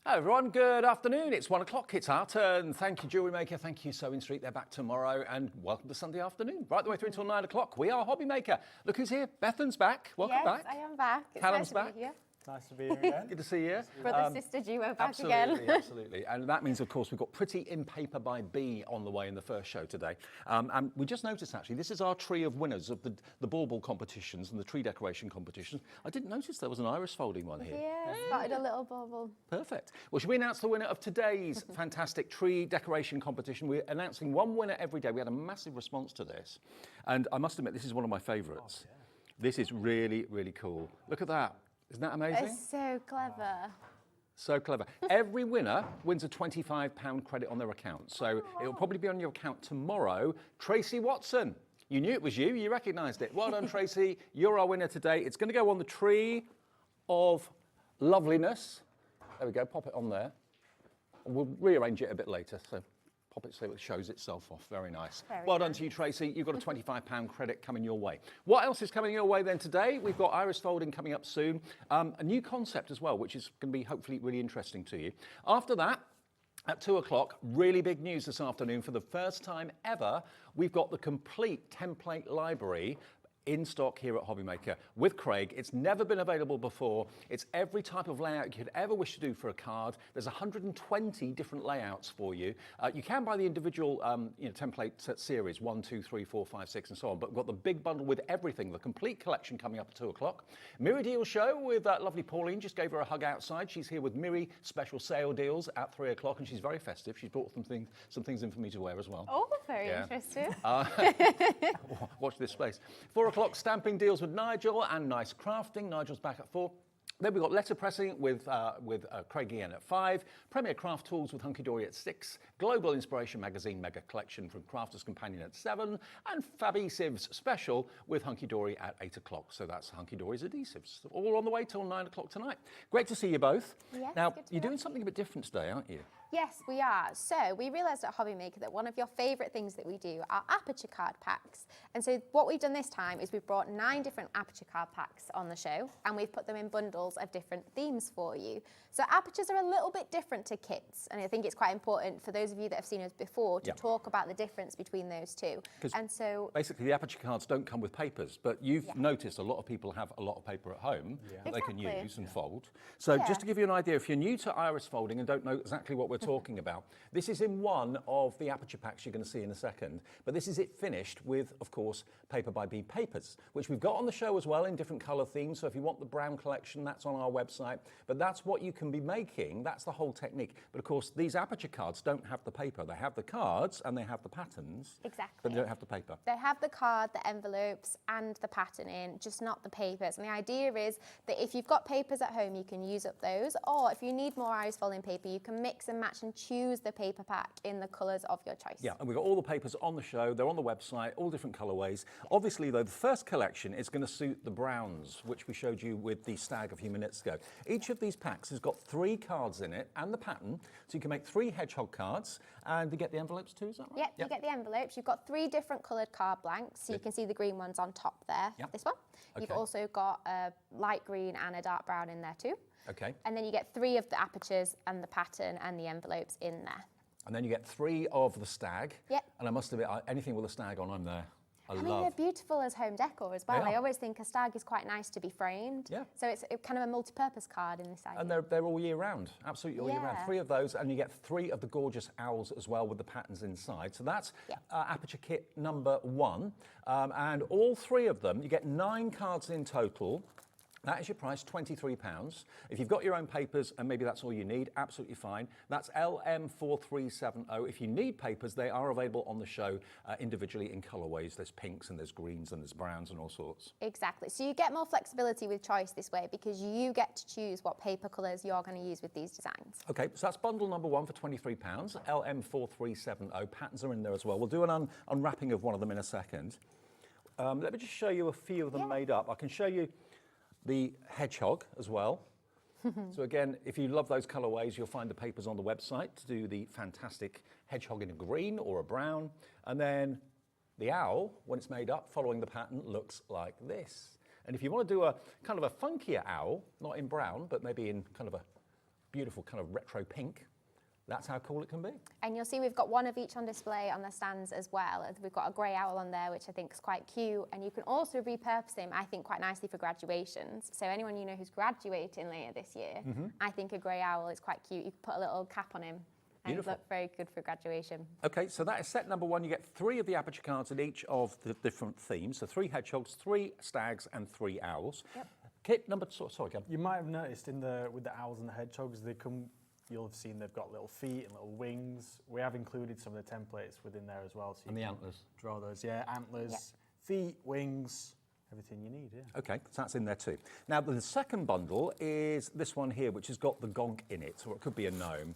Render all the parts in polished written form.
Hello everyone, good afternoon. It's 1 o'clock, it's our turn. Thank you, Jewellery Maker. Thank you, Sewing Street. They're back tomorrow. And welcome to Sunday afternoon, right the way through until 9 o'clock. We are Hobby Maker. Look who's here. Bethan's back. Welcome back. Yes, I am back. It's Callum's nice back. To be here. Nice to be here again. Good to see you. Brother-sister duo back Absolutely, again. absolutely. And that means, of course, we've got Pretty in Paper by B on the way in the first show today. And we just noticed, actually, this is our tree of winners of the bauble competitions and the tree decoration competitions. I didn't notice there was an iris folding one here. Yeah, spotted a little bauble. Perfect. Well, should we announce the winner of today's fantastic tree decoration competition? We're announcing one winner every day. We had a massive response to this. And I must admit, this is one of my favourites. Oh, yeah. This is really, really cool. Look at that. Isn't that amazing? It's so clever. So clever. Every winner wins a £25 credit on their account. So it'll probably be on your account tomorrow. Tracy Watson, you knew it was you. You recognised it. Well done, Tracy. You're our winner today. It's going to go on the tree of loveliness. There we go. Pop it on there. We'll rearrange it a bit later. So pop it so it shows itself off. Very nice. Well done to you, Tracy. You've got a £25 credit coming your way. What else is coming your way then today? We've got iris folding coming up soon. A new concept as well, which is going to be hopefully really interesting to you. After that, at 2 o'clock, really big news this afternoon. For the first time ever, we've got the complete template library in stock here at Hobby Maker with Craig. It's never been available before. It's every type of layout you could ever wish to do for a card. There's 120 different layouts for you. You can buy the individual template set series, 1, 2, 3, 4, 5, 6, and so on, but we've got the big bundle with everything, the complete collection coming up at 2 o'clock. Miri Deal Show with lovely Pauline. Just gave her a hug outside. She's here with Miri special sale deals at 3 o'clock, and she's very festive. She's brought some things in for me to wear as well. Oh, very interesting. Watch this space. 4 o'clock, stamping deals with Nigel and nice crafting. Nigel's back at 4. Then we've got letterpressing with Craig Ian at 5, Premier Craft Tools with Hunkydory at 6, Global Inspiration Magazine Mega Collection from Crafter's Companion at 7, and Fabesives Special with Hunkydory at 8 o'clock. So that's Hunkydory's adhesives. All on the way till 9 o'clock tonight. Great to see you both. Yes, now, you're doing something a bit different today, aren't you? Yes, we are. So we realised at Hobby Maker that one of your favourite things that we do are aperture card packs. And so what we've done this time is we've brought 9 different aperture card packs on the show, and we've put them in bundles of different themes for you. So apertures are a little bit different to kits, and I think it's quite important for those of you that have seen us before to talk about the difference between those two. And so basically the aperture cards don't come with papers, but you've noticed a lot of people have a lot of paper at home that they can use and fold. So just to give you an idea, if you're new to iris folding and don't know exactly what we're talking about, this is in one of the aperture packs you're going to see in a second, but this is it finished with, of course, Paper by B papers, which we've got on the show as well in different colour themes. So if you want the brown collection, that's on our website, but that's what you can be making. That's the whole technique. But of course, these aperture cards don't have the paper. They have the cards and they have the patterns, but they don't have the paper. They have the card, the envelopes and the pattern in, just not the papers. And the idea is that if you've got papers at home, you can use up those, or if you need more iris folding paper, you can mix and match and choose the paper pack in the colours of your choice. Yeah, and we've got all the papers on the show. They're on the website, all different colourways. Obviously, though, the first collection is going to suit the browns, which we showed you with the stag a few minutes ago. Each of these packs has got 3 cards in it and the pattern, so you can make 3 hedgehog cards, and you get the envelopes too, is that right? Yep, you get the envelopes. You've got 3 different coloured card blanks, so you can see the green ones on top there, this one. You've also got a light green and a dark brown in there too. Okay. And then you get 3 of the apertures and the pattern and the envelopes in there. And then you get 3 of the stag. Yep. And I must admit, anything with a stag on, I'm there. I mean, they're beautiful as home decor as well. I always think a stag is quite nice to be framed. Yeah. So it's kind of a multi-purpose card in this idea. And they're all year round, absolutely all year round. 3 of those, and you get 3 of the gorgeous owls as well with the patterns inside. So that's Aperture Kit number 1. And all 3 of them, you get 9 cards in total. That is your price, £23. If you've got your own papers and maybe that's all you need, absolutely fine. That's LM4370. If you need papers, they are available on the show individually in colourways. There's pinks and there's greens and there's browns and all sorts. Exactly. So you get more flexibility with choice this way because you get to choose what paper colours you're going to use with these designs. Okay, so that's bundle number 1 for £23, LM4370. Patterns are in there as well. We'll do an unwrapping of one of them in a second. Let me just show you a few of them made up. I can show you the hedgehog as well. So again, if you love those colorways, you'll find the papers on the website to do the fantastic hedgehog in a green or a brown. And then the owl, when it's made up, following the pattern, looks like this. And if you want to do a kind of a funkier owl, not in brown, but maybe in kind of a beautiful kind of retro pink. That's how cool it can be. And you'll see we've got one of each on display on the stands as well. We've got a grey owl on there, which I think is quite cute. And you can also repurpose him, I think, quite nicely for graduations. So anyone you know who's graduating later this year, I think a grey owl is quite cute. You can put a little cap on him and Beautiful. look very good for graduation. Okay, so that is set number 1. You get 3 of the Aperture cards in each of the different themes. So 3 hedgehogs, 3 stags, and 3 owls. Yep. Kit number 2, sorry, Gab. You might have noticed with the owls and the hedgehogs, you'll have seen they've got little feet and little wings. We have included some of the templates within there as well. So you And the can antlers. Draw those, antlers, Yep. feet, wings, everything you need, Okay, so that's in there too. Now, the second bundle is this one here, which has got the gonk in it, or it could be a gnome.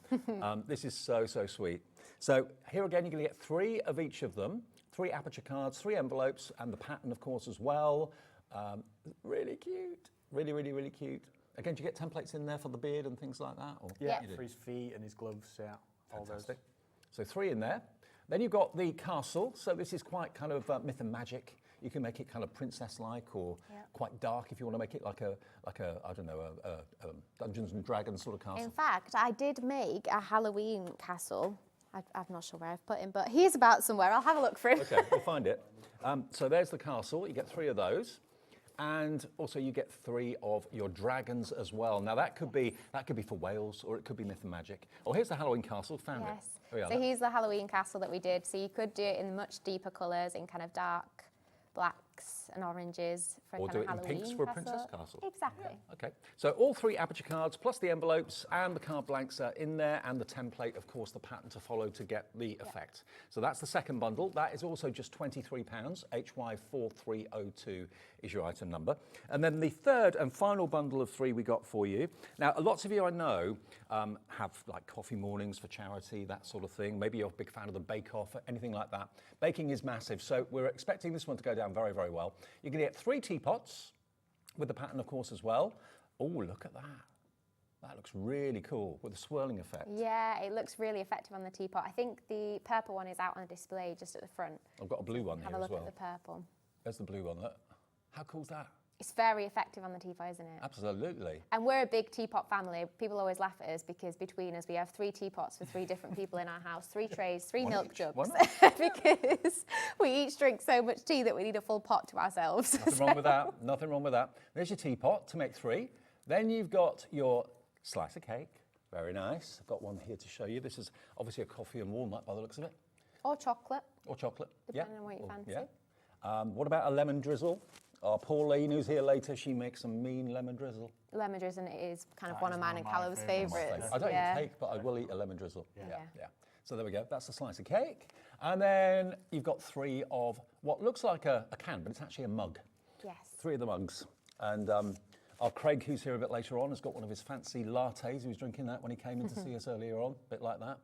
This is so, so sweet. So here again, you're going to get 3 of each of them, 3 Aperture cards, 3 envelopes, and the pattern, of course, as well. Really cute. Really, really, really cute. Again, do you get templates in there for the beard and things like that? Or? Yeah. You do. For his feet and his gloves, all Fantastic. So 3 in there. Then you've got the castle. So this is quite kind of myth and magic. You can make it kind of princess-like or quite dark if you want to make it like a I don't know, a Dungeons and Dragons sort of castle. In fact, I did make a Halloween castle. I'm not sure where I've put him, but he's about somewhere. I'll have a look for him. Okay, we'll find it. So there's the castle. You get 3 of those. And also you get 3 of your dragons as well. Now that could be for Wales, or it could be myth and magic. Oh, here's the Halloween castle. Found Yes. it. Here we So are. here's the Halloween castle that we did. So you could do it in much deeper colours, in kind of dark blacks and oranges for Or kind do of it in Halloween pinks for a castle. princess castle. Exactly. Okay, so all 3 Aperture cards, plus the envelopes and the card blanks are in there, and the template, of course, the pattern to follow to get the effect. So that's the second bundle. That is also just £23. HY4302 is your item number. And then the third and final bundle of 3 we got for you. Now, lots of you I know have like coffee mornings for charity, that sort of thing. Maybe you're a big fan of the bake-off, anything like that. Baking is massive, so we're expecting this one to go down very, very well. You're going to get 3 teapots with the pattern, of course, as well. Oh, look at that. That looks really cool with the swirling effect. Yeah, it looks really effective on the teapot. I think the purple one is out on display just at the front. I've got a blue one Have here a as look well. at the purple. There's the blue one. Look. How cool's that? It's very effective on the teapot, isn't it? Absolutely. And we're a big teapot family. People always laugh at us because between us we have 3 teapots for 3 different people in our house, 3 trays, 3 One milk each. jugs. Why Because we each drink so much tea that we need a full pot to ourselves. Nothing wrong with that. Nothing wrong with that. There's your teapot to make 3. Then you've got your slice of cake. Very nice. I've got one here to show you. This is obviously a coffee and walnut by the looks of it. Or chocolate, Or chocolate. depending on what you fancy. Yeah. What about a lemon drizzle? Our Pauline, who's here later, she makes a mean lemon drizzle. Lemon drizzle is kind of That one is of mine one and of my Callum's favourites. favourites. I don't yeah. eat cake, but I will eat a lemon drizzle. Yeah. So there we go. That's the slice of cake. And then you've got 3 of what looks like a can, but it's actually a mug. Yes. 3 of the mugs. And our Craig, who's here a bit later on, has got one of his fancy lattes. He was drinking that when he came in to see us earlier on, a bit like that.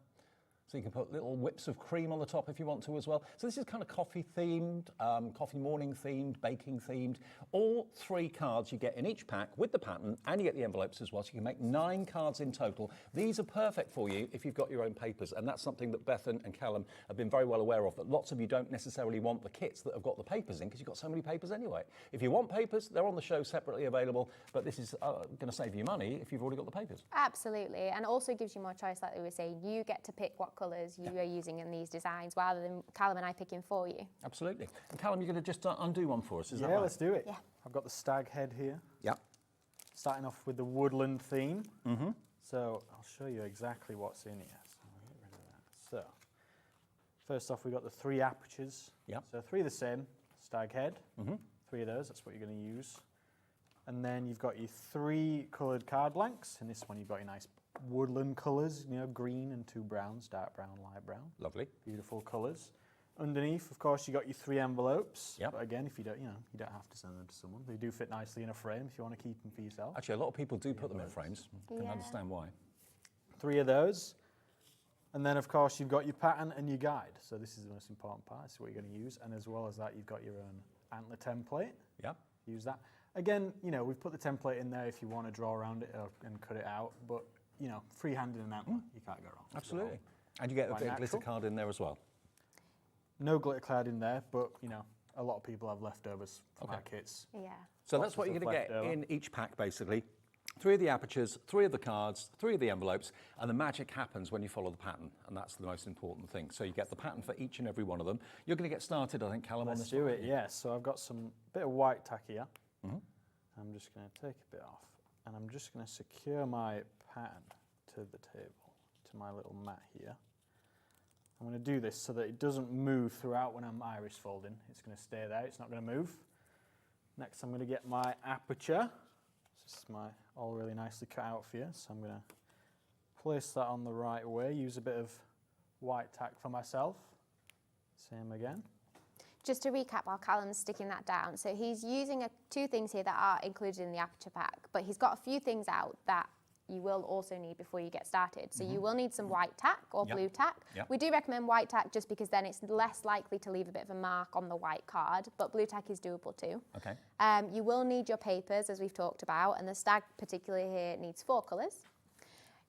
So you can put little whips of cream on the top if you want to as well. So this is kind of coffee themed, coffee morning themed, baking themed. All 3 cards you get in each pack with the pattern, and you get the envelopes as well. So you can make 9 cards in total. These are perfect for you if you've got your own papers. And that's something that Beth and Callum have been very well aware of, that lots of you don't necessarily want the kits that have got the papers in because you've got so many papers anyway. If you want papers, they're on the show separately available. But this is going to save you money if you've already got the papers. Absolutely, and also gives you more choice, like we were saying. You get to pick what colours you are using in these designs rather than Callum and I picking for you. Absolutely. And Callum, you're going to just undo one for us, is that right? Yeah, let's do it. Yeah. I've got the stag head here, Yeah. starting off with the woodland theme. So I'll show you exactly what's in here. So I'll get rid of that. So first off, we've got the 3 apertures. Yep. So 3 the same, stag head. 3 of those, that's what you're going to use. And then you've got your 3 coloured card blanks. In this one, you've got your nice woodland colours, green and 2 browns, dark brown, light brown. Lovely. Beautiful colours. Underneath, of course, you got your 3 envelopes. Yep. But again, if you don't, you don't have to send them to someone. They do fit nicely in a frame if you want to keep them for yourself. Actually, a lot of people do put them in frames. Can Yeah. understand why. 3 of those. And then, of course, you've got your pattern and your guide. So this is the most important part. This is what you're going to use. And as well as that, you've got your own antler template. Yeah. Use that. Again, we've put the template in there if you want to draw around it and cut it out. But, freehanding an antler, you can't go wrong. Absolutely. And you get a Quite bit of glitter natural. card in there as well. No glitter cloud in there, but, a lot of people have leftovers from our kits. Yeah. So Lots that's what of you're going to stuff get left over. in each pack, basically. 3 of the apertures, 3 of the cards, 3 of the envelopes, and the magic happens when you follow the pattern, and that's the most important thing. So you get the pattern for each and every one of them. You're going to get started, I think, Callum, on Let's this. do it, yes. So I've got some bit of white tack here. I'm just going to take a bit off, and I'm just going to secure my pattern to the table, to my little mat here. I'm going to do this so that it doesn't move throughout when I'm iris folding. It's going to stay there, it's not going to move. Next, I'm going to get my aperture. This is all really nicely cut out for you, so I'm going to place that on the right way, use a bit of white tack for myself. Same again. Just to recap while Callum's sticking that down, so he's using 2 things here that are included in the Aperture Pack, but he's got a few things out that you will also need before you get started. So you will need some white tack or blue tack. We do recommend white tack just because then it's less likely to leave a bit of a mark on the white card, but blue tack is doable too. Okay. You will need your papers, as we've talked about, and the stag particularly here needs 4 colours.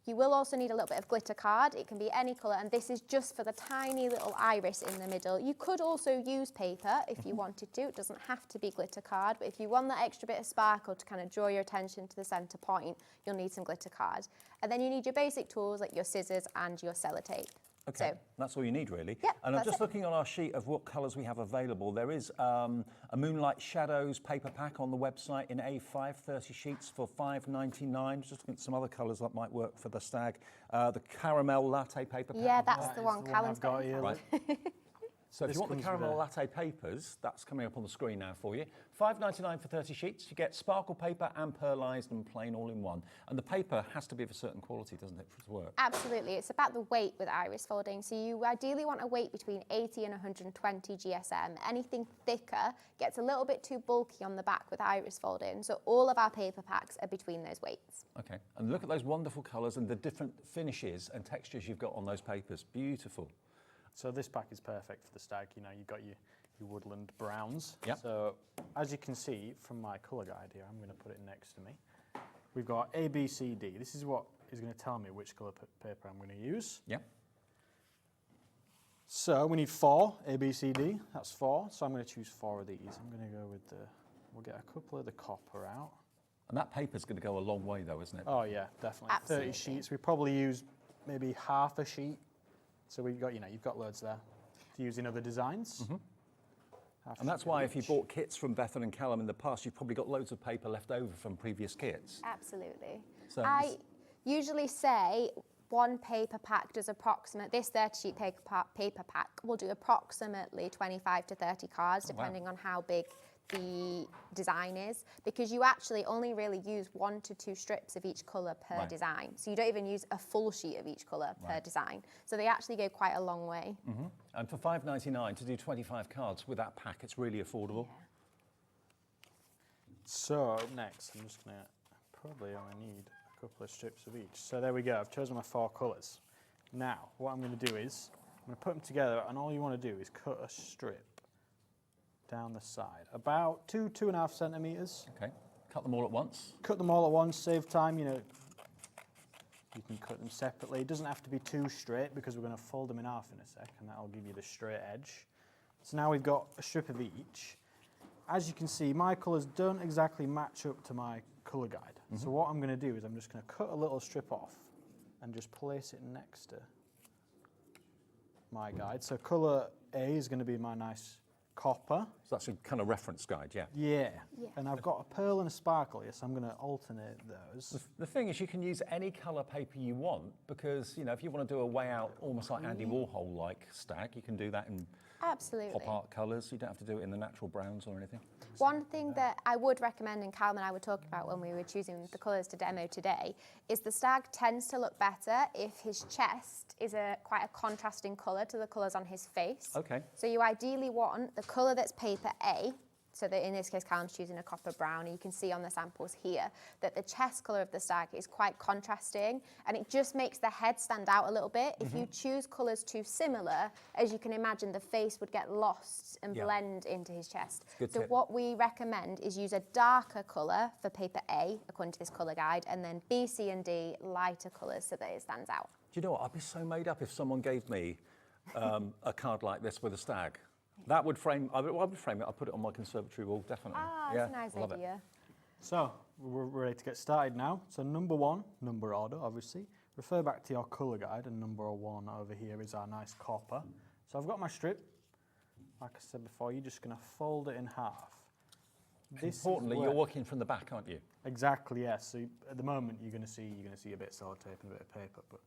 You will also need a little bit of glitter card. It can be any colour, and this is just for the tiny little iris in the middle. You could also use paper if you wanted to. It doesn't have to be glitter card, but if you want that extra bit of sparkle to kind of draw your attention to the centre point, you'll need some glitter card. And then you need your basic tools like your scissors and your sellotape. Okay, So, that's all you need really. Yeah, and I'm that's just it. looking on our sheet of what colours we have available. There is a Moonlight Shadows paper pack on the website in A5, 30 sheets for $5.99. Just looking at some other colours that might work for the stag. The Caramel Latte paper pack. yeah, that's That the is one the Callum's I've got here. Right. So if This you want the comes with caramel a- latte papers, that's coming up on the screen now for you. $5.99 for 30 sheets. You get sparkle paper and pearlised and plain all in one. And the paper has to be of a certain quality, doesn't it, for it to work? Absolutely. It's about the weight with iris folding. So you ideally want a weight between 80 and 120 GSM. Anything thicker gets a little bit too bulky on the back with iris folding. So all of our paper packs are between those weights. Okay, and look at those wonderful colours and the different finishes and textures you've got on those papers. Beautiful. So this pack is perfect for the stag. You know, you've got your woodland browns. Yep. So as you can see from my colour guide here, I'm going to put it next to me. We've got A, B, C, D. This is what is going to tell me which colour paper I'm going to use. Yep. So we need 4, A, B, C, D. That's 4. So I'm going to choose 4 of these. I'm going to go with we'll get a couple of the copper out. And that paper's going to go a long way though, isn't it? Oh yeah, definitely. Absolutely. 30 sheets. We probably use maybe half a sheet. So we've got, you've got loads there to use in other designs. Half And that's sheet why of if you each. bought kits from Bethel and Callum in the past, you've probably got loads of paper left over from previous kits. Absolutely. So I usually say one paper pack does this 30-sheet paper pack will do approximately 25 to 30 cards, wow. depending on how big the design is, because you actually only really use 1 to 2 strips of each colour per Right. design. So you don't even use a full sheet of each colour per Right. design. So they actually go quite a long way. And for $5.99 to do 25 cards with that pack, it's really affordable. So next, I'm just going to probably only need a couple of strips of each. So there we go. I've chosen my 4 colours. Now, what I'm going to do is I'm going to put them together, and all you want to do is cut a strip down the side, about 2.5 centimetres. Okay, cut them all at once. Cut them all at once, save time. You can cut them separately. It doesn't have to be too straight because we're going to fold them in half in a sec, and that'll give you the straight edge. So now we've got a strip of each. As you can see, my colours don't exactly match up to my colour guide. So what I'm going to do is I'm just going to cut a little strip off and just place it next to my guide. So colour A is going to be my nice copper. So that's a kind of reference guide, yeah. Yeah. Yeah. And I've got a pearl and a sparkle here, so I'm going to alternate those. The thing is, you can use any colour paper you want because, if you want to do a way out, almost like Andy Warhol-like stag, you can do that in Absolutely. pop art colours. You don't have to do it in the natural browns or anything. One thing that I would recommend, and Callum and I were talking about when we were choosing the colours to demo today, is the stag tends to look better if his chest is quite a contrasting colour to the colours on his face. Okay. So you ideally want the colour that's paper A, so that in this case Callum's choosing a copper brown, and you can see on the samples here that the chest colour of the stag is quite contrasting, and it just makes the head stand out a little bit. If you choose colours too similar, as you can imagine, the face would get lost and Yeah. blend into his chest. Good So tip. what we recommend is use a darker colour for paper A, according to this colour guide, and then B, C and D lighter colours so that it stands out. Do you know what? I'd be so made up if someone gave me a card like this with a stag. That would frame, I would frame it, I'd put it on my conservatory wall, definitely. Ah, yeah, that's a nice love it. idea. So we're ready to get started now. So number 1, number order, obviously. Refer back to your colour guide, and number 1 over here is our nice copper. So I've got my strip. Like I said before, you're just going to fold it in half. Importantly, you're working from the back, aren't you? Exactly, yes. So at the moment, you're going to see a bit of sellotape and a bit of paper, but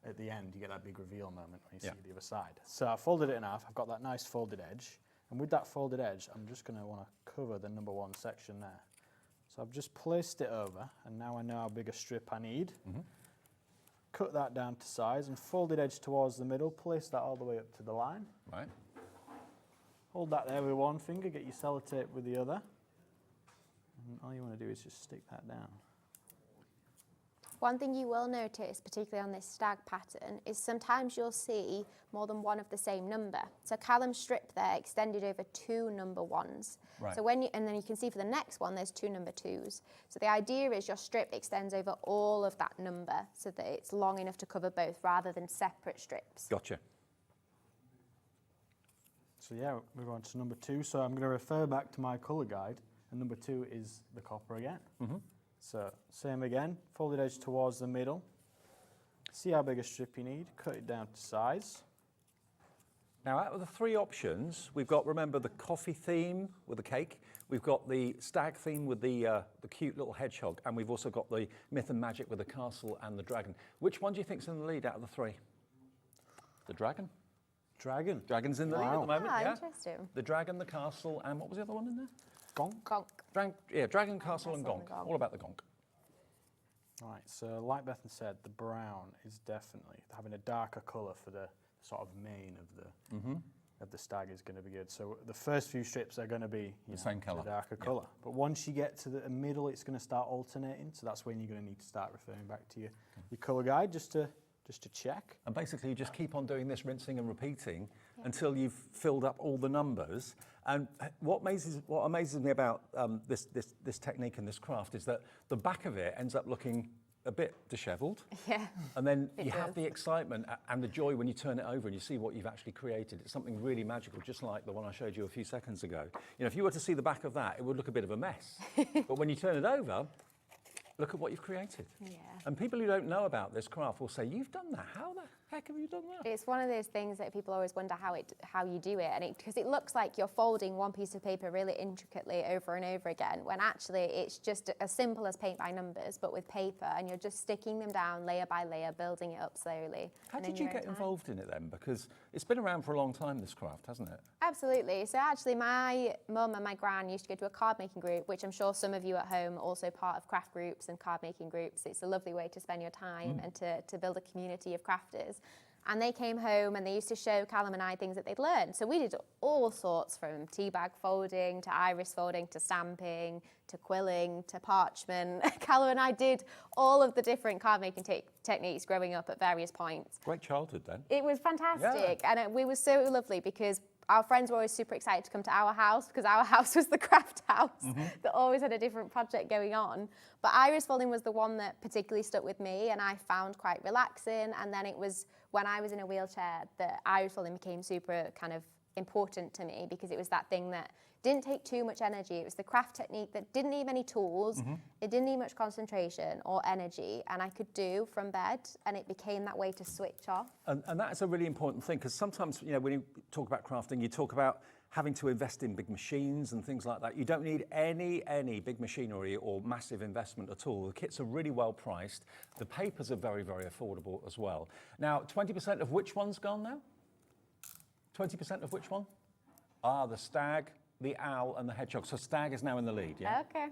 at the end, you get that big reveal moment when you see the other side. So I folded it in half. I've got that nice folded edge, and with that folded edge, I'm just going to want to cover the number 1 section there. So I've just placed it over, and now I know how big a strip I need. Cut that down to size, and folded edge towards the middle. Place that all the way up to the line. Right. Hold that there with one finger. Get your sellotape with the other. And all you want to do is just stick that down. One thing you will notice, particularly on this stag pattern, is sometimes you'll see more than one of the same number. So Callum's strip there extended over 2 number 1s. Right. So and then you can see for the next one, there's 2 number 2s. So the idea is your strip extends over all of that number so that it's long enough to cover both rather than separate strips. Gotcha. So yeah, move on to number 2. So I'm going to refer back to my colour guide, and number 2 is the copper again. So same again, folded edge towards the middle. See how big a strip you need, cut it down to size. Now, out of the 3 options, we've got, remember, the coffee theme with the cake, we've got the stag theme with the cute little hedgehog, and we've also got the myth and magic with the castle and the dragon. Which one do you think's in the lead out of the 3? The dragon? Dragon. Dragon's in the lead at the moment, yeah. Interesting. The dragon, the castle, and what was the other one in there? Gonk. Gonk. Dragon, castle, and Castle gonk. and gonk. All about the gonk. All right, so like Bethan said, the brown is definitely having a darker colour for the sort of mane of the stag is going to be good. So the first few strips are going to be The same colour. the darker colour. But once you get to the middle, it's going to start alternating. So that's when you're going to need to start referring back to your colour guide just to check. And basically, you just keep on doing this rinsing and repeating until you've filled up all the numbers. And what amazes me about this technique and this craft is that the back of it ends up looking a bit dishevelled. Yeah. And then you does. have the excitement and the joy when you turn it over and you see what you've actually created. It's something really magical, just like the one I showed you a few seconds ago. You know, if you were to see the back of that, it would look a bit of a mess. But when you turn it over, look at what you've created. Yeah. And people who don't know about this craft will say, "You've done that? How the heck have you done that?" It's one of those things that people always wonder how you do it, and because it looks like you're folding one piece of paper really intricately over and over again, when actually it's just as simple as paint by numbers, but with paper, and you're just sticking them down layer by layer, building it up slowly. How and in did you your get own time. involved in it then? Because it's been around for a long time, this craft, hasn't it? Absolutely. So actually my mum and my gran used to go to a card making group, which I'm sure some of you at home are also part of craft groups and card making groups. It's a lovely way to spend your time and to build a community of crafters. And they came home and they used to show Callum and I things that they'd learned. So we did all sorts, from tea bag folding to iris folding to stamping to quilling to parchment. Callum and I did all of the different card making techniques growing up at various points. Great childhood then. It was fantastic, and we were so lovely because our friends were always super excited to come to our house because our house was the craft house that always had a different project going on. But iris folding was the one that particularly stuck with me and I found quite relaxing. And then it was when I was in a wheelchair that iris folding became super kind of important to me because it was that thing that didn't take too much energy. It was the craft technique that didn't need many tools. It didn't need much concentration or energy, and I could do from bed, and it became that way to switch off. And that's a really important thing, because sometimes, you know, when you talk about crafting, you talk about having to invest in big machines and things like that. You don't need any big machinery or massive investment at all. The kits are really well priced. The papers are very, very affordable as well. Now, 20% of which one's gone now? 20% of which one? The stag, the owl, and the hedgehog. So stag is now in the lead, yeah? Okay.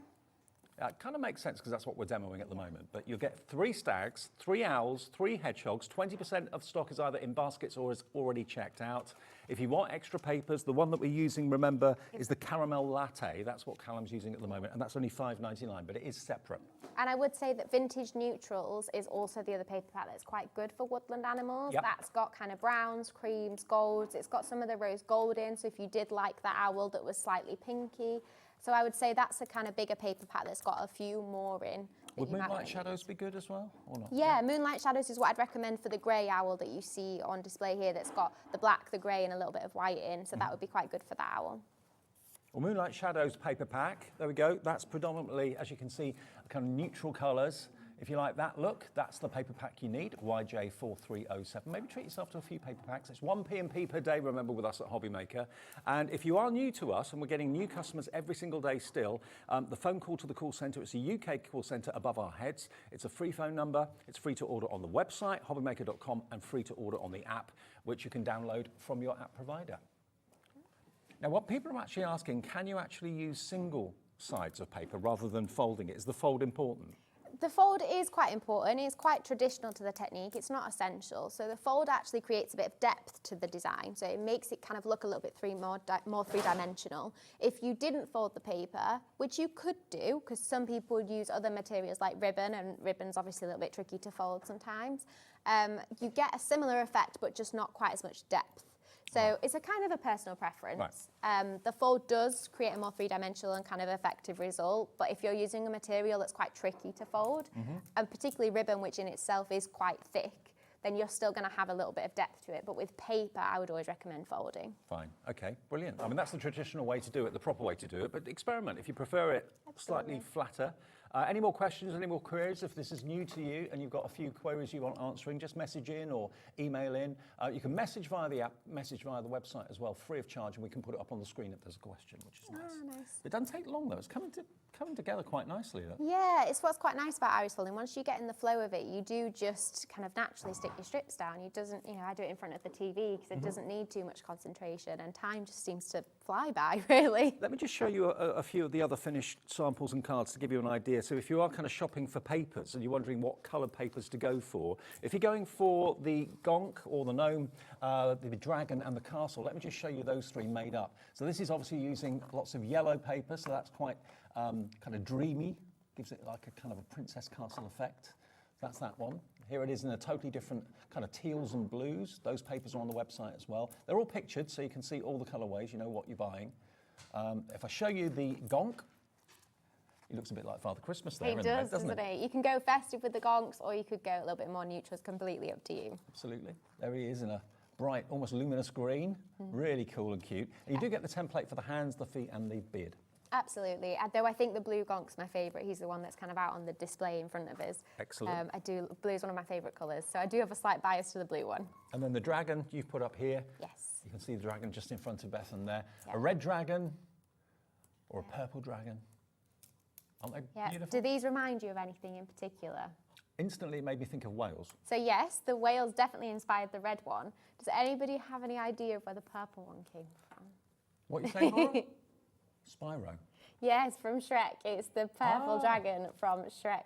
It kind of makes sense because that's what we're demoing at the moment. But you'll get 3 stags, 3 owls, 3 hedgehogs. 20% of stock is either in baskets or is already checked out. If you want extra papers, the one that we're using, remember, is the caramel latte. That's what Callum's using at the moment, and that's only $5.99, but it is separate. And I would say that Vintage Neutrals is also the other paper pack that's quite good for woodland animals. Yep. That's got kind of browns, creams, golds. It's got some of the rose gold in, so if you did like that owl that was slightly pinky. So I would say that's a kind of bigger paper pack that's got a few more in. Would Moonlight Shadows be good as well, or not? Yeah, Moonlight Shadows is what I'd recommend for the grey owl that you see on display here that's got the black, the grey and a little bit of white in. So that would be quite good for that owl. Well, Moonlight Shadows paper pack, there we go. That's predominantly, as you can see, kind of neutral colours. If you like that look, that's the paper pack you need, YJ4307. Maybe treat yourself to a few paper packs. It's 1 P&P per day, remember, with us at Hobbymaker. And if you are new to us, and we're getting new customers every single day still, the phone call to the call centre, it's a UK call centre above our heads. It's a free phone number. It's free to order on the website, hobbymaker.com, and free to order on the app, which you can download from your app provider. Now, what people are actually asking, can you actually use single sides of paper rather than folding it? Is the fold important? The fold is quite important. It's quite traditional to the technique. It's not essential. So the fold actually creates a bit of depth to the design. So it makes it kind of look a little bit more three-dimensional. If you didn't fold the paper, which you could do, because some people use other materials like ribbon, and ribbon's obviously a little bit tricky to fold sometimes, you get a similar effect, but just not quite as much depth. So it's a kind of a personal preference. Right. The fold does create a more three-dimensional and kind of effective result, but if you're using a material that's quite tricky to fold, and particularly ribbon, which in itself is quite thick, then you're still going to have a little bit of depth to it. But with paper, I would always recommend folding. Fine, okay, brilliant. I mean, that's the traditional way to do it, the proper way to do it, but experiment. If you prefer it slightly flatter. Any more questions, any more queries? If this is new to you and you've got a few queries you want answering, just message in or email in. You can message via the app, message via the website as well, free of charge, and we can put it up on the screen if there's a question, which is nice. It doesn't take long though. It's coming together quite nicely. Though. Yeah, it's what's quite nice about iris folding. Once you get in the flow of it, you do just kind of naturally stick your strips down. You doesn't, I do it in front of the TV because it doesn't need too much concentration, and time just seems to fly by, really. Let me just show you a few of the other finished samples and cards to give you an idea. So if you are kind of shopping for papers and you're wondering what coloured papers to go for, if you're going for the Gonk or the Gnome, the Dragon and the Castle, let me just show you those three made up. So this is obviously using lots of yellow paper, so that's quite kind of dreamy, gives it like a kind of a Princess Castle effect. That's that one. Here it is in a totally different kind of teals and blues. Those papers are on the website as well. They're all pictured, so you can see all the colourways, you know what you're buying. If I show you the Gonk, he looks a bit like Father Christmas there, He does, doesn't he? You can go festive with the Gonks, or you could go a little bit more neutral. It's completely up to you. Absolutely. There he is in a bright, almost luminous green. Really cool and cute. And you do get the template for the hands, the feet, and the beard. Absolutely. Though I think the blue Gonk's my favourite. He's the one that's kind of out on the display in front of us. Excellent. Blue's one of my favourite colours, so I do have a slight bias to the blue one. And then the dragon you've put up here. Yes. You can see the dragon just in front of Bethan there. Yep. A red dragon or a purple dragon. Aren't they beautiful? Do these remind you of anything in particular? Instantly it made me think of Wales. So yes, the Wales definitely inspired the red one. Does anybody have any idea of where the purple one came from? What are you saying, Laura? Spyro. Yes, from Shrek. It's the purple dragon from Shrek.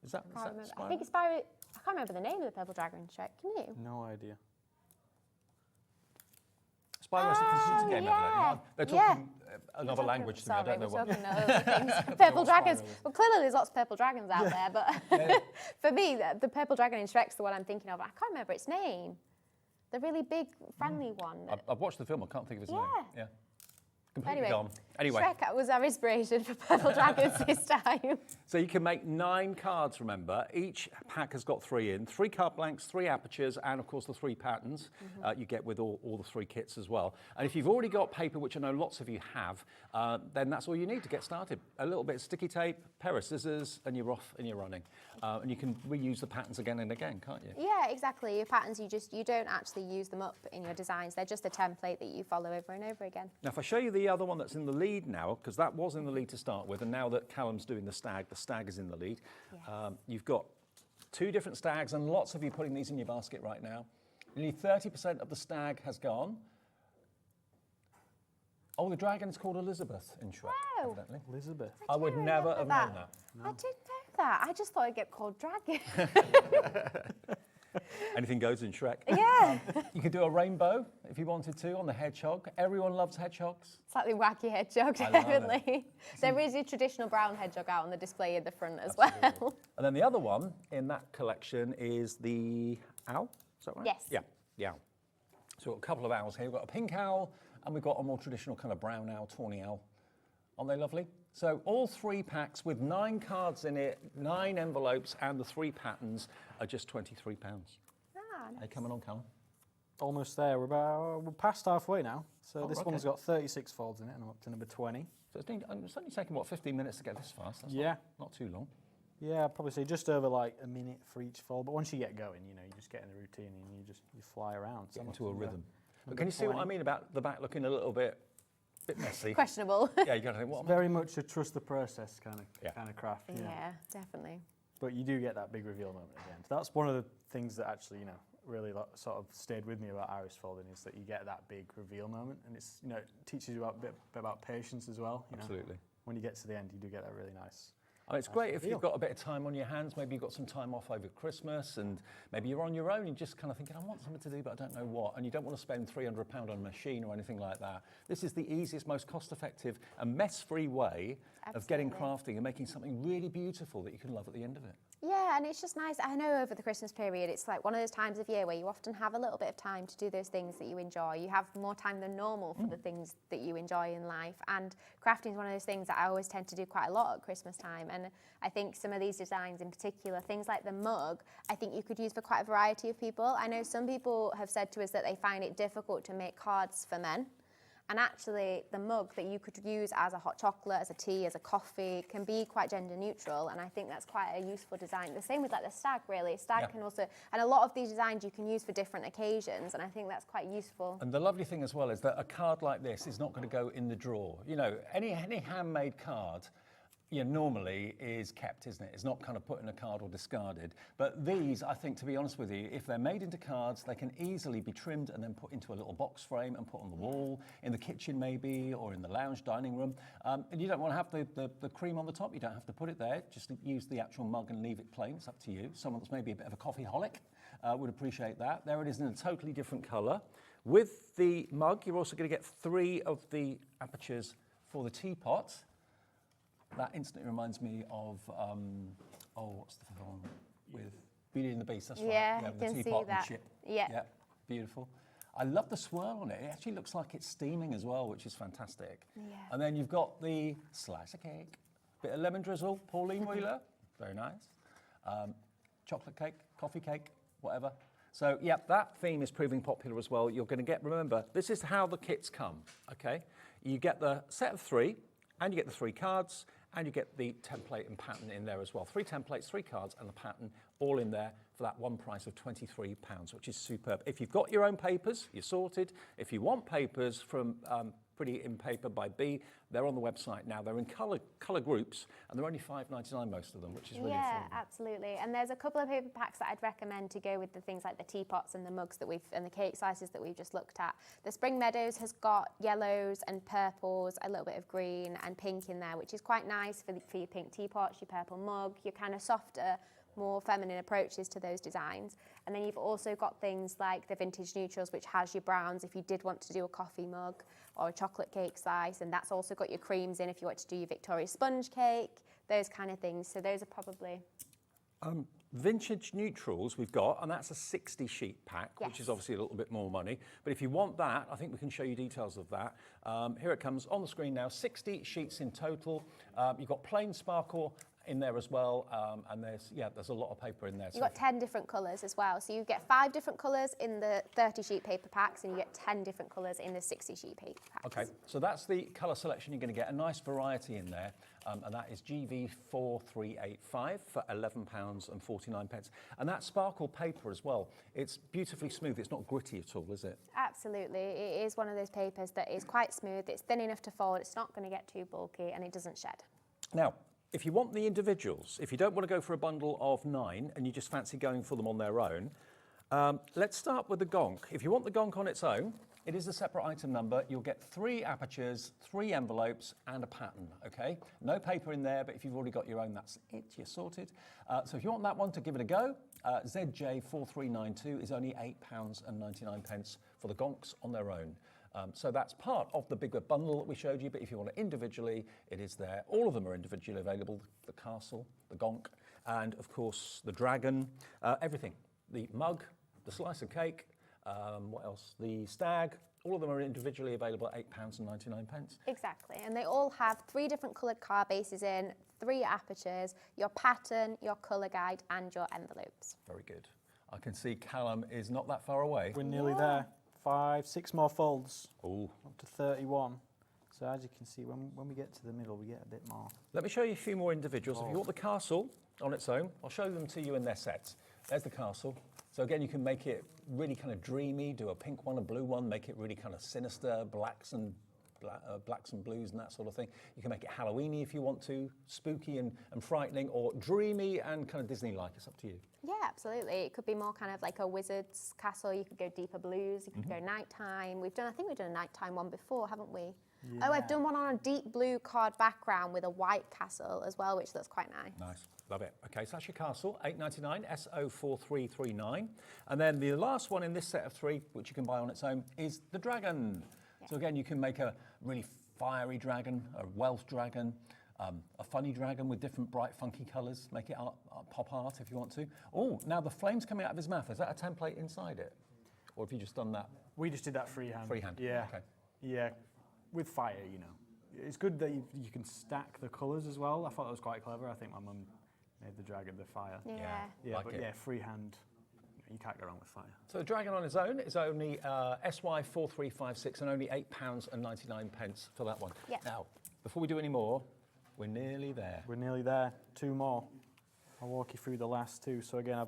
Is that Spyro? I think it's Spyro. I can't remember the name of the purple dragon in Shrek. Can you? No idea. Spyro's a consistent game, evidently. They're talking another language to me. I don't know what. Other things. Purple dragons. Well, clearly there's lots of purple dragons out there, but for me, the purple dragon in Shrek's the one I'm thinking of. I can't remember its name. The really big, friendly one. I've watched the film. I can't think of his name. Yeah. Anyway, gone. Anyway, Shrek was our inspiration for purple dragons this time. So you can make 9 cards, remember. Each pack has got 3 in. 3 card blanks, 3 apertures, and of course the 3 patterns you get with all the 3 kits as well. And if you've already got paper, which I know lots of you have, then that's all you need to get started. A little bit of sticky tape, pair of scissors, and you're off and you're running. And you can reuse the patterns again and again, can't you? Yeah, exactly. Your patterns, you don't actually use them up in your designs. They're just a template that you follow over and over again. Now, if I show you the other one that's in the lead now, because that was in the lead to start with, and now that Callum's doing the stag is in the lead. Yes. You've got 2 different stags, and lots of you putting these in your basket right now. Nearly 30% of the stag has gone. Oh, the dragon's called Elizabeth in Shrek, evidently. Elizabeth. I would never have known that. No. I didn't know that. I just thought it'd get called dragon. Anything goes in Shrek. Yeah. You could do a rainbow if you wanted to on the hedgehog. Everyone loves hedgehogs. Slightly wacky hedgehog, definitely. There is a traditional brown hedgehog out on the display in the front as well. And then the other one in that collection is the owl. Is that right? Yes. Yeah, the owl. So we've got a couple of owls here. We've got a pink owl and we've got a more traditional kind of brown owl, tawny owl. Aren't they lovely? So all 3 packs with 9 cards in it, 9 envelopes, and the 3 patterns are just £23. Ah, nice. Are you coming on, Callum? Almost there. We're past halfway now. So Oh, this okay. one's got 36 folds in it, and I'm up to number 20. So it's only taken, what, 15 minutes to get this fast? That's Yeah. not too long. Yeah, I'd probably say just over like a minute for each fold. But once you get going, you know, you just get in the routine and you fly around. Get So into a rhythm. But number can you see what I 20. mean about the back looking a little bit messy? Questionable. Yeah, you got to think, what It's am I? very much a trust the process kind of craft. Yeah, definitely. But you do get that big reveal moment at the end. That's one of the things that actually, really sort of stayed with me about iris folding is that you get that big reveal moment, and it's, it teaches you a bit about patience as well. Absolutely. When you get to the end, you do get that really nice. I mean, it's great if you've got a bit of time on your hands. Maybe you've got some time off over Christmas, and maybe you're on your own. You're just kind of thinking, I want something to do, but I don't know what. And you don't want to spend £300 on a machine or anything like that. This is the easiest, most cost-effective, and mess-free way of getting crafting and making something really beautiful that you can love at the end of it. Yeah, and it's just nice. I know over the Christmas period, it's like one of those times of year where you often have a little bit of time to do those things that you enjoy. You have more time than normal for the things that you enjoy in life. And crafting is one of those things that I always tend to do quite a lot at Christmas time. And I think some of these designs in particular, things like the mug, I think you could use for quite a variety of people. I know some people have said to us that they find it difficult to make cards for men. And actually, the mug that you could use as a hot chocolate, as a tea, as a coffee, can be quite gender neutral. And I think that's quite a useful design. The same with like the stag, really. Stag can also, and a lot of these designs you can use for different occasions. And I think that's quite useful. And the lovely thing as well is that a card like this is not going to go in the drawer. You know, any handmade card, normally is kept, isn't it? It's not kind of put in a card or discarded. But these, I think, to be honest with you, if they're made into cards, they can easily be trimmed and then put into a little box frame and put on the wall, in the kitchen maybe, or in the lounge dining room. And you don't want to have the cream on the top. You don't have to put it there. Just use the actual mug and leave it plain. It's up to you. Someone that's maybe a bit of a coffeeholic would appreciate that. There it is in a totally different colour. With the mug, you're also going to get 3 of the apertures for the teapot. That instantly reminds me of, what's the film with Beauty and the Beast? That's right. Yeah, Yeah, I with can the see teapot and that. chip. Yeah. Beautiful. I love the swirl on it. It actually looks like it's steaming as well, which is fantastic. Yeah. And then you've got the slice of cake, bit of lemon drizzle, Pauline Wheeler, very nice. Chocolate cake, coffee cake, whatever. So, yeah, that theme is proving popular as well. You're going to get, remember, this is how the kits come, okay? You get the set of 3, and you get the 3 cards, and you get the template and pattern in there as well. 3 templates, 3 cards, and the pattern all in there for that one price of £23, which is superb. If you've got your own papers, you're sorted. If you want papers from Pretty in Paper by B, they're on the website now. They're in colour groups, and they're only $5.99, most of them, which is really Yeah, affordable. absolutely. And there's a couple of paper packs that I'd recommend to go with the things like the teapots and the mugs that and the cake slices that we've just looked at. The Spring Meadows has got yellows and purples, a little bit of green and pink in there, which is quite nice for your pink teapots, your purple mug, your kind of softer, more feminine approaches to those designs. And then you've also got things like the Vintage Neutrals, which has your browns if you did want to do a coffee mug or a chocolate cake slice, and that's also got your creams in if you want to do your Victoria sponge cake, those kind of things. So those are probably... Vintage Neutrals we've got, and that's a 60 sheet pack, which is Yes. obviously a little bit more money. But if you want that, I think we can show you details of that. Here it comes on the screen now, 60 sheets in total. You've got plain sparkle in there as well, and there's a lot of paper in there. You've got 10 different colours as well. So you get 5 different colours in the 30 sheet paper packs, and you get 10 different colours in the 60 sheet paper packs. Okay, so that's the colour selection you're going to get, a nice variety in there, and that is GV4385 for £11.49. And that sparkle paper as well, it's beautifully smooth, it's not gritty at all, is it? Absolutely. It is one of those papers that is quite smooth, it's thin enough to fold, it's not going to get too bulky, and it doesn't shed. Now, if you want the individuals, if you don't want to go for a bundle of 9 and you just fancy going for them on their own, let's start with the gonk. If you want the gonk on its own, it is a separate item number. You'll get 3 apertures, 3 envelopes, and a pattern, okay? No paper in there, but if you've already got your own, that's it, you're sorted. So if you want that one to give it a go, ZJ4392 is only £8.99 for the gonks on their own. So that's part of the bigger bundle that we showed you, but if you want it individually, it is there. All of them are individually available, the castle, the gonk, and of course the dragon, everything. The mug, the slice of cake, what else? The stag, all of them are individually available at £8.99. Exactly, and they all have 3 different coloured card bases in, 3 apertures, your pattern, your colour guide, and your envelopes. Very good. I can see Callum is not that far away. We're nearly there. 5, 6 more folds. Ooh. Up to 31. So as you can see, when we get to the middle, we get a bit more. Let me show you a few more individuals. If you want the castle on its own, I'll show them to you in their sets. There's the castle. So again, you can make it really kind of dreamy, do a pink one, a blue one, make it really kind of sinister, blacks and blues and that sort of thing. You can make it Halloweeny if you want to, spooky and frightening, or dreamy and kind of Disney-like. It's up to you. Yeah, absolutely. It could be more kind of like a wizard's castle. You could go deeper blues. You could go nighttime. I think we've done a nighttime one before, haven't we? Yeah. Oh, I've done one on a deep blue card background with a white castle as well, which looks quite nice. Nice, love it. Okay, so that's your castle, $8.99, SO4339. And then the last one in this set of 3, which you can buy on its own, is the dragon. Yeah. So again, you can make a really fiery dragon, a Welsh dragon, a funny dragon with different bright, funky colours. Make it pop art if you want to. Oh, now the flames coming out of his mouth, is that a template inside it? Or have you just done that? We just did that freehand. Freehand, yeah. okay. Yeah, with fire, you know. It's good that you can stack the colours as well. I thought that was quite clever. I think my mum made the dragon the fire. Yeah. Like but freehand, you can't go wrong with fire. So the dragon on its own is only SY4356 and only £8.99 for that one. Yeah. Now, before we do any more, we're nearly there. We're nearly there. 2 more. I'll walk you through the last 2. So again,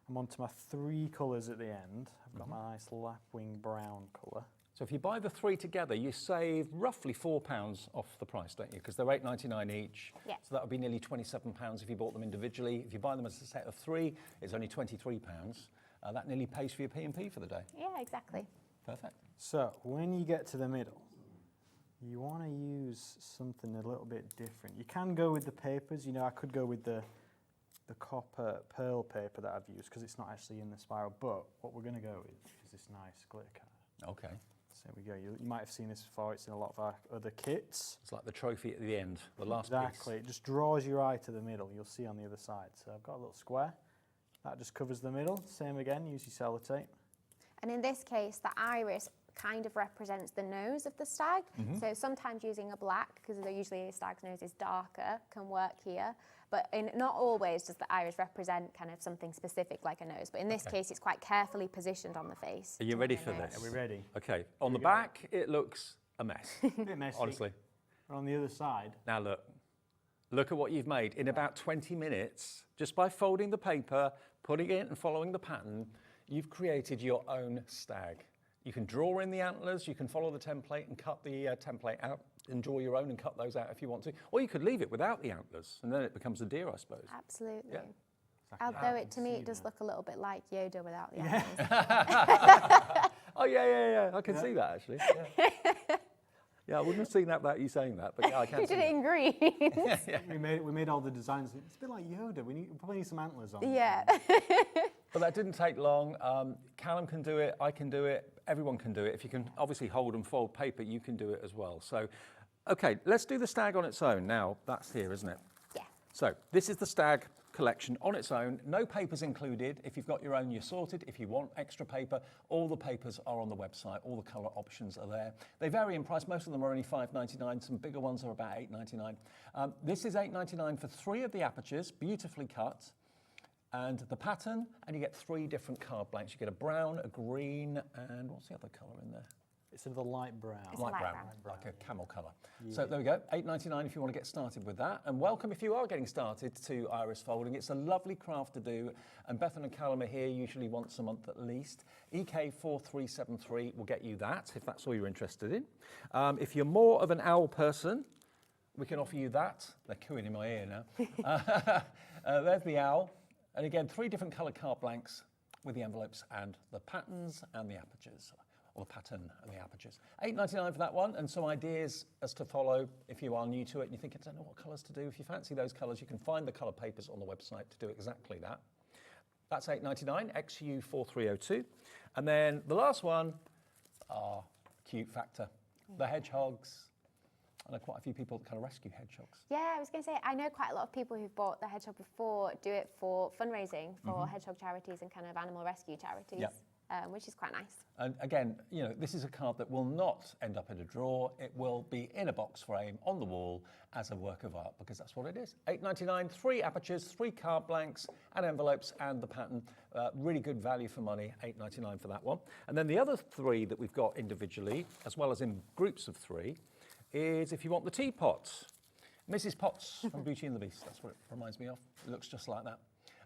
I'm on to my 3 colours at the end. I've got my nice lapwing brown colour. So if you buy the 3 together, you save roughly £4 off the price, don't you? Because they're $8.99 each. Yeah. So that would be nearly £27 if you bought them individually. If you buy them as a set of 3, it's only £23. That nearly pays for your P&P for the day. Yeah, exactly. Perfect. So when you get to the middle, you want to use something a little bit different. You can go with the papers. You know, I could go with the copper pearl paper that I've used because it's not actually in the spiral. But what we're going to go with is this nice glitter card. Okay. So there we go. You might have seen this before. It's in a lot of our other kits. It's like the trophy at the end, the last Exactly. piece. It just draws your eye to the middle. You'll see on the other side. So I've got a little square. That just covers the middle. Same again, use your sellotape. And in this case, the iris kind of represents the nose of the stag. So sometimes using a black, because usually a stag's nose is darker, can work here. But not always does the iris represent kind of something specific like a nose. But in this case, it's quite carefully positioned on the face. Are you ready for this? Are we ready? Okay. On the back, it looks a mess. A bit messy. Honestly. And on the other side. Now look at what you've made. In about 20 minutes, just by folding the paper, putting it and following the pattern, you've created your own stag. You can draw in the antlers, you can follow the template and cut the template out and draw your own and cut those out if you want to. Or you could leave it without the antlers and then it becomes a deer, I suppose. Absolutely. Yeah. Although to me, it does look a little bit like Yoda without the eyes. Oh, yeah. I can see that, actually. Yeah. Yeah, I wouldn't have seen that without you saying that, but yeah, I can You see did it in green. We made all the designs. It's a bit like Yoda. We probably need some antlers on. Yeah. But that didn't take long. Callum can do it, I can do it, everyone can do it. If you can obviously hold and fold paper, you can do it as well. So, okay, let's do the stag on its own. Now, that's here, isn't it? Yeah. So, this is the stag collection on its own. No papers included. If you've got your own, you're sorted. If you want extra paper, all the papers are on the website. All the colour options are there. They vary in price. Most of them are only $5.99. Some bigger ones are about $8.99. This is $8.99 for 3 of the apertures, beautifully cut. And the pattern, and you get 3 different card blanks. You get a brown, a green, and what's the other colour in there? It's sort of a light brown. It's Light light brown, brown. like a camel colour. Yeah. So there we go, $8.99 if you want to get started with that. And welcome if you are getting started to iris folding. It's a lovely craft to do. And Bethan and Callum are here usually once a month at least. EK4373 will get you that, if that's all you're interested in. If you're more of an owl person, we can offer you that. They're cooing in my ear now. There's the owl. And again, 3 different colour card blanks with the envelopes and the patterns and the apertures. Or the pattern and the apertures. $8.99 for that one, and some ideas as to follow if you are new to it and you think, I don't know what colours to do. If you fancy those colours, you can find the colour papers on the website to do exactly that. That's $8.99, XU4302. And then the last one, cute factor. The hedgehogs. I know quite a few people that kind of rescue hedgehogs. Yeah, I was going to say, I know quite a lot of people who've bought the hedgehog before do it for fundraising for hedgehog charities and kind of animal rescue charities. Yeah. which is quite nice. And again, you know, this is a card that will not end up in a drawer. It will be in a box frame on the wall as a work of art, because that's what it is. £8.99, 3 apertures, 3 card blanks and envelopes and the pattern. Really good value for money, £8.99 for that one. And then the other 3 that we've got individually, as well as in groups of 3, is if you want the teapots. Mrs. Potts from Beauty and the Beast, that's what it reminds me of. It looks just like that.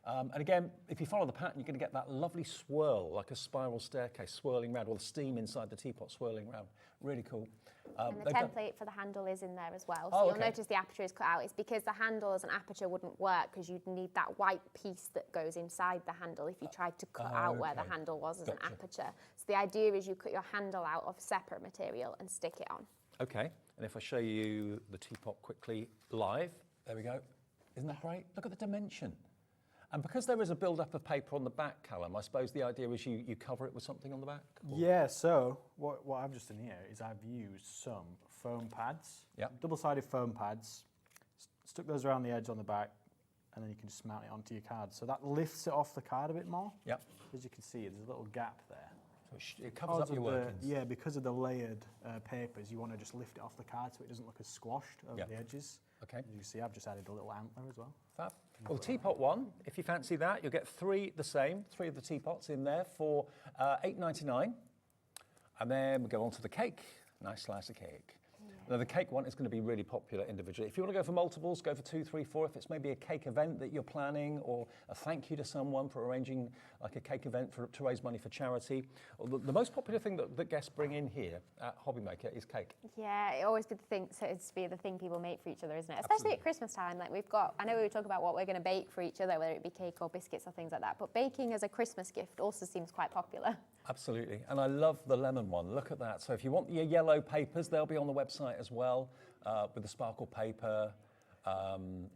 And again, if you follow the pattern, you're going to get that lovely swirl, like a spiral staircase swirling round, or the steam inside the teapot swirling round. Really cool. And the template for the handle is in there as well. So Oh, you'll okay. notice the aperture is cut out. It's because the handle as an aperture wouldn't work, because you'd need that white piece that goes inside the handle if you tried to cut out where the okay. handle was as an Gotcha. aperture. So the idea is you cut your handle out of separate material and stick it on. Okay, and if I show you the teapot quickly live, there we go. Isn't that great? Look at the dimension. And because there is a build-up of paper on the back, Callum, I suppose the idea is you cover it with something on the back? Or- Yeah, so what I've just done here is I've used some foam pads, Yep. double-sided foam pads, stuck those around the edge on the back, and then you can just mount it onto your card. So that lifts it off the card a bit more. Yep. As you can see, there's a little gap there. So it covers up your workings. Yeah, because of the layered papers, you want to just lift it off the card so it doesn't look as squashed over Yep. the edges. Okay. As you can see, I've just added a little antler as well. Fab. Well, the teapot one, if you fancy that, you'll get 3 the same, 3 of the teapots in there for £8.99. And then we go on to the cake. Nice slice of cake. Now, the cake one is going to be really popular individually. If you want to go for multiples, go for 2, 3, 4. If it's maybe a cake event that you're planning, or a thank you to someone for arranging like a cake event to raise money for charity. Or the most popular thing that guests bring in here at Hobbymaker is cake. Yeah, it always be the thing people make for each other, isn't it? Especially at Christmas time. Like we've got, I know we were talking about what we're going to bake for each other, whether it be cake or biscuits or things like that. But baking as a Christmas gift also seems quite popular. Absolutely, and I love the lemon one. Look at that. So if you want your yellow papers, they'll be on the website as well, with the sparkle paper.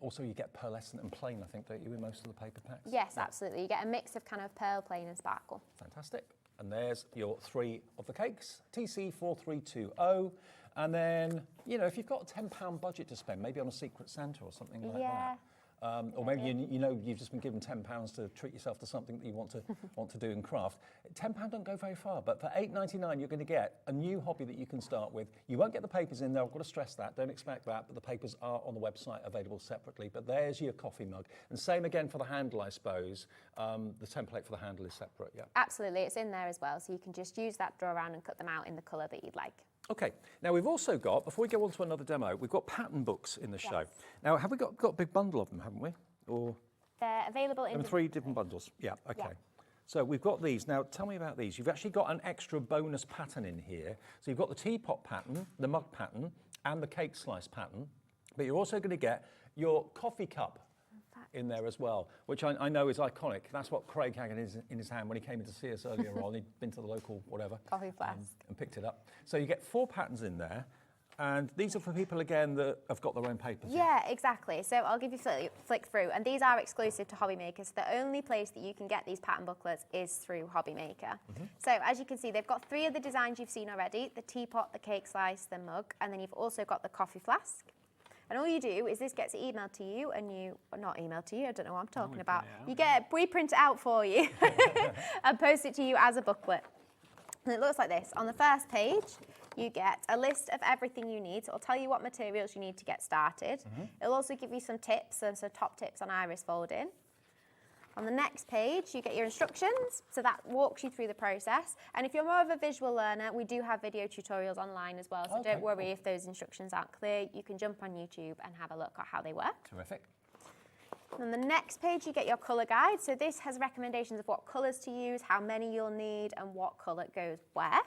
Also, you get pearlescent and plain, I think, don't you, in most of the paper packs? Yes, absolutely. You get a mix of kind of pearl, plain and sparkle. Fantastic. And there's your 3 of the cakes, TC4320. And then, you know, if you've got a £10 budget to spend, maybe on a Secret Santa or something like that. Or maybe you know you've just been given £10 to treat yourself to something that you want to do and craft. £10 don't go very far, but for £8.99 you're going to get a new hobby that you can start with. You won't get the papers in there. I've got to stress that. Don't expect that. But the papers are on the website available separately. But there's your coffee mug, and same again for the handle, I suppose. The template for the handle is separate. Yeah. Absolutely, it's in there as well, so you can just use that, draw around and cut them out in the colour that you'd like. Okay, now we've also got, before we go on to another demo, we've got pattern books in the show. Now, have we got a big bundle of them, haven't we? Or They're available in 3 different bundles? Yeah, okay. Yeah. So we've got these. Now, tell me about these. You've actually got an extra bonus pattern in here. So you've got the teapot pattern, the mug pattern, and the cake slice pattern. But you're also going to get your coffee cup in there as well, which I know is iconic. That's what Craig had in his hand when he came in to see us earlier on. He'd been to the local whatever. Coffee flask. And picked it up. So you get 4 patterns in there. And these are for people, again, that have got their own papers. Yeah, exactly. So I'll give you a flick through. And these are exclusive to Hobbymaker. So the only place that you can get these pattern booklets is through Hobbymaker. So as you can see, they've got 3 of the designs you've seen already: the teapot, the cake slice, the mug, and then you've also got the coffee flask. And all you do is this gets emailed to you, and not emailed to you, I don't know what I'm talking about. We print it out for you and post it to you as a booklet. And it looks like this. On the first page, you get a list of everything you need. So it'll tell you what materials you need to get started. It'll also give you some tips, so top tips on iris folding. On the next page, you get your instructions, so that walks you through the process. And if you're more of a visual learner, we do have video tutorials online as well, so don't worry if those instructions aren't clear. You can jump on YouTube and have a look at how they work. Terrific. On the next page, you get your colour guide. So this has recommendations of what colours to use, how many you'll need, and what colour goes where.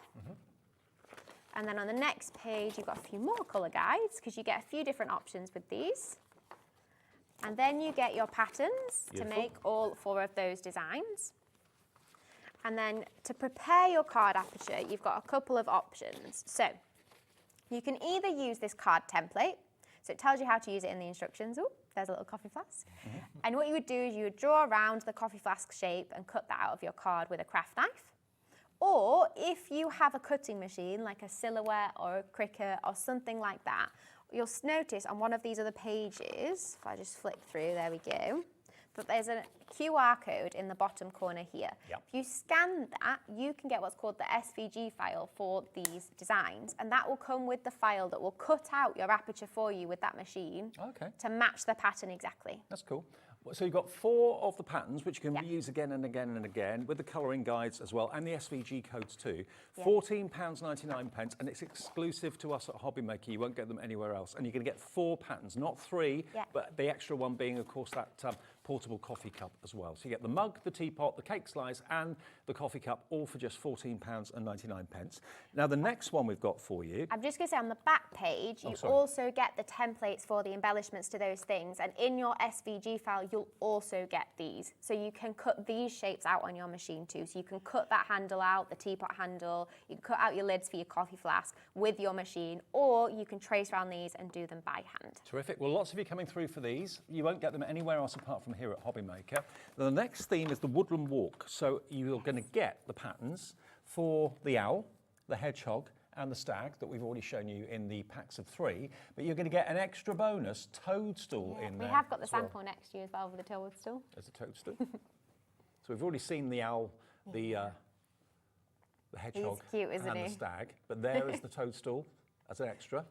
And then on the next page, you've got a few more colour guides, because you get a few different options with these. And then you get your patterns to make all 4 of those designs. And then to prepare your card aperture, you've got a couple of options. So you can either use this card template. So it tells you how to use it in the instructions. Oh, there's a little coffee flask. And what you would do is you would draw around the coffee flask shape and cut that out of your card with a craft knife. Or if you have a cutting machine, like a Silhouette or a Cricut or something like that, you'll notice on one of these other pages, if I just flick through, there we go, but there's a QR code in the bottom corner here. Yep. If you scan that, you can get what's called the SVG file for these designs, and that will come with the file that will cut out your aperture for you with that machine to match the pattern exactly. That's cool. So you've got 4 of the patterns, which you can Yeah. reuse again and again and again, with the colouring guides as well, and the SVG codes too. £14.99, and it's exclusive to us at Hobbymaker. You won't get them anywhere else. And you're going to get 4 patterns, not 3, Yeah. but the extra one being, of course, that portable coffee cup as well. So you get the mug, the teapot, the cake slice, and the coffee cup, all for just £14.99. Now, the next one we've got for you... I'm just going to say, on the back page, you also get the templates for the embellishments to those things, and in your SVG file, you'll also get these. So you can cut these shapes out on your machine too. So you can cut that handle out, the teapot handle, you can cut out your lids for your coffee flask with your machine, or you can trace around these and do them by hand. Terrific. Well, lots of you coming through for these. You won't get them anywhere else apart from here at Hobbymaker. The next theme is the Woodland Walk. So you're going to get the patterns for the owl, the hedgehog, and the stag that we've already shown you in the packs of 3, but you're going to get an extra bonus toadstool in there. We have got the as well. sample next to you as well for the toadstool. There's a toadstool. So we've already seen the owl, the hedgehog, cute, isn't and he? the stag, but there is the toadstool as an extra.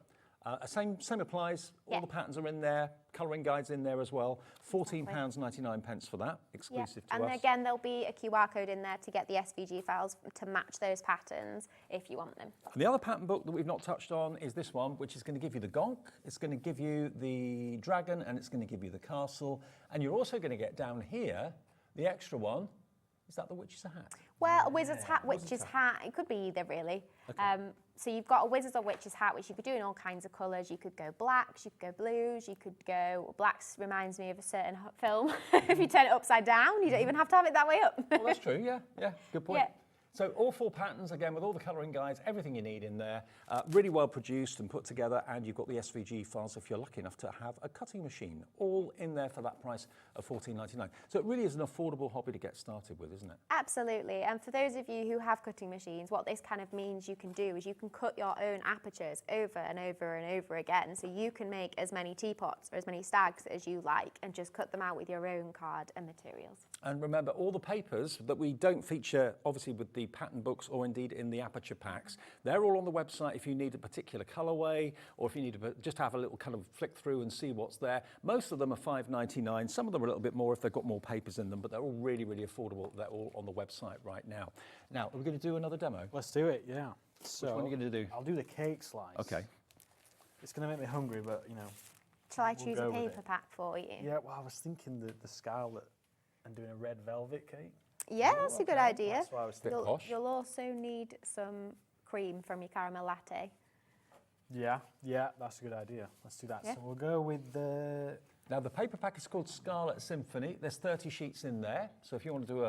Same applies. All the patterns are in there. Colouring guides in there as well. £14.99 for that, exclusive to us. And again, there'll be a QR code in there to get the SVG files to match those patterns if you want them. And the other pattern book that we've not touched on is this one, which is going to give you the gonk, it's going to give you the dragon, and it's going to give you the castle. And you're also going to get down here the extra one. Is that the witch's hat? Well, a wizard's hat, witch's hat. It could be either, really. Okay. So you've got a wizard's or witch's hat, which you could do in all kinds of colours. You could go blacks, you could go blues, you could go... Blacks reminds me of a certain film. If you turn it upside down, you don't even have to have it that way up. Well, that's true, yeah, good point. Yeah. So all 4 patterns, again, with all the colouring guides, everything you need in there, really well produced and put together, and you've got the SVG files if you're lucky enough to have a cutting machine, all in there for that price of £14.99. So it really is an affordable hobby to get started with, isn't it? Absolutely, and for those of you who have cutting machines, what this kind of means you can do is you can cut your own apertures over and over and over again, so you can make as many teapots or as many stags as you like and just cut them out with your own card and materials. And remember, all the papers that we don't feature, obviously, with the pattern books or indeed in the Aperture Packs, they're all on the website if you need a particular colourway or if you need to just have a little kind of flick through and see what's there. Most of them are $5.99. Some of them are a little bit more if they've got more papers in them, but they're all really, really affordable. They're all on the website right now. Now, are we going to do another demo? Let's do it, yeah. So Which one are you going to do? I'll do the cake slice. Okay. It's going to make me hungry, but, you know. Shall I We'll choose go a with paper it. pack for you? Yeah, well, I was thinking the scarlet and doing a red velvet cake. Yeah, that's a good idea. That's what I was thinking. Posh. You'll also need some cream from your caramel latte. Yeah, that's a good idea. Let's do that. Yeah. So we'll go with the... Now, the paper pack is called Scarlet Symphony. There's 30 sheets in there. So if you want to do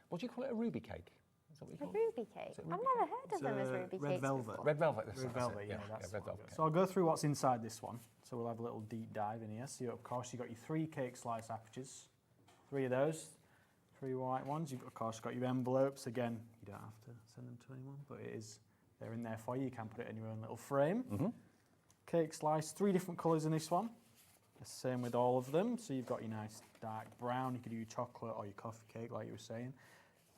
what do you call it, a ruby cake? Is that what you A call it? ruby cake? Is it I've ruby never heard of them as ruby red cakes velvet. before. Red velvet. That's Red it, velvet, yeah, red that's what I'll velvet. go. So I'll go through what's inside this one. So we'll have a little deep dive in here. So of course you've got your 3 cake slice apertures, 3 of those, 3 white ones. You've of course got your envelopes. Again, you don't have to send them to anyone, but they're in there for you. You can put it in your own little frame. Mm-hmm. Cake slice, 3 different colours in this one. The same with all of them. So you've got your nice dark brown. You could do your chocolate or your coffee cake, like you were saying.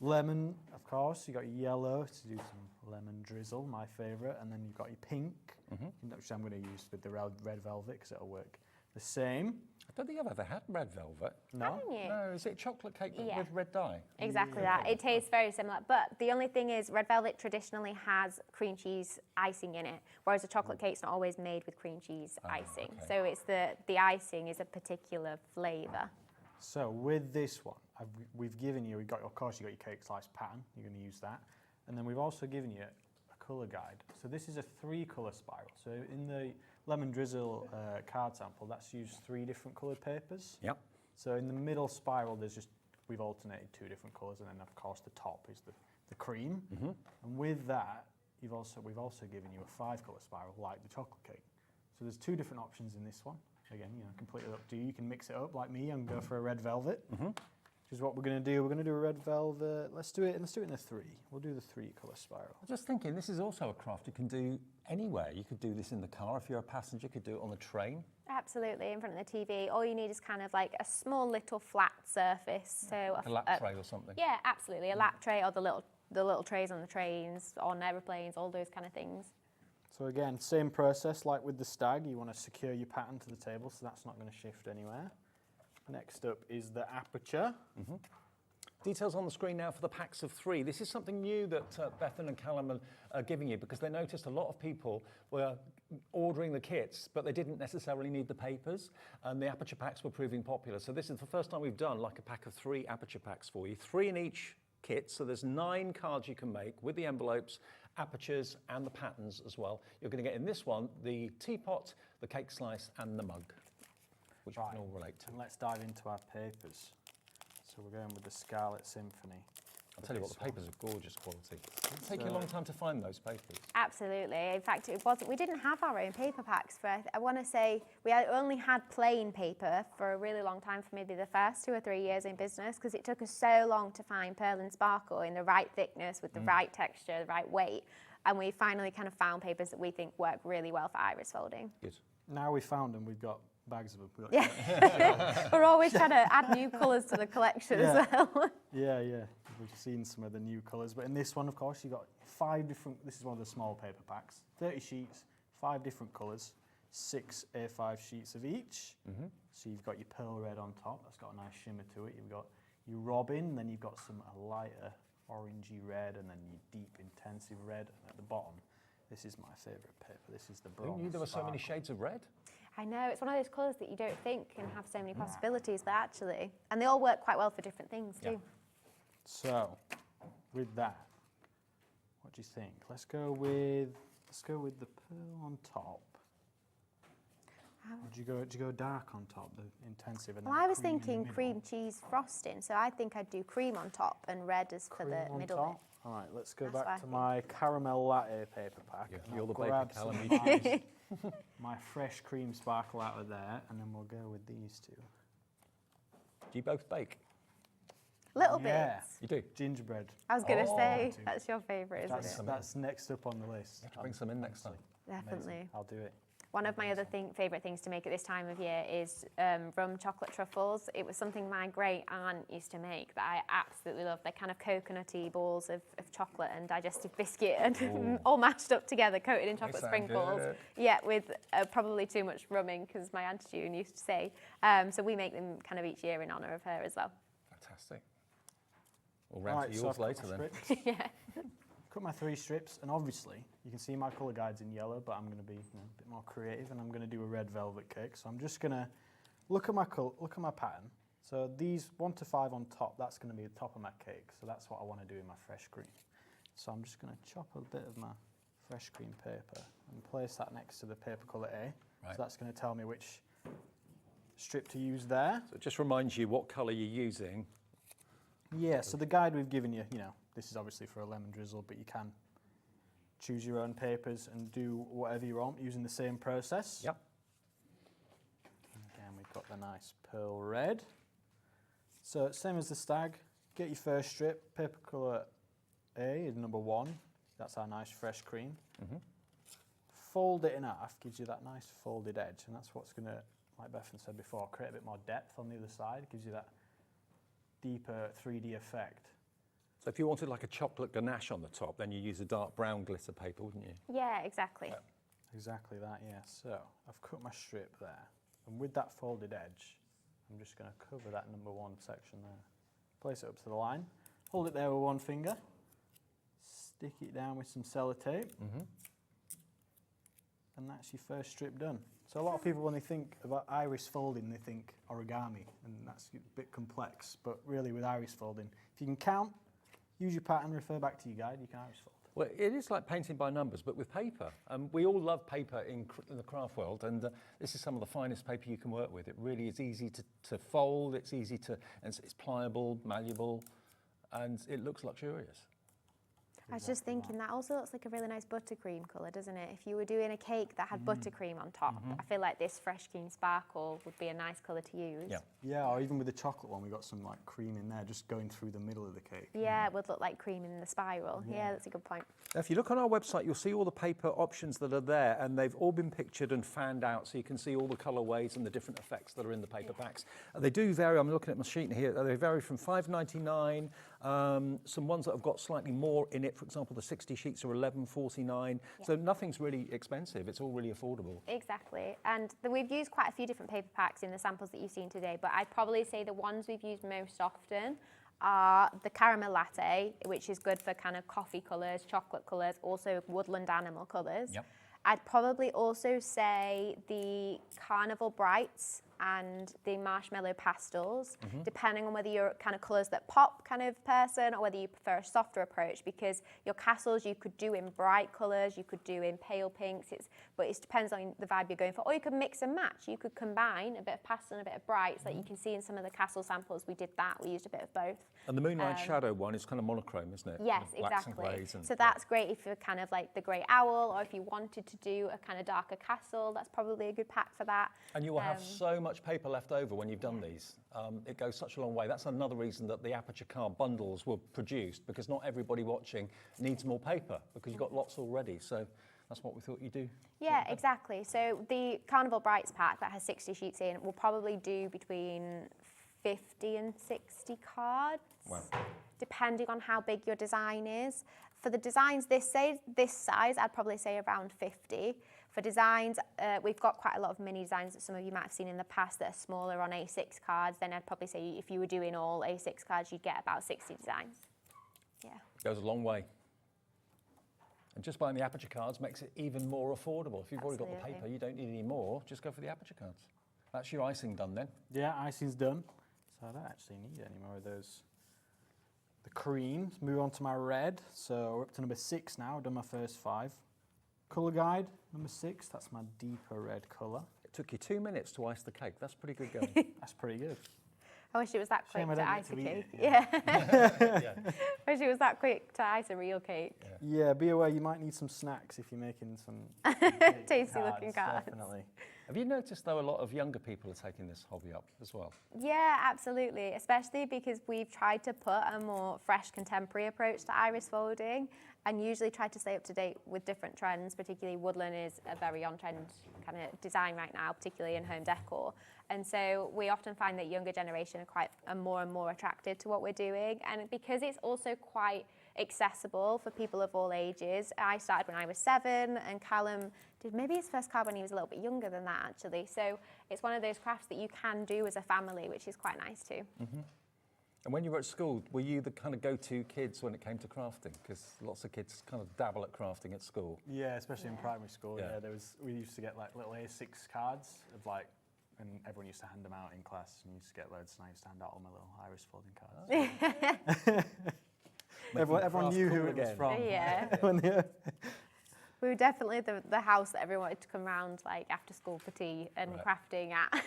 Lemon, of course. You got your yellow to do some lemon drizzle, my favourite, and then you've got your pink, which I'm going to use with the red velvet because it'll work the same. I don't think I've ever had red velvet. No, Haven't you? No, is it chocolate cake Yeah. with red dye? Exactly that. It tastes very similar. But the only thing is, red velvet traditionally has cream cheese icing in it, whereas a chocolate cake's not always made with cream cheese icing. okay. So it's the icing is a particular flavour. So with this one, we've got your cake slice pattern. You're going to use that, and then we've also given you a colour guide. So this is a 3-colour spiral. So in the lemon drizzle card sample, that's used 3 different coloured papers. Yep. So in the middle spiral, we've alternated 2 different colours, and then of course the top is the cream. And with that, we've also given you a 5-colour spiral like the chocolate cake. So there's 2 different options in this one. Again, completely up to you. You can mix it up like me and go for a red velvet. which is what we're going to do. We're going to do a red velvet. Let's do it in the 3. We'll do the 3 colour spiral. I was just thinking, this is also a craft you can do anywhere. You could do this in the car if you're a passenger. You could do it on the train. Absolutely, in front of the TV. All you need is kind of like a small little flat surface. So Like a lap tray or something. Yeah, absolutely. A lap tray or the little trays on the trains, on aeroplanes, all those kind of things. So again, same process like with the stag. You want to secure your pattern to the table, so that's not going to shift anywhere. Next up is the aperture. Details on the screen now for the packs of 3. This is something new that Bethan and Callum are giving you, because they noticed a lot of people were ordering the kits, but they didn't necessarily need the papers, and the Aperture Packs were proving popular. So this is the first time we've done like a pack of 3 Aperture Packs for you, 3 in each kit. So there's 9 cards you can make with the envelopes, apertures, and the patterns as well. You're going to get in this one the teapot, the cake slice, and the mug, which we can all relate to. And let's dive into our papers. So we're going with the Scarlet Symphony. I'll tell you what, the papers are gorgeous quality. It'll take you a long time to find those papers. Absolutely. In fact, we didn't have our own paper packs for, I want to say, we only had plain paper for a really long time, for maybe the first 2 or 3 years in business, because it took us so long to find Pearl and Sparkle in the right thickness, with the right texture, the right weight. And we finally kind of found papers that we think work really well for iris folding. Good. Now we found them, we've got bags of them. Yeah. We're always trying to add new colours to the collection as well. Yeah. We've seen some of the new colours, but in this one, of course, you've got 5 different, this is one of the small paper packs, 30 sheets, 5 different colours, 6 A5 sheets of each. So you've got your pearl red on top, that's got a nice shimmer to it. You've got your robin, then you've got some lighter orangey red, and then your deep intensive red at the bottom. This is my favourite paper. This is the bronze. Who knew there were so many shades of red? I know, it's one of those colours that you don't think can have so many possibilities, but actually, and they all work quite well for different things too. So, with that, what do you think? Let's go with the pearl on top. Or do you go dark on top, the intensive? And Well, then I was cream in the thinking middle? cream cheese frosting, so I think I'd do cream on top and red as for Cream the on middle top? bit. All right, let's go That's what I back to think. my caramel latte paper pack. Yeah, and you're I'll the baker, grab Callum, some you of my fresh cream sparkle out of there, and then we'll go with these 2. Do you both bake? Little Yeah. bits. You do? Gingerbread. I was going to Oh. say, that's your favourite, isn't it? That's next up on the list. Bring some in next time. Definitely. I'll do it. One of my other favourite things to make at this time of year is rum chocolate truffles. It was something my great aunt used to make that I absolutely love. They're kind of coconutty balls of chocolate and digestive biscuit, and all mashed up together, coated in chocolate sound sprinkles. good. Yeah, with probably too much rum in, because my Auntie June used to say. So we make them kind of each year in honour of her as well. Fantastic. We'll round to so yours I've cut later my then. strips. Yeah. Cut my 3 strips, and obviously you can see my colour guide's in yellow, but I'm going to be a bit more creative, and I'm going to do a red velvet cake. So I'm just going to look at my pattern. So these 1 to 5 on top, that's going to be the top of my cake. So that's what I want to do in my fresh cream. So I'm just going to chop a bit of my fresh cream paper and place that next to the paper colour A. Right. So that's going to tell me which strip to use there. So it just reminds you what colour you're using. Yeah, so the guide we've given you, this is obviously for a lemon drizzle, but you can choose your own papers and do whatever you want using the same process. Yep. And again, we've got the nice pearl red. So same as the stag, get your first strip, paper colour A is number 1. That's our nice fresh cream. Fold it in half, gives you that nice folded edge, and that's what's going to, like Bethan said before, create a bit more depth on the other side, gives you that deeper 3D effect. So if you wanted like a chocolate ganache on the top, then you use a dark brown glitter paper, wouldn't you? Yeah, exactly. Exactly that, yeah. So I've cut my strip there, and with that folded edge, I'm just going to cover that number 1 section there. Place it up to the line, hold it there with 1 finger, stick it down with some sellotape, and that's your first strip done. So a lot of people, when they think about iris folding, they think origami, and that's a bit complex, but really with iris folding, if you can count, use your pattern, refer back to your guide, you can iris fold. Well, it is like painting by numbers, but with paper. We all love paper in the craft world, and this is some of the finest paper you can work with. It really is easy to fold, it's easy to, and it's pliable, malleable, and it looks luxurious. I was just thinking that also looks like a really nice buttercream colour, doesn't it? If you were doing a cake that had buttercream on top, I feel like this Fresh Cream Sparkle would be a nice colour to use. Yeah, or even with the chocolate one, we got some like cream in there, just going through the middle of the cake. Yeah, it would look like cream in the spiral. Yeah, that's a good point. If you look on our website, you'll see all the paper options that are there, and they've all been pictured and fanned out, so you can see all the colourways and the different effects that are in the paper packs. They do vary. I'm looking at my sheet here. They vary from $5.99. Some ones that have got slightly more in it. For example, the 60 sheets are $11.49. So nothing's really expensive. It's all really affordable. Exactly. And we've used quite a few different paper packs in the samples that you've seen today, but I'd probably say the ones we've used most often are the caramel latte, which is good for kind of coffee colours, chocolate colours, also woodland animal colours. Yep. I'd probably also say the Carnival Brights and the Marshmallow Pastels, depending on whether you're kind of colours that pop kind of person or whether you prefer a softer approach, because your castles you could do in bright colours, you could do in pale pinks, but it depends on the vibe you're going for. Or you could mix and match. You could combine a bit of pastel and a bit of bright, so that you can see in some of the castle samples we did that. We used a bit of both. And the Moonlight Shadow one is kind of monochrome, isn't it? Yes, Blacks and exactly. greys and So that's great if you're kind of like the grey owl, or if you wanted to do a kind of darker castle, that's probably a good pack for that. And you will have so much paper left over when you've done these. It goes such a long way. That's another reason that the Aperture card bundles were produced, because not everybody watching needs more paper, because you've got lots already. So that's what we thought you'd do. Yeah, exactly. So the Carnival Brights pack that has 60 sheets in will probably do between 50 and 60 cards, depending on how big your design is. For the designs this size, I'd probably say around 50. For designs, we've got quite a lot of mini designs that some of you might have seen in the past that are smaller on A6 cards. Then I'd probably say if you were doing all A6 cards, you'd get about 60 designs. Yeah. Goes a long way. And just buying the Aperture cards makes it even more affordable. If you've already got the paper, you don't need any more, just go for the Aperture cards. That's your icing done then. Yeah, icing's done. So I don't actually need any more of those. The creams, move on to my red. So we're up to number 6 now, I've done my first 5. Colour guide, number 6, that's my deeper red colour. It took you 2 minutes to ice the cake. That's pretty good going. That's pretty good. I wish it was that quick Shame I to don't get ice a to eat cake. it, Yeah. Yeah. I wish it was that quick to ice a real cake. Yeah, be aware you might need some snacks if you're making some Tasty looking cards. Definitely. Have you noticed, though, a lot of younger people are taking this hobby up as well? Yeah, absolutely. Especially because we've tried to put a more fresh contemporary approach to iris folding and usually try to stay up to date with different trends. Particularly woodland is a very on-trend kind of design right now, particularly in home decor. And so we often find that younger generation are more and more attracted to what we're doing. And because it's also quite accessible for people of all ages. I started when I was 7 and Callum did maybe his first card when he was a little bit younger than that actually. So it's one of those crafts that you can do as a family, which is quite nice too. Mm-hmm. And when you were at school, were you the kind of go-to kids when it came to crafting? Because lots of kids kind of dabble at crafting at school. Yeah, especially in primary school. Yeah. We used to get like little A6 cards of like, and everyone used to hand them out in class, and you used to get loads, and I used to hand out all my little iris folding cards. Everyone knew who it was from. Yeah. We were definitely the house that everyone wanted to come round like after school for tea and crafting at.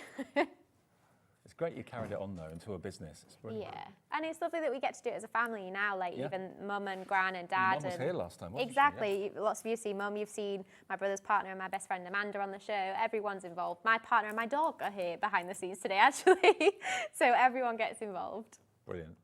It's great you carried it on though into a business. It's brilliant. Yeah, and it's lovely that we get to do it as a family now, like even mum and gran and dad. Mum was here last time, wasn't exactly. she? Yeah. Lots of you see mum, you've seen my brother's partner and my best friend Amanda on the show. Everyone's involved. My partner and my dog are here behind the scenes today actually. So everyone gets involved. Brilliant.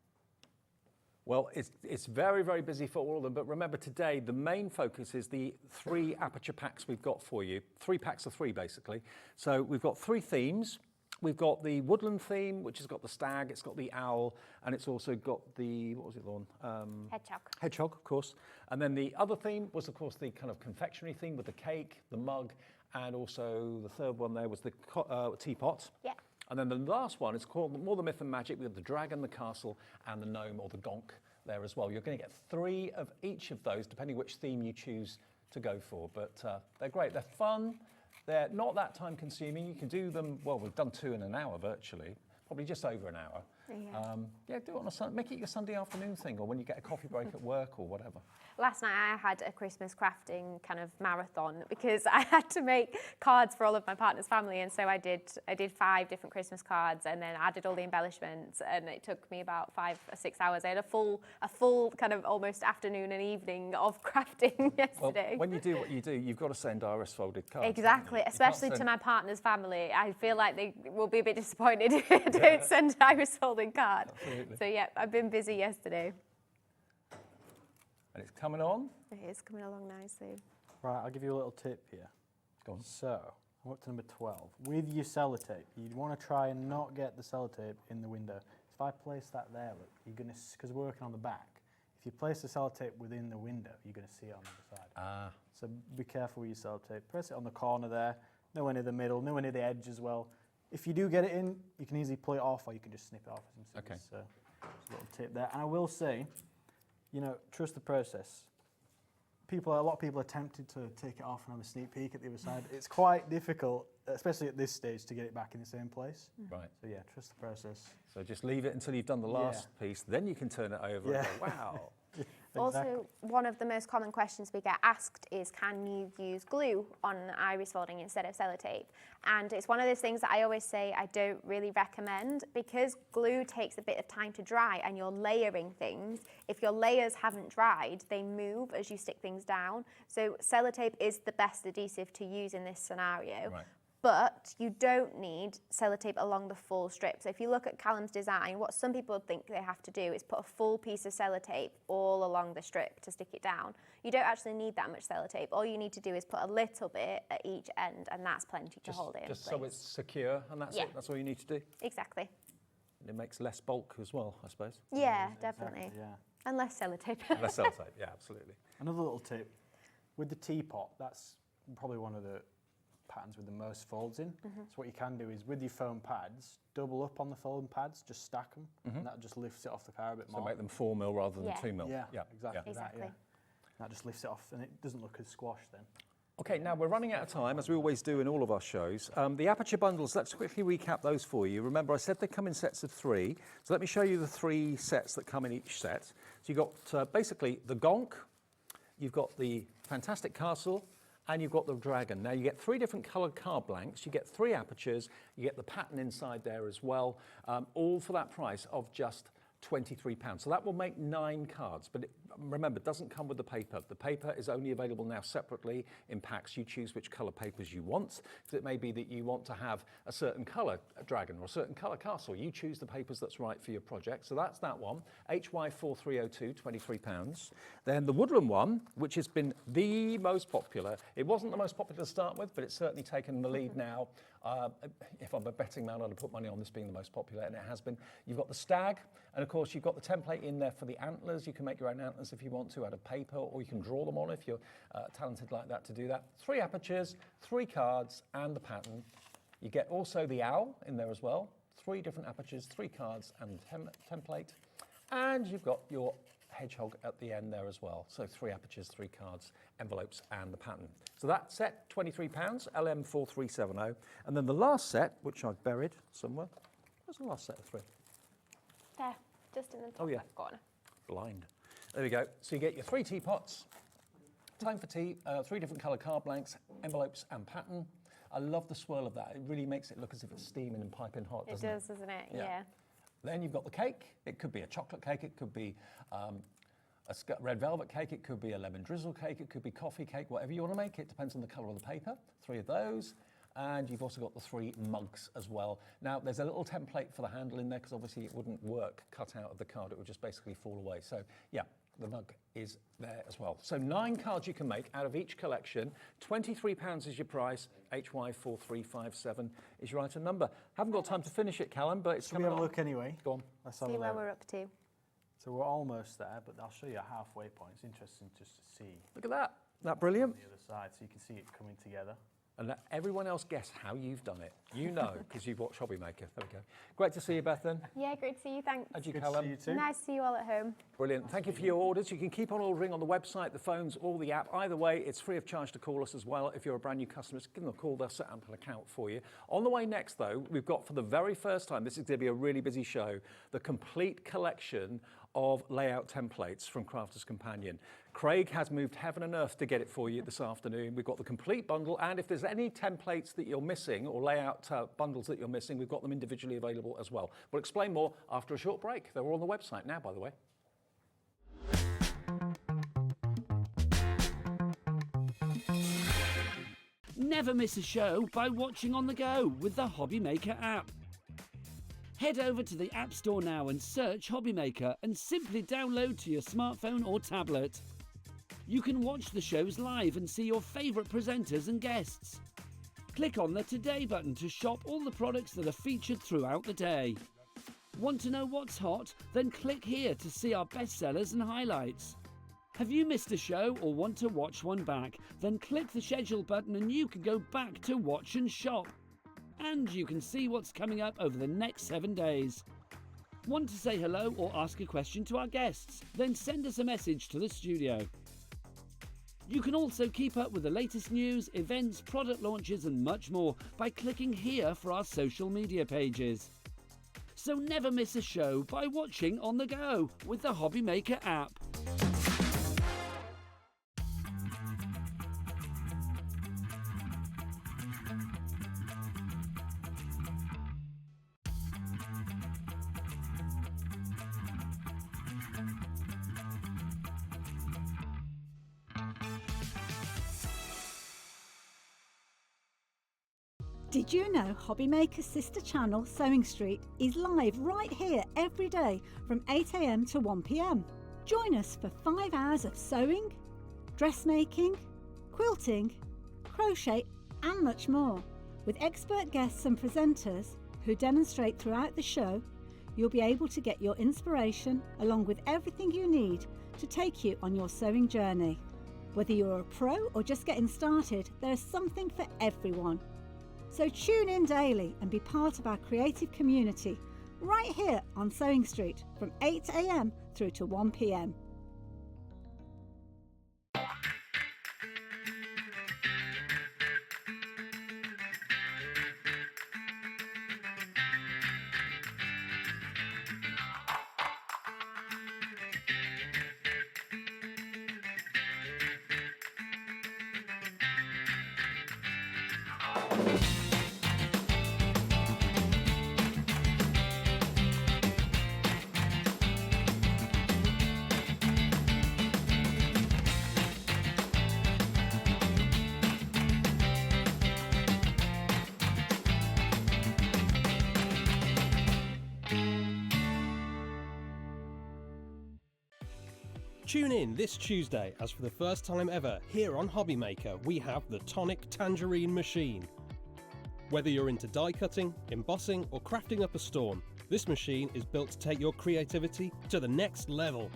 Well, it's very, very busy for all of them, but remember today, the main focus is the 3 Aperture packs we've got for you. 3 packs of 3, basically. So we've got 3 themes. We've got the woodland theme, which has got the stag, it's got the owl, and it's also got the, what was it, the one? Hedgehog. Hedgehog, of course. And then the other theme was, of course, the kind of confectionery theme with the cake, the mug, and also the third one there was the teapot. Yeah. And then the last one is called More Than Myth and Magic with the dragon, the castle, and the gnome or the gonk there as well. You're going to get 3 of each of those, depending which theme you choose to go for. But they're great. They're fun. They're not that time consuming. You can do them, well, we've done 2 in an hour virtually, probably just over an hour. Yeah, do it on a Sunday. Make it your Sunday afternoon thing, or when you get a coffee break at work or whatever. Last night I had a Christmas crafting kind of marathon because I had to make cards for all of my partner's family, and so I did 5 different Christmas cards and then added all the embellishments, and it took me about 5 or 6 hours. I had a full kind of almost afternoon and evening of crafting yesterday. Well, when you do what you do, you've got to send iris folded cards. Exactly, especially to my partner's family. I feel like they will be a bit disappointed if I don't send an iris folded card. Absolutely. So yeah, I've been busy yesterday. And it's coming on. It is coming along nicely. Right, I'll give you a little tip here. Go on. So, I'm up to number 12. With your sellotape, you'd want to try and not get the sellotape in the window. If I place that there, look, you're going to, because we're working on the back, if you place the sellotape within the window, you're going to see it on the other side. Ah. So be careful with your sellotape. Press it on the corner there, nowhere near the middle, nowhere near the edge as well. If you do get it in, you can easily pull it off, or you can just snip it off. Okay. So, just a little tip there. And I will say, you know, trust the process. A lot of people are tempted to take it off and have a sneak peek at the other side. It's quite difficult, especially at this stage, to get it back in the same place. Right. So yeah, trust the process. So just leave it until you've done the last piece, then you can turn it over and go, wow. Also, one of the most common questions we get asked is, can you use glue on iris folding instead of sellotape? And it's one of those things that I always say I don't really recommend, because glue takes a bit of time to dry and you're layering things. If your layers haven't dried, they move as you stick things down. So sellotape is the best adhesive to use in this scenario. Right. But you don't need sellotape along the full strip. So if you look at Callum's design, what some people think they have to do is put a full piece of sellotape all along the strip to stick it down. You don't actually need that much sellotape. All you need to do is put a little bit at each end, and that's plenty to hold it in place. Just so it's secure, and that's it. That's all you need to do. Exactly. It makes less bulk as well, I suppose. Yeah, definitely. Exactly, yeah. And less sellotape. Less sellotape, yeah, absolutely. Another little tip, with the teapot, that's probably one of the patterns with the most folds in. So what you can do is, with your foam pads, double up on the foam pads, just stack them, and that just lifts it off the car a bit more. So make them 4 mil rather than 2 mil. Yeah, exactly. Exactly. That just lifts it off, and it doesn't look as squashed then. Okay, now we're running out of time, as we always do in all of our shows. The Aperture bundles, let's quickly recap those for you. Remember, I said they come in sets of 3. So let me show you the 3 sets that come in each set. So you've got basically the Gonk, you've got the Fantastic Castle, and you've got the Dragon. Now you get 3 different coloured card blanks, you get 3 apertures, you get the pattern inside there as well, all for that price of just £23. So that will make 9 cards, but remember, it doesn't come with the paper. The paper is only available now separately in packs. You choose which colour papers you want, because it may be that you want to have a certain colour dragon or a certain colour castle. You choose the papers that's right for your project. So that's that one, HY4302, £23. Then the Woodland one, which has been the most popular. It wasn't the most popular to start with, but it's certainly taken the lead now. If I'm a betting man, I'd have put money on this being the most popular, and it has been. You've got the stag, and of course you've got the template in there for the antlers. You can make your own antlers if you want to out of paper, or you can draw them on if you're talented like that to do that. 3 apertures, 3 cards, and the pattern. You get also the owl in there as well. 3 different apertures, 3 cards, and template. And you've got your hedgehog at the end there as well. So 3 apertures, 3 cards, envelopes, and the pattern. So that set, £23, LM4370. And then the last set, which I've buried somewhere. Where's the last set of 3? There, just in the top left corner. Blind. There we go. So you get your 3 teapots, time for tea, 3 different colour card blanks, envelopes, and pattern. I love the swirl of that. It really makes it look as if it's steaming and piping hot, doesn't it? It does, doesn't it? Yeah. Then you've got the cake. It could be a chocolate cake, it could be a red velvet cake, it could be a lemon drizzle cake, it could be coffee cake, whatever you want to make. It depends on the colour of the paper. 3 of those. And you've also got the 3 mugs as well. Now, there's a little template for the handle in there, because obviously it wouldn't work cut out of the card. It would just basically fall away. So, yeah, the mug is there as well. So 9 cards you can make out of each collection. £23 is your price. HY4357 is your item number. Haven't got time to finish it, Callum, but it's Should we coming have a on. look anyway? Go on. Let's have See a where look. we're up to. So we're almost there, but I'll show you a halfway point. It's interesting just to see Look at that. Isn't that brilliant? on the other side, so you can see it coming together. and let everyone else guess how you've done it. You know, because you've watched Hobby Maker. There we go. Great to see you, Bethan. Yeah, great to see you. Thanks. And you, Good Callum. to see you too. Nice to see you all at home. Brilliant. Thank you for your orders. You can keep on ordering on the website, the phones, or the app. Either way, it's free of charge to call us as well. If you're a brand new customer, just give them a call. They'll set up an account for you. On the way next, though, we've got for the very first time, this is going to be a really busy show, the complete collection of layout templates from Crafter's Companion. Craig has moved heaven and earth to get it for you this afternoon. We've got the complete bundle, and if there's any templates that you're missing or layout bundles that you're missing, we've got them individually available as well. We'll explain more after a short break. They're all on the website now, by the way. Never miss a show by watching on the go with the Hobby Maker app. Head over to the App Store now and search Hobby Maker and simply download to your smartphone or tablet. You can watch the shows live and see your favourite presenters and guests. Click on the Today button to shop all the products that are featured throughout the day. Want to know what's hot? Then click here to see our bestsellers and highlights. Have you missed a show or want to watch one back? Then click the schedule button and you can go back to watch and shop. And you can see what's coming up over the next 7 days. Want to say hello or ask a question to our guests? Then send us a message to the studio. You can also keep up with the latest news, events, product launches and much more by clicking here for our social media pages. So never miss a show by watching on the go with the Hobby Maker app. Did you know Hobby Maker's sister channel Sewing Street is live right here every day from 8 AM to 1 PM? Join us for 5 hours of sewing, dressmaking, quilting, crochet and much more. With expert guests and presenters who demonstrate throughout the show, you'll be able to get your inspiration along with everything you need to take you on your sewing journey. Whether you're a pro or just getting started, there is something for everyone. So tune in daily and be part of our creative community right here on Sewing Street from 8 AM through to 1 PM. Tune in this Tuesday as for the first time ever here on Hobby Maker we have the Tonic Tangerine Machine. Whether you're into die cutting, embossing or crafting up a storm, this machine is built to take your creativity to the next level.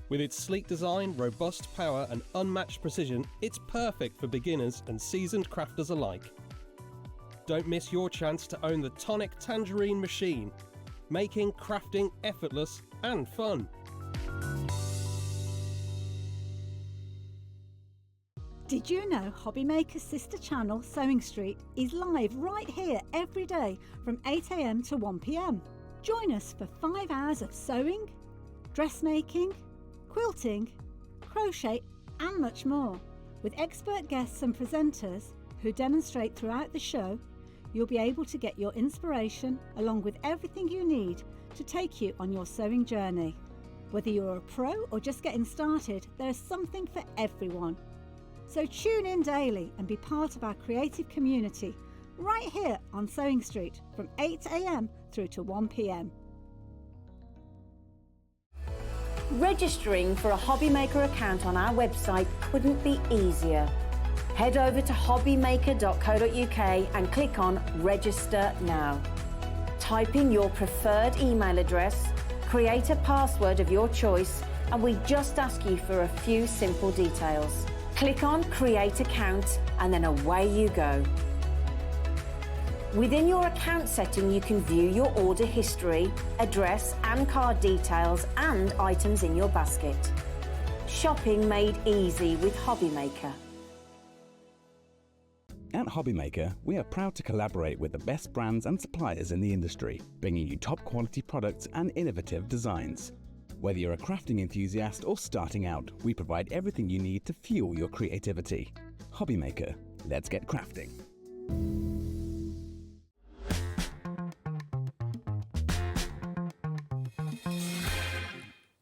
With its sleek design, robust power and unmatched precision, it's perfect for beginners and seasoned crafters alike. Don't miss your chance to own the Tonic Tangerine Machine, making crafting effortless and fun. Did you know Hobby Maker's sister channel Sewing Street is live right here every day from 8 AM to 1 PM? Join us for 5 hours of sewing, dressmaking, quilting, crochet and much more. With expert guests and presenters who demonstrate throughout the show, you'll be able to get your inspiration along with everything you need to take you on your sewing journey. Whether you're a pro or just getting started, there is something for everyone. So tune in daily and be part of our creative community right here on Sewing Street from 8 AM through to 1 PM. Registering for a Hobby Maker account on our website couldn't be easier. Head over to hobbymaker.co.uk and click on Register Now. Type in your preferred email address, create a password of your choice, and we just ask you for a few simple details. Click on Create Account and then away you go. Within your account setting, you can view your order history, address and card details and items in your basket. Shopping made easy with HobbyMaker. At HobbyMaker, we are proud to collaborate with the best brands and suppliers in the industry, bringing you top quality products and innovative designs. Whether you're a crafting enthusiast or starting out, we provide everything you need to fuel your creativity. HobbyMaker, let's get crafting.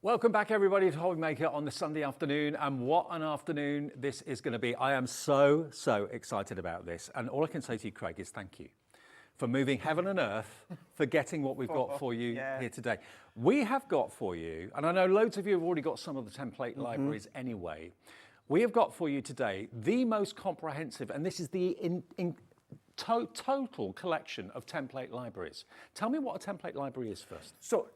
Welcome back, everybody, to HobbyMaker on the Sunday afternoon, and what an afternoon this is going to be. I am so excited about this, and all I can say to you, Craig, is thank you for moving heaven and earth, for getting what we've got for you here today. We have got for you, and I know loads of you have already got some of the template libraries anyway, we have got for you today the most comprehensive, and this is the total collection of template libraries. Tell me what a template library is first. So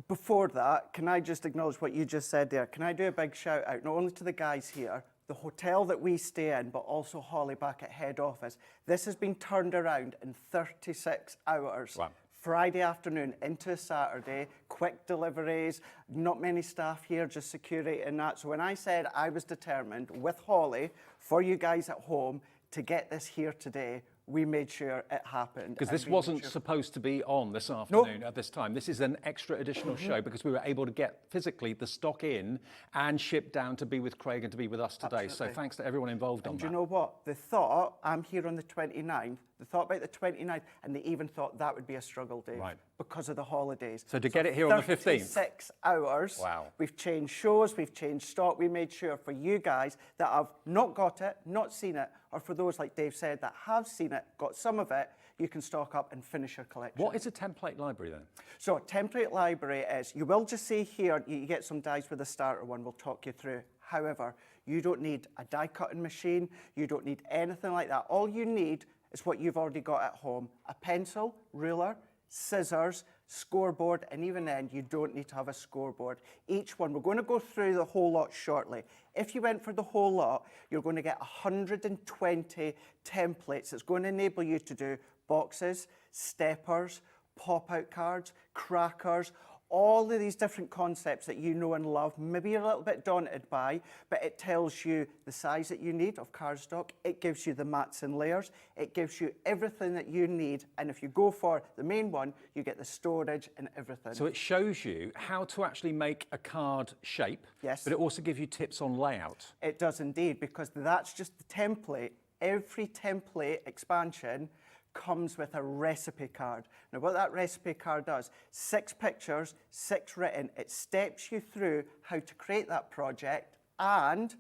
before that, can I just acknowledge what you just said there? Can I do a big shout out, not only to the guys here, the hotel that we stay in, but also Holly back at head office. This has been turned around in 36 hours. Wow. Friday afternoon into Saturday, quick deliveries, not many staff here, just security and that. So when I said I was determined with Holly for you guys at home to get this here today, we made sure it happened. Because this wasn't supposed to be on this afternoon at this time. This is an extra additional show because we were able to get physically the stock in and shipped down to be with Craig and to be with us today. Absolutely. So thanks to everyone involved on that. And do you know what? They thought, I'm here on the 29th, they thought about the 29th, and they even thought that would be a struggle day because of the holidays. So to get it here on the 15th. 36 hours. Wow. We've changed shows, we've changed stock. We made sure for you guys that have not got it, not seen it, or for those, like Dave said, that have seen it, got some of it, you can stock up and finish your collection. What is a template library then? So a template library is, you will just see here, you get some dies with the starter one, we'll talk you through. However, you don't need a die cutting machine, you don't need anything like that. All you need is what you've already got at home, a pencil, ruler, scissors, scoreboard, and even then you don't need to have a scoreboard. Each one, we're going to go through the whole lot shortly. If you went for the whole lot, you're going to get 120 templates. It's going to enable you to do boxes, steppers, pop-out cards, crackers, all of these different concepts that you know and love, maybe you're a little bit daunted by, but it tells you the size that you need of cardstock, it gives you the mats and layers, it gives you everything that you need, and if you go for the main one, you get the storage and everything. So it shows you how to actually make a card shape, yes, but it also gives you tips on layout. It does indeed, because that's just the template. Every template expansion comes with a recipe card. Now what that recipe card does, 6 pictures, 6 written, it steps you through how to create that project, and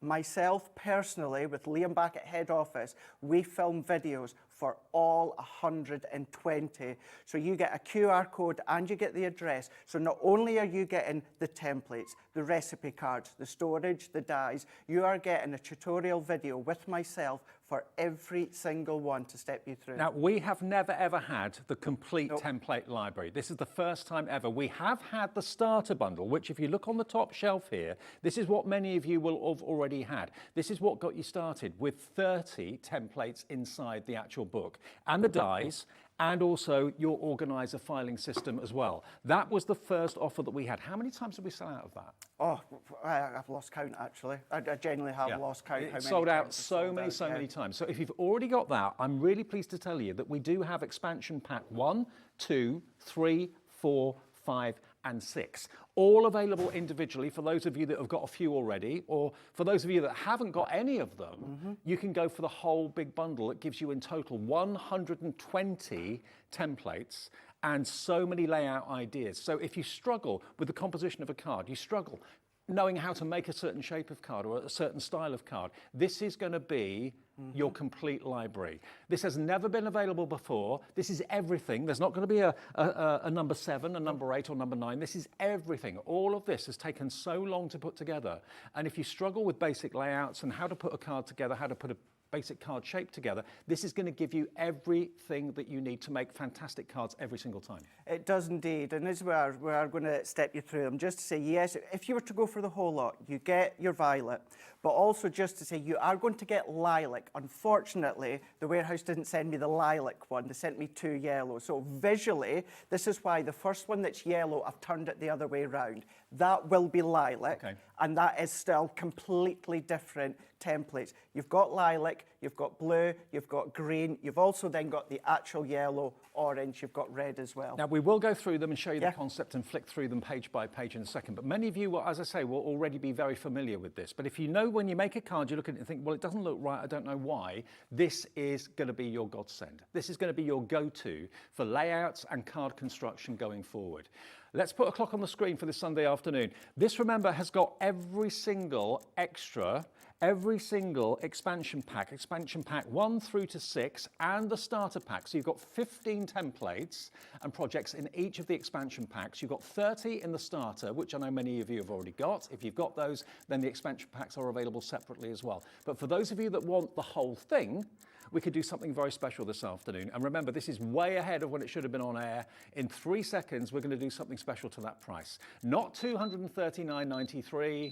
myself personally, with Liam back at head office, we film videos for all 120. So you get a QR code and you get the address. So not only are you getting the templates, the recipe cards, the storage, the dies, you are getting a tutorial video with myself for every single one to step you through. Now, we have never ever had the complete template library. This is the first time ever. We have had the starter bundle, which if you look on the top shelf here, this is what many of you will have already had. This is what got you started with 30 templates inside the actual book and the dies, and also your organizer filing system as well. That was the first offer that we had. How many times did we sell out of that? Oh, I've lost count actually. I genuinely have lost count. It sold out so many times. So if you've already got that, I'm really pleased to tell you that we do have expansion pack 1, 2, 3, 4, 5, and 6. All available individually for those of you that have got a few already, or for those of you that haven't got any of them, you can go for the whole big bundle. It gives you in total 120 templates and so many layout ideas. So if you struggle with the composition of a card, you struggle knowing how to make a certain shape of card or a certain style of card, this is going to be your complete library. This has never been available before. This is everything. There's not going to be a number 7, a number 8, or number 9. This is everything. All of this has taken so long to put together. And if you struggle with basic layouts and how to put a card together, how to put a basic card shape together, this is going to give you everything that you need to make fantastic cards every single time. It does indeed, and this is where we're going to step you through them. Just to say, yes, if you were to go for the whole lot, you get your violet, but also just to say you are going to get lilac. Unfortunately, the warehouse didn't send me the lilac one, they sent me 2 yellow. So visually, this is why the first one that's yellow, I've turned it the other way around. That will be lilac, and that is still completely different templates. You've got lilac, you've got blue, you've got green, you've also then got the actual yellow, orange, you've got red as well. Now, we will go through them and show you the concept and flick through them page by page in a second, but many of you, will, as I say, will already be very familiar with this. But if you know when you make a card, you look at it and think, well, it doesn't look right, I don't know why, this is going to be your godsend. This is going to be your go-to for layouts and card construction going forward. Let's put a clock on the screen for this Sunday afternoon. This, remember, has got every single extra, every single expansion pack 1 through to 6, and the starter pack. So you've got 15 templates and projects in each of the expansion packs. You've got 30 in the starter, which I know many of you have already got. If you've got those, then the expansion packs are available separately as well. But for those of you that want the whole thing, we could do something very special this afternoon. And remember, this is way ahead of when it should have been on air. In 3 seconds, we're going to do something special to that price. Not £239.93.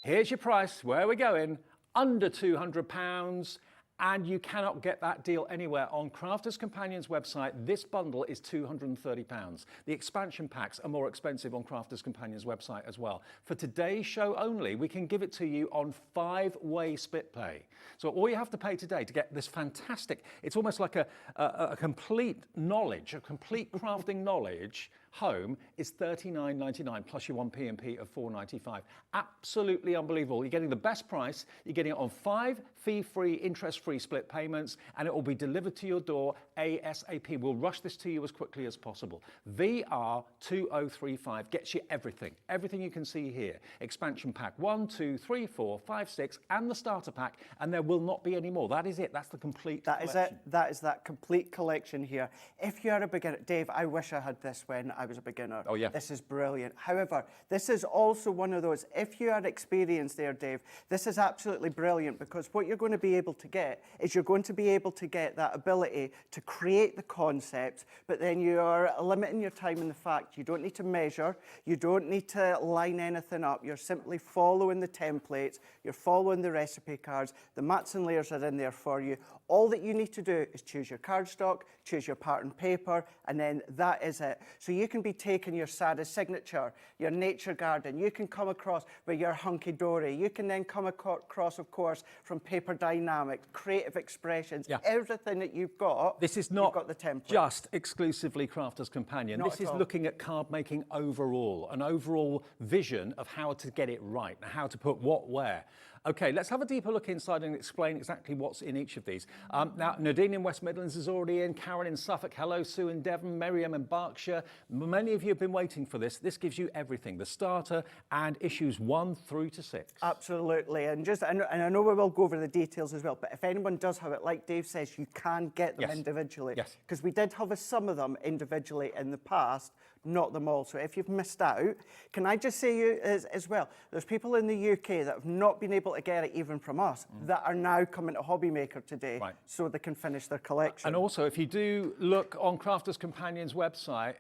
Here's your price. Where are we going? Under £200. And you cannot get that deal anywhere. On Crafters Companion's website, this bundle is £230. The expansion packs are more expensive on Crafters Companion's website as well. For today's show only, we can give it to you on 5-way split pay. So all you have to pay today to get this fantastic, it's almost like a complete knowledge, a complete crafting knowledge home is $39.99 plus your 1 P&P of $4.95. Absolutely unbelievable. You're getting the best price. You're getting it on 5 fee-free, interest-free split payments, and it will be delivered to your door ASAP. We'll rush this to you as quickly as possible. VR2035 gets you everything. Everything you can see here. Expansion pack 1, 2, 3, 4, 5, 6, and the starter pack, and there will not be any more. That is it. That's the complete collection. That is it. That is that complete collection here. If you're a beginner, Dave, I wish I had this when I was a beginner. Oh, yeah. This is brilliant. However, this is also one of those, if you are experienced there, Dave, this is absolutely brilliant, because what you're going to be able to get is you're going to be able to get that ability to create the concept, but then you are limiting your time in the fact you don't need to measure, you don't need to line anything up, you're simply following the templates, you're following the recipe cards, the mats and layers are in there for you. All that you need to do is choose your cardstock, choose your pattern paper, and then that is it. So you can be taking your Sada signature, your nature garden, you can come across with your Hunkydory, you can then come across, of course, from Paper Dynamic, Creative Expressions, everything that you've got. This is not got the template. Just exclusively Crafters Companion. Not this at is all. looking at card making overall, an overall vision of how to get it right, and how to put what where. Okay, let's have a deeper look inside and explain exactly what's in each of these. Now, Nadine in West Midlands is already in, Karen in Suffolk, hello, Sue in Devon, Miriam in Berkshire. Many of you have been waiting for this. This gives you everything, the starter and issues 1 through to 6. Absolutely, and I know we will go over the details as well, but if anyone does have it, like Dave says, you can get them individually. Yes. Because we did have some of them individually in the past, not them all. So if you've missed out, can I just say you as well, there's people in the UK that have not been able to get it even from us that are now coming to Hobby Maker today so they can finish their collection. And also, if you do look on Crafters Companion's website,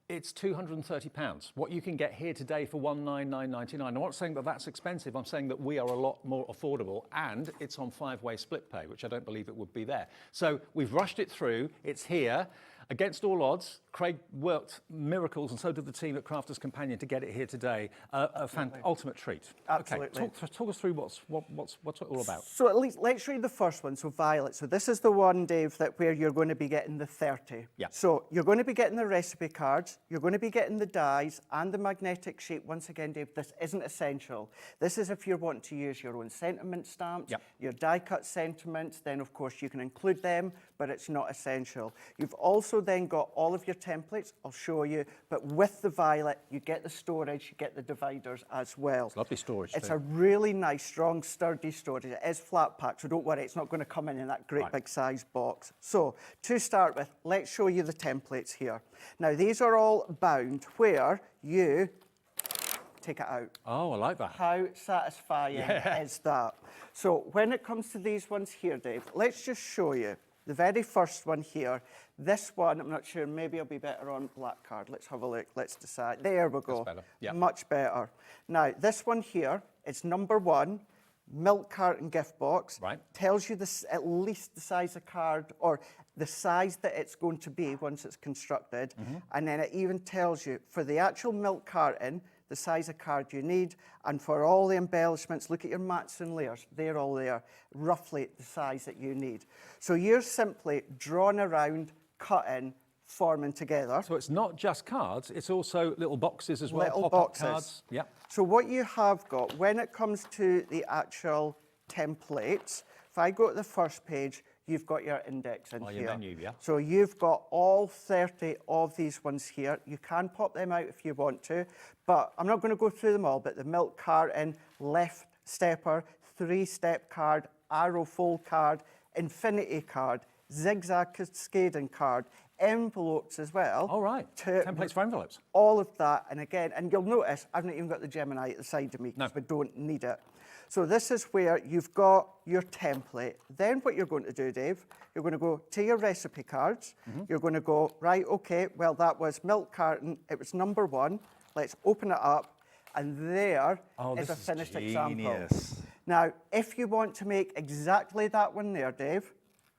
it's £230. What you can get here today for $199.99. I'm not saying that that's expensive. I'm saying that we are a lot more affordable, and it's on 5-way split pay, which I don't believe it would be there. So we've rushed it through. It's here. Against all odds, Craig worked miracles, and so did the team at Crafters Companion to get it here today. Ultimate treat. Absolutely. Okay, talk us through what's it all about. So at least let's read the first one. So Violet. So this is the one, Dave, that where you're going to be getting the 30. Yeah. So you're going to be getting the recipe cards. You're going to be getting the dies and the magnetic sheet. Once again, Dave, this isn't essential. This is if you're wanting to use your own sentiment stamps, your die cut sentiments. Then of course you can include them, but it's not essential. You've also then got all of your templates. I'll show you. But with the Violet, you get the storage, you get the dividers as well. It's lovely storage. It's too. a really nice, strong, sturdy storage. It is flat pack, so don't worry, it's not going to come in that great big size box. So to start with, let's show you the templates here. Now these are all bound where you take it out. Oh, I like that. How satisfying is that? So when it comes to these ones here, Dave, let's just show you. The very first one here, this one, I'm not sure, maybe I'll be better on black card. Let's have a look, let's decide. There we go. That's better, yeah. Much better. Now, this one here, it's number 1, milk carton gift box. Right. Tells you this, at least the size of card, or the size that it's going to be once it's constructed. And then it even tells you, for the actual milk carton, the size of card you need, and for all the embellishments, look at your mats and layers, they're all there, roughly the size that you need. So you're simply drawing around, cutting, forming together. So it's not just cards, it's also little boxes as well, Little pop-up boxes. cards. Yeah. So what you have got, when it comes to the actual templates, if I go to the first page, you've got your index in Oh, here. your menu, yeah. So you've got all 30 of these ones here. You can pop them out if you want to, but I'm not going to go through them all, but the milk carton, left stepper, 3-step card, arrow fold card, infinity card, zigzag cascading card, envelopes as well. All right, templates for envelopes. All of that, and again, and you'll notice I've not even got the Gemini at the side of me because No. we don't need it. So this is where you've got your template. Then what you're going to do, Dave, you're going to go to your recipe cards. You're going to go, right, okay, well, that was milk carton. It was number 1. Let's open it up. And there is a finished example. Now, if you want to make exactly that one there, Dave,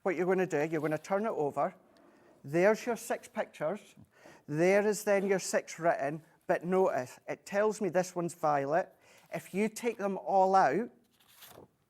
what you're going to do, you're going to turn it over. There's your 6 pictures. There is then your 6 written. But notice, it tells me this one's violet. If you take them all out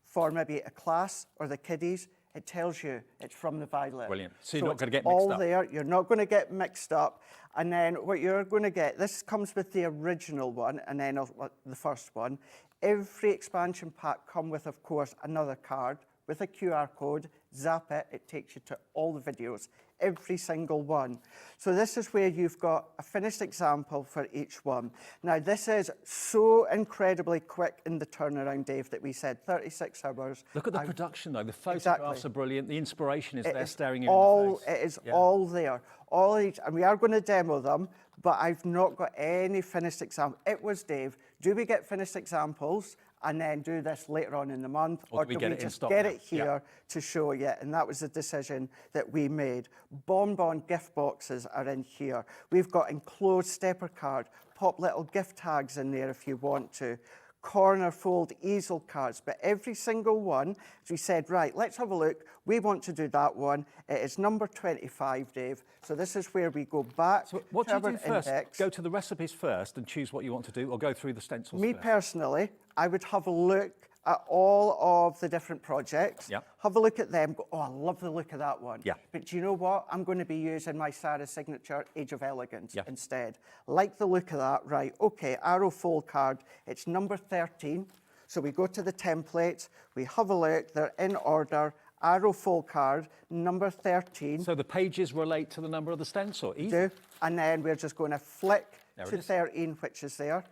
for maybe a class or the kiddies, it tells you it's from the violet. Brilliant. So you're not it's going to get mixed all up. there. You're not going to get mixed up. And then what you're going to get, this comes with the original one and then the first one. Every expansion pack come with, of course, another card with a QR code. Zap it, it takes you to all the videos, every single one. So this is where you've got a finished example for each one. Now this is so incredibly quick in the turnaround, Dave, that we said 36 hours. Look at the production though, the photographs are brilliant, the inspiration is there staring you in the face. It is all there, all each, and we are going to demo them, but I've not got any finished example. It was, Dave, do we get finished examples and then do this later on in the month, or do we just get it here to show you? And that was the decision that we made. Bonbon gift boxes are in here. We've got enclosed stepper card, pop little gift tags in there if you want to. Corner fold easel cards, but every single one, as we said, right, let's have a look. We want to do that one. It is number 25, Dave. So this is where we go back. So what to do you our do first? index. Go to the recipes first and choose what you want to do, or go through the stencils Me first? personally, I would have a look at all of the different projects, Yeah. have a look at them, go, oh, I love the look of that one. Yeah. But do you know what? I'm going to be using my Sarah signature Age of Elegance Yeah. instead. Like the look of that, right, okay, arrow fold card, it's number 13. So we go to the templates, we have a look, they're in order, arrow fold card, number 13. So the pages relate to the number of the stencil, easy. Do, and then we're just going to flick There it to is. 13, which is there.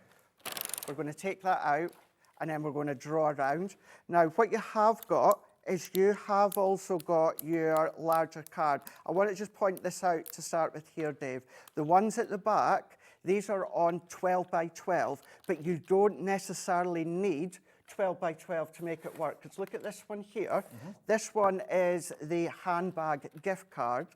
We're going to take that out, and then we're going to draw around. Now, what you have got is you have also got your larger card. I want to just point this out to start with here, Dave. The ones at the back, these are on 12 by 12, but you don't necessarily need 12 by 12 to make it work. Because look at this one here. This one is the handbag gift card.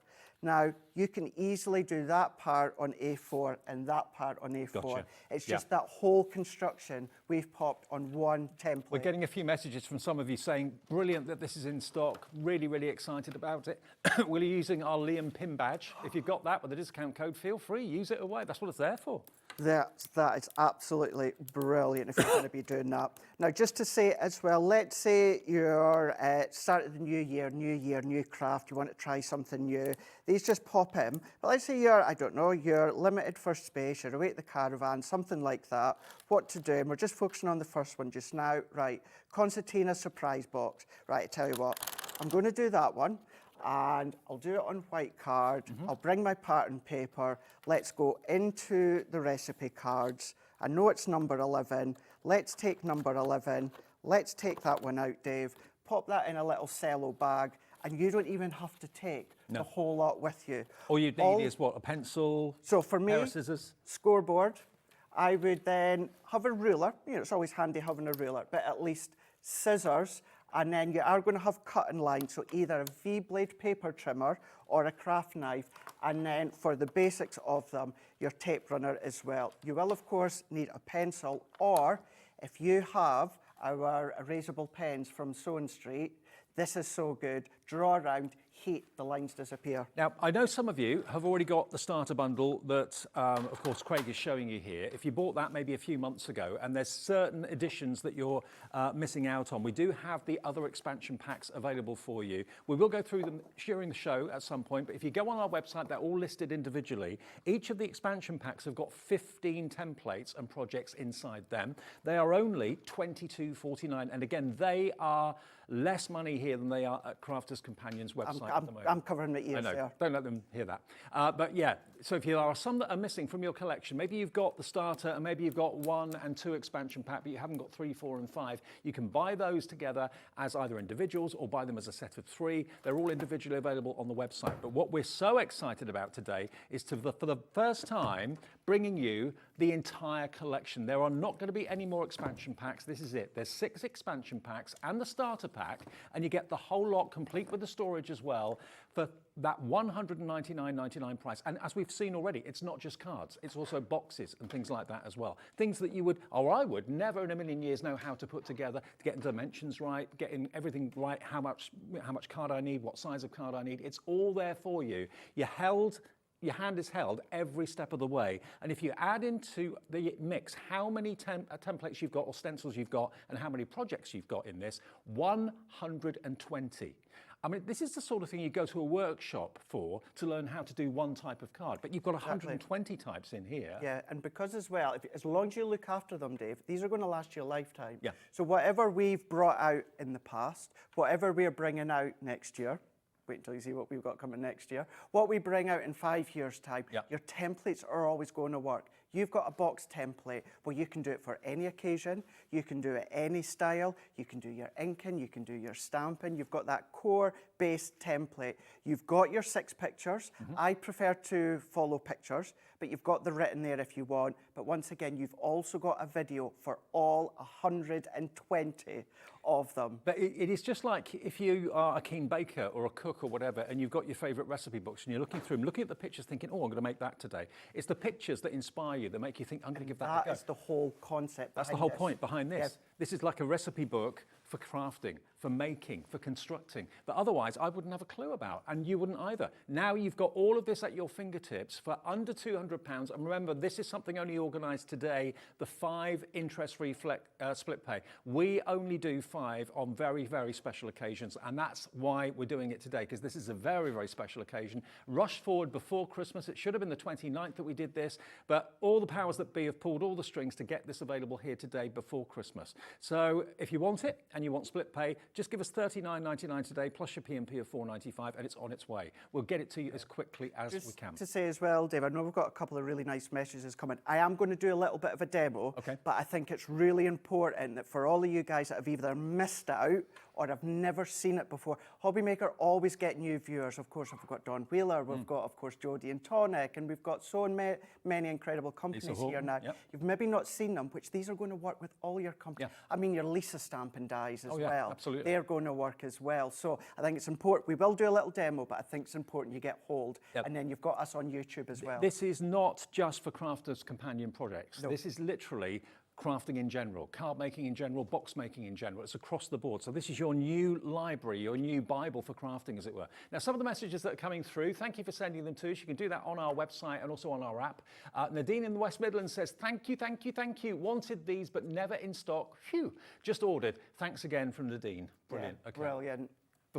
Now, you can easily do that part on A4 and that part on A4. Gotcha. It's Yeah. just that whole construction we've popped on one template. We're getting a few messages from some of you saying, brilliant that this is in stock, really, really excited about it. We're using our Liam pin badge. If you've got that with the discount code, feel free, use it away. That's what it's there for. That is absolutely brilliant if you're going to be doing that. Now, just to say as well, let's say you're started the new year, new craft, you want to try something new. These just pop in. But let's say you're, I don't know, you're limited for space, you're away at the caravan, something like that. What to do, and we're just focusing on the first one just now. Right, concertina surprise box. Right, I tell you what, I'm going to do that one. And I'll do it on white card. I'll bring my pattern paper. Let's go into the recipe cards. I know it's number 11. Let's take number 11. Let's take that one out, Dave. Pop that in a little cello bag, and you don't even have to take the whole lot with you. All you need is what, a pencil, So for me, pair of scissors? scoreboard, I would then have a ruler. You know, it's always handy having a ruler, but at least scissors. And then you are going to have cutting lines, so either a V-blade paper trimmer or a craft knife. And then for the basics of them, your tape runner as well. You will, of course, need a pencil, or if you have our erasable pens from Sewing Street, this is so good. Draw around, heat, the lines disappear. Now, I know some of you have already got the starter bundle that, of course, Craig is showing you here. If you bought that maybe a few months ago, and there's certain editions that you're missing out on, we do have the other expansion packs available for you. We will go through them during the show at some point, but if you go on our website, they're all listed individually. Each of the expansion packs have got 15 templates and projects inside them. They are only $22.49, and again, they are less money here than they are at Crafters Companion's website at the moment. I'm covering my ears I know. there. Don't let them hear that. But yeah, so if there are some that are missing from your collection, maybe you've got the starter and maybe you've got 1 and 2 expansion pack, but you haven't got 3, 4 and 5, you can buy those together as either individuals or buy them as a set of 3. They're all individually available on the website. But what we're so excited about today is for the first time, bringing you the entire collection. There are not going to be any more expansion packs. This is it. There's 6 expansion packs and the starter pack, and you get the whole lot complete with the storage as well for that $199.99 price. And as we've seen already, it's not just cards, it's also boxes and things like that as well. Things that you would, or I would, never in a million years know how to put together, to get dimensions right, getting everything right, how much card I need, what size of card I need. It's all there for you. Your hand is held every step of the way. And if you add into the mix how many templates you've got or stencils you've got and how many projects you've got in this, 120. I mean, this is the sort of thing you go to a workshop for to learn how to do one type of card, but you've got 120 types in here. Yeah, and because as well, as long as you look after them, Dave, these are going to last you a lifetime. Yeah. So whatever we've brought out in the past, whatever we're bringing out next year, wait until you see what we've got coming next year. What we bring out in 5 years' time, your templates are always going to work. You've got a box template, well, you can do it for any occasion, you can do it any style, you can do your inking, you can do your stamping, you've got that core base template. You've got your 6 pictures. I prefer to follow pictures, but you've got the written there if you want. But once again, you've also got a video for all 120 of them. But it is just like if you are a keen baker or a cook or whatever, and you've got your favourite recipe books and you're looking through them, looking at the pictures thinking, oh, I'm going to make that today. It's the pictures that inspire you, that make you think, I'm going to give that a go. That is the whole concept. That's the whole point behind this. This is like a recipe book for crafting, for making, for constructing, that otherwise I wouldn't have a clue about, and you wouldn't either. Now you've got all of this at your fingertips for under £200, and remember, this is something only organised today, the 5 interest-free split pay. We only do 5 on very, very special occasions, and that's why we're doing it today, because this is a very, very special occasion. Rush forward before Christmas. It should have been the 29th that we did this, but all the powers that be have pulled all the strings to get this available here today before Christmas. So if you want it, and you want split pay, just give us $39.99 today, plus your P&P of $4.95, and it's on its way. We'll get it to you as quickly as we can. To say as well, Dave, I know we've got a couple of really nice messages coming. I am going to do a little bit of a demo, but I think it's really important that for all of you guys that have either missed out or have never seen it before, Hobby Maker always get new viewers. Of course, we've got Don Wheeler, we've got, of course, Jodie and Tonic, and we've got so many incredible companies here now. You've maybe not seen them, which these are going to work with all your companies. I mean, your Lisa stamping dies as well. Absolutely. They're going to work as well. So I think it's important. We will do a little demo, but I think it's important you get hold. And then you've got us on YouTube as well. This is not just for Crafters Companion projects. No. This is literally crafting in general, card making in general, box making in general. It's across the board. So this is your new library, your new Bible for crafting, as it were. Now, some of the messages that are coming through, thank you for sending them to us. You can do that on our website and also on our app. Nadine in the West Midlands says, thank you, thank you, thank you. Wanted these, but never in stock. Phew, just ordered. Thanks again from Nadine. Brilliant. Yeah, brilliant.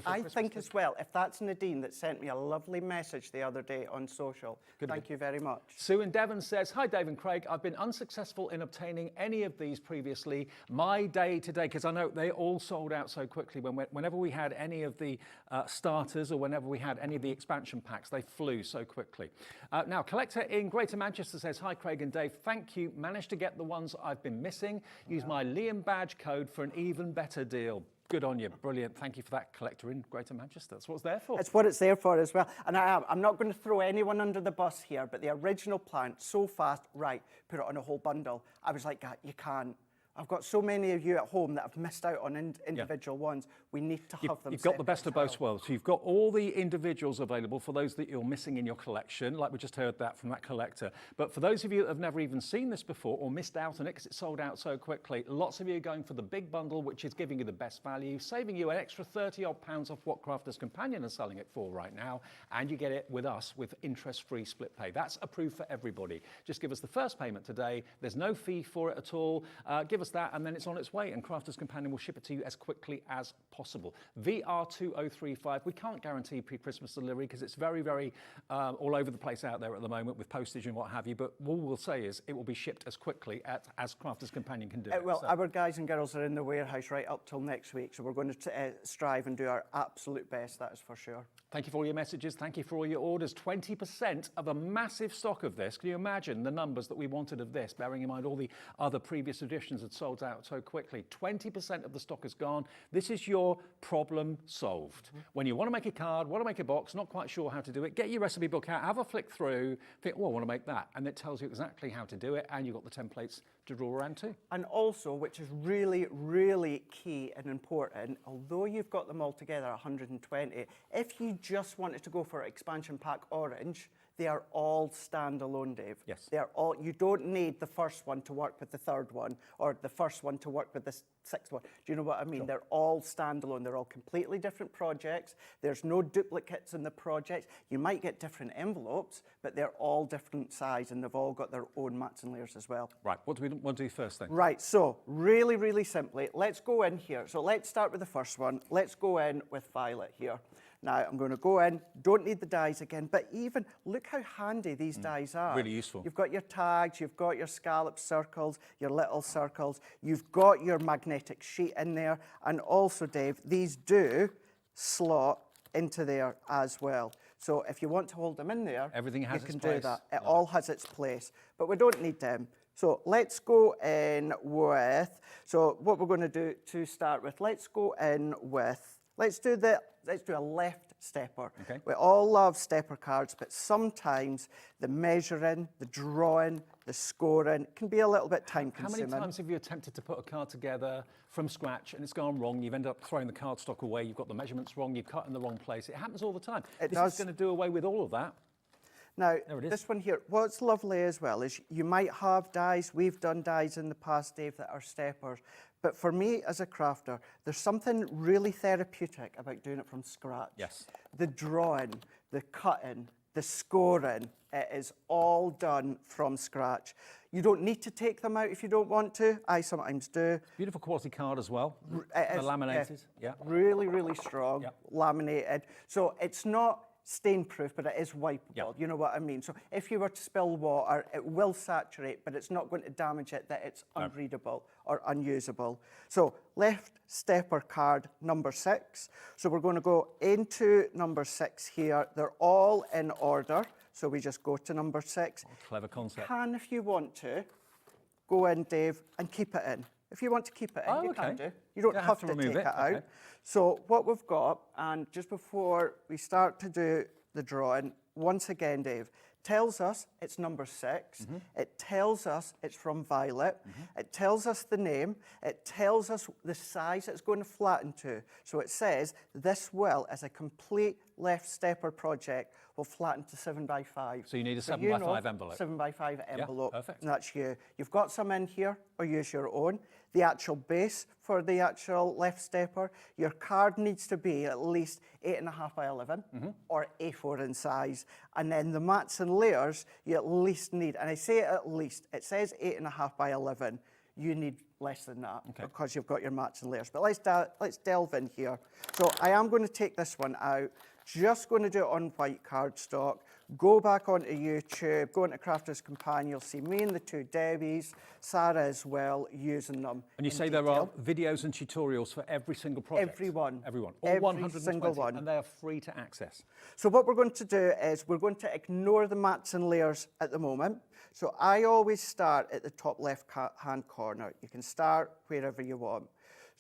I think as well, if that's Nadine that sent me a lovely message the other day on social, thank you very much. Sue in Devon says, hi Dave and Craig, I've been unsuccessful in obtaining any of these previously. My day today, because I know they all sold out so quickly, whenever we had any of the starters or whenever we had any of the expansion packs, they flew so quickly. Now, Collector in Greater Manchester says, hi Craig and Dave, thank you, managed to get the ones I've been missing. Use my Liam badge code for an even better deal. Good on you. Brilliant. Thank you for that, collector in Greater Manchester. That's what it's there for. It's what it's there for as well. And I'm not going to throw anyone under the bus here, but the original plan, so fast, right, put it on a whole bundle. I was like, you can't. I've got so many of you at home that have missed out on individual ones. We need to have them. You've got the best of both worlds. So you've got all the individuals available for those that you're missing in your collection, like we just heard that from that collector. But for those of you that have never even seen this before or missed out on it because it sold out so quickly, lots of you are going for the big bundle, which is giving you the best value, saving you an extra 30 odd pounds off what Crafters Companion are selling it for right now. And you get it with us with interest-free split pay. That's approved for everybody. Just give us the first payment today. There's no fee for it at all. Give us that and then it's on its way and Crafters Companion will ship it to you as quickly as possible. VR2035, we can't guarantee pre-Christmas delivery because it's very, very all over the place out there at the moment with postage and what have you, but all we'll say is it will be shipped as quickly as Crafters Companion can do it. Well, our guys and girls are in the warehouse right up till next week, so we're going to strive and do our absolute best, that is for sure. Thank you for all your messages. Thank you for all your orders. 20% of a massive stock of this. Can you imagine the numbers that we wanted of this, bearing in mind all the other previous editions had sold out so quickly? 20% of the stock is gone. This is your problem solved. When you want to make a card, want to make a box, not quite sure how to do it, get your recipe book out, have a flick through, think, oh, I want to make that. And it tells you exactly how to do it, and you've got the templates to draw around too. And also, which is really, really key and important, although you've got them all together, 120, if you just wanted to go for expansion pack orange, they are all standalone, Dave. Yes. They are all, you don't need the first one to work with the third one or the first one to work with the sixth one. Do you know what I mean? Sure. They're all standalone. They're all completely different projects. There's no duplicates in the projects. You might get different envelopes, but they're all different size and they've all got their own mats and layers as well. Right, what do we want to do first then? Right, so really, really simply, let's go in here. So let's start with the first one. Let's go in with violet here. Now, I'm going to go in, don't need the dies again, but even look how handy these dies are. Really useful. You've got your tags, you've got your scallop circles, your little circles, you've got your magnetic sheet in there, and also, Dave, these do slot into there as well. So if you want to hold them in there, everything has you can its place. do that. It all has its place, but we don't need them. So let's go in with, so what we're going to do to start with, let's go in with, let's do a left stepper. Okay. We all love stepper cards, but sometimes the measuring, the drawing, the scoring can be a little bit time consuming. How many times have you attempted to put a card together from scratch and it's gone wrong? You've ended up throwing the cardstock away, you've got the measurements wrong, you've cut in the wrong place. It happens all the time. This is going to do away with all of that. Now, this one here, what's lovely as well is you might have dies, we've done dies in the past, Dave, that are steppers, but for me as a crafter, there's something really therapeutic about doing it from scratch. Yes. The drawing, the cutting, the scoring, it is all done from scratch. You don't need to take them out if you don't want to. I sometimes do. Beautiful quality card as well. They're laminated. Yeah. Really, really strong, laminated. So it's not stain-proof, but it is wipeable. Yep. You know what I mean? So if you were to spill water, it will saturate, but it's not going to damage it that it's unreadable or unusable. So left stepper card number 6. So we're going to go into number 6 here. They're all in order. So we just go to number 6. Oh, clever concept. You can, if you want to, go in, Dave, and keep it in. If you want to keep it in, you can do. You don't have to take it out. Okay. So what we've got, and just before we start to do the drawing, once again, Dave, tells us it's number 6. It tells us it's from Violet. It tells us the name. It tells us the size it's going to flatten to. So it says this will, as a complete left stepper project, will flatten to 7x5. So you need a 7x5 envelope. 7x5 envelope. Perfect. And that's you. You've got some in here, or use your own. The actual base for the actual left stepper, your card needs to be at least 8.5 by 11 or A4 in size. And then the mats and layers, you at least need, and I say at least, it says 8.5 by 11. You need less than that because you've got your mats and layers. But let's delve in here. So I am going to take this one out. Just going to do it on white cardstock. Go back onto YouTube, go into Crafters Companion, you'll see me and the two Debbies, Sarah as well, using them. And you say there are videos and tutorials for every single project? Every one. Every 120, single one. And they are free to access. So what we're going to do is we're going to ignore the mats and layers at the moment. So I always start at the top left hand corner. You can start wherever you want.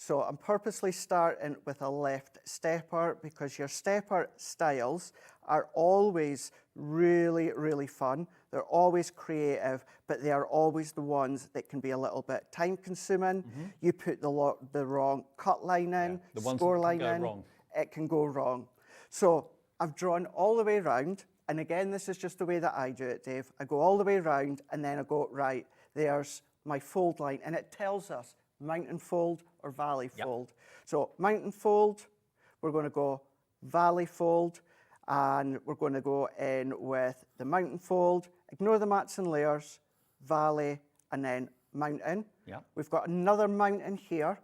So I'm purposely starting with a left stepper because your stepper styles are always really, really fun. They're always creative, but they are always the ones that can be a little bit time consuming. You put the wrong cut line in, The ones score that line can go in, wrong. it can go wrong. So I've drawn all the way around, and again, this is just the way that I do it, Dave. I go all the way around, and then I go, right, there's my fold line, and it tells us mountain fold or valley fold. So mountain fold, we're going to go valley fold, and we're going to go in with the mountain fold, ignore the mats and layers, valley, and then mountain. We've got another mountain here,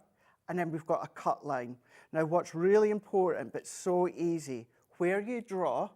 and then we've got a cut line. Now, what's really important, but so easy, where you draw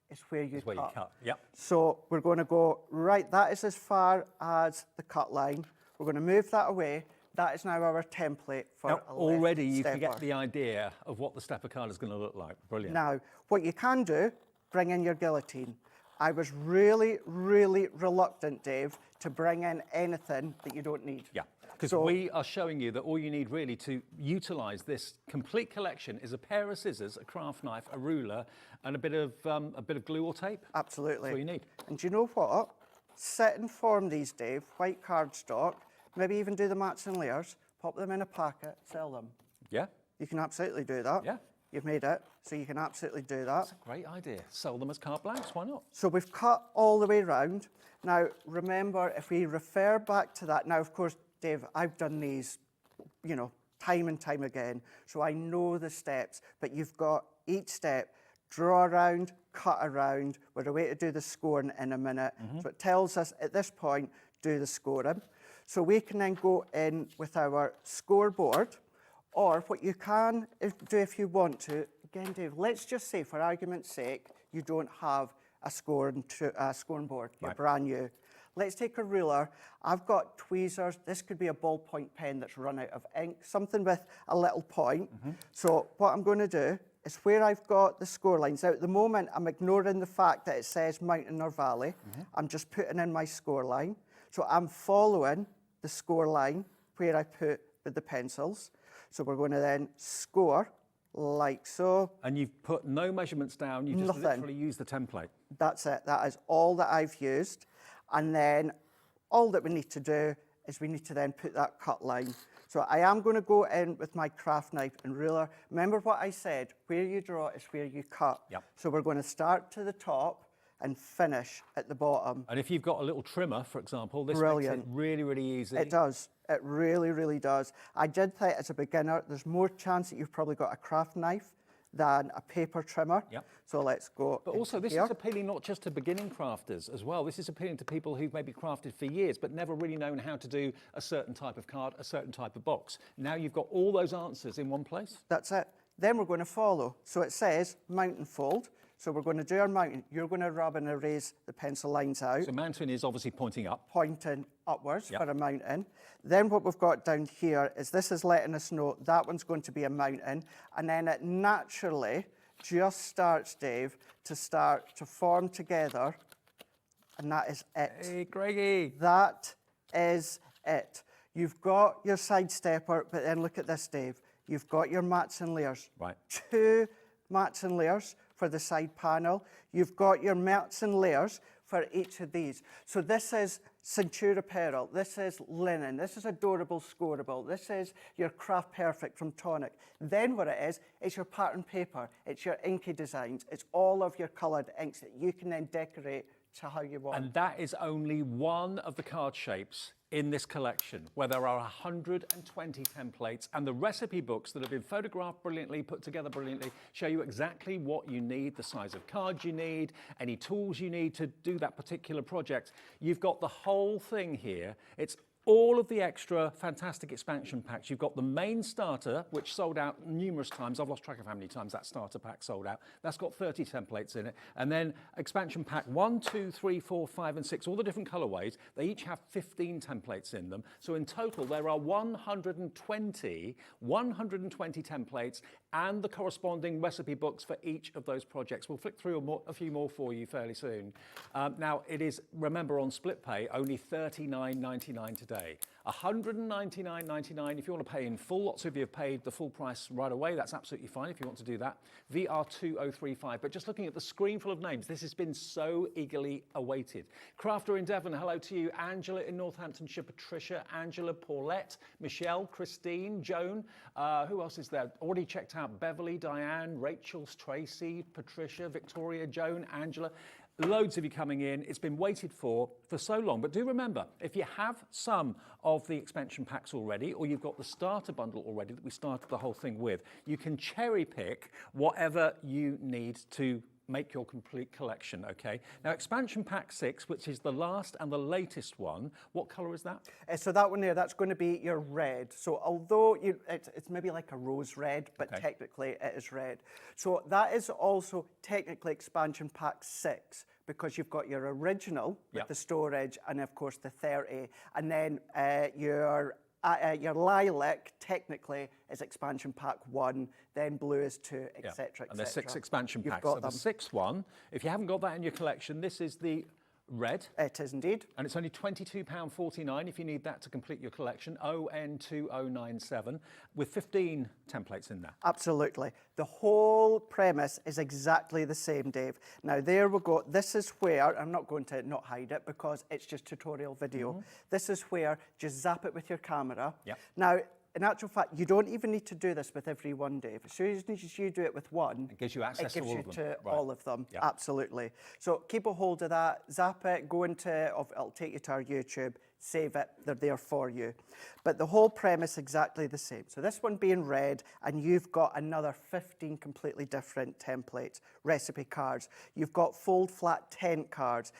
is where you cut. So we're going to go, right, that is as far as the cut line. We're going to move that away. That is now our template for Now, a already left you stepper. can get the idea of what the stepper card is going to look like. Brilliant. Now, what you can do, bring in your guillotine. I was really, really reluctant, Dave, to bring in anything that you don't need. Because we are showing you that all you need really to utilise this complete collection is a pair of scissors, a craft knife, a ruler, and a bit of glue or tape. Absolutely. That's all you need. And do you know what? Set and form these, Dave, white cardstock, maybe even do the mats and layers, pop them in a packet, sell them. Yeah. You can absolutely do that. Yeah. You've made it, so you can absolutely do that. That's a great idea. Sell them as carte blanches, why not? So we've cut all the way round. Now, remember, if we refer back to that, now, of course, Dave, I've done these, you know, time and time again, so I know the steps, but you've got each step, draw around, cut around. We're away to do the scoring in a minute. So it tells us at this point, do the scoring. So we can then go in with our scoreboard, or what you can do if you want to, again, Dave, let's just say, for argument's sake, you don't have a scoring board, you're brand new. Let's take a ruler. I've got tweezers. This could be a ballpoint pen that's run out of ink, something with a little point. So what I'm going to do is where I've got the score lines. Now, at the moment, I'm ignoring the fact that it says mountain or valley. I'm just putting in my score line. So I'm following the score line where I put with the pencils. So we're going to then score like so. And you've put no measurements down. You just literally use the template. That's it. That is all that I've used. And then all that we need to do is we need to then put that cut line. So I am going to go in with my craft knife and ruler. Remember what I said, where you draw is where you cut. So we're going to start to the top and finish at the bottom. And if you've got a little trimmer, for example, this makes it really, really easy. It does. It really, really does. I did think as a beginner, there's more chance that you've probably got a craft knife than a paper trimmer. So let's go. But also this is appealing not just to beginning crafters as well. This is appealing to people who've maybe crafted for years but never really known how to do a certain type of card, a certain type of box. Now you've got all those answers in one place. That's it. Then we're going to follow. So it says mountain fold. So we're going to do our mountain. You're going to rub and erase the pencil lines out. So mountain is obviously pointing up. Pointing upwards for a mountain. Then what we've got down here is this is letting us know that one's going to be a mountain. And then it naturally just starts, Dave, to form together. And that is it. Hey, Greggy. That is it. You've got your side stepper, but then look at this, Dave. You've got your mats and layers. Right. 2 mats and layers for the side panel. You've got your mats and layers for each of these. So this is Centura Apparel, this is linen, this is Adorable Scoreable, this is your Craft Perfect from Tonic. Then what it is, it's your pattern paper, it's your inky designs, it's all of your coloured inks that you can then decorate to how you want. And that is only one of the card shapes in this collection, where there are 120 templates, and the recipe books that have been photographed brilliantly, put together brilliantly, show you exactly what you need, the size of cards you need, any tools you need to do that particular project. You've got the whole thing here. It's all of the extra fantastic expansion packs. You've got the main starter, which sold out numerous times. I've lost track of how many times that starter pack sold out. That's got 30 templates in it. And then expansion pack 1, 2, 3, 4, 5, and 6, all the different colorways. They each have 15 templates in them. So in total, there are 120 templates and the corresponding recipe books for each of those projects. We'll flick through a few more for you fairly soon. Now, it is, remember, on split pay, only $39.99 today. $199.99 if you want to pay in full. Lots of you have paid the full price right away. That's absolutely fine if you want to do that. VR2035. But just looking at the screen full of names, this has been so eagerly awaited. Crafter in Devon, hello to you. Angela in Northamptonshire, Patricia, Angela, Paulette, Michelle, Christine, Joan. Who else is there? Already checked out Beverly, Diane, Rachel, Tracy, Patricia, Victoria, Joan, Angela. Loads of you coming in. It's been waited for so long. But do remember, if you have some of the expansion packs already, or you've got the starter bundle already that we started the whole thing with, you can cherry pick whatever you need to make your complete collection, okay? Now, expansion pack 6, which is the last and the latest one, what colour is that? So that one there, that's going to be your red. So although it's maybe like a rose red, but technically it is red. So that is also technically expansion pack 6, because you've got your original with the storage and of course the 30, and then your lilac technically is expansion pack 1, then blue is 2, etc. And there's 6 expansion You've packs. got So them. the 6th one, if you haven't got that in your collection, this is the red. It is indeed. And it's only £22.49 if you need that to complete your collection, ON2097, with 15 templates in there. Absolutely. The whole premise is exactly the same, Dave. Now, there we go. This is where, I'm not going to not hide it because it's just tutorial video. This is where just zap it with your camera. Now, in actual fact, you don't even need to do this with every one, Dave. As soon as you do it with one, it gives you access to all of them. All of them. Absolutely. So keep a hold of that, zap it, go into, it'll take you to our YouTube, save it, they're there for you. But the whole premise exactly the same. So this one being red, and you've got another 15 completely different templates, recipe cards. You've got fold flat tent cards.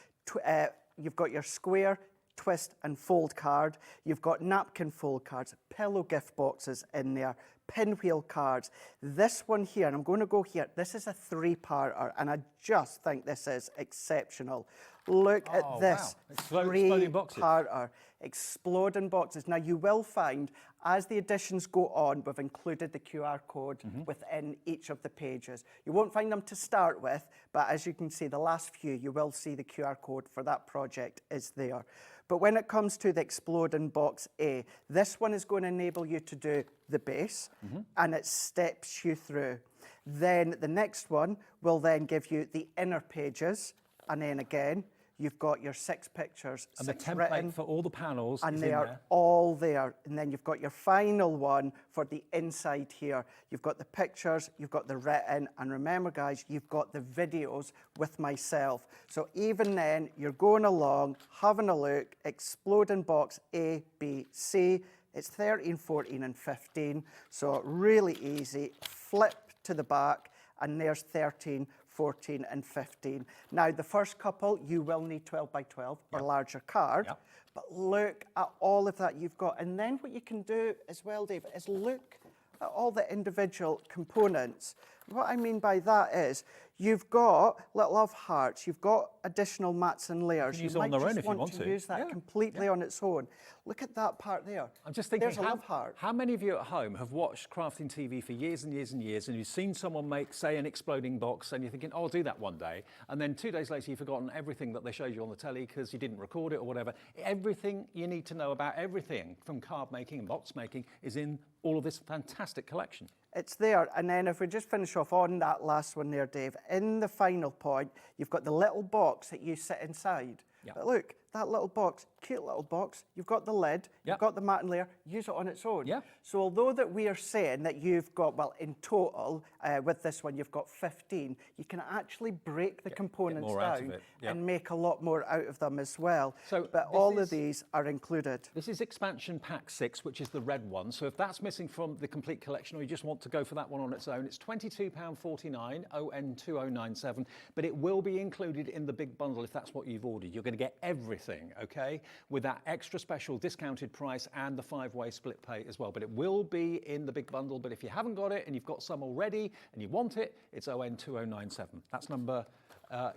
You've got your square, twist and fold card. You've got napkin fold cards, pillow gift boxes in there, pinwheel cards. This one here, and I'm going to go here, this is a 3-parter, and I just think this is exceptional. Look at this, wow. Exploding boxes. 3-parter, exploding boxes. Now, you will find, as the editions go on, we've included the QR code within each of the pages. You won't find them to start with, but as you can see, the last few, you will see the QR code for that project is there. But when it comes to the Exploding Box A, this one is going to enable you to do the base, and it steps you through. Then the next one will then give you the inner pages, and then again, you've got your 6 pictures, and 6 the template written, for all the panels and is they in are there. all there. And then you've got your final one for the inside here. You've got the pictures, you've got the written, and remember, guys, you've got the videos with myself. So even then, you're going along, having a look, Exploding Box A, B, C. It's 13, 14, and 15. So really easy. Flip to the back, and there's 13, 14 and 15. Now, the first couple, you will need 12 by 12 or larger card, but look at all of that you've got. And then what you can do as well, Dave, is look at all the individual components. What I mean by that is you've got little love hearts, you've got additional mats and layers. You can use you it on might their own just if you want to. Use that completely on its own. Look at that part there. I'm just thinking, there's a love heart. How many of you at home have watched crafting TV for years and years and years, and you've seen someone make, say, an exploding box, and you're thinking, oh, I'll do that one day, and then 2 days later you've forgotten everything that they showed you on the telly because you didn't record it or whatever. Everything you need to know about everything from card making and box making is in all of this fantastic collection. It's there. And then if we just finish off on that last one there, Dave, in the final point, you've got the little box that you sit inside. But look, that little box, cute little box, you've got the lid, you've got the mat and layer, use it on its own. So although that we are saying that you've got, well, in total, with this one, you've got 15, you can actually break the components down and make a lot more out of them as well. So, but all of these are included. This is expansion pack 6, which is the red one. So if that's missing from the complete collection, or you just want to go for that one on its own, it's £22.49, ON2097, but it will be included in the big bundle if that's what you've ordered. You're going to get everything, okay, with that extra special discounted price and the 5-way split pay as well. But it will be in the big bundle. But if you haven't got it and you've got some already and you want it, it's ON2097. That's number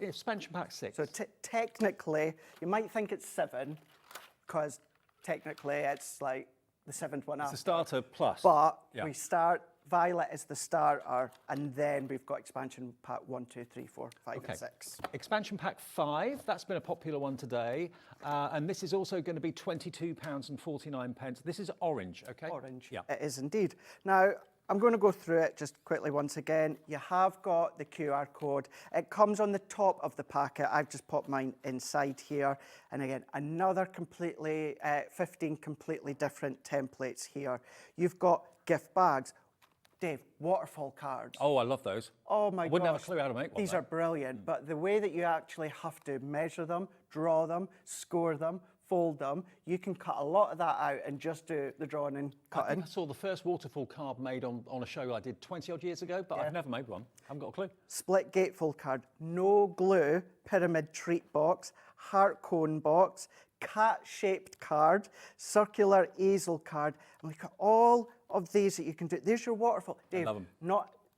expansion pack 6. So technically, you might think it's 7 because technically it's like the 7th one It's after. the starter plus. But we start Violet is the starter, and then we've got expansion pack 1, 2, 3, 4, 5, and 6. Expansion pack 5, that's been a popular one today. And this is also going to be £22.49. This is orange, okay? Orange, yeah. it is indeed. Now, I'm going to go through it just quickly once again. You have got the QR code. It comes on the top of the packet. I've just popped mine inside here. And again, another 15 completely different templates here. You've got gift bags. Dave, waterfall cards. Oh, I love those. Oh my gosh. I wouldn't have a clue how to make one. These are brilliant, but the way that you actually have to measure them, draw them, score them, fold them, you can cut a lot of that out and just do the drawing and I cutting. think I saw the first waterfall card made on a show I did 20 odd years ago, but I've never made one. I haven't got a clue. Split gatefold card, no glue, pyramid treat box, heart cone box, cat-shaped card, circular easel card, and look at all of these that you can do. There's your waterfall. Dave, love 'em.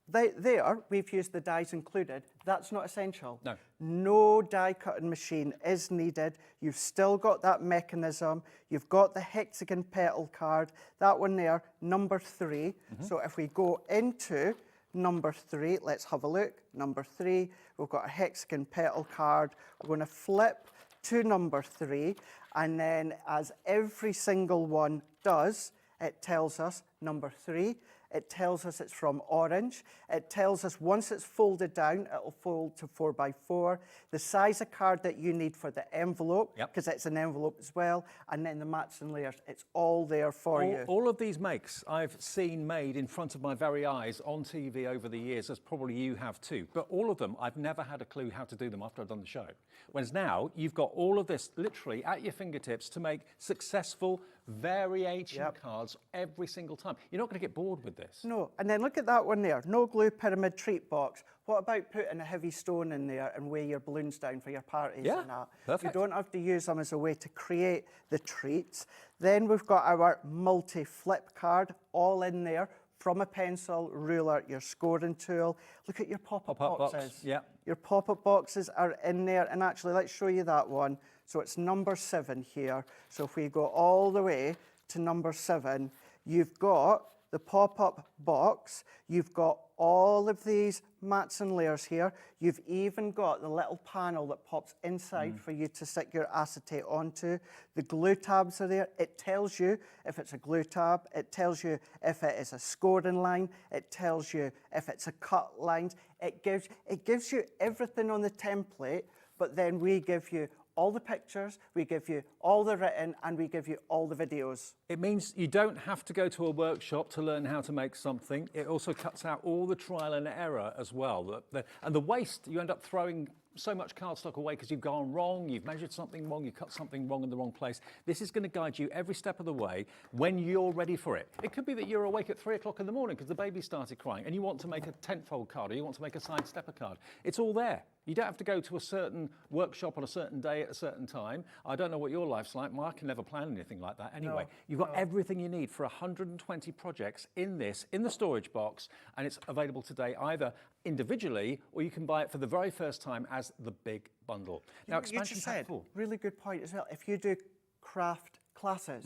There, we've used the dies included. That's not essential. No. No die cutting machine is needed. You've still got that mechanism. You've got the hexagon petal card. That one there, number 3. So if we go into number 3, let's have a look. Number 3, we've got a hexagon petal card. We're going to flip to number 3, and then as every single one does, it tells us number 3. It tells us it's from orange. It tells us once it's folded down, it'll fold to 4x4. The size of card that you need for the envelope, because it's an envelope as well, and then the mats and layers. It's all there for you. All of these makes I've seen made in front of my very eyes on TV over the years, as probably you have too. But all of them, I've never had a clue how to do them after I've done the show. Whereas now, you've got all of this literally at your fingertips to make successful variation cards every single time. You're not going to get bored with this. No, and then look at that one there. No glue pyramid treat box. What about putting a heavy stone in there and weigh your balloons down for your parties and that? Perfect. You don't have to use them as a way to create the treats. Then we've got our multi-flip card all in there. From a pencil, ruler, your scoring tool. Look at your pop-up boxes. Your pop-up boxes are in there. And actually, let's show you that one. So it's number 7 here. So if we go all the way to number 7, you've got the pop-up box. You've got all of these mats and layers here. You've even got the little panel that pops inside for you to stick your acetate onto. The glue tabs are there. It tells you if it's a glue tab. It tells you if it is a scoring line. It tells you if it's a cut line. It gives you everything on the template, but then we give you all the pictures, we give you all the written, and we give you all the videos. It means you don't have to go to a workshop to learn how to make something. It also cuts out all the trial and error as well. And the waste, you end up throwing so much cardstock away because you've gone wrong, you've measured something wrong, you cut something wrong in the wrong place. This is going to guide you every step of the way when you're ready for it. It could be that you're awake at 3 o'clock in the morning because the baby started crying and you want to make a tent-fold card or you want to make a side stepper card. It's all there. You don't have to go to a certain workshop on a certain day at a certain time. I don't know what your life's like. I can never plan anything like that anyway. You've got everything you need for 120 projects in the storage box, and it's available today either individually or you can buy it for the very first time as the big bundle. Now, expansion pack 4. Really good point as well. If you do craft classes,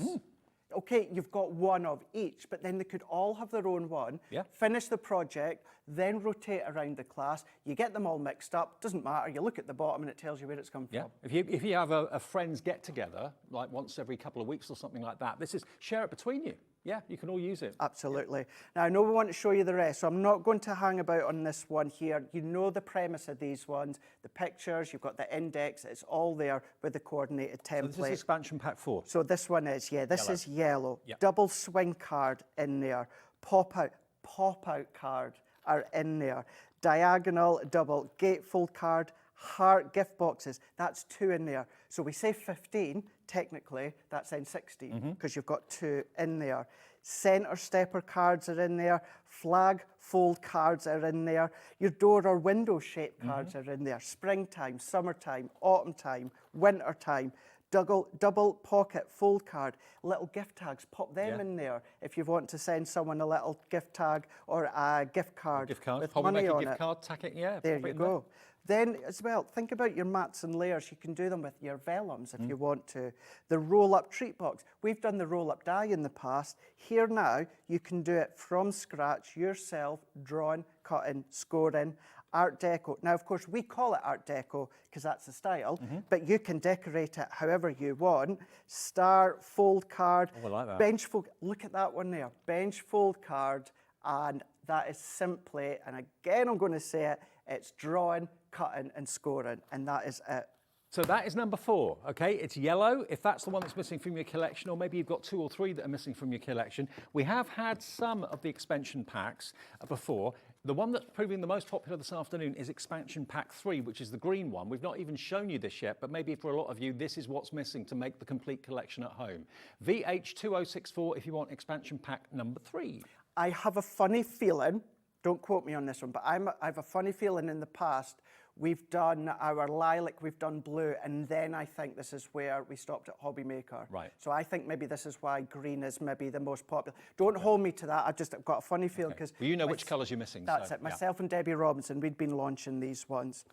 okay, you've got one of each, but then they could all have their own one, finish the project, then rotate around the class. You get them all mixed up, doesn't matter. You look at the bottom and it tells you where it's come from. If you have a friends get together, like once every couple of weeks or something like that, share it between you. Yeah, you can all use it. Absolutely. Now, I know we want to show you the rest, so I'm not going to hang about on this one here. You know the premise of these ones, the pictures, you've got the index, it's all there with the coordinated template. So this is expansion pack 4. So this one is, this is yellow. Yep. Double swing card in there. Pop-out card are in there. Diagonal double gatefold card, heart gift boxes, that's 2 in there. So we say 15, technically, that's then 16, because you've got 2 in there. Centre stepper cards are in there. Flag fold cards are in there. Your door or window shape cards are in there. Springtime, summertime, autumn time, winter time. Double pocket fold card, little gift tags, pop them in there if you want to send someone a little gift tag or a gift card with money on it. Gift card, tack it, There you go. Then as well, think about your mats and layers. You can do them with your vellums if you want to. The roll-up treat box. We've done the roll-up die in the past. Here now, you can do it from scratch yourself, drawing, cutting, scoring. Art Deco. Now, of course, we call it Art Deco because that's the style, but you can decorate it however you want. Star, fold card, Oh, I like that. bench fold. Look at that one there. Bench fold card, and that is simply, and again, I'm going to say it, it's drawing, cutting, and scoring, and that is it. So that is number 4, okay? It's yellow, if that's the one that's missing from your collection, or maybe you've got 2 or 3 that are missing from your collection. We have had some of the expansion packs before. The one that's proving the most popular this afternoon is expansion pack 3, which is the green one. We've not even shown you this yet, but maybe for a lot of you, this is what's missing to make the complete collection at home. VH2064 if you want expansion pack number 3. I have a funny feeling, don't quote me on this one, but I have a funny feeling in the past we've done our lilac, we've done blue, and then I think this is where we stopped at Hobby Maker. Right. So I think maybe this is why green is maybe the most popular. Don't hold me to that, I've got a funny feeling because... Well, you know which colours you're missing. That's so, it. Myself and Debbie Robinson, we'd been launching these ones.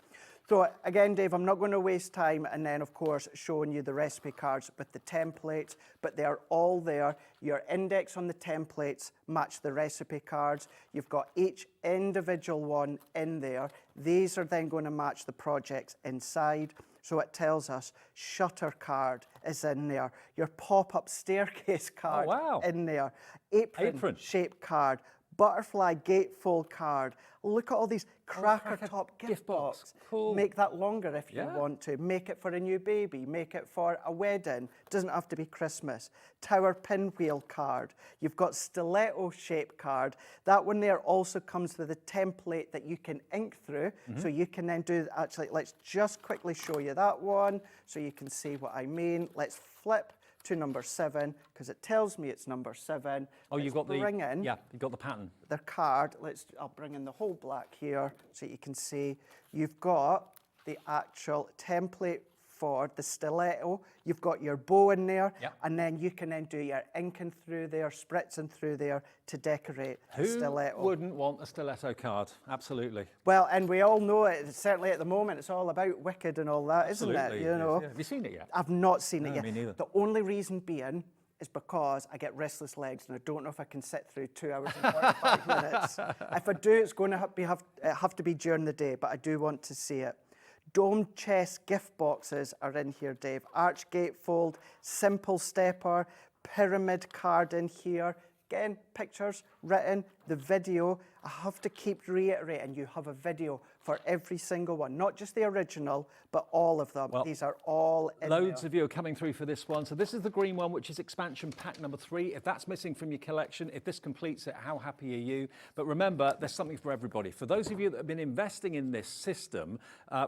So again, Dave, I'm not going to waste time and then, of course, showing you the recipe cards with the templates, but they're all there. Your index on the templates match the recipe cards. You've got each individual one in there. These are then going to match the projects inside. So it tells us shutter card is in there. Your pop-up staircase card in there. Apron shape card. Butterfly gatefold card. Look at all these cracker top gift box. Cool. Make that longer if you want to. Make it for a new baby. Make it for a wedding. Doesn't have to be Christmas. Tower pinwheel card. You've got stiletto shape card. That one there also comes with a template that you can ink through. So you can then do, actually, let's just quickly show you that one so you can see what I mean. Let's flip to number 7 because it tells me it's number 7. Oh, you've got bring in you've got the pattern. the card. I'll bring in the whole black here so you can see. You've got the actual template for the stiletto. You've got your bow in there, and then you can then do your inking through there, spritzing through there to decorate the stiletto. Who wouldn't want a stiletto card? Absolutely. Well, and we all know it, certainly at the moment, it's all about Wicked and all that, isn't it? You know? Have you seen it yet? I've not seen it yet. Me neither. The only reason being is because I get restless legs and I don't know if I can sit through 2 hours and 45 minutes. If I do, it's going to have to be during the day, but I do want to see it. Dome chest gift boxes are in here, Dave. Arch gatefold, simple stepper, pyramid card in here. Again, pictures written, the video. I have to keep reiterating, you have a video for every single one, not just the original, but all of them. These are all in Loads there. of you are coming through for this one. So this is the green one, which is expansion pack number 3. If that's missing from your collection, if this completes it, how happy are you? But remember, there's something for everybody. For those of you that have been investing in this system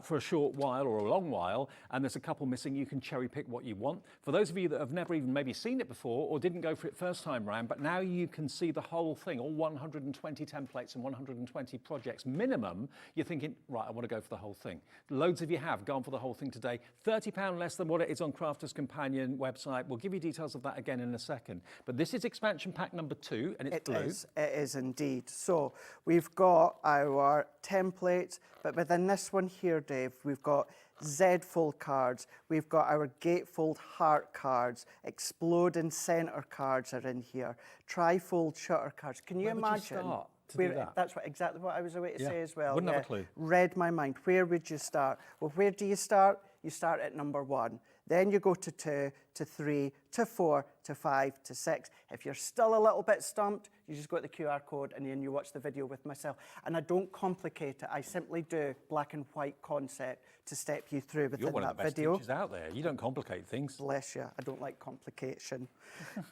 for a short while or a long while, and there's a couple missing, you can cherry pick what you want. For those of you that have never even maybe seen it before or didn't go for it first time round, but now you can see the whole thing, all 120 templates and 120 projects minimum, you're thinking, right, I want to go for the whole thing. Loads of you have gone for the whole thing today. £30 less than what it is on Crafters Companion website. We'll give you details of that again in a second. But this is expansion pack number 2, and it's blue. It is indeed. So we've got our templates, but within this one here, Dave, we've got Z-fold cards, we've got our gatefold heart cards, exploding centre cards are in here, tri-fold shutter cards. Can you Where would you imagine? start to do that? That's exactly what I was about to say as well. Wouldn't have a clue. Read my mind. Where would you start? Well, where do you start? You start at number 1. Then you go to 2, to 3, to 4, to 5, to 6. If you're still a little bit stumped, you just go to the QR code and then you watch the video with myself. And I don't complicate it. I simply do black and white concept to step you through within You're one that of the best video. teachers out there. You don't complicate things. Bless you. I don't like complication.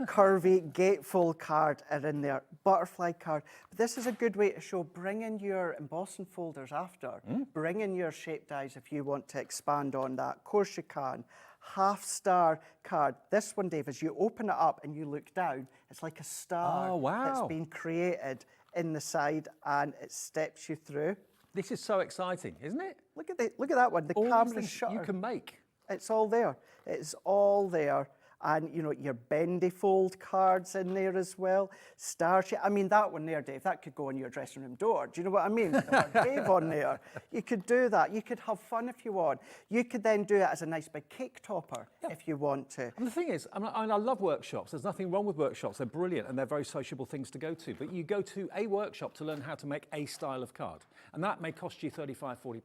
Curvy gatefold card are in there. Butterfly card. But this is a good way to show, bring in your embossing folders after. Bring in your shape dies if you want to expand on that. Of course you can. Half star card. This one, Dave, as you open it up and you look down, it's like a star that's been created in the side and it steps you through. This is so exciting, isn't it? Look at that one. The All camera things shutter. you can make. It's all there. It's all there. and you know, your bendy fold cards in there as well. Star shape. I mean, that one there, Dave, that could go on your dressing room door. Do you know what I mean? Dave on there. You could do that. You could have fun if you want. You could then do it as a nice big cake topper if you want to. And the thing is, I love workshops. There's nothing wrong with workshops. They're brilliant and they're very sociable things to go to. But you go to a workshop to learn how to make a style of card. And that may cost you £35, £40.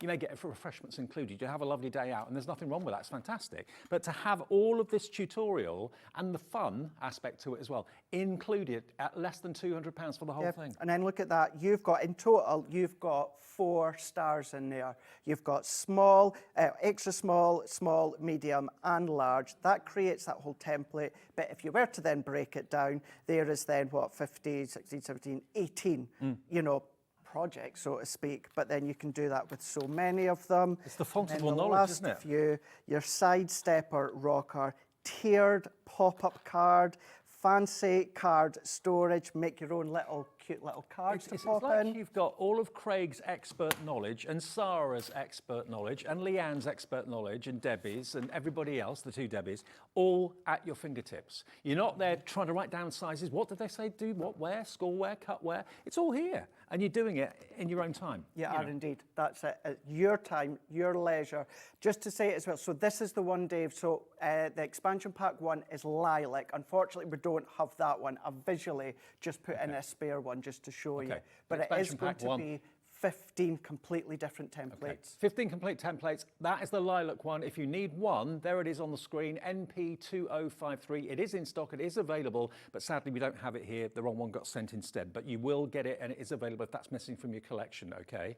You may get it for refreshments included. You have a lovely day out and there's nothing wrong with that. It's fantastic. But to have all of this tutorial and the fun aspect to it as well included at less than £200 for the whole thing. And then look at that. You've got, in total, you've got 4 stars in there. You've got small, extra small, small, medium and large. That creates that whole template. But if you were to then break it down, there is then what, 15, 16, 17, 18, you know, projects, so to speak. But then you can do that with so many of them. It's the fontable knowledge, isn't it? Few, your side stepper rocker, tiered pop-up card, fancy card storage, make your own little cute little cards to pop it's like in. You've got all of Craig's expert knowledge and Sarah's expert knowledge and Leanne's expert knowledge and Debbie's and everybody else, the 2 Debbies, all at your fingertips. You're not there trying to write down sizes. What did they say? Do what, where, score where, cut where? It's all here. And you're doing it in your own time. Yeah, are indeed. That's it. At your time, your leisure. Just to say it as well, so this is the one, Dave. So the expansion pack 1 is lilac. Unfortunately, we don't have that one. I've visually just put in a spare one just to show you. But it is going to be 15 completely different templates. Okay. 15 complete templates. That is the lilac one. If you need one, there it is on the screen, NP2053. It is in stock, it is available, but sadly we don't have it here. The wrong one got sent instead, but you will get it and it is available if that's missing from your collection, okay?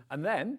And then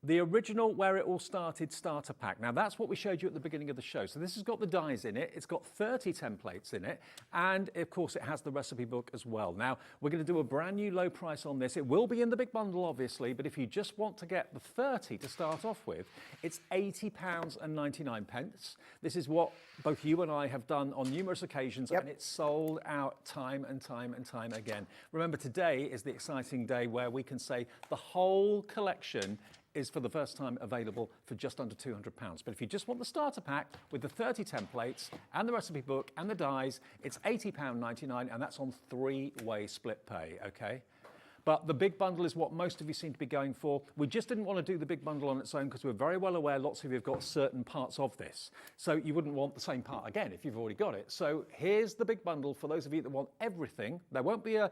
the original Where It All Started starter pack. Now that's what we showed you at the beginning of the show. So this has got the dies in it, it's got 30 templates in it, and of course it has the recipe book as well. Now we're going to do a brand new low price on this. It will be in the big bundle obviously, but if you just want to get the 30 to start off with, it's £80.99. This is what both you and I have done on numerous occasions, and it's sold out time and time and time again. Remember, today is the exciting day where we can say the whole collection is for the first time available for just under £200. But if you just want the starter pack with the 30 templates and the recipe book and the dies, it's £80.99, and that's on 3-way split pay, okay? But the big bundle is what most of you seem to be going for. We just didn't want to do the big bundle on its own because we're very well aware lots of you have got certain parts of this. So you wouldn't want the same part again if you've already got it. So here's the big bundle for those of you that want everything. There won't be an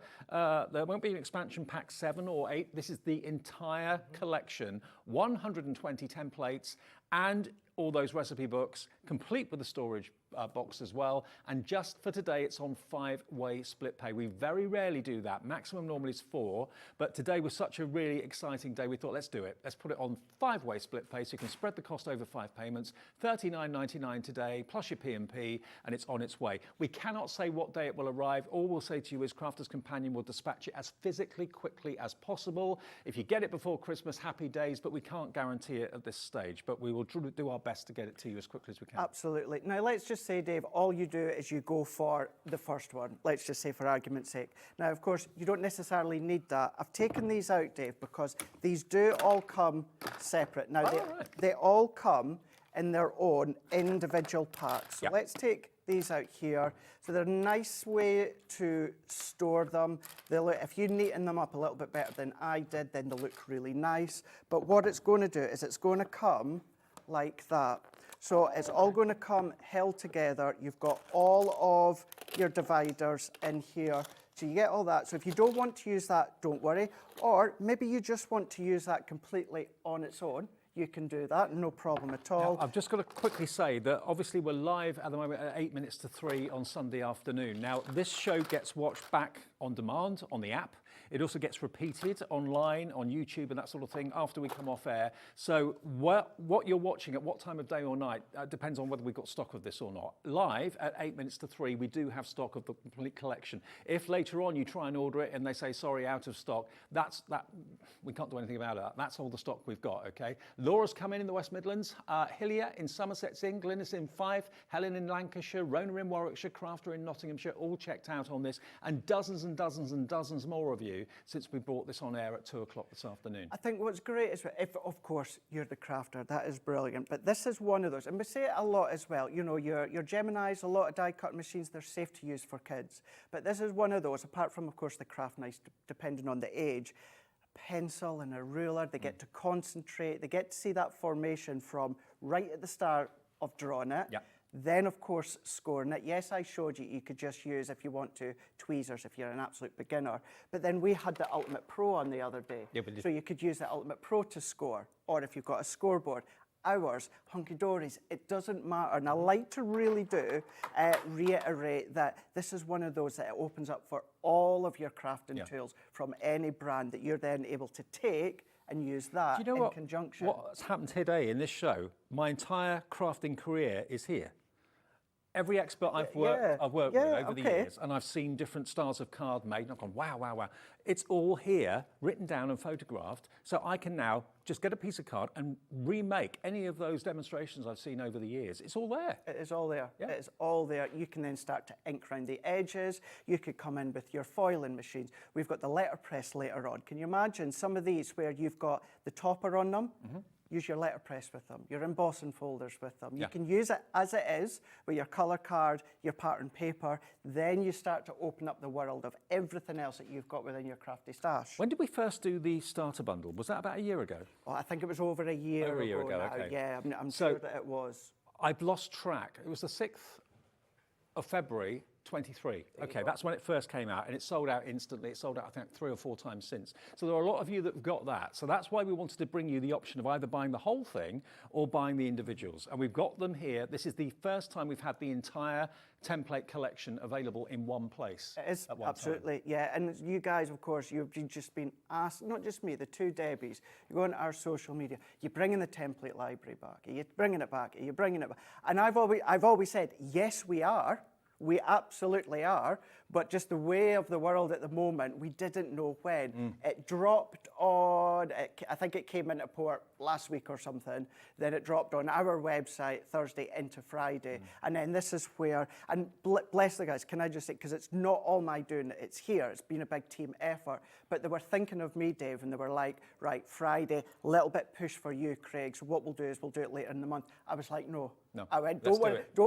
expansion pack 7 or 8. This is the entire collection, 120 templates and all those recipe books, complete with the storage box as well. And just for today, it's on 5-way split pay. We very rarely do that. Maximum normally is 4, but today was such a really exciting day. We thought, let's do it. Let's put it on 5-way split pay so you can spread the cost over 5 payments. $39.99 today, plus your P&P, and it's on its way. We cannot say what day it will arrive. All we'll say to you is Crafter's Companion will dispatch it as physically quickly as possible. If you get it before Christmas, happy days, but we can't guarantee it at this stage. But we will do our best to get it to you as quickly as we can. Absolutely. Now let's just say, Dave, all you do is you go for the first one. Let's just say for argument's sake. Now, of course, you don't necessarily need that. I've taken these out, Dave, because these do all come separate. Now, they all come in their own individual packs. So let's take these out here. So they're a nice way to store them. They look, if you neaten them up a little bit better than I did, then they look really nice. But what it's going to do is it's going to come like that. So it's all going to come held together. You've got all of your dividers in here. So you get all that. So if you don't want to use that, don't worry. Or maybe you just want to use that completely on its own. You can do that, no problem at all. Now, I've just got to quickly say that obviously we're live at the moment at 8 minutes to 3 on Sunday afternoon. Now, this show gets watched back on demand on the app. It also gets repeated online, on YouTube and that sort of thing after we come off air. So what you're watching at what time of day or night depends on whether we've got stock of this or not. Live at 8 minutes to 3, we do have stock of the complete collection. If later on you try and order it and they say, sorry, out of stock, we can't do anything about it. That's all the stock we've got, okay? Laura's come in the West Midlands, Hillier in Somerset's in, Glynis in Fife, Helen in Lancashire, Rona in Warwickshire, Crafter in Nottinghamshire, all checked out on this, and dozens and dozens and dozens more of you you since we brought this on air at 2 o'clock this afternoon. I think what's great is, if of course you're the crafter, that is brilliant. But this is one of those, and we say it a lot as well. You know, your Geminis, a lot of die cutting machines, they're safe to use for kids. But this is one of those, apart from, of course, the craft knives, depending on the age. Pencil and a ruler, they get to concentrate, they get to see that formation from right at the start of drawing it. Yeah. Then, of course, scoring it. Yes, I showed you could just use, if you want to, tweezers if you're an absolute beginner. But then we had the Ultimate Pro on the other day. Yeah, but so you could use the Ultimate Pro to score, or if you've got a scoreboard. Ours, Hunkydory's, it doesn't matter. And I like to really reiterate that this is one of those that it opens up for all of your crafting tools from any brand that you're then able to take and use that in conjunction. What's happened today in this show, my entire crafting career is here. Every expert I've worked with over the years, and I've seen different styles of card made, and I've gone, wow, wow, wow. It's all here, written down and photographed, so I can now just get a piece of card and remake any of those demonstrations I've seen over the years. It's all there. It is all there. Yeah. It is all there. You can then start to ink around the edges. You could come in with your foiling machines. We've got the letterpress later on. Can you imagine some of these where you've got the topper on them? Mm-hmm. Use your letterpress with them, your embossing folders with them. You can use it as it is with your colour card, your pattern paper. Then you start to open up the world of everything else that you've got within your crafty stash. When did we first do the starter bundle? Was that about a year ago? Well, I think it was over a year ago now. Okay. Yeah, I'm sure that it was. I've lost track. It was the 6th of February 23. Okay, that's when it first came out, and it sold out instantly. It sold out, I think, 3 or 4 times since. So there are a lot of you that have got that. So that's why we wanted to bring you the option of either buying the whole thing or buying the individuals. And we've got them here. This is the first time we've had the entire template collection available in one place. It is, absolutely, yeah. And you guys, of course, you've just been asked, not just me, the 2 Debbies, you go on our social media, you're bringing the template library back, you're bringing it back, you're bringing it back. And I've always said, yes, we are. We absolutely are, but just the way of the world at the moment, we didn't know when. It dropped on, I think it came into port last week or something, then it dropped on our website Thursday into Friday, and then this is where, and bless the guys, can I just say, because it's not all my doing, it's here, it's been a big team effort, but they were thinking of me, Dave, and they were like, right, Friday, a little bit push for you, Craig, so what we'll do is we'll do it later in the month. I was like, no. I went, don't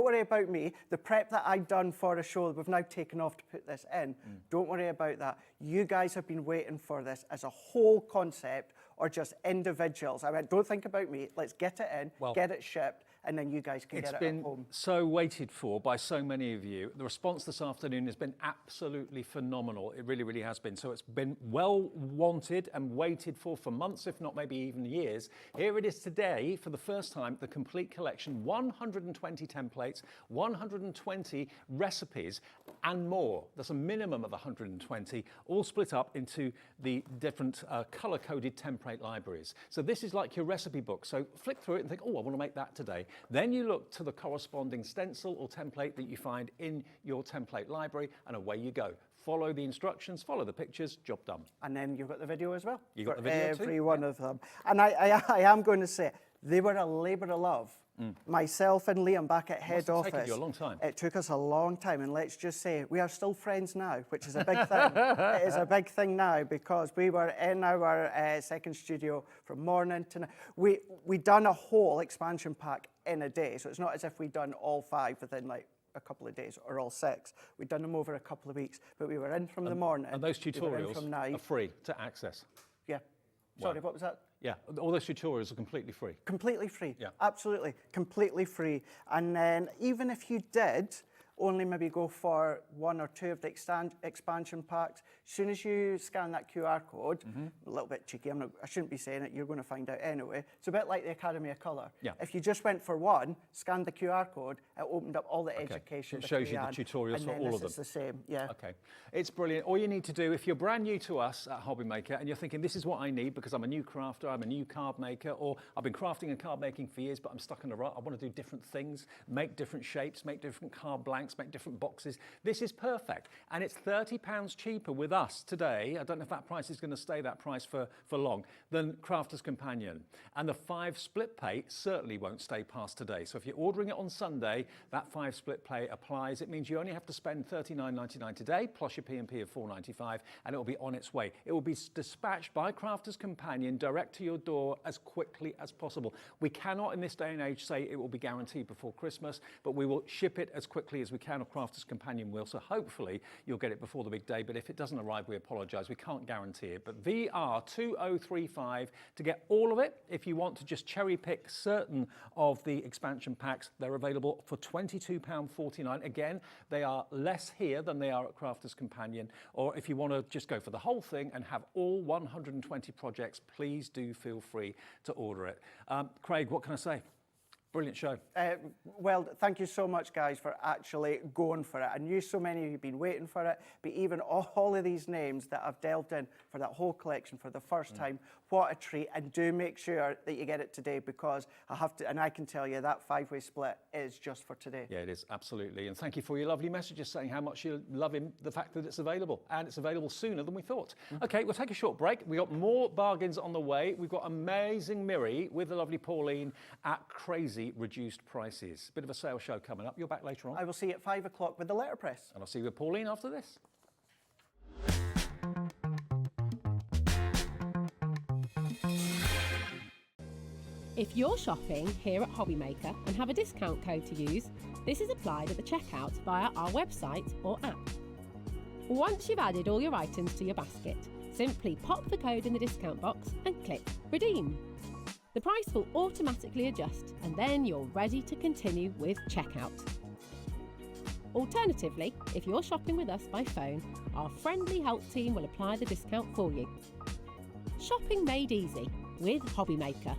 worry about me. The prep that I'd done for a show that we've now taken off to put this in, don't worry about that. You guys have been waiting for this as a whole concept or just individuals. I went, don't think about me. Let's get it in, get it shipped, and then you guys can get it at home. It's been so waited for by so many of you. The response this afternoon has been absolutely phenomenal. It really, really has been. So it's been well wanted and waited for months, if not maybe even years. Here it is today, for the first time, the complete collection, 120 templates, 120 recipes, and more. There's a minimum of 120, all split up into the different colour-coded template libraries. So this is like your recipe book. So flick through it and think, oh, I want to make that today. Then you look to the corresponding stencil or template that you find in your template library, and away you go. Follow the instructions, follow the pictures, job done. And then you've got the video as well. You've got the video too? Every one of them. And I am going to say, they were a labour of love. Myself and Liam back at head office. It took you a long time. It took us a long time, and let's just say we are still friends now, which is a big thing. It is a big thing now because we were in our second studio from morning to night. We done a whole expansion pack in a day, so it's not as if we'd done all 5 within like a couple of days or all 6. We'd done them over a couple of weeks, but we were in from the morning. And those tutorials are free to access. Yeah. Sorry, what was that? Yeah, all those tutorials are completely free. Completely free. Yeah. Absolutely, completely free. And then even if you did only maybe go for 1 or 2 of the expansion packs, as soon as you scan that QR code, a little bit cheeky, I shouldn't be saying it, you're going to find out anyway. It's a bit like the Academy of Colour. Yeah. If you just went for 1, scanned the QR code, it opened up all the education. It shows you the tutorials for all of them. It's the same, yeah. Okay, it's brilliant. All you need to do, if you're brand new to us at Hobby Maker and you're thinking, this is what I need because I'm a new crafter, I'm a new card maker, or I've been crafting and card making for years, but I'm stuck in a rut, I want to do different things, make different shapes, make different card blanks, blanks, make different boxes. This is perfect. And it's £30 cheaper with us today. I don't know if that price is going to stay that price for long, than Crafter's Companion. And the 5 split pay certainly won't stay past today. So if you're ordering it on Sunday, that 5 split pay applies. It means you only have to spend $39.99 today, plus your P&P of $4.95, and it will be on its way. It will be dispatched by Crafter's Companion direct to your door as quickly as possible. We cannot in this day and age say it will be guaranteed before Christmas, but we will ship it as quickly as we can, or Crafter's Companion will. So hopefully you'll get it before the big day, but if it doesn't arrive, we apologise. We can't guarantee it. But VR2035 to get all of it. If you want to just cherry pick certain of the expansion packs, they're available for £22.49. Again, they are less here than they are at Crafter's Companion. Or if you want to just go for the whole thing and have all 120 projects, please do feel free to order it. Craig, what can I say? Brilliant show. Well, thank you so much, guys, for actually going for it. I knew so many of you have been waiting for it, but even all of these names that I've delved in for that whole collection for the first time, what a treat. And do make sure that you get it today, because I have to, and I can tell you that 5-way split is just for today. Yeah, it is, absolutely. And thank you for your lovely messages saying how much you love the fact that it's available, and it's available sooner than we thought. Okay, we'll take a short break. We've got more bargains on the way. We've got amazing Miri with the lovely Pauline at crazy reduced prices. Bit of a sales show coming up. You're back later on. I will see you at 5 o'clock with the letterpress. And I'll see you with Pauline after this. If you're shopping here at Hobbymaker and have a discount code to use, this is applied at the checkout via our website or app. Once you've added all your items to your basket, simply pop the code in the discount box and click Redeem. The price will automatically adjust, and then you're ready to continue with checkout. Alternatively, if you're shopping with us by phone, our friendly help team will apply the discount for you. Shopping made easy with Hobbymaker.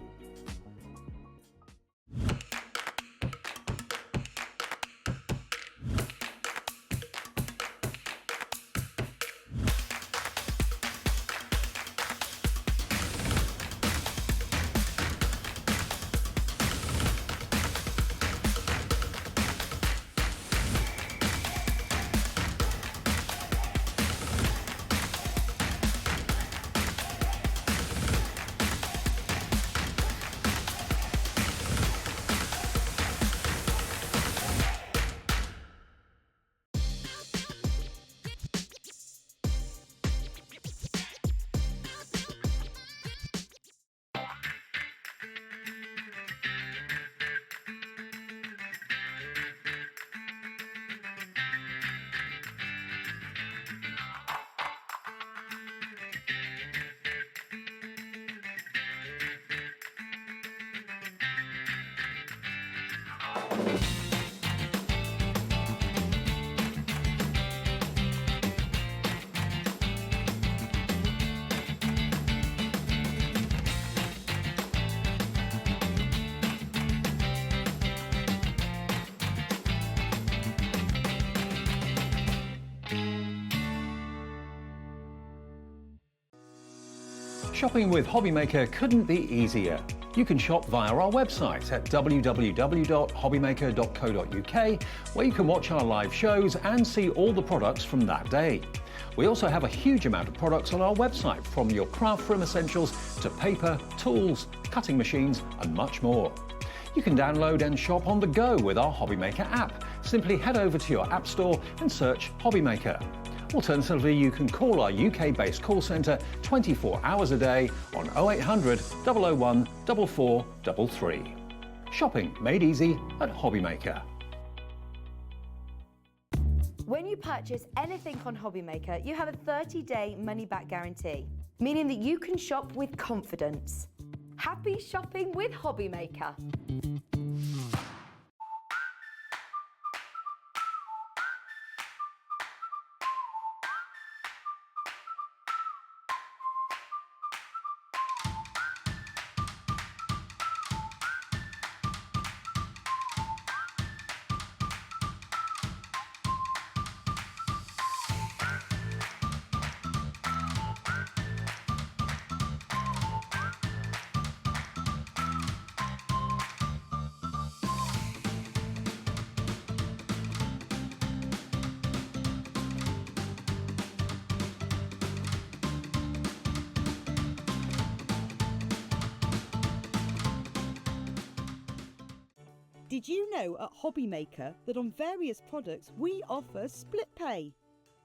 Shopping with Hobbymaker couldn't be easier. You can shop via our website at www.hobbymaker.co.uk, where you can watch our live shows and see all the products from that day. We also have a huge amount of products on our website, from your craft room essentials to paper, tools, cutting machines and much more. You can download and shop on the go with our Hobbymaker app. Simply head over to your app store and search Hobbymaker. Alternatively, you can call our UK-based call centre 24 hours a day on 0800 001 4433. Shopping made easy at Hobbymaker. When you purchase anything on Hobbymaker, you have a 30-day money-back guarantee, meaning that you can shop with confidence. Happy shopping with Hobbymaker. Did you know at Hobbymaker that on various products we offer split pay?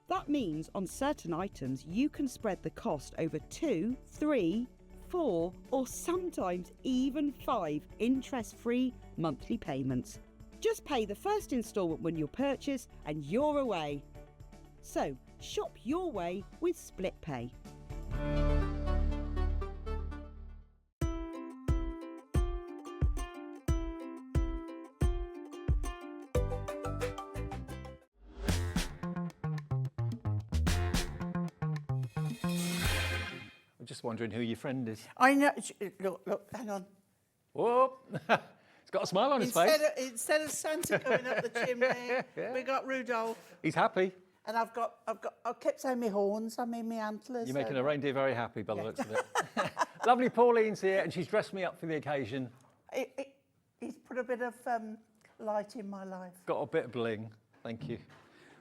That means on certain items you can spread the cost over 2, 3, 4 or sometimes even 5 interest-free monthly payments. Just pay the first instalment when you purchase and you're away. So shop your way with split pay. I'm just wondering who your friend is. I know. Look, hang on. Whoop! He's got a smile on his face. Instead of Santa going up the chimney, we got Rudolph. He's happy. And I kept saying my horns, I mean my antlers. You're making a reindeer very happy by the looks of it. Lovely Pauline's here, and she's dressed me up for the occasion. He's put a bit of light in my life. Got a bit of bling. Thank you.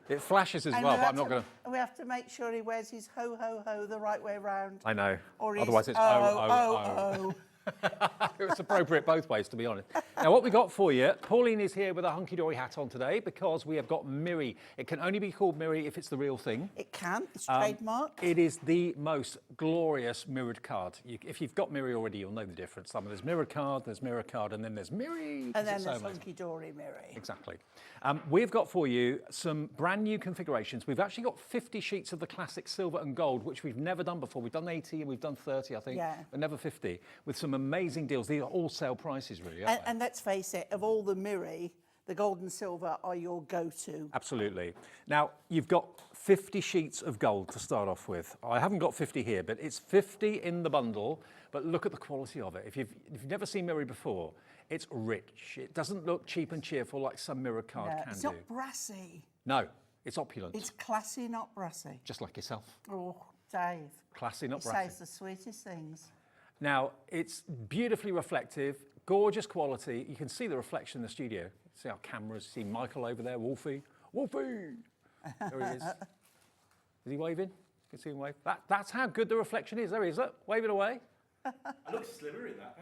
It flashes as well, but I'm not going to... We have to make sure he wears his ho, ho, ho the right way round. I know. Or otherwise it's oh. It's appropriate both ways, to be honest. Now, what we got for you, Pauline is here with a Hunkydory hat on today because we have got Miri. It can only be called Miri if it's the real thing. It can. It's trademarked. It is the most glorious mirrored card. If you've got Miri already, you'll know the difference. There's mirror card, and then there's Miri. And then there's Hunkydory Miri. Exactly. We've got for you some brand new configurations. We've actually got 50 sheets of the classic silver and gold, which we've never done before. We've done 80 and we've done 30, I think, but never 50, with some amazing deals. These are all sale prices, really, aren't they? And let's face it, of all the Miri, the gold and silver are your go-to. Absolutely. Now, you've got 50 sheets of gold to start off with. I haven't got 50 here, but it's 50 in the bundle. But look at the quality of it. If you've never seen Miri before, it's rich. It doesn't look cheap and cheerful like some mirror card can do. It's not brassy. No, it's opulent. It's classy, not brassy. Just like yourself. Oh, Dave. Classy, not he brassy. says the sweetest things. Now, it's beautifully reflective, gorgeous quality. You can see the reflection in the studio. See our cameras, see Michael over there, Wolfie. Wolfie! There he is. Is he waving? You can see him wave. That's how good the reflection is. There he is, look, waving away. I look slimmer in that.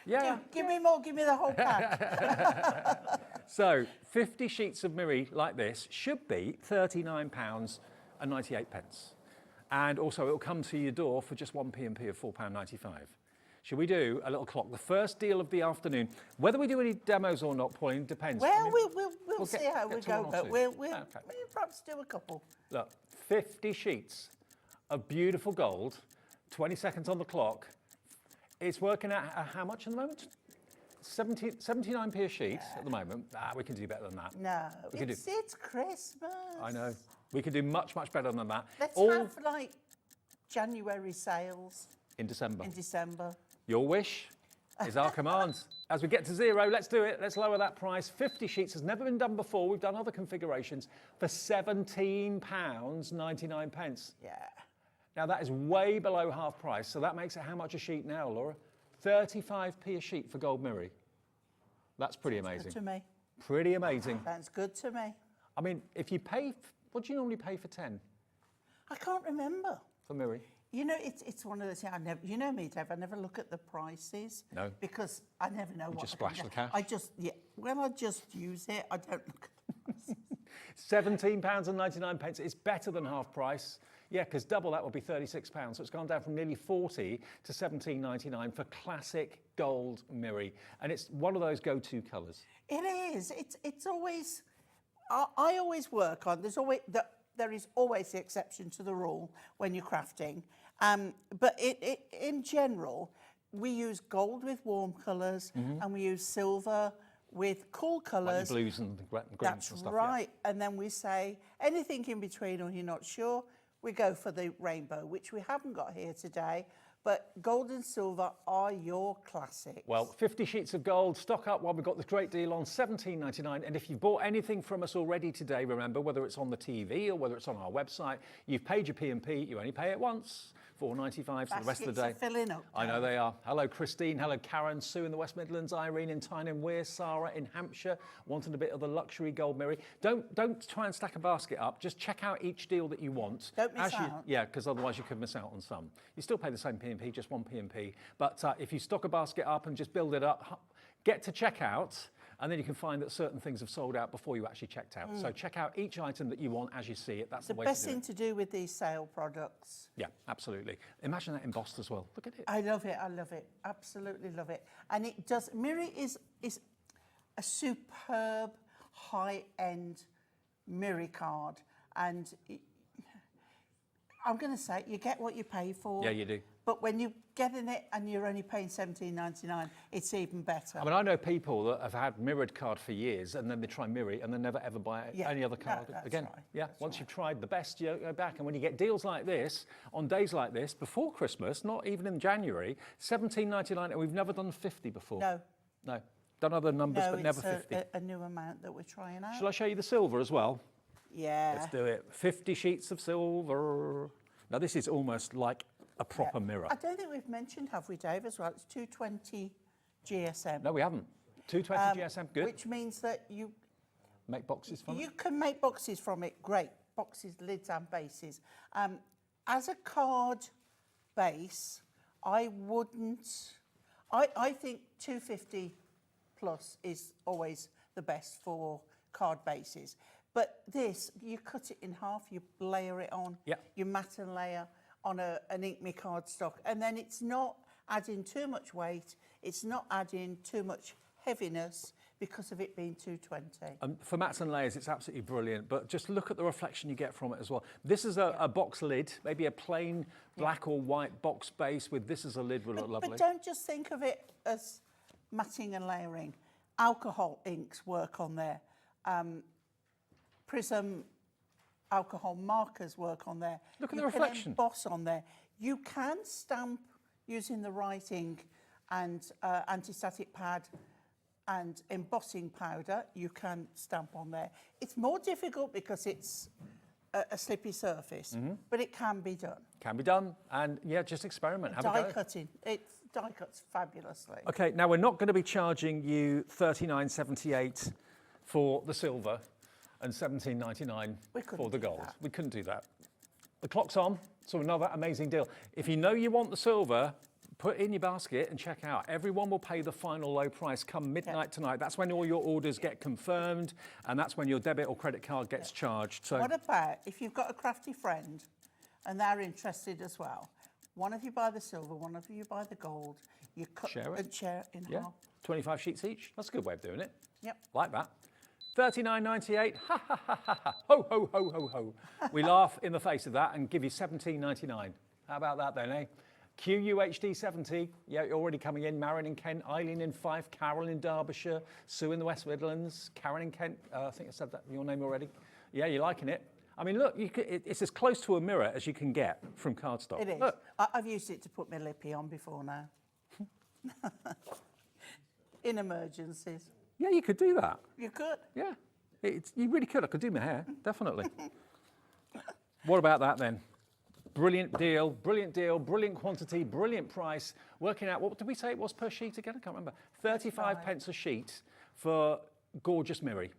Yeah. Give me more, give me the whole pack. So, 50 sheets of Miri like this should be £39.98. And also, it'll come to your door for just one P&P of £4.95. Should we do a little clock? The first deal of the afternoon. Whether we do any demos or not, Pauline, depends. Well, we'll see how we go, but we'll perhaps do a couple. Look, 50 sheets of beautiful gold, 20 seconds on the clock. It's working out how much at the moment? 79p a sheet at the moment. We can do better than that. No, it's Christmas. I know. We can do much, much better than that. Let's have like January sales. In December. In December. Your wish is our command. As we get to zero, let's do it. Let's lower that price. 50 sheets has never been done before. We've done other configurations for £17.99. Yeah. Now, that is way below half price, so that makes it how much a sheet now, Laura? 35p a sheet for gold Miri. That's pretty amazing. Good to me. Pretty amazing. That's good to me. I mean, if you pay, what do you normally pay for 10? I can't remember. For Miri? You know, it's one of those things. You know me, Dave. I never look at the prices. No. Because I never know what. Just splash the cash. I just use it. I don't look at the prices. £17.99. It's better than half price. Yeah, because double that would be £36. So it's gone down from nearly 40 to £17.99 for classic gold Miri, and it's one of those go-to colours. It is. It's always. I always work on. There is always the exception to the rule when you're crafting. But in general, we use gold with warm colours and we use silver with cool colours. Like blues and greens That's and stuff. Right. Yeah. And then we say anything in between or you're not sure, we go for the rainbow, which we haven't got here today. But gold and silver are your classics. Well, 50 sheets of gold, stock up while we've got this great deal on £17.99. And if you've bought anything from us already today, remember, whether it's on the TV or whether it's on our website, you've paid your P&P, you only pay it once, £4.95 for the rest of the day. Are filling up. I know they are. Hello, Christine. Hello, Karen. Sue in the West Midlands. Irene in Tyne Wear. Sarah in Hampshire, wanting a bit of the luxury gold Miri. Don't try and stack a basket up. Just check out each deal that you want. Don't miss out. Yeah, because otherwise you could miss out on some. You still pay the same P&P, just one P&P. But if you stock a basket up and just build it up, get to checkout, and then you can find that certain things have sold out before you actually checked out. So check out each item that you want as you see it. That's the way to do it. The best thing to do with these sale products. Yeah, absolutely. Imagine that embossed as well. Look at it. I love it. I love it. Absolutely love it. And it does. Miri is a superb high-end Miri card, and I'm going to say you get what you pay for. Yeah, you do. But when you're getting it and you're only paying $17.99, it's even better. I mean, I know people that have had mirrored card for years, and then they try Miri, and they never ever buy any other card again. Right. Yeah, once you've tried the best, you go back. And when you get deals like this, on days like this, before Christmas, not even in January, $17.99, and we've never done 50 before. No. No. Done other numbers, No, but never it's 50. a new amount that we're trying out. Shall I show you the silver as well? Yeah. Let's do it. 50 sheets of silver. Now, this is almost like a proper mirror. I don't think we've mentioned, have we, Dave, as well? It's 220 GSM. No, we haven't. 220 GSM, good. Which means that you make boxes from it? You can make boxes from it, great. Boxes, lids and bases. As a card base, I wouldn't... I think 250 plus is always the best for card bases. But this, you cut it in half, you layer it on, you mat and layer on an Ink cardstock, and then it's not adding too much weight, it's not adding too much heaviness because of it being 220. For mats and layers, it's absolutely brilliant, but just look at the reflection you get from it as well. This is a box lid, maybe a plain black or white box base with this as a lid will look lovely. But don't just think of it as matting and layering. Alcohol inks work on there. Prism alcohol markers work on there. Look at the reflection. You can emboss on there. You can stamp using the right ink and anti-static pad and embossing powder. You can stamp on there. It's more difficult because it's a slippy surface, but it can be done. Can be done, and yeah, just experiment. Have a Die go. cutting. It die cuts fabulously. Okay, now we're not going to be charging you $39.78 for the silver and $17.99 for the gold. We couldn't do that. The clock's on, so another amazing deal. If you know you want the silver, put it in your basket and check out. Everyone will pay the final low price come midnight tonight. That's when all your orders get confirmed, and that's when your debit or credit card gets charged. So what about if you've got a crafty friend and they're interested as well? One of you buy the silver, one of you buy the gold. You cut and share it in half. 25 sheets each. That's a good way of doing it. Yep. Like that. $39.98. Ha ha ha ha ha. Ho ho ho ho ho. We laugh in the face of that and give you $17.99. How about that then, eh? QUHD 70. Yeah, you're already coming in. Marion in Kent, Eileen in Fife, Carol in Derbyshire, Sue in the West Midlands, Karen in Kent. I think I said that your name already. Yeah, you're liking it. I mean, look, it's as close to a mirror as you can get from cardstock. It is. Look. I've used it to put my lippy on before now. In emergencies. Yeah, you could do that. You could. Yeah, you really could. I could do my hair, definitely. What about that then? Brilliant deal, brilliant quantity, brilliant price. Working out, what did we say it was per sheet again? I can't remember. 35 pence a sheet for gorgeous Miri.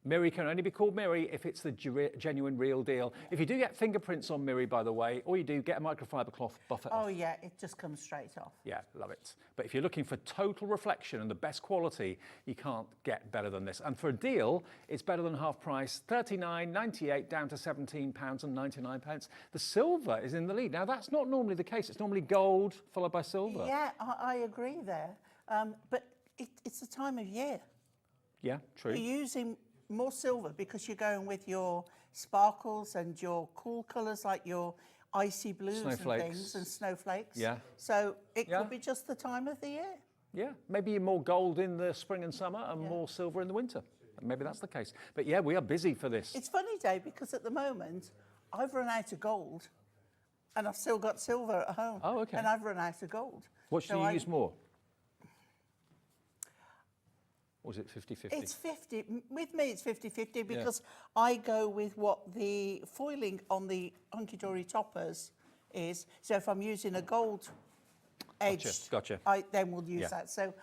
Miri can only be called Miri if it's the genuine real deal. If you do get fingerprints on Miri, by the way, all you do, get a microfiber cloth, buff it off. Oh yeah, it just comes straight off. Yeah, love it. But if you're looking for total reflection and the best quality, you can't get better than this. And for a deal, it's better than half price, $39.98 down to £17.99. The silver is in the lead. Now, that's not normally the case. It's normally gold followed by silver. Yeah, I agree there. But it's the time of year. Yeah, true. You're using more silver because you're going with your sparkles and your cool colours like your icy blues and things and snowflakes. Yeah. So it could be just the time of the year. Yeah, maybe more gold in the spring and summer and more silver in the winter. Maybe that's the case. But yeah, we are busy for this. It's funny, Dave, because at the moment I've run out of gold and I've still got silver at home. Oh, okay. And I've run out of gold. What should you use more? Or is it 50-50? It's 50. With me, it's 50-50 because I go with what the foiling on the Hunkydory toppers is. So if I'm using a gold edged, I then will use that. So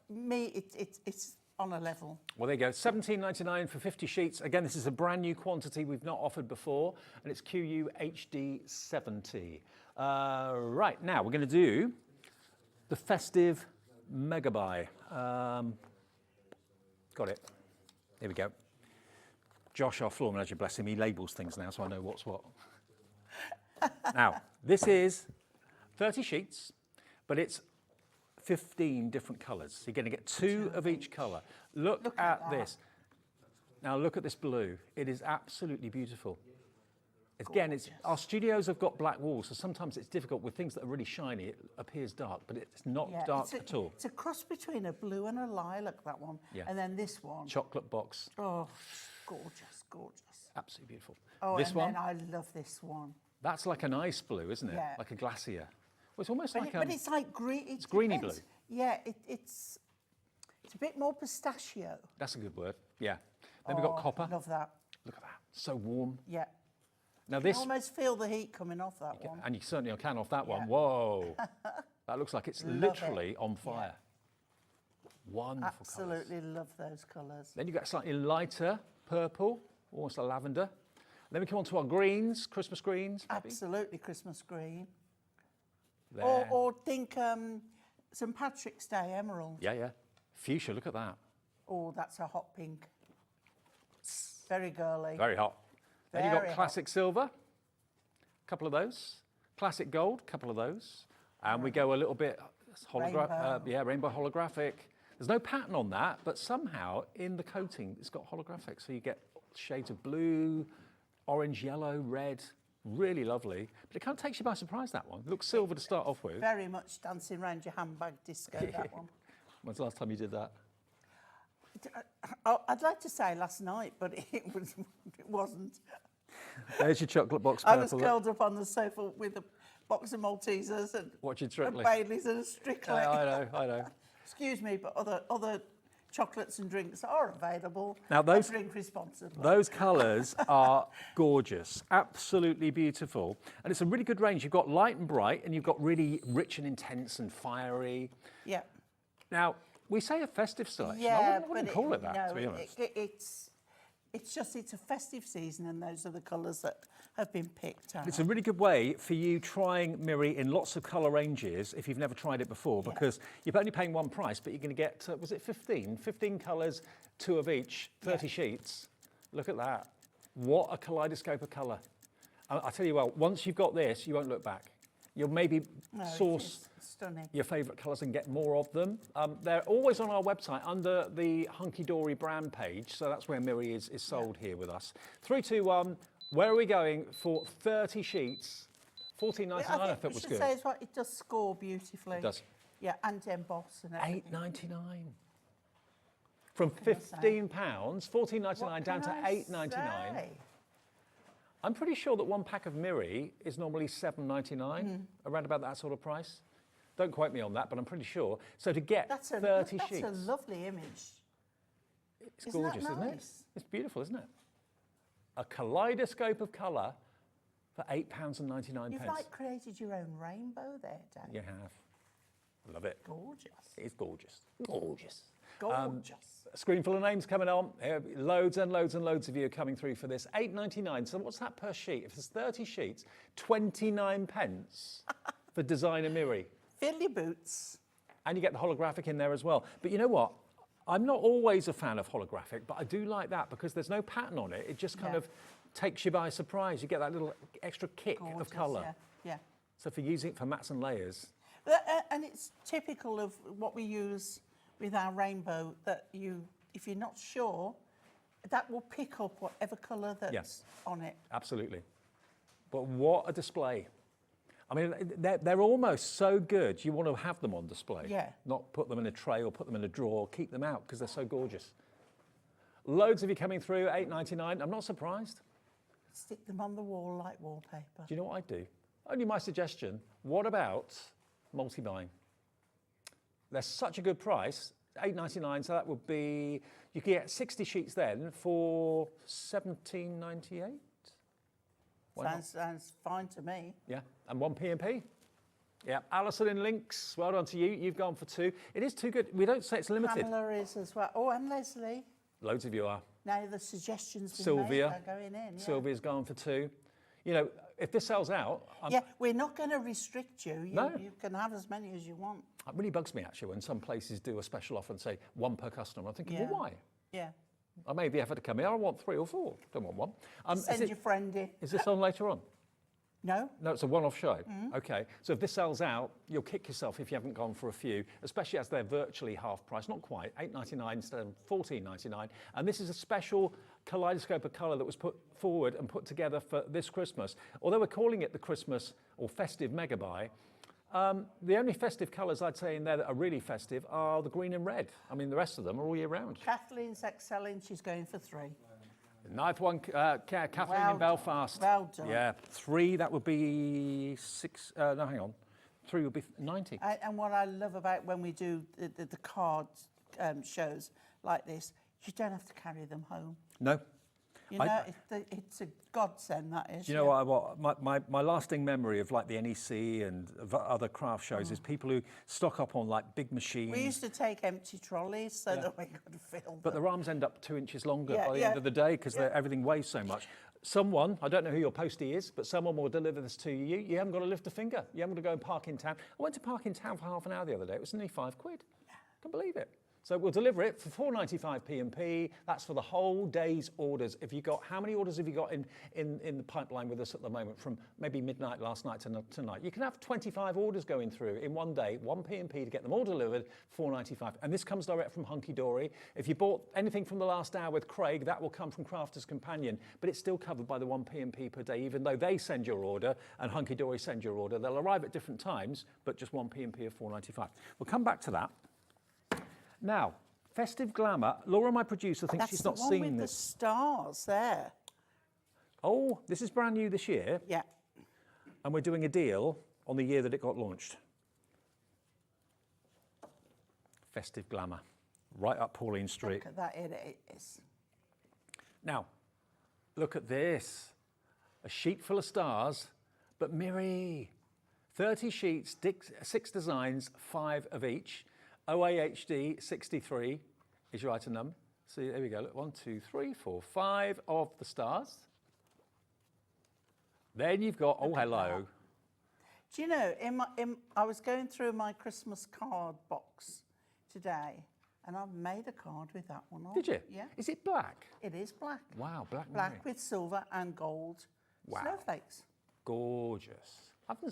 it's on a level. Well, there you go. $17.99 for 50 sheets. Again, this is a brand new quantity we've not offered before, and it's QUHD 70. Right, now we're going to do the festive mega buy. Got it. Here we go. Josh, our floor manager, bless him, he labels things now, so I know what's what. Now, this is 30 sheets, but it's 15 different colours. So you're going to get 2 of each colour. Look at this. Now look at this blue. It is absolutely beautiful. Again, our studios have got black walls, so sometimes it's difficult with things that are really shiny. It appears dark, but it's not dark at all. It's a cross between a blue and a lilac, that one, and then this one. Chocolate box. Oh, gorgeous, gorgeous. Absolutely beautiful. Oh, this one, then I love this one. that's like an ice blue, isn't it? Yeah. Like a glacier. Well, it's almost But, like but it's like green. It's greeny blue. Yeah, it's a bit more pistachio. That's a good word. Yeah. Then we've got copper. Love that. Look at that. So warm. Yeah. Now You this, can almost feel the heat coming off that one. and you certainly can off that one. Yeah. Whoa. That looks like it's Love literally it. on fire. Wonderful colours. Absolutely love those colours. Then you've got slightly lighter purple, almost a lavender. Then we come on to our greens, Christmas greens. Maybe. Absolutely Christmas green. There. Or think St Patrick's Day emerald. Yeah, yeah. Fuchsia, look at that. Oh, that's a hot pink. Very girly. Very hot. Then you've Very got classic silver, a couple of those. Classic gold, a couple of those. And we go a little bit Rainbow. rainbow holographic. There's no pattern on that, but somehow in the coating it's got holographic. So you get shades of blue, orange, yellow, red. Really lovely. But it kind of takes you by surprise, that one. It looks silver to start off with. Very much dancing around your handbag disco, that one. When's the last time you did that? I'd like to say last night, but it wasn't. There's your chocolate box I purple. was curled up on the sofa with a box of Maltesers and Watching Strictly. Baileys and a Strictly. I know. Excuse me, but other chocolates and drinks are available. Now those drink responsibly. Those colours are gorgeous, absolutely beautiful, and it's a really good range. You've got light and bright, and you've got really rich and intense and fiery. Yeah. Now we say a festive selection. Yeah, I wouldn't call it that, to be honest. It's a festive season, and those are the colours that have been picked out. It's a really good way for you trying Miri in lots of colour ranges if you've never tried it before, because you're only paying one price, but you're going to get, was it 15? 15 colours, 2 of each, 30 sheets. Look at that. What a kaleidoscope of colour. I tell you what, once you've got this, you won't look back. You'll maybe source your favourite colours and get more of them. They're always on our website under the Hunkydory brand page, so that's where Miri is sold here with us. 3, 2, 1. Where are we going for 30 sheets? $14.99 I thought was good. Say as well, it does score beautifully. It does. Yeah, and emboss and everything. $8.99. From £15, $14.99 down to $8.99. I'm pretty sure that one pack of Miri is normally $7.99, around about that sort of price. Don't quote me on that, but I'm pretty sure. So to get 30 sheets. That's a lovely image. It's gorgeous, isn't it? It's beautiful, isn't it? A kaleidoscope of colour for £8.99. You've like created your own rainbow there, Dan. You have. Love it. Gorgeous. It is gorgeous. Gorgeous. Gorgeous. A screen full of names coming on. Loads and loads and loads of you are coming through for this. $8.99. So what's that per sheet? If it's 30 sheets, 29 pence for designer Miri. Fill your boots. And you get the holographic in there as well. But you know what? I'm not always a fan of holographic, but I do like that because there's no pattern on it. It just kind of takes you by surprise. You get that little extra kick of colour. Yeah. So for using it for mats and layers. And it's typical of what we use with our rainbow, that if you're not sure, that will pick up whatever colour that's on it. Absolutely. But what a display. I mean, they're almost so good, you want to have them on display. Yeah. Not put them in a tray or put them in a drawer, keep them out because they're so gorgeous. Loads of you coming through, $8.99. I'm not surprised. Stick them on the wall like wallpaper. Do you know what I'd do? Only my suggestion. What about multi-buying? They're such a good price, $8.99, so that would be, you could get 60 sheets then for $17.98. Sounds fine to me. Yeah, and 1 P&P. Yeah, Alison in Links, well done to you. You've gone for 2. It is too good. We don't say it's limited. Pamela is as well. Oh, and Leslie. Loads of you are. Now the suggestions Sylvia. are going in. Yeah. Sylvia's gone for 2. You know, if this sells out, Yeah, we're not going to restrict you. No. You can have as many as you want. it really bugs me actually when some places do a special offer and say one per customer. I'm thinking, Yeah. well, why? Yeah. I made the effort to come here. I want 3 or 4. Don't want one. Send your friend in. Is this on later on? No. No, it's a one-off show. Okay, so if this sells out, you'll kick yourself if you haven't gone for a few, especially as they're virtually half price, not quite, $8.99 instead of $14.99. And this is a special kaleidoscope of colour that was put forward and put together for this Christmas. Although we're calling it the Christmas or festive mega buy, the only festive colours I'd say in there that are really festive are the green and red. I mean, the rest of them are all year round. Kathleen's excelling. She's going for 3. Ninth one, Kathleen Well in Belfast. well done. Yeah, 3, that would be 6, no, hang on. 3 would be 90. And what I love about when we do the card shows like this, you don't have to carry them home. No. You know, it's a godsend, that is. Do you know what my lasting memory of like the NEC and of other craft shows is people who stock up on like big machines. We used to take empty trolleys so that we could fill But them. their arms end up 2 inches longer Yeah, by the yeah. end of the day because everything weighs so much. Someone, I don't know who your postie is, but someone will deliver this to you. You haven't got to lift a finger. You haven't got to go and park in town. I went to park in town for half an hour the other day. It was only £5. Can't believe it. So we'll deliver it for £4.95 P&P. That's for the whole day's orders. If you got, how many orders have you got in the pipeline with us at the moment from maybe midnight last night to tonight? You can have 25 orders going through in one day, 1 P&P to get them all delivered, £4.95. And this comes direct from Hunkydory. If you bought anything from the last hour with Craig, that will come from Crafter's Companion, but it's still covered by the 1 P&P per day, even though they send your order and Hunkydory send your order. They'll arrive at different times, but just 1 P&P of £4.95. We'll come back to that. Now, Festive Glamour. Laura, my producer, thinks she's not seen That's the one with the stars there. Oh, this is brand new this year. Yeah. And we're doing a deal on the year that it got launched. Festive Glamour. Right up Pauline Street. Look at that, it is. Now, look at this. A sheet full of stars, but Miri. 30 sheets, 6 designs, 5 of each. OAHD 63 is your item number. See, there we go. Look, 1, 2, 3, 4, 5 of the stars. Then you've got, oh, hello. Do you know, I was going through my Christmas card box today, and I've made a card with that one on. Did you? Yeah. Is it black? It is black. Wow, black Miri. Black with silver and gold snowflakes. Gorgeous. Do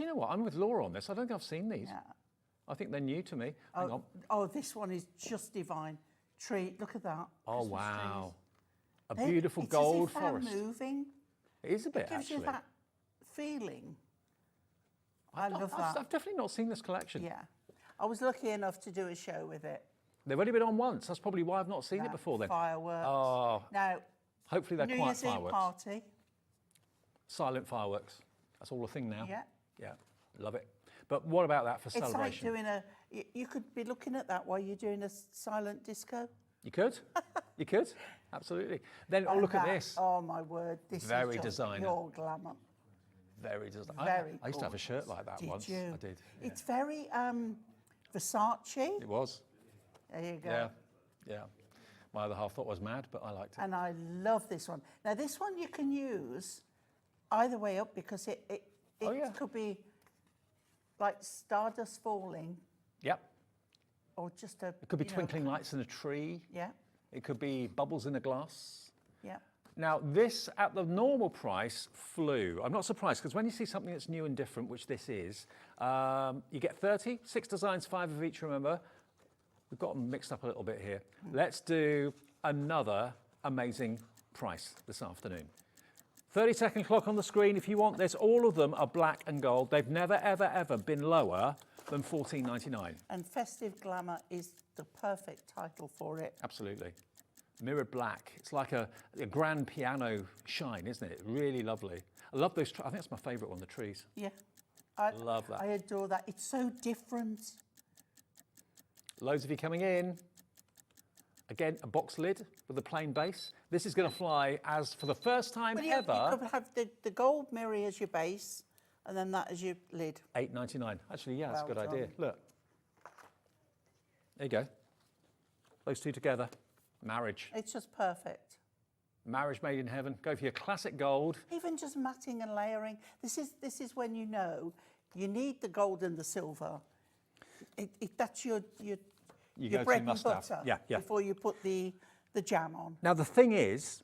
you know what? I'm with Laura on this. I don't think I've seen these. Yeah. I think they're new to me. Hang on. Oh, this one is just divine. Tree, look at that. Oh, Christmas wow. trees. A beautiful it's gold as if they're forest. moving. It is a bit, It gives actually. you that feeling. I love that. I've definitely not seen this collection. Yeah. I was lucky enough to do a show with it. They've only been on once. That's probably why I've not seen it That before then. Fireworks. Oh. Now, Hopefully they're New quiet Year's Eve fireworks. party. Silent fireworks. That's all a thing now. Yeah. Yeah. Love it. But what about that for It's like celebration? doing you could be looking at that while you're doing a silent disco. You could. You could. Absolutely. Then, oh, And look at that- this. Oh, my word. This Very is just designer. pure glamour. Very designer. Very I used to have a shirt gorgeous. like that Did once. you? I did. It's very Versace. It was. There you go. Yeah. Yeah. My other half thought I was mad, but I liked it. And I love this one. Now, this one you can use either way up because it could be like stardust falling Yep. or just a... It could be you know, twinkling lights in a tree. Yeah, It could be bubbles in a glass. yeah. Now, this at the normal price flew. I'm not surprised because when you see something that's new and different, which this is, you get 30, 6 designs, 5 of each, remember. We've got them mixed up a little bit here. Let's do another amazing price this afternoon. 30-second clock on the screen. If you want this, all of them are black and gold. They've never, ever, ever been lower than $14.99. And Festive Glamour is the perfect title for it. Absolutely. Mirrored black. It's like a grand piano shine, isn't it? Really lovely. I love those. I think that's my favourite one, the trees. Yeah. Love that. I adore that. It's so different. Loads of you coming in. Again, a box lid with a plain base. This is going to fly as, for the first time Well, ever, you could have the gold mirror as your base and then that as your lid. $8.99. Actually, yeah, that's a Well good idea. done. Look. There you go. Those two together. Marriage. It's just perfect. Marriage made in heaven. Go for your classic gold. Even just matting and layering. This is when you know you need the gold and the silver. That's your bread and butter before you put the jam on. Now the thing is,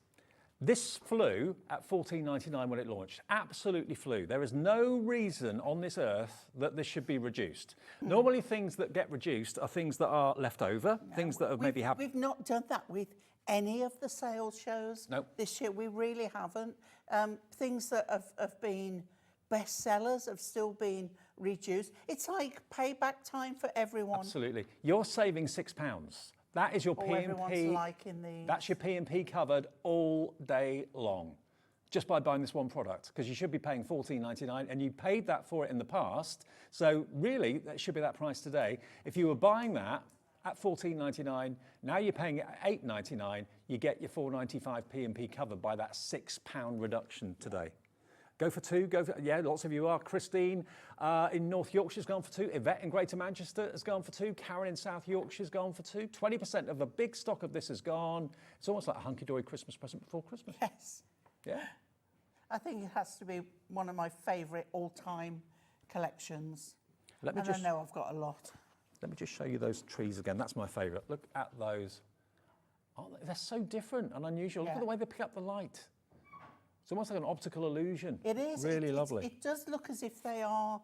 this flew at $14.99 when it launched. Absolutely flew. There is no reason on this earth that this should be reduced. Normally things that get reduced are things that are left over, things that have maybe happened. We've not done that with any of the sales shows this year. We really haven't. Things that have been bestsellers have still been reduced. It's like payback time for everyone. Absolutely. You're saving £6. That is your P&P. That's your P&P covered all day long, just by buying this one product, because you should be paying $14.99 and you paid that for it in the past. So really, that should be that price today. If you were buying that at $14.99, now you're paying it at $8.99, you get your $4.95 P&P covered by that £6 reduction today. Go for two, yeah, lots of you are. Christine in North Yorkshire's gone for two. Yvette in Greater Manchester has gone for two. Karen in South Yorkshire's gone for two. 20% of the big stock of this is gone. It's almost like a hunky-dory Christmas present before Christmas. Yes. Yeah. I think it has to be one of my favourite all-time collections. I know I've got a lot. Let me just show you those trees again. That's my favourite. Look at those. Oh, they're so different and unusual. Look at the way they pick up the light. It's almost like an optical illusion. It is. Really lovely. It does look as if they are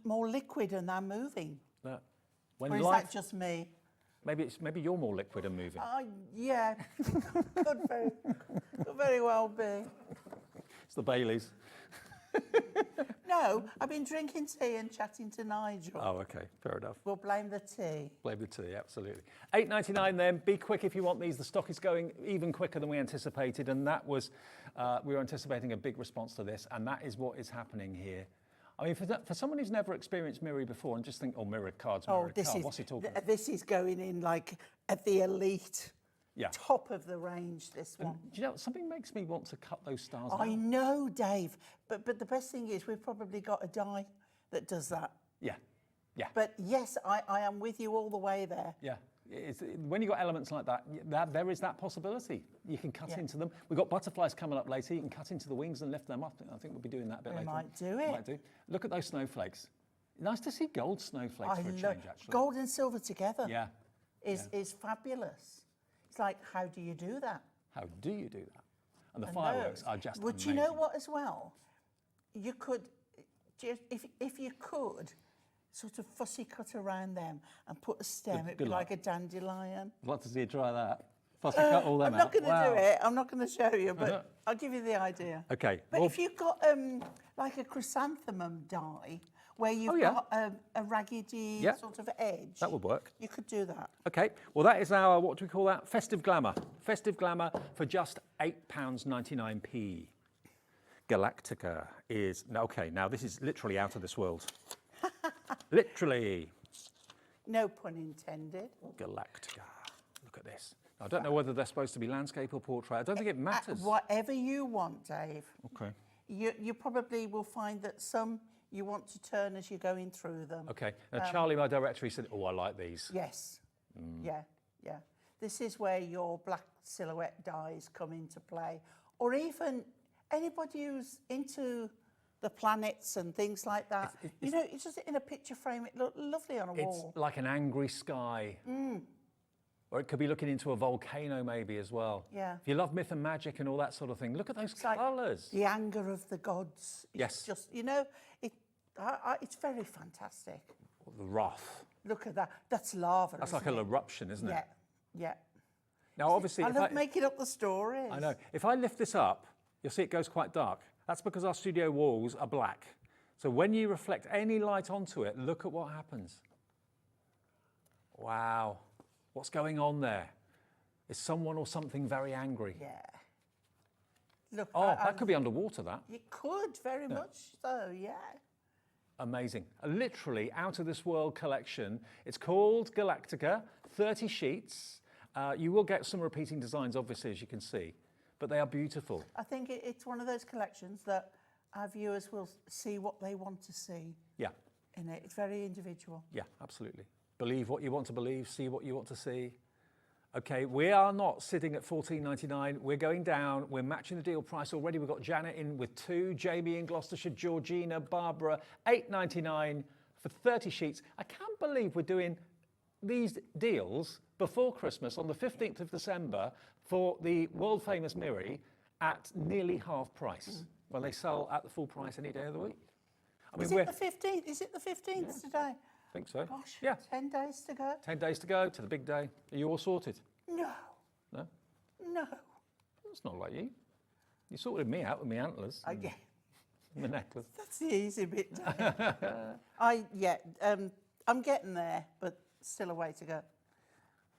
more liquid and they're moving. Look, or is that just me? Maybe you're more liquid and moving. Yeah, could very well be. It's the Baileys. No, I've been drinking tea and chatting to Nigel. Oh, okay, fair enough. We'll blame the tea. Blame the tea, absolutely. $8.99 then. Be quick if you want these. The stock is going even quicker than we anticipated, and that was, we were anticipating a big response to this, and that is what is happening here. I mean, for someone who's never experienced Mirror before and just think, oh, mirrored cards, what's he talking about? This is going in like at the elite. Yeah. Top of the range, this one. Do you know, something makes me want to cut those stars I out. know, Dave, but the best thing is we've probably got a die that does that. Yeah, yeah. But yes, I am with you all the way there. Yeah, when you've got elements like that, there is that possibility. You can cut into them. We've got butterflies coming up later. You can cut into the wings and lift them up. I think we'll be doing that a bit later. We might do it. Might do. Look at those snowflakes. Nice to see gold snowflakes for a change, actually. Gold and silver together. Yeah. Is fabulous. It's like, how do you do that? How do you do that? And the fireworks are just But amazing. you know what as well? You could, if you could, sort of fussy cut around them and put a stem, it'd be like a dandelion. I'd like to see you try that. Fussy cut all them I'm not going to Wow. do it. I'm not going to show you, but I'll give you the idea. Okay. But if you've got like a chrysanthemum die, where you've got a raggedy sort of edge. That would work. You could do that. Okay, well that is our, what do we call that? Festive Glamour. Festive Glamour for just £8.99p. Galactica is, okay, now this is literally out of this world. Literally. No pun intended. Galactica. Look at this. I don't know whether they're supposed to be landscape or portrait. I don't think it matters. Whatever you want, Dave. Okay. You probably will find that some you want to turn as you're going through them. Okay. Now, Charlie, my director, he said, oh, I like these. Yes. Yeah. This is where your black silhouette dies come into play. Or even anybody who's into the planets and things like that. You know, it's just in a picture frame, it looks lovely on a wall. It's like an angry sky. Or it could be looking into a volcano maybe as well. Yeah. If you love myth and magic and all that sort of thing, look at those colours. The anger of the gods. Yes. Just, you know, it's very fantastic. The wrath. Look at that. That's lava. That's like an eruption, isn't it? Yeah. Now, obviously, I love making up the stories. I know. If I lift this up, you'll see it goes quite dark. That's because our studio walls are black. So when you reflect any light onto it, look at what happens. Wow. What's going on there? Is someone or something very angry? Yeah. Look. That could be underwater, that. It could, very much so, yeah. Amazing. A literally out of this world collection. It's called Galactica, 30 sheets. You will get some repeating designs, obviously, as you can see, but they are beautiful. I think it's one of those collections that our viewers will see what they want to see. Yeah. In it. It's very individual. Yeah, absolutely. Believe what you want to believe, see what you want to see. Okay, we are not sitting at $14.99. We're going down. We're matching the deal price already. We've got Janet in with 2, Jamie in Gloucestershire, Georgina, Barbara, $8.99 for 30 sheets. I can't believe we're doing these deals before Christmas on the 15th of December for the world famous Miri at nearly half price. Well, they sell at the full price any day of the week. I mean, Is it the 15th? Is it the 15th today? I think so. Gosh, Yeah. 10 days to go. 10 days to go to the big day. Are you all sorted? No. No? No. It's not like you. You sorted me out with my antlers. Yeah. And the necklace. That's the easy bit. I'm getting there, but still a way to go.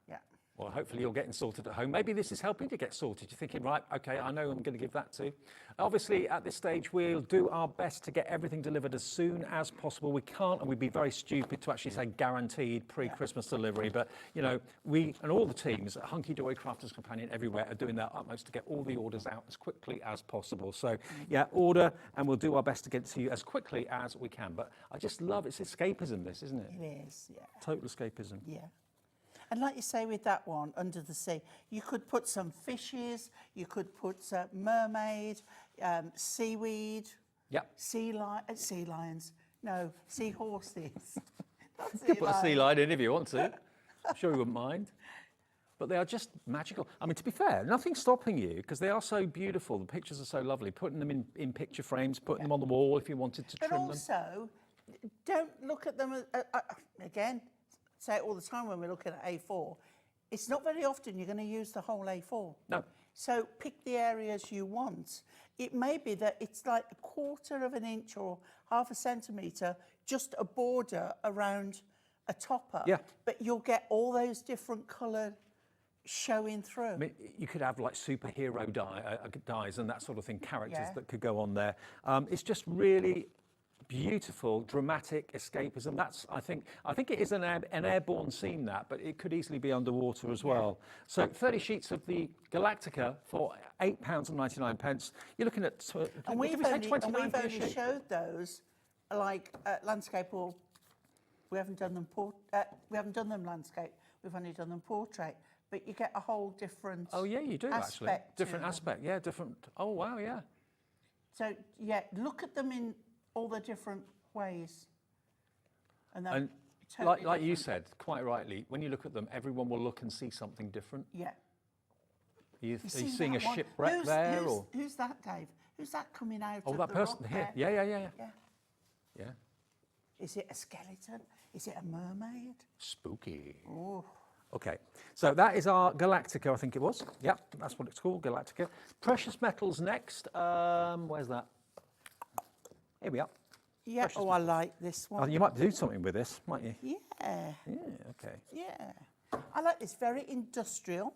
Yeah. Well, hopefully you're getting sorted at home. Maybe this is helping to get sorted. You're thinking, right, okay, I know I'm going to give that to. Obviously, at this stage, we'll do our best to get everything delivered as soon as possible. We can't, and we'd be very stupid to actually say guaranteed pre-Christmas delivery. But, you know, we and all the teams at Hunkydory, Crafters Companion, everywhere are doing their utmost to get all the orders out as quickly as possible. So, yeah, order, and we'll do our best to get it to you as quickly as we can. But I just love it's escapism, this, isn't it? It is, yeah. Total escapism. Yeah. And like you say with that one, Under the Sea, you could put some fishes, you could put mermaid, seaweed, sea lions, no, seahorses. You could put a sea lion in if you want to. I'm sure you wouldn't mind. But they are just magical. I mean, to be fair, nothing's stopping you because they are so beautiful. The pictures are so lovely. Putting them in picture frames, putting them on the wall if you wanted to trim them. But also, don't look at them as, again, say it all the time when we're looking at A4, it's not very often you're going to use the whole A4. No. So pick the areas you want. It may be that it's like 1/4 of an inch or 1/2 centimetre, just a border around a topper. Yeah. But you'll get all those different coloured showing through. I mean, you could have like superhero dyes and that sort of thing, characters Yeah. that could go on there. It's just really beautiful, dramatic escapism. That's, I think it is an airborne scene, that, but it could easily be underwater as well. So 30 sheets of the Galactica for £8.99. You're looking at, And we've did we say only, 29 and per we've only sheet? showed those like landscape, or we haven't done them landscape. We've only done them portrait. But you get a whole different. Oh yeah, you do actually. Different to aspect, yeah, different. Oh wow, yeah. So yeah, look at them in all the different ways. And totally like you different. said, quite rightly, when you look at them, everyone will look and see something different. Yeah. Are you seen seeing a that one? shipwreck there, or? Who's that, Dave? Who's that coming out? Oh, of that the person rock here. there? Yeah. Is it a skeleton? Is it a mermaid? Spooky. Oh. Okay, so that is our Galactica, I think it was. Yep, that's what it's called, Galactica. Precious metals next. Where's that? Here we are. Yeah. Precious I like this Oh, one. you might do something with this, might you? Yeah. Yeah, okay. Yeah. I like this, very industrial,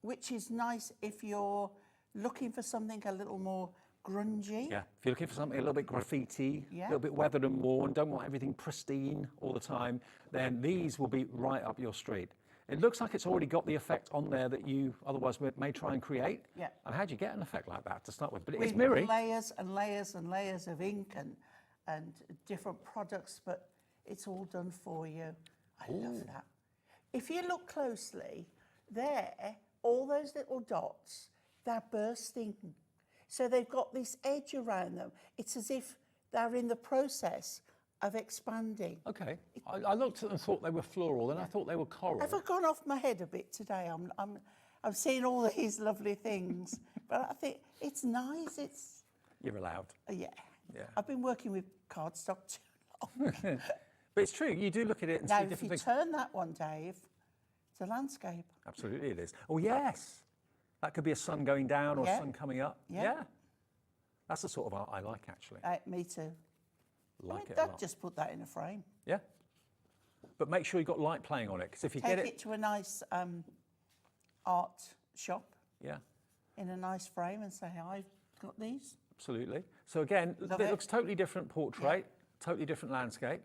which is nice if you're looking for something a little more grungy. Yeah, if you're looking for something a little bit graffiti, a Yeah. little bit weathered and worn, don't want everything pristine all the time, then these will be right up your street. It looks like it's already got the effect on there that you otherwise may try and create. Yeah. And how do you get an effect like that to start with? But it is With mirroring. layers and layers and layers of ink and different products, but it's all done for you. I love that. If you look closely, there, all those little dots, they're bursting. So they've got this edge around them. It's as if they're in the process of expanding. Okay, I looked at them and thought they were floral, then I thought they were coral. Have I gone off my head a bit today? I'm seeing all these lovely things, but I think it's nice. It's You're allowed. Yeah. Yeah. I've been working with cardstock too long. But it's true, you do look at it and Now, see if you different things. turn that one, Dave, it's a landscape. Absolutely it is. Oh, yes. That could be a sun going down or Yeah. sun coming up. Yeah. That's the sort of art I like, actually. Me too. Like it a I'd lot. just put that in a frame. Yeah. But make sure you've got light playing on it, because if you Take get it to a nice art shop Yeah, in a nice frame and say, I've got these. absolutely. So again, Love it it. looks totally different portrait, totally different landscape.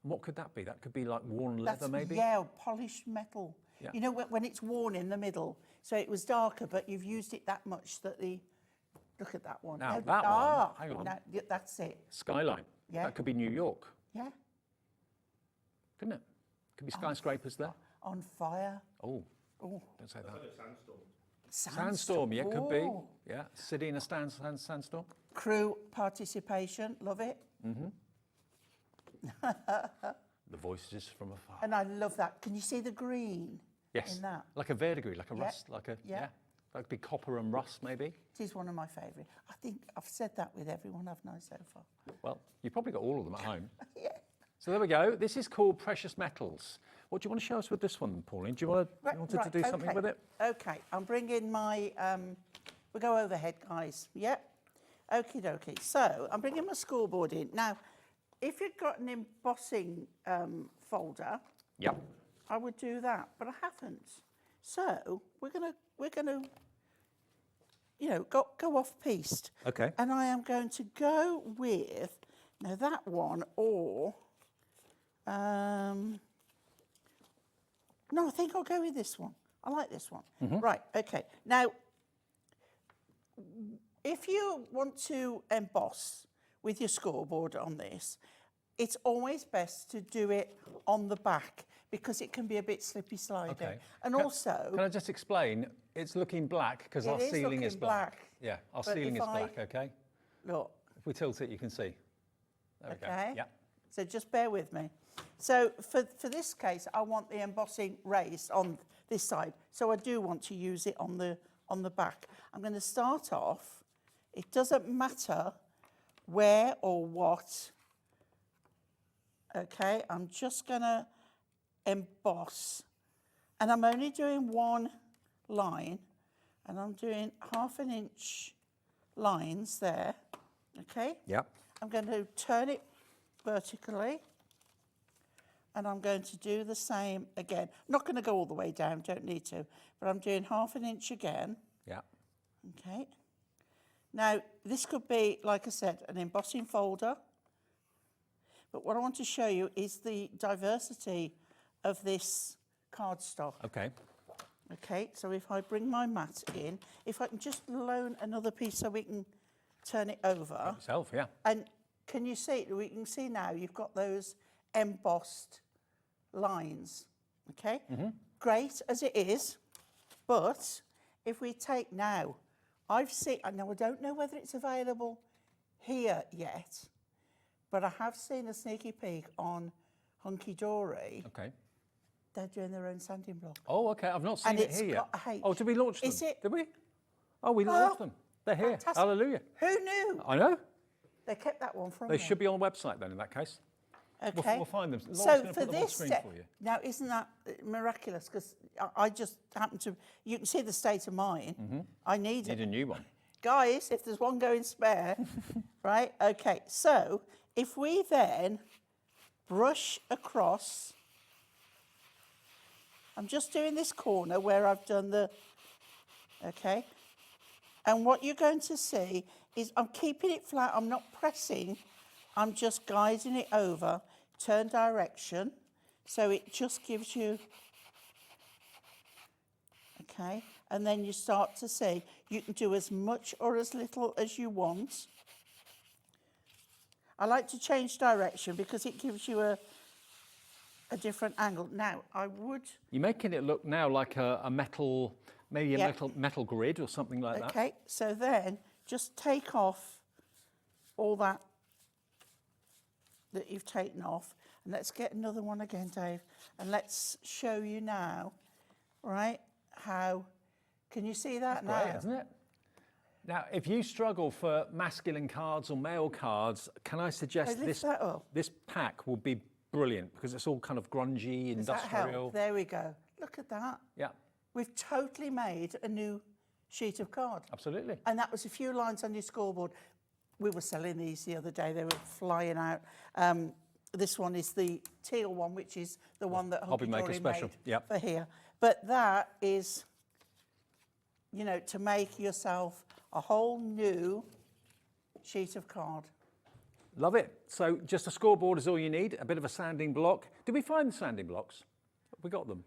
And what could that be? That could be like worn leather, maybe? Yeah, or polished metal. Yeah. You know, when it's worn in the middle, so it was darker, but you've used it that much that look at that one. Now, No, that one, hang on. no, that's it. Skyline. Yeah. That could be New York, Yeah. couldn't it? Could be skyscrapers there. on fire. Oh, Oh, don't say that. Sandstorm. Sandstorm, yeah, could be. Oh. Yeah, city in a sandstorm. Crew participation, love it. The voices from afar. And I love that. Can you see the green Yes, in that? like a verdigris, like a Yeah, rust, like a, yeah. That could be copper and rust, maybe. It is one of my favourite. I think I've said that with everyone I've known so far. Well, you've probably got all of them at home. Yeah. So there we go. This is called Precious Metals. What do you want to show us with this one, Pauline? Do you want to do something okay. with it? Okay, I'm bringing my, we'll go overhead, guys. Yep. Okie dokie. So I'm bringing my scoreboard in. Now, if you've got an embossing folder, Yep. I would do that, but I haven't. So we're gonna, you know, go off piste. Okay. And I am going to go with now that one or no, I think I'll go with this one. I like this one. Right. Okay. Now, if you want to emboss with your scoreboard on this, it's always best to do it on the back because it can be a bit slippy sliding. Okay. And also, Can I just explain? It's looking black because our ceiling is looking black. black. Yeah, our But ceiling if is I- black, okay? look, If we tilt it, you can see. There we okay? go. Yeah. So just bear with me. So for this case, I want the embossing raised on this side. So I do want to use it on the back. I'm going to start off. It doesn't matter where or what. Okay, I'm just going to emboss. And I'm only doing one line. And I'm doing 1/2 inch lines there. Okay? Yep. I'm going to turn it vertically. And I'm going to do the same again. Not going to go all the way down, don't need to. But I'm doing 1/2 inch again. Yeah. Okay. Now, this could be, like I said, an embossing folder. But what I want to show you is the diversity of this cardstock. Okay. Okay, so if I bring my mat in, if I can just loan another piece so we can turn it over. Itself, yeah. And can you see, we can see now you've got those embossed lines, okay? Great as it is, but if we take now, I've seen, I know I don't know whether it's available here yet, but I have seen a sneaky peek on Hunkydory. Okay. They're doing their own sanding block. Oh, okay. I've not seen And it it's here yet. got a H. Oh, did we launch them? Is it? Did we? Oh, we launched them. They're here. Fantastic. Hallelujah. Who knew? I know. They kept that one from They me. should be on the website then, in that case. Okay. We'll find them. Laura's So gonna for put them on this screen set, for you. now isn't that miraculous? Because I just happen to, you can see the state of mine. I need Need it. a new one. Guys, if there's one going spare, right? Okay, so if we then brush across, I'm just doing this corner where I've done the, okay? And what you're going to see is I'm keeping it flat, I'm not pressing, I'm just guiding it over, turn direction, so it just gives you, okay? And then you start to see, you can do as much or as little as you want. I like to change direction because it gives you a different angle. Now, I would... You're making it look now like a metal, maybe a Yeah. metal grid or something like that. Okay, so then just take off all that you've taken off. And let's get another one again, Dave. And let's show you now, right, how... Can you see that now? Great, isn't it? Now, if you struggle for masculine cards or male cards, can I suggest lift this, that up. this pack will be brilliant because it's all kind of grungy, Does that industrial. help? There we go. Look at that. Yeah, We've totally made a new sheet of card. absolutely. And that was a few lines on your scoreboard. We were selling these the other day. They were flying out. This one is the teal one, which is the one that Hobby Maker Hunkydory special, made yep. for here. But that is, you know, to make yourself a whole new sheet of card. Love it. So just a scoreboard is all you need, a bit of a sanding block. Did we find the sanding blocks? We got them.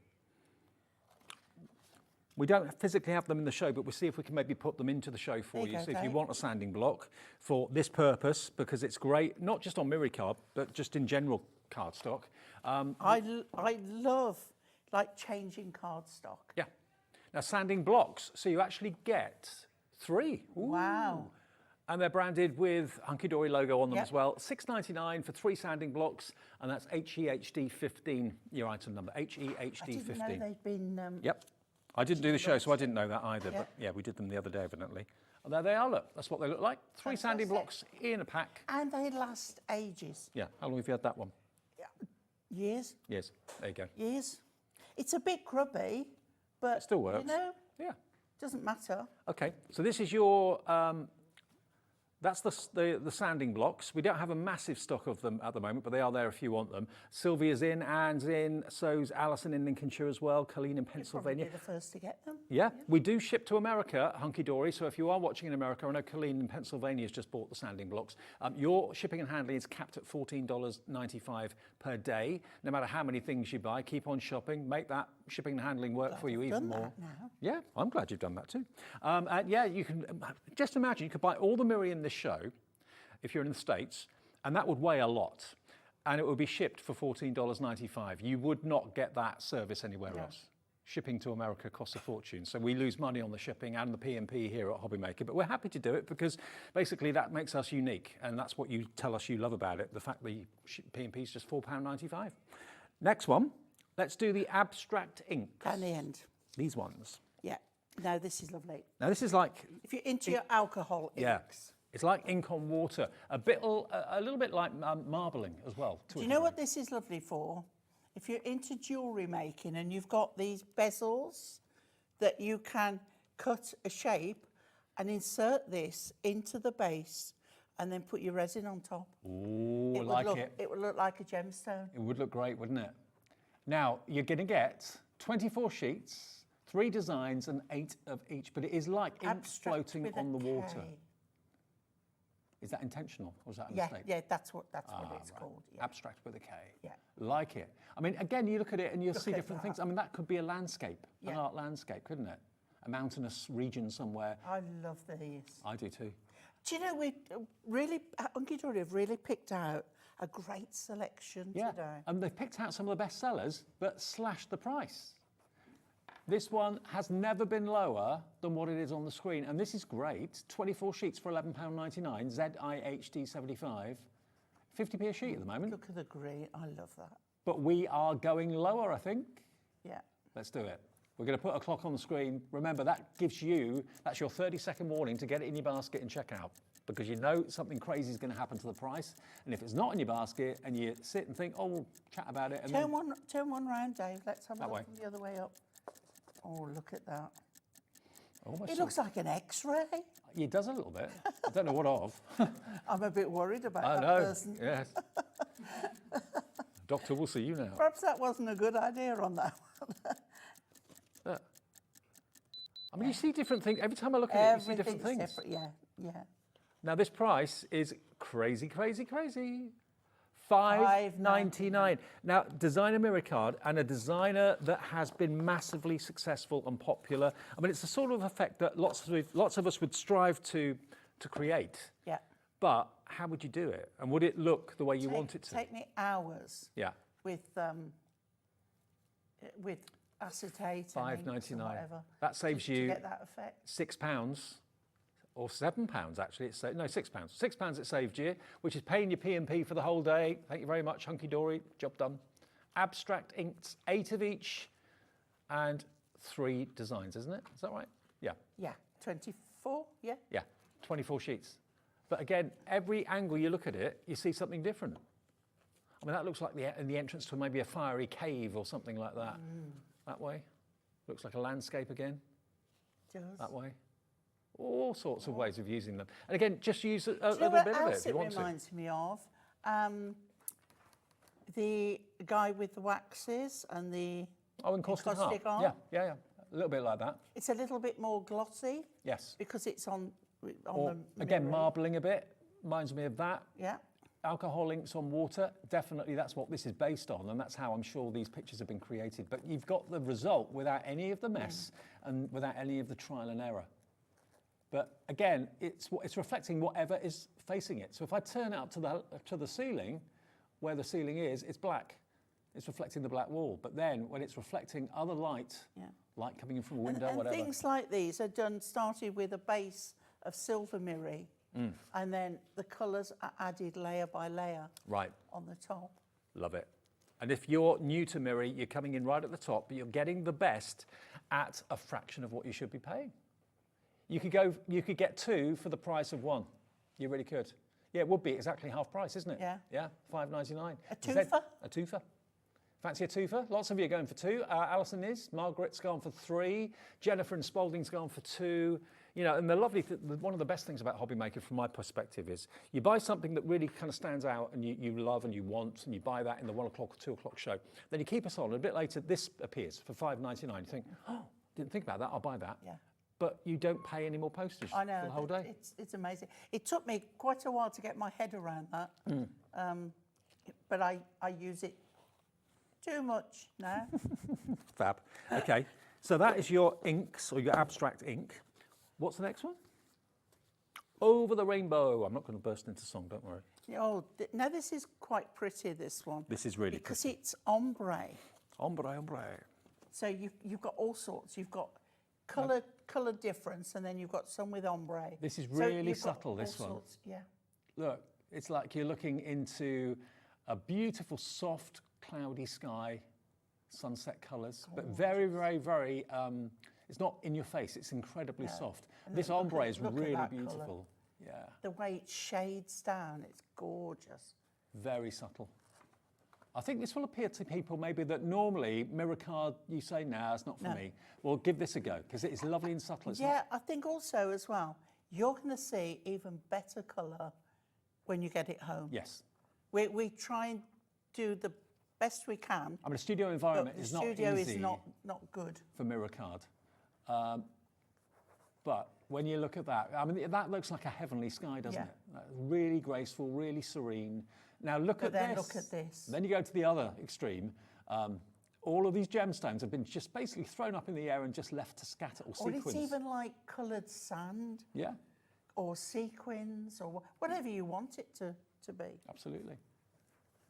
We don't physically have them in the show, but we'll see if we can maybe put them into the show for There you you. go, So if you Dave. want a sanding block for this purpose, because it's great, not just on Miri card, but just in general cardstock. I love, like changing cardstock. Yeah. Now, sanding blocks, so you actually get 3. Ooh. Wow. And they're branded with Hunkydory logo on them as well. $6.99 for 3 sanding blocks, and that's HEHD15, your item number, HEHD15. I didn't know they'd been... Yep. I didn't do the show, so I didn't know that either, but yeah, we did them the other day, evidently. And there they are, look. That's what they look like. 3 sanding blocks in a pack. And they last ages. Yeah. How long have you had that one? Years. Years. There you go. Years. It's a bit grubby, but... It still works. You know? Yeah. Doesn't matter. Okay, so this is your... that's the sanding blocks. We don't have a massive stock of them at the moment, but they are there if you want them. Sylvia's in, Anne's in, so's Alison in Lincolnshire as well, Colleen in Pennsylvania. You're probably the first to get them. Yeah, we do ship to America, Hunkydory, so if you are watching in America, I know Colleen in Pennsylvania has just bought the sanding blocks. Your shipping and handling is capped at $14.95 per day. No matter how many things you buy, keep on shopping, make that shipping and handling work for you even more. Now. Yeah, I'm glad you've done that too. And yeah, you can, just imagine, you could buy all the mirror in this show, if you're in the States, and that would weigh a lot, and it would be shipped for $14.95. You would not get that service anywhere else. Shipping to America costs a fortune, so we lose money on the shipping and the P&P here at Hobbymaker, but we're happy to do it because basically that makes us unique, and that's what you tell us you love about it, the fact the P&P is just £4.95. Next one, let's do the abstract inks. Down the end. These ones. Yeah. No, this is lovely. Now this is like... If you're into your alcohol inks. Yeah. It's like ink on water, a little bit like marbling as well. Do you know what this is lovely for? If you're into jewellery making and you've got these bezels that you can cut a shape and insert this into the base and then put your resin on top. Ooh, It would look like a gemstone. It would look great, wouldn't it? Now, you're going to get 24 sheets, 3 designs and 8 of each, but it is like ink floating on the water. Is that intentional or is that a mistake? Yeah, that's what it's called. Yeah. Abstract with a K. Yeah. Like it. I mean, again, you look at it and you'll see different that. things. I mean, that could be a landscape, an art landscape, couldn't it? A mountainous region somewhere. I love these. I do too. Do you know, we really, Hunkydory have really picked out a great selection today. And they've picked out some of the best sellers, but slashed the price. This one has never been lower than what it is on the screen, and this is great. 24 sheets for £11.99, ZIHD 75, 50p a sheet at the moment. Look at the green, I love that. But we are going lower, I think. Yeah. Let's do it. We're going to put a clock on the screen. Remember, that's your 30-second warning to get it in your basket and check out, because you know something crazy is going to happen to the price. And if it's not in your basket and you sit and think, oh, we'll chat about it. And turn one round, Dave. Let's have a look way. from the other way up. Oh, look at that. Almost it looks like an X-ray. It does a little bit. I don't know what of. I'm a bit worried about I that know. person. Yes. Doctor will see you now. Perhaps that wasn't a good idea on that one. I mean, you see different things. Every time I look at it, you see different things. Different. Yeah. Now, this price is crazy, crazy, crazy. $5.99. Now, designer mirror card and a designer that has been massively successful and popular. I mean, it's the sort of effect that lots of us would strive to create. Yeah. But how would you do it? And would it look the way you want it to? Take me hours. Yeah. With acetate. $5.99. Whatever. That saves to you get that effect. £6. Or £7 actually, no, £6. £6 it saved you, which is paying your P&P for the whole day. Thank you very much, Hunkydory, job done. Abstract inks, 8 of each, and 3 designs, isn't it? Is that right? Yeah. Yeah, 24, yeah? Yeah, 24 sheets. But again, every angle you look at it, you see something different. I mean, that looks like the entrance to maybe a fiery cave or something like that. That way. Looks like a landscape again. Does. That way. All sorts of ways of using them. And again, just use a little bit of it if you want to. It reminds me of the guy with the waxes and the encaustic art. Yeah. A little bit like that. It's a little bit more glossy. Yes. Because it's on or, the again, mirror. marbling a bit. Reminds me of that. Yeah. Alcohol inks on water. Definitely that's what this is based on, and that's how I'm sure these pictures have been created. But you've got the result without any of the mess and without any of the trial and error. But again, it's reflecting whatever is facing it. So if I turn it up to the ceiling, where the ceiling is, it's black. it's reflecting the black wall. But then when it's reflecting other light, light coming in from a window, and whatever. things like these are started with a base of silver mirror, and then the colours are added layer by layer on the top. Love it. And if you're new to Mirror, you're coming in right at the top, but you're getting the best at a fraction of what you should be paying. You could get 2 for the price of 1. You really could. Yeah, it would be exactly half price, isn't it? Yeah. Yeah, $5.99. A twofer? A twofer. Fancy a twofer? Lots of you are going for 2. Alison is. Margaret's gone for 3. Jennifer and Spalding's gone for 2. You know, and the lovely, one of the best things about Hobby Maker from my perspective is you buy something that really kind of stands out and you love and you want, and you buy that in the 1 o'clock or 2 o'clock show. Then you keep us on, and a bit later this appears for $5.99. You think, oh, didn't think about that, I'll buy that. Yeah. But you don't pay any more postage I know, for the whole day. It's amazing. It took me quite a while to get my head around that, but I use it too much now. Fab. Okay, so that is your inks or your abstract ink. What's the next one? Over the Rainbow. I'm not going to burst into song, don't worry. Oh, no, this is quite pretty, this one. This is really because pretty. It's ombre. Ombre. So you've got all sorts. You've got colour difference, and then you've got some with ombre. This is So really you've got subtle, this all one. sorts, yeah. Look, it's like you're looking into a beautiful, soft, cloudy sky, sunset colours, but very, very, very, it's not in your face, it's incredibly soft. And This look ombre at- is look at really that beautiful. colour. Yeah, The way it shades down, it's gorgeous. very subtle. I think this will appeal to people maybe that normally mirror card, you say, nah, it's not for No. me. Well, give this a go, because it is lovely and subtle. It's Yeah, I think also as well, you're going to see even better colour when you get it home. Yes. We try and do the best we can. I mean, a studio environment but is the not studio easy is not good. for mirror card. But when you look at that, I mean, that looks like a heavenly sky, doesn't Yeah. it? Really graceful, really serene. Now look But at then this. look at this. Then you go to the other extreme. All of these gemstones have been just basically thrown up in the air and just left to scatter or Or sequins. it's even like coloured sand Yeah, or sequins or whatever you want it to be. absolutely.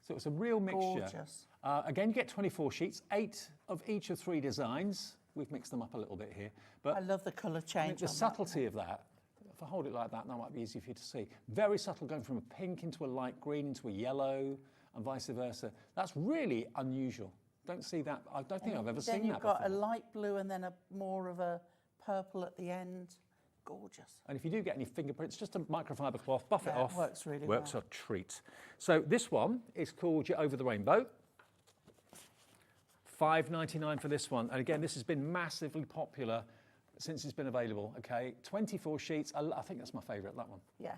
So it's a real mixture. Gorgeous. Again, you get 24 sheets, 8 of each of 3 designs. We've mixed them up a little bit here. But I love the colour I mean, change. the on that. subtlety of that, if I hold it like that, that might be easy for you to see. Very subtle, going from a pink into a light green into a yellow and vice versa. That's really unusual. Don't see that. I don't think I've ever seen that Then you've got before. a light blue and then a more of a purple at the end. Gorgeous. And if you do get any fingerprints, just a microfiber cloth, buff it Yeah, it off. works really Works well. a treat. So this one is called your Over the Rainbow. $5.99 for this one. And again, this has been massively popular since it's been available, okay? 24 sheets. I think that's my favourite, that one. Yeah.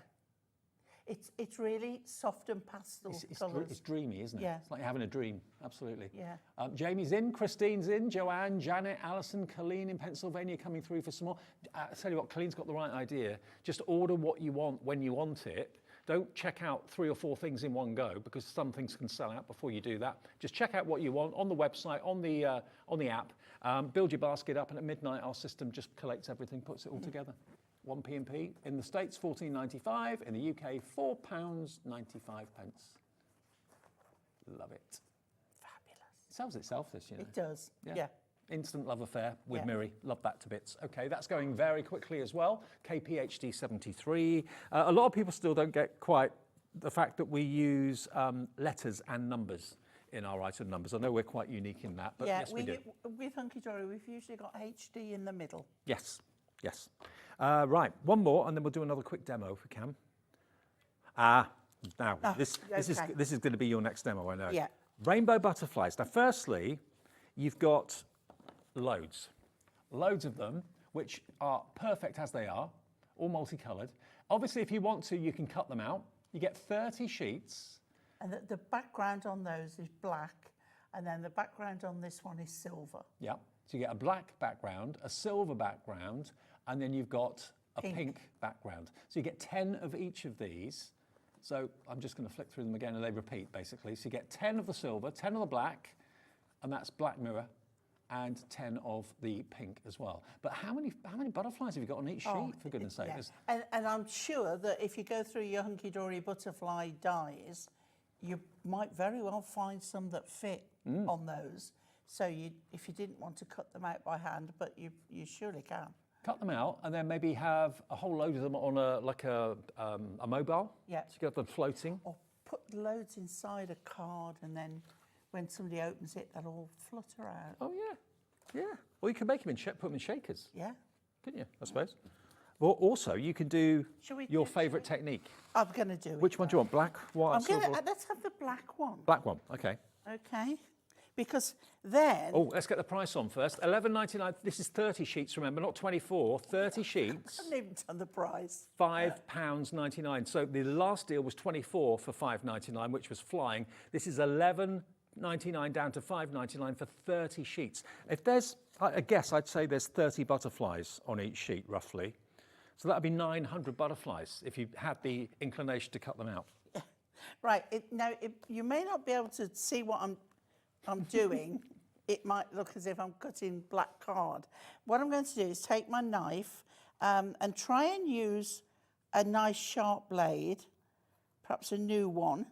It's really soft and pastel colours. It's dreamy, isn't it? Yeah. It's like you're having a dream, absolutely. Yeah. Jamie's in, Christine's in, Joanne, Janet, Alison, Colleen in Pennsylvania coming through for some more. I tell you what, Colleen's got the right idea. Just order what you want when you want it. Don't check out 3 or 4 things in one go, because some things can sell out before you do that. Just check out what you want on the website, on the app, build your basket up, and at midnight our system just collects everything, puts it all together. 1 P&P. In the States, $14.95. In the UK, £4.95. Love it. Fabulous. It sells itself, this, you know. It does, yeah. Instant love affair with Yeah. Miri. Love that to bits. Okay, that's going very quickly as well. KPHD 73. A lot of people still don't get quite the fact that we use letters and numbers in our item numbers. I know we're quite unique in that, but yeah, yes, we do. with Hunkydory, we've usually got HD in the middle. Yes, yes. Right, one more, and then we'll do another quick demo if we can. Now, this is going to be your next demo, I know. Yeah. Rainbow butterflies. Now, firstly, you've got loads of them, which are perfect as they are, all multicoloured. Obviously, if you want to, you can cut them out. You get 30 sheets. And the background on those is black, and then the background on this one is silver. Yeah. So you get a black background, a silver background, and then you've got a pink background. So you get 10 of each of these. So I'm just going to flick through them again, and they repeat, basically. So you get 10 of the silver, 10 of the black, and that's black mirror, and 10 of the pink as well. But how many butterflies have you got on each sheet, for goodness sake? Yeah. And I'm sure that if you go through your Hunkydory butterfly dies, you might very well find some that fit on those. So if you didn't want to cut them out by hand, but you surely can. Cut them out and then maybe have a whole load of them on a mobile. Yeah. So you got them floating. Or put loads inside a card, and then when somebody opens it, they'll all flutter out. Oh yeah, yeah. Or you can make them put them in shakers. Yeah. Couldn't you? I suppose. Well, also you can do your do favourite technique. I'm going to do it. Which one do you want? Black, white, silver? Let's have the black one. Black one. Okay. Okay. Because then... Oh, let's get the price on first. $11.99. This is 30 sheets, remember, not 24. 30 sheets. I haven't even done the price. £5.99. So the last deal was 24 for $5.99, which was flying. This is $11.99 down to $5.99 for 30 sheets. If there's, I guess I'd say there's 30 butterflies on each sheet, roughly. So that'd be 900 butterflies if you had the inclination to cut them out. Right. You may not be able to see what I'm doing. It might look as if I'm cutting black card. What I'm going to do is take my knife and try and use a nice sharp blade, perhaps a new one,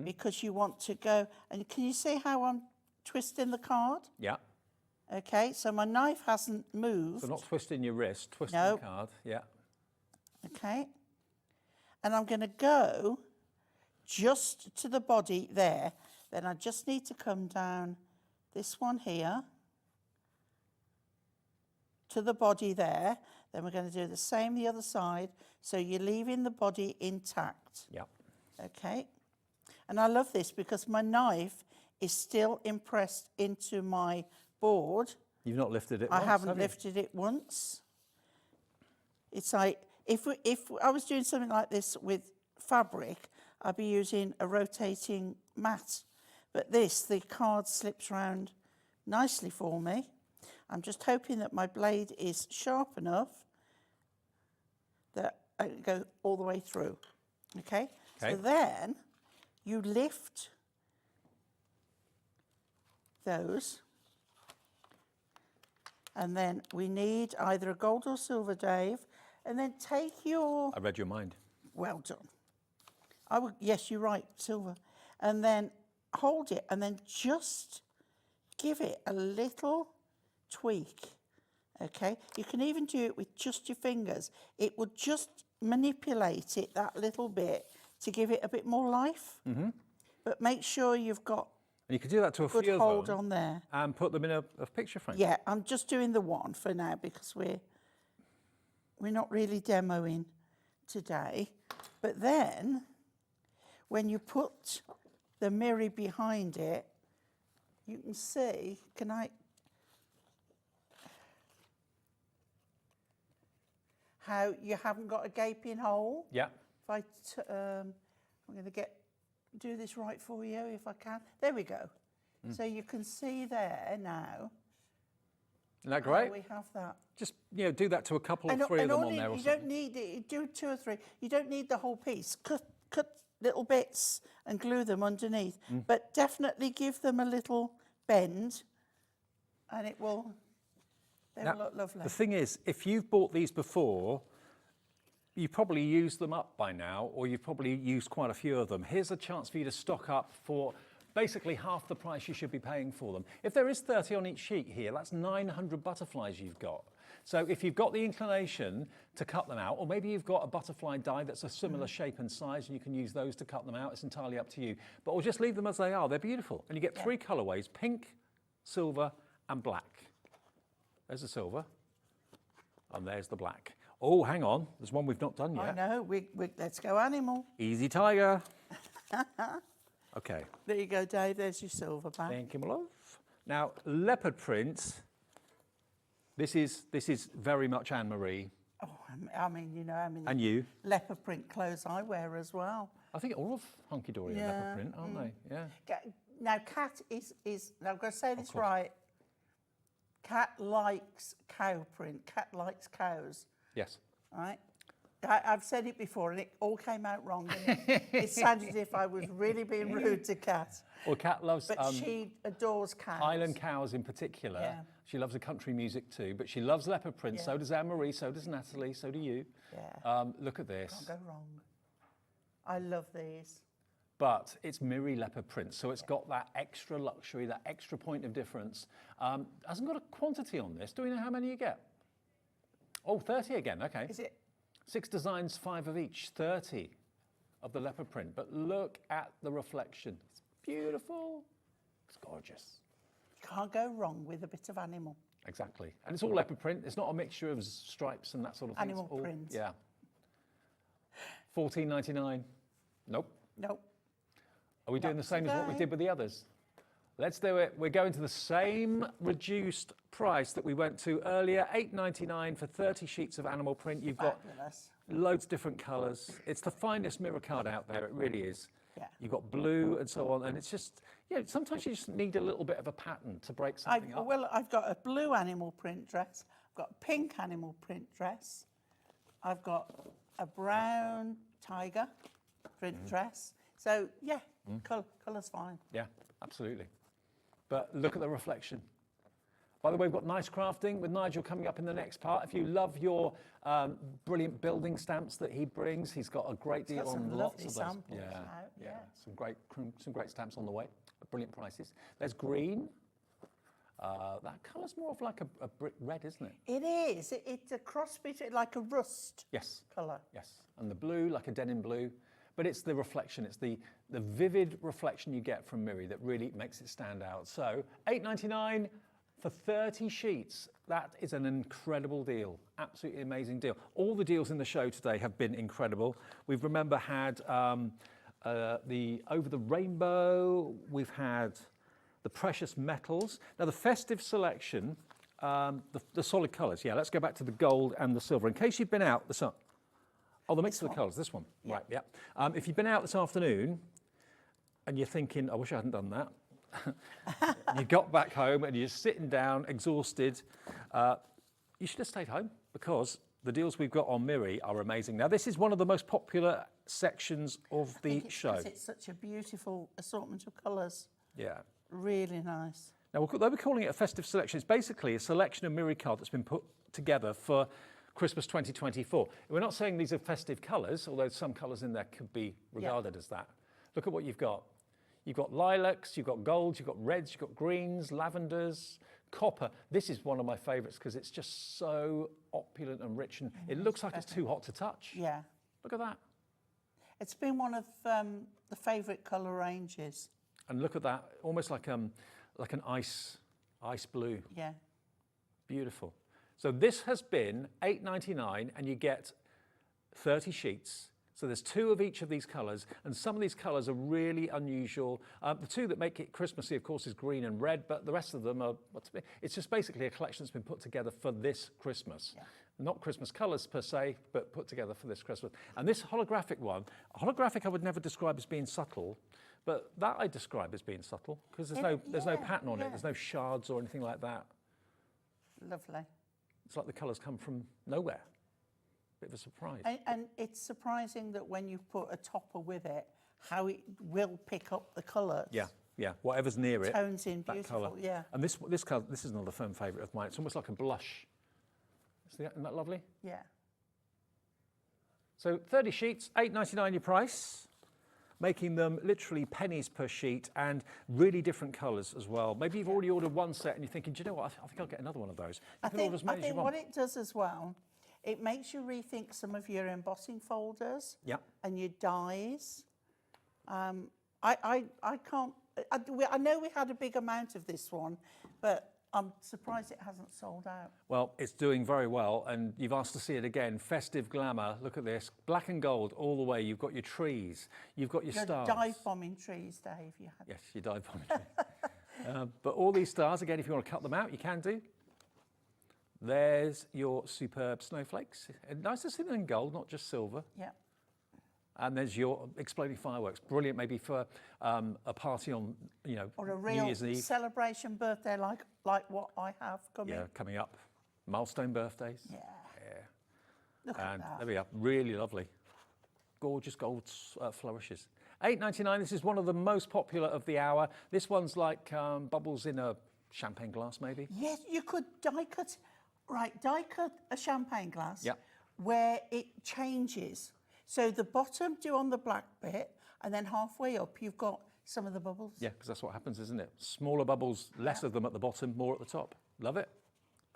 because you want to go. And can you see how I'm twisting the card? Yeah. Okay, so my knife hasn't moved. So not twisting your wrist, twisting the card. Yeah. Okay. And I'm going to go just to the body there. Then I just need to come down this one here to the body there. Then we're going to do the same the other side. So you're leaving the body intact. Yeah. Okay. And I love this because my knife is still impressed into my board. You've not lifted it I once, haven't have you? lifted it once. It's like, if I was doing something like this with fabric, I'd be using a rotating mat. But the card slips round nicely for me. I'm just hoping that my blade is sharp enough that I can go all the way through. Okay? So then you lift those. And then we need either a gold or silver, Dave. And then take your... I read your mind. Well done. Yes, you're right, silver. And then hold it and then just give it a little tweak, okay? You can even do it with just your fingers. It would just manipulate it that little bit to give it a bit more life. But make sure you've got and you can do that to a few good of hold them on there. And put them in a picture frame. Yeah, I'm just doing the one for now because we're not really demoing today. But then when you put the mirror behind it, you can see, how you haven't got a gaping hole? Yeah. If I'm going to do this right for you if I can. There we go. So you can see there now. Isn't that great? We have that. Just do that to a couple or three of them on there or you something. don't need it. Do 2 or 3. You don't need the whole piece. Cut little bits and glue them underneath. But definitely give them a little bend, and they will look lovely. The thing is, if you've bought these before, you probably used them up by now, or you've probably used quite a few of them. Here's a chance for you to stock up for basically half the price you should be paying for them. If there is 30 on each sheet here, that's 900 butterflies you've got. So if you've got the inclination to cut them out, or maybe you've got a butterfly die that's a similar shape and size, and you can use those to cut them out, it's entirely up to you. But or just leave them as they are, they're beautiful. And you get 3 colorways, pink, silver, and black. There's the silver, and there's the black. Oh, hang on, there's one we've not done yet. I know, let's go animal. Easy tiger. Okay. There you go, Dave, there's your silver back. Thank you, my love. Now, leopard print, this is very much Anne-Marie. Oh, I mean, how many And you. leopard print clothes I wear as well. I think all of Hunkydory are leopard print, aren't they? Yeah. Now, Cat now I've got to say this right. Cat likes cow print. Cat likes cows. Yes. Right? I've said it before and it all came out wrong. And it sounded as if I was really being rude to Cat. Well, Cat loves... But she adores cows. Highland cows in particular. Yeah. She loves the country music too, but she loves leopard print. So does Anne-Marie, so does Natalie, so do you. Yeah. Look at this. Can't go wrong. I love these. but it's Miri leopard print, so it's got that extra luxury, that extra point of difference. Hasn't got a quantity on this. Do we know how many you get? Oh, 30 again, okay. Is it? 6 designs, 5 of each, 30 of the leopard print. But look at the reflection. It's beautiful. It's gorgeous. You can't go wrong with a bit of animal. Exactly. And it's all leopard print. It's not a mixture of stripes and that sort of thing. Animal It's all, print. Yeah. $14.99. Nope. Nope. Are we doing the same as what we today. did with the others? Let's do it. We're going to the same reduced price that we went to earlier, $8.99 for 30 sheets of animal print. You've got Fabulous. loads of different colours. It's the finest mirror card out there, it really is. Yeah. You've got blue and so on, and it's just, sometimes you just need a little bit of a pattern to break something up. Well, I've got a blue animal print dress. I've got a pink animal print dress. I've got a brown tiger print dress. So, yeah, colour's fine. Yeah, absolutely. But look at the reflection. By the way, we've got nice crafting with Nigel coming up in the next part. If you love your brilliant building stamps that he brings, he's got a great deal on lots of those. Samples out, Yeah, some great stamps on the way. Brilliant prices. There's green. That colour's more of like a brick red, isn't it? It is. It's a cross between, like a rust colour. Yes. And the blue, like a denim blue. But it's the reflection, it's the vivid reflection you get from Miri that really makes it stand out. So $8.99 for 30 sheets. That is an incredible deal, absolutely amazing deal. All the deals in the show today have been incredible. We've had the Over the Rainbow, we've had the Precious Metals. Now the festive selection, the solid colours, let's go back to the gold and the silver. In case you've been out, the mix of the colours, this one. Yeah. Right, yeah. If you've been out this afternoon and you're thinking, I wish I hadn't done that, you got back home and you're sitting down, exhausted, you should have stayed home because the deals we've got on Miri are amazing. Now, this is one of the most popular sections of the show. It's such a beautiful assortment of colours. Yeah. Really nice. Now, they'll be calling it a festive selection. It's basically a selection of Miri card that's been put together for Christmas 2024. We're not saying these are festive colours, although some colours in there could be regarded as that. Look at what you've got. You've got lilacs, you've got golds, you've got reds, you've got greens, lavenders, copper. This is one of my favourites because it's just so opulent and rich, and it looks like it's too hot to touch. Yeah. Look at that. It's been one of the favourite colour ranges. And look at that, almost like an ice blue. Yeah. Beautiful. So this has been $8.99 and you get 30 sheets. So there's 2 of each of these colours, and some of these colours are really unusual. The 2 that make it Christmassy, of course, is green and red, but the rest of them are, it's just basically a collection that's been put together for this Christmas. Yeah. Not Christmas colours per se, but put together for this Christmas. And this holographic one, holographic I would never describe as being subtle, but that I describe as being subtle, because there's no pattern on it, there's no shards or anything like that. Lovely. It's like the colours come from nowhere. Bit of a surprise. And it's surprising that when you put a topper with it, how it will pick up the colours. Yeah, whatever's near it. Tones in that beautiful, colour. yeah. And this colour, this is another firm favourite of mine. It's almost like a blush. Isn't that lovely? Yeah. So 30 sheets, $8.99 your price, making them literally pennies per sheet and really different colours as well. Maybe you've already ordered one set and you're thinking, do you know what, I think I'll get another one of those. You can order as many as you want. What it does as well, it makes you rethink some of your embossing folders and your dies. I know we had a big amount of this one, but I'm surprised it hasn't sold out. Well, it's doing very well, and you've asked to see it again. Festive glamour, look at this. Black and gold all the way. You've got your trees, you've got your stars. Dive-bombing trees, Dave. You had. Yes, your dive-bombing trees. But all these stars, again, if you want to cut them out, you can do. There's your superb snowflakes. Nice to see them in gold, not just silver. Yeah. And there's your exploding fireworks. Brilliant, maybe for a party on, or a New real Year's Eve. celebration birthday like what I have coming. Yeah, coming up. Milestone birthdays. Yeah. Look at that. There we are. Really lovely. Gorgeous gold flourishes. $8.99. This is one of the most popular of the hour. This one's like bubbles in a champagne glass, maybe. Yes, you could die cut. Right, die cut a champagne glass Yep. where it changes. So the bottom do on the black bit and then halfway up you've got some of the bubbles. Yeah, because that's what happens, isn't it? Smaller bubbles, less of them at the bottom, more at the top. Love it.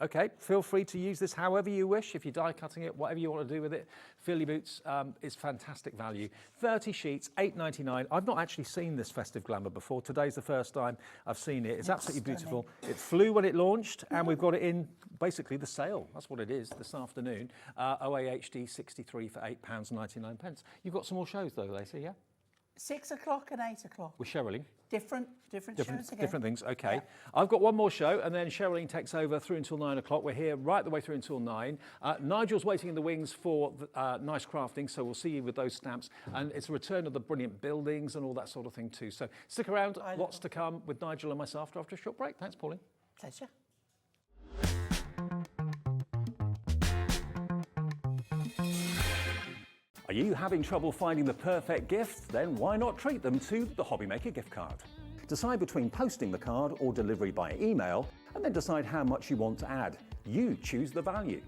Okay, feel free to use this however you wish. If you're die cutting it, whatever you want to do with it. Filly Boots is fantastic value. 30 sheets, $8.99. I've not actually seen this festive glamour before. Today's the first time I've seen it. It's absolutely beautiful. It flew when it launched, and we've got it in basically the sale. That's what it is this afternoon. OAHD 63 for £8.99. You've got some more shows though, Lacey, yeah? 6 o'clock and 8 o'clock. With Cheralene. Different shows again. Different things, okay. Yeah. I've got one more show, and then Cheralene takes over through until 9 o'clock. We're here right the way through until 9. Nigel's waiting in the wings for nice crafting, so we'll see you with those stamps. And it's a return of the brilliant buildings and all that sort of thing too. So stick around, lots to come with Nigel and myself after a short break. Thanks, Pauline. Pleasure. Are you having trouble finding the perfect gift? Then why not treat them to the Hobbymaker gift card? Decide between posting the card or delivery by email, and then decide how much you want to add. You choose the value.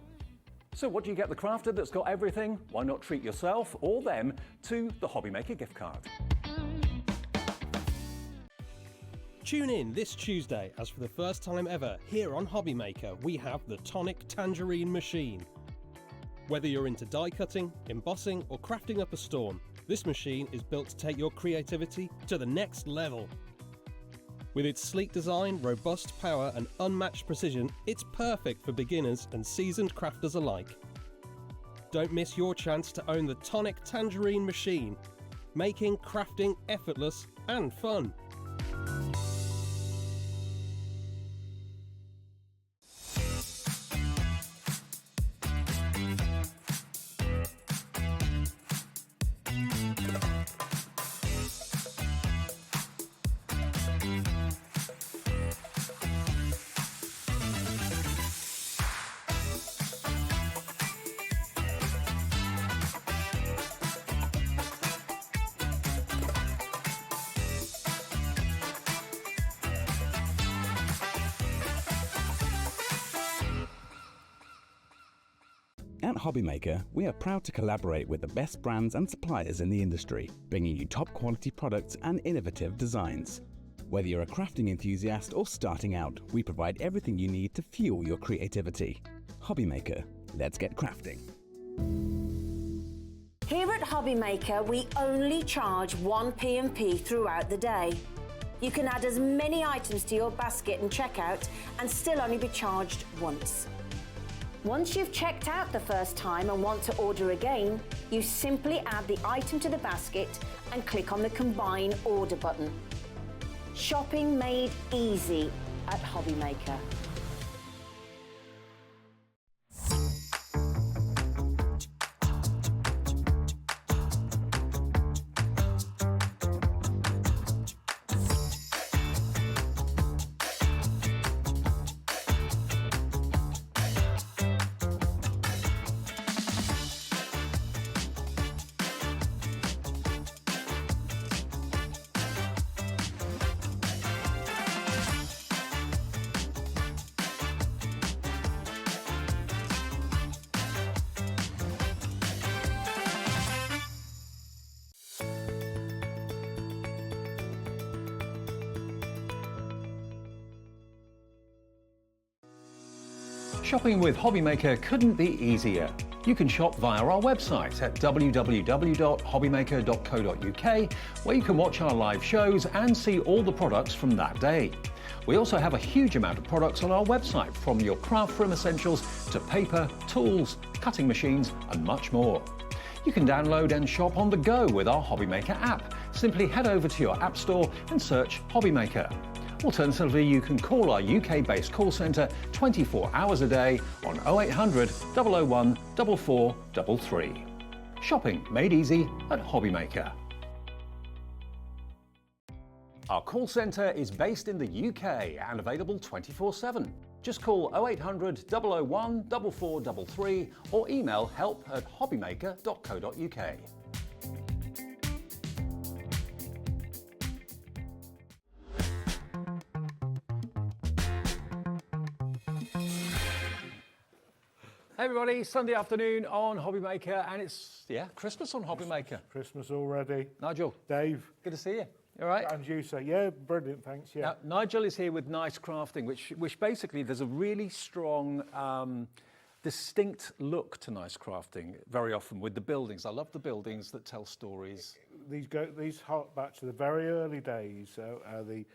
So what do you get the crafter that's got everything? Why not treat yourself or them to the Hobbymaker gift card? Tune in this Tuesday as for the first time ever here on Hobbymaker we have the Tonic Tangerine Machine. Whether you're into die cutting, embossing or crafting up a storm, this machine is built to take your creativity to the next level. With its sleek design, robust power and unmatched precision, it's perfect for beginners and seasoned crafters alike. Don't miss your chance to own the Tonic Tangerine Machine, making crafting effortless and fun. At Hobbymaker, we are proud to collaborate with the best brands and suppliers in the industry, bringing you top quality products and innovative designs. Whether you're a crafting enthusiast or starting out, we provide everything you need to fuel your creativity. Hobbymaker, let's get crafting. Here at Hobbymaker, we only charge one P&P throughout the day. You can add as many items to your basket and checkout and still only be charged once. Once you've checked out the first time and want to order again, you simply add the item to the basket and click on the Combine Order button. Shopping made easy at Hobbymaker. Shopping with Hobbymaker couldn't be easier. You can shop via our website at www.hobbymaker.co.uk, where you can watch our live shows and see all the products from that day. We also have a huge amount of products on our website, from your craft room essentials to paper, tools, cutting machines and much more. You can download and shop on the go with our Hobbymaker app. Simply head over to your app store and search Hobbymaker. Alternatively, you can call our UK-based call centre 24 hours a day on 0800 001 4433. Shopping made easy at Hobbymaker. Our call centre is based in the UK and available 24/7. Just call 0800 001 4433 or email help@hobbymaker.co.uk. Hey everybody, Sunday afternoon on Hobby Maker, and it's, Christmas on Hobby Maker. Christmas already. Nigel. Dave. Good to see you. You all right? And you, sir. Yeah, brilliant, thanks. Yeah. Now, Nigel is here with Nice Crafting, which basically there's a really strong, distinct look to Nice Crafting very often with the buildings. I love the buildings that tell stories. These hark back to the very early days of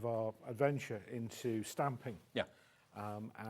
our adventure into stamping. Yeah.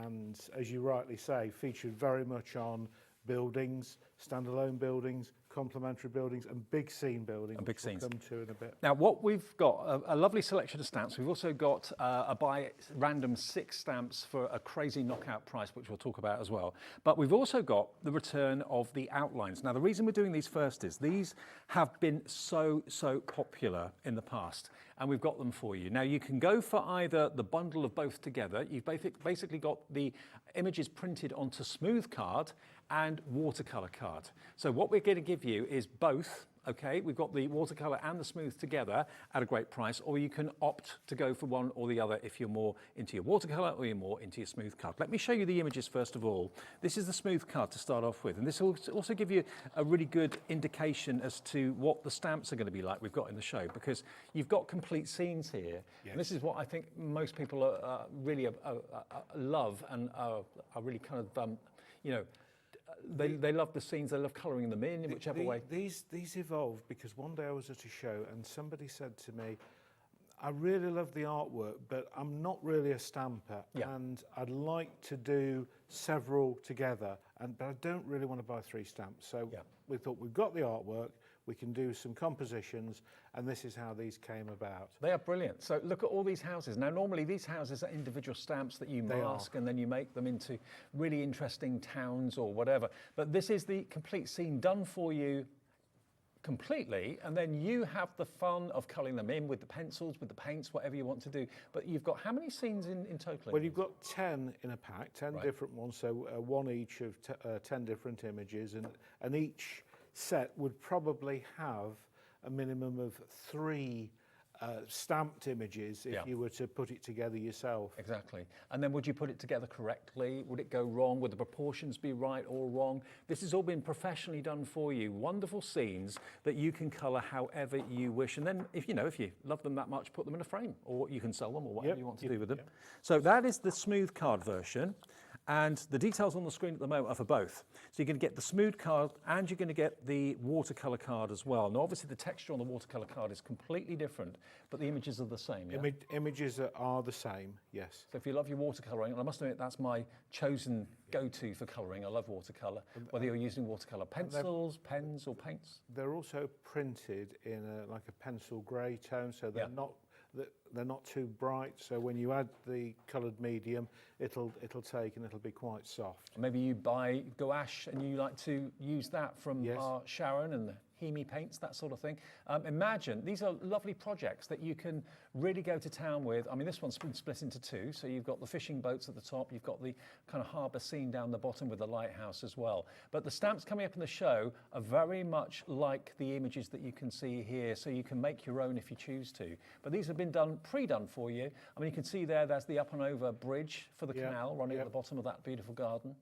And as you rightly say, featured very much on buildings, standalone buildings, complementary buildings, and big scene buildings. And big scenes. We'll come to in a bit. Now, what we've got, a lovely selection of stamps. We've also got a buy random 6 stamps for a crazy knockout price, which we'll talk about as well. But we've also got the return of the outlines. Now, the reason we're doing these first is these have been so popular in the past, and we've got them for you. Now, you can go for either the bundle of both together. You've basically got the images printed onto smooth card and watercolor card. So what we're going to give you is both, okay? We've got the watercolor and the smooth together at a great price, or you can opt to go for one or the other if you're more into your watercolor or you're more into your smooth card. Let me show you the images first of all. This is the smooth card to start off with, and this will also give you a really good indication as to what the stamps are going to be like we've got in the show, because you've got complete scenes here. Yes. And this is what I think most people really love and are really kind of, you know, they love the scenes, they love colouring them in whichever way. These evolved because one day I was at a show and somebody said to me, I really love the artwork, but I'm not really a stamper, and I'd like to do several together, but I don't really want to buy 3 stamps. So we thought, we've got the artwork, we can do some compositions, and this is how these came about. They are brilliant. So look at all these houses. Now, normally these houses are individual stamps that you mask and then you make them into really interesting towns or whatever. But this is the complete scene done for you completely, and then you have the fun of colouring them in with the pencils, with the paints, whatever you want to do. But you've got how many scenes in total? Well, you've got 10 in a pack, 10 different ones, so one each of 10 different images, and each set would probably have a minimum of 3 stamped images if you were to put it together yourself. Exactly. And then would you put it together correctly? Would it go wrong? Would the proportions be right or wrong? This has all been professionally done for you. Wonderful scenes that you can colour however you wish. And then if you love them that much, put them in a frame, or you can sell them or whatever you want to do with them. So that is the smooth card version. And the details on the screen at the moment are for both. So you're going to get the smooth card and you're going to get the watercolour card as well. Now, obviously, the texture on the watercolour card is completely different, but the images are the same, yeah? Images are the same, yes. So if you love your watercolouring, and I must admit that's my chosen go-to for colouring, I love watercolour, whether you're using watercolour pencils, pens or paints. They're also printed in like a pencil grey tone, so they're not too bright, so when you add the coloured medium, it'll take and it'll be quite soft. Maybe you buy gouache and you like to use that from our Sharon and the Hemi paints, that sort of thing. Imagine, these are lovely projects that you can really go to town with. I mean, this one's been split into 2, so you've got the fishing boats at the top, you've got the kind of harbour scene down the bottom with the lighthouse as well. But the stamps coming up in the show are very much like the images that you can see here, so you can make your own if you choose to. But these have been pre-done for you. I mean, you can see there's the up and over bridge for the canal running at the bottom of that beautiful garden.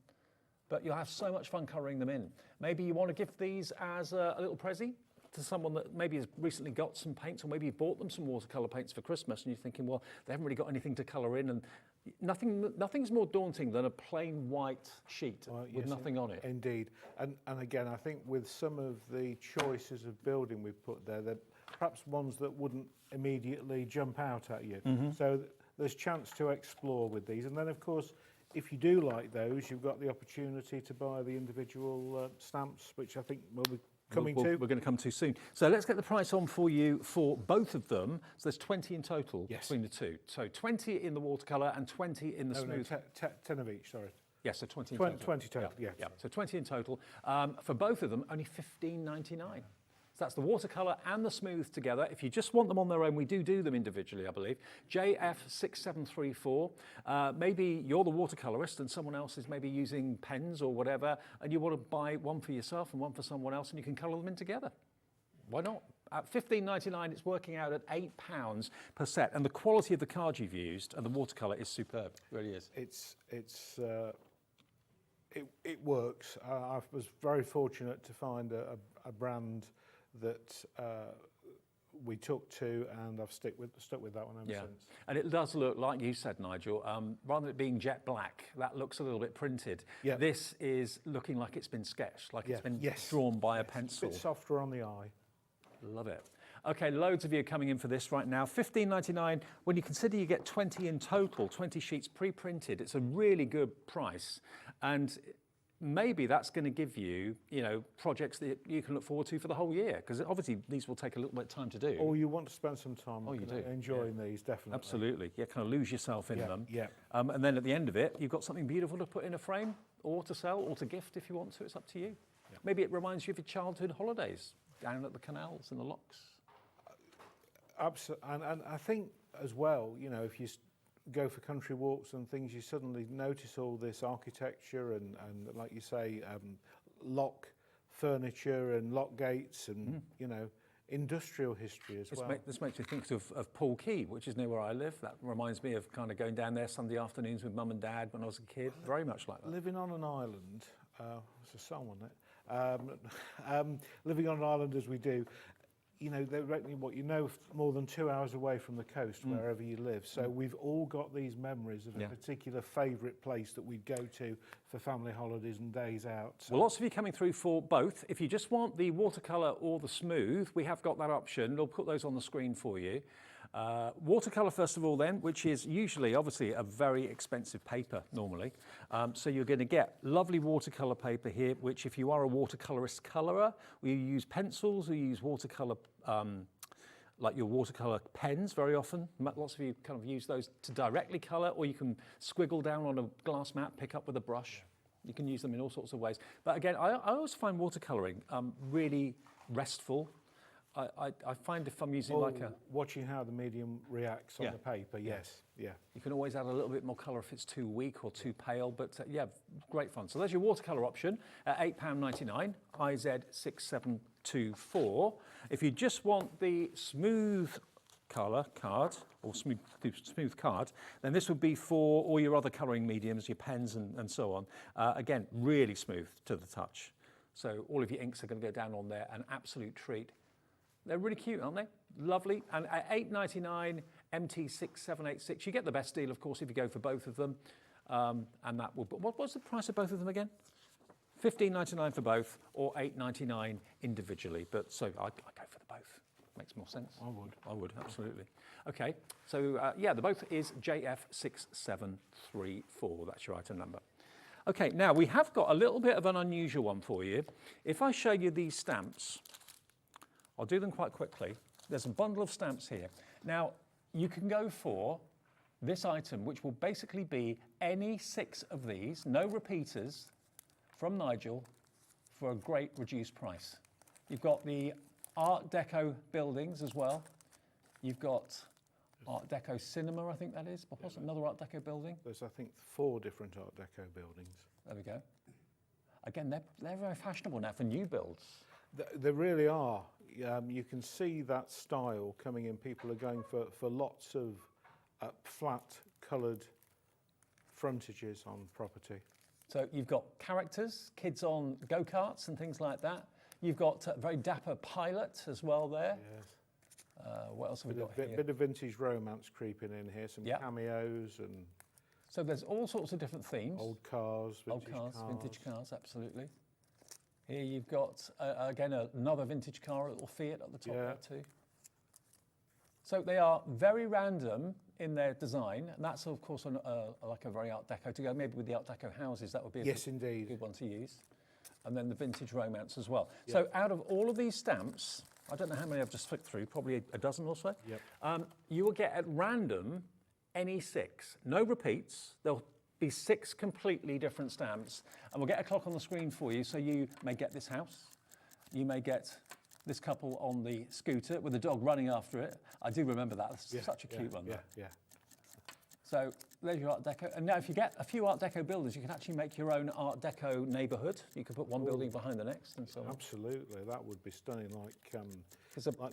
But you'll have so much fun colouring them in. Maybe you want to give these as a little prezi to someone that maybe has recently got some paints, or maybe you bought them some watercolour paints for Christmas and you're thinking, well, they haven't really got anything to colour in, and nothing's more daunting than a plain white sheet with nothing on it. Indeed. And again, I think with some of the choices of building we've put there, they're perhaps ones that wouldn't immediately jump out at you. So there's chance to explore with these. And then, of course, if you do like those, you've got the opportunity to buy the individual stamps, which I think we'll be coming to. We're going to come to soon. So let's get the price on for you for both of them. So there's 20 in total between the two. So 20 in the watercolour and 20 in the smooth. No, 10 of each, sorry. Yes, so 20 in total. 20 total, yeah. So 20 in total. For both of them, only $15.99. So that's the watercolour and the smooth together. If you just want them on their own, we do them individually, I believe. JF6734. Maybe you're the watercolourist and someone else is maybe using pens or whatever, and you want to buy one for yourself and one for someone else, and you can colour them in together. Why not? At $15.99, it's working out at £8 per set. And the quality of the card you've used and the watercolour is superb. It really is. It's it works. I was very fortunate to find a brand that we took to, and I've stuck with that one ever since. And it does look, like you said, Nigel, rather than it being jet black, that looks a little bit printed. Yeah. This is looking like it's been sketched, like it's been Yes. drawn by a pencil. It's a bit softer on the eye. Love it. Okay, loads of you are coming in for this right now. $15.99. When you consider you get 20 in total, 20 sheets pre-printed, it's a really good price. And maybe that's going to give you, you know, projects that you can look forward to for the whole year, because obviously these will take a little bit of time to do. Or you want to spend some time enjoying these, definitely. Absolutely. You kind of lose yourself in them. Yeah. And then at the end of it, you've got something beautiful to put in a frame, or to sell, or to gift if you want to. It's up to you. Yeah. Maybe it reminds you of your childhood holidays down at the canals and the locks. Absolutely. And I think as well, you know, if you go for country walks and things, you suddenly notice all this architecture and like you say, lock furniture and lock gates and, you know, industrial history as well. This makes me think of Paul Quay, which is near where I live. That reminds me of kind of going down there Sunday afternoons with mum and dad when I was a kid. Very much like that. Living on an island, it's a song, wasn't it? Living on an island as we do, you know, they reckon what you know more than 2 hours away from the coast, wherever you live. So we've all got these memories of a particular favourite place that we'd go to for family holidays and days out. So. Well, lots of you coming through for both. If you just want the watercolour or the smooth, we have got that option. We'll put those on the screen for you. Watercolour first of all then, which is usually obviously a very expensive paper normally. So you're going to get lovely watercolour paper here, which if you are a watercolourist colourer, or you use pencils, or you use watercolour, like your watercolour pens very often. Lots of you kind of use those to directly colour, or you can squiggle down on a glass mat, pick up with a brush. You can use them in all sorts of ways. But again, I always find watercolouring really restful. I find if I'm using watching how the medium reacts on the paper, yes. You can always add a little bit more colour if it's too weak or too pale, but great fun. So there's your watercolour option at £8.99, IZ6724. If you just want the smooth colour card, or smooth card, then this would be for all your other colouring mediums, your pens and so on. Again, really smooth to the touch. So all of your inks are going to go down on there, an absolute treat. They're really cute, aren't they? Lovely. And at $8.99, MT6786, you get the best deal, of course, if you go for both of them. And that will. What's the price of both of them again? $15.99 for both, or $8.99 individually. But so I go for the both. Makes more sense. I would, absolutely. Okay. So the both is JF6734. That's your item number. Okay. Now we have got a little bit of an unusual one for you. If I show you these stamps. I'll do them quite quickly. There's a bundle of stamps here. Now, you can go for this item, which will basically be any 6 of these, no repeaters, from Nigel, for a great reduced price. You've got the Art Deco buildings as well. You've got Art Deco Cinema, I think that is, but what's another Art Deco building? There's, I think, 4 different Art Deco buildings. There we go. Again, they're very fashionable now for new builds. They really are. You can see that style coming in. People are going for lots of flat coloured frontages on property. So you've got characters, kids on go-karts and things like that. You've got a very dapper pilot as well there. Yes. What else have we got here? A bit of vintage romance creeping in here, some cameos and... So there's all sorts of different themes. Old cars, vintage cars, absolutely. Here you've got, again, another vintage car, a little Fiat at the top there too. So they are very random in their design, and that's, of course, like a very Art Deco to go. Maybe with the Art Deco houses, that would be a good one to use. And then the vintage romance as well. Yep. So out of all of these stamps, I don't know how many I've just flicked through, probably a dozen or so. Yep. You will get at random any 6. No repeats. There'll be 6 completely different stamps, and we'll get a clock on the screen for you, so you may get this house, you may get this couple on the scooter with the dog running after it. I do remember that. That's such a cute one. Yeah. So there's your Art Deco. And now if you get a few Art Deco builders, you can actually make your own Art Deco neighbourhood. You could put one building behind the next and so on. Absolutely, that would be stunning, like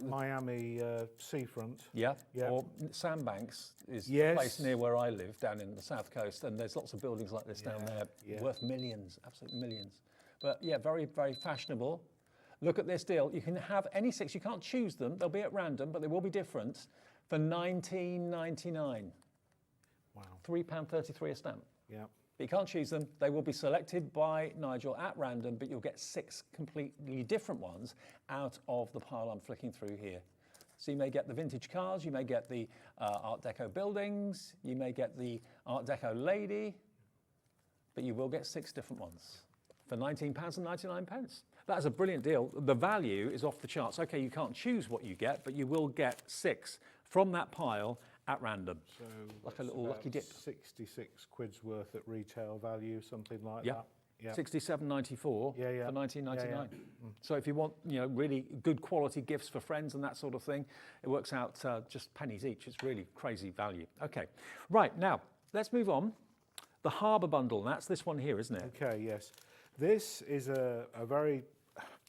Miami seafront. Yeah, or Sandbanks is a place near where I live, down in the south coast, and there's lots of buildings like this down there, worth millions, absolute millions. But yeah, very, very fashionable. Look at this deal. You can have any 6. You can't choose them. They'll be at random, but they will be different, for £19.99. Wow. £3.33 a stamp. Yeah. But you can't choose them. They will be selected by Nigel at random, but you'll get 6 completely different ones out of the pile I'm flicking through here. So you may get the vintage cars, you may get the Art Deco buildings, you may get the Art Deco lady, but you will get 6 different ones for £19.99. That is a brilliant deal. The value is off the charts. Okay, you can't choose what you get, but you will get 6 from that pile at random. So like a little lucky dip. 66 quid's worth at retail value, something like Yeah. that. Yeah. 67.94 for 19.99. Yeah. So if you want, really good quality gifts for friends and that sort of thing, it works out just pennies each. It's really crazy value. Okay, right, now let's move on. The Harbour bundle, that's this one here, isn't it? Okay, yes. This is a very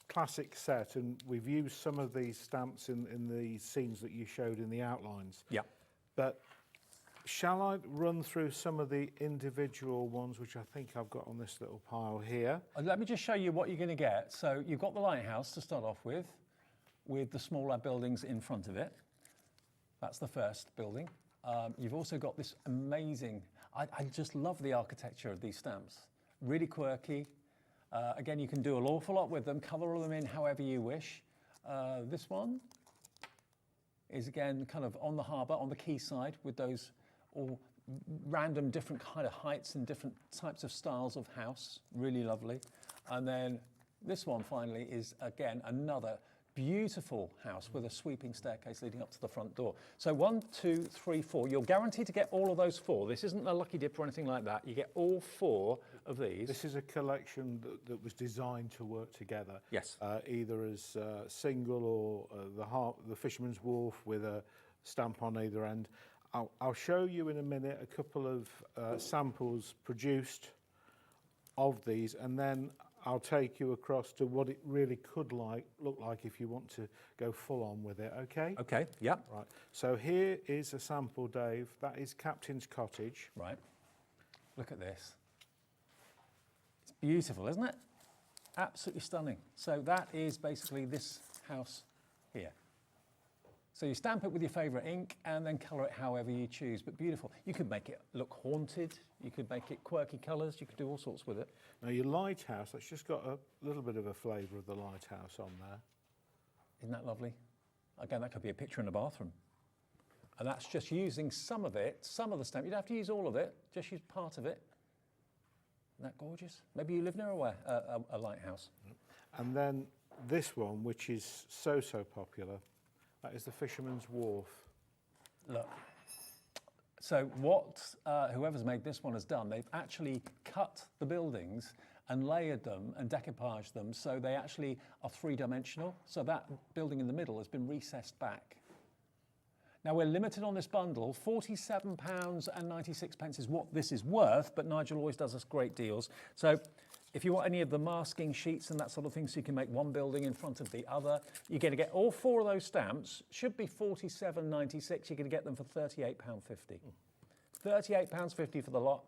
classic set, and we've used some of these stamps in the scenes that you showed in the outlines. Yeah. But shall I run through some of the individual ones, which I think I've got on this little pile here? Let me just show you what you're going to get. So you've got the lighthouse to start off with the smaller buildings in front of it. That's the first building. You've also got this amazing, I just love the architecture of these stamps. Really quirky. Again, you can do an awful lot with them, colour them in however you wish. This one is again kind of on the harbour, on the quayside, with those all random different kind of heights and different types of styles of house. Really lovely. And then this one finally is again another beautiful house with a sweeping staircase leading up to the front door. So 1, 2, 3, 4. You're guaranteed to get all of those 4. This isn't a lucky dip or anything like that. You get all 4 of these. This is a collection that was designed to work together. Yes. Either as single or the Fisherman's Wharf with a stamp on either end. I'll show you in a minute a couple of samples produced of these, and then I'll take you across to what it really could look like if you want to go full on with it, okay? Okay, yeah. Right, so here is a sample, Dave. That is Captain's Cottage. Right, look at this. It's beautiful, isn't it? Absolutely stunning. So that is basically this house here. So you stamp it with your favourite ink and then colour it however you choose, but beautiful. You could make it look haunted, you could make it quirky colours, you could do all sorts with it. Now your lighthouse, that's just got a little bit of a flavour of the lighthouse on there. Isn't that lovely? Again, that could be a picture in a bathroom. And that's just using some of it, some of the stamp. You don't have to use all of it, just use part of it. Isn't that gorgeous? Maybe you live near a lighthouse. And then this one, which is so popular, that is the Fisherman's Wharf. Look. So what whoever's made this one has done, they've actually cut the buildings and layered them and decoupaged them so they actually are 3-dimensional. So that building in the middle has been recessed back. Now we're limited on this bundle. £47.96 is what this is worth, but Nigel always does us great deals. So if you want any of the masking sheets and that sort of thing, so you can make one building in front of the other, you're going to get all 4 of those stamps. Should be £47.96. You're going to get them for £38.50. £38.50 for the lot.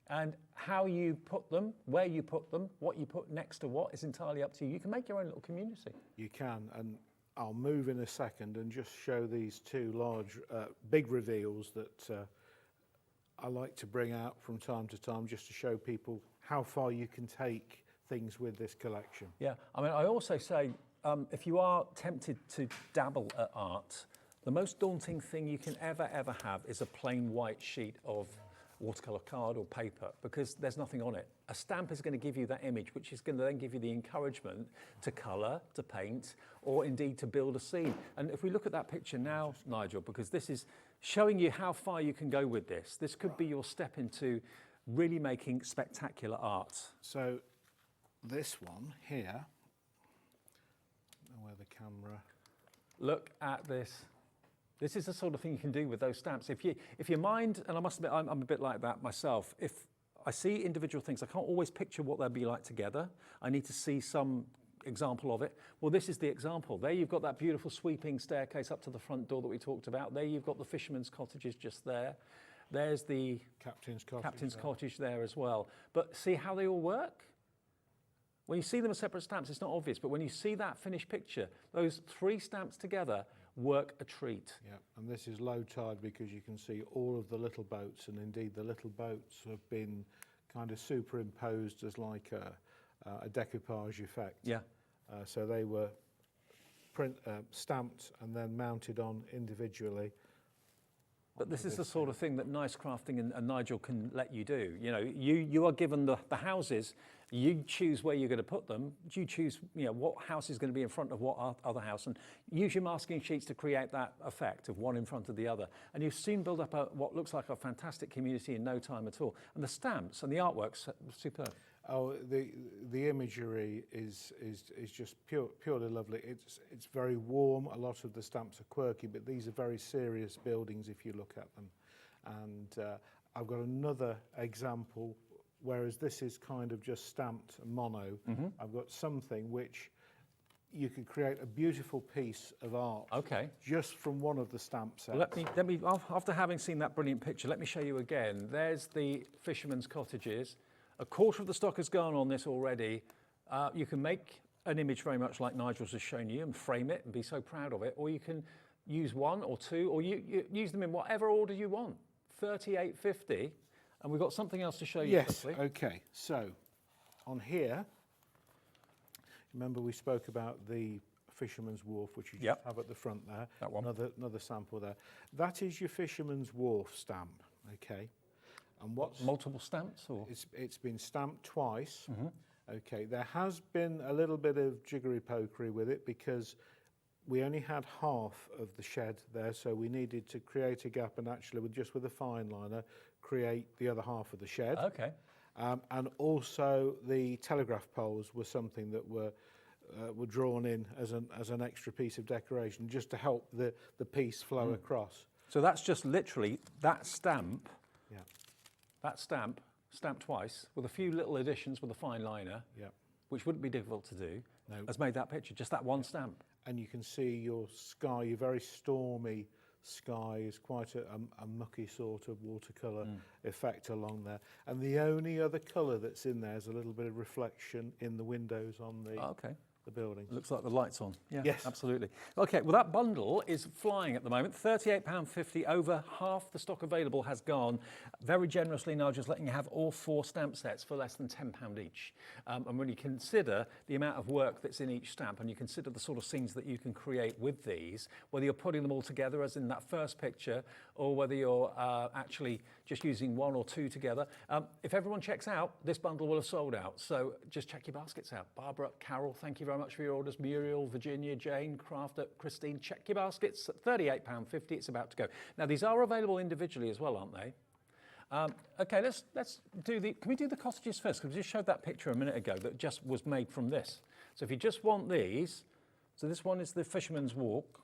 And how you put them, where you put them, what you put next to what is entirely up to you. You can make your own little community. You can, and I'll move in a second and just show these 2 large, big reveals that I like to bring out from time to time just to show people how far you can take things with this collection. Yeah, I mean, I also say, if you are tempted to dabble at art, the most daunting thing you can ever have is a plain white sheet of watercolour card or paper, because there's nothing on it. A stamp is going to give you that image, which is going to then give you the encouragement to colour, to paint, or indeed to build a scene. And if we look at that picture now, Nigel, because this is showing you how far you can go with this. This could be your step into really making spectacular art. So this one here, where the camera... Look at this. This is the sort of thing you can do with those stamps. If you mind, and I must admit, I'm a bit like that myself. If I see individual things, I can't always picture what they'll be like together. I need to see some example of it. Well, this is the example. There you've got that beautiful sweeping staircase up to the front door that we talked about. There you've got the fisherman's cottages just there. There's the Captain's cottage there as well. But see how they all work? When you see them as separate stamps, it's not obvious, but when you see that finished picture, those 3 stamps together work a treat. Yeah, and this is low tide because you can see all of the little boats, and indeed the little boats have been kind of superimposed as like a decoupage effect. Yeah. So they were stamped and then mounted on individually. But this is the sort of thing that Nice Crafting and Nigel can let you do. You know, you are given the houses, you choose where you're going to put them, you choose what house is going to be in front of what other house, and use your masking sheets to create that effect of one in front of the other. And you soon build up what looks like a fantastic community in no time at all. And the stamps and the artwork's superb. Oh, the imagery is just purely lovely. It's very warm. A lot of the stamps are quirky, but these are very serious buildings if you look at them. And I've got another example, whereas this is kind of just stamped mono. I've got something which you could create a beautiful piece of art. Okay. Just from one of the stamp sets. Let me. After having seen that brilliant picture, let me show you again. There's the fisherman's cottages. A quarter of the stock has gone on this already. You can make an image very much like Nigel's has shown you and frame it and be so proud of it, or you can use 1 or 2, or you use them in whatever order you want. $38.50, and we've got something else to show you. Yes, quickly. okay. So, on here, remember we spoke about the Fisherman's Wharf, which you just have at the front there. That one. Another sample there. That is your Fisherman's Wharf stamp, okay? And what's multiple stamps, or it's been stamped twice. Okay, there has been a little bit of jiggery pokery with it because we only had half of the shed there, so we needed to create a gap and actually with a fine liner create the other half of the shed. Okay. And also the telegraph poles were something that were drawn in as an extra piece of decoration just to help the piece flow across. So that's just literally that stamp. Yeah. That stamp, stamped twice, with a few little additions with a fine liner, which wouldn't be difficult to do, has made that picture, just that one stamp. And you can see your sky, your very stormy sky is quite a mucky sort of watercolour effect along there. And the only other colour that's in there is a little bit of reflection in the windows on the building. It looks like the light's on. Yeah, yes, absolutely. Okay, well that bundle is flying at the moment. £38.50, over half the stock available has gone. Very generously, Nigel's letting you have all 4 stamp sets for less than £10 each. And when you consider the amount of work that's in each stamp, and you consider the sort of scenes that you can create with these, whether you're putting them all together as in that first picture, or whether you're actually just using 1 or 2 together, if everyone checks out, this bundle will have sold out. So just check your baskets out. Barbara, Carol, thank you very much for your orders. Muriel, Virginia, Jane, Crafter, Christine, check your baskets at £38.50. It's about to go. Now, these are available individually as well, aren't they? Okay, let's do can we do the cottages first? Because we just showed that picture a minute ago that just was made from this. So if you just want these, so this one is the Fisherman's Walk.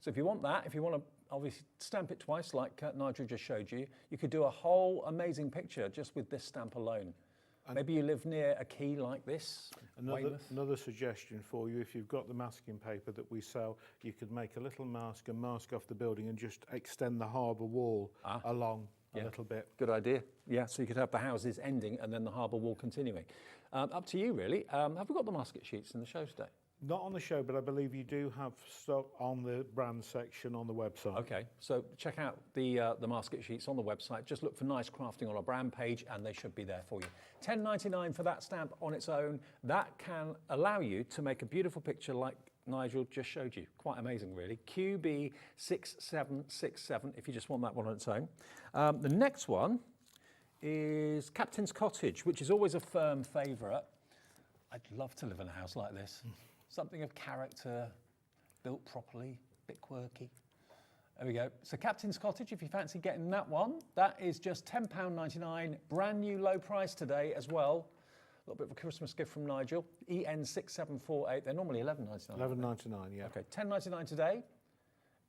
So if you want that, if you want to obviously stamp it twice like Nigel just showed you, you could do a whole amazing picture just with this stamp alone. Maybe you live near a quay like this. Another suggestion for you, if you've got the masking paper that we sell, you could make a little mask and mask off the building and just extend the harbour wall along a little bit. Good idea. Yeah, so you could have the houses ending and then the harbour wall continuing. Up to you, really. Have we got the basket sheets in the show today? Not on the show, but I believe you do have stock on the brand section on the website. Okay, so check out the basket sheets on the website. Just look for Nice Crafting on our brand page and they should be there for you. $10.99 for that stamp on its own. That can allow you to make a beautiful picture like Nigel just showed you. Quite amazing, really. QB6767, if you just want that one on its own. The next one is Captain's Cottage, which is always a firm favourite. I'd love to live in a house like this. Something of character, built properly, a bit quirky. There we go. So Captain's Cottage, if you fancy getting that one, that is just £10.99, brand new low price today as well. A little bit of a Christmas gift from Nigel. EN6748, they're normally £11.99. £11.99, yeah. Okay, £10.99 today.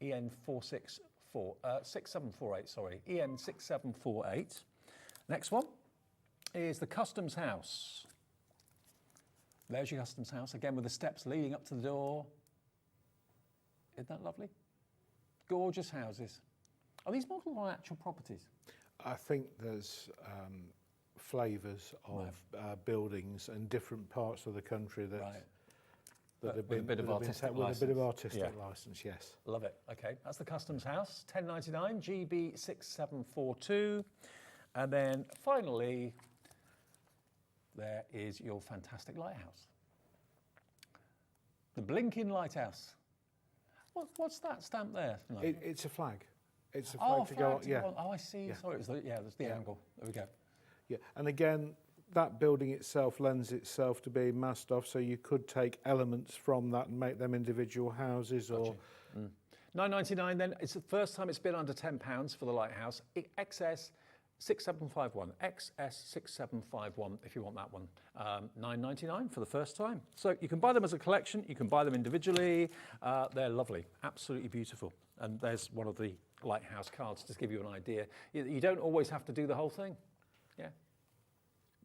6748, sorry, EN6748. Next one is the Customs House. There's your Customs House, again with the steps leading up to the door. Isn't that lovely? Gorgeous houses. Are these modeled on actual properties? I think there's flavours of buildings in different parts of the country that have been with a bit of artistic license. With a bit of artistic license, yes. Love it. Okay, that's the Customs House, 1099 GB6742, and then finally there is your fantastic lighthouse, the blinking lighthouse. What's that stamp there? It's a flag. It's a flag to go on. Yeah. Oh, I see. Yeah. Sorry, there's the angle. There we go. Yeah, and again, that building itself lends itself to being masked off, so you could take elements from that and make them individual houses. Or £9.99 then. It's the first time it's been under £10 for the lighthouse. XS 6751, XS6751 if you want that one. £9.99 for the first time. So you can buy them as a collection, you can buy them individually. They're lovely, absolutely beautiful. And there's one of the lighthouse cards to give you an idea. You don't always have to do the whole thing. Yeah.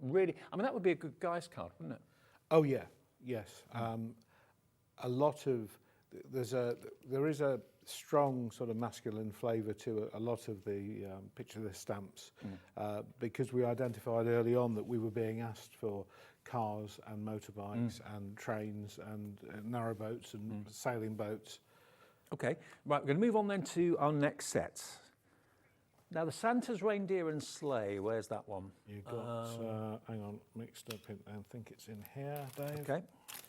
Really, I mean, that would be a good guy's card, wouldn't it? Oh yeah, yes. A lot of, there is a strong sort of masculine flavour to a lot of the picture list stamps, because we identified early on that we were being asked for cars and motorbikes and trains and narrowboats and sailing boats. Okay, right, we're going to move on then to our next set. Now the Santa's Reindeer and Sleigh, where's that one? You've got, hang on, mixed up in, I think it's in here, Dave. Okay.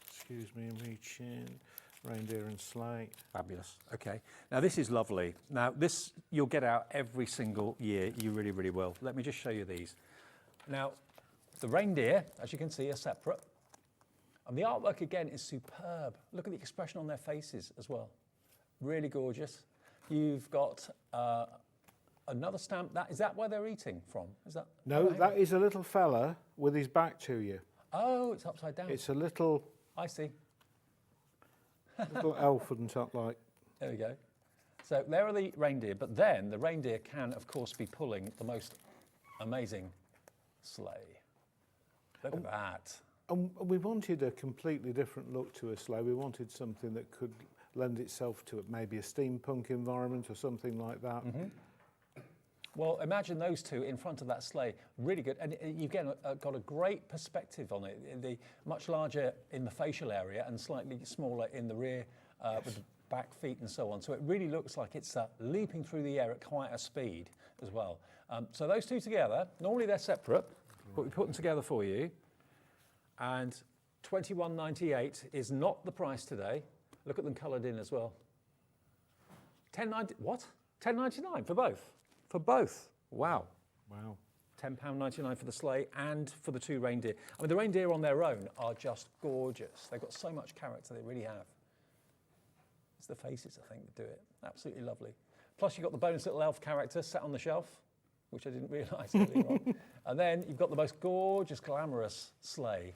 Excuse me, reach in. Reindeer and Sleigh. Fabulous. Okay. Now this is lovely. Now this you'll get out every single year. You really, really will. Let me just show you these. Now the reindeer, as you can see, are separate. And the artwork again is superb. Look at the expression on their faces as well. Really gorgeous. You've got another stamp. Is that where they're eating from? Is that? No, that is a little fella with his back to you. Oh, it's upside down. It's a little. I see. Little elf and something like. There we go. So there are the reindeer, but then the reindeer can, of course, be pulling the most amazing sleigh. Look at that. And we wanted a completely different look to a sleigh. We wanted something that could lend itself to maybe a steampunk environment or something like that. Well, imagine those two in front of that sleigh. Really good. And you've got a great perspective on it. The much larger in the facial area and slightly smaller in the rear with the back feet and so on. So it really looks like it's leaping through the air at quite a speed as well. So those two together, normally they're separate, but we put them together for you. And $21.98 is not the price today. Look at them coloured in as well. What? $10.99 for both? For both. Wow. Wow. £10.99 for the sleigh and for the two reindeer. I mean, the reindeer on their own are just gorgeous. They've got so much character, they really have. It's the faces, I think, that do it. Absolutely lovely. Plus, you've got the bonus little elf character sat on the shelf, which I didn't realise earlier on. And then you've got the most gorgeous, glamorous sleigh.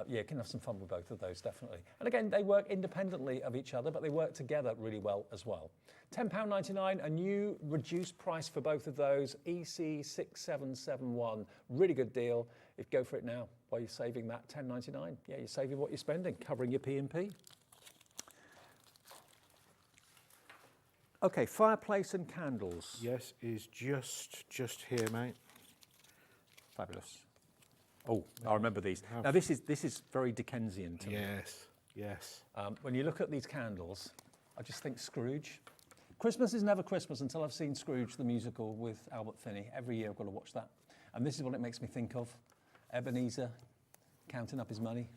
Yeah, you can have some fun with both of those, definitely. And again, they work independently of each other, but they work together really well as well. £10.99, a new reduced price for both of those, EC6771. Really good deal. If you go for it now, while you're saving that £10.99, yeah, you're saving what you're spending, covering your P&P. Okay, fireplace and candles. Yes, is just here, mate. Fabulous. Oh, I remember these. Now this is very Dickensian to me. Yes, yes. When you look at these candles, I just think Scrooge. Christmas is never Christmas until I've seen Scrooge the musical with Albert Finney. Every year I've got to watch that. And this is what it makes me think of. Ebenezer counting up his money.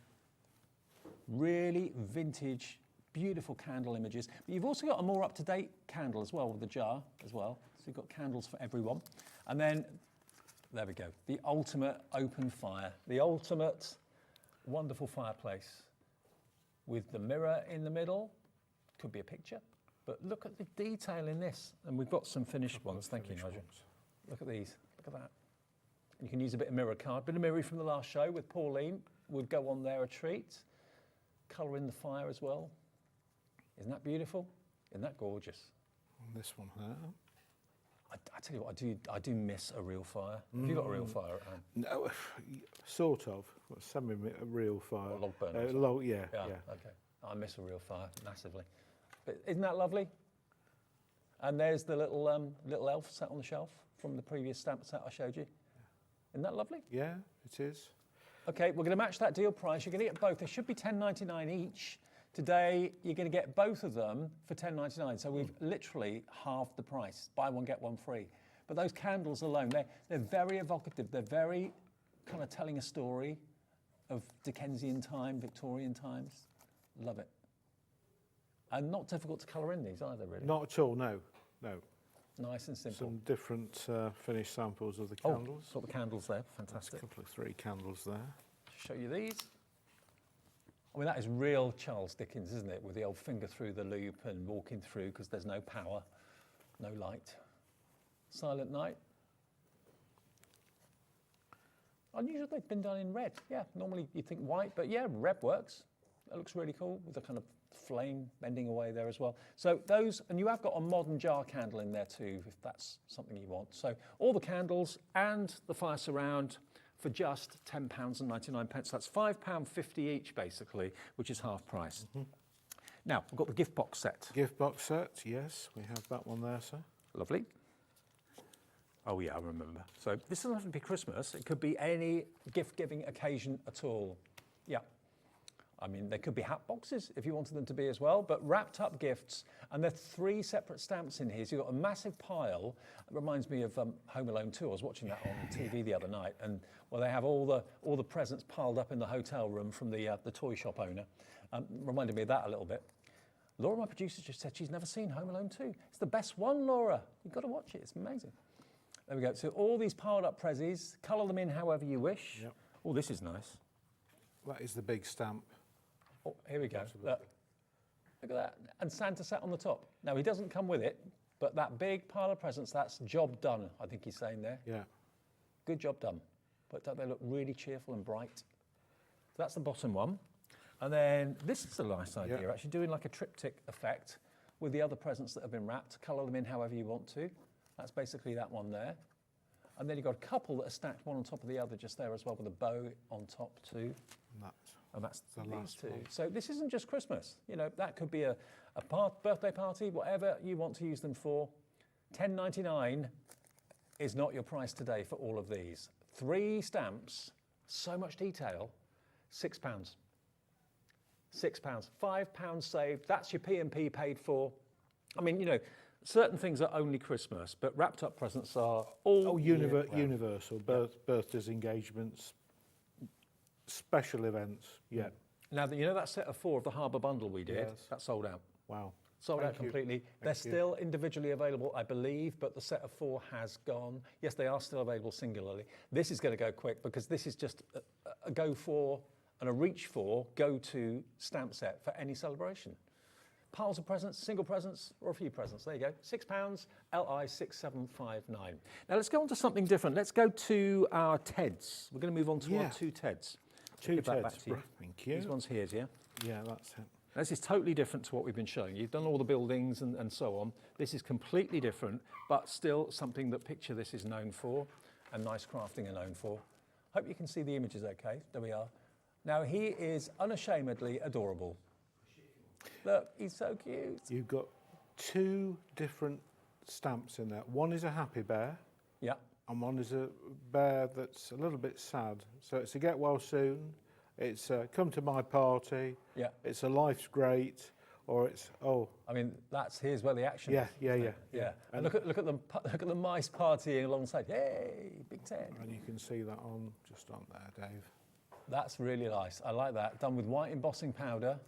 Really vintage, beautiful candle images. But you've also got a more up-to-date candle as well with the jar as well. So you've got candles for everyone. And then there we go. The ultimate open fire. The ultimate wonderful fireplace with the mirror in the middle. Could be a picture, but look at the detail in this. And we've got some finished ones. Thank you, Nigel. Look at these. Look at that. And you can use a bit of mirror card. Bit of mirror from the last show with Pauline would go on there a treat. Colour in the fire as well. Isn't that beautiful? Isn't that gorgeous? And this one here. I tell you what, I do miss a real fire. Have you got a real fire at home? No, sort of. Semi-real fire. Or log burner. Yeah. Okay. I miss a real fire massively. But isn't that lovely? And there's the little elf sat on the shelf from the previous stamp set I showed you. Isn't that lovely? Yeah, it is. Okay, we're going to match that deal price. You're going to get both. They should be $10.99 each. Today, you're going to get both of them for $10.99. So we've literally halved the price. Buy one, get one free. But those candles alone, they're very evocative. They're very kind of telling a story of Dickensian time, Victorian times. Love it. And not difficult to colour in these either, really. Not at all, no. Nice and simple. Some different finished samples of the Oh, candles. got the candles there, fantastic. A couple of 3 candles there. Show you these. I mean, that is real Charles Dickens, isn't it? With the old finger through the loop and walking through because there's no power, no light. Silent Night. Unusual they've been done in red. Yeah, normally you'd think white, but yeah, red works. That looks really cool with the kind of flame bending away there as well. So those, and you have got a modern jar candle in there too, if that's something you want. So all the candles and the fire surround for just £10.99. That's £5.50 each, basically, which is half price. Now, we've got the gift box set. Gift box set, yes, we have that one there, sir. Lovely. Oh yeah, I remember. So this doesn't have to be Christmas. It could be any gift-giving occasion at all. Yeah. I mean, they could be hat boxes if you wanted them to be as well, but wrapped up gifts. And there are 3 separate stamps in here. So you've got a massive pile. It reminds me of Home Alone 2. I was watching that on TV the other night, and well, they have all the presents piled up in the hotel room from the toy shop owner. Reminded me of that a little bit. Laura, my producer, just said she's never seen Home Alone 2. It's the best one, Laura. You've got to watch it. It's amazing. There we go. So all these piled up prezzies, colour them in however you wish. Yep. Oh, this is nice. That is the big stamp. Oh, here we go. Look at that. And Santa sat on the top. Now, he doesn't come with it, but that big pile of presents, that's job done, I think he's saying there. Yeah. Good job done. But don't they look really cheerful and bright? So that's the bottom one. And then this is a nice idea, actually doing like a triptych effect with the other presents that have been wrapped. Colour them in however you want to. That's basically that one there. And then you've got a couple that are stacked one on top of the other just there as well with a bow on top too. And that's the last two. So this isn't just Christmas. You know, that could be a birthday party, whatever you want to use them for. $10.99 is not your price today for all of these. 3 stamps, so much detail, £6. £6, £5 saved. That's your P&P paid for. I mean, you know, certain things are only Christmas, but wrapped up presents are all universal. Birthdays, engagements, special events, yeah. Now, you know that set of 4 of the Harbour Bundle we did? Yes. That sold out. Wow. Sold out completely. They're still individually available, I believe, but the set of 4 has gone. Yes, they are still available singularly. This is going to go quick because this is just a go for and a reach for go-to stamp set for any celebration. Piles of presents, single presents, or a few presents. There you go. £6, LI 6759. Now let's go on to something different. Let's go to our TEDs. We're going to move on to our 2 TEDs. 2 Give that back TEDs. to you. Thank you. These ones here, yeah? Yeah, that's it. This is totally different to what we've been showing. You've done all the buildings and so on. This is completely different, but still something that Picture This is known for and Nice Crafting are known for. Hope you can see the images okay. There we are. Now, he is unashamedly adorable. Look, he's so cute. You've got 2 different stamps in there. One is a happy bear. Yeah. And one is a bear that's a little bit sad. So it's a get well soon. It's come to my party. Yeah. It's a life's great. Or it's I mean, here's where the action is. Yeah. And look at the mice partying alongside. Yay, Big Ted. And you can see that just on there, Dave. That's really nice. I like that. Done with white embossing powder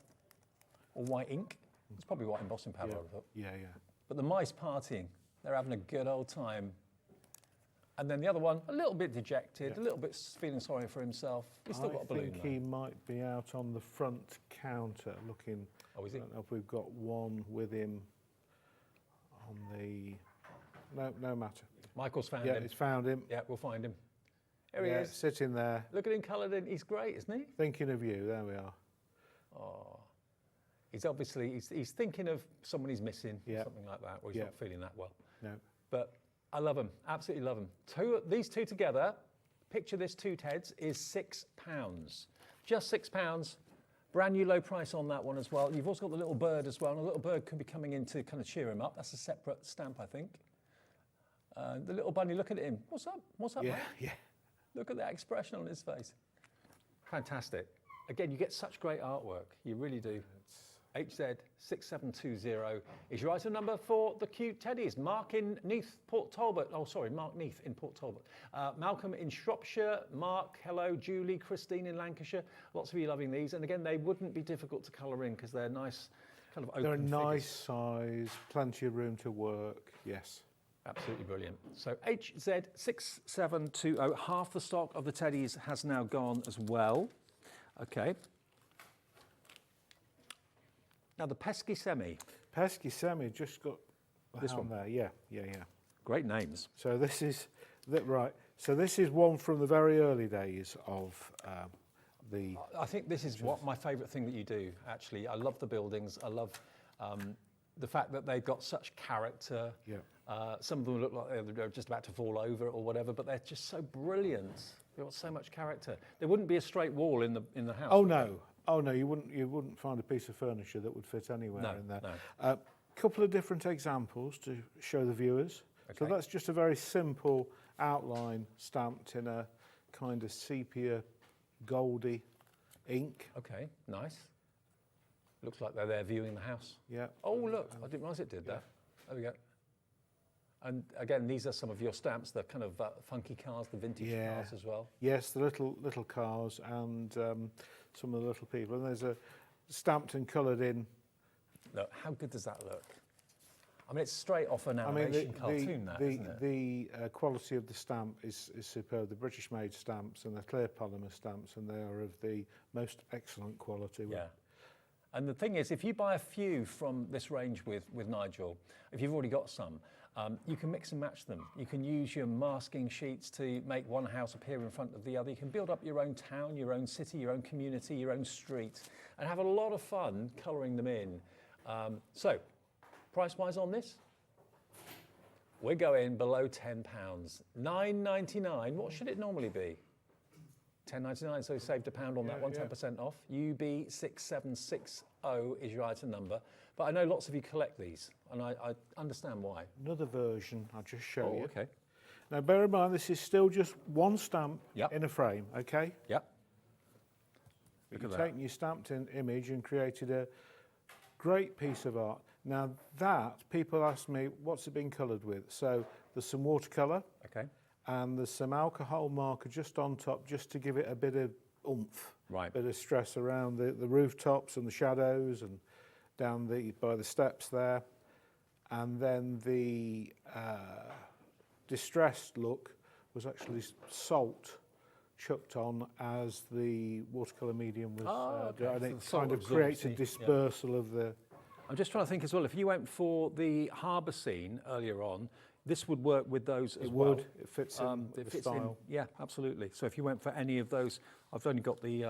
or white ink. It's probably white embossing powder, I would have thought. Yeah. But the mice partying, they're having a good old time. And then the other one, a little bit dejected, a little bit feeling sorry for himself. He's still got a balloon. I think he might be out on the front counter looking. Oh, is he? I don't know if we've got one with him on the. No matter. Michael's found him. Yeah, he's found him. Yeah, we'll find him. There he is. Sitting there. Look at him coloured in. He's great, isn't he? Thinking of you. There we are. Oh. He's obviously, he's thinking of someone he's missing, or something like that, or he's Yeah. not feeling that well. No. But I love them, absolutely love them. These two together, picture this 2 Teds, is £6. Just £6. Brand new low price on that one as well. You've also got the little bird as well, and a little bird could be coming in to kind of cheer him up. That's a separate stamp, I think. The little bunny, look at him. What's up? What's up, Yeah, mate? yeah. Look at that expression on his face. Fantastic. Again, you get such great artwork. You really do. HZ6720 is your item number for the cute teddies. Mark in Neath, Port Talbot. Oh, sorry, Mark Neath in Port Talbot. Malcolm in Shropshire. Mark, hello. Julie, Christine in Lancashire. Lots of you loving these. And again, they wouldn't be difficult to colour in because they're nice, kind of open They're a nice figures. size, plenty of room to work, yes. Absolutely brilliant. So HZ6720, half the stock of the teddies has now gone as well. Okay. Now the Pesky Semi. Pesky Semi just got This on one there, yeah. Great names. So this is, right, so this is one from the very early days of the... I think this is what my favourite thing that you do, actually. I love the buildings. I love the fact that they've got such character. Yeah. Some of them look like they're just about to fall over or whatever, but they're just so brilliant. They've got so much character. There wouldn't be a straight wall in the house. Oh no, you wouldn't find a piece of furniture that would fit anywhere in there. No. Couple of different examples to show the viewers. Okay. So that's just a very simple outline stamped in a kind of sepia goldy ink. Okay, nice. Looks like they're there viewing the house. Yeah. Oh, look, I didn't realise it did that. There we go. And again, these are some of your stamps, the kind of funky cars, the vintage cars as well. Yes, the little cars and some of the little people. And there's a stamped and coloured in. Look, how good does that look? I mean, it's straight off an animation cartoon, isn't it? The quality of the stamp is superb. The British-made stamps and the clear polymer stamps, and they are of the most excellent quality. Yeah. And the thing is, if you buy a few from this range with Nigel, if you've already got some, you can mix and match them. You can use your masking sheets to make one house appear in front of the other. You can build up your own town, your own city, your own community, your own street, and have a lot of fun colouring them in. So, price-wise on this, we're going below £10. £9.99, what should it normally be? £10.99, so you saved £1 on that one, 10% off. UB6760 is your item number. But I know lots of you collect these, and I understand why. Another version I'll just show you. Okay. Now, bear in mind, this is still just one stamp in a frame, okay? Yep. You've taken your stamped in image and created a great piece of art. Now that, people ask me, what's it been coloured with? So there's some watercolour. Okay. And there's some alcohol marker just on top, just to give it a bit of oomph. Right. Bit of stress around the rooftops and the shadows and down by the steps there. And then the distressed look was actually salt chucked on as the watercolour medium was and it kind of creates a dispersal of the... I'm just trying to think as well, if you went for the harbour scene earlier on, this would work with those as well. It fits in the style. Yeah, absolutely. So if you went for any of those, I've only got the,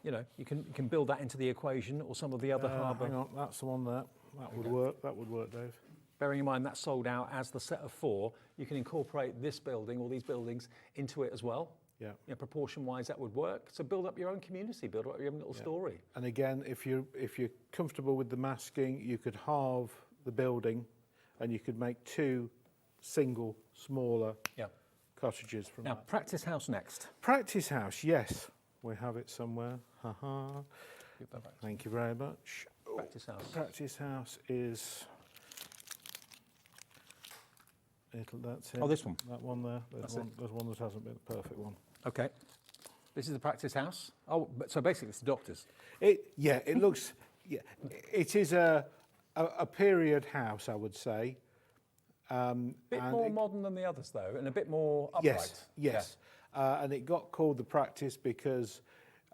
you know, you can build that into the equation or some of the other harbour. Hang on, that's the one there. That would work. That would work, Dave. Bearing in mind that's sold out as the set of 4, you can incorporate this building or these buildings into it as well. Yeah. You know, proportion-wise, that would work. So build up your own community, build up your own little story. And again, if you're comfortable with the masking, you could halve the building, and you could make 2 single, smaller cottages from now, that. Practice House next. Practice House, yes. We have it somewhere. Thank you very much. Practice House. Practice House is... that's it. Oh, this one? That one there. There's one that hasn't been the perfect one. Okay. This is the Practice House. Oh, so basically it's the doctor's. It looks... Yeah, it is a period house, I would say. Bit more modern than the others, though, and a bit more upright. Yes. Yeah. And it got called the Practice because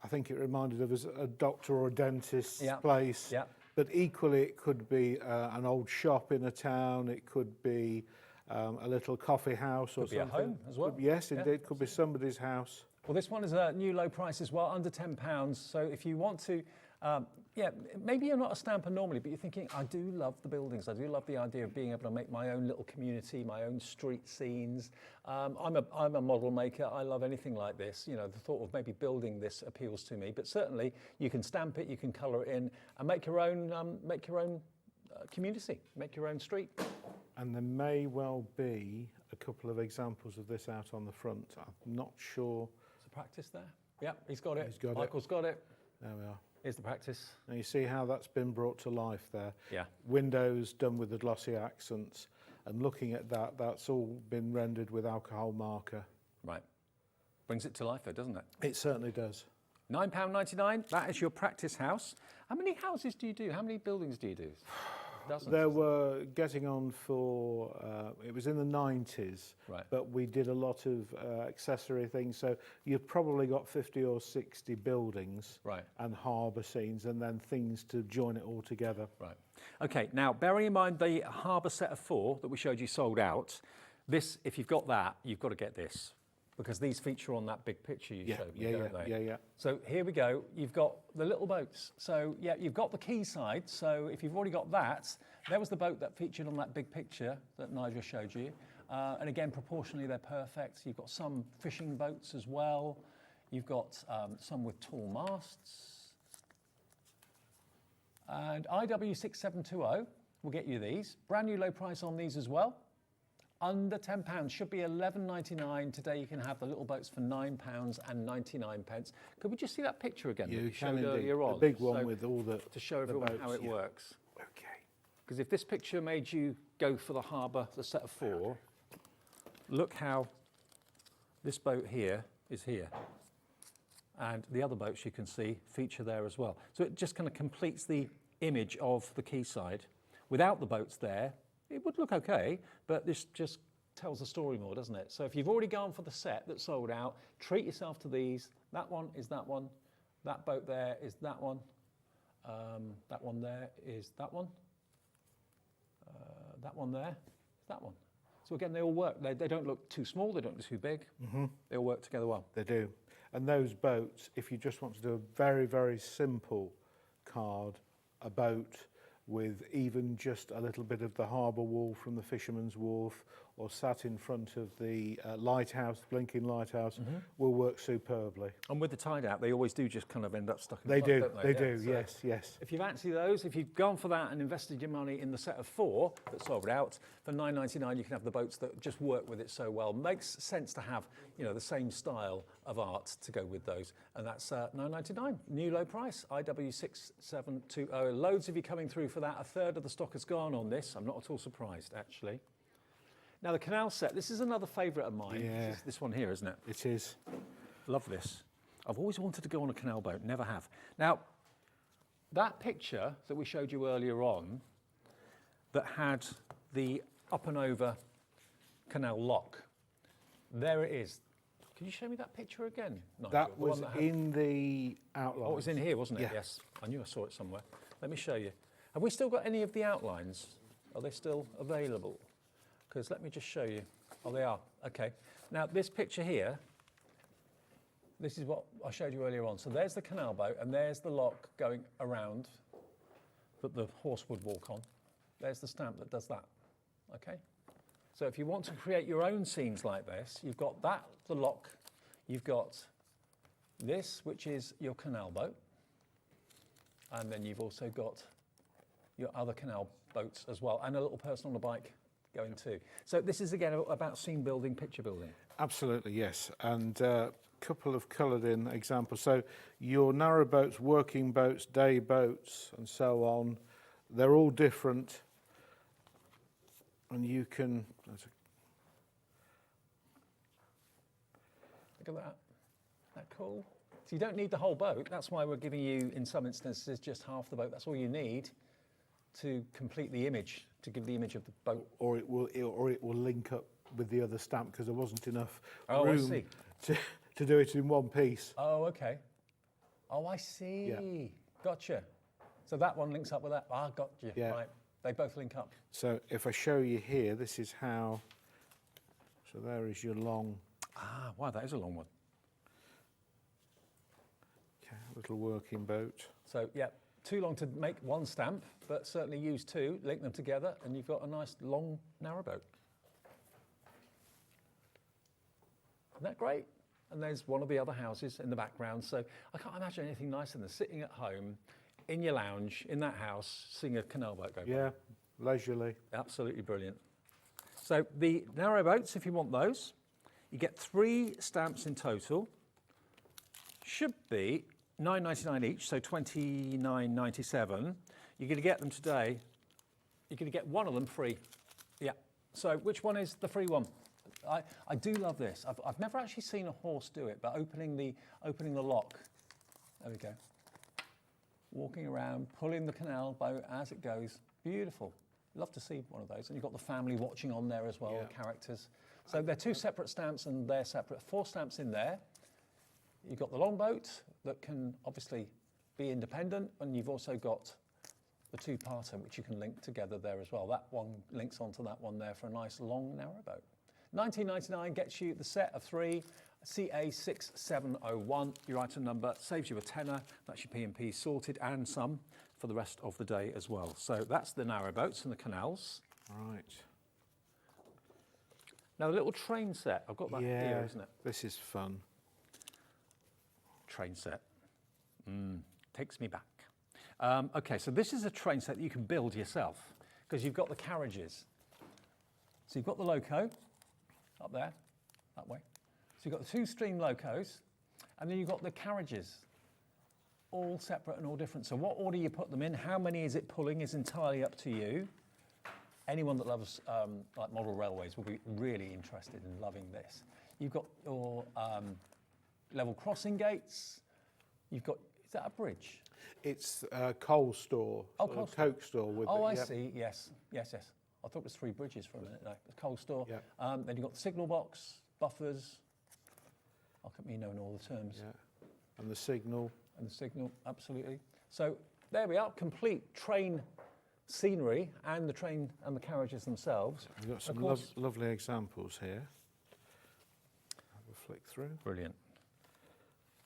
I think it reminded of a doctor or a dentist's place. Yeah. But equally, it could be an old shop in a town. It could be a little coffee house or something. Could be a home as well. Yes, indeed. Could be somebody's house. Well, this one is a new low price as well, under £10. So if you want to Yeah, maybe you're not a stamper normally, but you're thinking, I do love the buildings. I do love the idea of being able to make my own little community, my own street scenes. I'm a model maker. I love anything like this. You know, the thought of maybe building this appeals to me. But certainly, you can stamp it, you can colour it in, and make your own community, make your own street. And there may well be a couple of examples of this out on the front. I'm not sure. There's a practice there. Yeah, he's got it. He's got Michael's got it. There we are. Here's the practice. Now you see how that's been brought to life there. Yeah. Windows done with the glossy accents, and looking at that, that's all been rendered with alcohol marker. Right. Brings it to life though, doesn't it? It certainly does. £9.99, that is your practice house. How many houses do you do? How many buildings do you do? Dozens. There were getting on for, it was in the 90s, right. But we did a lot of accessory things. So you've probably got 50 or 60 buildings right. and harbour scenes and then things to join it all together. Right. Okay, now bearing in mind the harbour set of 4 that we showed you sold out, this, if you've got that, you've got to get this. Because these feature on that big picture you showed me, don't they? Yeah. So here we go. You've got the little boats. So yeah, you've got the quayside. So if you've already got that, there was the boat that featured on that big picture that Nigel showed you. And again, proportionally, they're perfect. You've got some fishing boats as well. You've got some with tall masts. And IW6720 will get you these. Brand new low price on these as well. Under £10, should be $11.99. Today you can have the little boats for £9.99. Could we just see that picture again? You that can showed indeed. earlier on? The big one with all the to show everyone boats, how it yeah. works. Okay. Because if this picture made you go for the harbour, the set of 4, look how this boat here is here. And the other boats you can see feature there as well. So it just kind of completes the image of the quayside. Without the boats there, it would look okay, but this just tells the story more, doesn't it? So if you've already gone for the set that's sold out, treat yourself to these. That one is that one. That boat there is that one. That one there is that one. That one there is that one. So again, they all work. They don't look too small, they don't look too big. Mm-hmm. They all work together well. They do. And those boats, if you just want to do a very, very simple card, a boat with even just a little bit of the harbour wall from the Fisherman's Wharf, or sat in front of the lighthouse, blinking lighthouse, will work superbly. And with the tide out, they always do just kind of end up stuck in the front, don't they? They do, so yes. If you fancy those, if you've gone for that and invested your money in the set of 4 that sold out, for $9.99 you can have the boats that just work with it so well. Makes sense to have, you know, the same style of art to go with those. And that's $9.99, new low price, IW6720. Loads of you coming through for that. A third of the stock has gone on this. I'm not at all surprised, actually. Now the canal set, this is another favourite of mine. Yeah. This one here, isn't it? It is. Love this. I've always wanted to go on a canal boat, never have. Now, that picture that we showed you earlier on that had the up and over canal lock, there it is. Can you show me that picture again, Nigel? That was in the outline. Oh, it was in here, wasn't it? Yeah. Yes. I knew I saw it somewhere. Let me show you. Have we still got any of the outlines? Are they still available? Because let me just show you. Oh, they are. Okay. Now, this picture here, this is what I showed you earlier on. So there's the canal boat, and there's the lock going around that the horse would walk on. There's the stamp that does that. Okay? So if you want to create your own scenes like this, you've got that, the lock. You've got this, which is your canal boat. And then you've also got your other canal boats as well, and a little person on a bike going too. So this is again about scene building, picture building. Absolutely, yes. And a couple of coloured in examples. So your narrow boats, working boats, day boats, and so on, they're all different. And you can... Look at that. Isn't that cool? So you don't need the whole boat. That's why we're giving you, in some instances, just half the boat. That's all you need to complete the image, to give the image of the boat. Or it will link up with the other stamp because there wasn't enough room I see. To do it in one piece. Oh, okay. Oh, I see. Yeah. Gotcha. So that one links up with that. Ah, got you. Yeah. Right. They both link up. So if I show you here, this is how. So there is your long. Ah, wow, that is a long one. Okay, little working boat. So, yeah, too long to make one stamp, but certainly use two, link them together, and you've got a nice long narrowboat. Isn't that great? And there's one of the other houses in the background. So I can't imagine anything nicer than sitting at home in your lounge in that house, seeing a canal boat go by. Yeah, leisurely. Absolutely brilliant. So the narrowboats, if you want those, you get 3 stamps in total. Should be £9.99 each, so £29.97. You're going to get them today. You're going to get one of them free. Yeah. So which one is the free one? I do love this. I've never actually seen a horse do it, but opening the lock. There we go. Walking around, pulling the canal boat as it goes. Beautiful. Love to see one of those. And you've got the family watching on there as well, the characters. So they're 2 separate stamps and they're separate. 4 stamps in there. You've got the longboat that can obviously be independent, and you've also got the 2-parter, which you can link together there as well. That one links onto that one there for a nice long narrowboat. £19.99 gets you the set of 3, CA6701, your item number, saves you a tenner. That's your P&P sorted, and some for the rest of the day as well. So that's the narrowboats and the canals. Right. Now, the little train set, I've got that here, isn't it? This is fun. Train set. Takes me back. Okay, so this is a train set that you can build yourself, because you've got the carriages. So you've got the loco up there, that way. So you've got the 2 stream locos, and then you've got the carriages, all separate and all different. So what order you put them in, how many is it pulling is entirely up to you. Anyone that loves like model railways will be really interested in loving this. You've got your level crossing gates. You've got, is that a bridge? It's a coal store, Coke store with I see, yes. I thought it was 3 bridges for a minute, no. It's a coal store. Yep. Then you've got the signal box, buffers. Look at me knowing all the terms. Yeah. And the signal. And the signal, absolutely. So there we are, complete train scenery and the train and the carriages themselves. We've got some lovely examples here. Have a flick through. Brilliant.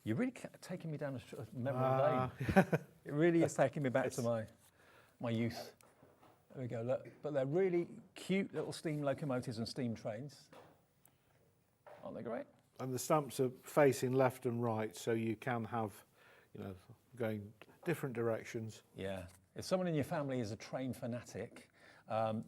You're really taking me down a memory lane. It really is taking me back to my youth. There we go, look. But they're really cute little steam locomotives and steam trains. Aren't they great? And the stamps are facing left and right, so you can have, going different directions. Yeah. If someone in your family is a train fanatic,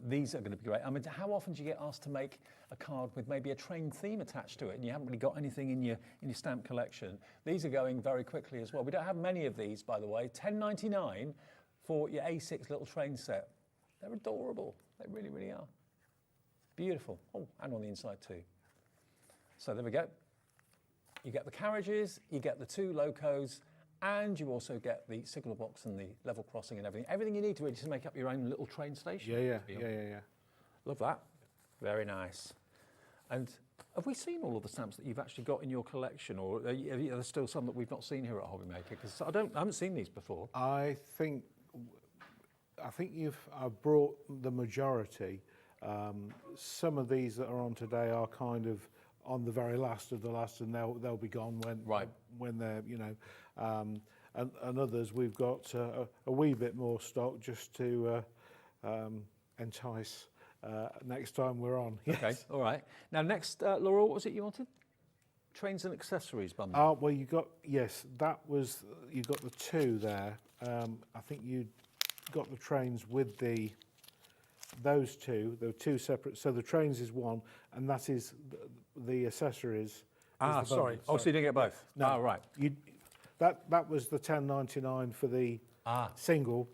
these are going to be great. I mean, how often do you get asked to make a card with maybe a train theme attached to it, and you haven't really got anything in your stamp collection? These are going very quickly as well. We don't have many of these, by the way. £10.99 for your A6 little train set. They're adorable. They really, really are. Beautiful. Oh, and on the inside too. So there we go. You get the carriages, you get the 2 locos, and you also get the signal box and the level crossing and everything. Everything you need to really to make up your own little train station. Yeah. Love that. Very nice. And have we seen all of the stamps that you've actually got in your collection, or are there still some that we've not seen here at Hobbymaker? Because I haven't seen these before. I think I've brought the majority. Some of these that are on today are kind of on the very last of the last, and they'll be gone when they're and others we've got a wee bit more stock just to entice next time we're on. Yes. Okay, all right. Now next, Laura, what was it you wanted? Trains and accessories bundle. Well, you got you got the 2 there. I think you got the trains with those 2. There were 2 separate. So the trains is one, and that is the accessories. Sorry. So you didn't get both? No. Right. That was the £10.99 for the single.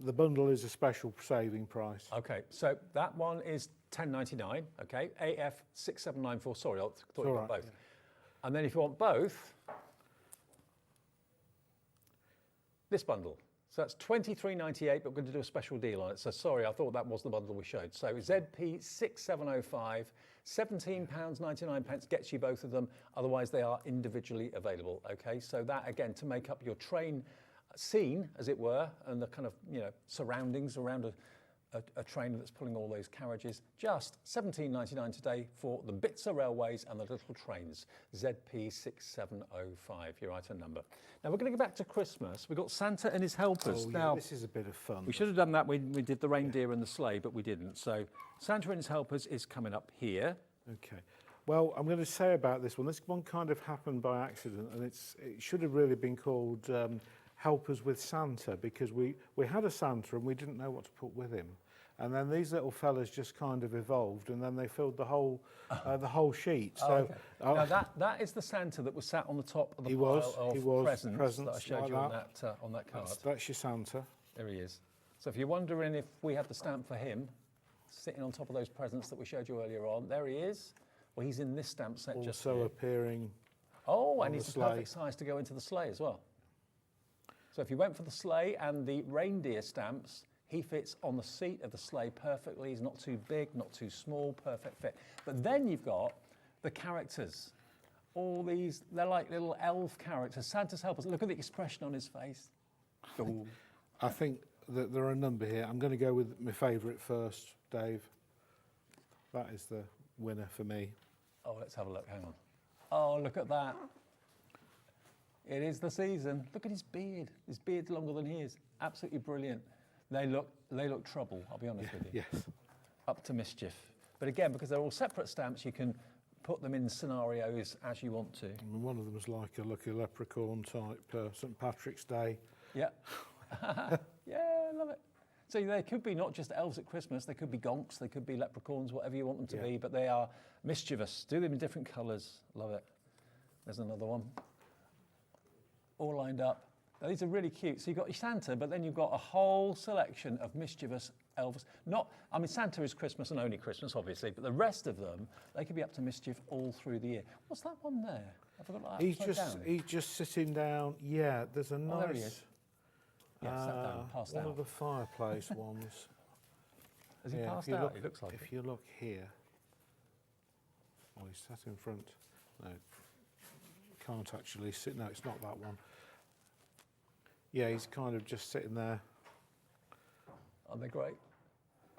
The bundle is a special saving price. Okay, so that one is £10.99. Okay, AF6794. Sorry, I thought you got both. Yeah. And then if you want both, this bundle. So that's £23.98, but we're going to do a special deal on it. So sorry, I thought that was the bundle we showed. So ZP6705, £17.99 gets you both of them. Otherwise, they are individually available. Okay, so that again to make up your train scene, as it were, and the kind of surroundings around a trainer that's pulling all those carriages. Just £17.99 today for the Bitzer Railways and the little trains. ZP6705, your item number. Now we're going to go back to Christmas. We've got Santa and his helpers. Oh, now, yeah, this is a bit of fun. we should have done that when we did the reindeer and the sleigh, but we didn't. So Santa and his helpers is coming up here. Okay. Well, I'm going to say about this one kind of happened by accident, and it should have really been called Helpers with Santa, because we had a Santa and we didn't know what to put with him. And then these little fellas just kind of evolved, and then they filled the whole sheet. So now that is the Santa that was sat on the top of the pile of presents that I showed you on that card. That's your Santa. There he is. So if you're wondering if we had the stamp for him, sitting on top of those presents that we showed you earlier on, there he is. Well, he's in this stamp set also just here. appearing. Oh, and he's the perfect size to go into the sleigh as well. So if you went for the sleigh and the reindeer stamps, he fits on the seat of the sleigh perfectly. He's not too big, not too small, perfect fit. But then you've got the characters. All these, they're like little elf characters. Santa's helpers. Look at the expression on his face. Ooh. I think that there are a number here. I'm going to go with my favourite first, Dave. That is the winner for me. Oh, let's have a look. Hang on. Oh, look at that. It is the season. Look at his beard. His beard's longer than his. Absolutely brilliant. They look trouble, I'll be honest with you. Yes. Up to mischief. But again, because they're all separate stamps, you can put them in scenarios as you want to. And one of them was like a lucky leprechaun type St. Patrick's Day. Yeah. Yeah, I love it. So they could be not just elves at Christmas, they could be gonks, they could be leprechauns, whatever you want them to be, but they are mischievous. Do them in different colours. Love it. There's another one. All lined up. Now, these are really cute. So you've got your Santa, but then you've got a whole selection of mischievous elves. Santa is Christmas and only Christmas, obviously, but the rest of them, they could be up to mischief all through the year. What's that one there? I forgot that. He's just sitting down. Yeah, there's a nice... there he is. Yeah, sat down, passed out. One of the fireplace ones. Has he passed out? It looks like If you look here... Oh, he's sat in front. No, can't actually sit. No, it's not that one. Yeah, he's kind of just sitting there. Aren't they great?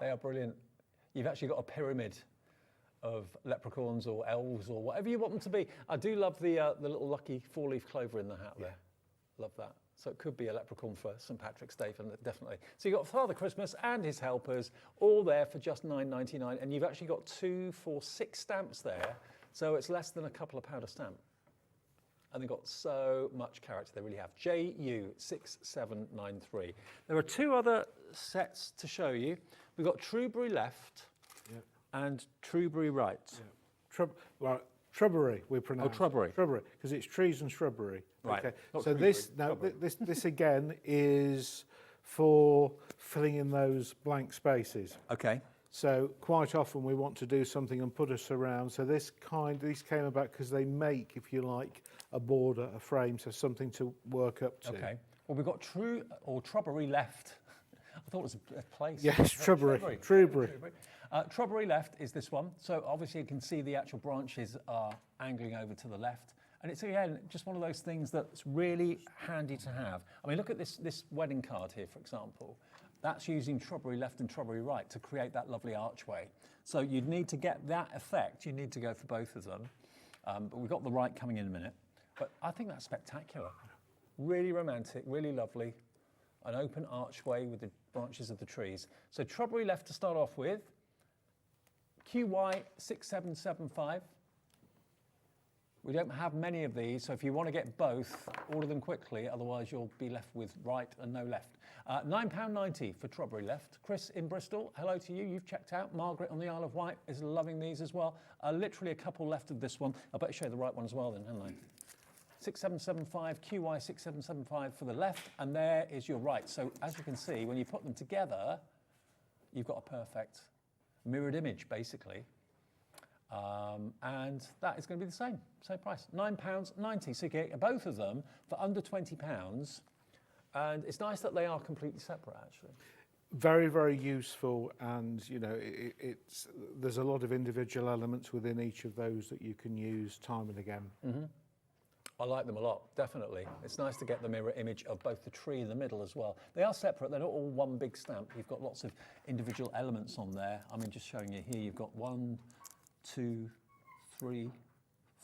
They are brilliant. You've actually got a pyramid of leprechauns or elves or whatever you want them to be. I do love the little lucky four-leaf clover in the hat there. Love that. So it could be a leprechaun for St. Patrick's Day, definitely. So you've got Father Christmas and his helpers all there for just £9.99, and you've actually got 2 for 6 stamps there, so it's less than a couple of pound a stamp. And they've got so much character, they really have. JU6793. There are 2 other sets to show you. We've got Trueberry left and Trueberry right. Shrubbery, we pronounce. Oh, Trueberry. Shrubbery, because it's trees and shrubbery. Right. Okay. So this again is for filling in those blank spaces. Okay. So quite often we want to do something and put a surround. So these came about because they make, if you like, a border, a frame, so something to work up to. Okay. Well, we've got Trueberry left. I thought it was a place. Yes, Trueberry. Trueberry left is this one. So obviously you can see the actual branches are angling over to the left. And it's, again, just one of those things that's really handy to have. I mean, look at this wedding card here, for example. That's using Trueberry left and Trueberry right to create that lovely archway. So you'd need to get that effect. You need to go for both of them. But we've got the right coming in a minute. But I think that's spectacular. Really romantic, really lovely. An open archway with the branches of the trees. So Trueberry left to start off with. QY6775. We don't have many of these, so if you want to get both, order them quickly, otherwise you'll be left with right and no left. £9.90 for Trueberry left. Chris in Bristol, hello to you, you've checked out. Margaret on the Isle of Wight is loving these as well. Literally a couple left of this one. I better show you the right one as well then, haven't I? 6775, QY6775 for the left, and there is your right. So as you can see, when you put them together, you've got a perfect mirrored image, basically. And that is going to be the same price, £9.90. So you get both of them for under £20. And it's nice that they are completely separate, actually. Very, very useful, and there's a lot of individual elements within each of those that you can use time and again. Mm-hmm. I like them a lot, definitely. It's nice to get the mirror image of both the tree in the middle as well. They are separate, they're not all one big stamp. You've got lots of individual elements on there. I mean, just showing you here, you've got 1, 2, 3,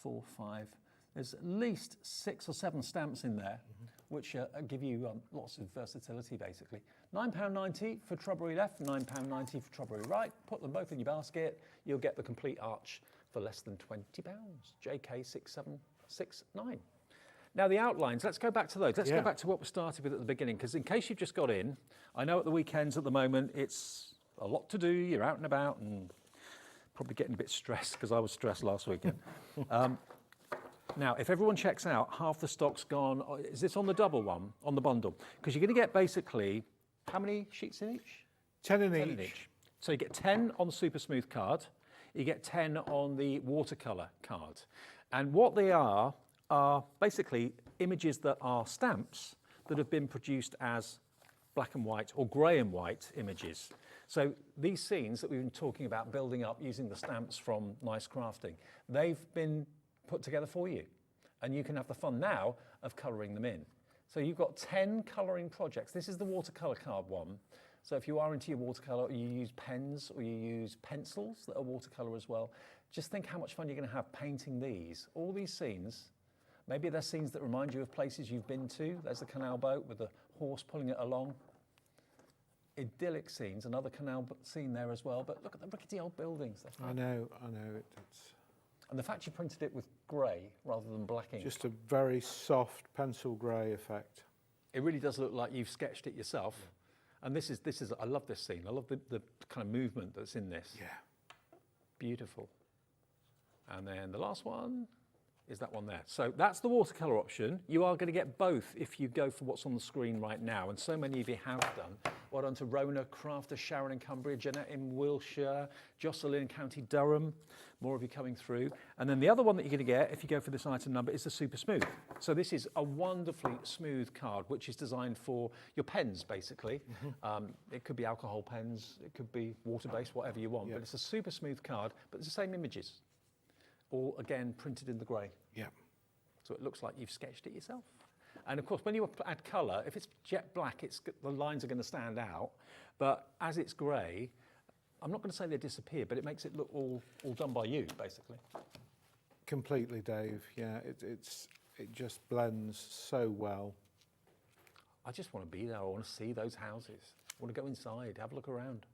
4, 5. There's at least 6 or 7 stamps in there, which give you lots of versatility, basically. £9.90 for Trubbery left, £9.90 for Trubbery right. Put them both in your basket. You'll get the complete arch for less than £20. JK6769. Now the outlines, let's go back to those. Let's go back to what we started with at the beginning, because in case you've just got in, I know at the weekends at the moment, it's a lot to do. You're out and about and probably getting a bit stressed, because I was stressed last weekend. Now, if everyone checks out, half the stock's gone. Is this on the double one, on the bundle? Because you're going to get basically, how many sheets in each? 10 in each. So you get 10 on the Super Smooth card. You get 10 on the watercolour card. And what they are basically images that are stamps that have been produced as black and white or grey and white images. So these scenes that we've been talking about building up using the stamps from Nice Crafting, they've been put together for you. And you can have the fun now of colouring them in. So you've got 10 colouring projects. This is the watercolour card one. So if you are into your watercolour, or you use pens or you use pencils that are watercolour as well, just think how much fun you're going to have painting these. All these scenes, maybe they're scenes that remind you of places you've been to. There's the canal boat with the horse pulling it along. Idyllic scenes, another canal scene there as well. But look at the rickety old buildings. I know. It's and the fact you printed it with grey rather than black ink. just a very soft pencil grey effect. It really does look like you've sketched it yourself. Yeah. And this is, I love this scene. I love the kind of movement that's in this. Yeah. Beautiful. And then the last one is that one there. So that's the watercolour option. You are going to get both if you go for what's on the screen right now, and so many of you have done. Well done to Rona, Crafter, Sharon in Cumbria, Jeanette in Wiltshire, Jocelyn in County Durham, more of you coming through. And then the other one that you're going to get if you go for this item number is the Super Smooth. So this is a wonderfully smooth card, which is designed for your pens, basically. It could be alcohol pens, it could be water-based, whatever you want, but it's a super smooth card, but it's the same images. All again printed in the grey. Yeah. So it looks like you've sketched it yourself. And of course, when you add colour, if it's jet black, the lines are going to stand out. But as it's grey, I'm not going to say they disappear, but it makes it look all done by you, basically. Completely, Dave. Yeah, it just blends so well. I just want to be there. I want to see those houses. I want to go inside, have a look around.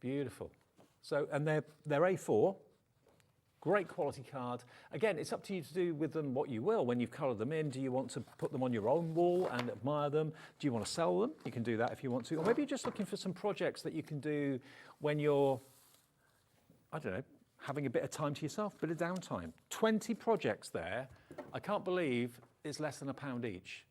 Beautiful. So, and they're A4, great quality card. Again, it's up to you to do with them what you will when you've coloured them in. Do you want to put them on your own wall and admire them? Do you want to sell them? You can do that if you want to. Or maybe you're just looking for some projects that you can do when you're, I don't know, having a bit of time to yourself, a bit of downtime. 20 projects there. I can't believe it's less than £1 each.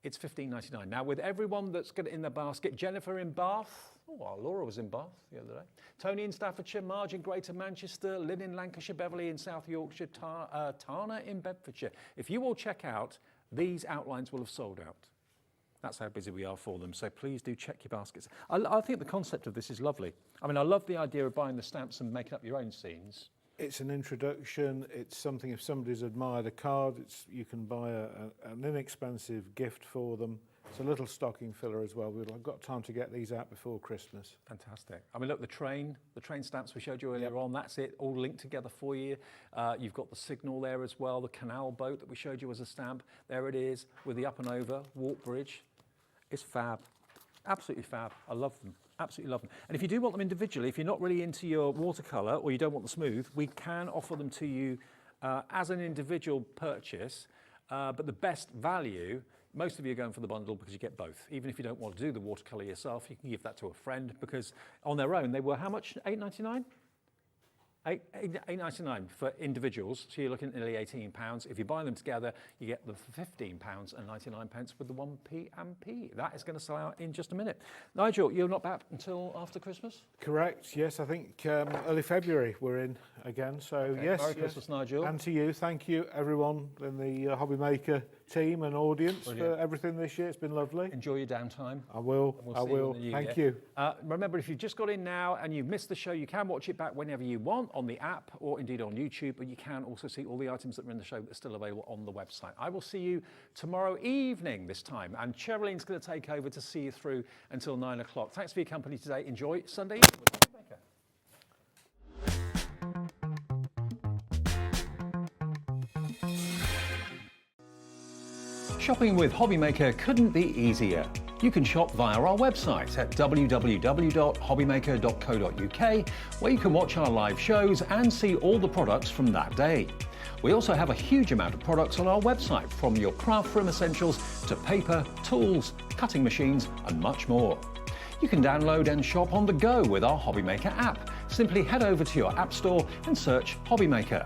It's $15.99. Now, with everyone that's got it in their basket, Jennifer in Bath. Oh, well, Laura was in Bath the other day. Tony in Staffordshire, Marge in Greater Manchester, Lynn in Lancashire, Beverly in South Yorkshire, Tana in Bedfordshire. If you all check out, these outlines will have sold out. That's how busy we are for them. So please do check your baskets. I think the concept of this is lovely. I mean, I love the idea of buying the stamps and making up your own scenes. It's an introduction. It's something, if somebody's admired a card, you can buy an inexpensive gift for them. It's a little stocking filler as well. I've got time to get these out before Christmas. Fantastic. I mean, look, the train stamps we showed you earlier on, that's it, all linked together for you. You've got the signal there as well, the canal boat that we showed you as a stamp. There it is with the up and over walk bridge. It's fab. Absolutely fab. I love them. Absolutely love them. And if you do want them individually, if you're not really into your watercolour or you don't want the smooth, we can offer them to you as an individual purchase. But the best value, most of you are going for the bundle because you get both. Even if you don't want to do the watercolour yourself, you can give that to a friend because on their own they were how much? £8.99? $8.99 for individuals, so you're looking at nearly £18. If you buy them together, you get them for £15.99 with the 1p and p. That is going to sell out in just a minute. Nigel, you're not back until after Christmas? Correct, yes, I think early February we're in again, so okay. yes. Merry Christmas, Nigel. And to you, thank you everyone in the Hobby Maker team and audience for everything this year. It's been lovely. Enjoy your downtime. I will, I will. Thank you. Remember, if you've just got in now and you've missed the show, you can watch it back whenever you want on the app or indeed on YouTube, but you can also see all the items that are in the show that are still available on the website. I will see you tomorrow evening this time, and Cheralene's going to take over to see you through until 9 o'clock. Thanks for your company today. Enjoy Sunday evening with Hobby Maker. Shopping with Hobby Maker couldn't be easier. You can shop via our website at www.hobbymaker.co.uk, where you can watch our live shows and see all the products from that day. We also have a huge amount of products on our website, from your craft room essentials to paper, tools, cutting machines and much more. You can download and shop on the go with our Hobby Maker app. Simply head over to your app store and search Hobby Maker.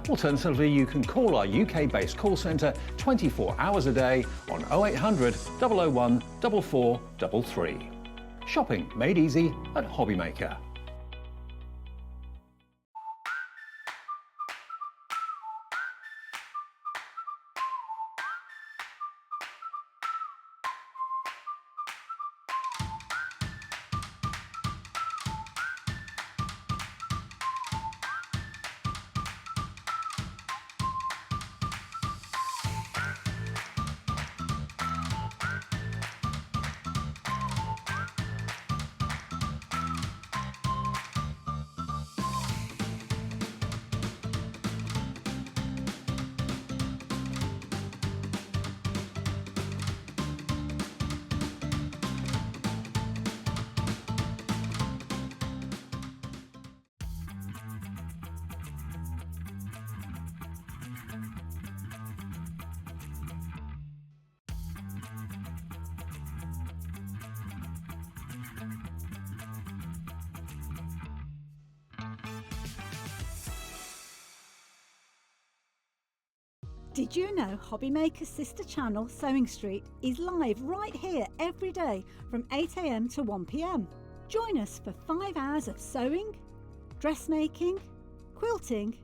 Alternatively, you can call our UK-based call centre 24 hours a day on 0800 001 4433. Shopping made easy at Hobby Maker. Did you know Hobby Maker's sister channel, Sewing Street, is live right here every day from 8 AM to 1 PM? Join us for 5 hours of sewing, dressmaking, quilting,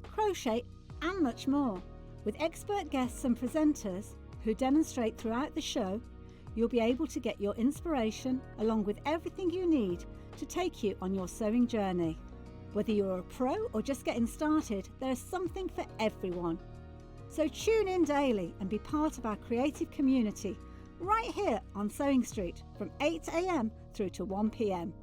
crochet and much more. With expert guests and presenters who demonstrate throughout the show, you'll be able to get your inspiration along with everything you need to take you on your sewing journey. Whether you're a pro or just getting started, there is something for everyone. So tune in daily and be part of our creative community right here on Sewing Street from 8 AM through to 1 PM.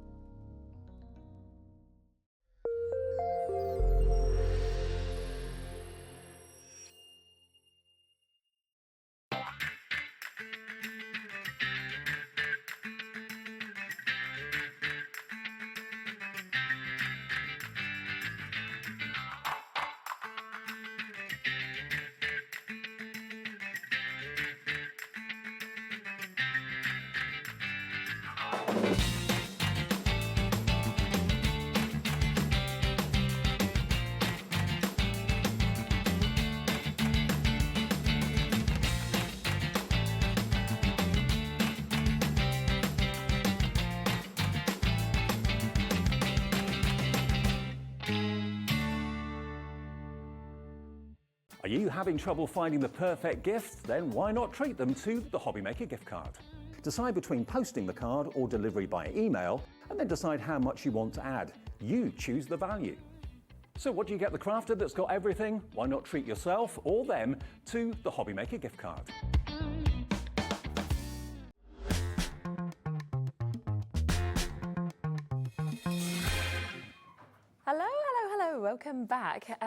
Are you having trouble finding the perfect gift? Then why not treat them to the Hobby Maker gift card? Decide between posting the card or delivery by email, and then decide how much you want to add. You choose the value. So what do you get the crafter that's got everything? Why not treat yourself or them to the Hobby Maker gift card? Hello, welcome back.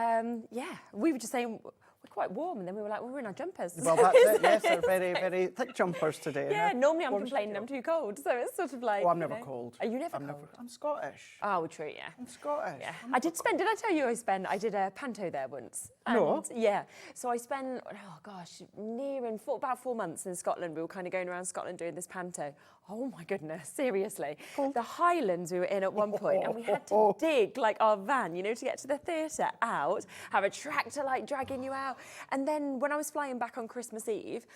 Yeah, we were just saying we're quite warm, and then we were like, well, we're in our jumpers. Well, that's it, yes, they're very, very thick jumpers today. Yeah, normally I'm complaining I'm too cold, so it's sort of like... Oh, I'm never cold. Are you never cold? I'm Scottish. Oh, true, yeah. I'm Scottish. Yeah. I did I tell you I did a panto there once? No. Yeah, so I spent, oh gosh, about 4 months in Scotland. We were kind of going around Scotland doing this panto. Oh my goodness, seriously. The Highlands we were in at one point, and we had to dig like our van, you know, to get to the theatre out, have a tractor like dragging you out. And then when I was flying back on Christmas Eve,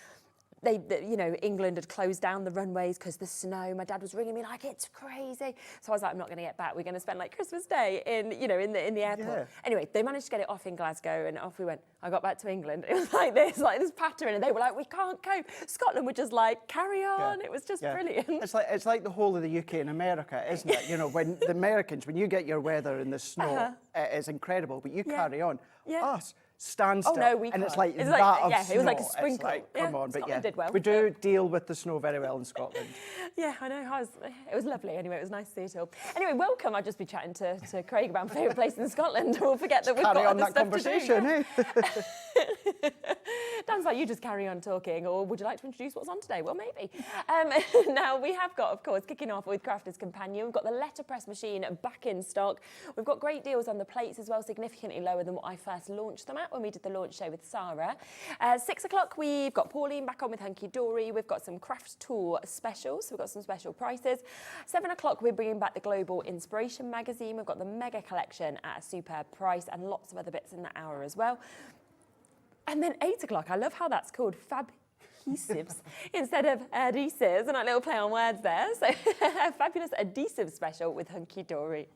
you know, England had closed down the runways because the snow. My dad was ringing me like, it's crazy. So I was like, I'm not going to get back. We're going to spend like Christmas Day in, you know, in the airport. Yeah. Anyway, they managed to get it off in Glasgow, and off we went. I got back to England. It was like this pattern, and they were like, we can't cope. Scotland were just like, carry on. It was just brilliant. It's like the whole of the UK and America, isn't it? You know, when the Americans, when you get your weather in the snow, it is incredible, but you carry on. Us, stand still. Oh no, we and can't. it's like it's that like, of yeah, snow. it was like a It's sprinkle. like, come on, but Scotland did well. we do deal with the snow very well in Scotland. Yeah, I know. It was lovely. Anyway, it was nice to see it all. Anyway, welcome. I'll just be chatting to Craig about my favourite place in Scotland. We'll forget that we've got other stuff conversation, to do. eh? Dan's like, you just carry on talking, or would you like to introduce what's on today? Well, maybe. Now, we have got, of course, kicking off with Crafter's Companion. We've got the LetterPress machine back in stock. We've got great deals on the plates as well, significantly lower than what I first launched them at when we did the launch show with Sarah. 6 o'clock, we've got Pauline back on with Hunkydory. We've got some craft tool specials, so we've got some special prices. 7 o'clock, we're bringing back the Global Inspiration magazine. We've got the Mega Collection at a superb price, and lots of other bits in the hour as well. And then 8 o'clock, I love how that's called adhesives instead of adhesives, and a little play on words there. So a fabulous adhesive special with Hunkydory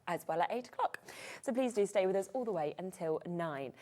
as well at 8 o'clock. So please do stay with us all the way until 9.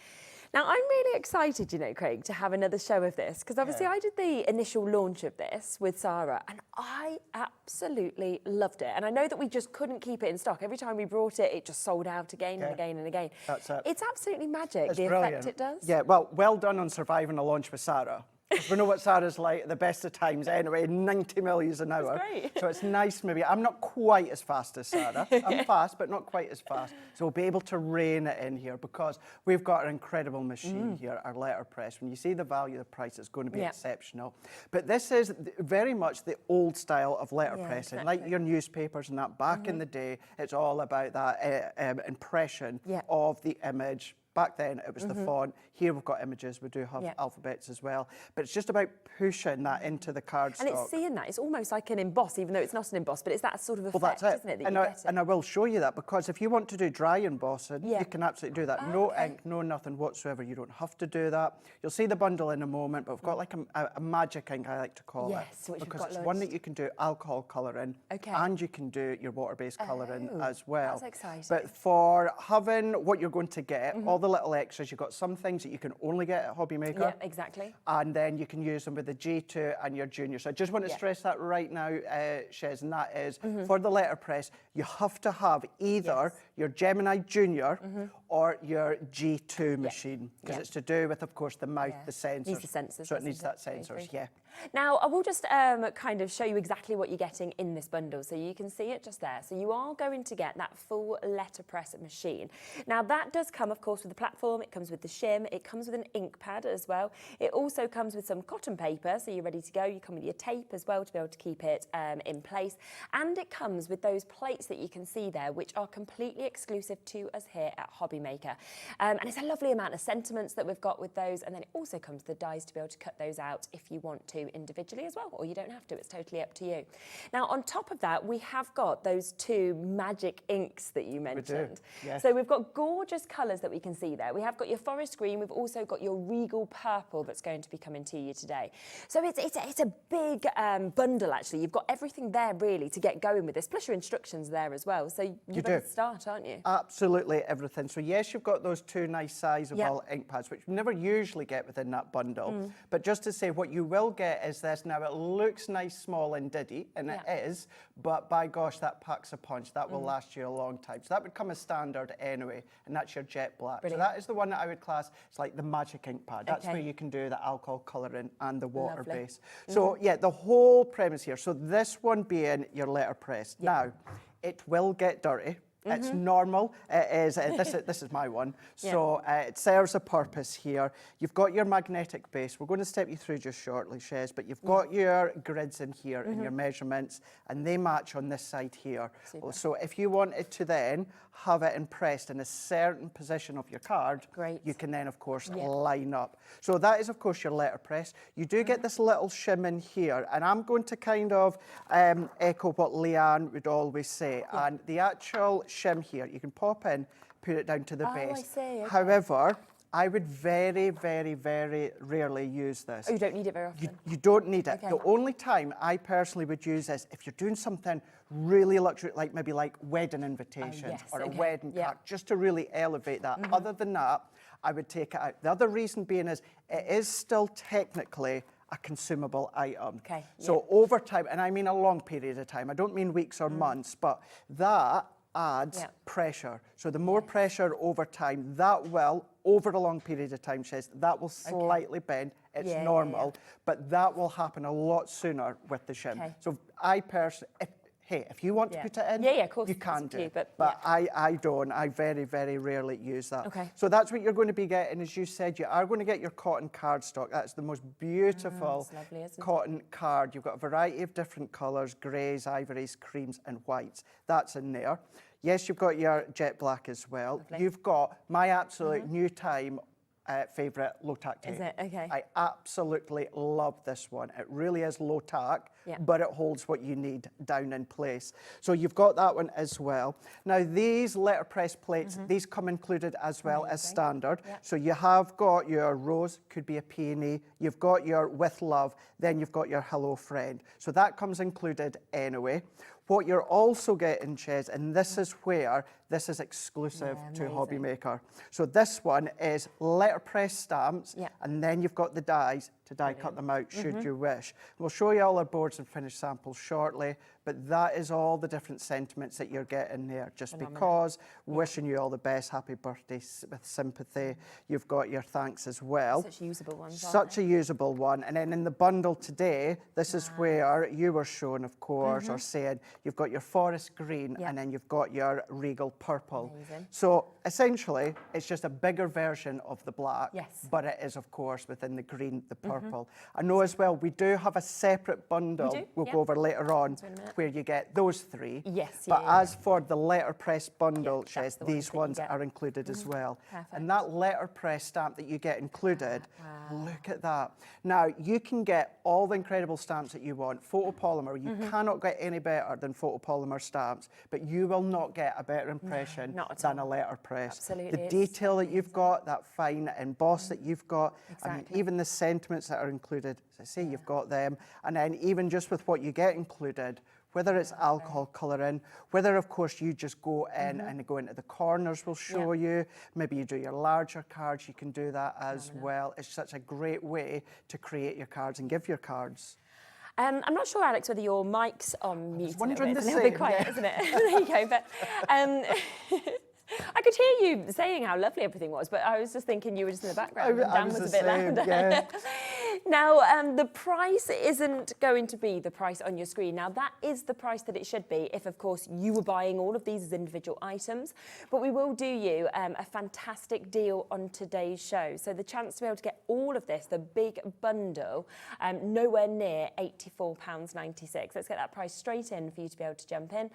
Now, I'm really excited, you know, Craig, to have another show of this, because obviously I did the initial launch of this with Sarah, and I absolutely loved it. And I know that we just couldn't keep it in stock. Every time we brought it, it just sold out again and again and again. That's it. It's absolutely magic, It's the brilliant. effect it does. Yeah, well done on surviving a launch with Sarah. 'Cause we know what Sarah's like at the best of times anyway, 90 miles an hour. That's great. So it's nice maybe. I'm not quite as fast as Sarah. I'm fast, but not quite as fast. So we'll be able to rein it in here because we've got an incredible machine here, our LetterPress. When you see the value of the price, it's going to be exceptional. But this is very much the old style of letterpressing. exactly. Like your newspapers and that back in the day, it's all about that impression of the image. Back then, it was the font. Here we've got images. We do have alphabets as well. But it's just about pushing that into the cardstock. And it's seeing that. It's almost like an emboss, even though it's not an emboss, but it's that sort of effect, isn't it, that you get it. And I will show you that, because if you want to do dry embossing, you can absolutely do that. No ink, no nothing whatsoever. You don't have to do that. You'll see the bundle in a moment, but we've got like a magic ink, I like to call it. Which because it's one that you can do alcohol colouring, and you can do your water-based colouring as well. That's exciting. But for having what you're going to get, all the little extras, you've got some things that you can only get at Hobby Maker. Yeah, exactly. And then you can use them with the G2 and your Junior. So I just want to stress that right now, Shez, and that is, for the letterpress, you have to have either your Gemini Junior or your G2 machine, because it's to do with, of course, the mouth, the sensors. Needs the sensors, so it needs that doesn't it? sensors, Now, I will just kind of show you exactly what you're getting in this bundle, so you can see it just there. So you are going to get that full letterpress machine. Now, that does come, of course, with the platform. It comes with the shim. It comes with an ink pad as well. It also comes with some cotton paper, so you're ready to go. You come with your tape as well to be able to keep it in place. And it comes with those plates that you can see there, which are completely exclusive to us here at Hobby Maker. And it's a lovely amount of sentiments that we've got with those. And then it also comes with the dies to be able to cut those out if you want to individually as well, or you don't have to. It's totally up to you. Now, on top of that, we have got those two magic inks that you mentioned. So we've got gorgeous colours that we can see there. We have got your forest green. We've also got your regal purple that's going to be coming to you today. So it's a big bundle, actually. You've got everything there, really, to get going with this, plus your instructions there as well. So you're ready to start, aren't you? Absolutely everything. So yes, you've got those two nice sizable ink pads, which we never usually get within that bundle. But just to say, what you will get is this. Now, it looks nice, small and diddy, and it is, but by gosh, that packs a punch. That will last you a long time. So that would come as standard anyway, and that's your jet black. Brilliant. So that is the one that I would class. It's like the magic ink pad. That's where you can do the alcohol colouring and the water base. So yeah, the whole premise here. So this one being your letterpress. Now, it will get dirty. It's normal. It is. This is my one. So it serves a purpose here. You've got your magnetic base. We're going to step you through just shortly, Shez, but you've got your grids in here and your measurements, and they match on this side here. So if you wanted to then have it impressed in a certain position of your card, you can then, of course, line up. So that is, of course, your letterpress. You do get this little shim in here, and I'm going to kind of echo what Leanne would always say. And the actual shim here, you can pop in, put it down to the base. I see, However, I would very, very, very rarely use this. Oh, you don't need it very often? You don't need it. Okay. The only time I personally would use this, if you're doing something really luxury, like maybe like wedding invitations yes, or a okay. wedding Yeah. card, just to really elevate that. Other than that, I would take it out. The other reason being is it is still technically a consumable item. Okay, So over time, and I mean a long period of time, I don't mean weeks or months, but that adds pressure. So the more pressure over time, that will, over a long period of time, that will slightly bend. It's normal, but that will happen a lot sooner with the shim. Okay. So I personally, if you want to put it in, of course, you can it's do. up to you, But I don't. I very, very rarely use that. Okay. So that's what you're going to be getting. As you said, you are going to get your cotton cardstock. That's the most beautiful it's lovely, isn't it? cotton card. You've got a variety of different colours, greys, ivories, creams and whites. That's in there. Yes, you've got your jet black as well. Lovely. You've got my absolute new time favourite low tack tape. Is it? Okay. I absolutely love this one. It really is low tack, Yeah. but it holds what you need down in place. So you've got that one as well. Now these letterpress plates, these come included as well as standard. Yeah. So you have got your rose, could be a peony, you've got your with love, then you've got your hello friend. So that comes included anyway. What you're also getting, Ches, and this is where this is exclusive to Hobby Maker. So this one is letterpress stamps, and then you've got the dies to die cut them out should you wish. We'll show you all our boards and finished samples shortly, but that is all the different sentiments that you're getting there. Just because, wishing you all the best, happy birthday with sympathy. You've got your thanks as well. Such usable ones, Such a usable one. And then in the bundle today, this is where you were shown, of course, or saying you've got your forest green and then you've got your regal purple. Amazing. So essentially, it's just a bigger version of the black, Yes. but it is, of course, within the green, the purple. I know as well, we do have a separate bundle We do, we'll yeah. go over later on in a minute. where you get those three. Yes, But yeah. as for the letterpress bundle, that's Ches, the ones these that you ones get. are included as well. Perfect. And that letterpress stamp that you get included, look at that. Now, you can get all the incredible stamps that you want. Photopolymer, you cannot get any better than photopolymer stamps, but you will not get a better impression not at than a all. letterpress. Absolutely, The it's detail that you've got, that fine emboss that you've got, I mean, Exactly. even the sentiments that are included, as I say, you've got them. And then even just with what you get included, whether it's alcohol colouring, whether, of course, you just go in and go into the corners, we'll show you. Maybe you do your larger cards, you can do that as well. It's such a great way to create your cards and give your cards. I'm not sure, Alex, whether your mic's on mute. wondering It's the a little bit same, quiet, yeah. isn't it? There you go. But I could hear you saying how lovely everything was, but I was just thinking you were just in the background. And Dan was a bit louder. Yeah. Now, the price isn't going to be the price on your screen. Now, that is the price that it should be if, of course, you were buying all of these as individual items. But we will do you a fantastic deal on today's show. So the chance to be able to get all of this, the big bundle, nowhere near £84.96. Let's get that price straight in for you to be able to jump in.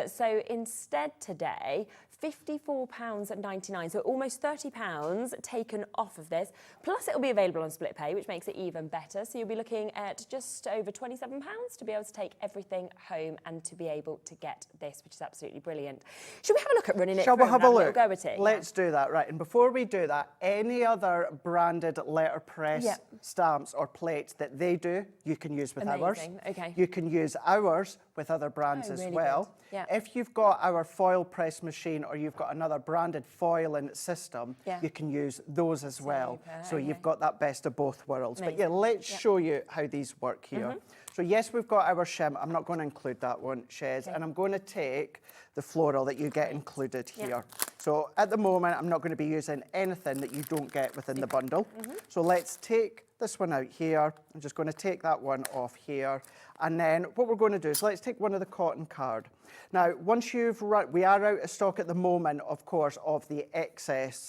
So instead today, £54.99, so almost £30 taken off of this. Plus it'll be available on split pay, which makes it even better. So you'll be looking at just over £27 to be able to take everything home and to be able to get this, which is absolutely brilliant. Should we have a look at running it Shall through we have and a little look? go at it? Let's do that, right. And before we do that, any other branded letterpress stamps or plates that they do, you can use with ours. Amazing, okay. You can use ours with other brands as really well. good. Yeah. If you've got our foil press machine or you've got another branded foiling system, you can use those as well. So you've got that best of both worlds. But yeah, let's show you how these work here. So yes, we've got our shim. I'm not going to include that one, Ches, and I'm going to take the floral that you get included here. So at the moment, I'm not going to be using anything that you don't get within the bundle. So let's take this one out here. I'm just going to take that one off here. And then what we're going to do is let's take one of the cotton card. Now, once you've run, we are out of stock at the moment, of course, of the excess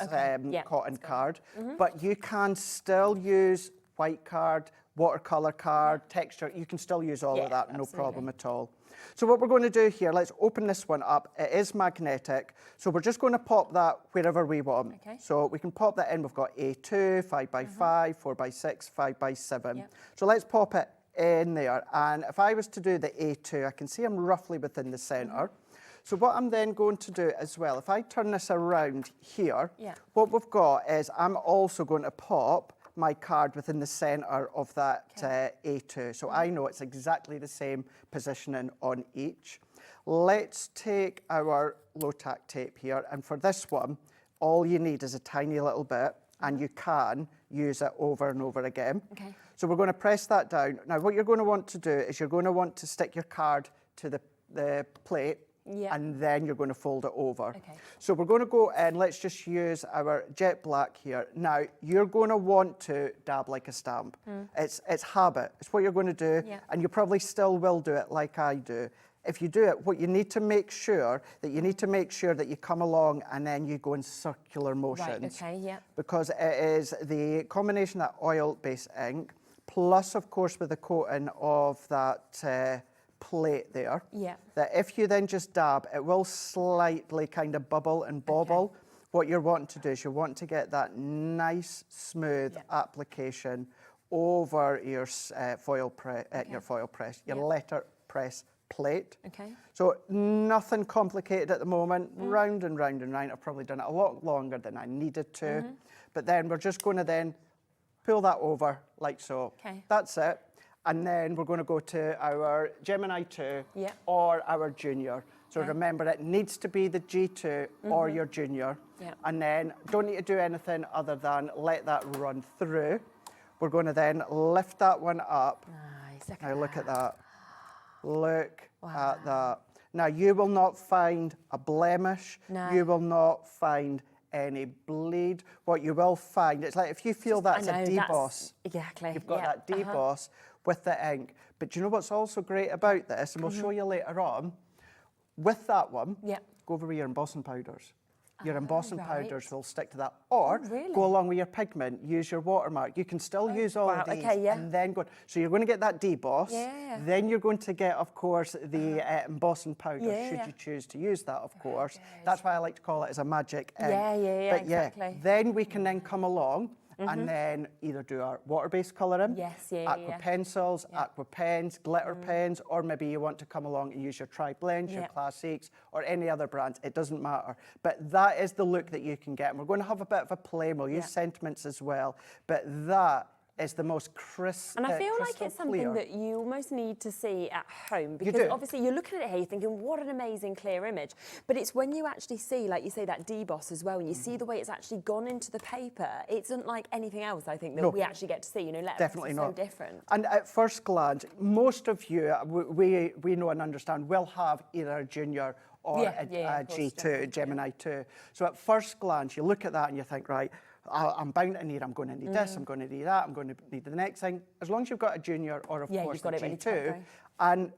cotton card, but you can still use white card, watercolour card, texture. You can still use all of that, no problem at all. So what we're going to do here, let's open this one up. It is magnetic, so we're just going to pop that wherever we want. So we can pop that in. We've got A2, 5x5, 4x6, 5x7. So let's pop it in there. And if I was to do the A2, I can see I'm roughly within the centre. So what I'm then going to do as well, if I turn this around here, Yeah. what we've got is I'm also going to pop my card within the centre of that A2. So I know it's exactly the same positioning on each. Let's take our low-tack tape here, and for this one, all you need is a tiny little bit, and you can use it over and over again. Okay. So we're going to press that down. Now, what you're going to want to do is you're going to want to stick your card to the plate, and then you're going to fold it over. Okay. So we're going to go and let's just use our jet black here. Now, you're going to want to dab like a stamp. It's habit. It's what you're going to do, and you probably still will do it like I do. If you do it, what you need to make sure that you come along and then you go in circular motions. Right, okay, yeah. Because it is the combination of that oil-based ink, plus, of course, with the coating of that plate there, that if you then just dab, it will slightly kind of bubble and bobble. What you're wanting to do is you want to get that nice, smooth application over your letterpress plate. Okay. So nothing complicated at the moment, round and round and round. I've probably done it a lot longer than I needed to, but then we're just going to then pull that over like so. Okay. That's it. And then we're going to go to our Gemini 2 or our Junior. So remember, it needs to be the G2 or your Junior. And then don't need to do anything other than let that run through. We're going to then lift that one up. Nice. Now look at that. Look at that. Now you will not find a blemish. No. You will not find any bleed. What you will find, it's like if you feel that's a deboss. Exactly. You've got that deboss with the ink. But do you know what's also great about this, and we'll show you later on, with that one, go over with your embossing powders. Your embossing powders will stick to that. Or go along with your pigment, use your watermark. You can still use all of these and then go. So you're going to get that deboss. Then you're going to get, of course, the embossing powder, should you choose to use that, of course. That's why I like to call it as a magic ink. But exactly. then we can then come along and then either do our water-based colouring, aqua pencils, aqua pens, glitter pens, or maybe you want to come along and use your tri-blends, your classiques, or any other brands. It doesn't matter. But that is the look that you can get. And we're going to have a bit of a play. We'll use sentiments as well. But that is the most crisp. And I feel like it's something that you almost need to see at home, because obviously you're looking at it here, you're thinking, what an amazing clear image. But it's when you actually see, like you say, that deboss as well, and you see the way it's actually gone into the paper. It's unlike anything else, I think, that we actually get to see. You know, definitely not. So different. And at first glance, most of you, we know and understand, will have either a Junior or a G2, Gemini 2. So at first glance, you look at that and you think, right, I'm bound to need, I'm going to need this, I'm going to need that, I'm going to need the next thing. As long as you've got a Junior or, of course, a G2. And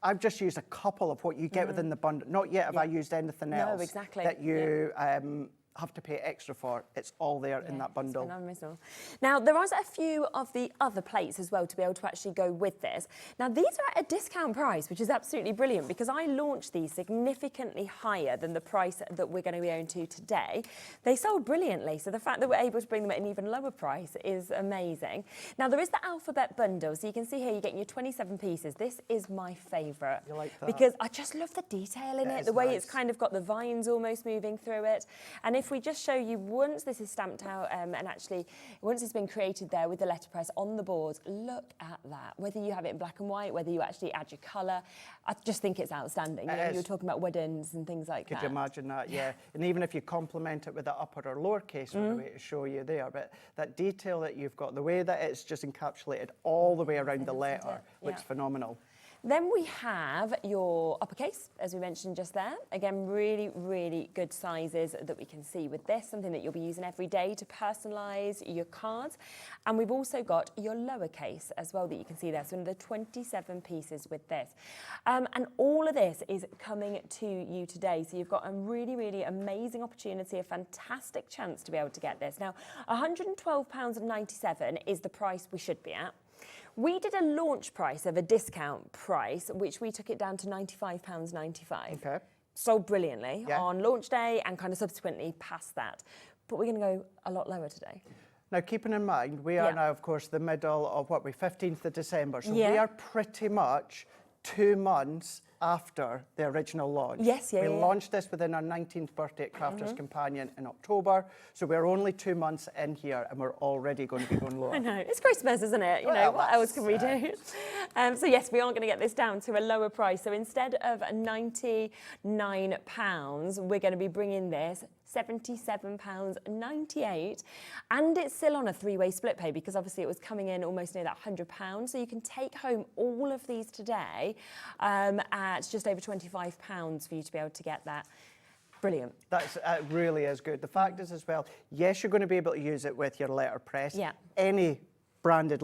I've just used a couple of what you get within the bundle. Not yet have I used anything else that you have to pay extra for. It's all there in that bundle. Now, there are a few of the other plates as well to be able to actually go with this. Now, these are at a discount price, which is absolutely brilliant, because I launched these significantly higher than the price that we're going to be going to today. They sold brilliantly, so the fact that we're able to bring them at an even lower price is amazing. Now, there is the alphabet bundle, so you can see here you're getting your 27 pieces. This is my favourite, because I just love the detail in it, the way it's kind of got the vines almost moving through it. And if we just show you, once this is stamped out and actually once it's been created there with the letterpress on the boards, look at that. Whether you have it in black and white, whether you actually add your colour, I just think it's outstanding. You know, you were talking about weddings and things like that. Could you imagine that? Yeah. And even if you complement it with the upper or lowercase, the way to show you there, but that detail that you've got, the way that it's just encapsulated all the way around the letter, looks phenomenal. Then we have your uppercase, as we mentioned just there. Again, really, really good sizes that we can see with this, something that you'll be using every day to personalise your cards. And we've also got your lowercase as well that you can see there. So another 27 pieces with this. And all of this is coming to you today. So you've got a really, really amazing opportunity, a fantastic chance to be able to get this. Now, £112.97 is the price we should be at. We did a launch price of a discount price, which we took it down to £95.95. Okay. Sold brilliantly on launch day and kind of subsequently past that. But we're going to go a lot lower today. Now, keeping in mind, we are now, of course, the middle of 15th of December. So we are pretty much 2 months after the original launch. Yes, yeah, We yeah. launched this within our 19th birthday at Crafters Companion in October, so we're only 2 months in here and we're already going to be going lower. I know, it's Christmas, isn't it? You know, Well, what else can we do? So yes, we are going to get this down to a lower price. So instead of £99, we're going to be bringing this £77.98, and it's still on a 3-way split pay because obviously it was coming in almost near that £100. So you can take home all of these today at just over £25 for you to be able to get that. Brilliant. That's really is good. The fact is as well, yes, you're going to be able to use it with your letterpress. Yeah. Any branded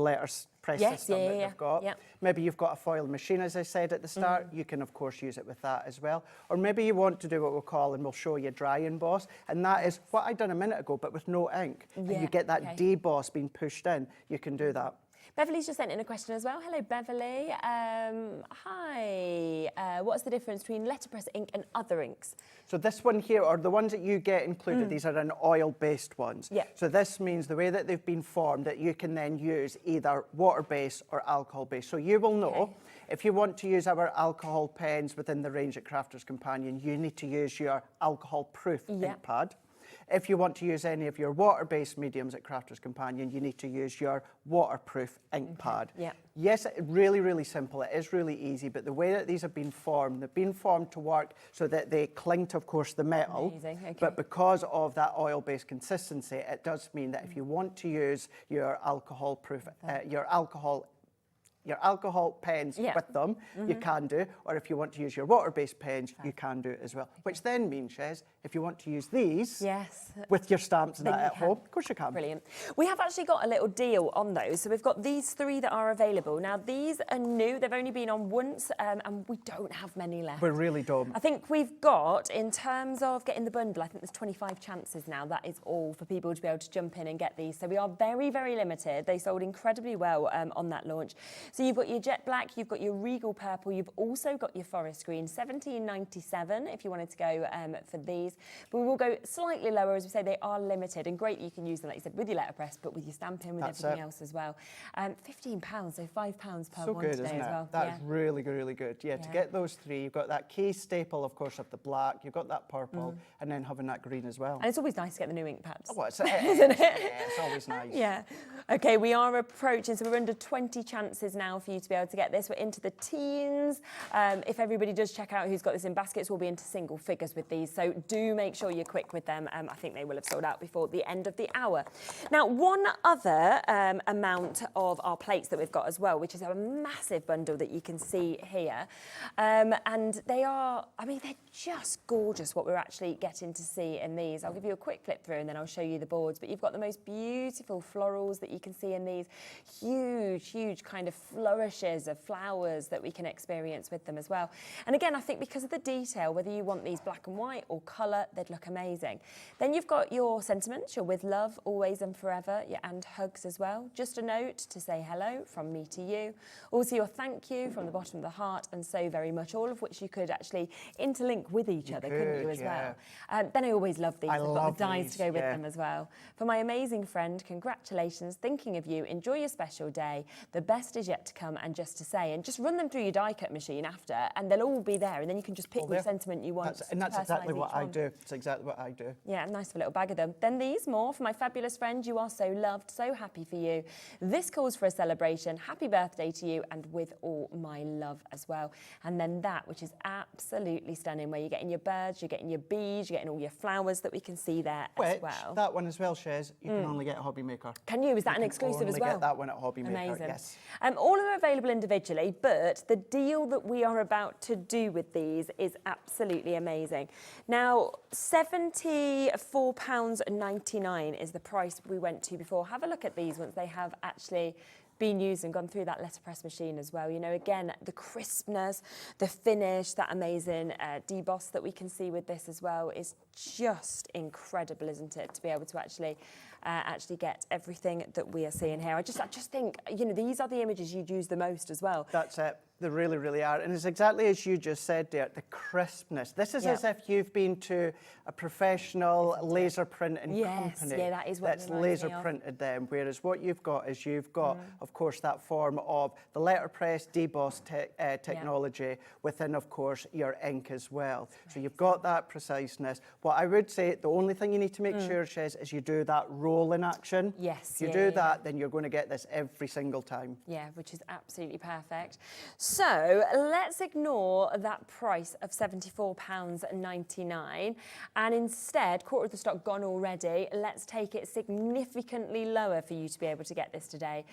press system that yeah, you've got. yeah. Maybe you've got a foiled machine, as I said at the start. You can, of course, use it with that as well. Or maybe you want to do what we'll call, and we'll show you, dry emboss. And that is what I done a minute ago, but with no ink. And you get that deboss being pushed in. You can do that. Beverly's just sent in a question as well. Hello, Beverly. Hi. What's the difference between letterpress ink and other inks? So this one here, or the ones that you get included, these are an oil-based ones. Yeah. So this means the way that they've been formed, that you can then use either water-based or alcohol-based. So you will know, if you want to use our alcohol pens within the range at Crafters Companion, you need to use your alcohol-proof ink pad. If you want to use any of your water-based mediums at Crafters Companion, you need to use your waterproof ink pad. Yeah. Yes, really, really simple. It is really easy, but the way that these have been formed, they've been formed to work so that they cling to, of course, the metal. Amazing, okay. But because of that oil-based consistency, it does mean that if you want to use your alcohol-proof, your alcohol pens with them, you can do. Or if you want to use your water-based pens, you can do it as well. Which then means, Shez, if you want to use these with your stamps and that at home, of course you can. Brilliant. We have actually got a little deal on those. So we've got these 3 that are available. Now, these are new. They've only been on once, and we don't have many left. We really don't. I think we've got, in terms of getting the bundle, I think there's 25 chances now. That is all for people to be able to jump in and get these. So we are very, very limited. They sold incredibly well on that launch. So you've got your jet black, you've got your regal purple, you've also got your forest green, £17.97 if you wanted to go for these. But we will go slightly lower, as we say, they are limited, and great you can use them, like you said, with your letterpress, but with your stamping, with everything else as well. £15, so £5 per So one good, today isn't it? as well. That's really, really good. Yeah, to get those 3, you've got that key staple, of course, of the black, you've got that purple, and then having that green as well. And it's always nice to get the new ink pads. Oh, isn't it? Yeah, it's always nice. Yeah. Okay, we are approaching, so we're under 20 chances now for you to be able to get this. We're into the teens. If everybody does check out who's got this in baskets, we'll be into single figures with these. So do make sure you're quick with them. I think they will have sold out before the end of the hour. Now, one other amount of our plates that we've got as well, which is a massive bundle that you can see here. And they are, I mean, they're just gorgeous what we're actually getting to see in these. I'll give you a quick flip through and then I'll show you the boards. But you've got the most beautiful florals that you can see in these. Huge, huge kind of flourishes of flowers that we can experience with them as well. And again, I think because of the detail, whether you want these black and white or colour, they'd look amazing. Then you've got your sentiments, your with love, always and forever, your and hugs as well. Just a note to say hello from me to you. Also your thank you from the bottom of the heart, and so very much, all of which you could actually interlink with each other, couldn't you, as well? Then I always love these. I've got the dies to go with them as well. For my amazing friend, congratulations, thinking of you, enjoy your special day. The best is yet to come, and just to say, and just run them through your die cut machine after, and they'll all be there, and then you can just pick the sentiment you want. That's exactly what I do. It's exactly what I do. Yeah, nice little bag of them. Then these more for my fabulous friend. You are so loved, so happy for you. This calls for a celebration. Happy birthday to you, and with all my love as well. And then that, which is absolutely stunning, where you're getting your birds, you're getting your bees, you're getting all your flowers that we can see there as well. That one as well, Shez, you can only get at Hobby Maker. Can you? Is that an exclusive as well? Get that one at Hobby Maker. Amazing. Yes. All of them are available individually, but the deal that we are about to do with these is absolutely amazing. Now, £74.99 is the price we went to before. Have a look at these once they have actually been used and gone through that letterpress machine as well. You know, again, the crispness, the finish, that amazing deboss that we can see with this as well is just incredible, isn't it? To be able to actually get everything that we are seeing here. I just think, you know, these are the images you'd use the most as well. That's it. They really, really are. And it's exactly as you just said there, the crispness. This is as if you've been to a professional laser printing company yeah, that is what that's laser printed them. Whereas what you've got is you've got, of course, that form of the letterpress deboss technology within, of course, your ink as well. So you've got that preciseness. What I would say, the only thing you need to make sure, Shez, is you do that roll in action. Yes. If you do that, then you're going to get this every single time. Yeah, which is absolutely perfect. So let's ignore that price of £74.99 and instead, quarter of the stock gone already, let's take it significantly lower for you to be able to get this today.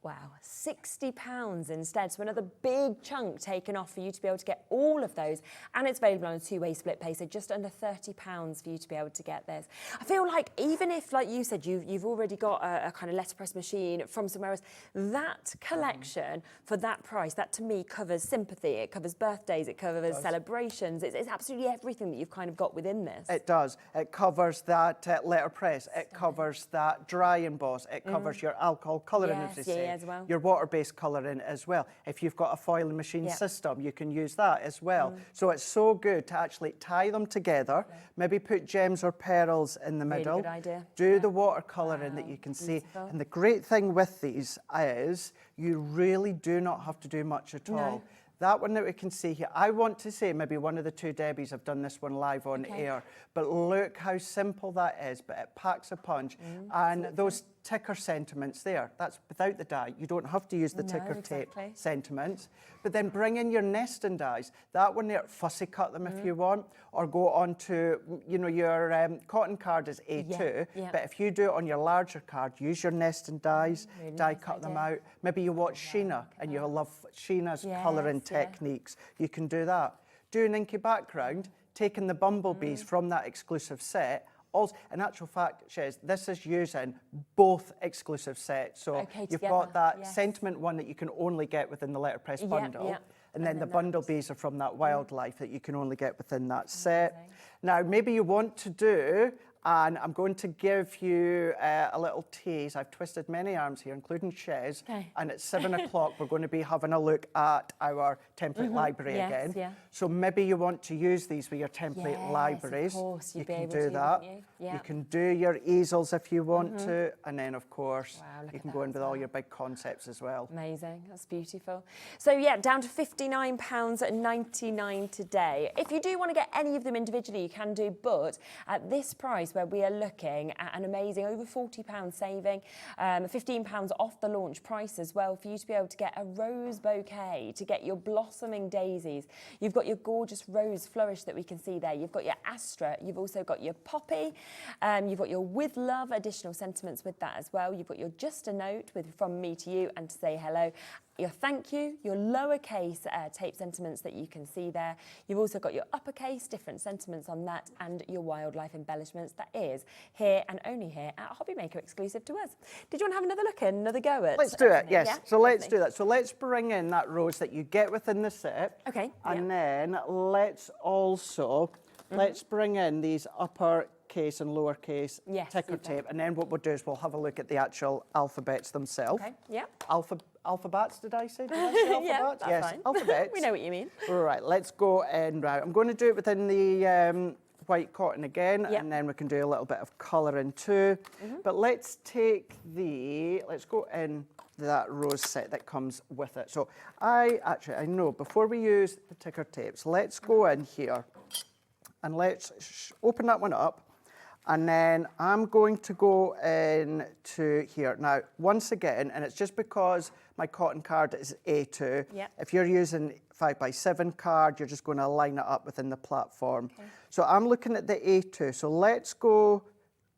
Wow, £60 instead. So another big chunk taken off for you to be able to get all of those. And it's available on a two-way split pay, so just under £30 for you to be able to get this. I feel like even if, like you said, you've already got a kind of letterpress machine from somewhere else, that collection for that price, that to me covers sympathy, it covers birthdays, it covers celebrations. It's absolutely everything that you've kind of got within this. It does. It covers that letterpress. It covers that dry emboss. It covers your alcohol colouring, as they say. As well. Your water-based colouring as well. If you've got a foiling machine system, you can use that as well. So it's so good to actually tie them together, maybe put gems or pearls in the middle. Good idea. Do the watercolouring that you can see. And the great thing with these is you really do not have to do much at all. That one that we can see here, I want to say maybe one of the two Debbies have done this one live on air, but look how simple that is, but it packs a punch. And those ticker sentiments there, that's without the die. You don't have to use the ticker tape sentiments, but then bring in your nesting dies. That one there, fussy cut them if you want, or go on to, you know, your cotton card is A2, but if you do it on your larger card, use your nesting dies, die cut them out. Maybe you watch Sheena and you love Sheena's colouring techniques. You can do that. Do an inky background, taking the bumblebees from that exclusive set. Also, in actual fact, Shez, this is using both exclusive sets. So you've got that sentiment one that you can only get within the letterpress bundle. And then the bumblebees are from that wildlife that you can only get within that set. Now, maybe you want to do, and I'm going to give you a little tease. I've twisted many arms here, including Shez. And at 7 o'clock, we're going to be having a look at our template library again. So maybe you want to use these with your template libraries. Of course, you can do that. You can do your easels if you want to. And then, of course, you can go in with all your big concepts as well. Amazing. That's beautiful. So, yeah, down to £59.99 today. If you do want to get any of them individually, you can do. But at this price, where we are looking at an amazing over £40 saving, £15 off the launch price as well, for you to be able to get a rose bouquet, to get your blossoming daisies. You've got your gorgeous rose flourish that we can see there. You've got your astra. You've also got your poppy. You've got your with love additional sentiments with that as well. You've got your just a note with from me to you and to say hello. Your thank you, your lowercase tape sentiments that you can see there. You've also got your uppercase, different sentiments on that, and your wildlife embellishments. That is here and only here at Hobbymaker, exclusive to us. Did you want to have another look in, another go at? Let's do it, yes. Yeah? So let's do that. So let's bring in that rose that you get within the set. Okay. And then let's also, let's bring in these uppercase and lowercase ticker tape. And then what we'll do is we'll have a look at the actual alphabets themselves. Okay, yeah. Alphabets, did I say? Did I say alphabets? Yeah, that's yes, fine. alphabets. We know what you mean. Right, let's go in. Right, I'm going to do it within the white cotton again, and then we can do a little bit of colouring too. But let's take let's go in that rose set that comes with it. So I know, before we use the ticker tapes, let's go in here and let's open that one up. And then I'm going to go into here. Now, once again, and it's just because my cotton card is A2. If you're using 5x7 card, you're just going to line it up within the platform. So I'm looking at the A2. So let's go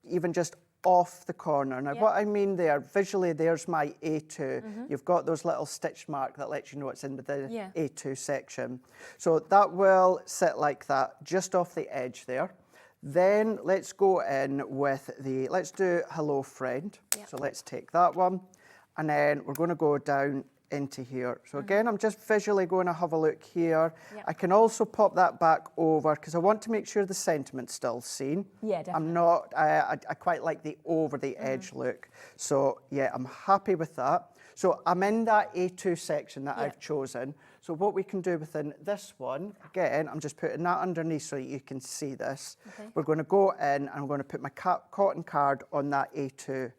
even just off the corner. Now, what I mean there, visually, there's my A2. You've got those little stitch mark that lets you know it's in the A2 section. So that will sit like that, just off the edge there. Then let's go in with let's do Hello Friend. So let's take that one. And then we're going to go down into here. So again, I'm just visually going to have a look here. I can also pop that back over because I want to make sure the sentiment's still seen. Yeah, definitely. I'm not, I quite like the over the edge look. So yeah, I'm happy with that. So I'm in that A2 section that I've chosen. So what we can do within this one, again, I'm just putting that underneath so you can see this. Okay. We're going to go in and I'm going to put my cotton card on that A2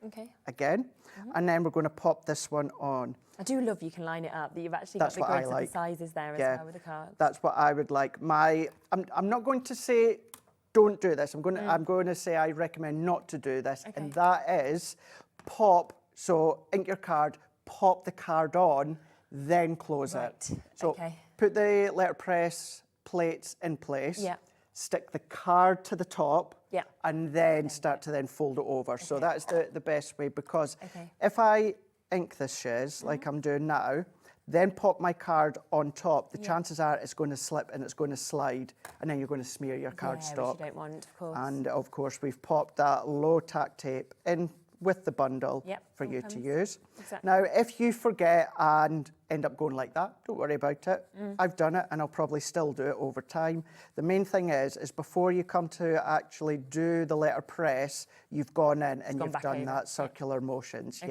again. And then we're going to pop this one on. I do love you can line it up, that you've actually That's got the what I grids of like. the sizes there as well with the cards. That's what I would like. I'm not going to say don't do this. I'm going to say I recommend not to do this, and that is pop. So ink your card, pop the card on, then close it. So put the letterpress plates in place. Stick the card to the top. And then start to then fold it over. So that's the best way, because if I ink this shiz like I'm doing now, then pop my card on top, the chances are it's going to slip and it's going to slide, and then you're going to smear your cardstock. Which you don't want, of course. And of course we've popped that low tack tape in with the bundle for you to use. Now, if you forget and end up going like that, don't worry about it. I've done it and I'll probably still do it over time. The main thing is before you come to actually do the letterpress, you've gone in and you've done that circular motions.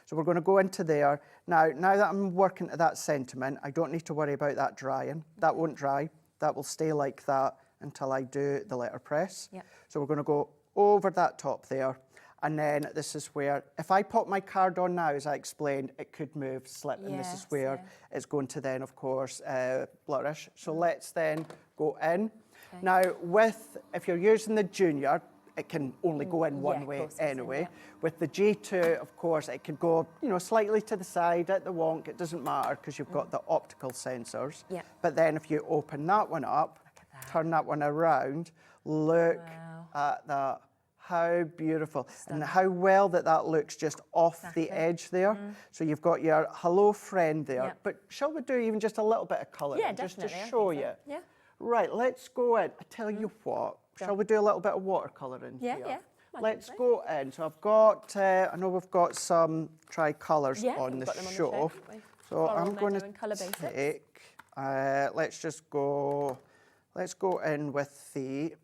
So we're going to go into there. Now that I'm working to that sentiment, I don't need to worry about that drying. That won't dry. That will stay like that until I do the letterpress. So we're going to go over that top there. And then this is where, if I pop my card on now, as I explained, it could move, slip, and this is where it's going to then, of course, flourish. So let's then go in. Now, if you're using the junior, it can only go in one way anyway. With the G2, of course, it could go, slightly to the side, at the wonk. It doesn't matter because you've got the optical sensors. But then if you open that one up, turn that one around, look at that. How beautiful. And how well that looks just off the edge there. So you've got your hello friend there. But shall we do even just a little bit of colour just to show you? Right, let's go in. I tell you what, shall we do a little bit of watercolouring here? Let's go in. So I've got, I know we've got some tricolours on the show. So I'm going to take, let's go in with the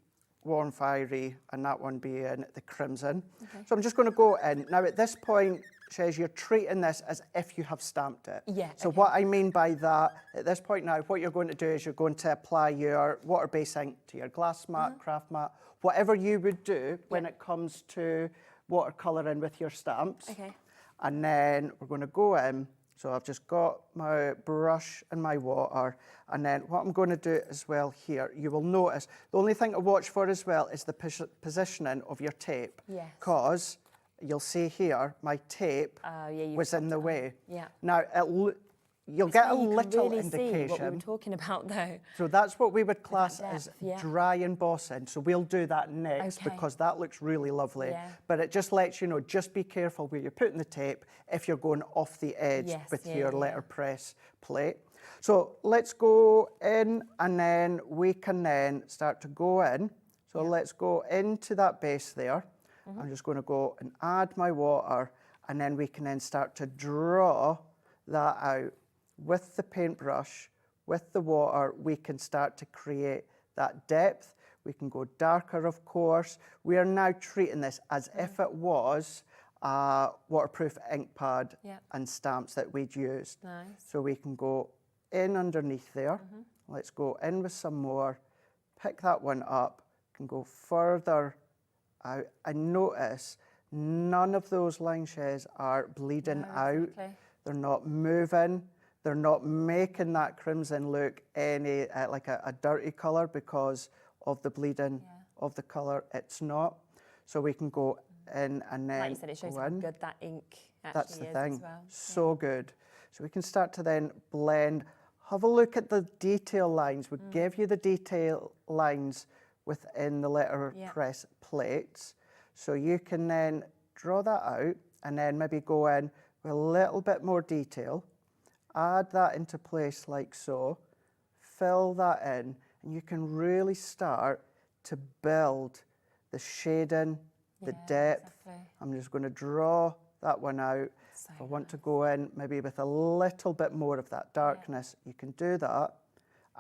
Warm Fiery, and that one being the crimson. So I'm just going to go in. Now at this point, says you're treating this as if you have stamped it. So what I mean by that, at this point now, what you're going to do is you're going to apply your water-based ink to your glass mat, craft mat, whatever you would do when it comes to watercolouring with your stamps. And then we're going to go in. So I've just got my brush and my water, and then what I'm going to do as well here, you will notice, the only thing to watch for as well is the positioning of your tape. Because you'll see here, my tape was in the way. Now, you'll get a little indication. See what we were talking about though. So that's what we would class as dry embossing. So we'll do that next because that looks really lovely. But it just lets you know, just be careful where you're putting the tape if you're going off the edge with your letterpress plate. So let's go in, and then we can then start to go in. So let's go into that base there. I'm just going to go and add my water, and then we can then start to draw that out. With the paintbrush, with the water, we can start to create that depth. We can go darker, of course. We are now treating this as if it was a waterproof ink pad and stamps that we'd used. So we can go in underneath there. Let's go in with some more, pick that one up, can go further out. And notice none of those line shades are bleeding out. They're not moving. They're not making that crimson look any like a dirty colour because of the bleeding of the colour. It's not. So we can go in and then like you said, it shows how good that ink actually That's the is thing. as well. So good. So we can start to then blend. Have a look at the detail lines. We give you the detail lines within the letterpress plates. So you can then draw that out and then maybe go in with a little bit more detail. Add that into place like so, fill that in, and you can really start to build the shading, the depth. I'm just going to draw that one out. If I want to go in maybe with a little bit more of that darkness, you can do that.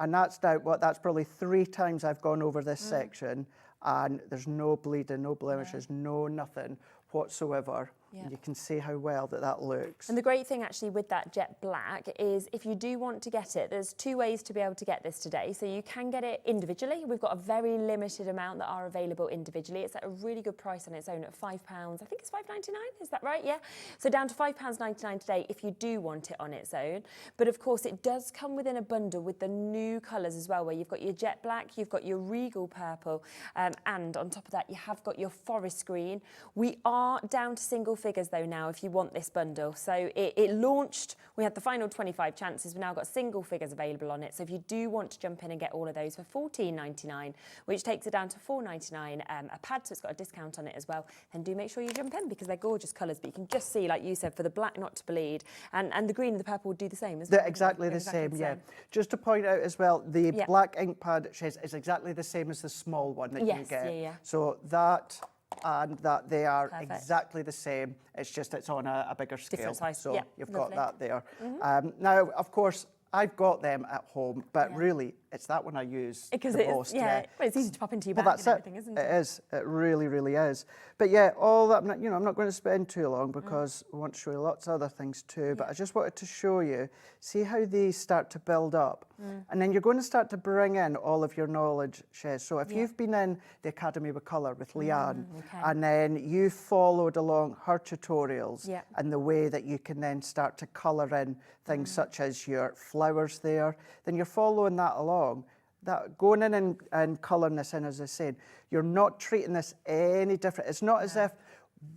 And that's now, that's probably 3 times I've gone over this section, and there's no bleeding, no blemishes, no nothing whatsoever. Yeah. And you can see how well that looks. And the great thing actually with that jet black is if you do want to get it, there's 2 ways to be able to get this today. So you can get it individually. We've got a very limited amount that are available individually. It's at a really good price on its own at £5. I think it's £5.99, is that right? Yeah. So down to £5.99 today if you do want it on its own. But of course it does come within a bundle with the new colours as well, where you've got your jet black, you've got your regal purple, and on top of that you have got your forest green. We are down to single figures though now if you want this bundle. So it launched, we had the final 25 chances, we've now got single figures available on it. So if you do want to jump in and get all of those for £14.99, which takes it down to £4.99 a pad, so it's got a discount on it as well, then do make sure you jump in because they're gorgeous colours. But you can just see, like you said, for the black not to bleed, and the green and the purple would do the same, isn't it? Exactly the same, yeah. Just to point out as well, the black ink pad is exactly the same as the small one that you get. Yeah. So that and that they are Perfect. exactly the same. It's just it's on a bigger scale. Different size. So yeah, you've lovely. got that there. Now, of course, I've got them at home, but really, it's that one I use because the most. Well, it's easy to pop into your bag that's and everything, isn't it? It is. It really, really is. But yeah, all that, I'm not going to spend too long because I want to show you lots of other things too, but I just wanted to show you, see how these start to build up. And then you're going to start to bring in all of your knowledge, Shez. So if you've been in the Academy with Colour with Leanne, and then you followed along her tutorials and the way that you can then start to colour in things such as your flowers there, then you're following that along. That going in and colouring this in, as I said, you're not treating this any different. It's not as if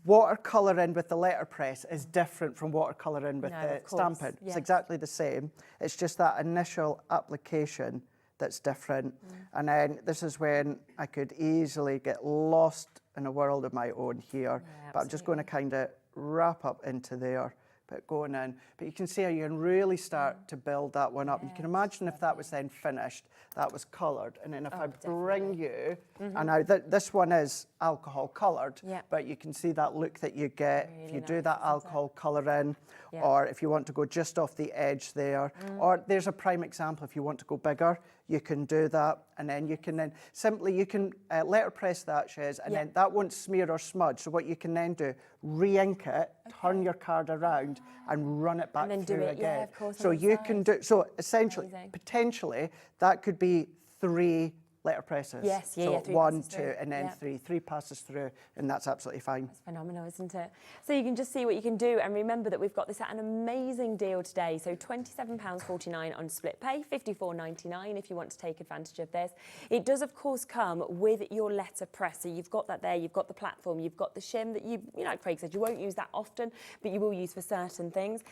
watercolouring with the letterpress is different from watercolouring with the stamping. It's exactly the same. It's just that initial application that's different. And then this is when I could easily get lost in a world of my own here. But I'm just going to kind of wrap up into there. But going in, but you can see how you can really start to build that one up. You can imagine if that was then finished, that was coloured, and then if I bring you, and now this one is alcohol coloured, but you can see that look that you get if you do that alcohol colour in, or if you want to go just off the edge there, or there's a prime example if you want to go bigger, you can do that, and then you can simply letterpress that, Shez, and then that won't smear or smudge. So what you can then do, re-ink it, turn your card around, and run it back through again. Yeah, of course, so you can do, so essentially, potentially, that could be 3 letterpresses. Yes, so 3 1, passes 2, through. and then 3. 3 passes through, and that's absolutely fine. That's phenomenal, isn't it? So you can just see what you can do, and remember that we've got this at an amazing deal today. So £27.49 on split pay, £54.99 if you want to take advantage of this. It does, of course, come with your letterpress. So you've got that there, you've got the platform, you've got the shim that you know, like Craig said, you won't use that often, but you will use for certain things.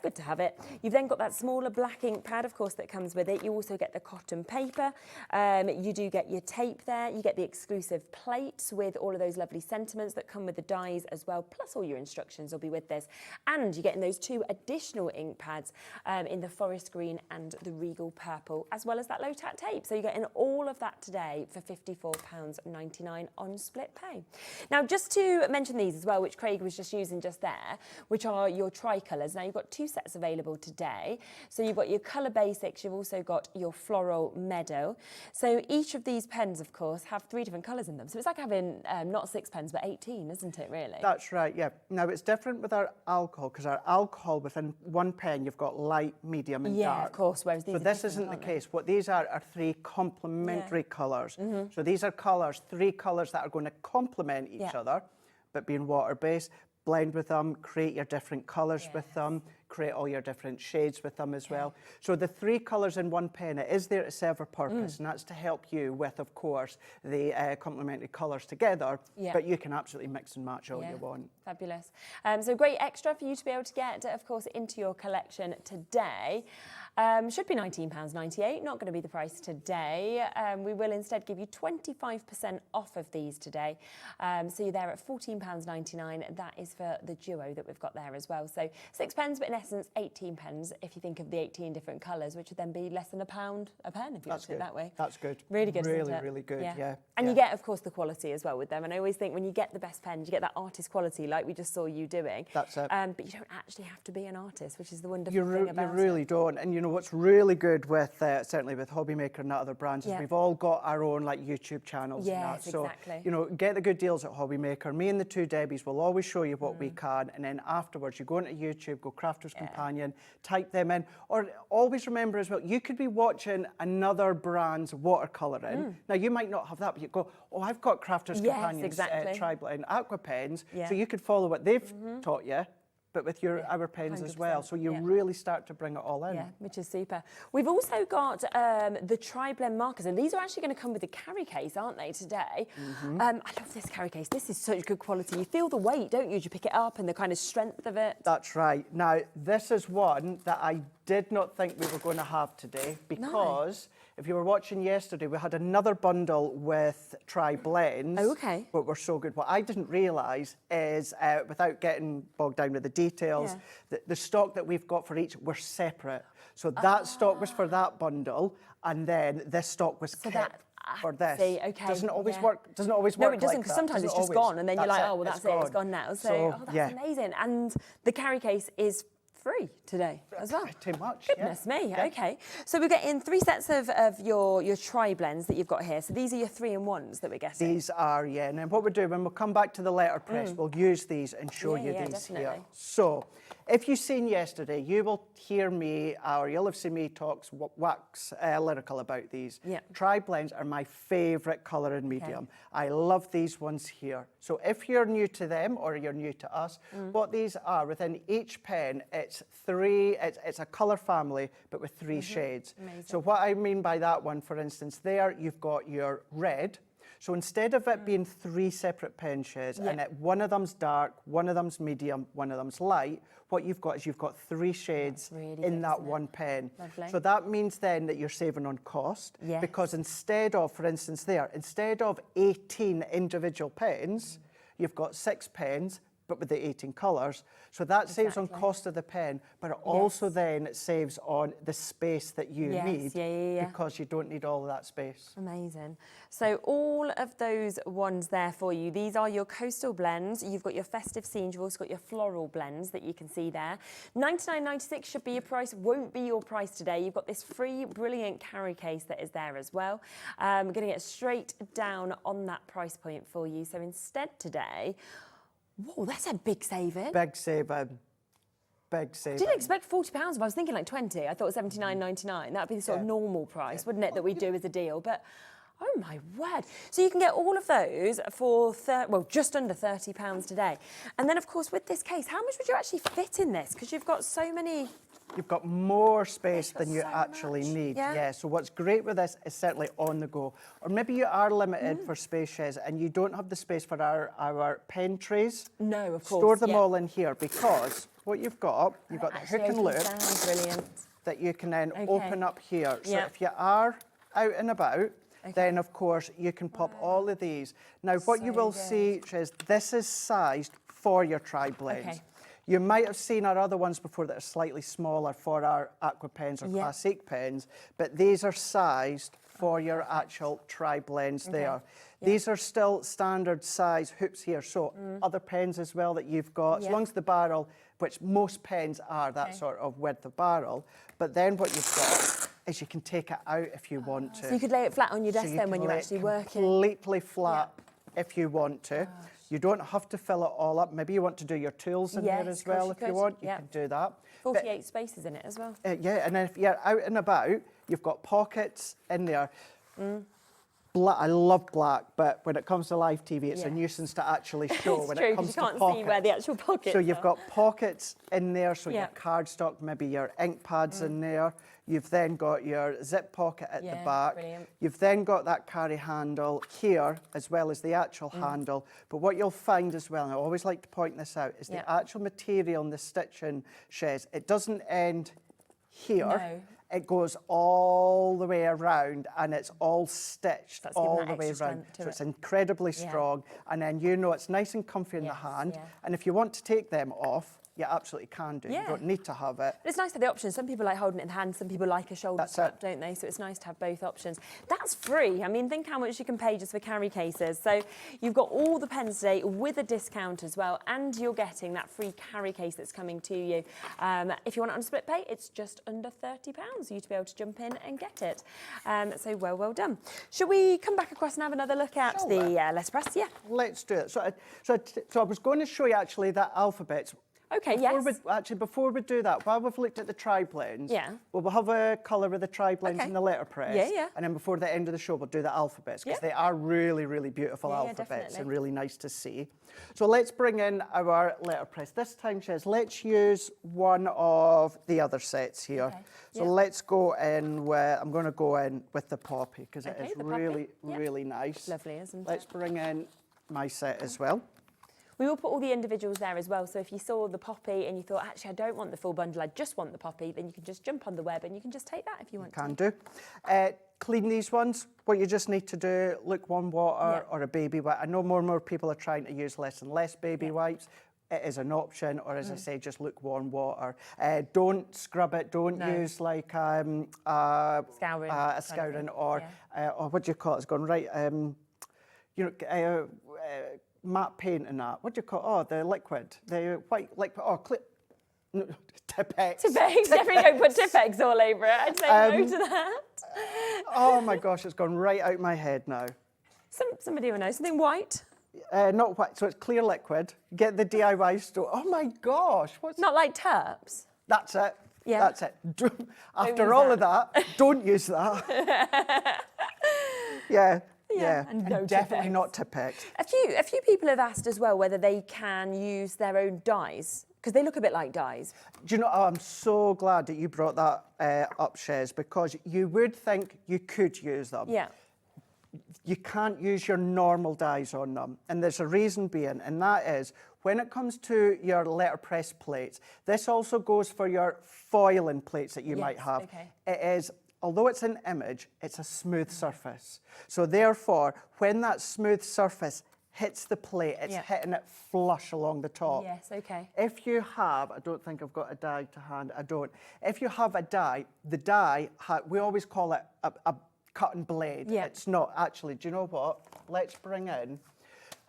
Good to have it. You've then got that smaller black ink pad, of course, that comes with it. You also get the cotton paper. You do get your tape there. You get the exclusive plates with all of those lovely sentiments that come with the dies as well, plus all your instructions will be with this. And you're getting those 2 additional ink pads in the forest green and the regal purple, as well as that low-tack tape. So you're getting all of that today for £54.99 on split pay. Now, just to mention these as well, which Craig was just using just there, which are your tricolours. Now, you've got 2 sets available today. So you've got your colour basics, you've also got your floral meadow. So each of these pens, of course, have 3 different colours in them. So it's like having not 6 pens, but 18, isn't it, really? That's right, yeah. Now, it's different with our alcohol, because our alcohol, within one pen, you've got light, medium, and dark. Yeah, of course, whereas these So this isn't the case. What these are 3 complementary colours. So these are colours, 3 colours that are going to complement each other, but being water-based. Blend with them, create your different colours with them, create all your different shades with them as well. So the 3 colours in one pen, it is there to serve a purpose, and that's to help you with, of course, the complementary colours together, but you can absolutely mix and match all you want. Fabulous. So great extra for you to be able to get, of course, into your collection today. Should be £19.98, not going to be the price today. We will instead give you 25% off of these today. So you're there at £14.99. That is for the duo that we've got there as well. So 6 pens, but in essence 18 pens if you think of the 18 different colours, which would then be less than £1 a pen if you look at it that way. That's good. Really good, really, isn't it? really good, yeah. And you get, of course, the quality as well with them. And I always think when you get the best pens, you get that artist quality like we just saw you doing. That's it. But you don't actually have to be an artist, which is the wonderful thing about it. You really don't. And you know, what's really good with, certainly with Hobbymaker and other brands, is Yeah. we've all got our own like YouTube channels and that. Yes, So, exactly. you know, get the good deals at Hobbymaker. Me and the two Debbies will always show you what we can, and then afterwards you go into YouTube, go Crafter's Companion, type them in, or always remember as well, you could be watching another brand's watercolouring. Now, you might not have that, but you go, oh, I've got Crafter's Yes, Companions, exactly. Tri-Blend Aqua pens, Yeah. so you could follow what they've taught you, but with our pens as well. 100%, So you yeah. really start to bring it all in. Yeah, which is super. We've also got the Tri-Blend markers, and these are actually going to come with a carry case, aren't they, today? I love this carry case. This is such good quality. You feel the weight, don't you, as you pick it up and the kind of strength of it? That's right. Now, this is one that I did not think we were going to have today, because if you were watching yesterday, we had another bundle with Tri-Blends. Oh, okay. But were so good. What I didn't realise is, without getting bogged down with the details, the stock that we've got for each were separate. So that stock was for that bundle, and then this stock was kept for this. See, okay, Doesn't always work. Doesn't always work. No, it doesn't, like because that. sometimes Doesn't it's just always. gone, and then you're like, oh, well, that's it, it's gone now. So, oh, that's yeah. amazing. And the carry case is free today as well. Pretty much, Goodness me, Yeah. okay. So we're getting 3 sets of your tri-blends that you've got here. So these are your 3-in-1s that we're getting. These are, yeah. And then what we'll do, when we'll come back to the letterpress, we'll use these and show you these here. Definitely. So, if you've seen yesterday, you will hear me, or you'll have seen me talk wax lyrical about these. Yeah. Tri-blends are my favourite colour and medium. I love these ones here. So if you're new to them, or you're new to us, what these are, within each pen, it's a colour family, but with 3 shades. Amazing. So what I mean by that one, for instance, there you've got your red. So instead of it being 3 separate pen shades, and one of them's dark, one of them's medium, one of them's light, what you've got is you've got 3 shades in that one pen. Lovely. So that means then that you're saving on cost, because instead of, for instance there, instead of 18 individual pens, you've got 6 pens, but with the 18 colours. So that saves on cost of the pen, but it also then saves on the space that you need, because you don't need all of that space. Amazing. So all of those ones there for you, these are your coastal blends. You've got your festive scenes, you've also got your floral blends that you can see there. $99.96 should be your price, won't be your price today. You've got this free, brilliant carry case that is there as well. We're going to get straight down on that price point for you. So instead today, whoa, that's a big saving. Big saving. Big saving. I didn't expect £40, but I was thinking like 20. I thought $79.99. That would be the sort of normal price, wouldn't it, that we do as a deal? But oh my word. So you can get all of those for, just under £30 today. And then, of course, with this case, how much would you actually fit in this? Because you've got so many... You've got more space than you actually need. Yeah. So what's great with this is certainly on the go. Or maybe you are limited for space shares and you don't have the space for our pen trays. No, of course. Store them all in here, because what you've got the hook and loop brilliant. that you can then open up here. So if you are out and about, then of course you can pop all of these. Now what you will see is this is sized for your tri-blends. You might have seen our other ones before that are slightly smaller for our aqua pens or classic pens, but these are sized for your actual tri-blends there. These are still standard size hoops here, so other pens as well that you've got, as long as the barrel, which most pens are that sort of width of barrel, but then what you've got is you can take it out if you want to. So you could lay it flat on your desk then when you're actually working? Completely flat if you want to. You don't have to fill it all up. Maybe you want to do your tools in there as well if you want. You can do that. 48 spaces in it as well. Yeah, and then if you're out and about, you've got pockets in there. I love black, but when it comes to live TV, it's a nuisance to actually show when it comes to pockets. You can't see where the actual pockets So you've are. got pockets in there, so your cardstock, maybe your ink pads in there. You've then got your zip pocket at the back. Brilliant. You've then got that carry handle here, as well as the actual handle. But what you'll find as well, and I always like to point this out, is the actual material in the stitching chaise, it doesn't end here. No. It goes all the way around and it's all stitched all the way around. So it's incredibly strong. And then you know it's nice and comfy in the hand. And if you want to take them off, you absolutely can do. Yeah. You don't need to have it. But it's nice to have the options. Some people like holding it in the hand, some people like a shoulder strap, don't they? So it's nice to have both options. That's free. I mean, think how much you can pay just for carry cases. So you've got all the pens today with a discount as well, and you're getting that free carry case that's coming to you. If you want it on split pay, it's just under £30 for you to be able to jump in and get it. So well done. Shall we come back across and have another look at the letterpress? Yeah. Let's do it. So I was going to show you actually that alphabet. Okay, Before we do that, while we've looked at the tri-blends, we'll have a colour of the tri-blends in the letterpress. Yeah. And then before the end of the show, we'll do the alphabets, because they are really, really beautiful alphabets and really nice to see. So let's bring in our letterpress. This time, Shez, let's use one of the other sets here. Okay. So let's go in with, I'm going to go in with the poppy, because it is really, really nice. Lovely, isn't it? Let's bring in my set as well. We will put all the individuals there as well. So if you saw the poppy and you thought, actually, I don't want the full bundle, I just want the poppy, then you can just jump on the web and you can just take that if you want to. Can do. Clean these ones. What you just need to do, lukewarm water or a baby wipe. I know more and more people are trying to use less and less baby wipes. It is an option, or as I say, just lukewarm water. Don't scrub it. Don't use like a scouring or what do you call it? It's gone right. You know. Matte paint and that. What do you call it? Oh, the liquid. The white liquid. Oh, no, Tipex. Tipex. Definitely don't put Tipex all over it. I'd say no to that. Oh my gosh, it's gone right out my head now. Somebody will know. Something white? Not white, so it's clear liquid. Get the DIY store. Oh my gosh. Not like Terps? That's it. Yeah. That's it. After all of that, don't use that. Yeah, and definitely not Tipex. A few people have asked as well whether they can use their own dyes, because they look a bit like dyes. Do you know, I'm so glad that you brought that up, Shez, because you would think you could use them. Yeah. You can't use your normal dyes on them, and there's a reason being, and that is, when it comes to your letterpress plates, this also goes for your foiling plates that you might have. Okay. It is, although it's an image, it's a smooth surface. So therefore, when that smooth surface hits the plate, it's hitting it flush along the top. Yes, okay. If you have, I don't think I've got a die to hand, I don't. If you have a die, the die, we always call it a cutting blade. Yeah. It's not actually, do you know what? Let's bring in,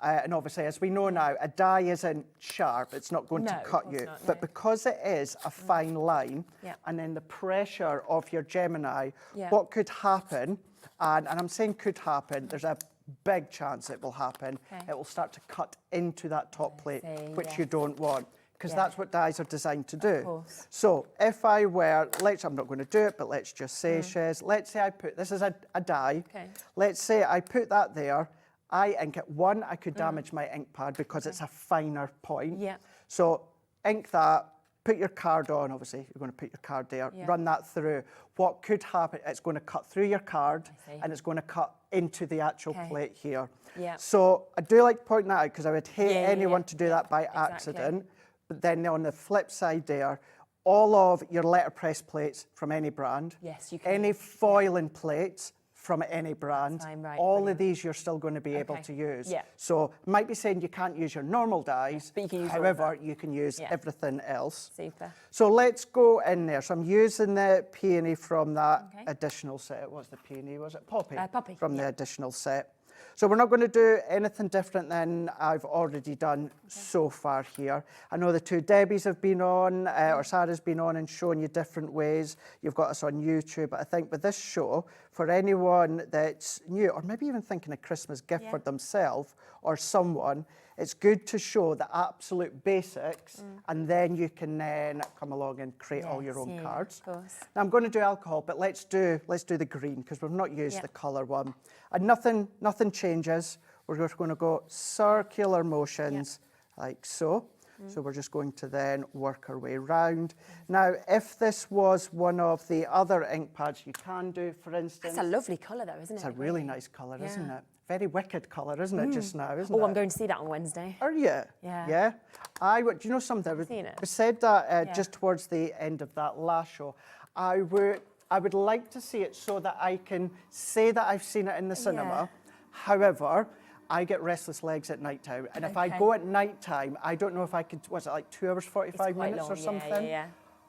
and obviously as we know now, a die isn't sharp, it's not going to cut you. Not, but because it is a fine line, and then the pressure of your Gemini, what could happen, and I'm saying could happen, there's a big chance it will happen, it will start to cut into that top plate, which you don't want. Because that's what dies are designed to do. So if I were, I'm not going to do it, but let's just say, Shez, let's say I put, this is a die, let's say I put that there, I ink it. One, I could damage my ink pad because it's a finer point. So ink that, put your card on, obviously you're going to put your card there, run that through. What could happen, it's going to cut through your card and it's going to cut into the actual plate here. So I do like pointing that out because I would hate anyone to do that by accident. But then on the flip side there, all of your letterpress plates from any brand, any foiling plates from any brand, all of these you're still going to be able to use. So it might be saying you can't use your normal dies, but you can use however, you can use everything else. Super. So let's go in there. So I'm using the peony from that additional set. What's the peony? Was it poppy? Poppy. From the additional set. So we're not going to do anything different than I've already done so far here. I know the two Debbies have been on, or Sarah's been on and shown you different ways. You've got us on YouTube. But I think with this show, for anyone that's new, or maybe even thinking a Christmas gift for themselves or someone, it's good to show the absolute basics, and then you can then come along and create all your own cards. Of course. Now I'm going to do alcohol, but let's do the green because we've not used the colour one. And nothing changes. We're just going to go circular motions like so. So we're just going to then work our way round. Now, if this was one of the other ink pads you can do, for instance... It's a lovely colour though, isn't it? It's a really nice colour, isn't it? Very wicked colour, isn't it, just now, isn't it? Oh, I'm going to see that on Wednesday. Are you? Yeah. Do you know something? We said that just towards the end of that last show. I would like to see it so that I can say that I've seen it in the cinema. However, I get restless legs at night time, and if I go at night time, I don't know if I could. Was it like 2 hours 45 minutes long, or something? Yeah.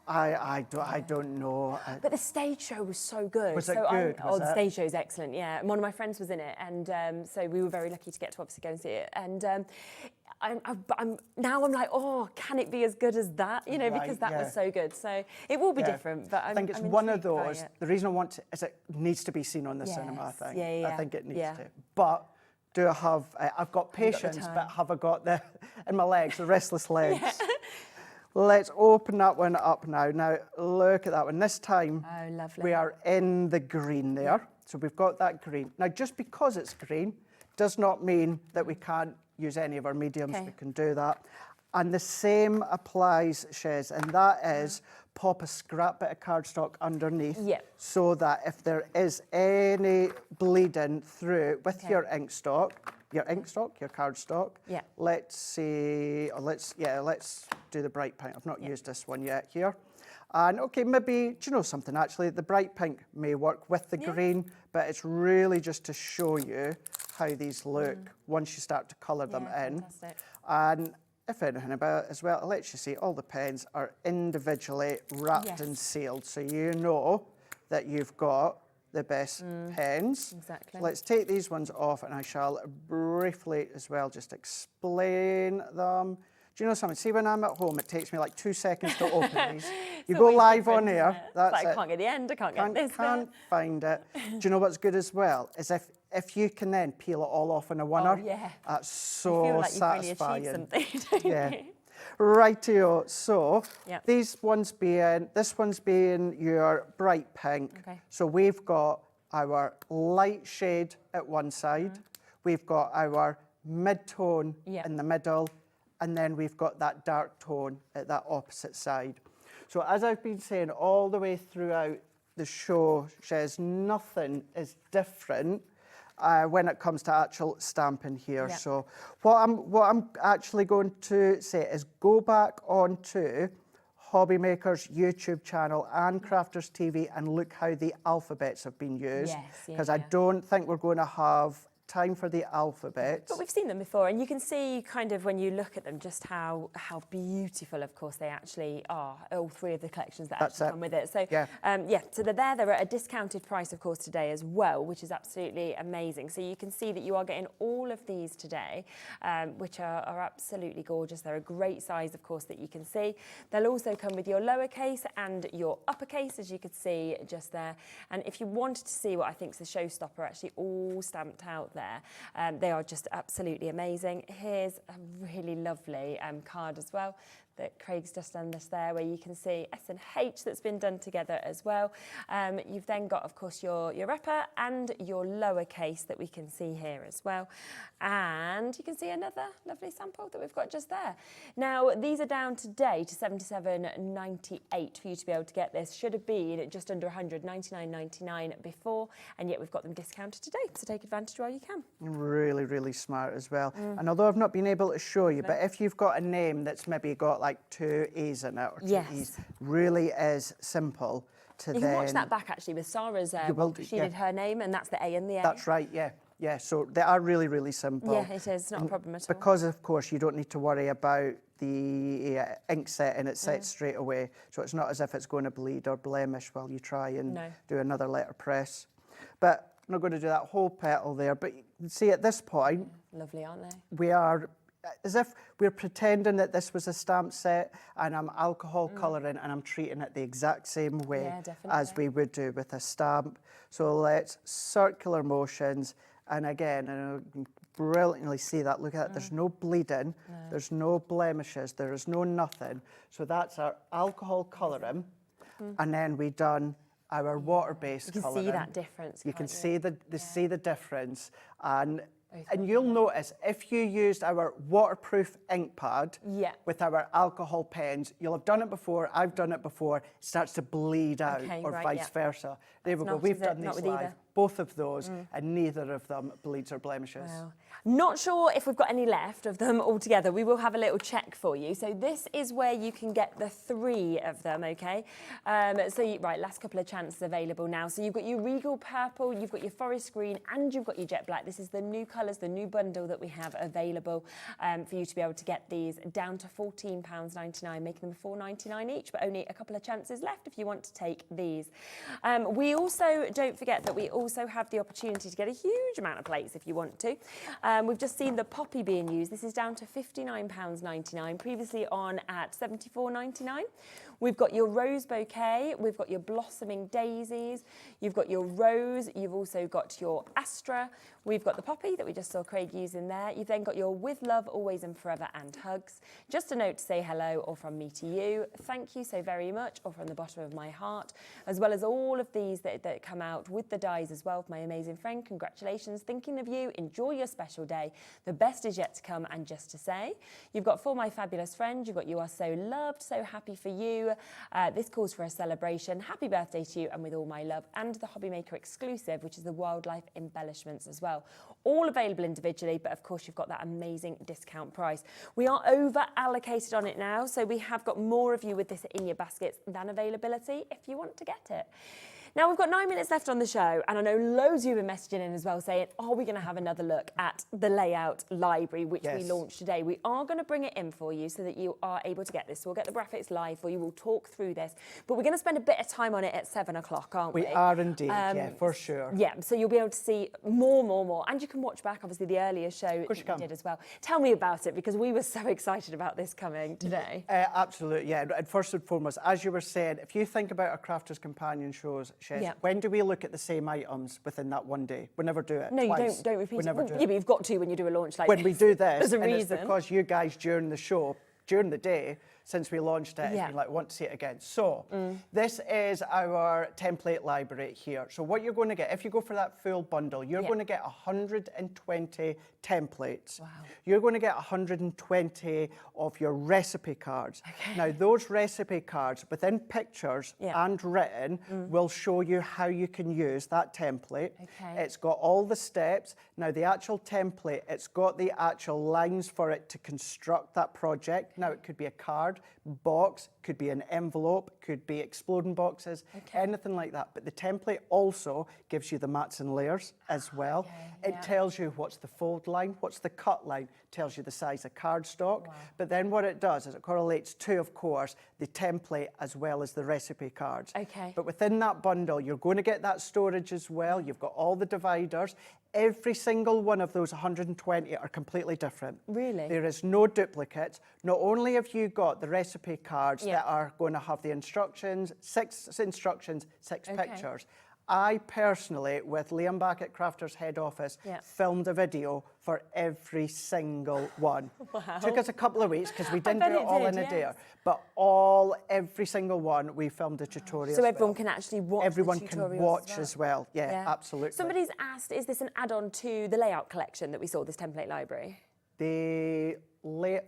I don't know. But the stage show was so good. Was it so good? The stage show is excellent. Yeah, and one of my friends was in it, and so we were very lucky to get to obviously go and see it. And I'm like, oh, can it be as good as that? You know, because that was so good. So it will be different. But I think it's one of those. The reason I want to is it needs to be seen on the cinema. I think. Yeah. I think it needs to. But do I have? I've got patience, but have I got the in my legs, the restless legs? Let's open that one up now. Now, look at that one. This time, we are in the green there. So we've got that green. Now, just because it's green does not mean that we can't use any of our mediums. We can do that. And the same applies, Shez, and that is pop a scrap bit of cardstock underneath so that if there is any bleeding through with your inkstock, your cardstock. Let's see. Let's do the bright pink. I've not used this one yet here. And okay, maybe, do you know something actually? The bright pink may work with the green, but it's really just to show you how these look once you start to colour them in. Fantastic. And if anything about it as well, it lets you see all the pens are individually wrapped and sealed, so you know that you've got the best pens. Exactly. Let's take these ones off, and I shall briefly as well just explain them. Do you know something? See, when I'm at home, it takes me like 2 seconds to open these. You go live on air. That's I can't get the end. I can't get this. Can't find it. Do you know what's good as well? Is if you can then peel it all off in a one-er. That's so you feel like satisfying. You've really achieved something, don't you? Rightio. So this one's being your bright pink. So we've got our light shade at one side. We've got our mid-tone in the middle. And then we've got that dark tone at that opposite side. So as I've been saying all the way throughout the show, Shez, nothing is different when it comes to actual stamping here. So what I'm actually going to say is go back onto Hobby Maker's YouTube channel and Crafters TV and look how the alphabets have been used. Because I don't think we're going to have time for the alphabets. But we've seen them before, and you can see kind of when you look at them just how beautiful, of course, they actually are. All 3 of the collections that actually come with it. So so they're there. They're at a discounted price, of course, today as well, which is absolutely amazing. So you can see that you are getting all of these today, which are absolutely gorgeous. They're a great size, of course, that you can see. They'll also come with your lowercase and your uppercase, as you could see just there. And if you wanted to see what I think is the showstopper, actually all stamped out there. They are just absolutely amazing. Here's a really lovely card as well that Craig's just done this there, where you can see S and H that's been done together as well. You've then got, of course, your upper and your lowercase that we can see here as well. And you can see another lovely sample that we've got just there. Now, these are down today to $77.98 for you to be able to get this. Should have been just under $100, $99.99 before, and yet we've got them discounted today, so take advantage while you can. Really, really smart as well. And although I've not been able to show you, but if you've got a name that's maybe got like 2 E's in it, or 2 E's, really is simple to You can watch that back actually with Sarah's, she did her name, and that's the A and the A. That's right, yeah, so they are really, really simple. Yeah, it is, not a problem at all. Because, of course, you don't need to worry about the ink set, and it's set straight away, so it's not as if it's going to bleed or blemish while you try and do another letterpress. But I'm not going to do that whole petal there, but you can see at this point, lovely, aren't they? We are as if we're pretending that this was a stamp set, and I'm alcohol colouring and I'm treating it the exact same way as we would do with a stamp. So let's circular motions, and again, and you can brilliantly see that. Look at that. There's no bleeding, there's no blemishes, there is no nothing. So that's our alcohol colouring, and then we done our water-based colouring. You can see that difference. You can see the difference, and you'll notice if you used our waterproof ink pad with our alcohol pens, you'll have done it before, I've done it before, it starts to bleed out, or vice versa. There we go, we've done these live. both of those, and neither of them bleeds or blemishes. Wow. Not sure if we've got any left of them altogether. We will have a little check for you. So this is where you can get the 3 of them, okay? Right, last couple of chances available now. So you've got your Regal Purple, you've got your Forest Green, and you've got your Jet Black. This is the new colours, the new bundle that we have available for you to be able to get these down to £14.99, making them £4.99 each, but only a couple of chances left if you want to take these. We also, don't forget that we also have the opportunity to get a huge amount of plates if you want to. We've just seen the poppy being used. This is down to £59.99, previously on at £74.99. We've got your rose bouquet, we've got your blossoming daisies, you've got your rose, you've also got your astra, we've got the poppy that we just saw Craig using there. You've then got your with love, always and forever, and hugs. Just a note to say hello, or from me to you, thank you so very much, or from the bottom of my heart, as well as all of these that come out with the dies as well. My amazing friend, congratulations, thinking of you, enjoy your special day. The best is yet to come, and just to say, you've got for my fabulous friend, you've got you are so loved, so happy for you. This calls for a celebration. Happy birthday to you, and with all my love, and the Hobby Maker exclusive, which is the wildlife embellishments as well. All available individually, but of course you've got that amazing discount price. We are over allocated on it now, so we have got more of you with this in your baskets than availability if you want to get it. Now, we've got 9 minutes left on the show, and I know loads of you have been messaging in as well saying, are we going to have another look at the layout library, which we launched today? We are going to bring it in for you so that you are able to get this. So we'll get the graphics live for you, we'll talk through this, but we're going to spend a bit of time on it at 7 o'clock, aren't we? We are indeed, yeah, for sure. Yeah, so you'll be able to see more, and you can watch back, obviously, the earlier show that you did as well. Tell me about it, because we were so excited about this coming today. Absolutely, yeah. And first and foremost, as you were saying, if you think about our Crafters Companion shows, Shez, when do we look at the same items within that one day? We never do it. No, twice. you don't repeat we it. never do yeah, but you've got to when you do a launch like when we do this. There's a and reason. It's because you guys during the show, during the day, since we launched it, Yeah. been like, want to see it again. So this is our template library here. So what you're going to get, if you go for that full bundle, you're going to get 120 templates. Wow. You're going to get 120 of your recipe cards. Okay. Now, those recipe cards within pictures and written will show you how you can use that template. Okay. It's got all the steps. Now, the actual template, it's got the actual lines for it to construct that project. Now, it could be a card, box, could be an envelope, could be exploding boxes, anything like that. But the template also gives you the mats and layers as well. It tells you what's the fold line, what's the cut line, tells you the size of cardstock. But then what it does is it correlates to, of course, the template as well as the recipe cards. Okay. But within that bundle, you're going to get that storage as well. You've got all the dividers. Every single one of those 120 are completely different. Really? There is no duplicates. Not only have you got the recipe cards that are going to have the instructions, 6 instructions, 6 pictures. I personally, with Liam back at Crafters head office, filmed a video for every single one. Wow. Took us a couple of weeks because we didn't do it all in a day. But every single one, we filmed a tutorial. So everyone can actually watch Everyone the can tutorials watch as well. Yeah, absolutely. Somebody's asked, is this an add-on to the layout collection that we saw, this template library?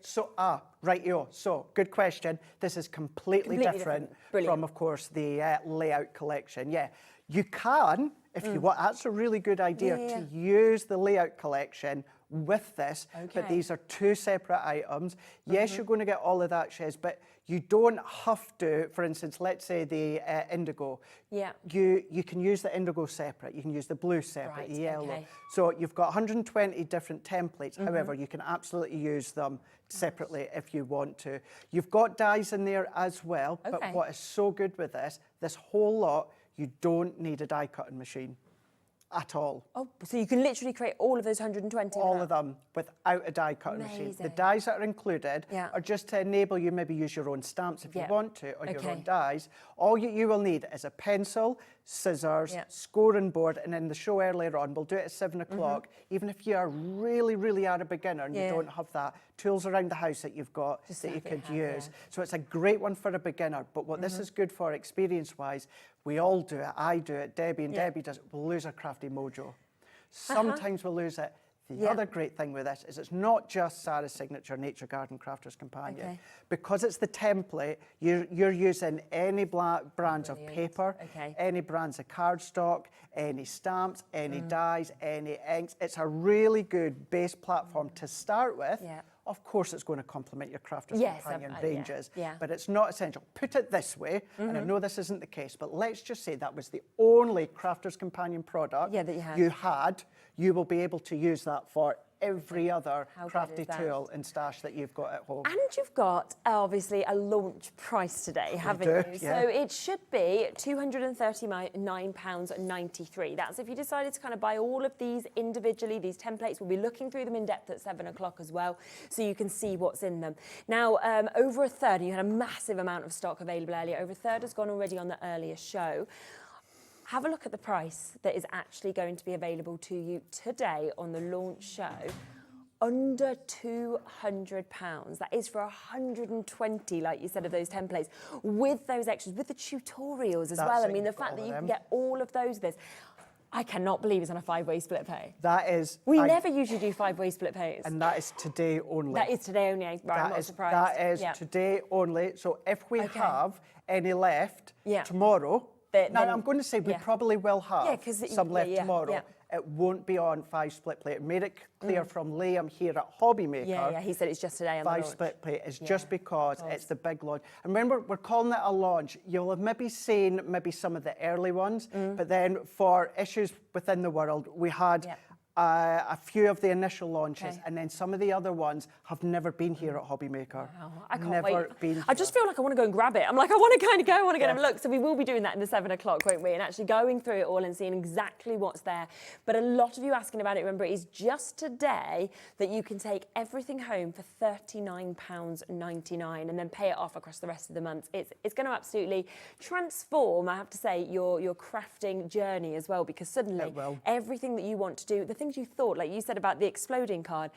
So good question. This is completely different from, of course, the layout collection. Yeah, you can, if you want, that's a really good idea to use the layout collection with this, but these are 2 separate items. Yes, you're going to get all of that, Shez, but you don't have to, for instance, let's say the indigo. Yeah. You can use the indigo separate, you can use the blue separate, the yellow. So you've got 120 different templates. However, you can absolutely use them separately if you want to. You've got dies in there as well, but what is so good with this whole lot, you don't need a die cutting machine at all. Oh, so you can literally create all of those 120? All of them without a die cutting machine. The dies that are included are just to enable you maybe use your own stamps if you want to, or your own dies. All you will need is a pencil, scissors, scoring board, and in the show earlier on, we'll do it at 7 o'clock. Even if you are really are a beginner and you don't have that, tools around the house that you've got that you could use. So it's a great one for a beginner. But what this is good for experience-wise, we all do it. I do it. Debbie and Debbie does it. We'll lose our crafty mojo. Sometimes we'll lose it. The other great thing with this is it's not just Sarah's Signature Nature Garden Crafter's Companion. Okay. Because it's the template, you're using any brands of paper, any brands of cardstock, any stamps, any dyes, any inks. It's a really good base platform to start with. Yeah. Of course, it's going to complement your Crafter's Companion ranges, but it's not essential. Put it this way, and I know this isn't the case, but let's just say that was the only Crafter's Companion product that you had. You will be able to use that for every other crafty tool and stash that you've got at home. And you've got, obviously, a launch price today, haven't you? So it should be £239.93. That's if you decided to kind of buy all of these individually, these templates. We'll be looking through them in depth at 7 o'clock as well, so you can see what's in them. Now, over a third, and you had a massive amount of stock available earlier, over a third has gone already on the earlier show. Have a look at the price that is actually going to be available to you today on the launch show. Under £200. That is for 120, like you said, of those templates, with those extras, with the tutorials as well. I mean, the fact that you can get all of those. I cannot believe it's on a 5-way split pay. That is... We never usually do 5-way split pays. And that is today only. That is today only. Right, I'm not surprised. That is today only. So if we have any left tomorrow... Now, I'm going to say we probably will have some left tomorrow. It won't be on 5 split plate. Made it clear from Liam here at Hobby Maker. Yeah, he said it's just today on the launch. 5 split plate is just because it's the big launch. And remember, we're calling it a launch. You'll have maybe seen some of the early ones, but then for issues within the world, we had a few of the initial launches, and then some of the other ones have never been here at Hobby Maker. Wow, I can't never wait. Been I just feel like I want to go and grab it. I'm like, I want to kind of go, I want to get a look. So we will be doing that in the 7 o'clock, won't we? And actually going through it all and seeing exactly what's there. But a lot of you asking about it, remember, it is just today that you can take everything home for £39.99 and then pay it off across the rest of the month. It's going to absolutely transform, I have to say, your crafting journey as well, because suddenly everything that you want to do, the things you thought, like you said about the exploding card,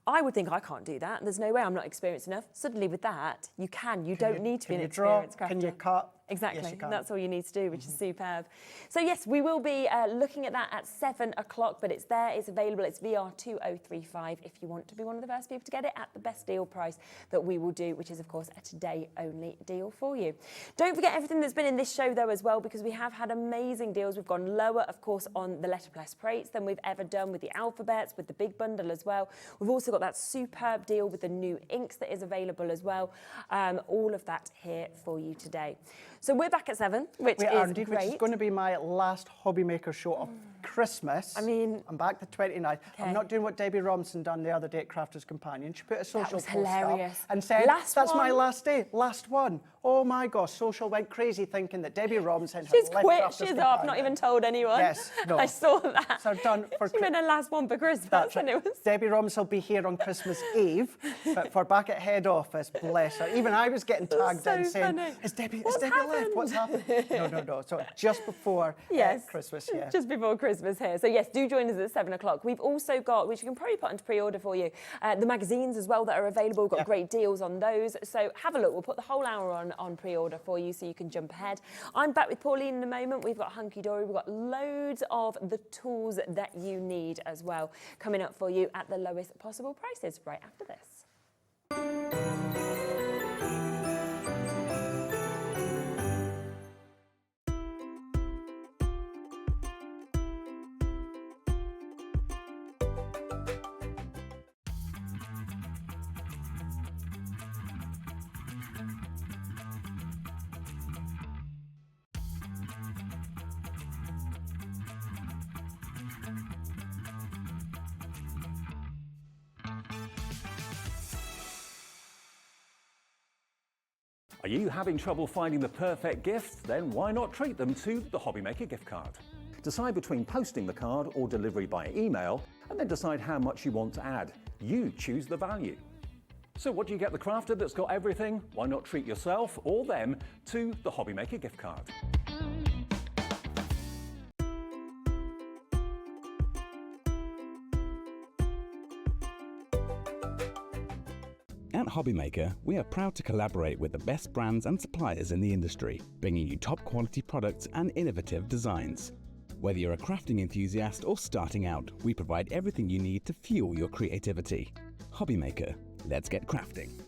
I would think I can't do that. There's no way, I'm not experienced enough. Suddenly with that, you can. You don't need to be an experienced crafter. Can you cut? Exactly. Yes, you can. That's all you need to do, which is superb. So yes, we will be looking at that at 7 o'clock, but it's there, it's available. It's VR2035 if you want to be one of the first people to get it at the best deal price that we will do, which is of course a today only deal for you. Don't forget everything that's been in this show though as well, because we have had amazing deals. We've gone lower, of course, on the LetterPress crates than we've ever done with the alphabets, with the big bundle as well. We've also got that superb deal with the new inks that is available as well. All of that here for you today. So we're back at 7, which is indeed, great. which is going to be my last Hobby Maker show of Christmas. I mean, I'm back the 29th. I'm not doing what Debbie Robinson done the other day at Crafter's Companion. She put a social post hilarious. up and said, that's my last day, last one. Oh my gosh, social went crazy thinking that Debbie Robinson had left quit, Crafter's she's off, not even told anyone. Yes, no. I saw that. So done for she made her last one for Christmas. That's and it was... Debbie Robinson will be here on Christmas Eve, but for back at head office, bless her. Even I was getting tagged in saying, is Debbie left? What's happened? No. So just before Christmas, just before Christmas here. So yes, do join us at 7 o'clock. We've also got, which you can probably put into pre-order for you, the magazines as well that are available. We've got great deals on those. So have a look. We'll put the whole hour on pre-order for you so you can jump ahead. I'm back with Pauline in a moment. We've got Hunkydory. We've got loads of the tools that you need as well coming up for you at the lowest possible prices right after this. Are you having trouble finding the perfect gift? Then why not treat them to the Hobby Maker gift card? Decide between posting the card or delivery by email, and then decide how much you want to add. You choose the value. So what do you get the crafter that's got everything? Why not treat yourself or them to the Hobby Maker gift card? At Hobby Maker, we are proud to collaborate with the best brands and suppliers in the industry, bringing you top quality products and innovative designs. Whether you're a crafting enthusiast or starting out, we provide everything you need to fuel your creativity. Hobbymaker, let's get crafting.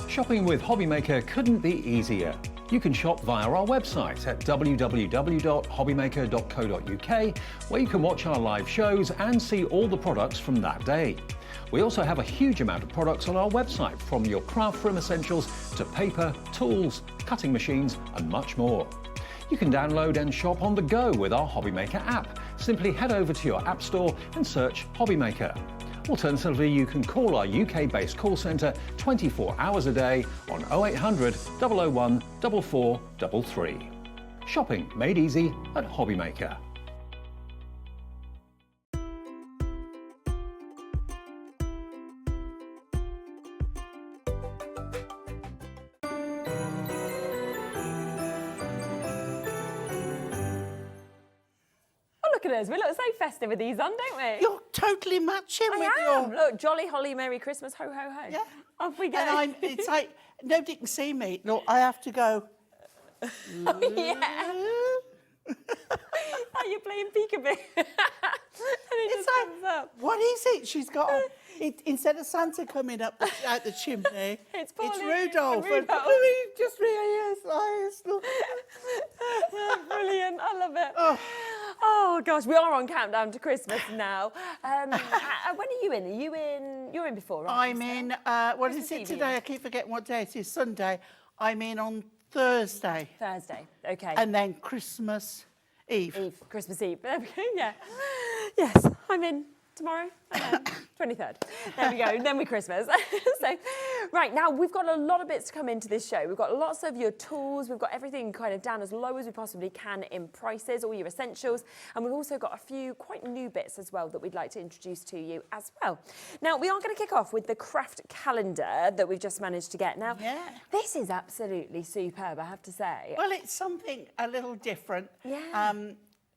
Shopping with Hobbymaker couldn't be easier. You can shop via our website at www.hobbymaker.co.uk, where you can watch our live shows and see all the products from that day. We also have a huge amount of products on our website, from your craft room essentials to paper, tools, cutting machines and much more. You can download and shop on the go with our Hobbymaker app. Simply head over to your app store and search Hobbymaker. Alternatively, you can call our UK-based call centre 24 hours a day on 0800 001 4433. Shopping made easy at Hobbymaker. Look at us, we look so festive with these on, don't we? You're totally matching with am. your... Look, jolly, holly, merry Christmas, ho, ho, ho. Yeah. Off we go. And it's like, nobody can see me. Look, I have to go... Oh, yeah. Are you playing peekaboo? It's like, what is it? She's got a... instead of Santa coming up out the chimney, it's Rudolph. And just realised. Brilliant, I love it. Oh gosh, we are on countdown to Christmas now. When are you in? You're in before, right? I'm in, what is it today? I keep forgetting what day it is. Sunday. I'm in on Thursday. Thursday, okay. And then Christmas Eve. Christmas Eve. There we go, yeah. Yes, I'm in tomorrow, 23rd. There we go, then we Christmas. So, right, now we've got a lot of bits to come into this show. We've got lots of your tools, we've got everything kind of down as low as we possibly can in prices, all your essentials, and we've also got a few quite new bits as well that we'd like to introduce to you as well. Now, we are going to kick off with the craft calendar that we've just managed to get. Now, this is absolutely superb, I have to say. Well, it's something a little different. Yeah.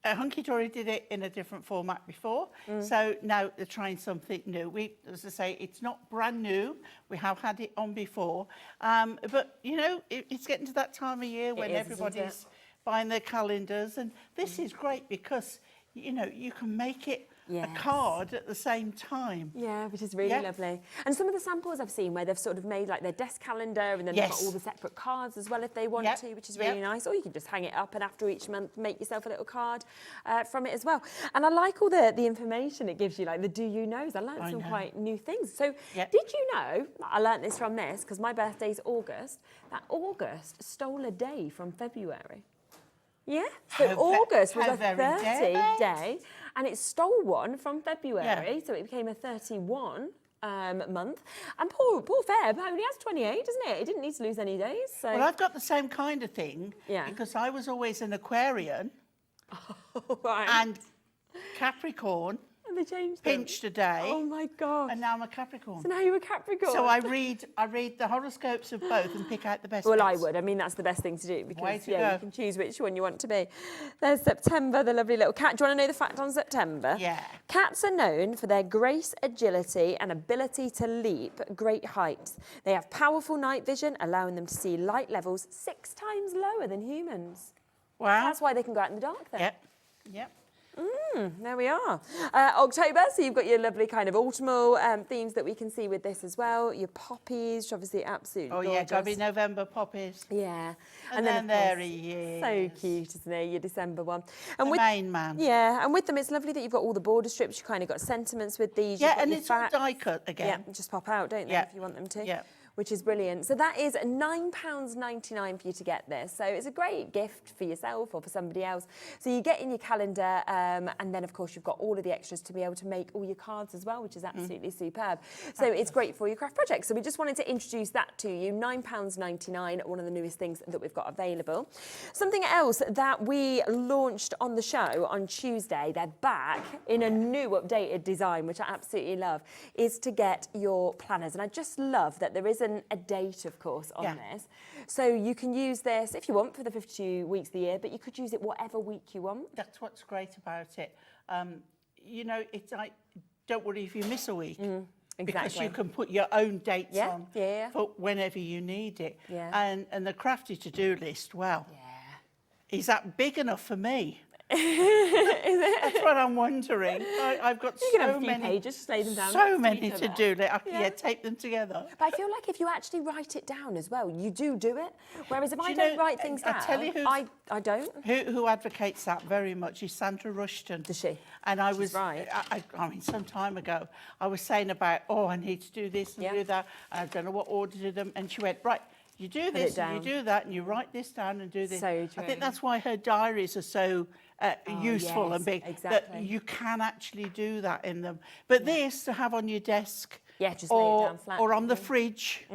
Hunkydory did it in a different format before, so now they're trying something new. As I say, it's not brand new. We have had it on before, but you know, it's getting to that time of year when everybody's buying their calendars, and this is great because you know you can make it a card at the same time. Yeah, which is really lovely. And some of the samples I've seen where they've sort of made like their desk calendar and then they've got all the separate cards as well if they want to, which is really nice. Or you can just hang it up and after each month make yourself a little card from it as well. And I like all the information it gives you, like the do you knows. I learned some quite new things. So did you know, I learnt this from this because my birthday's August, that August stole a day from February. Yeah, so August was a 30 day, and it stole one from February, so it became a 31 month. And poor Feb only has 28, doesn't it? It didn't need to lose any days. So. Well, I've got the same kind of thing because I was always an Aquarian and Capricorn. And they changed pinched a day. Oh my God. And now I'm a Capricorn. So now you're a Capricorn. So I read the horoscopes of both and pick out the best Well, bits. I would. I mean, that's the best thing to do because Way to you go. can choose which one you want to be. There's September, the lovely little cat. Do you want to know the fact on September? Yeah. Cats are known for their grace, agility and ability to leap great heights. They have powerful night vision, allowing them to see light levels 6 times lower than humans. Wow. That's why they can go out in the dark then. Yep. There we are. October, so you've got your lovely kind of autumnal themes that we can see with this as well. Your poppies, which obviously absolutely gorgeous. Yeah, got to be November poppies. Yeah. And then there he is. So cute, isn't he? Your December one. And the main man. Yeah, and with them, it's lovely that you've got all the border strips. You kind of got sentiments with these. Yeah, and it's all die cut again. Yeah, just pop out, don't they, if you want them to? Yeah. Which is brilliant. So that is £9.99 for you to get this. So it's a great gift for yourself or for somebody else. So you get in your calendar and then, of course, you've got all of the extras to be able to make all your cards as well, which is absolutely superb. So it's great for your craft projects. So we just wanted to introduce that to you. £9.99, one of the newest things that we've got available. Something else that we launched on the show on Tuesday, they're back in a new updated design, which I absolutely love, is to get your planners. And I just love that there is a date, of course, on this. So you can use this if you want for the 52 weeks of the year, but you could use it whatever week you want. That's what's great about it. You know, it's like, don't worry if you miss a week. Because you can put your own dates on for whenever you need it. And the crafty to-do list, well, is that big enough for me? Is it? That's what I'm wondering. I've got you can have a few pages, just lay them down. So many to do. Tape them together. But I feel like if you actually write it down as well, you do it. Whereas if I don't write things down, I tell you I don't. Who advocates that very much is Sandra Rushton. Does she? And I She's was, right. I mean, some time ago, I was saying about, I need to do this and do that. And I don't know what order to do them. And she went, right, you do this and you do that and you write this down and do this. So true. I think that's why her diaries are so useful and big. That you can actually do that in them. But this to have on your desk just lay it down flat. or on the fridge,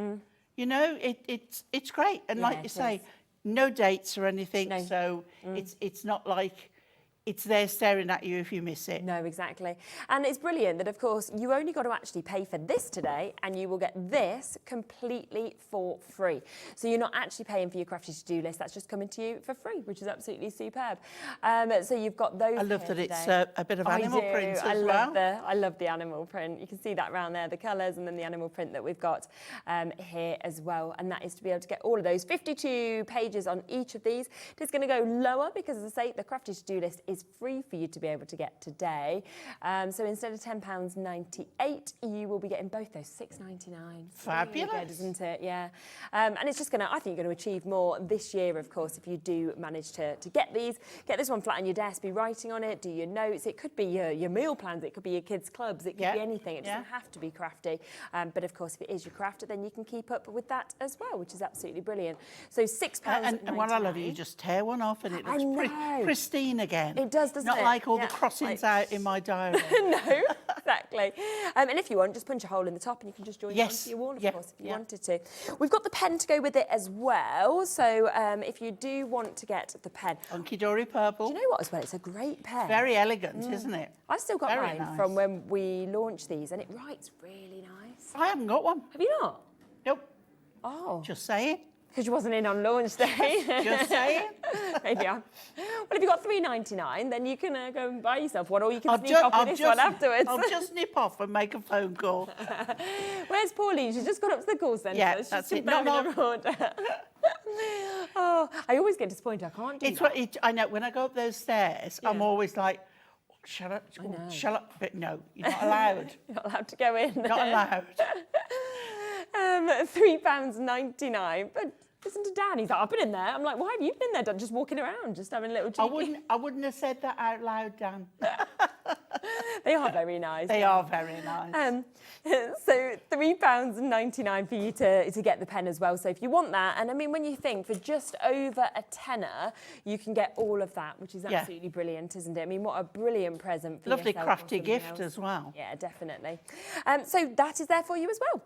you know, it's great. And like you say, no dates or anything. No. So it's not like it's there staring at you if you miss it. No, exactly. And it's brilliant that, of course, you only got to actually pay for this today and you will get this completely for free. So you're not actually paying for your crafty to-do list. That's just coming to you for free, which is absolutely superb. So you've got those. I love that it's a bit of animal print as well. I love the animal print. You can see that around there, the colours and then the animal print that we've got here as well. And that is to be able to get all of those 52 pages on each of these. It's going to go lower because, as I say, the crafty to-do list is free for you to be able to get today. So instead of £10.98, you will be getting both those $6.99. Fabulous. Really good, isn't it? Yeah. And it's just going to, I think you're going to achieve more this year, of course, if you do manage to get these. Get this one flat on your desk, be writing on it, do your notes. It could be your meal plans, it could be your kids' clubs, it could be anything. It doesn't have to be crafty. But of course, if it is your craft, then you can keep up with that as well, which is absolutely brilliant. So £6.99. And what I love, you just tear one off and it looks pristine again. It does, doesn't it? Not like all the crossings out in my diary. No, exactly. And if you want, just punch a hole in the top and you can just join it onto your wall, of course, if you wanted to. We've got the pen to go with it as well. So if you do want to get the pen. Hunkydory purple. Do you know what as well? It's a great pen. Very elegant, isn't it? I've still got Very mine from when we launched these and it writes really nice. I haven't got one. Have you not? Nope. Oh. Just saying. Because you wasn't in on launch day. Just saying. Maybe Well, if you've got $3.99, then you can go and buy yourself one, or you can sneak off with this one afterwards. I'll just nip off and make a phone call. Where's Pauline? She's just gone up to the call centre. Yeah, She's that's it. Her order. Oh, I always get disappointed. I can't do that. I know, when I go up those stairs, I'm always like, shut up, shut up. But no, you're not allowed. You're not allowed to go in. Not allowed. £3.99. But listen to Dan, he's like, I've been in there. I'm like, why have you been there, Dan? Just walking around, just having a little cheeky. I wouldn't have said that out loud, Dan. They are very nice. They are very nice. So £3.99 for you to get the pen as well. So if you want that, and I mean, when you think for just over a tenner, you can get all of that, which is absolutely brilliant, isn't it? I mean, what a brilliant present for Lovely yourself or crafty somebody gift else. as well. Yeah, definitely. So that is there for you as well.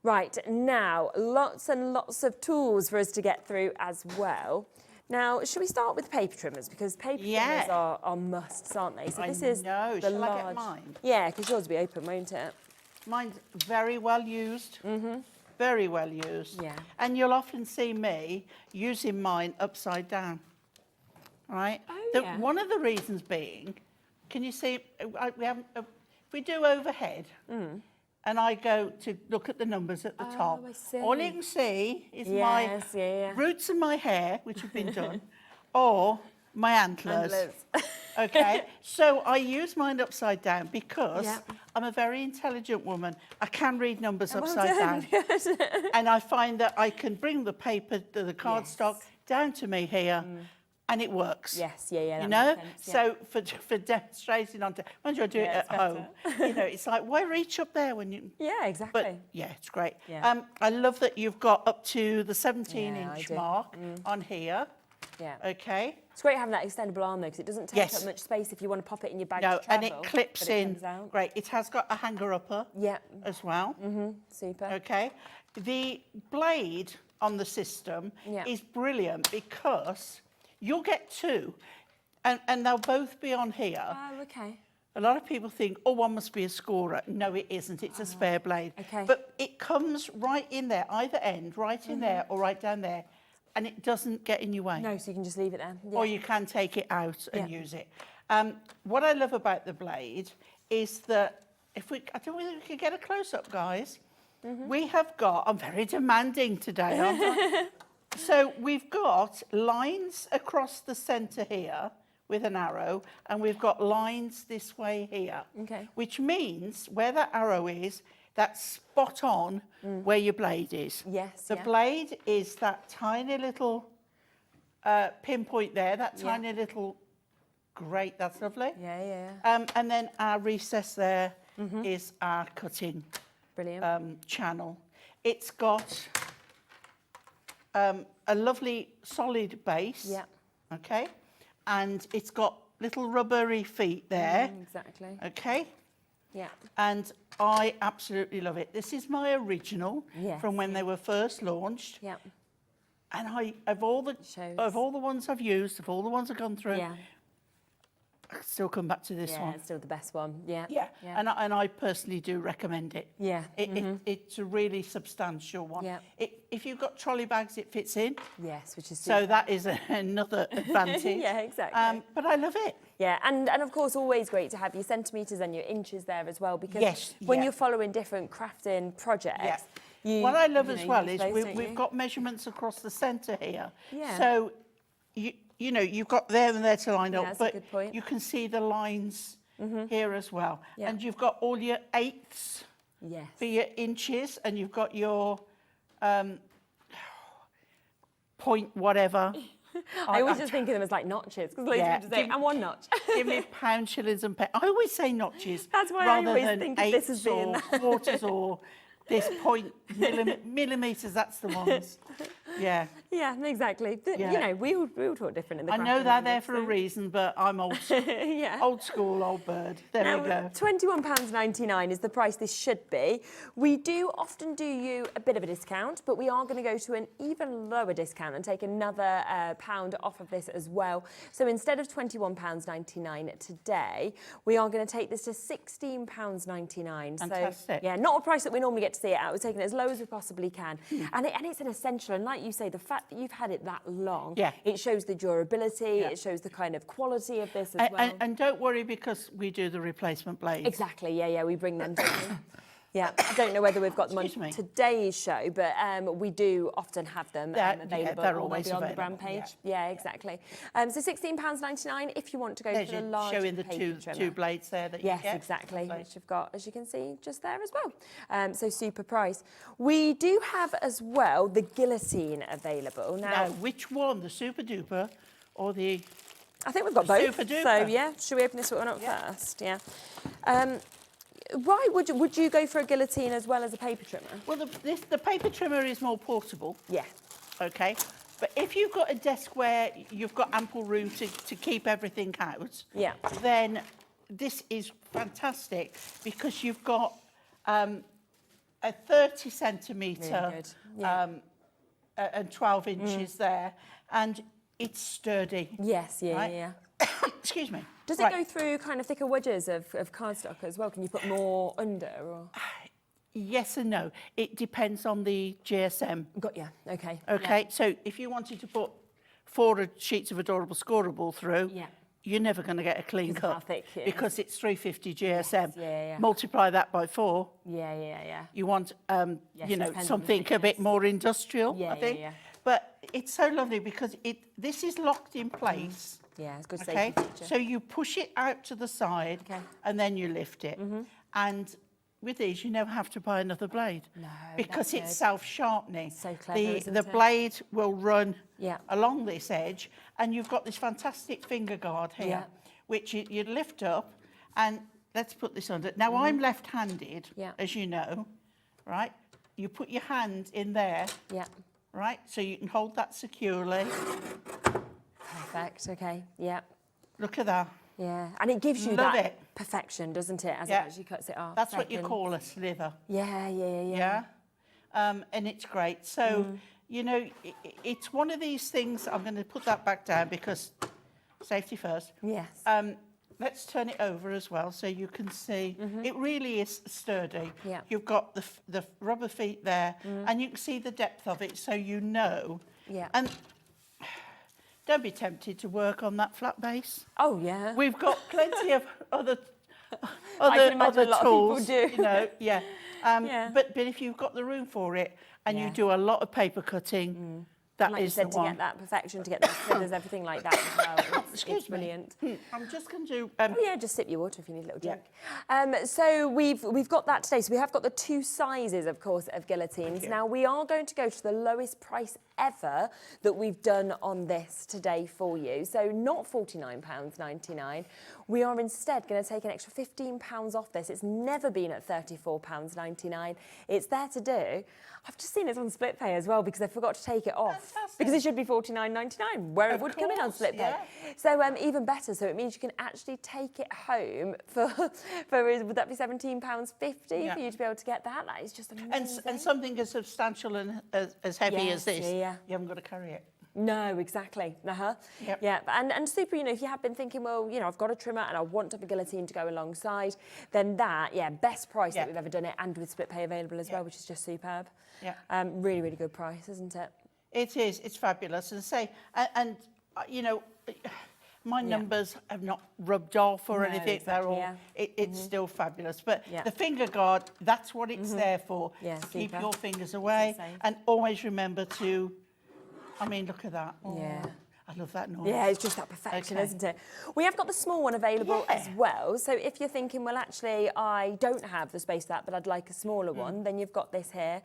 Right, now, lots and lots of tools for us to get through as well. Now, should we start with paper trimmers? Because paper trimmers are musts, aren't they? So this is the Shall large... I get mine? Yeah, because yours will be open, won't it? Mine's very well used. Very well used. Yeah. And you'll often see me using mine upside down. Right? Oh, One of the reasons being, can you see, if we do overhead, and I go to look at the numbers at the top, I see. all you can see is my yeah. roots of my hair, which have been done, or my antlers. Okay, so I use mine upside down because I'm a very intelligent woman. I can read numbers upside down. And I find that I can bring the paper, the cardstock down to me here. And it works. Yes, yeah, you that know. makes sense, So for demonstrating on, once I do it at home, you know, it's like why reach up there when you? Yeah, exactly. But yeah, it's great. Yeah. I love that you've got up to the 17-inch mark on here. Yeah. Okay. It's great having that extendable arm though, because it doesn't take up much space if you want to pop it in your bag to travel. And it clips in. Comes out. Great. It has got a hanger upper. Yeah. As well. Super. Okay. The blade on the system is brilliant because you'll get two, and they'll both be on here. Oh, okay. A lot of people think, oh, one must be a scorer. No, it isn't. It's a spare blade. Okay. But it comes right in there, either end, right in there or right down there, and it doesn't get in your way. No, so you can just leave it there. Yeah. Or you can take it out and use it. What I love about the blade is that I don't know whether we can get a close-up, guys. We have got, I'm very demanding today, aren't I? So we've got lines across the centre here with an arrow, and we've got lines this way here. Okay. Which means where that arrow is, that's spot on where your blade is. Yes, The blade is that tiny little pinpoint there, that tiny little, great, that's lovely. Yeah. And then our recess there is our cutting Brilliant. channel. It's got a lovely solid base. Yeah. Okay. And it's got little rubbery feet there. Exactly. Okay. Yeah. And I absolutely love it. This is my original from when they were first launched. Yeah. And of all the ones I've used, of all the ones I've gone through, I still come back to this one. Yeah, it's still the best one. Yeah. Yeah. And I personally do recommend it. Yeah. It's a really substantial one. Yeah. If you've got trolley bags, it fits in. Yes, which is So super. that is another advantage. Yeah, exactly. But I love it. Yeah, and of course, always great to have your centimetres and your inches there as well, because when you're following different crafting projects, what I love as you well use is those, don't we've you? got measurements across the centre here. Yeah. So you know you've got there and there to line up, that's a but good point. you can see the lines here as well. Yeah. And you've got all your eighths for your inches, and you've got your point whatever. I always just think of them as like notches, because loads of people just say, and one notch. Give me pounds, shillings and pence. I always say notches. That's why I rather always than think of this as being or quarters or this point millimetres, that's the ones. Yeah. Yeah, exactly. You know, we all talk different in the I know crafting they're language, there for a so- reason, but I'm old school. Old school, old bird. There we go. £21.99 is the price this should be. We do often do you a bit of a discount, but we are going to go to an even lower discount and take another pound off of this as well. So instead of £21.99 today, we are going to take this to £16.99. Fantastic. So, yeah, not a price that we normally get to see it at. We're taking it as low as we possibly can. And it's an essential. And like you say, the fact that you've had it that long, it shows the durability, it shows the kind of quality of this as well. And don't worry, because we do the replacement blades. Exactly, yeah, we bring them, don't we? Yeah, I don't know whether we've got them on today's show, but we do often have them available. they're or always they'll be on the available, brand page. Yeah, exactly. So £16.99 if you want to go for the large showing the paper trimmer. two blades there that you get. Yes, exactly, which you've got, as you can see, just there as well. So super price. We do have as well the guillotine available. Now, which one, the super duper or the I think we've got both. Super duper. So yeah, should we open this one up first? Yeah. Right, would you go for a guillotine as well as a paper trimmer? Well, the paper trimmer is more portable. Yeah. Okay. But if you've got a desk where you've got ample room to keep everything out, yeah, then this is fantastic because you've got a 30 centimetre and 12 inches there, and it's sturdy. Yes, yeah, right? yeah. Excuse me. Does it go through kind of thicker wedges of cardstock as well? Can you put more under? Or? Yes and no. It depends on the GSM. Got ya. Okay. Okay. Yeah. So if you wanted to put 4 sheets of Adorable Scorable through, you're never going to get a clean cut because it's 350 GSM. Yes, yeah. Multiply that by 4. Yeah. You want, Yes, you know, depends on the something a bit more industrial, I think. Yeah. But it's so lovely because this is locked in place. Yeah, it's good Okay, safety feature. so you push it out to the side and then you lift it. And with these, you never have to buy another blade because it's self-sharpening. So clever, the blade will run along this edge, and you've got this fantastic finger guard here, which you lift up, and let's put this under. Now, I'm left-handed, as you know, right? You put your hand in there, right? So you can hold that securely. Perfect, okay, yeah. Look at that. Yeah, and it gives you Love that it. perfection, doesn't it, as it actually cuts it off. That's what you call a sliver. Yeah. And it's great. So, you know, it's one of these things. I'm going to put that back down because safety first. Yes. Let's turn it over as well so you can see. It really is sturdy. Yeah. You've got the rubber feet there, and you can see the depth of it, so you know. Yeah. And don't be tempted to work on that flat base. Oh, yeah. We've got plenty of other can imagine other a lot of tools, people do. you know, But if you've got the room for it and you do a lot of paper cutting, that like is you said, the to one. get that perfection, to get those slivers, everything like that as well. It's brilliant. I'm just going to do... oh yeah, just sip your water if you need a little drink. So we've got that today. So we have got the 2 sizes, of course, of guillotines. Now we are going to go to the lowest price ever that we've done on this today for you. So not £49.99. We are instead going to take an extra £15 off this. It's never been at £34.99. It's there to do. I've just seen it's on split pay as well because I forgot to take it off. Fantastic. Because it should be £49.99, where it would come in on split pay. So even better. So it means you can actually take it home for would that be £17.50 for you to be able to get that? That is just amazing. And something as substantial and as heavy as this, you haven't got to carry it. No, exactly. Yeah, and super, you know, if you have been thinking, well, you know, I've got a trimmer and I want to have a guillotine to go alongside, then that, best price that we've ever done it, and with split pay available as well, which is just superb. Really, really good price, isn't it? It is. It's fabulous. As I say, and you know, my numbers have not rubbed off or anything. Exactly, they're all. It's still fabulous. But the finger guard, that's what it's there for. To keep your fingers away, and always remember to. I mean, look at that. Oh, I love that noise. Yeah, it's just that perfection, isn't it? We have got the small one available as well. So if you're thinking, well, actually, I don't have the space for that, but I'd like a smaller one, then you've got this here.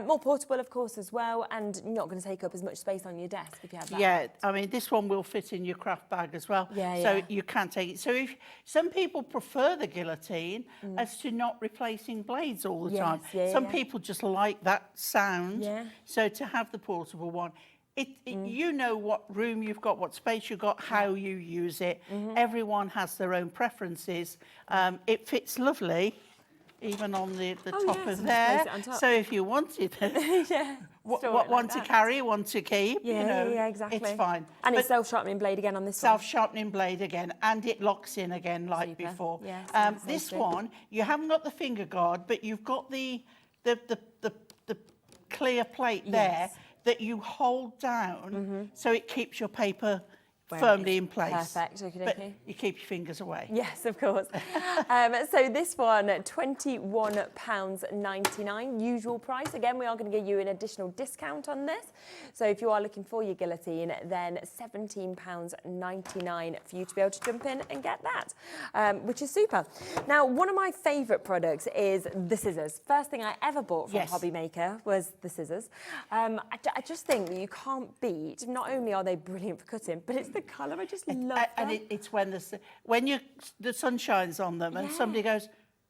More portable, of course, as well, and not going to take up as much space on your desk if you have that. Yeah, I mean, this one will fit in your craft bag as well. So you can take it. So if some people prefer the guillotine as to not replacing blades all the time. Some people just like that sound. So to have the portable one, you know what room you've got, what space you've got, how you use it. Everyone has their own preferences. It fits lovely, even on the top of there. So if you wanted one to carry, one to keep, you know, it's fine. And it's self-sharpening blade again on this one. Self-sharpening blade again, and it locks in again like before. This one, you haven't got the finger guard, but you've got the clear plate there that you hold down so it keeps your paper firmly in place. Perfect, but you keep your fingers away. Yes, of course. So this one, £21.99, usual price. Again, we are going to give you an additional discount on this. So if you are looking for your guillotine, then £17.99 for you to be able to jump in and get that, which is super. Now, one of my favourite products is the scissors. First thing I ever bought from Hobby Maker was the scissors. I just think that you can't beat, not only are they brilliant for cutting, but it's the the colour, I just love that. And it's when the sun shines on them and somebody goes,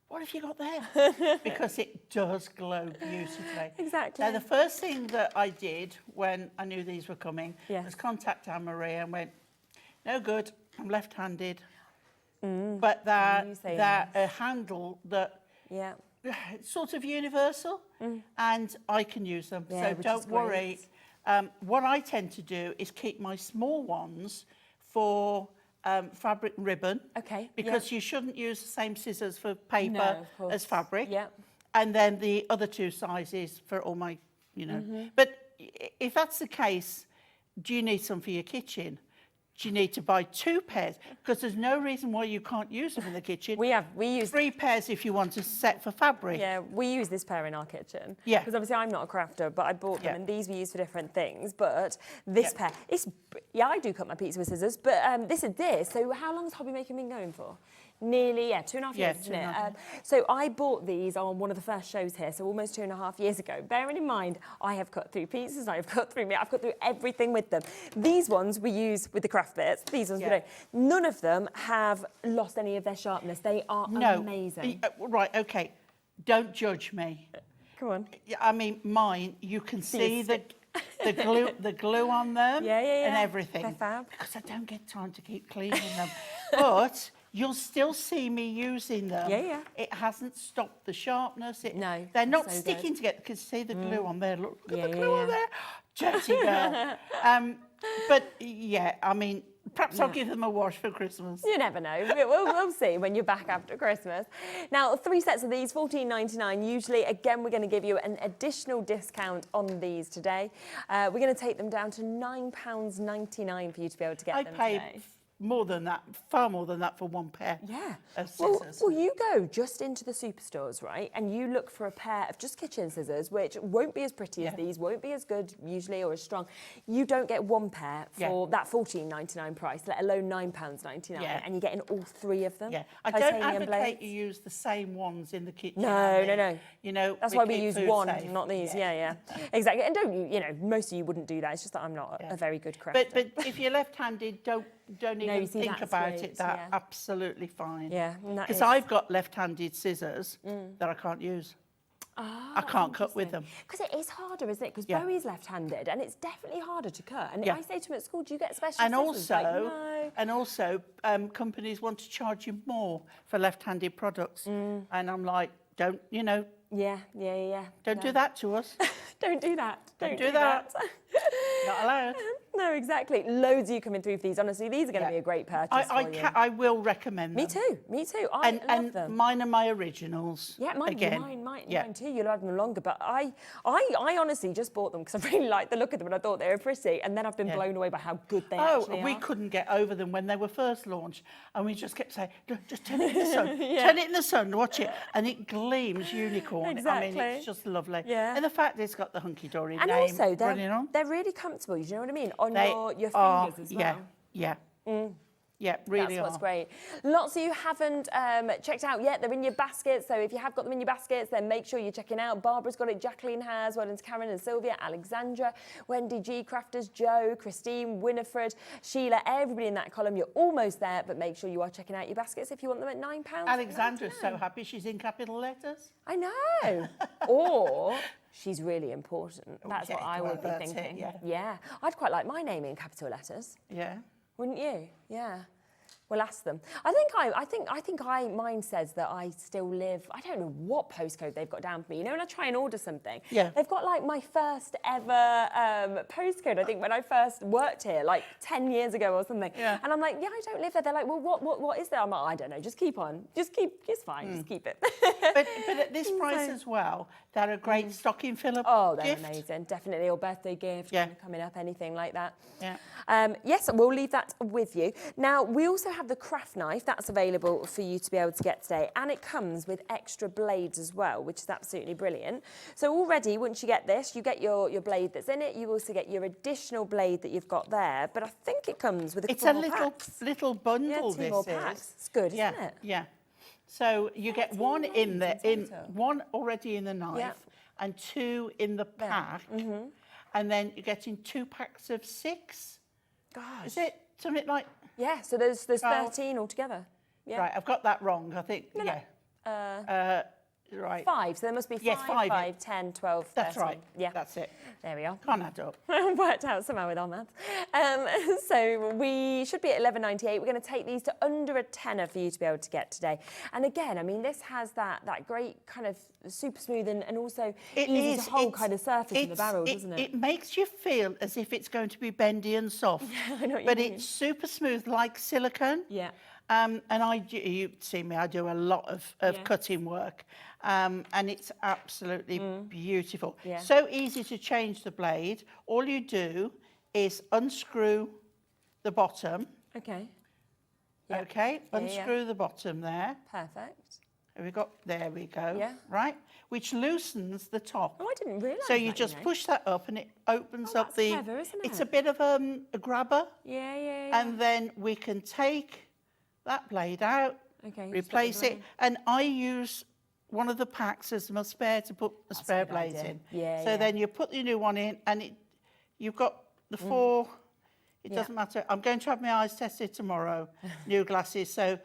what have you got there? Because it does glow beautifully. Exactly. Now, the first thing that I did when I knew these were coming was contact Anne-Marie and went, no good, I'm left-handed. But that a handle that it's sort of universal, and I can use them. Yeah, so don't worry. What I tend to do is keep my small ones for fabric and ribbon. Okay. Because you shouldn't use the same scissors for paper as fabric. Yeah. And then the other 2 sizes for all my, But if that's the case, do you need some for your kitchen? Do you need to buy 2 pairs? Because there's no reason why you can't use them in the kitchen. We use 3 pairs if you want a set for fabric. Yeah, we use this pair in our kitchen. Yeah. Because obviously I'm not a crafter, but I bought them and these we use for different things. But this pair, I do cut my pizza with scissors, but this is this. So how long has hobby making been going for? Nearly, 2.5 years, isn't it? So I bought these on one of the first shows here, so almost 2.5 years ago. Bearing in mind, I have cut through pizzas, I have cut through meat, I've cut through everything with them. These ones we use with the craft bits, these ones we don't. None of them have lost any of their sharpness. They are amazing. Right, okay. Don't judge me. Come on. I mean, mine, you can see the glue on them and everything. They're fab. Because I don't get time to keep cleaning them. But you'll still see me using them. Yeah. It hasn't stopped the sharpness. No. They're not so sticking good. together. Because see the glue on there. Look at the Yeah, glue on there. Dirty girl. But yeah, I mean, perhaps I'll give them a wash for Christmas. You never know. We'll see when you're back after Christmas. Now, 3 sets of these, $14.99 usually. Again, we're going to give you an additional discount on these today. We're going to take them down to £9.99 for you to be able to get them today. More than that, far more than that for 1 pair of scissors. Well, you go just into the superstores, right, and you look for a pair of just kitchen scissors, which won't be as pretty as these, won't be as good usually or as strong. You don't get 1 pair for that $14.99 price, let alone £9.99, and you're getting all 3 of them. Yeah, I don't advocate you use the same ones in the kitchen. No. You know, that's why we use one, not these. Yeah. Exactly. And don't you know, most of you wouldn't do that. It's just that I'm not a very good crafter. But if you're left-handed, don't even think about it. That's absolutely fine. Yeah, because I've got left-handed scissors that I can't use. I can't cut with them. Because it is harder, isn't it? Because Bowie's left-handed, and it's definitely harder to cut. And I say to him at school, do you get special scissors? And also, companies want to charge you more for left-handed products. And I'm like, don't, you know. Yeah. Don't do that to us. Don't do that. Don't do that. Not allowed. No, exactly. Loads of you coming through for these. Honestly, these are going to be a great purchase for you. I will recommend them. Me too. I love them. Mine are my originals. Yeah, mine too. You'll have them longer. But I honestly just bought them because I really liked the look of them and I thought they were pretty. And then I've been blown away by how good they actually are. We couldn't get over them when they were first launched. And we just kept saying, just turn it in the sun. Turn it in the sun, watch it. And it gleams unicorn. Exactly. I mean, it's just lovely. Yeah. And the fact it's got the Hunkydory name and also, running on. They're really comfortable, you know what I mean? On your fingers as well. Yeah, really That's what's great. Lots of you haven't checked out yet. They're in your baskets, so if you have got them in your baskets, then make sure you're checking out. Barbara's got it, Jacqueline has, well done to Karen and Sylvia, Alexandra, Wendy G, Crafters, Joe, Christine, Winifred, Sheila, everybody in that column. You're almost there, but make sure you are checking out your baskets if you want them at £9. Alexandra's so happy she's in capital letters. I know. Or she's really important. That's what I would be thinking. Yeah. I'd quite like my name in capital letters. Yeah. Wouldn't you? Yeah. We'll ask them. Mine says that I still live, I don't know what postcode they've got down for me. You know, when I try and order something, they've got like my first ever postcode, I think, when I first worked here, like 10 years ago or something. Yeah. And I'm like, I don't live there. They're like, well, what is there? I'm like, I don't know, just keep on. It's fine, just keep it. but at this price as well, they're a great stocking filler they're gift. Amazing, definitely, or birthday gift, coming up, anything like that. Yeah. Yes, we'll leave that with you. Now, we also have the craft knife that's available for you to be able to get today, and it comes with extra blades as well, which is absolutely brilliant. So already, once you get this, you get your blade that's in it. You also get your additional blade that you've got there, but I think it comes with a couple more packs. It's a little bundle. Two more packs. It's good, isn't it? Yeah. So you get one in there, one already in the knife, and 2 in the pack, and then you're getting 2 packs of 6. Gosh. Is it? something like... Yeah, so there's 12. 13 altogether. Yeah. Right, I've got that wrong, I think. No, yeah. Right. 5, so there must be 5, Yes, 5, 10, 12, 13. That's right. Yeah. That's it. There we are. Can't add up. Worked out somehow with our maths. So we should be at 11.98. We're going to take these to under a tenner for you to be able to get today. And again, I mean, this has that great kind of super smooth and also easy to hold kind of surface in the barrel, doesn't it? It makes you feel as if it's going to be bendy and soft. Yeah, I know what but you mean. it's super smooth like silicone. Yeah. And you see me, I do a lot of cutting work. And it's absolutely beautiful. Yeah. So easy to change the blade. All you do is unscrew the bottom. Okay. Yeah. Okay, unscrew the bottom there. Perfect. There we go. Yeah. Right, which loosens the top. Oh, I didn't realise So you that, just push that up and it opens up the... clever, isn't It's it? a bit of a grabber. Yeah. And then we can take that blade out, Okay, replace it, and I use one of the packs as my spare to put the spare blades in. Yeah, so then you put the new one in, and you've got the 4. It doesn't matter. I'm going to have my eyes tested tomorrow, new glasses. So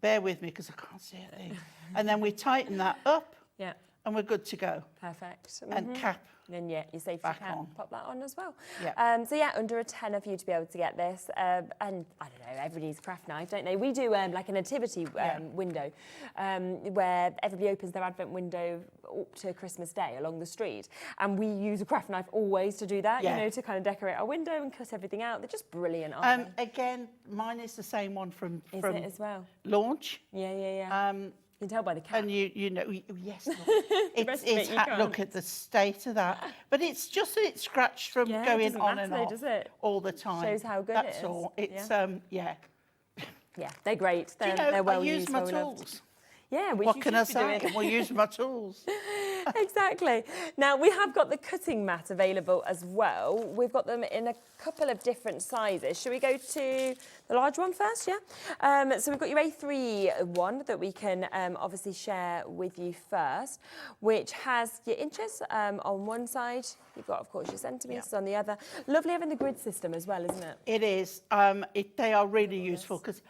bear with me because I can't see a thing. And then we tighten that up, and we're good to go. Perfect. And cap. Then your safety back cap, on. pop that on as well. Yeah. So yeah, under a tenner for you to be able to get this. And I don't know, everybody needs a craft knife, don't they? We do like a nativity window where everybody opens their advent window up to Christmas Day along the street. And we use a craft knife always to do that, you know, to kind of decorate our window and cut everything out. They're just brilliant, aren't they? Again, mine is the same one from Is it as well? launch. Yeah. You can tell by the cap. And you know, yes, look, The rest of it you can't. look at the state of that. But it's just that it's scratched from Yeah, it going doesn't on matter and though, off does it? all the time. Shows how good That's it is. all. It's Yeah, they're great. Do you They're know, well I use used, my well loved. tools. Yeah, which What you can I should be say? doing. We'll use my tools. Exactly. Now, we have got the cutting mat available as well. We've got them in a couple of different sizes. Should we go to the large one first, yeah? So we've got your A3 one that we can obviously share with you first, which has your inches on one side. You've got, of course, your centimetres on the other. Lovely having the grid system as well, isn't it? It is. They are really useful because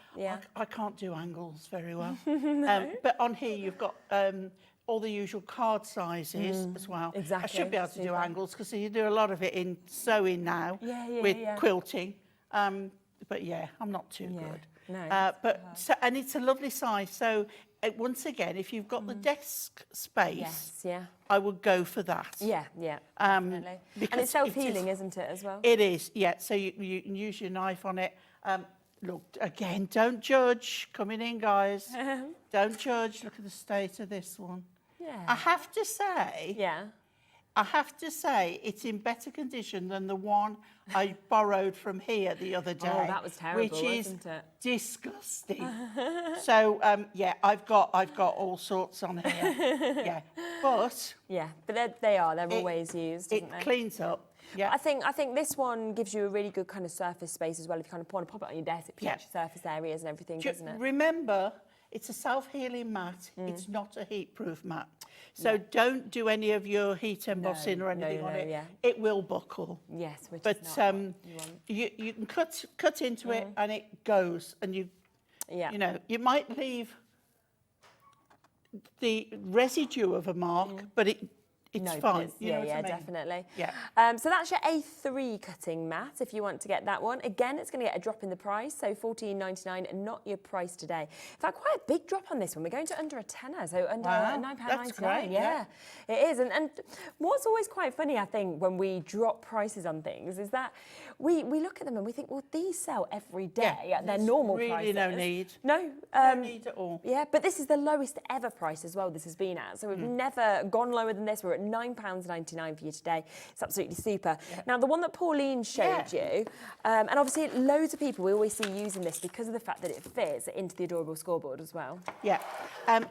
I can't do angles very well. But on here, you've got all the usual card sizes as well. Exactly. I should be able to do angles because you do a lot of it in sewing now with quilting. But yeah, I'm not too good. No. And it's a lovely size. So once again, if you've got the desk space, I would go for that. Yeah, definitely. And it's self-healing, isn't it, as well? It is, yeah. So you can use your knife on it. Look, again, don't judge. Coming in, guys. Don't judge. Look at the state of this one. Yeah. I have to say, it's in better condition than the one I borrowed from here the other day. Oh, that was terrible, which is wasn't it? disgusting. So I've got all sorts on here. Yeah, but they're always used. It cleans up. Yeah. I think this one gives you a really good kind of surface space as well. If you kind of want to pop it on your desk, it protects your surface areas and everything, doesn't it? Remember, it's a self-healing mat. It's not a heat-proof mat. So don't do any of your heat embossing or anything on it. Yeah. It will buckle. Yes, which but is not what you want. You can cut into it and it goes, and you know, you might leave the residue of a mark, but it's fine. You know what I mean? Definitely. Yeah. So that's your A3 cutting mat if you want to get that one. Again, it's going to get a drop in the price, so $14.99 and not your price today. In fact, quite a big drop on this one. We're going to under a tenner, so under £9.99. That's great, yeah, it is. And what's always quite funny, I think, when we drop prices on things is that we look at them and we think, well, these sell every day at their normal prices. Really no need. No. No need at all. Yeah, but this is the lowest ever price as well this has been at. So we've never gone lower than this. We're at £9.99 for you today. It's absolutely super. Yeah. Now, the one that Pauline showed you, and obviously loads of people we always see using this because of the fact that it fits into the adorable scoreboard as well. Yeah.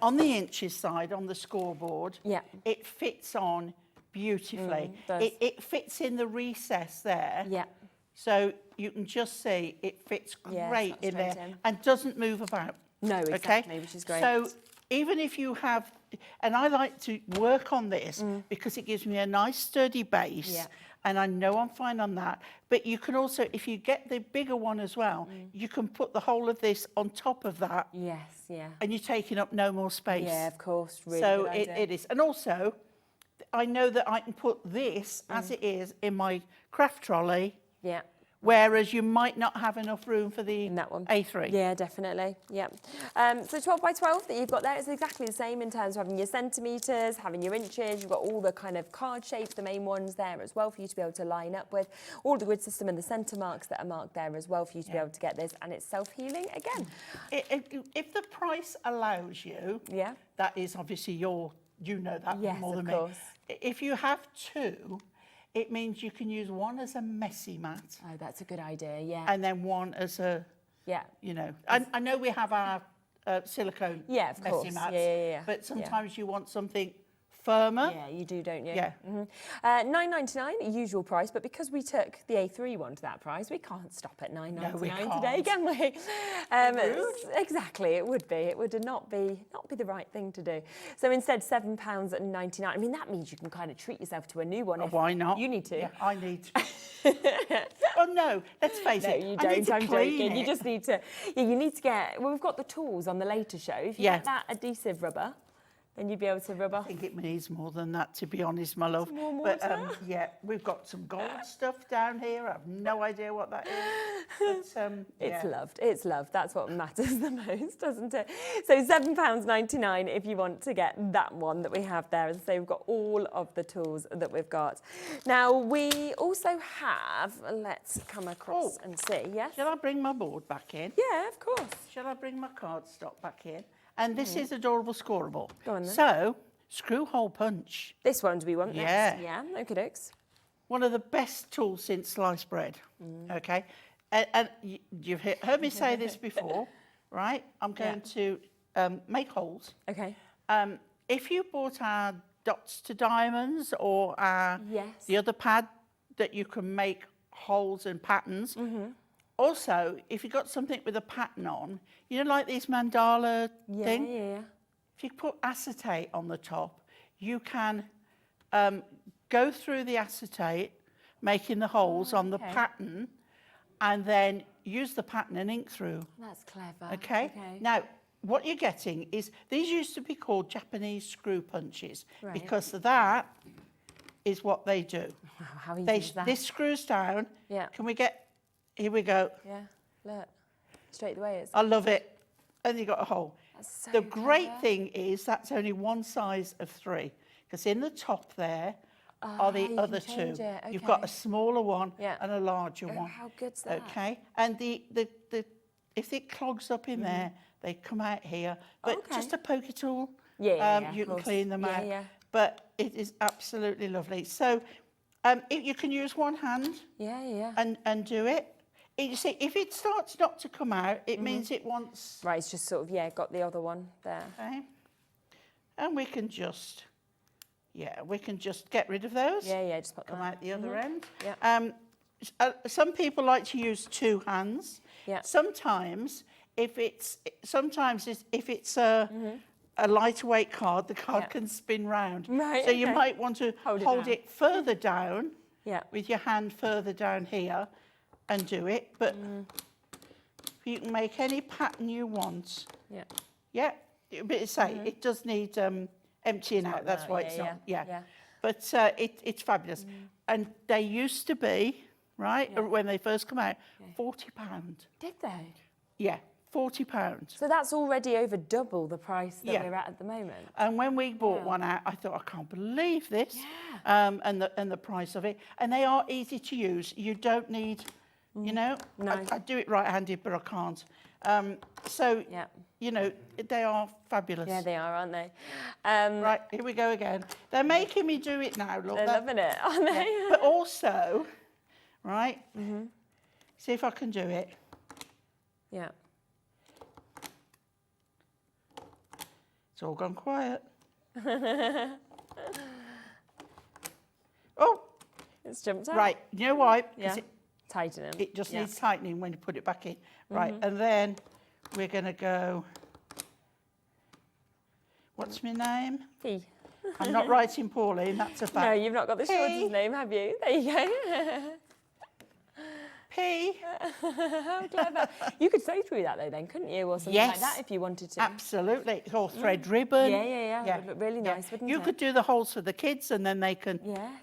On the inches side, on the scoreboard, it fits on beautifully. It fits in the recess there. Yeah. So you can just see it fits great in there and doesn't move about. No, exactly, which is great. So even if you have, and I like to work on this because it gives me a nice sturdy base And I know I'm fine on that. But you can also, if you get the bigger one as well, you can put the whole of this on top of that. Yes, yeah. And you're taking up no more space. Yeah, of course. Really so good idea. it is. And also, I know that I can put this as it is in my craft trolley. Yeah. Whereas you might not have enough room for the A3. Yeah, definitely. Yeah. So 12 by 12 that you've got there is exactly the same in terms of having your centimetres, having your inches. You've got all the kind of card shapes, the main ones there as well for you to be able to line up with. All the grid system and the centre marks that are marked there as well for you to be able to get this. And it's self-healing again. If the price allows you, that is obviously you know that more than me. If you have two, it means you can use one as a messy mat. Oh, that's a good idea, yeah. And then one as a, you know. I know we have our silicone messy mats, but sometimes you want something firmer. Yeah, you do, don't you? Yeah. $9.99, usual price, but because we took the A3 one to that price, we can't stop at $9.99 today, can we? Exactly, it would be. It would not be the right thing to do. So instead, £7.99. I mean, that means you can kind of treat yourself to a new one. Why not? You need to. Yeah, I need to. Oh no, let's face it. You I need don't. to I'm clean joking. it. You just need to. Yeah, you need to get. Well, we've got the tools on the later show. If you get that adhesive rubber, then you'd be able to rub off. I think it needs more than that, to be honest, my love. More but water? yeah, we've got some gold stuff down here. I have no idea what that is. But, it's loved. It's loved. That's what matters the most, doesn't it? So £7.99 if you want to get that one that we have there. As I say, we've got all of the tools that we've got. Now, we also have, let's come across and see, yes? Shall I bring my board back in? Yeah, of course. Shall I bring my cardstock back in? And this is adorable scoreable. Go on then. So, screw hole punch. This one do we want next? Yeah, okie dokes. One of the best tools since sliced bread, okay? And you've heard me say this before, right? I'm going to make holes. Okay. If you bought our dots to diamonds or our, the other pad that you can make holes and patterns, also, if you got something with a pattern on, you know, like these mandala thing? If you put acetate on the top, you can go through the acetate, making the holes on the pattern, and then use the pattern and ink through. That's clever. Okay? Now, what you're getting is, these used to be called Japanese screw punches, because that is what they do. Wow, how easy is that? This screws down. Yeah. Can we get... Here we go. Yeah, look, straight the way it's. I love it. And you got a hole. That's so the great clever. thing is that's only one size of 3, because in the top there are the other 2. You've got a smaller one and a larger one. How good's that? Okay, and the if it clogs up in there, they come out here. But just a poker tool, you can clean them out. But it is absolutely lovely. So you can use one hand. And do it. You see, if it starts not to come out, it means it wants... Right, it's just sort of, got the other one there. Okay. And we can just, get rid of those. Just put them come out the other end. Yeah. Some people like to use 2 hands. Yeah. Sometimes, if it's a lighter weight card, the card can spin round. Right, so you might want to hold it further down with your hand further down here and do it. But you can make any pattern you want. Yeah. But it does need emptying out. That's why it's not. But it's fabulous. And they used to be, when they first come out, £40. Did they? Yeah. £40. So that's already over double the price that we're at the moment. And when we bought one out, I thought, I can't believe this, and the price of it. And they are easy to use. You don't need, you know, I do it right-handed, but I can't. You know, they are fabulous. Yeah, they are, aren't they? Right, here we go again. They're making me do it now, look. They're loving it, aren't they? Yeah. But also, see if I can do it. Yeah. It's all gone quiet. Oh! It's jumped out. Right, you know why? Tightening. It just needs tightening when you put it back in. Right, and then we're going to go... What's my name? Fee. I'm not writing Pauline, that's a fact. No, you've not got the shortest name, have you? There you go. P. How clever. You could sew through that though then, couldn't you? Or something like that if you wanted to. Absolutely. Or thread ribbon. Yeah. It would look really nice, wouldn't it? You could do the holes for the kids and then they can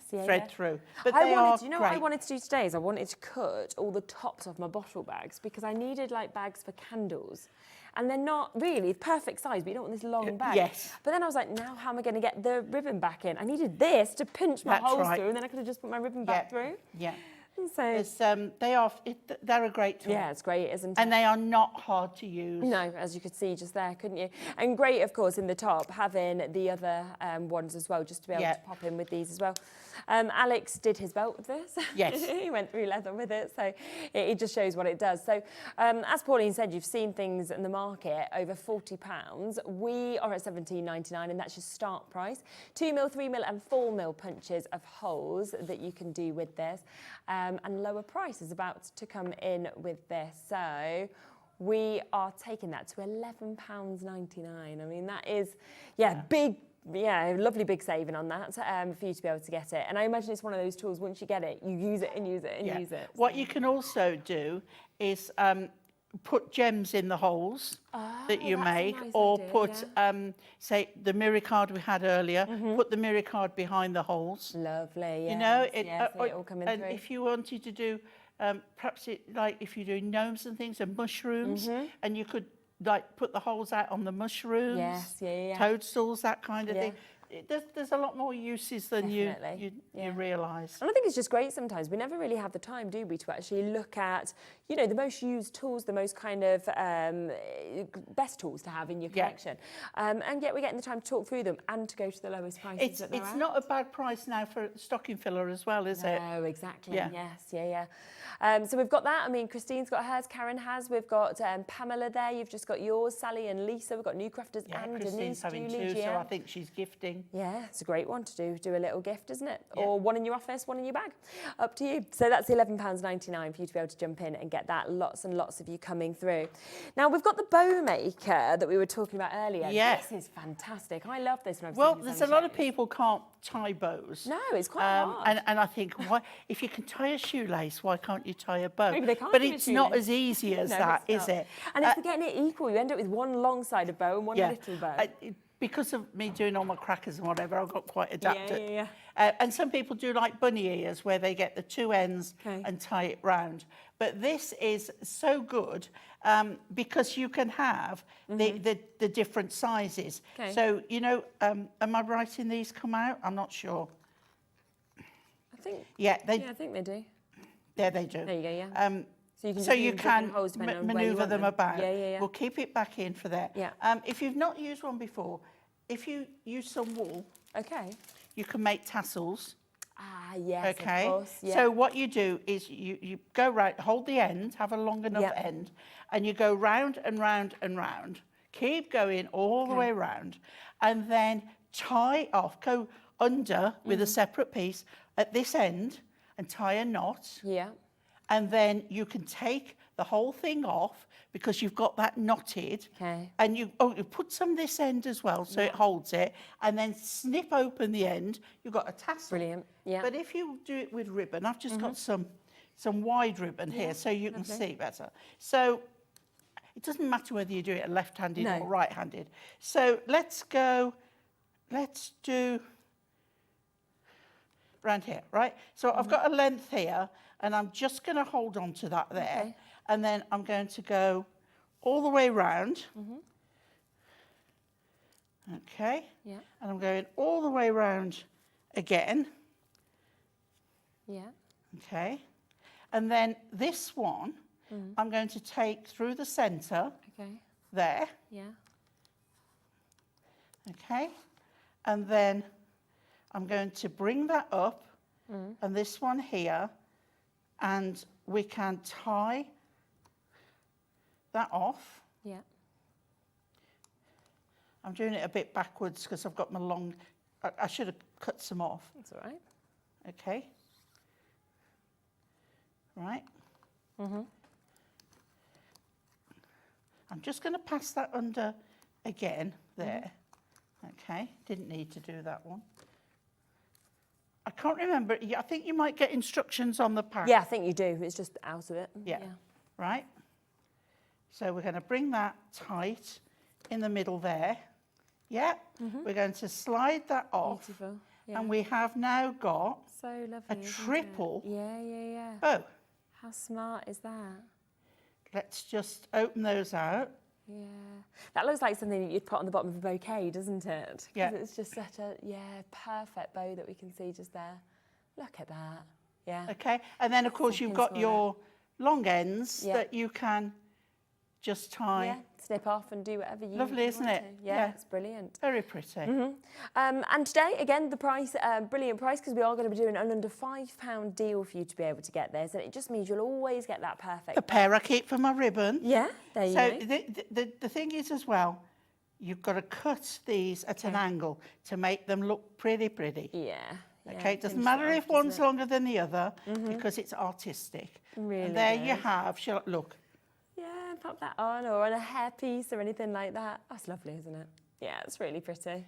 thread through. But I they wanted, are you know great. what I wanted to do today is I wanted to cut all the tops off my bottle bags because I needed like bags for candles. And they're not really perfect size, but you don't want this long bag. Yes. But then I was like, now how am I going to get the ribbon back in? I needed this to pinch my holes through, and then I could have just put my ribbon back through. Yeah. So they're a great tool. Yeah, it's great, isn't it? And they are not hard to use. No, as you could see just there, couldn't you? And great, of course, in the top, having the other ones as well, just to be able to pop in with these as well. Alex did his belt with this. Yes. He went through leather with it, so it just shows what it does. So, as Pauline said, you've seen things in the market over £40. We are at £17.99, and that's your start price. 2mm, 3mm and 4mm punches of holes that you can do with this. And lower price is about to come in with this. So we are taking that to £11.99. I mean, that is, big. Yeah, lovely big saving on that for you to be able to get it. And I imagine it's one of those tools, once you get it, you use it and use it and use it. What you can also do is put gems in the holes that you make, or put, say, the mirror card we had earlier, put the mirror card behind the holes. Lovely, You know, it all coming and through. if you wanted to do, perhaps like if you're doing gnomes and things and mushrooms, and you could like put the holes out on the mushrooms, toadstools, that kind of thing. There's a lot more uses than you realise. And I think it's just great sometimes. We never really have the time, do we, to actually look at, you know, the most used tools, the most kind of best tools to have in your collection. And yet we're getting the time to talk through them and to go to the lowest prices that they're at. It's not a bad price now for a stocking filler as well, is it? No, exactly. Yes, so we've got that. I mean, Christine's got hers, Karen has. We've got Pamela there. You've just got yours, Sally and Lisa. We've got new crafters and Christine's Denise, having Julie, two, so I think she's gifting. Yeah, it's a great one to do a little gift, isn't it? Or one in your office, one in your bag. Up to you. So that's £11.99 for you to be able to jump in and get that. Lots and lots of you coming through. Now, we've got the bow maker that we were talking about earlier. Yes. This is fantastic. I love this. Well, there's a lot of people can't tie bows. No, it's quite hard. And I think, why, if you can tie a shoelace, why can't you tie a bow? Maybe they can't but do a it's not shoelace. as easy as No, that, it's is not. it? And if you're getting it equal, you end up with one long-sided bow and one little bow. Because of me doing all my crackers and whatever, I've got quite adapted. Yeah. And some people do like bunny ears, where they get the two ends and tie it round. But this is so good because you can have the different sizes. Okay. So, you know, am I right in these come out? I'm not sure. I think. Yeah, I think they do. Yeah, they do. There you go. Yeah. So you can manoeuvre manoeuvre them about. Yeah. We'll keep it back in for that. Yeah. If you've not used one before, if you use some wool, you can make tassels. Ah, yes, okay. Of course. Yeah. So what you do is you go round, hold the end, have a long enough end, and you go round and round and round. Keep going all the way round, and then tie off, go under with a separate piece at this end and tie a knot. Yeah. And then you can take the whole thing off because you've got that knotted. Okay. And you put some this end as well so it holds it, and then snip open the end. You've got a tassel. Brilliant. Yeah. But if you do it with ribbon, I've just got some wide ribbon here so you can see better. So it doesn't matter whether you do it left-handed or right-handed. So let's do around here, right? So I've got a length here, and I'm just going to hold on to that there. Okay. And then I'm going to go all the way round. Okay. Yeah. And I'm going all the way round again. Yeah. Okay. And then this one, I'm going to take through the centre. Okay. There. Yeah. Okay. And then I'm going to bring that up, and this one here, and we can tie that off. Yeah. I'm doing it a bit backwards because I've got my long, I should have cut some off. That's all right. Okay. Right. I'm just going to pass that under again there. Okay, didn't need to do that one. I can't remember. I think you might get instructions on the pack. Yeah, I think you do. It's just out of it. Yeah. Right. So we're going to bring that tight in the middle there. Yeah. We're going to slide that off. Beautiful. Yeah. And we have now got so lovely, a triple Yeah. bow. How smart is that? Let's just open those out. Yeah. That looks like something that you'd put on the bottom of a bouquet, doesn't it? 'Cause Yeah. it's just such a, perfect bow that we can see just there. Look at that. Yeah. Okay. And then, of course, you've got your long ends that you can just tie. Yeah, snip off and do whatever you Lovely, isn't want it? to. Yeah, it's brilliant. Very pretty. And today, again, the price, brilliant price, because we are going to be doing an under £5 deal for you to be able to get this, and it just means you'll always get that perfect. The pair I keep for my ribbon. Yeah, there you go. So the thing is as well, you've got to cut these at an angle to make them look pretty. Yeah. Okay, it doesn't matter if one's longer than the other because it's artistic. Really and there good. you have, look. Yeah, pop that on, or on a hairpiece or anything like that. That's lovely, isn't it? Yeah, it's really pretty.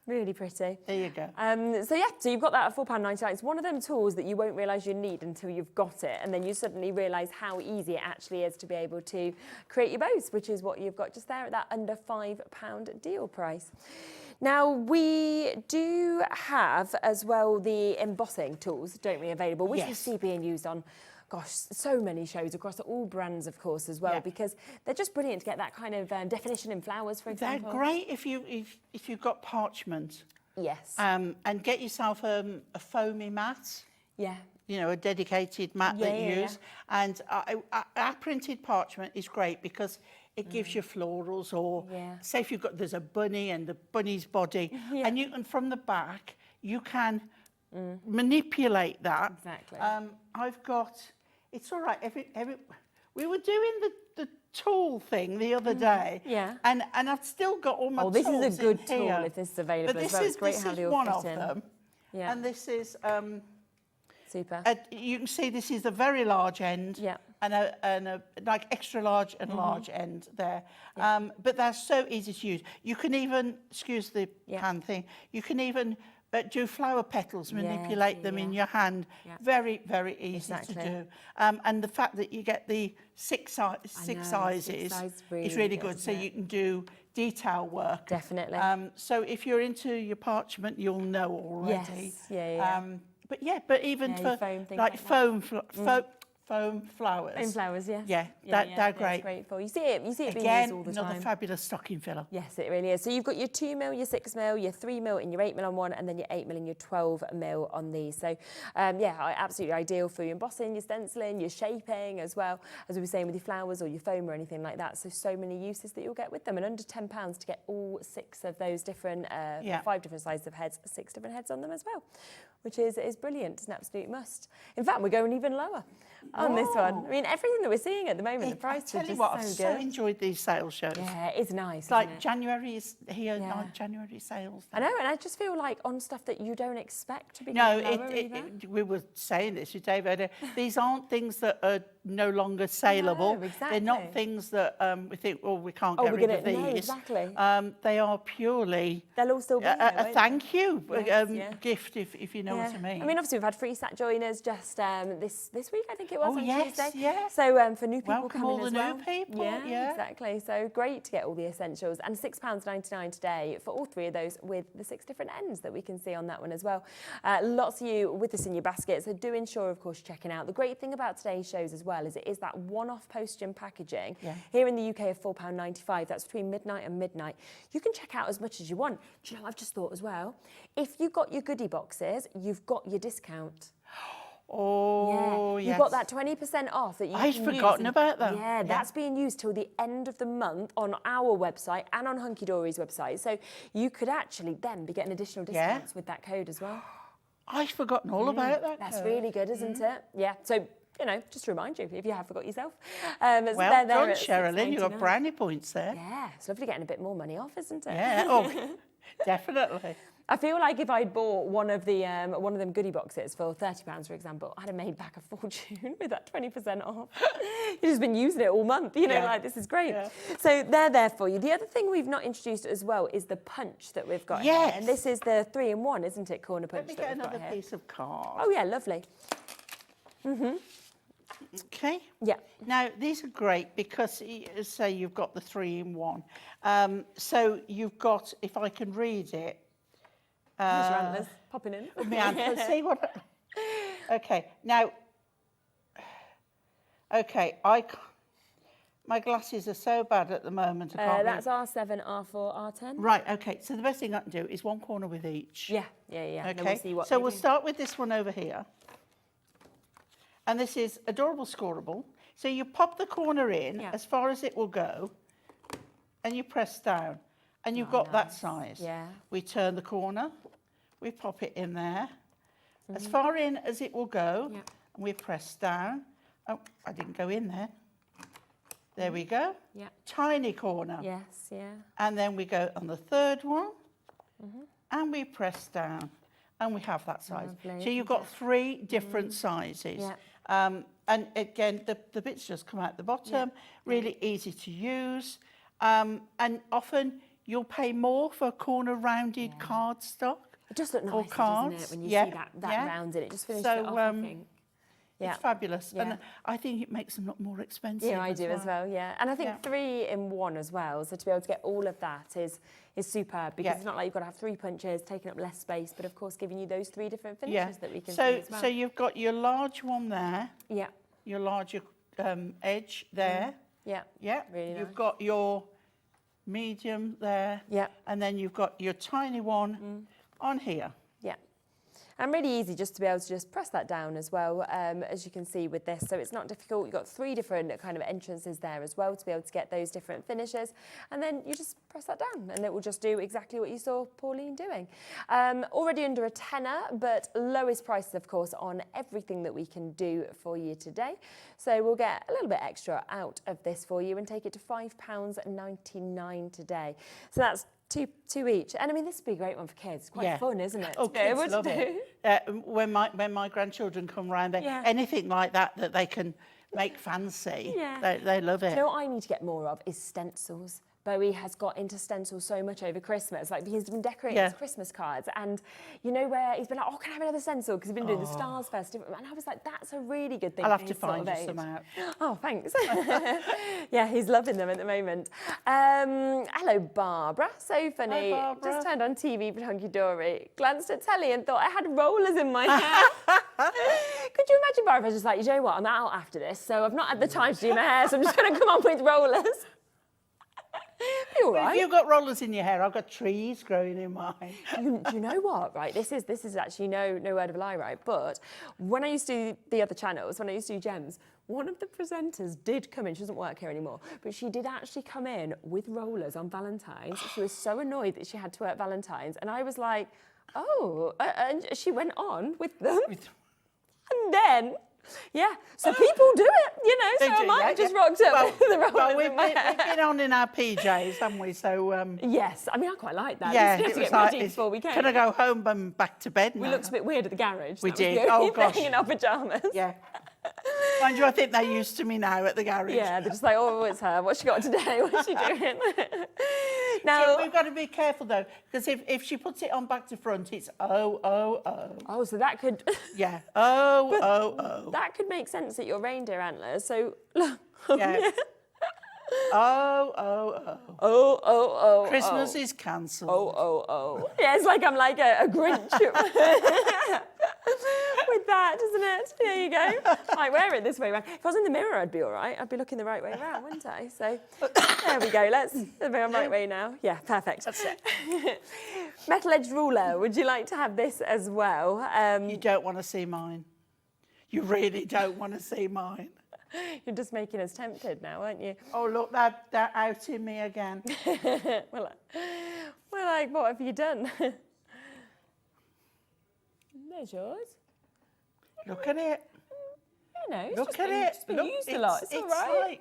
Really pretty. There you go. So you've got that at £4.99. It's one of them tools that you won't realise you need until you've got it, and then you suddenly realise how easy it actually is to be able to create your bows, which is what you've got just there at that under £5 deal price. Now, we do have as well the embossing tools, don't we, available, which we see being used on, gosh, so many shows across all brands, of course, as well, because they're just brilliant to get that kind of definition in flowers, for example. They're great if you've got parchment. Yes. And get yourself a foamy mat. Yeah. You know, a dedicated mat that you use. And our printed parchment is great because it gives you florals, or say if there's a bunny and the bunny's body, and you can from the back you can manipulate that. Exactly. I've got. It's all right. We were doing the tool thing the other day. Yeah. And I've still got all my tools. This is a good in tool here. if this is available. But this as well. is It's great this how is they all one fit of in. them. Yeah. And this is. Super. You can see this is a very large end. Yeah. And a like extra large and large end there. But they're so easy to use. You can even, excuse the hand thing, you can even do flower petals, manipulate them in your hand. Very, very easy to do. And the fact that you get the six sizes is really good. So you can do detail work. Definitely. So if you're into your parchment, you'll know already. Yes. But even for foam things like foam flowers. Foam flowers, yes. Yeah, they're that's great. Great for you. See it being Again, used all the another time. fabulous stocking filler. Yes, it really is. So you've got your 2mm, your 6mm, your 3mm and your 8mm on one, and then your 8mm and your 12mm on these. So, absolutely ideal for your embossing, your stenciling, your shaping as well, as we were saying with your flowers or your foam or anything like that. So many uses that you'll get with them. And under £10 to get all 6 of those different, 5 different sizes of heads, 6 different heads on them as well, which is brilliant. It's an absolute must. In fact, we're going even lower on this one. I mean, everything that we're seeing at the moment, the price is just I've so so good. enjoyed these sales shows. Yeah, it's nice. It's like isn't it? January is here, like January sales. I know, and I just feel like on stuff that you don't expect to be No, lower we were saying this with David. These aren't things that are no longer saleable. No, exactly. They're not things that we think, oh, we can't Oh, get we're rid gonna- of these. no, exactly. They are purely They'll all still be there, a won't thank you Yes, gift, if you know what I mean. I mean, obviously, we've had free sat joiners just this week, I think it was, Oh, on yes, Tuesday. yes. So for new people Welcome coming all the as new well. people, Yeah, yeah. exactly. So great to get all the essentials. And £6.99 today for all 3 of those with the 6 different ends that we can see on that one as well. Lots of you with this in your basket, so do ensure, of course, checking out. The great thing about today's shows as well is it is that one-off postage and packaging. Yeah. Here in the UK of £4.95, that's between midnight and midnight. You can check out as much as you want. Do you know, I've just thought as well, if you've got your goodie boxes, you've got your discount. Oh, You've yes. got that 20% off that you I'd can forgotten use. about that. Yeah, that's being used till the end of the month on our website and on Hunkydory's website. So you could actually then be getting additional discounts with that code as well. I'd forgotten all about that. That's code. really good, isn't it? Yeah. So, you know, just to remind you if you have forgot yourself. Well they're done, at Cheralene. You got £6.99. brownie points there. Yeah, it's lovely getting a bit more money off, isn't it? Yeah. Oh, definitely. I feel like if I'd bought one of them goodie boxes for £30, for example, I'd have made back a fortune with that 20% off. You've just been using it all month, you know, like this is great. Yeah. So they're there for you. The other thing we've not introduced as well is the punch that we've got here. And this is the 3-in-1, isn't it, corner punch? Let me get another piece of card. Oh yeah, lovely. Okay. Yeah. Now, these are great because, say, you've got the 3-in-1. So you've got, if I can read it. There's your antlers popping in. My antlers, see what? Okay. Now, okay, my glasses are so bad at the moment. I can't that's R7, R4, R10. Right, okay. So the best thing I can do is one corner with each. Yeah. Okay. We'll see what so we'll start with this one over here. And this is Adorable Scoreable. So you pop the corner in as far as it will go, and you press down, and you've got that size. Yeah. We turn the corner, we pop it in there, as far in as it will go, and we press down. Oh, I didn't go in there. There we go. Yeah. Tiny corner. Yes, yeah. And then we go on the third one, and we press down, and we have that size. Lovely, so you've got 3 different sizes. Yeah. And again, the bits just come out the bottom, really easy to use. And often you'll pay more for corner rounded cardstock. It just looks nice, or cards. doesn't it, when you see that rounded? It just finishes it off, I think. It's fabulous. And I think it makes them look more expensive. Yeah, I do as well, yeah. And I think 3-in-1 as well, so to be able to get all of that is superb, because it's not like you've got to have 3 punches, taking up less space, but of course giving you those 3 different finishes that we can see as well. So you've got your large one there. Yeah. Your larger edge there. Yeah. Yeah. Really You've nice. got your medium there. Yeah. And then you've got your tiny one on here. Yeah. And really easy just to be able to just press that down as well, as you can see with this. So it's not difficult. You've got 3 different kind of entrances there as well to be able to get those different finishes. And then you just press that down and it will just do exactly what you saw Pauline doing. Already under a tenner, but lowest prices, of course, on everything that we can do for you today. So we'll get a little bit extra out of this for you and take it to £5.99 today. So that's two each. And I mean, this would be a great one for kids. It's quite fun, isn't it? Oh, kids love it. When my grandchildren come round, anything like that they can make fancy, they love it. You know what I need to get more of is stencils. Bowie has got into stencils so much over Christmas. Like, he's been decorating his Christmas cards, and you know where he's been like, oh, can I have another stencil? Because he's been doing the Stars Festival. And I was like, that's a really good thing. I'll have to find you some out. Oh, thanks. Yeah, he's loving them at the moment. Hello, Barbara. So funny. Hi, Barbara. Just turned on TV for Hunkydory, glanced at telly and thought I had rollers in my hair. Could you imagine Barbara just like, you know what, I'm out after this, so I've not had the time to do my hair, so I'm just going to come on with rollers. Be all right. If you've got rollers in your hair, I've got trees growing in mine. Do you know what, right? This is actually no word of a lie, right? But when I used to do the other channels, when I used to do Gems, one of the presenters did come in. She doesn't work here anymore, but she did actually come in with rollers on Valentine's. She was so annoyed that she had to work Valentine's, and I was like, oh, and she went on with them. And then, so people do it, you know, so I might have just rocked up with the rollers in my hair. We've been on in our PJs, haven't we? So yes, I mean, I quite like that. Yeah, we had to get ready before we came. Can I go home and back to bed now? We looked a bit weird at the garage. We That was did. the only Oh, gosh. thing in our pyjamas. Yeah. Mind you, I think they're used to me now at the garage. Yeah, they're just like, oh, it's her. What's she got today? What's she doing? Now, so we've got to be careful though, because if she puts it on back to front, it's oh. Oh, so that could. Yeah. Oh. That could make sense at your reindeer antlers. So look. Yeah. Oh. Christmas is cancelled. Oh. Yeah, it's like I'm like a Grinch with that, isn't it? There you go. I wear it this way around. If I was in the mirror, I'd be all right. I'd be looking the right way around, wouldn't I? So there we go. Let's be on the right way now. Yeah, perfect. That's it. Metal edge ruler. Would you like to have this as well? You don't want to see mine. You really don't want to see mine. You're just making us tempted now, aren't you? Oh, look, they're outing me again. well, like, what have you done? There's yours. Look at it. You know, Look at it. It's been used a lot. It's all right.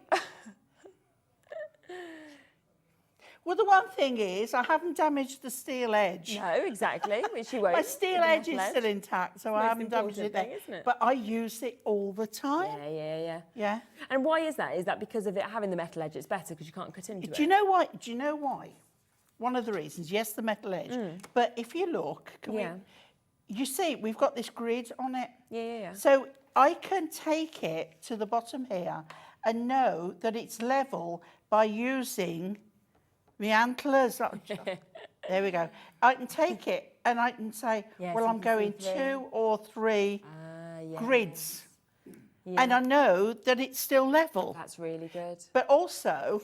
Well, the one thing is, I haven't damaged the steel edge. No, exactly, which you won't. My steel edge is still intact, so I haven't damaged it there. Isn't it? But I use it all the time. Yeah. And why is that? Is that because of it having the metal edge? It's better because you can't cut into it. Do you know why? Do you know why? One of the reasons, yes, the metal edge. But if you look, you see, we've got this grid on it. Yeah. So I can take it to the bottom here and know that it's level by using the antlers. There we go. I can take it and I can say, well, I'm going 2 or 3 grids. And I know that it's still level. That's really good. But also,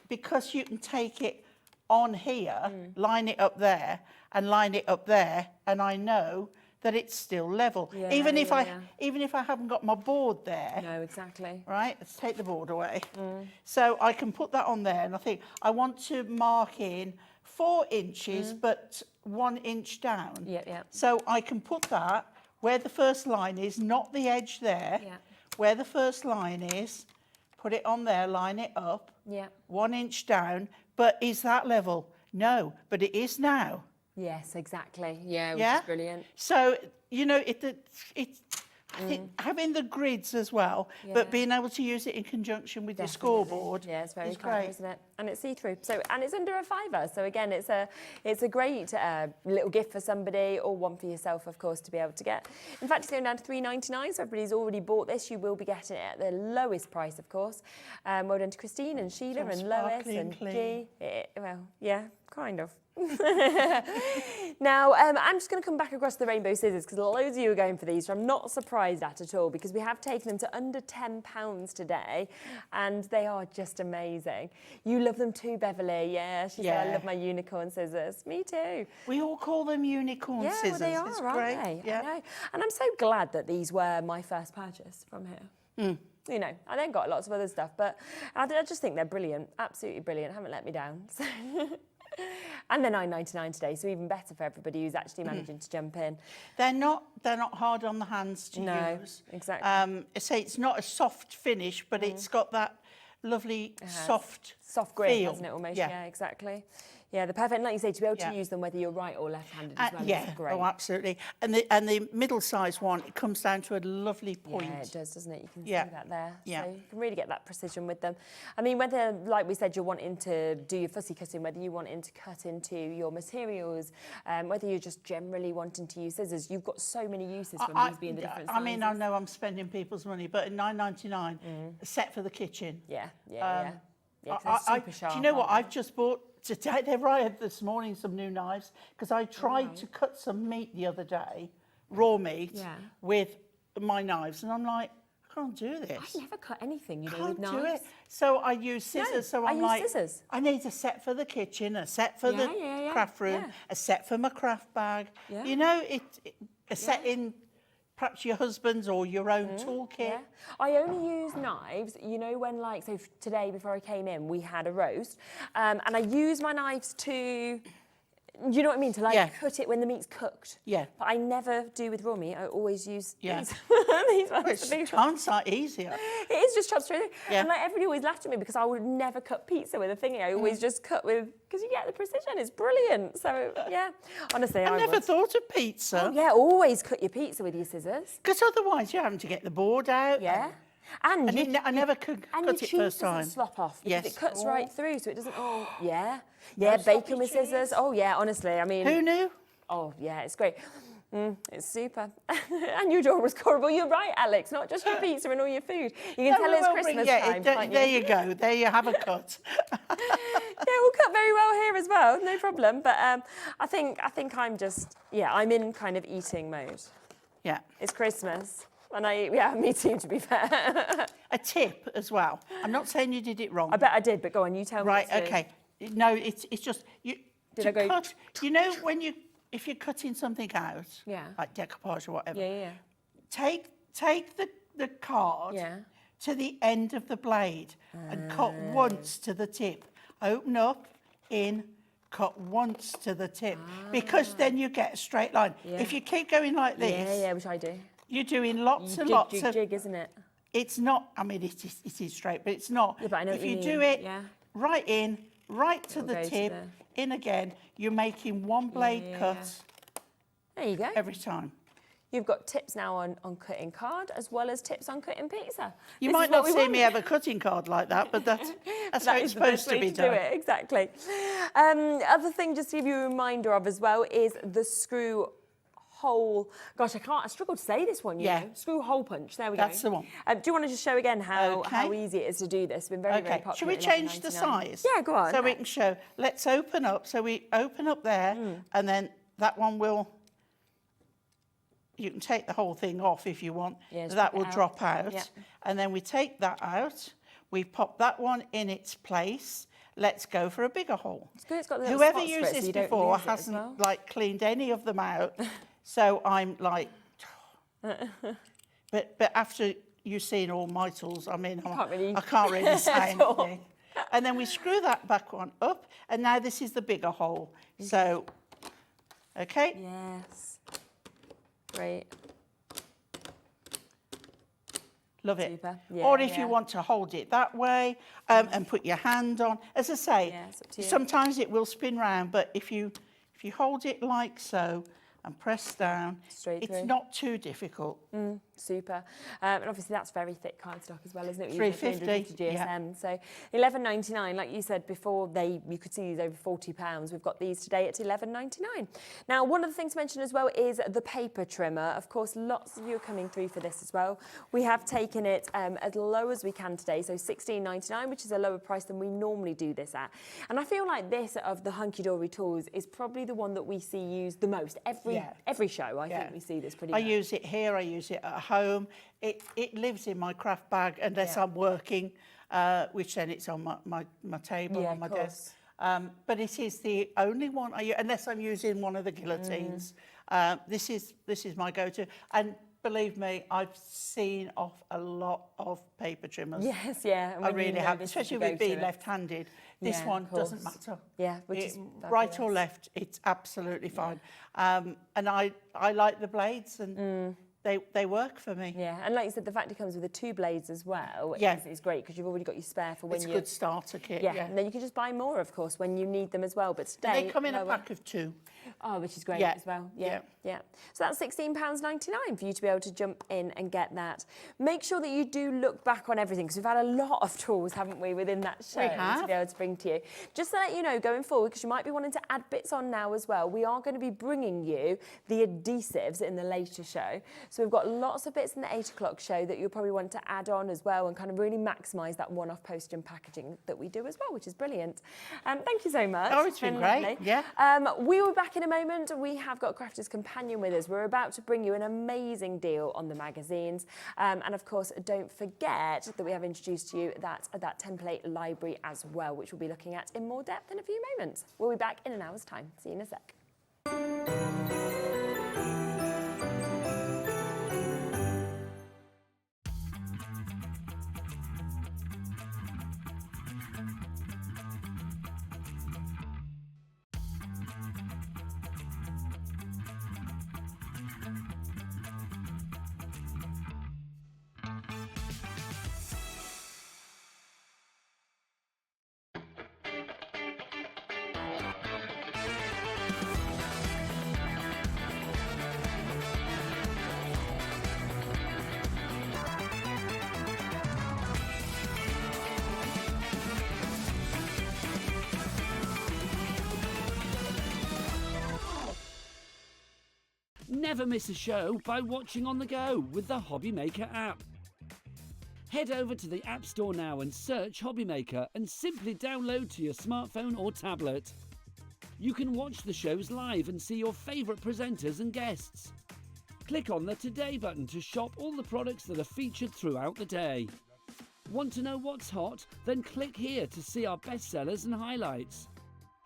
because you can take it on here, line it up there, and line it up there, and I know that it's still level. Even if I haven't got my board there. No, exactly. Right, let's take the board away. So I can put that on there, and I think I want to mark in 4 inches, but 1 inch down. So I can put that where the first line is, not the edge there. Where the first line is, put it on there, line it up. 1 inch down, but is that level? No, but it is now. Yes, exactly. Yeah, which is brilliant. So, you know, I think having the grids as well, but being able to use it in conjunction with your scoreboard. Yeah, it's very great, isn't it? And it's see-through. So, and it's under £5. So again, it's a great little gift for somebody, or one for yourself, of course, to be able to get. In fact, it's going down to £3.99. So everybody's already bought this. You will be getting it at the lowest price, of course. Well done to Christine and Sheila and Lois and G. Well, yeah, kind of. Now, I'm just going to come back across the rainbow scissors because loads of you are going for these, so I'm not surprised at all, because we have taken them to under £10 today, and they are just amazing. You love them too, Beverly. Yeah, she said, I love my unicorn scissors. Me too. We all call them unicorn scissors. Well, they are, it's aren't great. they? I know. And I'm so glad that these were my first purchase from here. You know, I then got lots of other stuff, but I just think they're brilliant. Absolutely brilliant. Haven't let me down. So. And they're £9.99 today, so even better for everybody who's actually managing to jump in. They're not hard on the hands to use. Exactly. So it's not a soft finish, but it's got that lovely soft grip, feel. hasn't it? Almost. Yeah, exactly. Yeah, they're perfect. And like you say, to be able to use them whether you're right or left-handed as well. Yeah, is great. oh, absolutely. And the middle-sized one, it comes down to a lovely point. Yeah, it does, doesn't it? You can see that there. So you can really get that precision with them. I mean, whether, like we said, you're wanting to do your fussy cutting, whether you're wanting to cut into your materials, whether you're just generally wanting to use scissors, you've got so many uses from these being the different sizes. I mean, I know I'm spending people's money, but at £9.99, a set for the kitchen. Yeah, they're super sharp. Do you know what? I've just bought today. They arrived this morning, some new knives, because I tried to cut some meat the other day, raw meat, with my knives, and I'm like, I can't do this. I never cut anything, with Can't knives. do it. So I use scissors. No, so I I'm use like, scissors. I need a set for the kitchen, a set for the craft room, a set for my craft bag. You know, a set in perhaps your husband's or your own toolkit. I only use knives, you know, when, like, so today before I came in, we had a roast, and I use my knives to, you know what I mean, to like cut it when the meat's cooked. Yeah. But I never do with raw meat. I always use these. These ones. It's hindsight easier. It is just chopped straight. And like everybody always laughed at me because I would never cut pizza with a thingy. I always just cut with, because you get the precision. It's brilliant. So yeah, honestly, I never thought of pizza. Oh, yeah, always cut your pizza with your scissors. Because otherwise you're having to get the board out. Yeah. And I never could cut it first time. And slop off because it cuts right through, so it doesn't. Oh, yeah, No bacon with scissors. Oh yeah, honestly, I mean. Who knew? Oh yeah, it's great. It's super. And your door was horrible. You're right, Alex. Not just your pizza and all your food. You can tell it's Christmas time. There you go. There you have a cut. We'll cut very well here as well. No problem. But I think I'm just I'm in kind of eating mode. Yeah. It's Christmas. And me too, to be fair. A tip as well. I'm not saying you did it wrong. I bet I did, but go on, you tell me. Right, okay. No, it's just you. Did I go? Cut, you know if you're cutting something out, like decoupage or whatever. Yeah. Take the card to the end of the blade and cut once to the tip. Open up, in, cut once to the tip, because then you get a straight line. If you keep going like this, which I do. You're doing lots and lots of jig, isn't it? It's not. I mean, it is straight, but it's not. Yeah, but I know if what you you do mean. it right in, right to It'll the go to tip, in again. You're making one blade cut There you go. every time. You've got tips now on cutting card as well as tips on cutting pizza. You This might is what not we see me want. have a cutting card like that, but that's That how is it's the best supposed to way be do done. it, exactly. Other thing just to give you a reminder of as well is the screw hole. Gosh, I struggle to say this one. You know. Screw hole punch. There we go. That's the one. Do you want to just show again how easy it is to do this? It's been very popular. Should we change the size? Yeah, go on. So we can show. Let's open up. So we open up there, and then that one will. You can take the whole thing off if you want. Yeah, just that pop it will out. drop out. Yeah. And then we take that out. We pop that one in its place. Let's go for a bigger hole. It's good. It's got the little Whoever spots for used it, so this you don't before lose it as hasn't well. like cleaned any of them out. So I'm like, but after you've seen all my tools, I mean, I can't really say at all. anything. And then we screw that back one up, and now this is the bigger hole. So, okay. Yes. Great. Love it. Super. Yeah, or if yeah. you want to hold it that way and put your hand on. As I say, it's up to you. sometimes it will spin round, but if you hold it like so and press down, Straight it's through. not too difficult. Super. And obviously that's very thick cardstock as well, isn't it? $3.50, 350 GSM. So $11.99, like you said before, you could see these over £40. We've got these today at $11.99. Now, one of the things to mention as well is the paper trimmer. Of course, lots of you are coming through for this as well. We have taken it as low as we can today, so $16.99, which is a lower price than we normally do this at. And I feel like this of the Hunkydory tools is probably the one that we see used the most. Every show, I think we see this pretty much. I use it here, I use it at home. It lives in my craft bag unless I'm working, which then it's on my table, on my desk. But it is the only one I use, unless I'm using one of the guillotines. This is my go-to. And believe me, I've seen off a lot of paper trimmers. Yes, yeah. I really have, especially with being left-handed. This one doesn't matter. Yeah, which is right or left, it's absolutely fine. And I like the blades, and they work for me. Yeah, and like you said, the fact it comes with the 2 blades as well is great because you've already got your spare for when it's a good starter kit. Yeah, and then you can just buy more, of course, when you need them as well. But today They come in a pack of 2. Oh, which is great as well. Yeah. So that's £16.99 for you to be able to jump in and get that. Make sure that you do look back on everything because we've had a lot of tools, haven't we, within that show to be able to bring to you. Just to let you know, going forward, because you might be wanting to add bits on now as well, we are going to be bringing you the adhesives in the later show. So we've got lots of bits in the 8 o'clock show that you'll probably want to add on as well and kind of really maximise that one-off postage and packaging that we do as well, which is brilliant. Thank you so much. Oh, it's been great. Lovely. Yeah. We will be back in a moment. We have got Crafter's Companion with us. We're about to bring you an amazing deal on the magazines. And of course, don't forget that we have introduced to you that template library as well, which we'll be looking at in more depth in a few moments. We'll be back in an hour's time. See you in a sec. Never miss a show by watching on the go with the Hobby Maker app. Head over to the App Store now and search Hobby Maker and simply download to your smartphone or tablet. You can watch the shows live and see your favourite presenters and guests. Click on the Today button to shop all the products that are featured throughout the day. Want to know what's hot? Then click here to see our bestsellers and highlights.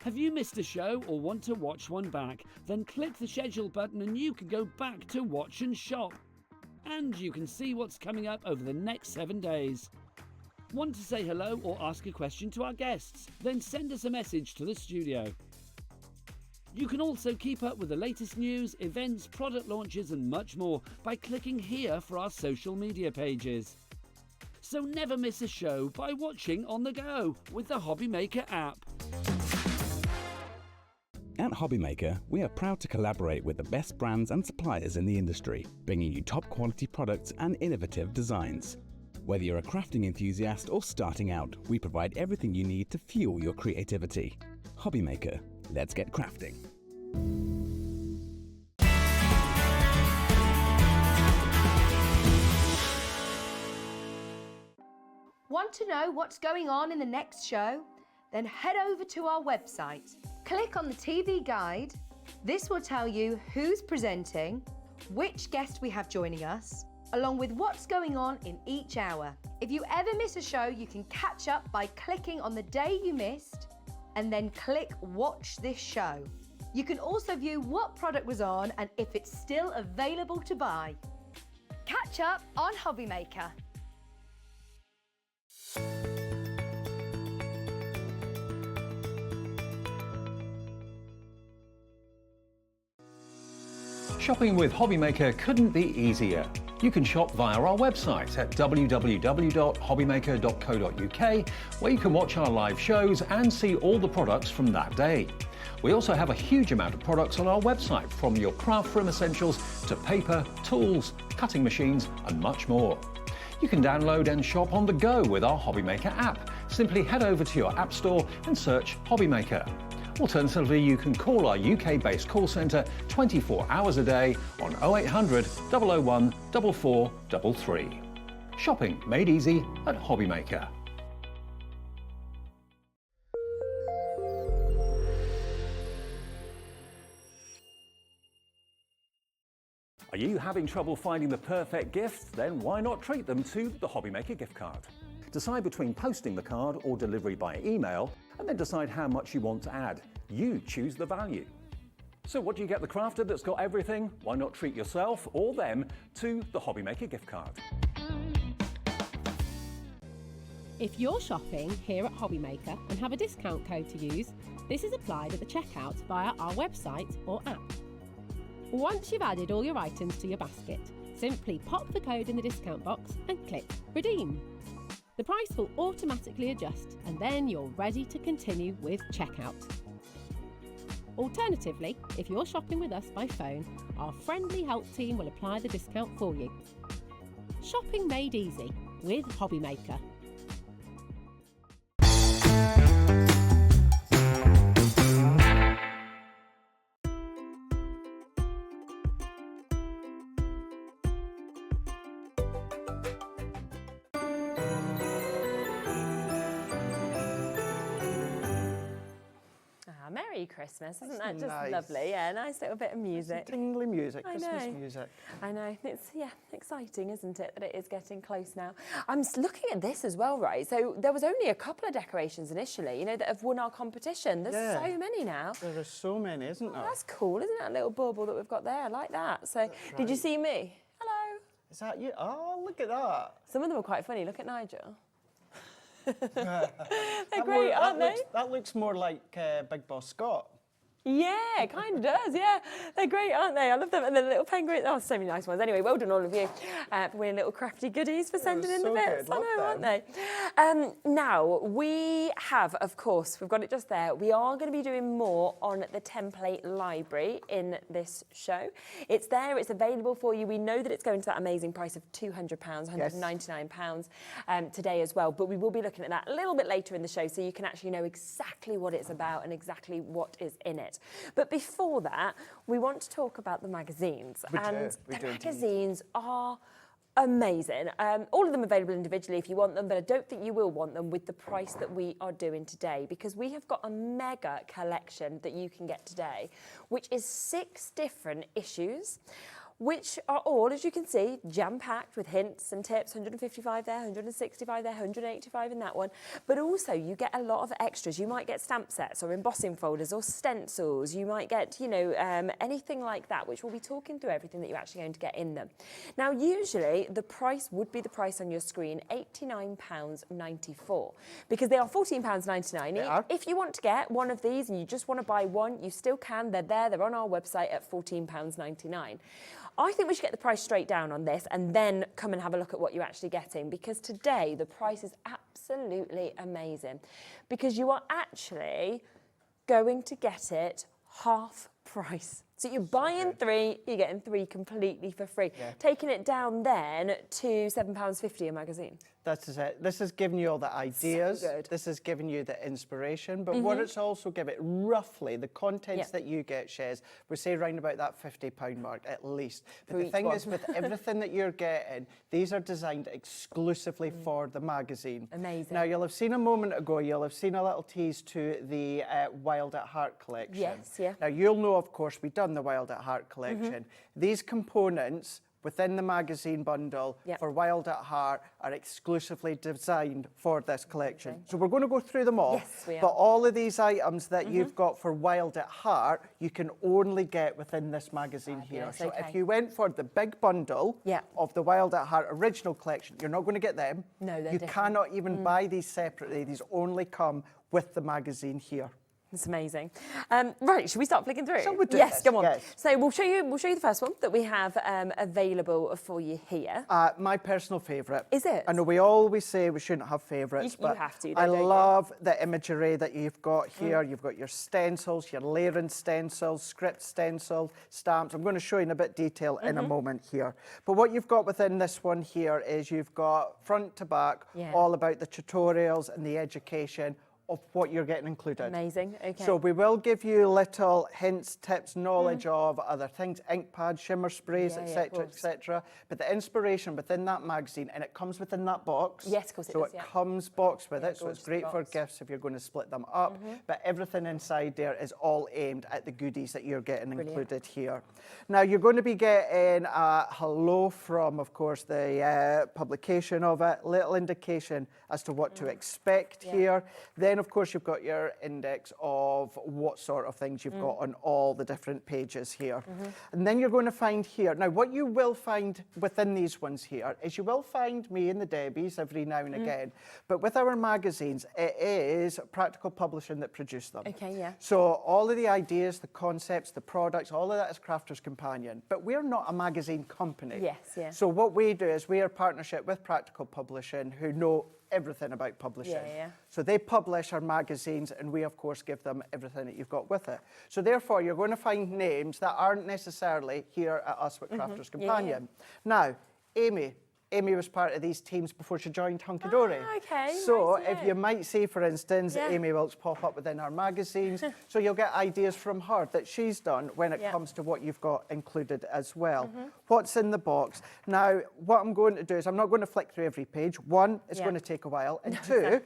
Have you missed a show or want to watch one back? Then click the schedule button and you can go back to watch and shop. And you can see what's coming up over the next 7 days. Want to say hello or ask a question to our guests? Then send us a message to the studio. You can also keep up with the latest news, events, product launches and much more by clicking here for our social media pages. So never miss a show by watching on the go with the Hobby Maker app. At Hobby Maker, we are proud to collaborate with the best brands and suppliers in the industry, bringing you top quality products and innovative designs. Whether you're a crafting enthusiast or starting out, we provide everything you need to fuel your creativity. Hobby Maker, let's get crafting. Want to know what's going on in the next show? Then head over to our website. Click on the TV guide. This will tell you who's presenting, which guest we have joining us, along with what's going on in each hour. If you ever miss a show, you can catch up by clicking on the day you missed and then click Watch This Show. You can also view what product was on and if it's still available to buy. Catch up on Hobby Maker. Shopping with Hobby Maker couldn't be easier. You can shop via our website at www.hobbymaker.co.uk, where you can watch our live shows and see all the products from that day. We also have a huge amount of products on our website, from your craft room essentials to paper, tools, cutting machines and much more. You can download and shop on the go with our Hobby Maker app. Simply head over to your app store and search Hobby Maker. Alternatively, you can call our UK-based call centre 24 hours a day on 0800 001 4433. Shopping made easy at Hobby Maker. Are you having trouble finding the perfect gift? Then why not treat them to the Hobby Maker gift card? Decide between posting the card or delivery by email, and then decide how much you want to add. You choose the value. So what do you get the crafter that's got everything? Why not treat yourself or them to the Hobby Maker gift card? If you're shopping here at Hobby Maker and have a discount code to use, this is applied at the checkout via our website or app. Once you've added all your items to your basket, simply pop the code in the discount box and click Redeem. The price will automatically adjust and then you're ready to continue with checkout. Alternatively, if you're shopping with us by phone, our friendly help team will apply the discount for you. Shopping made easy with Hobby Maker. Merry Christmas, isn't that That's just nice. lovely? Yeah, nice little bit of music. Tingly music, I Christmas know. music. I know, it's, yeah, exciting, isn't it, that it is getting close now. I'm looking at this as well, right? So there was only a couple of decorations initially, you know, that have won our competition. There's so many now. There are so many, isn't there? That's cool, isn't it? A little bauble that we've got there, I like that. So, did you see me? Hello. Is that you? Oh, look at that. Some of them are quite funny. Look at Nigel. They're That great, aren't they? That looks more like Big Boss Scott. Yeah, it kind of does, yeah. They're great, aren't they? I love them. And the little penguins, oh, so many nice ones. Anyway, well done all of you for winning little crafty goodies for sending in the bits. I know, aren't they? Now, we have, of course, we've got it just there. We are going to be doing more on the template library in this show. It's there, it's available for you. We know that it's going to that amazing price of £200, £199 today as well. But we will be looking at that a little bit later in the show so you can actually know exactly what it's about and exactly what is in it. But before that, we want to talk about the magazines. We and do the magazines are amazing. All of them available individually if you want them, but I don't think you will want them with the price that we are doing today, because we have got a mega collection that you can get today, which is 6 different issues, which are all, as you can see, jam-packed with hints and tips. 155 there, 165 there, 185 in that one. But also you get a lot of extras. You might get stamp sets or embossing folders or stencils. You might get, you know, anything like that, which we'll be talking through everything that you're actually going to get in them. Now, usually the price would be the price on your screen, £89.94, because they are £14.99. If you want to get one of these and you just want to buy one, you still can. They're there. They're on our website at £14.99. I think we should get the price straight down on this and then come and have a look at what you're actually getting, because today the price is absolutely amazing, because you are actually going to get it half price. So you're buying 3, you're getting 3 completely for free. Yeah. Taking it down then to £7.50 a magazine. That is it. This is giving you all the ideas. So good. This is giving you the inspiration. But what it's also giving, roughly, the contents that you get, Shez, we say around about that £50 mark at least. But For the each thing one. is, with everything that you're getting, these are designed exclusively for the magazine. Amazing. Now, you'll have seen a moment ago, you'll have seen a little tease to the Wild at Heart collection. Yes, yeah. Now, you'll know, of course, we've done the Wild at Heart collection. These components within the magazine bundle for Wild at Heart are exclusively designed for this collection. So we're going to go through them all. Yes, we are. But all of these items that you've got for Wild at Heart, you can only get within this magazine here. So if you went for the big bundle of the Wild at Heart original collection, you're not going to get them. No, they're You different. cannot even buy these separately. These only come with the magazine here. It's amazing. Right, should we start flicking through? Shall we do yes, this? come on. Yes. So we'll show you the first one that we have available for you here. My personal favourite. Is it? I know we always say we shouldn't have favourites, You but have to, though, I don't you? love the imagery that you've got here. You've got your stencils, your layering stencils, script stencil, stamps. I'm going to show you in a bit of detail in a moment here. But what you've got within this one here is you've got front to back, all about the tutorials and the education of what you're getting included. Amazing, okay. So we will give you little hints, tips, knowledge of other things, ink pads, shimmer sprays, etc., etc. But the inspiration within that magazine, and it comes within that box. Yes, of course it so does, it comes boxed with it, so it's gorgeous great for box. gifts if you're going to split them up. But everything inside there is all aimed at the goodies that you're getting included here. Now you're going to be getting a hello from, of course, the publication of it, little indication as to what to expect here. Then, of course, you've got your index of what sort of things you've got on all the different pages here. And then you're going to find here, now what you will find within these ones here is you will find me and the Debbies every now and again, but with our magazines, it is Practical Publishing that produce them. Okay, yeah. So all of the ideas, the concepts, the products, all of that is Crafter's Companion, but we're not a magazine company. Yes, yeah. So what we do is we are a partnership with Practical Publishing, who know everything about publishing. So they publish our magazines and we of course give them everything that you've got with it. So therefore you're going to find names that aren't necessarily here at us with Crafter's Companion. Now, Amy was part of these teams before she joined Hunkydory. Okay, So nice, if you might see, for instance, Amy Wilkes pop up within our magazines, so you'll get ideas from her that she's done when it comes to what you've got included as well. What's in the box? Now, what I'm going to do is I'm not going to flick through every page. One, it's going to take a while. And two,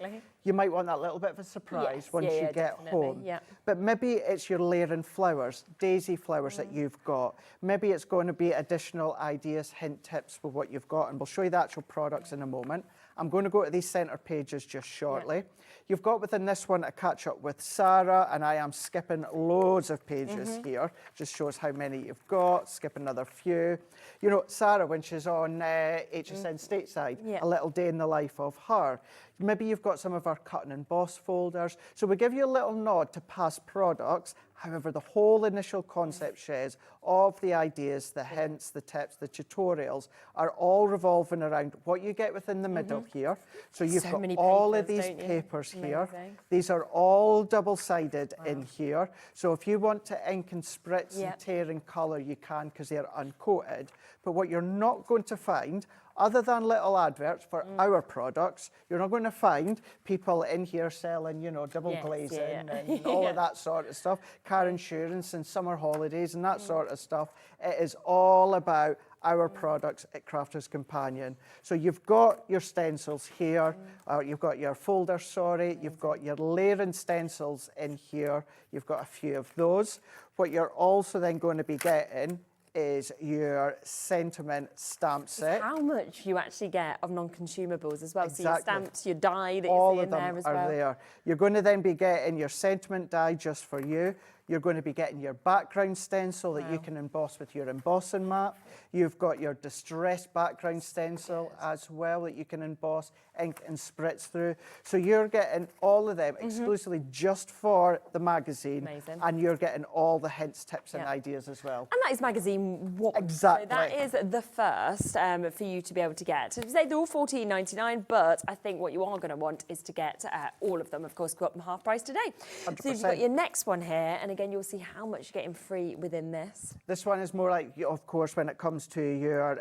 you might want that little bit of a surprise once you get home. But maybe it's your layering flowers, daisy flowers that you've got. Maybe it's going to be additional ideas, hint tips for what you've got, and we'll show you the actual products in a moment. I'm going to go to these centre pages just shortly. You've got within this one a catch up with Sarah, and I am skipping loads of pages here. Just shows how many you've got, skip another few. You know, Sarah, when she's on HSN Stateside, a little day in the life of her. Maybe you've got some of our cut and emboss folders. So we give you a little nod to past products. However, the whole initial concept shares of the ideas, the hints, the tips, the tutorials are all revolving around what you get within the middle here. So you've got all of these papers here. These are all double-sided in here. So if you want to ink and spritz and tear and colour, you can because they're uncoated. But what you're not going to find, other than little adverts for our products, you're not going to find people in here selling, you know, double glazing and all of that sort of stuff, car insurance and summer holidays and that sort of stuff. It is all about our products at Crafter's Companion. So you've got your stencils here, you've got your folders, you've got your layering stencils in here, you've got a few of those. What you're also then going to be getting is your sentiment stamp set. How much you actually get of non-consumables as well. Exactly. So your stamps, your die that All you see of in them there as are well. there. You're going to then be getting your sentiment die just for you. You're going to be getting your background stencil that you can emboss with your embossing mat. You've got your distressed background stencil as well that you can emboss, ink and spritz through. So you're getting all of them exclusively just for the magazine. Amazing. And you're getting all the hints, tips and ideas as well. And that is magazine one. Exactly. So that is the first for you to be able to get. So say they're all $14.99, but I think what you are going to want is to get all of them. Of course, got them half price today. 100%. So you've got your next one here, and again, you'll see how much you're getting free within this. This one is more like, of course, when it comes to your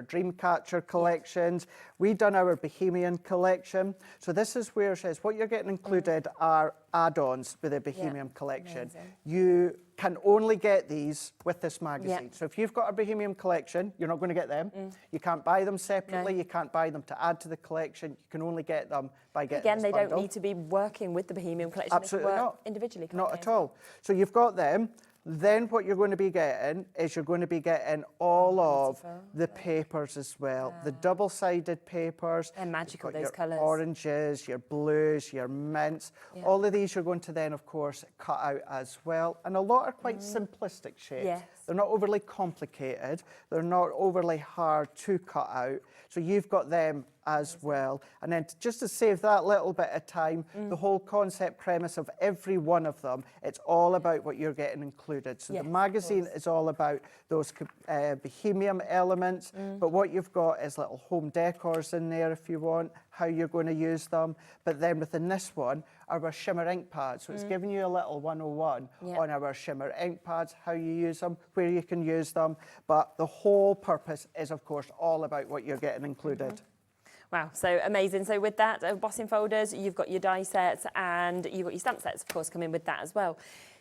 Dreamcatcher collections. We've done our Bohemian collection. So this is where it says what you're getting included are add-ons with the Bohemian collection. Amazing. You can only get these with this magazine. So if you've got a Bohemian collection, you're not going to get them. You can't buy them separately. You can't buy them to add to the collection. You can only get them by getting Again, this they bundle. don't need to be working with the Bohemian collection. Absolutely they can work not. individually. Not at all. So you've got them. Then what you're going to be getting is you're going to be getting all of the papers as well. The double-sided papers. They're magical, You've got those your colours. oranges, your blues, your mints. All of these you're going to then, of course, cut out as well. And a lot are quite simplistic shapes. Yes. They're not overly complicated. They're not overly hard to cut out. So you've got them as well. And then just to save that little bit of time, the whole concept premise of every one of them, it's all about what you're getting included. So the magazine is all about those bohemian elements, but what you've got is little home decors in there if you want, how you're going to use them. But then within this one, our shimmer ink pads. So it's giving you a little 101 on our shimmer ink pads, how you use them, where you can use them. But the whole purpose is, of course, all about what you're getting included. Wow, so amazing. So with that, embossing folders, you've got your die sets and you've got your stamp sets, of course, coming with that as well.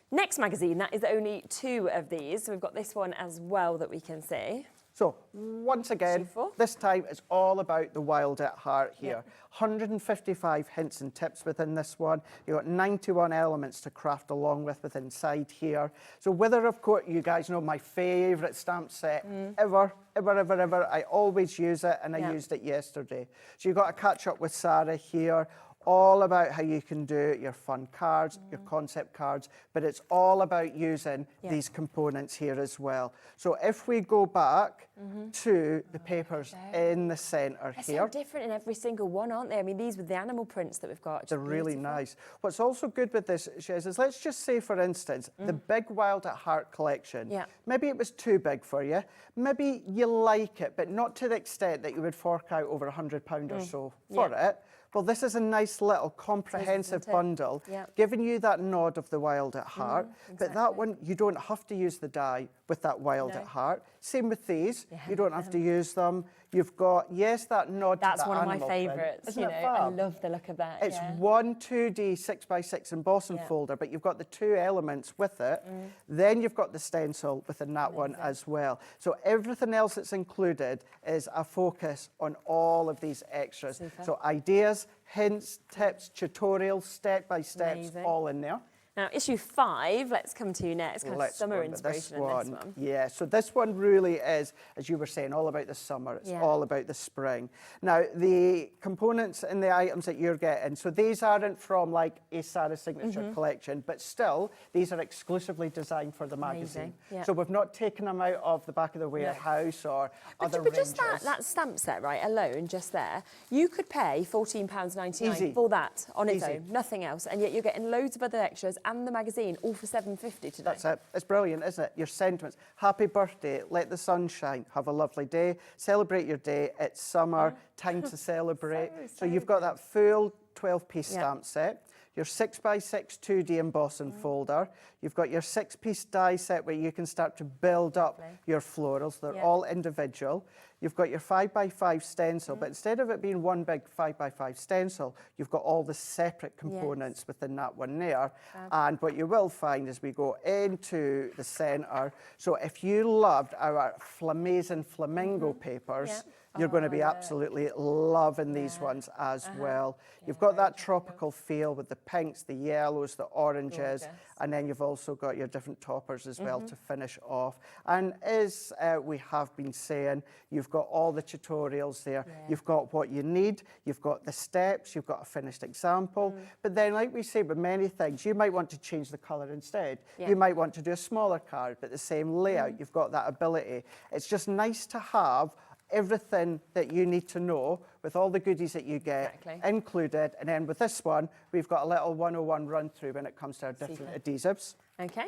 Next magazine, that is only 2 of these. So we've got this one as well that we can see. So once again, this time it's all about the wild at heart here. 155 hints and tips within this one. You've got 91 elements to craft along with inside here. So whether, of course, you guys know my favourite stamp set ever. I always use it, and I used it yesterday. So you've got to catch up with Sarah here. All about how you can do your fun cards, your concept cards, but it's all about using these components here as well. So if we go back to the papers in the centre They're here. so different in every single one, aren't they? I mean, these were the animal prints that we've got. They're really nice. What's also good with this, Shez, is let's just say, for instance, the big Wild at Heart collection. Maybe it was too big for you. Maybe you like it, but not to the extent that you would fork out over £100 or so for it. Well, this is a nice little comprehensive bundle, giving you that nod of the Wild at Heart. But that one, you don't have to use the die with that Wild at Heart. Same with these. You don't have to use them. You've got, yes, that nod That's to that one of my animal print. favourites. Isn't You it know, I fab? love the look of that. It's one 2D 6x6 embossing folder, but you've got the 2 elements with it. Then you've got the stencil within that one as well. So everything else that's included is a focus on all of these extras. Super. So ideas, hints, tips, tutorials, step-by-steps, all in there. Now, issue 5, let's come to you next. Kind of Let's summer go into inspiration in this one. Yeah, so this one really is, as you were saying, all about the summer. It's all about the spring. Now, the components and the items that you're getting, so these aren't from like a Sarah signature collection, but still, these are exclusively designed for the magazine. So we've not taken them out of the back of the warehouse or other But just ranges. that stamp set, right, alone, just there, you could pay £14.99 Easy. for that on its Easy. own, nothing else, and yet you're getting loads of other extras and the magazine all for £7.50 today. That's it. It's brilliant, isn't it? Your sentiments. Happy birthday. Let the sun shine. Have a lovely day. Celebrate your day. It's summer. Time to celebrate. So you've got that full 12-piece stamp set. Your 6x6 2D embossing folder. You've got your 6-piece die set where you can start to build up your florals. They're all individual. You've got your 5x5 stencil, but instead of it being one big 5x5 stencil, you've got all the separate components within that one there. And what you will find as we go into the centre, so if you loved our Flamazing Flamingo papers, you're going to be absolutely loving these ones as well. You've got that tropical feel with the pinks, the yellows, the oranges, Gorgeous. and then you've also got your different toppers as well to finish off. And as we have been saying, you've got all the tutorials there. Yeah. You've got what you need, you've got the steps, you've got a finished example. But then, like we say with many things, you might want to change the colour instead. Yeah. You might want to do a smaller card, but the same layout. You've got that ability. It's just nice to have everything that you need to know with all the goodies that you get included. And then with this one, we've got a little 101 run through when it comes to our different adhesives. Okay.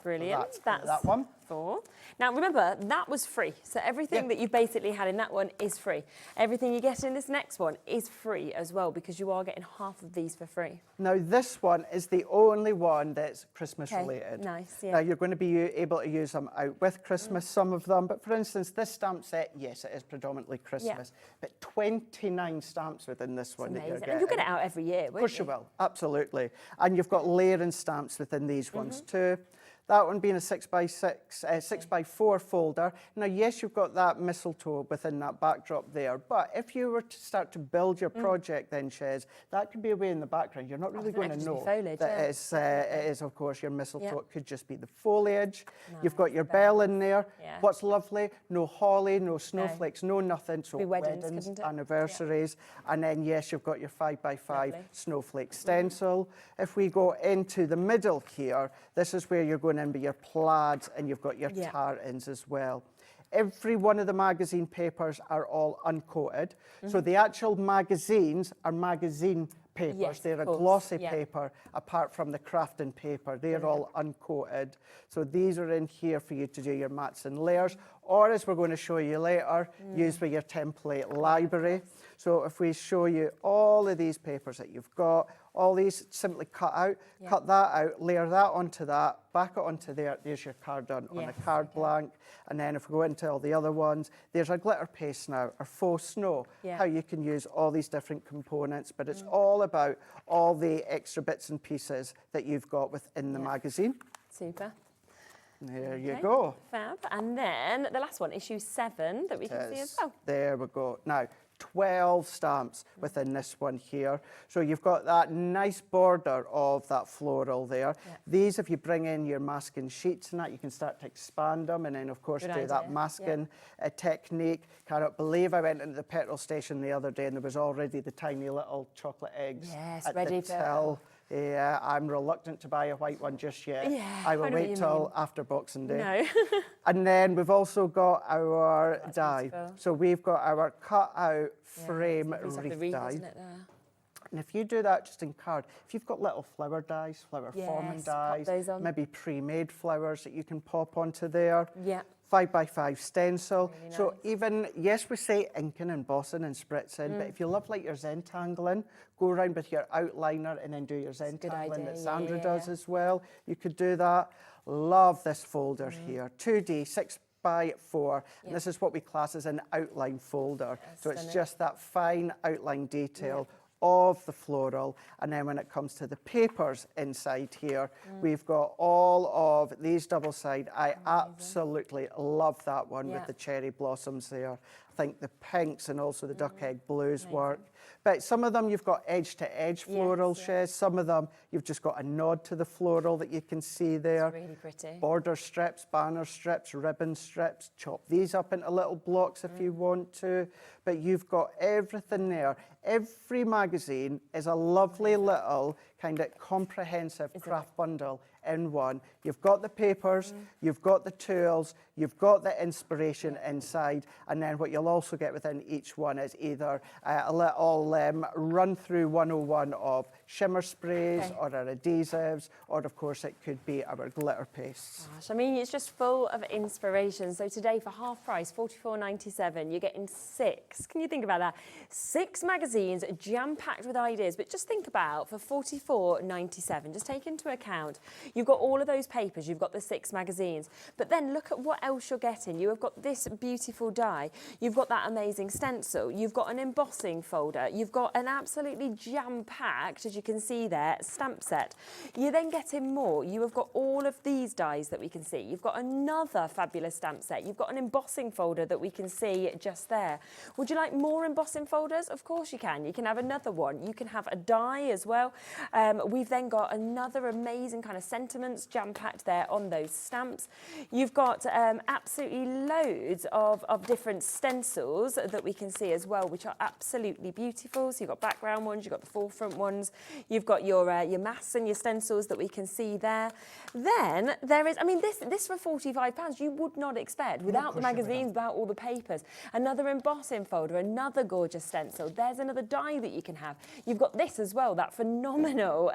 Brilliant. So that's that one. 4. Now remember, that was free. So everything that you basically had in that one is free. Everything you get in this next one is free as well, because you are getting half of these for free. Now this one is the only one that's Christmas related. Nice, yeah. Now you're going to be able to use them out with Christmas, some of them, but for instance, this stamp set, yes, it is predominantly Christmas, but 29 stamps within this one that you're Amazing. getting. And you'll get it out every year, won't Of course you will, absolutely. And you've got layering stamps within these ones too. That one being a 6x6, 6x4 folder. Now, yes, you've got that mistletoe within that backdrop there, but if you were to start to build your project then, Shez, that could be away in the background. You're not really going to know foliage, that it is, of course, your mistletoe. It could just be the foliage. You've got your bell in there. What's lovely, no holly, no snowflakes, no nothing. So weddings, anniversaries. And then, yes, you've got your 5x5 snowflake stencil. If we go into the middle here, this is where you're going in with your plaids, and you've got your tartans as well. Every one of the magazine papers are all uncoated. So the actual magazines are magazine papers. Yes, They're a of course, glossy paper, apart from the crafting paper. They're all uncoated. So these are in here for you to do your mats and layers, or as we're going to show you later, use with your template library. So if we show you all of these papers that you've got, all these simply cut out, cut that out, layer that onto that, back it onto there, there's your card done on a card blank. And then if we go into all the other ones, there's our glitter paste now, our faux snow, how you can use all these different components, but it's all about all the extra bits and pieces that you've got within the magazine. Super. There you go. Fab. And then the last one, issue 7, that we can see as well. There we go. Now, 12 stamps within this one here. So you've got that nice border of that floral there. These, if you bring in your masking sheets and that, you can start to expand them and then, of course, do that masking technique. Cannot believe I went into the petrol station the other day and there was already the tiny little chocolate eggs at ready the till. Yeah, I'm reluctant to buy a white one just yet. I will wait till after Boxing Day. No. And then we've also got our die. So we've got our cut-out frame wreath die. And if you do that just in card, if you've got little flower dies, flower forming dies, maybe pre-made flowers that you can pop onto there. 5x5 stencil. Really so even, yes, we say inking and embossing and spritzing, but if you love like your Zentangling, go around with your outliner and then do your Zentangling that Sandra does as well. You could do that. Love this folder here. 2D, 6x4. And this is what we class as an outline folder. So it's just that fine outline detail of the floral. And then when it comes to the papers inside here, we've got all of these double side. I absolutely love that one with the cherry blossoms there. I think the pinks and also the duck egg blues work. But some of them you've got edge-to-edge floral shares. Some of them you've just got a nod to the floral that you can see there. It's really pretty. Border strips, banner strips, ribbon strips. Chop these up into little blocks if you want to. But you've got everything there. Every magazine is a lovely little kind of comprehensive craft bundle in one. You've got the papers, you've got the tools, you've got the inspiration inside, and then what you'll also get within each one is either a little run-through 101 of shimmer sprays or our adhesives, or of course it could be our glitter pastes. Gosh, I mean, it's just full of inspiration. So today for half price, $44.97, you're getting 6. Can you think about that? 6 magazines jam-packed with ideas, but just think about for $44.97, just take into account, you've got all of those papers, you've got the 6 magazines, but then look at what else you're getting. You have got this beautiful die, you've got that amazing stencil, you've got an embossing folder, you've got an absolutely jam-packed, as you can see there, stamp set. You're then getting more. You have got all of these dies that we can see. You've got another fabulous stamp set. You've got an embossing folder that we can see just there. Would you like more embossing folders? Of course you can. You can have another one. You can have a die as well. We've then got another amazing kind of sentiments jam-packed there on those stamps. You've got absolutely loads of different stencils that we can see as well, which are absolutely beautiful. So you've got background ones, you've got the forefront ones, you've got your masks and your stencils that we can see there. Then there is, I mean, this for £45 you would not expect without the magazines, without all the papers. Another embossing folder, another gorgeous stencil. There's another die that you can have. You've got this as well, that phenomenal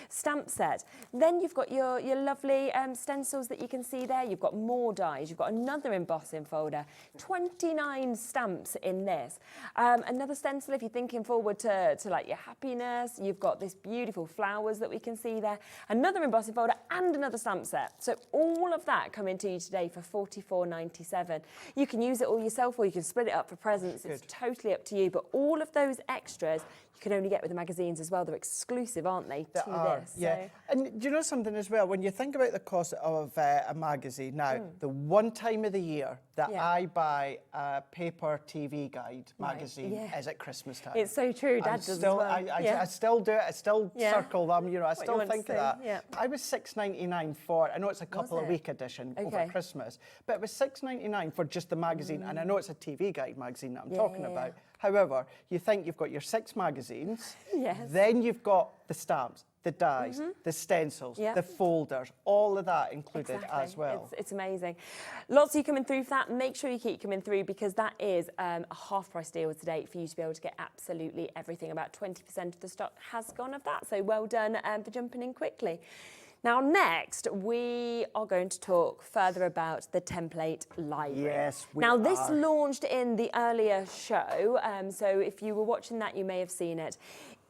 stamp set. Then you've got your lovely stencils that you can see there. You've got more dies. You've got another embossing folder. 29 stamps in this. Another stencil if you're thinking forward to like your happiness. You've got this beautiful flowers that we can see there. Another embossing folder and another stamp set. So all of that coming to you today for £44.97. You can use it all yourself or you can split it up for presents. It's totally up to you. But all of those extras you can only get with the magazines as well. They're exclusive, aren't they, to this? Yeah. So. And do you know something as well? When you think about the cost of a magazine, now, the one time of the year that I buy a paper TV guide magazine is at Christmas time. It's so true. Dad does as well. I still do it. I still circle them. You know, I still think of that. Yeah. I was £6.99 for, I know it's a couple of week edition over Christmas, but it was £6.99 for just the magazine. And I know it's a TV guide magazine that I'm talking about. However, you think you've got your 6 magazines, then you've got the stamps, the dies, the stencils, the folders, all of that included as well. It's amazing. Lots of you coming through for that. Make sure you keep coming through because that is a half price deal today for you to be able to get absolutely everything. About 20% of the stock has gone of that. So well done for jumping in quickly. Now, next, we are going to talk further about the template library. Yes, we Now, this are. launched in the earlier show, so if you were watching that, you may have seen it.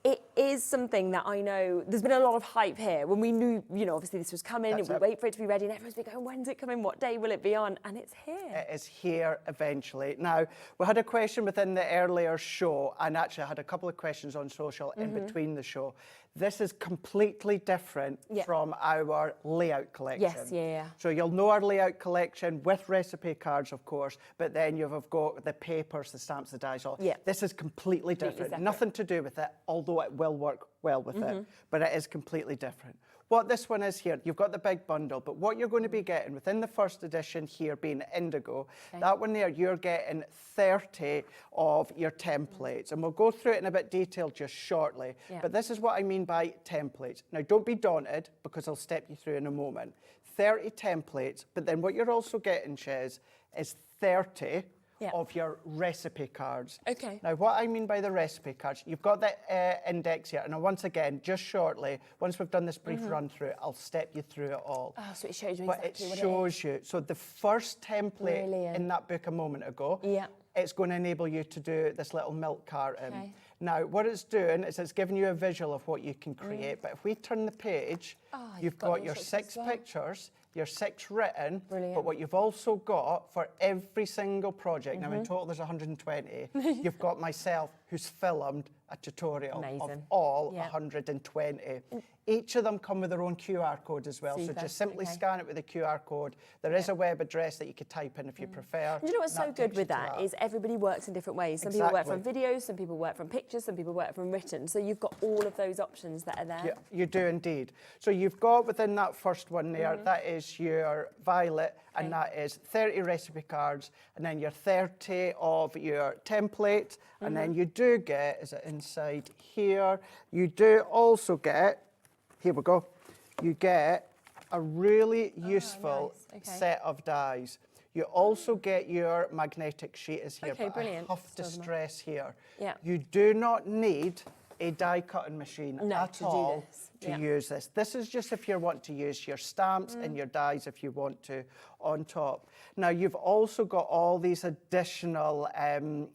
It is something that I know, there's been a lot of hype here. When we knew, you know, obviously this was coming, we wait for it to be ready, and everyone's been going, when's it coming, what day will it be on? And it's here. It is here eventually. Now, we had a question within the earlier show, and actually I had a couple of questions on social in between the show. This is completely different from our layout collection. Yes, So you'll know our layout collection with recipe cards, of course, but then you've got the papers, the stamps, the dies, all. This is completely different. separate. Nothing to do with it, although it will work well with it, but it is completely different. What this one is here, you've got the big bundle, but what you're going to be getting within the first edition here being Indigo, that one there, you're getting 30 of your templates. And we'll go through it in a bit detail just shortly. But this is what I mean by templates. Now, don't be daunted because I'll step you through in a moment. 30 templates, but then what you're also getting, Shez, is 30 of your recipe cards. Okay. Now, what I mean by the recipe cards, you've got the index here, and once again, just shortly, once we've done this brief run through, I'll step you through it all. Oh, so it shows you But exactly it what shows you. So the first template Brilliant. in that book a moment ago, it's going to enable you to do this little milk carton. Okay. Now, what it's doing is it's giving you a visual of what you can create. But if we turn the page, you've got your 6 pictures, your 6 written, but what you've also got for every single project, now in total there's 120, you've got myself who's filmed a tutorial of all 120. Each of them come with their own QR code as well, so just simply scan it with a QR code. There is a web address that you could type in if you prefer. Do you know what's so good with that is everybody works in different ways. Some people work from videos, some people work from pictures, some people work from written. So you've got all of those options that are there. Yeah, you do indeed. So you've got within that first one there, that is your violet, and that is 30 recipe cards, and then your 30 of your template, and then you do get, is it inside here, you do also get, here we go, you get a really useful set of dies. You also get your magnetic sheet is here, but brilliant. I have to stress here, you do not need a die cutting machine at all to use this. This is just if you want to use your stamps and your dies if you want to on top. Now you've also got all these additional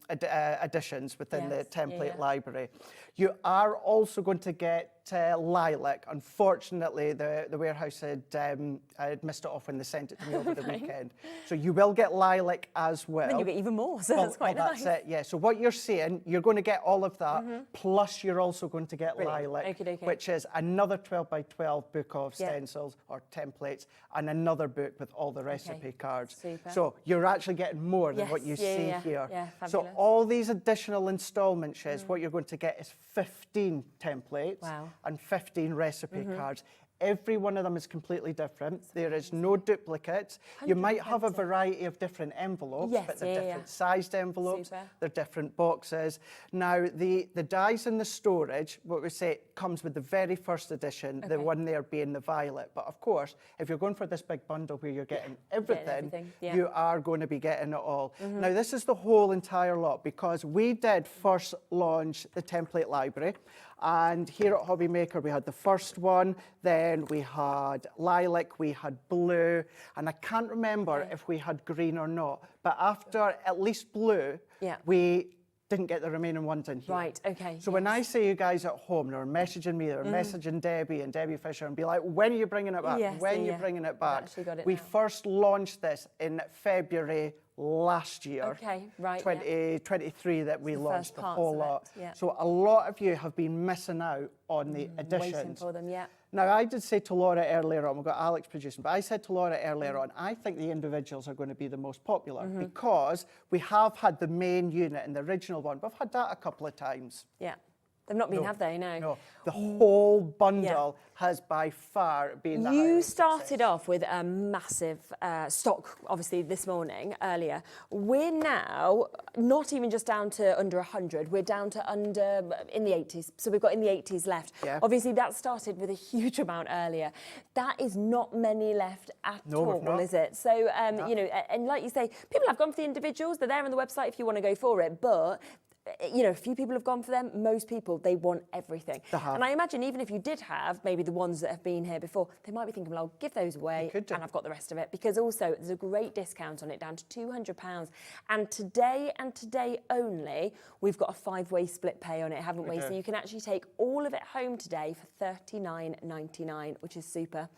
additions within the template library. You are also going to get lilac. Unfortunately, the warehouse had missed it off when they sent it to me over the weekend. So you will get lilac as well. Then you get even more, so that's quite nice. That's it, yeah. So what you're seeing, you're going to get all of that, plus you're also going to get lilac, which is a another 12 by 12 book of stencils or templates, and another book with all the recipe cards. Super. So you're actually getting more than what you see here. Yeah, so fabulous. all these additional installment shares, what you're going to get is 15 templates and 15 recipe cards. Every one of them is completely different. There is no duplicates. You might have a variety of different envelopes, but they're different sized envelopes, they're different boxes. Now, the dies in the storage, what we say, comes with the very first edition, the one there being the violet. But of course, if you're going for this big bundle where you're getting everything, you are going to be getting it all. Now, this is the whole entire lot, because we did first launch the template library. And here at Hobby Maker, we had the first one, then we had lilac, we had blue, and I can't remember if we had green or not. But after at least blue, we didn't get the remaining ones in here. Right, okay. So when I say you guys at home, they were messaging me, they were messaging Debbie and Debbie Fisher and be like, when are you bringing it back? When are you bringing it back? We first launched this in February last year. Okay, right. 2023 that we launched the whole lot. Yeah. So a lot of you have been missing out on the editions. Waiting for them, Now, I did say to Laura earlier on, we've got Alex producing, but I said to Laura earlier on, I think the individuals are going to be the most popular because we have had the main unit in the original one. We've had that a couple of times. Yeah. They've not been, have they? No. No. The whole bundle has by far been the You highest started off with a massive stock, obviously, this morning, earlier. We're now not even just down to under 100. We're down to under, in the 80s. So we've got in the 80s left. Yeah. Obviously, that started with a huge amount earlier. That is not many left at all, is it? So, you know, and like you say, people have gone for the individuals. They're there on the website if you want to go for it. But you know, a few people have gone for them. Most people, they want everything. And I imagine even if you did have maybe the ones that have been here before, they might be thinking, well, I'll give those away and I've got the rest of it. Because also, there's a great discount on it, down to £200. And today only, we've got a 5-way split pay on it, haven't we? So you can actually take all of it home today for £39.99, which is super.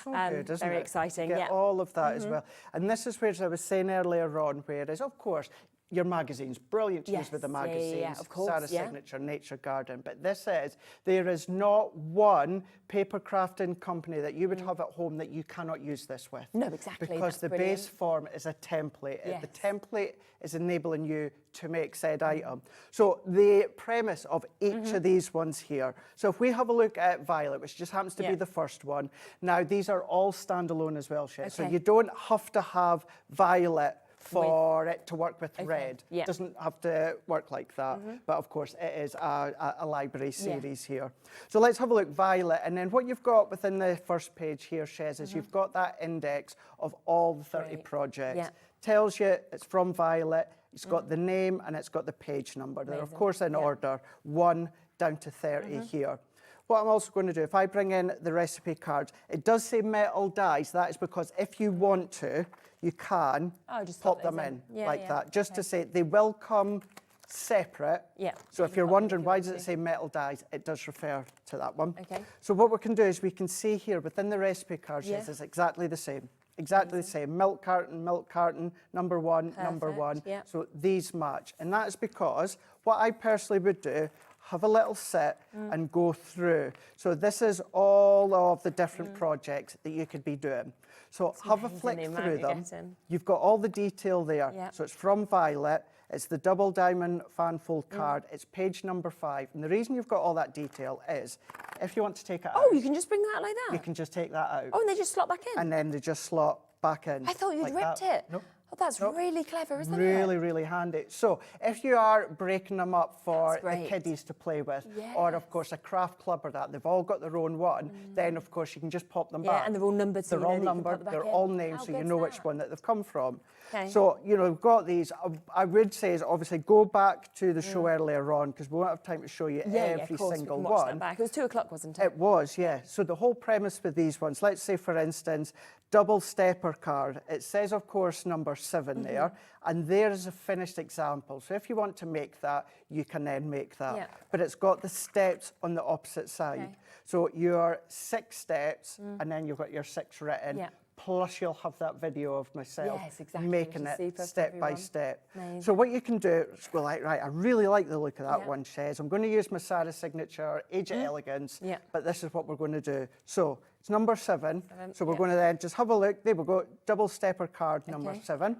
So good, isn't it? Very exciting, to get all of that as well. And this is where, as I was saying earlier on, whereas, of course, your magazines, brilliant to use with the magazines, of course, Sarah's Signature, Nature Garden. But this is, there is not one paper crafting company that you would have at home that you cannot use this with. No, exactly. Because the base form is a template. The template is enabling you to make said item. So the premise of each of these ones here. So if we have a look at Violet, which just happens to be the first one. Now, these are all standalone as well, Shez. So you don't have to have Violet for it to work with red. It doesn't have to work like that. But of course, it is a library series here. So let's have a look, Violet. And then what you've got within the first page here, Shez, is you've got that index of all the 30 projects. Tells you it's from Violet. It's got the name and it's got the page number. They're, of course, in order, 1 down to 30 here. What I'm also going to do, if I bring in the recipe cards, it does say metal dies. That is because if you want to, you can just pop them in like that. Just to say they will come separate. So if you're wondering why does it say metal dies, it does refer to that one. So what we can do is we can see here within the recipe cards, it's exactly the same. Exactly the same. Milk carton, number one, number one. So these match. And that is because what I personally would do, have a little sit and go through. So this is all of the different projects that you could be doing. So have a flick through them. You've got all the detail there. So it's from Violet. It's the double diamond fan fold card. It's page number 5. And the reason you've got all that detail is if you want to take it out. Oh, you can just bring that like that? You can just take that out. Oh, and they just slot back in? And then they just slot back in. I thought you'd like ripped that. it. Nope. Oh, that's really clever, isn't it? Really, really handy. So if you are breaking them up for the kiddies to play with, or of course a craft club or that, they've all got their own one, then of course you can just pop them back. And they're all numbered, so they're all numbered, they're all named, so you know which one that they've come from. So, you know, we've got these. I would say is obviously go back to the show earlier on, because we won't have time to show you every single one. That back. It was 2 o'clock, wasn't it? It was, yeah. So the whole premise with these ones, let's say for instance, double stepper card. It says, of course, number 7 there, and there is a finished example. So if you want to make that, you can then make that. But it's got the steps on the opposite side. So your 6 steps, and then you've got your 6 written, plus you'll have that video of myself Yes, exactly, making which is it super for step by everyone. step. Amazing. So what you can do is go like, right, I really like the look of that Yeah. one, Shez. I'm going to use my Sarah signature, Age of Elegance, Yeah. but this is what we're going to do. So it's number 7. So we're yeah. going to then just have a look. There we go, double stepper card number Okay. 7.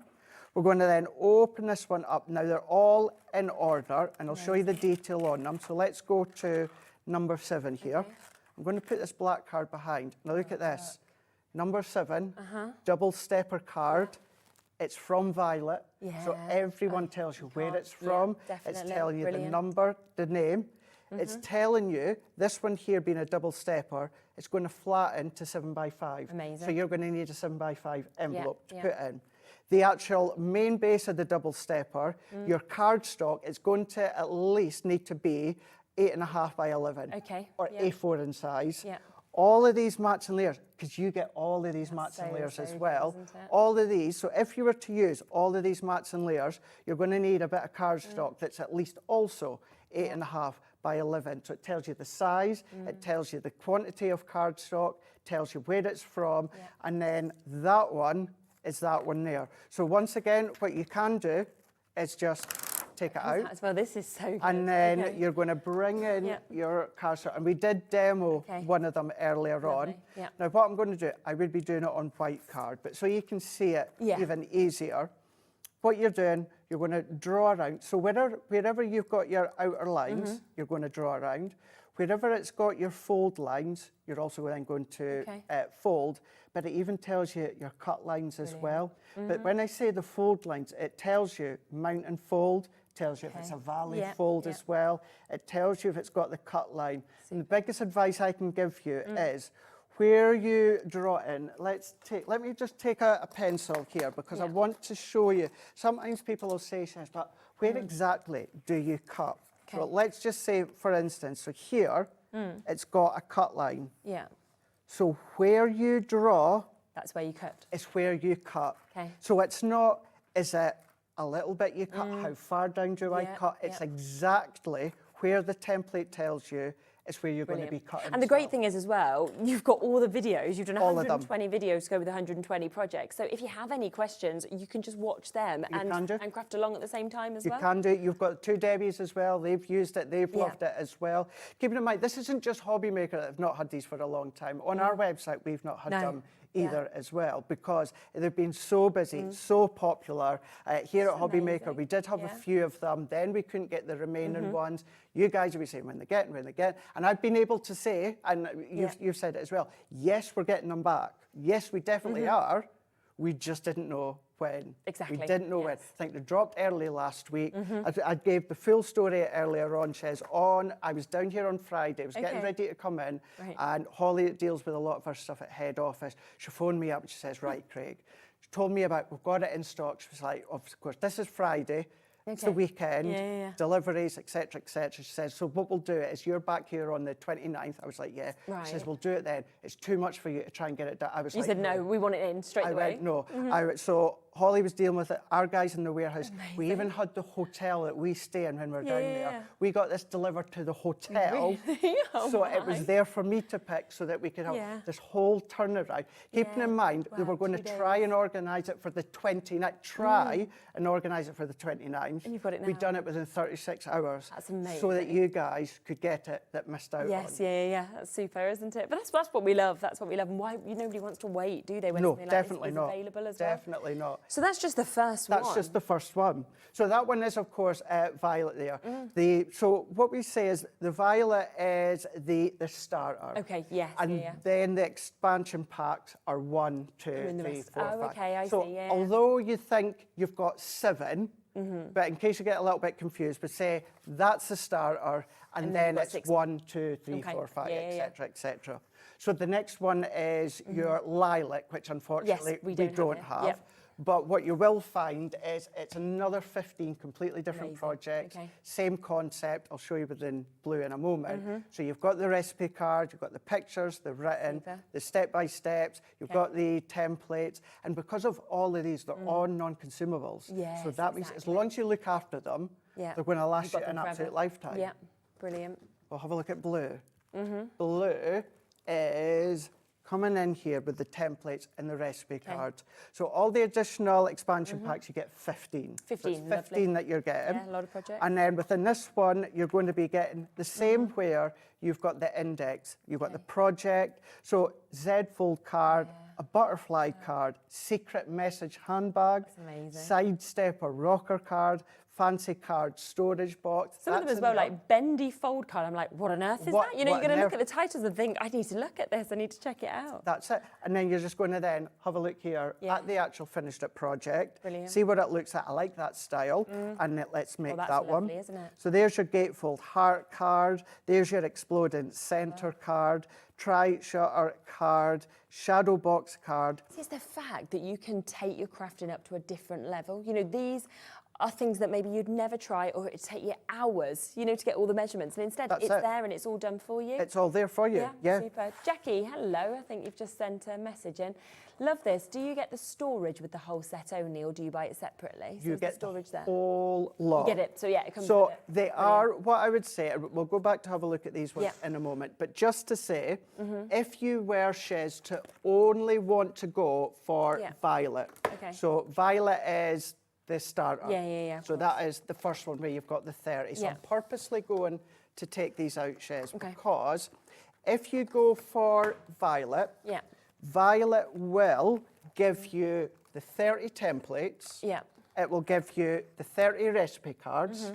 We're going to then open this one up. Now they're all in order, and I'll show you the detail on them. So let's go to number 7 here. I'm going to put this black card behind. Now look at this. Number 7, double stepper card. It's from Violet. So Yeah. everyone tells you where it's from. It's definitely. telling you the Brilliant. number, the name. It's telling you, this one here being a double stepper, it's going to flatten to 7 by 5. Amazing. So you're going to need a 7 by 5 envelope to yeah. put in. The actual main base of the double stepper, your cardstock is going to at least need to be 8.5 by 11. Okay, Or yeah. A4 in size. Yeah. All of these matching layers, because you get all of these matching layers as well. All of these, so if you were to use all of these matching layers, you're going to need a bit of cardstock that's at least also 8.5 by 11. So it tells you the size, it tells you the quantity of cardstock, tells you where it's from, and then that one is that one there. So once again, what you can do is just take it out. As well, this is so good. And then Okay. you're going to bring in your cardstock. And we did demo one of them earlier on. yeah. Now, what I'm going to do, I would be doing it on white card, but so you can see it even easier. What you're doing, you're going to draw around. So wherever you've got your outer lines, you're going to draw around. Wherever it's got your fold lines, you're also then going to fold, but it even tells you your cut lines as well. But when I say the fold lines, it tells you mountain fold, tells you if it's a valley fold as well. It tells you if it's got the cut line. And the biggest advice I can give you is where you draw in, let me just take a pencil here because I want to show you. Sometimes people will say, but where exactly do you cut? So let's just say, for instance, so here, it's got a cut line. Yeah. So where you draw, that's where you cut. It's where you cut. Okay. So it's not, is it a little bit you cut? How far down do I cut? It's exactly where the template tells you is where you're going to be cutting. And the great thing is as well, you've got all the videos. You've done All of them. 120 videos to go with 120 projects. So if you have any questions, you can just watch them and craft along at the same time as well. You can do it. You've got 2 Debbies as well. They've used it. They've loved it as well. Keeping in mind, this isn't just Hobby Maker that have not had these for a long time. On our website, we've not had them either as well, because they've been so busy, so popular. Here at Hobby Maker, we did have a few of them, then we couldn't get the remaining ones. You guys will be saying when they get, and I've been able to say, and you've said it as well, yes, we're getting them back. Yes, we definitely are. We just didn't know when. Exactly. We didn't know when. I think they dropped early last week. I gave the full story earlier on, Shez, I was down here on Friday. I was getting ready to come in, and Holly deals with a lot of her stuff at head office. She phoned me up and she says, right, Craig. She told me about, we've got it in stock. She was like, of course, this is Friday. It's the weekend, deliveries, etc., etc. She says, so what we'll do is you're back here on the 29th. I was like, yeah. She says, we'll do it then. It's too much for you to try and get it done. I was You like, said, no, we want it in straight away. Went, no. So Holly was dealing with it. Our guys in the warehouse. We even had the hotel that we stay in when we're down there. We got this delivered to the hotel. Really? So it was there for me to pick so that we could have this whole turnaround. Keeping in mind, we were going to try and organise it for the 29th. And organise it for the 29th. And you've got it now. We've done it within 36 hours. That's amazing. So that you guys could get it that missed out on. That's super, isn't it? But that's what we love. That's what we love. And why nobody wants to wait, do they? When No, something definitely like this not. is available as well. Definitely not. So that's just the first one. That's just the first one. So that one is, of course, violet there. So what we say is the violet is the starter. Okay, yes, And then the expansion packs are 1, 2, 3, 4, 5. Okay, I so see, although you think you've got 7, but in case you get a little bit confused, but say that's the starter, and then it's 1, 2, 3, 4, 5, etc., etc. So the next one is your lilac, which unfortunately we don't have. But what you will find is it's another 15 completely different projects, same concept. I'll show you within blue in a moment. So you've got the recipe card, you've got the pictures, the written, the step-by-steps, you've got the templates. And because of all of these, they're all non-consumables. So that means as long as you look after them, they're going to last you an absolute lifetime. Yeah, brilliant. We'll have a look at blue. Blue is coming in here with the templates and the recipe cards. So all the additional expansion packs, you get 15. 15, so it's 15 that you're getting. Yeah, a lot of projects. And then within this one, you're going to be getting the same where you've got the index, you've got the project, so Z fold card, a butterfly card, secret message handbag, sidestep or rocker card, fancy card storage box. Some of them as well, like bendy fold card. I'm like, what on earth is that? You know, you're going to look at the titles and think, I need to look at this, I need to check it out. That's it. And then you're just going to then have a look here at the actual finished up project. Brilliant. See what it looks like. I like that style. And let's make that's that lovely, one. isn't it? So there's your gatefold heart card. There's your exploding center card. Try shutter card. Shadow box card. It's the fact that you can take your crafting up to a different level. You know, these are things that maybe you'd never try, or it'd take you hours, you know, to get all the measurements. And instead, it's there and it's all done for you. It's all there for you. Yeah. Super. Jackie, hello. I think you've just sent a message in. Love this. Do you get the storage with the whole set only, or do you buy it separately? So You get the storage there. whole lot. You get it. So yeah, it comes So with it. they are, what I would say, we'll go back to have a look at these ones in a moment, but just to say, if you were, Shez, to only want to go for violet, so violet is the starter. So that is the first one where you've got the 30. So I'm purposely going to take these out, Shez, because if you go for violet, violet will give you the 30 templates. It will give you the 30 recipe cards.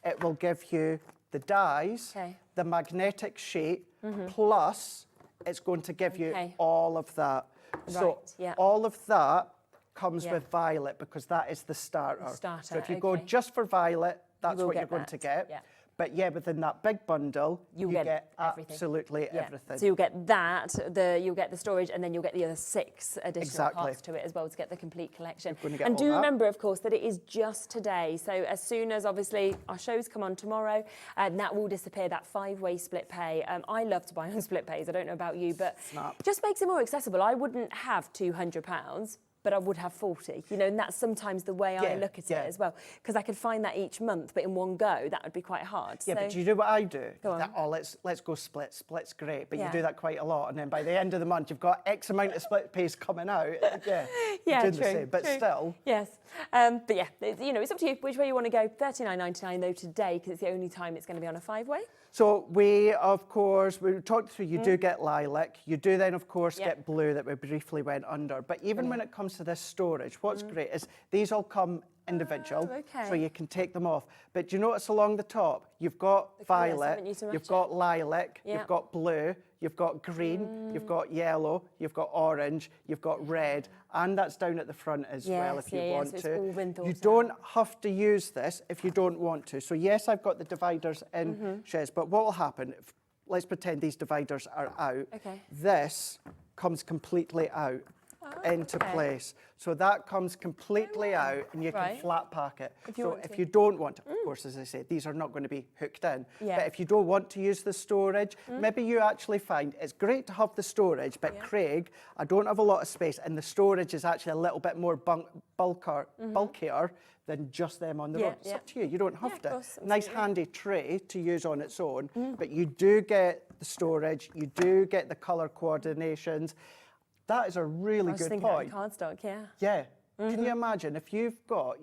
It will give you the dies, the magnetic sheet, plus it's going to give you all of that. So all of that comes with violet because that is the starter. So if you go just for violet, that's what you're going to get. But yeah, within that big bundle, you get absolutely everything. So you'll get that, you'll get the storage, and then you'll get the other 6 additional parts to it as well to get the complete collection. And do remember, of course, that it is just today. So as soon as, obviously, our shows come on tomorrow, that will disappear, that 5-way split pay. I love to buy on split pays. I don't know about you, but it just makes it more accessible. I wouldn't have £200. But I would have 40, you know, and that's sometimes the way I look at it as well, because I could find that each month, but in one go, that would be quite hard. Yeah, so, but do you do what I do? Go on. That, let's go split. Split's great, but you do that quite a lot, and then by the end of the month, you've got X amount of split pays coming out. Yeah, do the same, but still. Yes, but yeah, you know, it's up to you which way you want to go. $39.99 though today, because it's the only time it's going to be on a 5-way. So we, of course, we talked through, you do get lilac. You do then, of course, get blue that we briefly went under. But even when it comes to this storage, what's great is these all come individual, so you can take them off. But do you notice along the top, you've got violet, you've got lilac, you've got blue, you've got green, you've got yellow, you've got orange, you've got red, and that's down at the front as well if you want to. You don't have to use this if you don't want to. So yes, I've got the dividers in, Shez, but what will happen, let's pretend these dividers are out, this comes completely out. Into place. So that comes completely out and you can flat pack it. If you don't want to, of course, as I said, these are not going to be hooked in. But if you don't want to use the storage, maybe you actually find it's great to have the storage, but Craig, I don't have a lot of space and the storage is actually a little bit more bulkier than just them on the road. It's up to you. You don't have to. Nice handy tray to use on its own, but you do get the storage, you do get the colour coordinations. That is a really good point. Cardstock, Yeah. Can you imagine if you've got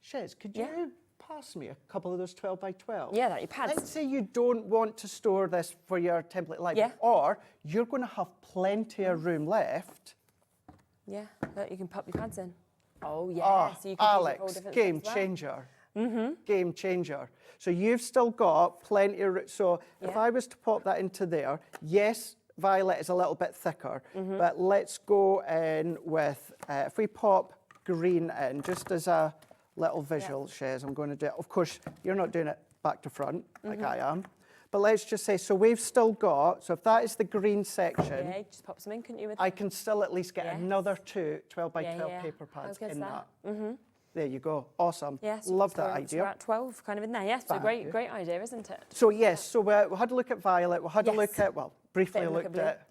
Shez, could you pass me a couple of those 12 by 12? Yeah, that your pads. Let's say you don't want to store this for your template library, or you're going to have plenty of room left. Yeah, look, you can pop your pads in. Oh yeah. So you can Alex, game changer. Game changer. So you've still got plenty of room. So if I was to pop that into there, yes. Violet is a little bit thicker, but let's go in with, if we pop green in, just as a little visual, Shez, I'm going to do it. Of course, you're not doing it back to front, like I am. But let's just say, so we've still got, so if that is the green section, yeah, just pop some in, couldn't you? I can still at least get another 2 12 by 12 paper pads in that. There you go. Awesome. Yes. Love that idea. We're at 12 kind of in there. Yes, it's a great idea, isn't it? So yes, so we had a look at violet, we had a look at, well, briefly looked at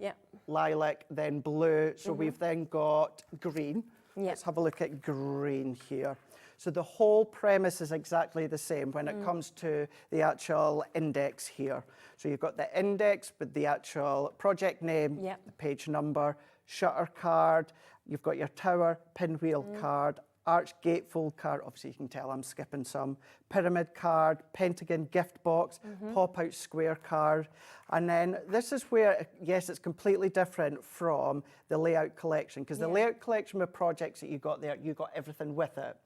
lilac, then blue. So we've then got green. Let's have a look at green here. So the whole premise is exactly the same when it comes to the actual index here. So you've got the index with the actual project name, the page number, shutter card, you've got your tower, pinwheel card, arch gatefold card, obviously you can tell I'm skipping some, pyramid card, pentagon gift box, pop-out square card. And then this is where, yes, it's completely different from the layout collection, because the layout collection with projects that you got there, you got everything with it.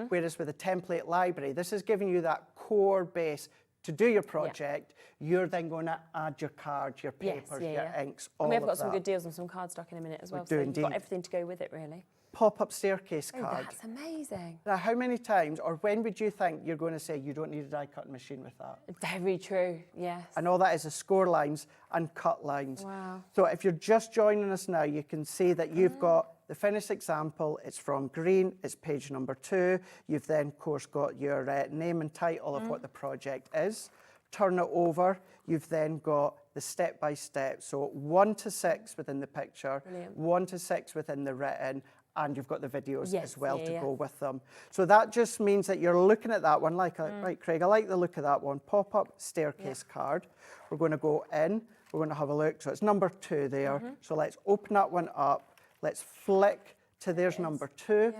Whereas with the template library, this is giving you that core base to do your project. You're then going to add your cards, your papers, your inks, all of that. And we've got some good deals on some cardstock in a minute as well, so you've got everything to go with it, really. Pop-up staircase card. That's amazing. Now, how many times or when would you think you're going to say you don't need a die-cutting machine with that? Very true, yes. And all that is score lines and cut lines. Wow. So if you're just joining us now, you can see that you've got the finished example. It's from green. It's page number 2. You've then, of course, got your name and title of what the project is. Turn it over. You've then got the step-by-step. So 1 to 6 within the picture, 1 to 6 within the written, and you've got the videos as well to go with them. So that just means that you're looking at that one like, right, Craig, I like the look of that one. Pop-up staircase card. We're going to go in. We're going to have a look. So it's number 2 there. So let's open that one up. Let's flick to there's number 2.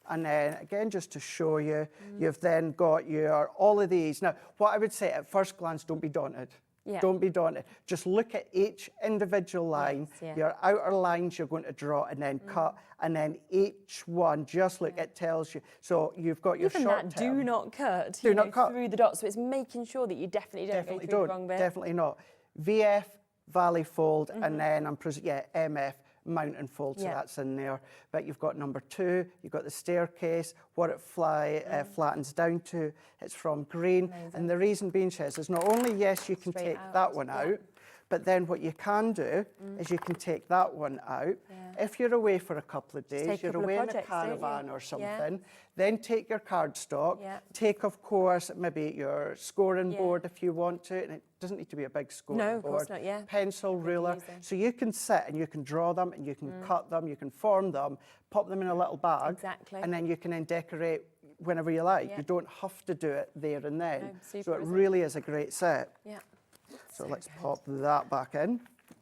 And then again, just to show you, you've then got your all of these. Now, what I would say at first glance, don't be daunted. Don't be daunted. Just look at each individual line, your outer lines you're going to draw and then cut, and then each one, just look, it tells you. So you've got your Even short that, term. do not cut. Do not cut. Through the dots, so it's making sure that you definitely don't go through the wrong bit. Definitely not. VF, valley fold, and then MF, mountain fold, so that's in there. But you've got number 2, you've got the staircase, what it flattens down to, it's from green. And the reason being, Chess, is not only, yes, you can take that one out, but then what you can do is you can take that one out. If you're away for a couple of days, you're away in a caravan or something, then take your cardstock, take, of course, maybe your scoring board if you want to, and it doesn't need to be a big scoring board. No, of course not, Pencil, ruler. So you can sit and you can draw them and you can cut them, you can form them, pop them in a little bag, and then you can then decorate whenever you like. You don't have to do it there and then. So it really is a great set. So let's pop that back in.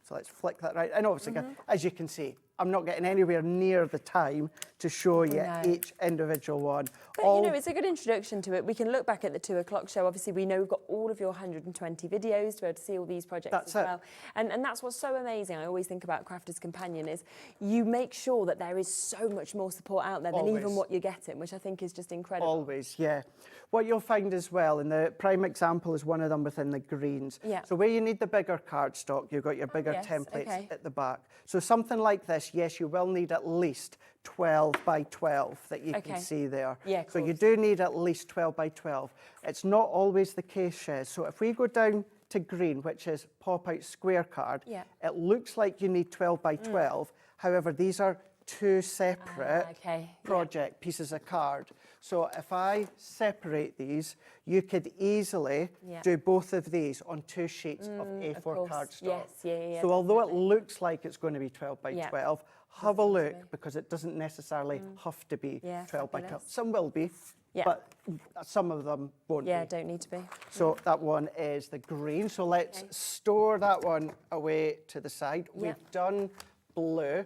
So let's flick that right. And obviously, as you can see, I'm not getting anywhere near the time to show you each individual one. But, you know, it's a good introduction to it. We can look back at the 2 o'clock show. Obviously, we know we've got all of your 120 videos to be able to see all these projects as well. And that's what's so amazing. I always think about Crafter's Companion is you make sure that there is so much more support out there than even what you're getting, which I think is just incredible. Always, yeah. What you'll find as well, and the prime example is one of them within the greens. So where you need the bigger cardstock, you've got your bigger templates at the back. So something like this, yes, you will need at least 12 by 12 that you can see there. So you do need at least 12 by 12. It's not always the case, Shez. So if we go down to green, which is pop-out square card, it looks like you need 12 by 12. However, these are 2 separate project pieces of card. So if I separate these, you could easily do both of these on 2 sheets of A4 cardstock. So although it looks like it's going to be 12 by 12, have a look because it doesn't necessarily have to be 12 by 12. Some will be, but some of them won't be. Don't need to be. So that one is the green. So let's store that one away to the side. We've done blue,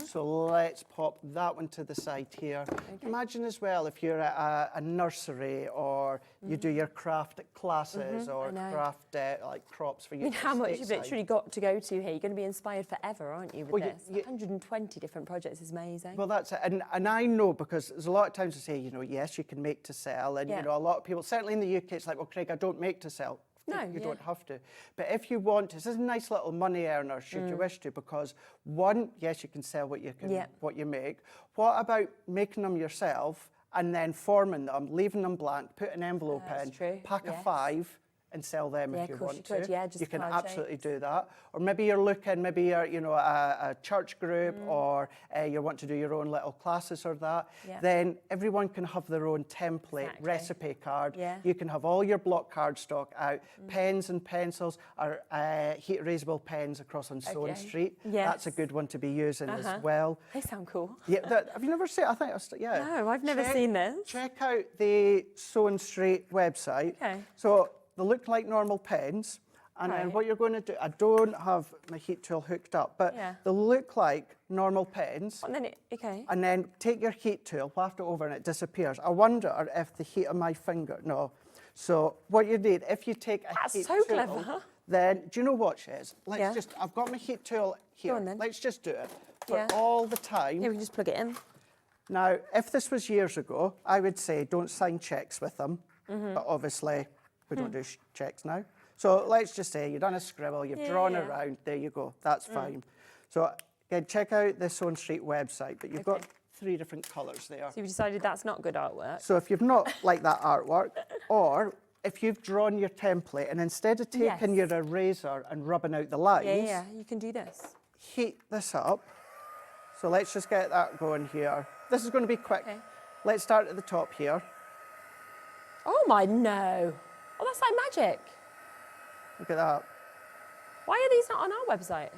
so let's pop that one to the side here. Imagine as well if you're at a nursery or you do your craft classes or craft like crops for you. I mean, how much you've literally got to go to here. You're going to be inspired forever, aren't you, with this? 120 different projects is amazing. Well, that's it. And I know because there's a lot of times I say, you know, yes, you can make to sell. And, you know, a lot of people, certainly in the UK, it's like, well, Craig, I don't make to sell. No, you don't have to. But if you want to, this is a nice little money earner, should you wish to, because one, yes, you can sell what you can, what you make. What about making them yourself and then forming them, leaving them blank, put an envelope in, pack of 5, and sell them Yeah, if you of course want you could, to. yeah, just you can card absolutely shaped. do that. Or maybe you're looking, maybe you're, you know, a church group, or you want to do your own little classes or that. Yeah. Then everyone can have their own template recipe card. Yeah. You can have all your block cardstock out, pens and pencils, or heat erasable pens across on Sewing Street. That's a Yes. good one to be using as well. They sound cool. Yeah, have you never seen? I think yeah. No, I've never seen this. Check out the Sewing Street website. Okay. So they look like normal pens, and then Right. what you're going to do, I don't have my heat tool hooked up, but Yeah. they look like normal pens. And then okay. And then take your heat tool, waft it over, and it disappears. I wonder if the heat of my finger, no. So what you need, if you take a That's heat so tool, clever. then do you know what, Shez? Let's Yeah. just, I've got my heat tool here. on then. Let's just do it for Yeah. all the time. Yeah, we can just plug it in. Now, if this was years ago, I would say don't sign checks with them. Mm-hmm. But obviously, we don't do checks now. So let's just say you've done a scribble, you've drawn Yeah. around, there you go, that's fine. So again, check out the Sewing Street website, but you've got 3 different colours there. So you've decided that's not good artwork. So if you've not liked that artwork, or if you've drawn your template and instead of taking Yes. your eraser and rubbing out the lines, Yeah, you can do this. heat this up. So let's just get that going here. This is going to be quick. Okay. Let's start at the top here. Oh my, no. Oh, that's like magic. Look at that. Why are these not on our website?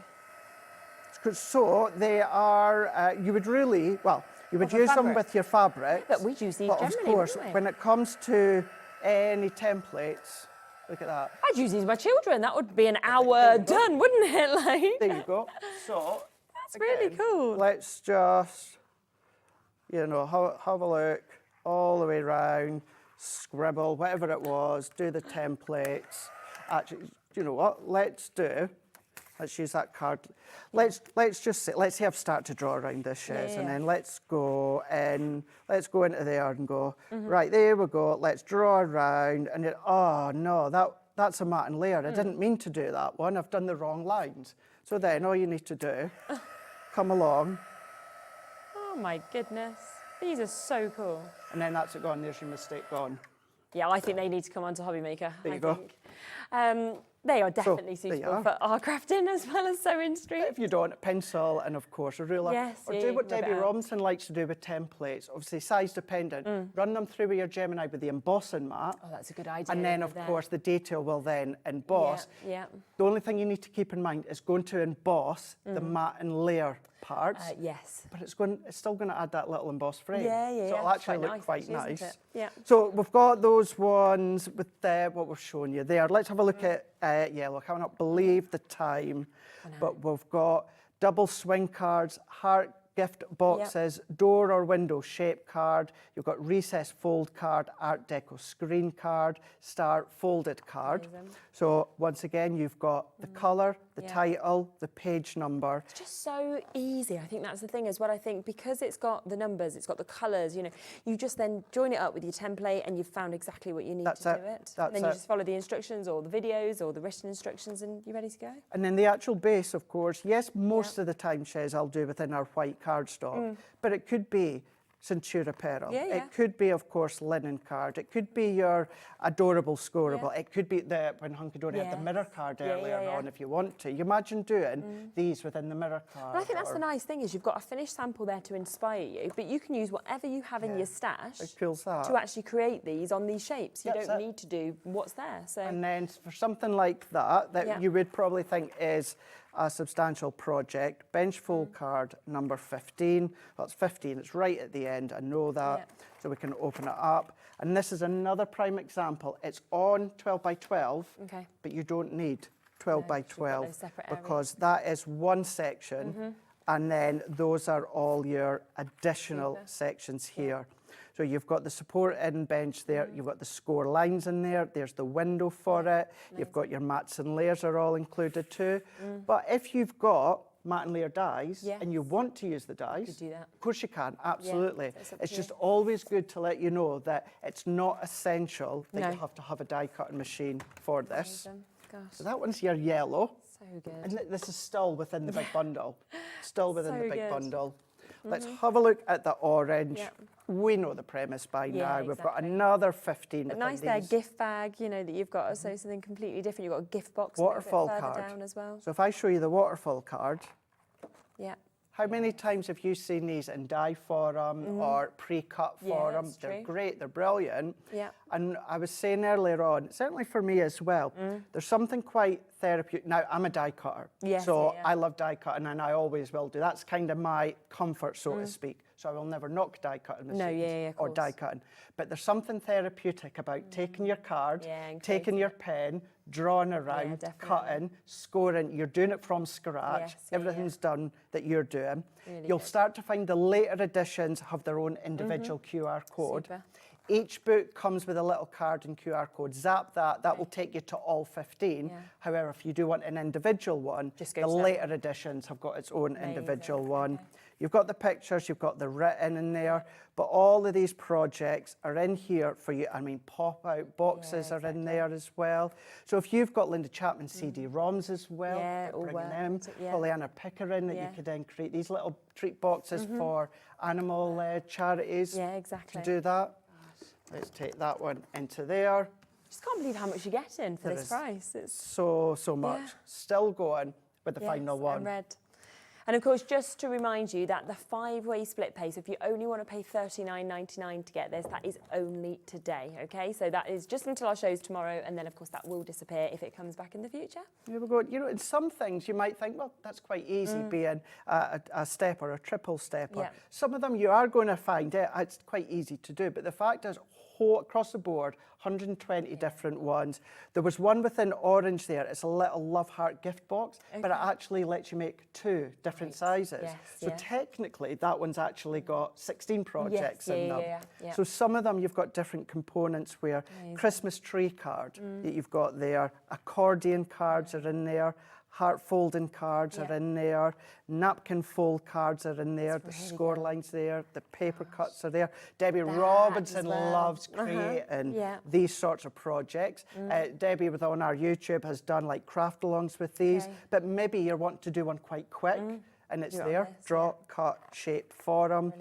So they are, you would really, well, you would for use them fabric. with your fabrics. But we use these but generally, of course, don't we? when it comes to any templates, look at that. I'd use these with my children. That would be an hour done, wouldn't it? Like, There you go. So that's really cool. let's just, you know, have a look all the way around, scribble, whatever it was, do the templates. Actually, you know what? Let's use that card. Let's just say, let's say I've started to draw around this, Shez, and then let's go into there and go, right, there we go, let's draw around, and it, oh no, that's a matte and layer. I didn't mean to do that one, I've done the wrong lines. So then all you need to do, come along, Oh my goodness. These are so cool. and then that's it gone, there's your mistake gone. Yeah, I think they need to come onto Hobby Maker. There you I go. think. They are definitely there you suitable are. for art crafting as well as Sewing Street. If you don't, a pencil and of course a ruler. Yes, or yeah, do you what can rub it Debbie out. Robinson likes to do with templates, obviously size dependent. Run them through with your Gemini with the embossing mat. Oh, that's a good idea. And then with of them. course the detail will then emboss. Yeah. The only thing you need to keep in mind is going to emboss the matte and layer parts. Yes. But it's still going to add that little embossed frame. Yeah, So yeah. it'll It's actually quite look nice, quite actually, nice. isn't it? Yeah. So we've got those ones with what we're showing you there. Let's have a look at yellow. I cannot believe the time. But we've got double swing cards, heart gift boxes, door or window shape card. You've got recess fold card, art deco screen card, star folded card. Amazing. So once again, you've got the colour, the title, the page number. It's just so easy. I think that's the thing as well. I think because it's got the numbers, it's got the colours, you know, you just then join it up with your template and you've found exactly what you need to do it. And then you just follow the instructions or the videos or the written instructions and you're ready to go. And then the actual base, of course, yes, most of the time, Shez, I'll do within our white cardstock, but it could be Centura apparel. Yeah, yeah. It could be, of course, linen card. It could be your adorable scoreable. It could be when Hunkydory had the mirror card earlier on, if you want to. You imagine doing these within the mirror card. But I think that's the nice thing is you've got a finished sample there to inspire you, but you can use whatever you have in your stash to actually create these on these shapes. You don't need to do what's there. So. And then for something like that you would probably think is a substantial project, bench fold card number 15. Well, it's 15, it's right at the end, I know that. So we can open it up. And this is another prime example. It's on 12 by 12, but you don't need 12 by 12 because that is one section and then those are all your additional sections here. So you've got the support in bench there, you've got the score lines in there, there's the window for it, you've got your mats and layers are all included too. But if you've got matte and layer dies and you want to use the dies, You could do that. of course you can, absolutely. it's up It's to just you. always good to let you know that it's not essential that No. you have to have a die cutting machine for this. Amazing. Gosh, So that one's your yellow. so good. And this is still within the big bundle. Still within So the big good. bundle. Let's have a look at the orange. We know the premise by now. We've got another 15. A nice there gift bag, you know, that you've got, so something completely different. You've got a gift box Waterfall a bit further card. down as well. So if I show you the waterfall card, Yeah. how many times have you seen these in die form or pre-cut form? that's They're true. great, they're brilliant. Yeah. And I was saying earlier on, certainly for me as well, there's something quite therapeutic. Now, I'm a die cutter, Yes, so yeah. I love die cutting and I always will do. That's kind of my comfort, so to speak. So I will never knock die cutting machines of or die course. cutting. But there's something therapeutic about taking your card, and taking your pen, drawing around, definitely. cutting, scoring. You're doing it from scratch. Yes, yeah, Everything's done that you're doing. Really You'll good. start to find the later editions have their own individual QR code. Super. Each book comes with a little card and QR code. Zap that will take you to all 15. However, if you do want an individual one, Just the go to that later editions have got its own individual one. You've got the pictures, you've got the written in there, but all of these projects are in here for you. I mean, pop-out boxes are in there as well. So if you've got Linda Chapman CD-ROMs as well, bringing them, Pollyanna Pickering that you could then create these little treat boxes for animal charities to do that. Let's take that one into there. Just can't believe how much you're getting for There this is price. It's so much. Still going with the final one. And red. And of course, just to remind you that the 5-way split pay, so if you only want to pay $39.99 to get this, that is only today, okay? So that is just until our shows tomorrow, and then of course that will disappear if it comes back in the future. Here we go. You know, in some things you might think, well, that's quite easy being a step or a triple stepper. Yeah. Some of them you are going to find it's quite easy to do, but the fact is, across the board, 120 different ones. There was one within orange there. It's a little love heart gift box, but it actually lets you make 2 different sizes. Yes, so technically, that one's actually got 16 projects in them. Yeah. So some of them you've got different components where Christmas tree card that you've got there, accordion cards are in there, heart folding cards are in there, napkin fold cards are in there, the score lines there, the paper cuts are there. Debbie Robinson loves creating these sorts of projects. Debbie, on our YouTube, has done like craft-alongs with these, but maybe you're wanting to do one quite quick, and it's there, draw, cut, shape, form.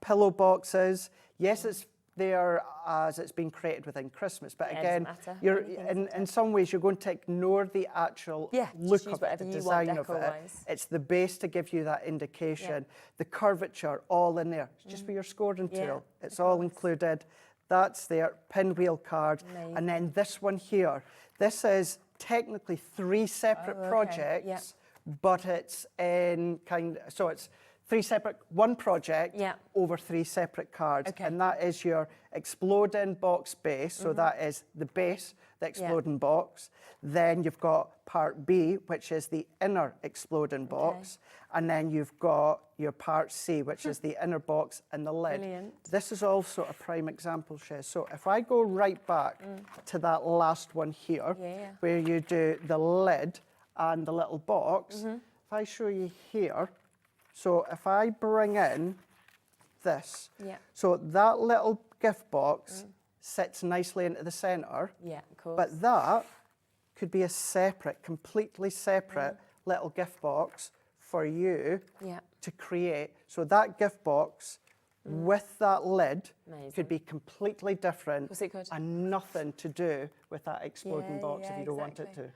Pillow boxes, yes, it's there as it's been created within Christmas, but again, you're in some ways you're going to ignore the actual look of it, the design of it. It's the base to give you that indication. The curvature, all in there. It's just for your scoring tool. It's all included. That's there. Pinwheel card, and then this one here. This is technically 3 separate projects, but it's in so it's 3 separate, one project over 3 separate cards. And that is your exploding box base. So that is the base, the exploding box. Then you've got part B, which is the inner exploding box. And then you've got your part C, which is the inner box and the lid. Brilliant. This is also a prime example, Shez. So if I go right back to that last one here, where you do the lid and the little box, if I show you here, so if I bring in this, so that little gift box sits nicely into the centre. Yeah, of course. But that could be a separate, completely separate little gift box for you to create. So that gift box with that lid could be completely different and nothing to do with that exploding box if you don't want it to.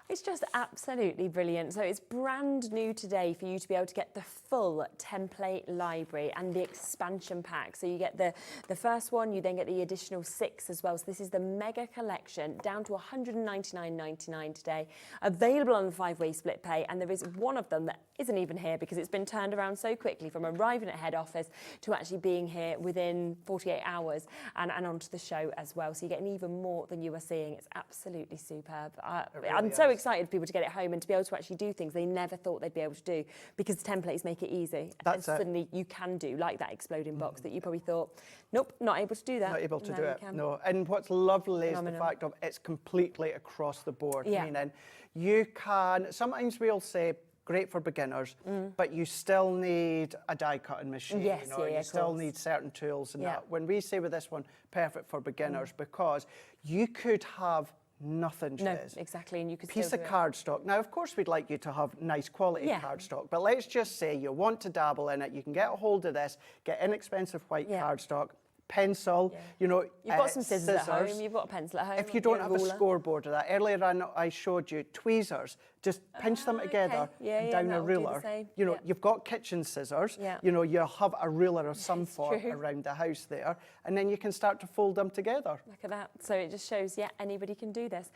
It's just absolutely brilliant. So it's brand new today for you to be able to get the full template library and the expansion pack. So you get the first one, you then get the additional 6 as well. So this is the mega collection down to $199.99 today, available on the 5-way split pay. And there is one of them that isn't even here because it's been turned around so quickly from arriving at head office to actually being here within 48 hours and onto the show as well. So you're getting even more than you were seeing. It's absolutely superb. I'm so excited for people to get it home and to be able to actually do things they never thought they'd be able to do because the templates make it easy. That's and suddenly you can do, like that exploding box that you probably thought, nope, not able to do that. Not able to No, do you it, can. no. And what's lovely is the Phenomenal. fact of it's completely across the board. Yeah. Meaning you can, sometimes we'll say, great for beginners, but you still need a die cutting machine. Yes, you know, you of still course. need certain tools and Yeah. that. When we say with this one, perfect for beginners, because you could have nothing, No, Jez. exactly, and you could Piece still of do it. cardstock. Now, of course, we'd like you to have nice quality Yeah. cardstock, but let's just say you want to dabble in it. You can get a hold of this, get inexpensive white cardstock, pencil, you know, You've got some scissors at home, you've got a pencil at home. If you don't yeah, have a ruler. scoreboard of that, earlier on I showed you tweezers. Just pinch them together down a that'll do the ruler. same. You know, Yeah. you've got kitchen scissors. Yeah. You know, you'll have a ruler of some form true. around the house there, and then you can start to fold them together. Look at that. So it just shows, yeah, anybody can do this.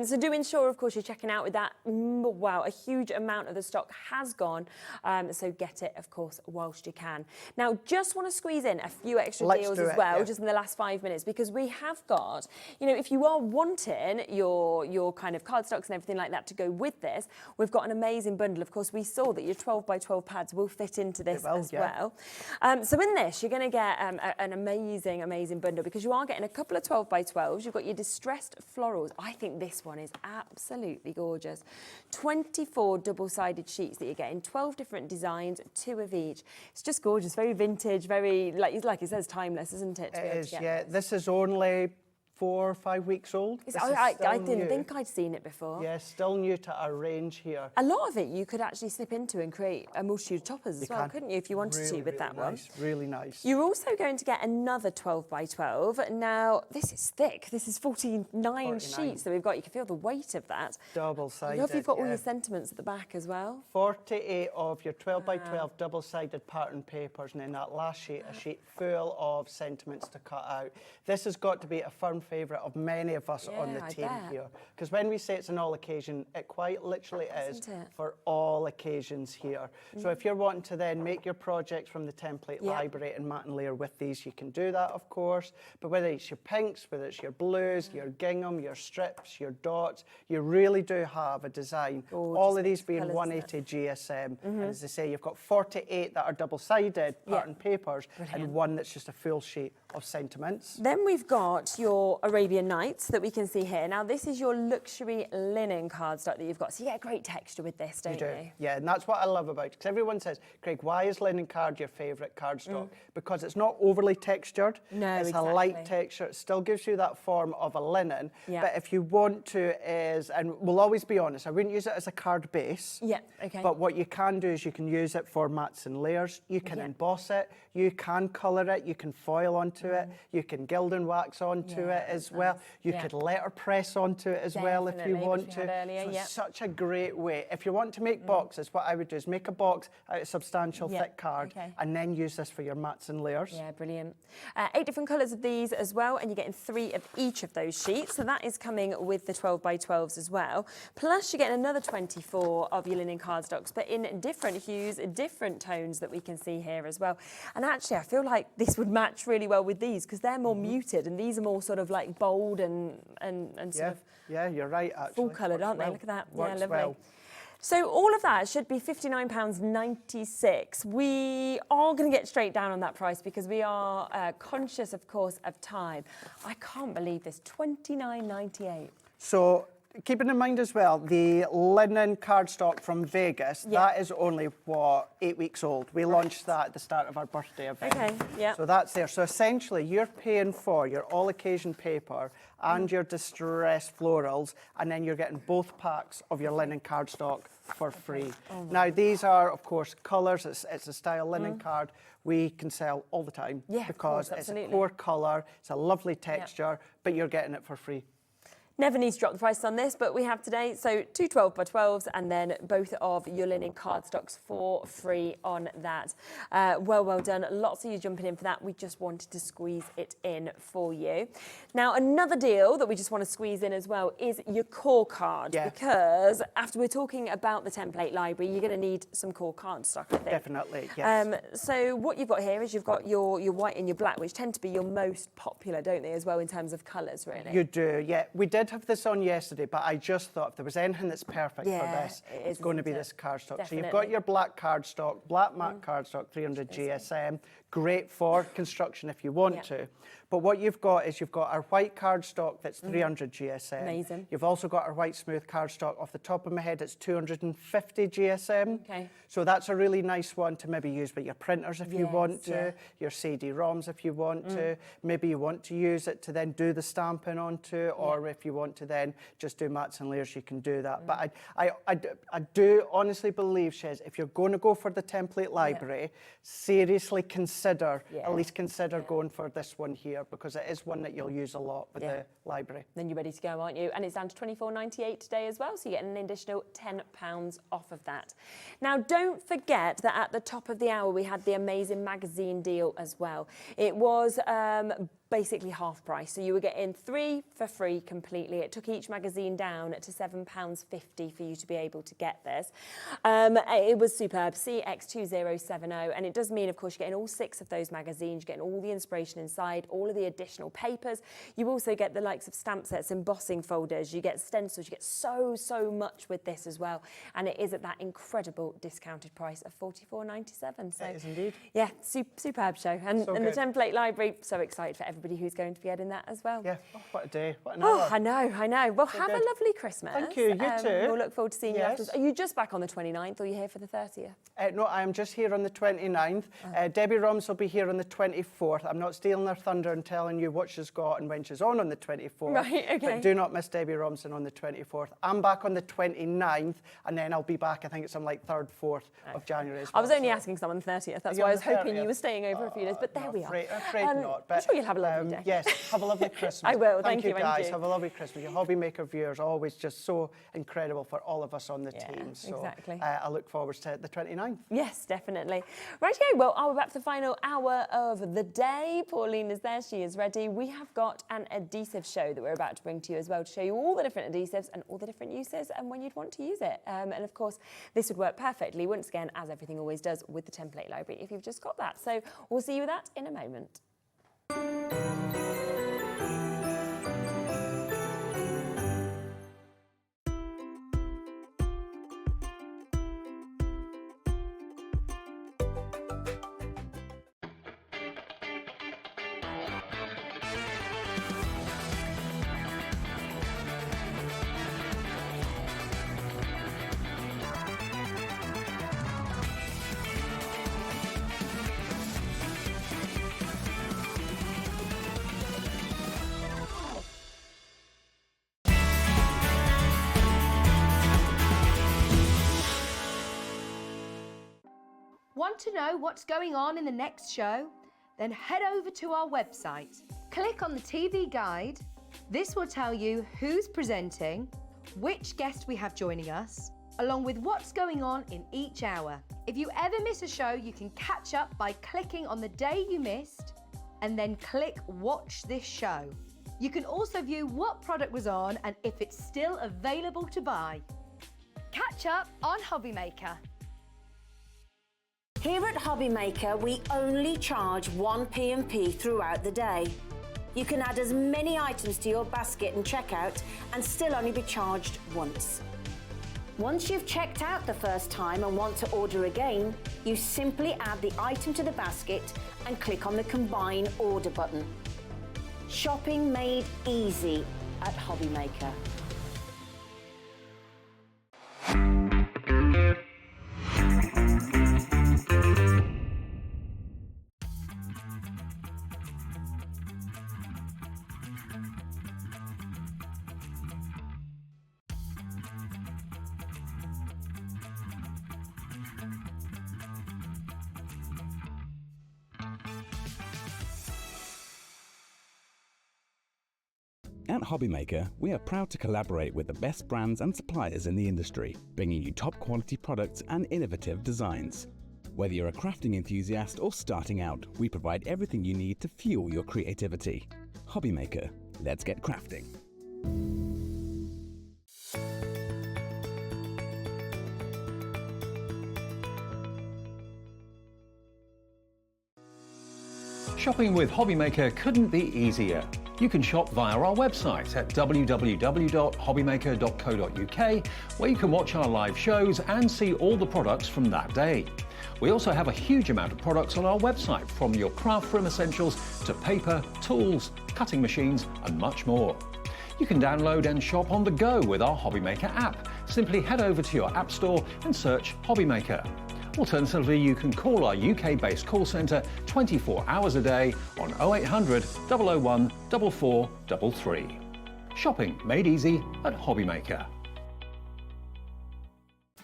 So do ensure, of course, you're checking out with that. Wow, a huge amount of the stock has gone. So get it, of course, whilst you can. Now, just want to squeeze in a few extra deals as well, just in the last 5 minutes, because we have got, you know, if you are wanting your kind of cardstocks and everything like that to go with this, we've got an amazing bundle. Of course, we saw that your 12 by 12 pads will fit into this as well. So in this, you're going to get an amazing, amazing bundle, because you are getting a couple of 12 by 12s. You've got your distressed florals. I think this one is absolutely gorgeous. 24 double-sided sheets that you're getting, 12 different designs, 2 of each. It's just gorgeous, very vintage, very, like it says, timeless, isn't it? It is, yeah. This is only 4 or 5 weeks old. I didn't think I'd seen it before. Yeah, still new to our range here. A lot of it you could actually slip into and create a multitude of toppers as well, couldn't you, if you wanted to with that one? Really nice. You're also going to get another 12 by 12. Now, this is thick. This is 49 sheets that we've got. You can feel the weight of that. Double-sided. I love you've got all your sentiments at the back as well. 48 of your 12 by 12 double-sided pattern papers, and then that last sheet, a sheet full of sentiments to cut out. This has got to be a firm favourite of many of us on the team here, because when we say it's an all occasion, it quite literally is for all occasions here. So if you're wanting to then make your projects from the template library and mat and layer with these, you can do that, of course. But whether it's your pinks, whether it's your blues, your gingham, your strips, your dots, you really do have a design. All of these being 180 GSM. And as I say, you've got 48 that are double-sided pattern papers and one that's just a full sheet of sentiments. Then we've got your Arabian Nights that we can see here. Now, this is your luxury linen cardstock that you've got. So you get a great texture with this, don't you? Yeah, and that's what I love about it. Because everyone says, Craig, why is linen card your favourite cardstock? Because it's not overly textured. No, it's a light texture. It still gives you that form of a linen. But if you want to and we'll always be honest, I wouldn't use it as a card base. Yeah, okay. But what you can do is you can use it for mats and layers. You can emboss it. You can colour it. You can foil onto it. You can gild and wax onto it as well. You could letterpress onto it as well if you want to. So it's such a great way. If you want to make boxes, what I would do is make a box out of substantial thick card and then use this for your mats and layers. Yeah, brilliant. 8 different colours of these as well, and you're getting 3 of each of those sheets. So that is coming with the 12 by 12s as well. Plus you're getting another 24 of your linen cardstocks, but in different hues, different tones that we can see here as well. And actually, I feel like this would match really well with these, because they're more muted and these are more sort of like bold and sort of you're right, actually. full coloured, aren't they? Look at that. Works lovely. well. So all of that should be £59.96. We are going to get straight down on that price because we are conscious, of course, of time. I can't believe this, £29.98. So keeping in mind as well, the linen cardstock from Vegas, that is only, what, 8 weeks old. We launched that at the start of our birthday event. Okay, yeah. So that's there. So essentially, you're paying for your all-occasion paper and your distressed florals, and then you're getting both packs of your linen cardstock for free. Now, these are, of course, colours. It's a style linen card we can sell all the time because it's a core colour, it's a lovely texture, but you're getting it for free. Never need to drop the prices on this, but we have today, so 2 12 by 12s and then both of your linen cardstocks for free on that. Well done. Lots of you jumping in for that. We just wanted to squeeze it in for you. Now, another deal that we just want to squeeze in as well is your core card, because after we're talking about the template library, you're going to need some core cardstock, I think. Definitely, yes. So what you've got here is you've got your white and your black, which tend to be your most popular, don't they, as well, in terms of colours, really? You do, yeah. We did have this on yesterday, but I just thought if there was anything that's perfect for this, it's going to be this cardstock. So you've got your black cardstock, black matte cardstock, 300 GSM, great for construction if you want to. But what you've got is you've got our white cardstock that's 300 GSM. Amazing. You've also got our white smooth cardstock. Off the top of my head, it's 250 GSM. Okay. So that's a really nice one to maybe use with your printers if you want to, your CD-ROMs if you want to. Maybe you want to use it to then do the stamping onto, or if you want to then just do mats and layers, you can do that. But I do honestly believe, Shez, if you're going to go for the template library, seriously consider, at least consider going for this one here, because it is one that you'll use a lot with the library. Then you're ready to go, aren't you? And it's down to £24.98 today as well, so you get an additional £10 off of that. Now, don't forget that at the top of the hour, we had the amazing magazine deal as well. It was basically half price, so you were getting 3 for free completely. It took each magazine down to £7.50 for you to be able to get this. It was superb, CX2070, and it does mean, of course, you're getting all 6 of those magazines, you're getting all the inspiration inside, all of the additional papers. You also get the likes of stamp sets, embossing folders, you get stencils, you get so much with this as well, and it is at that incredible discounted price of £44.97. So it is indeed. Yeah, superb show, and the template library, so excited for everybody who's going to be getting that as well. Yeah, what a day, what an hour. I know. Well, have a lovely Christmas. Thank you, you too. We'll look forward to seeing you afterwards. Are you just back on the 29th, or are you here for the 30th? No, I am just here on the 29th. Debbie Roms will be here on the 24th. I'm not stealing her thunder and telling you what she's got and when she's on the 24th. Right, okay. But do not miss Debbie Romson on the 24th. I'm back on the 29th, and then I'll be back, I think it's on like 3rd, 4th of January as well. I was only asking someone on the 30th. That's why I was hoping you were staying over a few days, but there we are. Afraid not. But I'm sure you'll have a lovely day. Yes, have a lovely Christmas. I will, thank you guys. Andrew. Have a lovely Christmas. Your Hobby Maker viewers are always just so incredible for all of us on the team. So exactly. I look forward to the 29th. Yes, definitely. Rightio, well, we're back for the final hour of the day. Pauline is there, she is ready. We have got an adhesive show that we're about to bring to you as well, to show you all the different adhesives and all the different uses and when you'd want to use it. And of course, this would work perfectly, once again, as everything always does, with the template library, if you've just got that. So we'll see you with that in a moment. Want to know what's going on in the next show? Then head over to our website. Click on the TV guide. This will tell you who's presenting, which guest we have joining us, along with what's going on in each hour. If you ever miss a show, you can catch up by clicking on the day you missed and then click Watch This Show. You can also view what product was on and if it's still available to buy. Catch up on Hobby Maker. Here at Hobby Maker, we only charge 1 P&P throughout the day. You can add as many items to your basket and checkout and still only be charged once. Once you've checked out the first time and want to order again, you simply add the item to the basket and click on the Combine Order button. Shopping made easy at Hobby Maker. At Hobby Maker, we are proud to collaborate with the best brands and suppliers in the industry, bringing you top quality products and innovative designs. Whether you're a crafting enthusiast or starting out, we provide everything you need to fuel your creativity. Hobby Maker, let's get crafting. Shopping with Hobby Maker couldn't be easier. You can shop via our website at www.hobbymaker.co.uk, where you can watch our live shows and see all the products from that day. We also have a huge amount of products on our website, from your craft room essentials to paper, tools, cutting machines and much more. You can download and shop on the go with our HobbyMaker app. Simply head over to your app store and search HobbyMaker. Alternatively, you can call our UK-based call centre 24 hours a day on 0800 001 4433. Shopping made easy at HobbyMaker.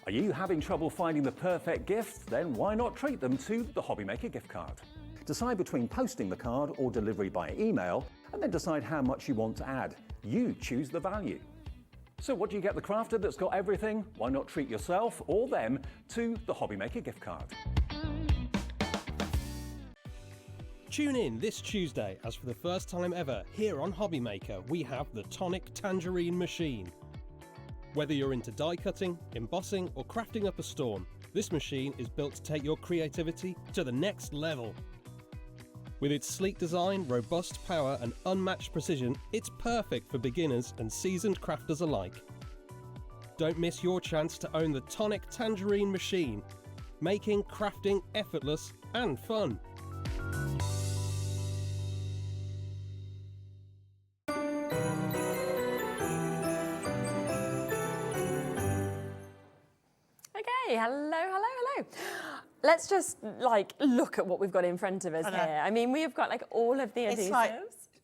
Are you having trouble finding the perfect gift? Then why not treat them to the HobbyMaker gift card? Decide between posting the card or delivery by email, and then decide how much you want to add. You choose the value. So what do you get the crafter that's got everything? Why not treat yourself or them to the HobbyMaker gift card? Tune in this Tuesday as for the first time ever here on HobbyMaker we have the Tonic Tangerine Machine. Whether you're into die cutting, embossing or crafting up a storm, this machine is built to take your creativity to the next level. With its sleek design, robust power and unmatched precision, it's perfect for beginners and seasoned crafters alike. Don't miss your chance to own the Tonic Tangerine Machine, making crafting effortless and fun. Okay, hello. Let's just look at what we've got in front of us here. I mean, we've got all of the adhesives. It's like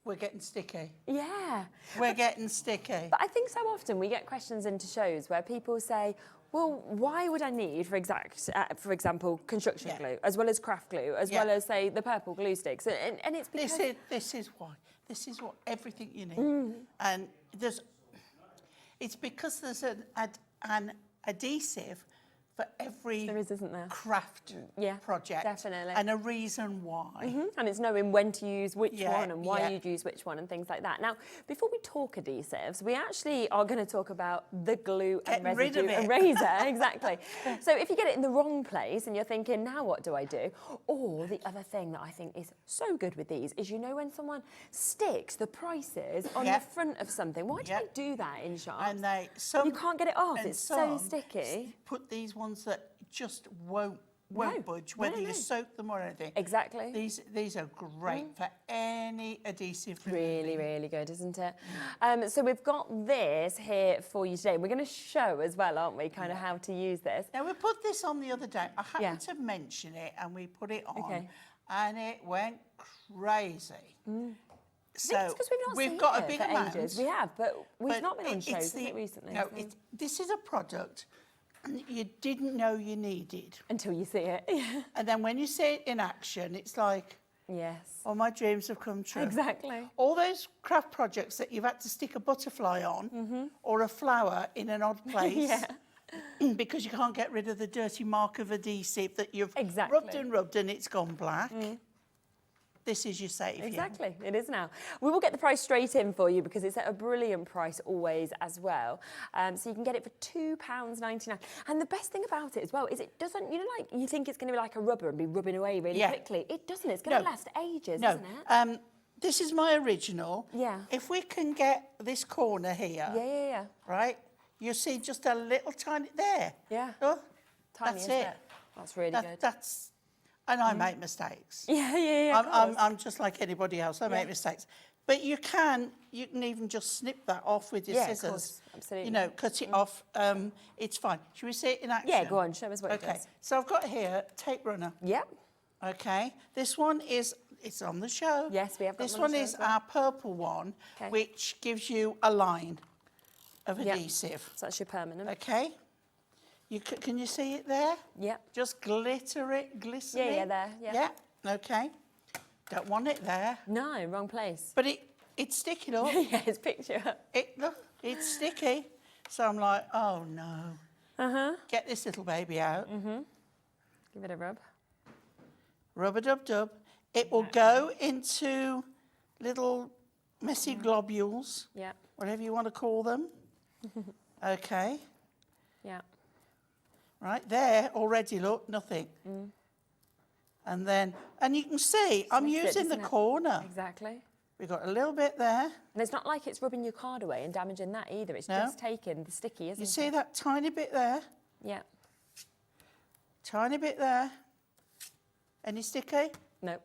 we're getting sticky. Yeah. We're getting sticky. But I think so often we get questions into shows where people say, well, why would I need, for example, construction glue, as well as craft glue, as well as, say, the purple glue sticks? And it's because... This is why. This is what everything you need. And it's because there's an adhesive for every craft project. Definitely. And a reason why. And it's knowing when to use which one and why you'd use which one and things like that. Now, before we talk adhesives, we actually are going to talk about the glue and residue eraser. Exactly. So if you get it in the wrong place and you're thinking, now what do I do? Or the other thing that I think is so good with these is, when someone sticks the prices on the front of something, why do they do that in shops? And you can't get it off, it's so sticky. Put these ones that just won't budge, whether you soak them or anything. Exactly. These are great for any adhesive. Really good, isn't it? So we've got this here for you today. We're going to show as well, aren't we, kind of how to use this. Now, we put this on the other day. I happened to mention it and we put it on and it went crazy. So it's because we've not got seen a big for amount. ages. We have, but we've not been on shows recently. No, this is a product you didn't know you needed. Until you see it. And then when you see it in action, it's like, yes. Oh, my dreams have come true. Exactly. All those craft projects that you've had to stick a butterfly on or a flower in an odd place because you can't get rid of the dirty mark of adhesive that you've rubbed and it's gone black. This is your saviour. Exactly, it is now. We will get the price straight in for you because it's at a brilliant price always as well. So you can get it for £2.99. And the best thing about it as well is it doesn't, you think it's going to be like a rubber and be rubbing away really quickly. It doesn't, it's going to last ages, isn't it? This is my original. Yeah. If we can get this corner here. Yeah. Right? You see just a little tiny, there. Yeah. Oh, tiny, that's isn't it. That's really good. And I make mistakes. Yeah. I'm just like anybody else. I make mistakes. But you can even just snip that off with your scissors. Of course. Absolutely. Cut it off. It's fine. Should we see it in action? Yeah, go on. Show us what it does. So I've got here tape runner. Yep. Okay. This one it's on the show. Yes, we have got this one is our purple one, which gives you a line of adhesive. So that's your permanent. Okay. Can you see it there? Yep. Just glisten it. Yeah, there. Yeah. Okay. Don't want it there. No, wrong place. But it's sticky, look. Yeah, it's picture. Look, it's sticky. So I'm like, oh no. Get this little baby out. Give it a rub. Rub-a-dub-dub. It will go into little messy globules. Yeah. Whatever you want to call them. Okay. Yeah. Right there, already, look, nothing. And you can see, I'm using the corner. Exactly. We've got a little bit there. And it's not like it's rubbing your card away and damaging that either. It's just taking the sticky, isn't it? You see that tiny bit there? Yeah. Tiny bit there. Any sticky? Nope.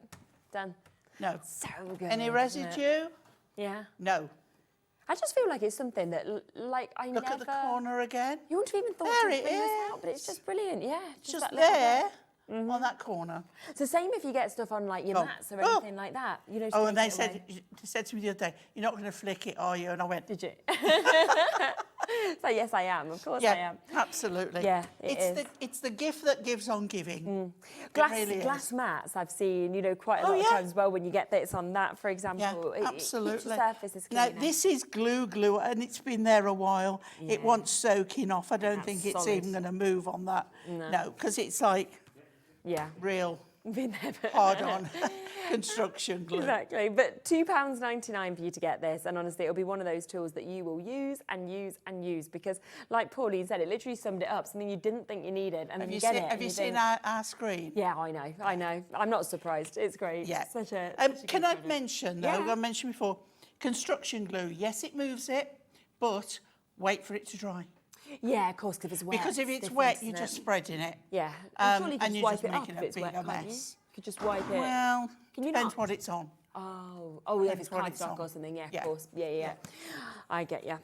Done. No. So good. Any isn't residue? it? Yeah. No. I just feel like it's something that, like, I Look never... at the corner again. You wouldn't have even thought There to it bring this is. out, but it's just brilliant, yeah. Just that little there bit. on that corner. It's the same if you get stuff on, like, your mats or anything like that. You know, Oh, and they said to me the other day, you're not going to flick it, are you? And I went, did you? So, yes, I am. Of course yeah, I am. absolutely. Yeah, it is. It's the gift that gives on giving. Glass mats I've seen, you know, quite a lot of times as well when you get bits on that, for example. Yeah, absolutely. It keeps the surfaces Now, cleaner. this is glue, and it's been there a while. Yeah. It wants soaking off. I don't That's think it's solid. even going to move on that. No. Because it's like real Been there, but- hard on construction glue. Exactly, but £2.99 for you to get this, and honestly, it'll be one of those tools that you will use and use and use because, like Pauline said, it literally summed it up, something you didn't think you needed, and then you get it. Have you seen our screen? Yeah, I know. I'm not surprised. It's great. Yeah. Such a Can I mention, though, Yeah. I mentioned before, construction glue, yes, it moves it, but wait for it to dry. Yeah, of course, because it's wet. Because if it's different, wet, isn't you're it? just spreading it. Yeah, And surely you can just you're wipe just it off making if a it's wet, bigger can't you? mess. You could just wipe it. Well, Can you depends not? what it's on. Oh, yeah, if it's Depends what cardstock it's or on. something, yeah, Yeah. of course. Yeah. I get you.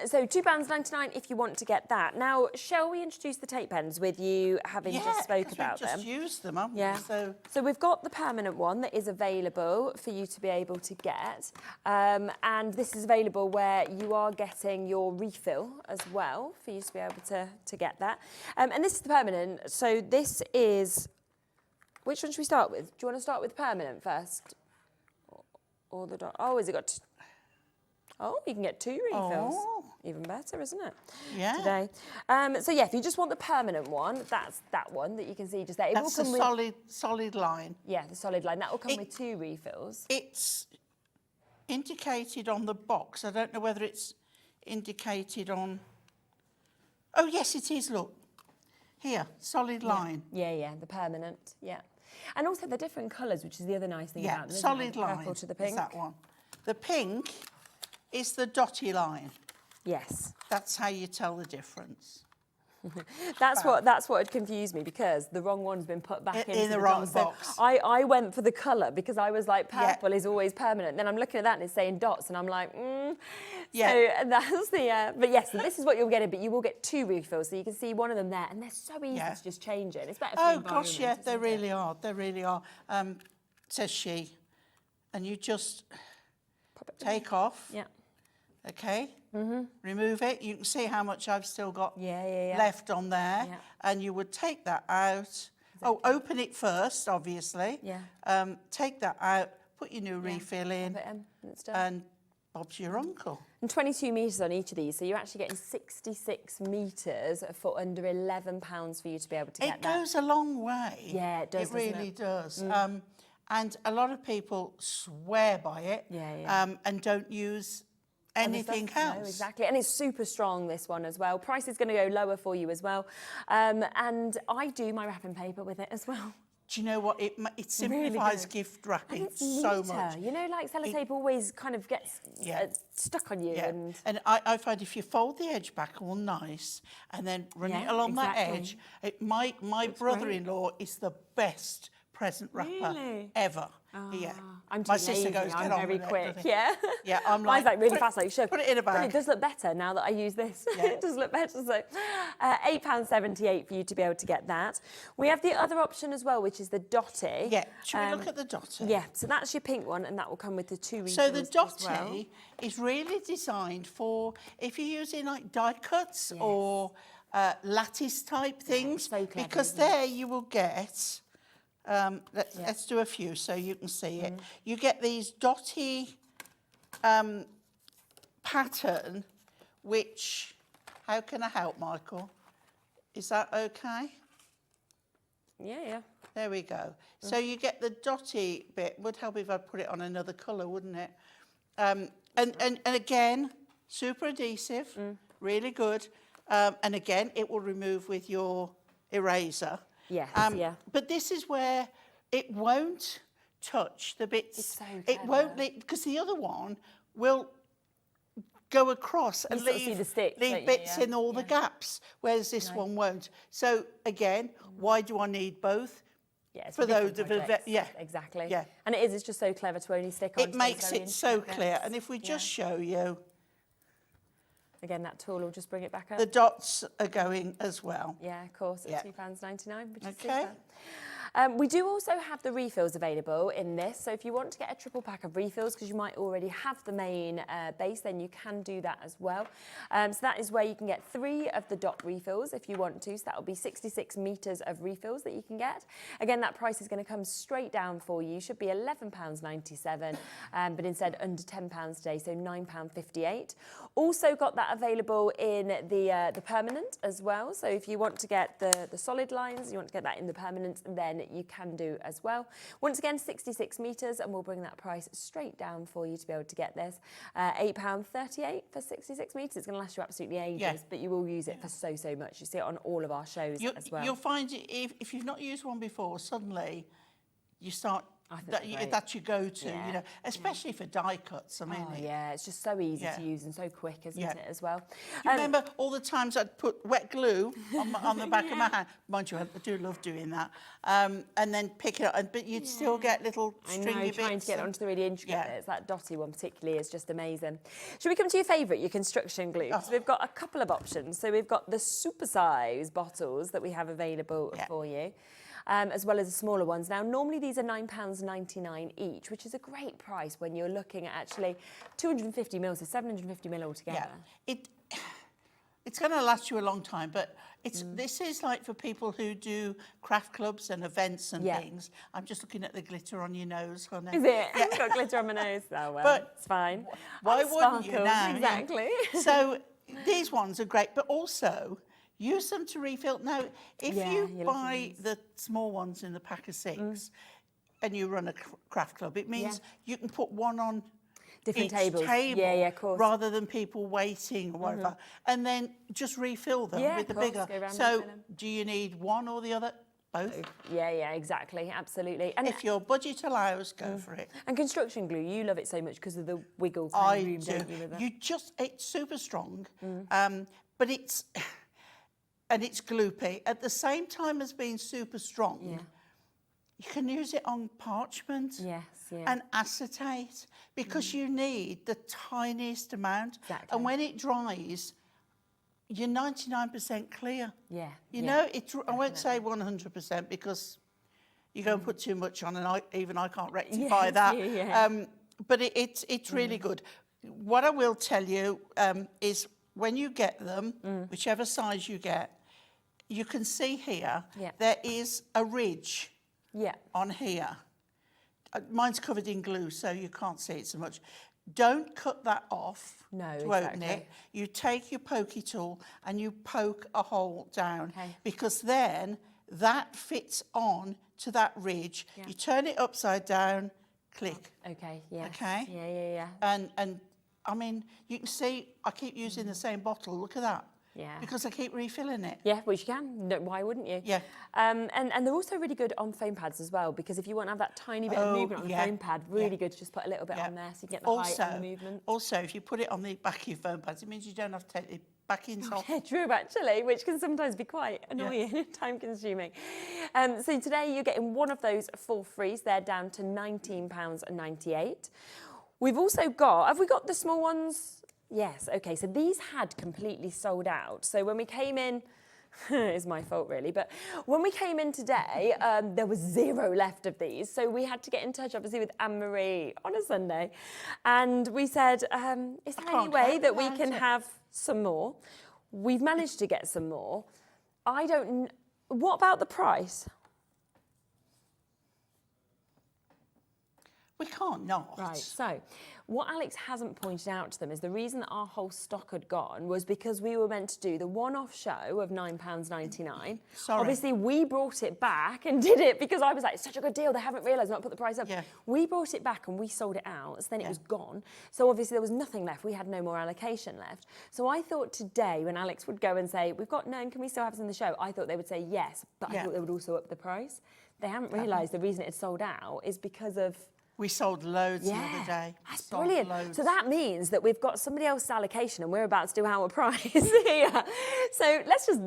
So £2.99 if you want to get that. Now, shall we introduce the tape pens with you having just spoke about them? We've just used them, haven't Yeah. we? So we've got the permanent one that is available for you to be able to get. And this is available where you are getting your refill as well for you to be able to get that. And this is the permanent. So this is... Which one should we start with? Do you want to start with permanent first? Or the dot? Oh, has it got... Oh, you can get 2 refills. Oh. Even better, isn't it? Yeah. Today. So yeah, if you just want the permanent one, that's that one that you can see just there. It That's will a come with, solid line. Yeah, the solid line. That will come with 2 refills. It's indicated on the box. I don't know whether it's indicated on... Oh, yes, it is, look. Here, solid line. Yeah, the permanent, yeah. And also they're different colours, which is the other nice thing about them, isn't solid it? The line purple to the is pink. that one. The pink is the dotty line. Yes. That's how you tell the difference. That's what had confused me because the wrong one's been put back into the wrong dots. box. So I went for the colour because I was like, purple is always permanent. Then I'm looking at that and it's saying dots, and I'm like, Yeah. So that's the. But yes, so this is what you'll get. But you will get 2 refills, so you can see one of them there, and they're so easy to just change it. It's better for the gosh, yeah, environment, they isn't it? really are. They really are. Says she, and you just take off. Yeah. Okay. Remove it. You can see how much I've still got Yeah. left on there, Yeah. and you would take that out. Oh, open it first, obviously. Yeah. Take that out. Put your new refill in, Pop it in, and it's done. and Bob's your uncle. And 22 metres on each of these, so you're actually getting 66 metres for under £11 for you to be able to get It that. goes a long way. Yeah, it does, It doesn't really it? does. And a lot of people swear by it. And don't use anything else. No, exactly. And it's super strong, this one as well. Price is going to go lower for you as well. And I do my wrapping paper with it as well. Do you know what? It simplifies gift wrapping so much. You know, like sellotape always kind of gets stuck on you. Yeah. And I find if you fold the edge back all nice and then run it along that edge, my brother-in-law is the best present wrapper ever. Yeah. I'm my sister goes, I'm get on very with quick. it. Yeah. Yeah, I'm Mine's like really fast, put like sugar. Put it in a bag. But it does look better now that I use this. It does look better. So £8.78 for you to be able to get that. We have the other option as well, which is the dotty. Yeah. Should we look at the dotty? Yeah. So that's your pink one, and that will come with the 2 refills. So the as dotty well. is really designed for if you're using like die cuts or lattice type things, so clever, because isn't it? there you will get. Let's do a few so you can see it. You get these dotty pattern, which, how can I help, Michael? Is that okay? Yeah. There we go. So you get the dotty bit. Would help if I put it on another colour, wouldn't it? And again, super adhesive, really good. And again, it will remove with your eraser. Yes, But this is where it won't touch the bits. It's so it won't, because the other one will go across and sort of see the sticks, don't you? bits Yeah. in all the gaps, whereas this one won't. So again, why do I need both? Yeah, it's for those different of projects. yeah, exactly. yeah. And it's just so clever to only stick on. It makes it so clear. And if we just show you, again, that tool will just bring it back up. the dots are going as well. Yeah, of course, Yeah. at £2.99, which is Okay. super. We do also have the refills available in this, so if you want to get a triple pack of refills, because you might already have the main base, then you can do that as well. So that is where you can get 3 of the dot refills if you want to, so that will be 66 metres of refills that you can get. Again, that price is going to come straight down for you, should be £11.97, but instead under £10 today, so £9.58. Also got that available in the permanent as well, so if you want to get the solid lines, you want to get that in the permanent, then you can do as well. Once again, 66 metres, and we'll bring that price straight down for you to be able to get this. £8.38 for 66 metres. It's going to last you absolutely ages, but you will use it for so much. You see it on all of our shows as well. You'll find if you've not used one before, suddenly you start, that's your go-to, you know, especially for die cuts. I mean, it's just so easy to use and so quick, isn't it, as well? Do you remember all the times I'd put wet glue on the back of my hand? Mind you, I do love doing that. And then pick it up, but you'd still get little stringy bits. Trying to get onto the really intricate bits. That dotty one particularly is just amazing. Should we come to your favourite, your construction glue? Because we've got a couple of options. So we've got the super-size bottles that we have available for you. As well as the smaller ones. Now, normally these are £9.99 each, which is a great price when you're looking at actually 250 mils, so 750 mil altogether. Yeah. It's going to last you a long time, but this is like for people who do craft clubs and events and things. I'm just looking at the glitter on your nose, honey. Is it? I've got glitter on my nose. Oh, well, but it's fine. Why wouldn't you now? Exactly. So these ones are great, but also use them to refill. Now, if you buy the small ones in the pack of 6 and you run a craft club, it means you can put one on different each tables. table, of course. rather than people waiting or whatever, and then just refill them with the bigger. So do you need one or the other? Both. Yeah, exactly, absolutely. And if your budget allows, go for it. And construction glue, you love it so much because of the wiggle I room, do. don't you, with it? It's super strong, but it's gloopy. At the same time as being super strong, you can use it on parchment and acetate because you need the tiniest amount. Exactly. And when it dries, you're 99% clear. Yeah. You know, I won't say 100% because you go and put too much on and even I can't rectify that. But it's really good. What I will tell you is when you get them, whichever size you get, you can see here there is a ridge on here. Mine's covered in glue, so you can't see it so much. Don't cut that off to open it. You take your pokey tool and you poke a hole down because then that fits on to that ridge. You turn it upside down, click. Okay, yeah. Okay? Yeah. And I mean, you can see I keep using the same bottle. Look at that. Yeah. Because I keep refilling it. Yeah, which you can. No, why wouldn't you? Yeah. And they're also really good on foam pads as well, because if you want to have that tiny bit of movement on the foam pad, really good to just put a little bit on there so you get the height and the movement. Also, if you put it on the back of your foam pads, it means you don't have to take the backings off. Yeah, true, actually, which can sometimes be quite annoying and time-consuming. So today you're getting one of those for free. So they're down to £19.98. We've also got, have we got the small ones? Yes, okay, so these had completely sold out. So when we came in, it's my fault really, but when we came in today, there was 0 left of these. So we had to get in touch, obviously, with Anne-Marie on a Sunday. And we said, is there any way that we can have some more? We've managed to get some more. I don't, what about the price? We can't not. Right, so what Alex hasn't pointed out to them is the reason that our whole stock had gone was because we were meant to do the one-off show of £9.99. Sorry. Obviously, we brought it back and did it because I was like, it's such a good deal, they haven't realised not to put the price up. Yeah. We brought it back and we sold it out, so then it was gone. So obviously there was nothing left, we had no more allocation left. So I thought today when Alex would go and say, we've got none, can we still have this in the show? I thought they would say yes, but I thought they would also up the price. They haven't realised the reason it had sold out is because of... We sold loads the other day. That's Sold brilliant. loads. So that means that we've got somebody else's allocation and we're about to do our price here. So let's just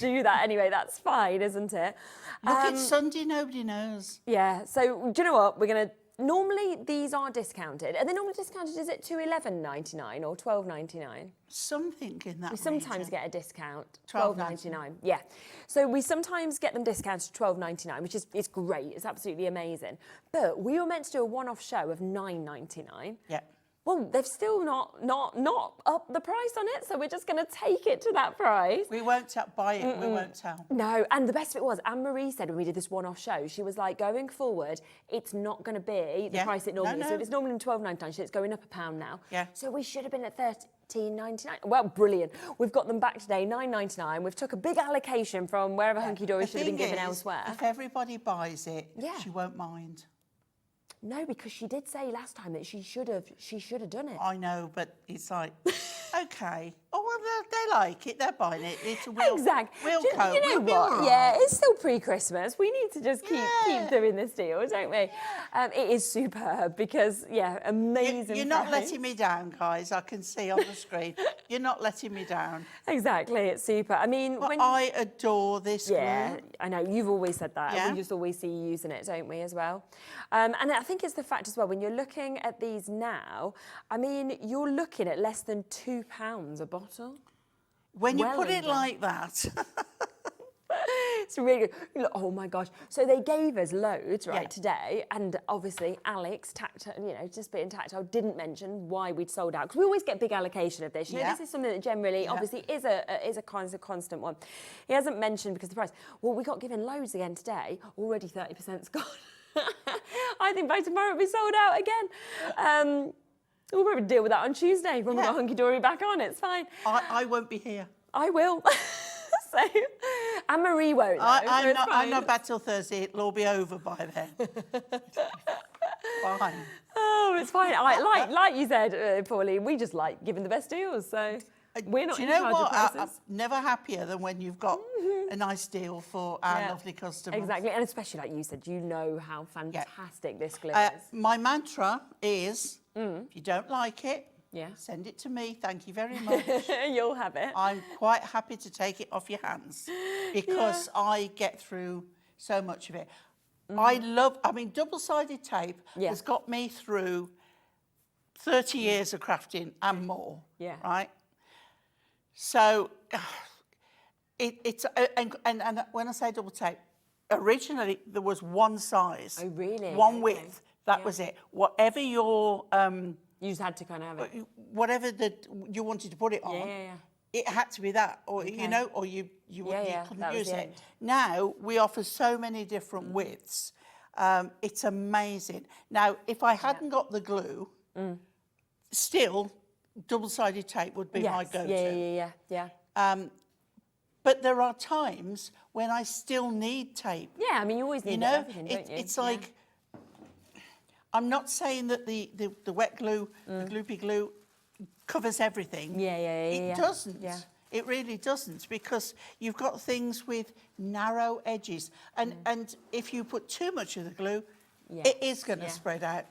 do that anyway. That's fine, isn't it? Look, it's Sunday, nobody knows. Yeah. So do you know what? We're going to... Normally, these are discounted. Are they normally discounted, is it to $11.99 or $12.99? Something in that We sometimes region. get a discount, $12.99. $12.99. Yeah. So we sometimes get them discounted to $12.99, which is great. It's absolutely amazing. But we were meant to do a one-off show of $9.99. Yeah. Well, they've still not up the price on it, so we're just going to take it to that price. We won't buy it, we won't tell. No, and the best of it was, Anne-Marie said when we did this one-off show, she was like, going forward, it's not going to be the price it normally is. No. So if it's normally £12.99, it's going up £1 now. Yeah. So we should have been at $13.99. Well, brilliant. We've got them back today, $9.99. We've took a big allocation from wherever Hunkydory should have been given elsewhere. If everybody buys it, Yeah. she won't mind. No, because she did say last time that she should have done it. I know, but it's like, okay. Oh, well, they like it. They're buying it. It's a will. Exactly. We'll You cope. know We'll be what? all right. Yeah, it's still pre-Christmas. We need to just keep doing this deal, don't we? It is superb because, amazing. You're not price. letting me down, guys. I can see on the screen. You're not letting me down. Exactly, it's super. I mean, But I adore this glue. I know, you've always said that. Yeah. We just always see you using it, don't we, as well? And I think it's the fact as well, when you're looking at these now, I mean, you're looking at less than £2 a bottle. When you Well put it under. like that. It's really good. Look, oh my gosh. So they gave us loads, right, today. And obviously Alex, just being tactile, didn't mention why we'd sold out. Because we always get big allocation of this. You know, this is something that generally, obviously, is a constant one. He hasn't mentioned because of the price. Well, we got given loads again today. Already 30%'s gone. I think by tomorrow it'll be sold out again. We'll probably deal with that on Tuesday when we've got Hunkydory back on. It's fine. I won't be here. I will. So, Anne-Marie won't. I'm not back till Thursday. It'll all be over by then. Fine. Oh, it's fine. Like you said, Pauline, we just like giving the best deals. So we're not Do you in know charge what? of prices. I'm never happier than when you've got a nice deal for our lovely customers. Exactly, and especially like you said, you know how fantastic this glue is. My mantra is, if you don't like it, send it to me. Thank you very much. You'll have it. I'm quite happy to take it off your hands because I get through so much of it. I mean, double-sided tape has got me through 30 years of crafting and more, right? So and when I say double tape, originally there was one size. Oh, really? One width. That was it. Whatever your... you just had to kind of have it. Whatever you wanted to put it on, it had to be that, or you know, or you couldn't use it. Now we offer so many different widths. It's amazing. Now, if I hadn't got the glue, still double-sided tape would be my go-to. Yeah. But there are times when I still need tape. Yeah, I mean, you always need everything, don't you? It's like, I'm not saying that the wet glue, the gloopy glue, covers everything. It doesn't. Yeah. It really doesn't, because you've got things with narrow edges. And if you put too much of the glue, it is going to spread out.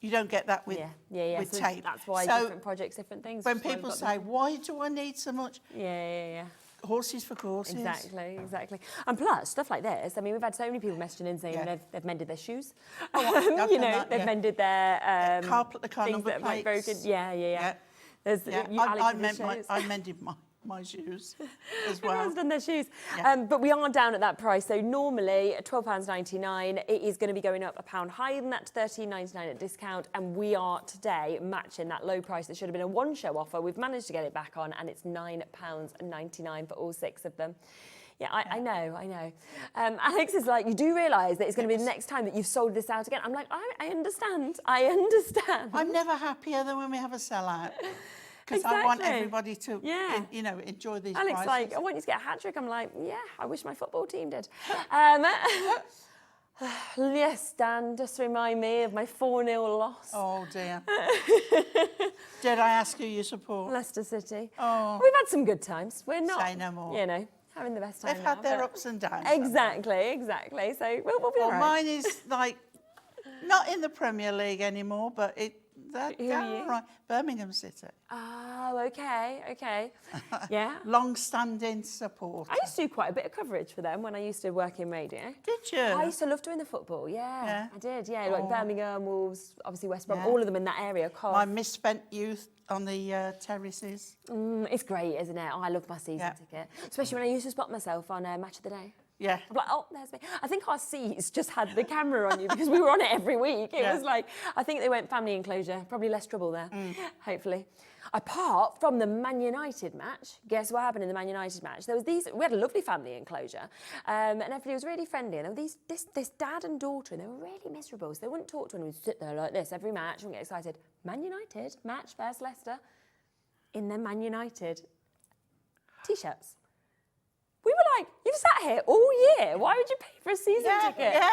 You don't get that with with so tape. That's why So different projects, different things. when people say, why do I need so much? Yeah. Horses for courses. Exactly. And plus, stuff like this, I mean, we've had so many people messaging in saying they've mended their shoes. They've mended their car things number that have like plates. broken. Yeah. There's, I mended my shoes as well. Everyone's done their shoes. Yeah. But we are down at that price. So normally at £12.99, it is going to be going up £1 higher than that to £13.99 at discount. And we are today matching that low price that should have been a one-show offer. We've managed to get it back on, and it's £9.99 for all 6 of them. Yeah, I know. Alex is like, you do realise that it's going to be the next time that you've sold this out again. I'm like, I understand. I'm never happier than when we have a sellout. Because I want everybody to, you know, enjoy these Alex prices. like, I want you to get a hat-trick. I'm like, yeah, I wish my football team did. Yes, Dan, just remind me of my 4-0 loss. Oh, dear. Did I ask who you support? Leicester City. Oh. We've had some good times. We're not, Say no more. you know, having the best time They've now, had their but- ups and downs. Exactly. So we'll be all right. Mine is like, not in the Premier League anymore, but Who are you? right. Birmingham City. Oh, okay. Yeah. Long-standing support. I used to do quite a bit of coverage for them when I used to work in radio. Did you? I used to love doing the football, yeah. I did, yeah. Like Birmingham, Wolves, obviously West Brom, all of them in that area. My misspent youth on the terraces. It's great, isn't it? Oh, I love my season ticket. Especially when I used to spot myself on Match of the Day. Yeah. I'm like, oh, there's me. I think our seats just had the camera on you because we were on it every week. It was like, I think they went family enclosure. Probably less trouble there, hopefully. Apart from the Man United match, guess what happened in the Man United match? There was we had a lovely family enclosure, and everybody was really friendly. And there were this dad and daughter, and they were really miserable. So they wouldn't talk to anyone. They'd sit there like this every match and get excited. Man United match versus Leicester in their Man United t-shirts. We were like, you've sat here all year. Why would you pay for a season ticket? Yeah.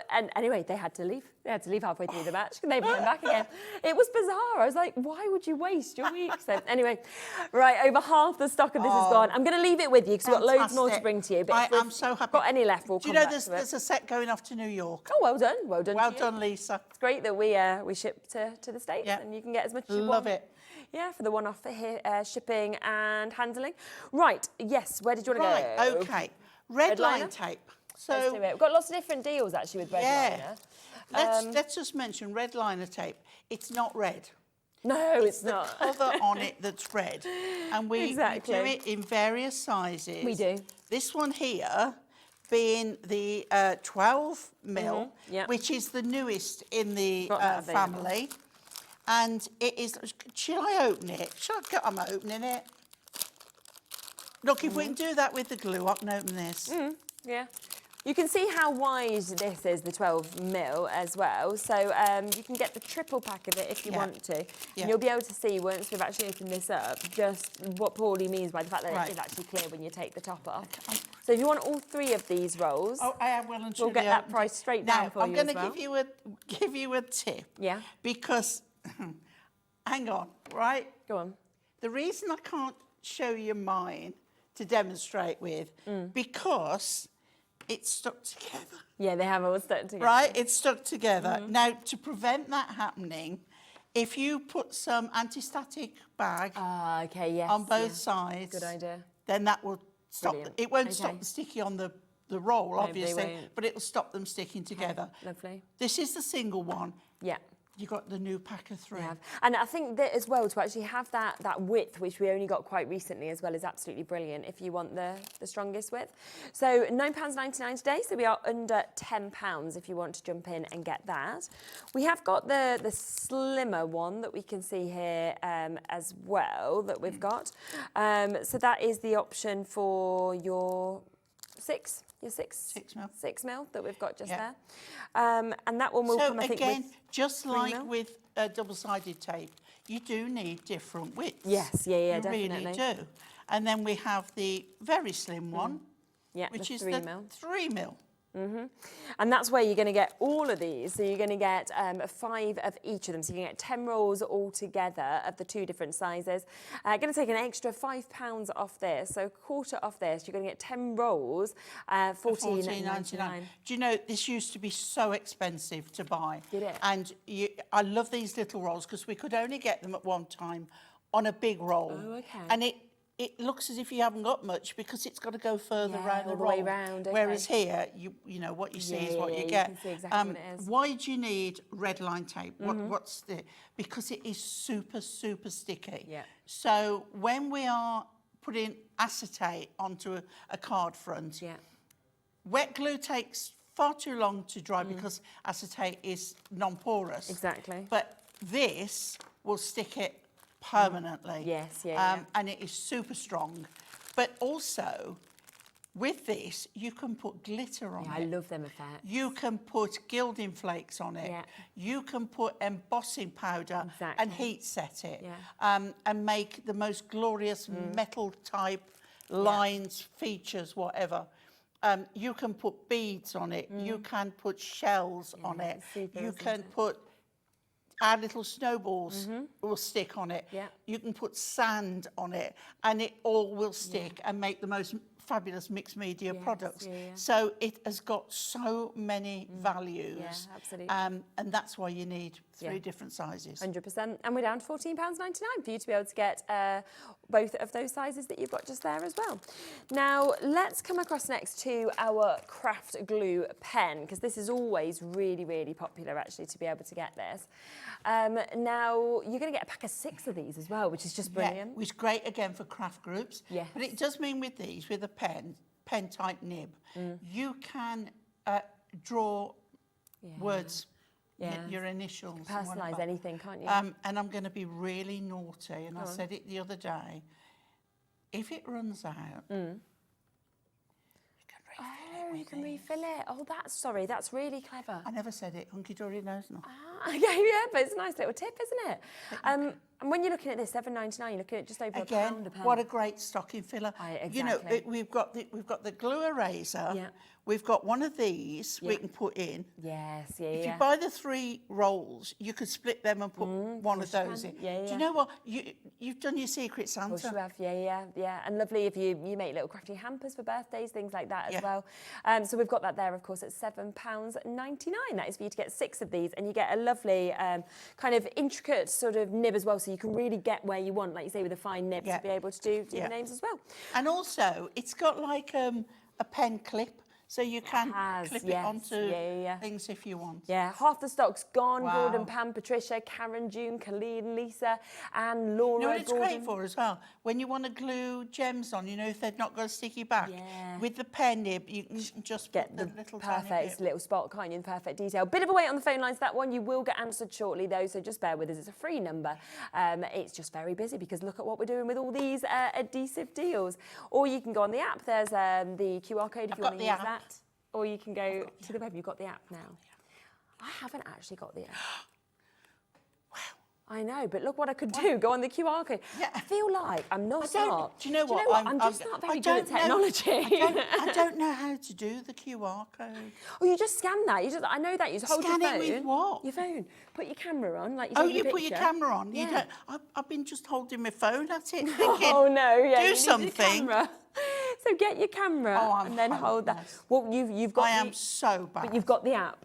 And anyway, they had to leave. They had to leave halfway through the match and they came back again. It was bizarre. I was like, why would you waste your week? So anyway, right, over half the stock of this is gone. I'm going to leave it with you because we've got loads more to bring to you. But I'm so happy. Got any left, we'll Do you come know back to there's a set going off to New York? Oh, well done. Well done. Well done, Lisa. It's great that we ship to the States and you can get as much as you want. Love it. Yeah, for the one-off here, shipping and handling. Right, yes, where did you want to go? Okay. Red line tape. So let's do it. We've got lots of different deals actually with red liner. Let's just mention red liner tape. It's not red. No, it's not. The cover on it that's red. And we do it in various sizes. We do. This one here being the 12 mil, which is the newest in the family. And it is, shall I open it? I'm opening it. Look, if we can do that with the glue, I can open this. Yeah. You can see how wide this is, the 12 mil as well. So you can get the triple pack of it if you want to. And you'll be able to see once we've actually opened this up just what Paulie means by the fact that it is actually clear when you take the top off. So if you want all 3 of these rolls, we'll get that price straight down for you as well. I'm going to give you a tip. Yeah. Because, hang on, right? Go on. The reason I can't show you mine to demonstrate with, because it's stuck together. Yeah, they have all stuck together. Right, it's stuck together. Now, to prevent that happening, if you put some anti-static bag on both sides, good idea. Then that will stop. It won't stop Okay. the sticky on the roll, No, they obviously, won't. but it will stop them sticking together. Lovely. This is the single one. Yeah. You got the new pack of 3. And I think that as well, to actually have that width, which we only got quite recently as well, is absolutely brilliant if you want the strongest width. So £9.99 today, so we are under £10 if you want to jump in and get that. We have got the slimmer one that we can see here as well that we've got. So that is the option for your 6 mil that we've got just there. And that one will come, I think, again, with just 3 like mil. with double-sided tape, you do need different widths. Yes, you definitely. really do. And then we have the very slim one, which the is 3 the mil. 3 mil. And that's where you're going to get all of these. So you're going to get 5 of each of them. So you can get 10 rolls all together of the 2 different sizes. Going to take an extra £5 off this. So a quarter off this. You're going to get 10 rolls, $14.99. Do you know, this used to be so expensive to buy. Did it? And I love these little rolls because we could only get them at one time on a big roll. Oh, okay. And it looks as if you haven't got much because it's got to go further around all the the way roll. round, okay. Whereas here, you know, what you see is what you get. You can see exactly what it is. Why do you need red line tape? What's the... Because it is super, super sticky. Yeah. So when we are putting acetate onto a card front. Yeah. Wet glue takes far too long to dry because acetate is non-porous. Exactly. But this will stick it permanently. Yes, yeah. And it is super strong. But also, with this, you can put glitter on it. I love them effects. You can put gilding flakes on it. Yeah. You can put embossing powder and heat set it. Yeah. And make the most glorious metal type lines, features, whatever. You can put beads on it. You can put shells on it. You can put our little snowballs will stick on it. Yeah. You can put sand on it, and it all will stick and make the most fabulous mixed media products. So it has got so many values. Yeah, absolutely. And that's why you need 3 different sizes. 100%. And we're down to £14.99 for you to be able to get both of those sizes that you've got just there as well. Now, let's come across next to our craft glue pen, because this is always really, really popular, actually, to be able to get this. Now, you're going to get a pack of 6 of these as well, which is just brilliant. Yeah, which is great, again, for craft groups. Yes. But it does mean with these, with a pen type nib, you can draw words, your initials. Personalise anything, can't you? And I'm going to be really naughty, and I said it the other day. If it runs out, you can refill it. Oh, that's really clever. I never said it. Hunkydory knows not. Yeah, but it's a nice little tip, isn't it? And when you're looking at this, £7.99, you're looking at just over £1 a pen. What a great stocking filler. Exactly. You know, we've got the glue eraser. Yeah. We've got one of these we can put in. Yes, If you buy the 3 rolls, you could split them and put one of those in. Yeah, Do you know what? You've done your Secret Santa. Of course you have, yeah. And lovely if you make little crafty hampers for birthdays, things like that as well. So we've got that there, of course, at £7.99. That is for you to get 6 of these, and you get a lovely kind of intricate sort of nib as well, so you can really get where you want, like you say, with a fine nib to be able to do the names as well. And also, it's got like a pen clip. So you can clip it onto things if you want. Yeah, half the stock's gone. Wow. Gordon, Pam, Patricia, Karen, June, Colleen, Lisa, and Laura. You know what it's Gordon. great for as well? When you want to glue gems on, you know, if they've not got a sticky back, with the pen nib, you can just get the little perfect little spot, can't you, in perfect detail. Bit of a wait on the phone lines, that one. You will get answered shortly, though, so just bear with us. It's a free number. It's just very busy because look at what we're doing with all these adhesive deals. Or you can go on the app. There's the QR code if you want to use that. Or you can go to the web. You've got the app now. I haven't actually got the app. Wow. I know, but look what I could do. Go on the QR code. Yeah. I feel like I'm not smart. Do you know what? I'm just not very good at technology. I don't know how to do the QR code. Oh, you just scan that. I know that. You just hold your phone. Scan it with what? Your phone. Put your camera on, like you you put your camera on. Yeah. You don't. I've been just holding my phone at it, thinking, oh no, yeah, do something. So get your camera and then hold that. Well, you've got. I am so bad. But you've got the app.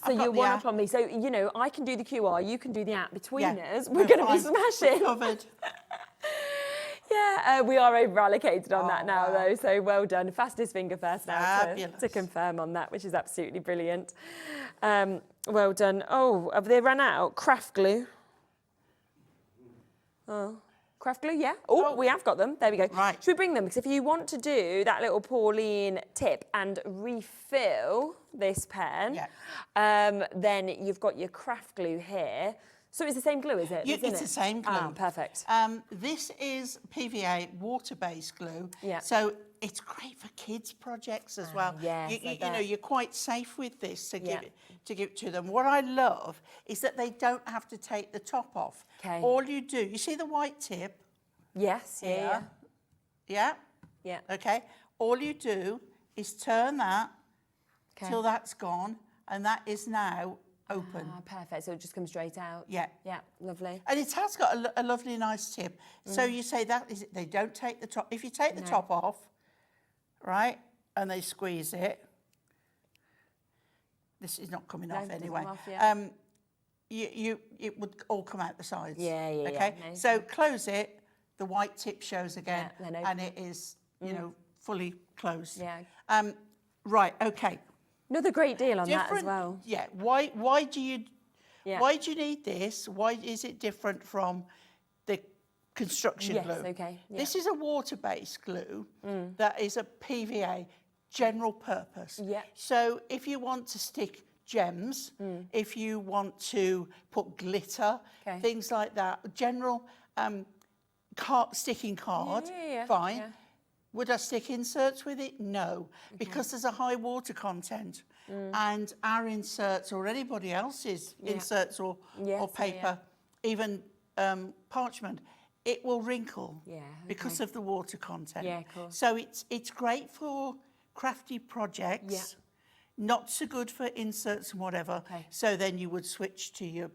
So you're one up on me. So, you know, I can do the QR, you can do the app. Between us, we're going to be smashing. Covered. Yeah, we are over-allocated on that now, though, so well done. Fastest finger first now to confirm on that, which is absolutely brilliant. Well done. Oh, have they run out? Craft glue. Oh. Craft glue, yeah. Oh, we have got them. There we go. Right. Should we bring them? Because if you want to do that little Pauline tip and refill this pen, then you've got your craft glue here. So it's the same glue, is it? It's the same glue. Ah, perfect. This is PVA water-based glue. Yeah. So it's great for kids' projects as well. Yes, you know, you're quite safe with this to give it to them. What I love is that they don't have to take the top off. Okay. All you do, you see the white tip? Yes. Yeah. Yeah. Yeah. Okay. All you do is turn that till that's gone, and that is now open. Ah, perfect. So it just comes straight out. Yeah. Yeah, lovely. And it has got a lovely, nice tip. So you say that is it. They don't take the top. If you take the top off, right, and they squeeze it, this is not coming off anyway. It would all come out the sides. Yeah. Okay. So close it. The white tip shows again, and it is, you know, fully closed. Yeah. Right. Okay. Another great deal on that as well. Yeah. Why do you need this? Why is it different from the construction Yes, glue. okay, yeah. This is a water-based glue that is a PVA, general purpose. Yeah. So if you want to stick gems, if you want to put glitter, Okay. things like that, general sticking card, Yeah, fine. yeah. Would I stick inserts with it? No, because there's a high water content. And our inserts or anybody else's inserts or paper, even parchment, it will wrinkle because of the water content. Yeah, of course. So it's great for crafty projects, not so good for inserts and whatever. So then you would switch to your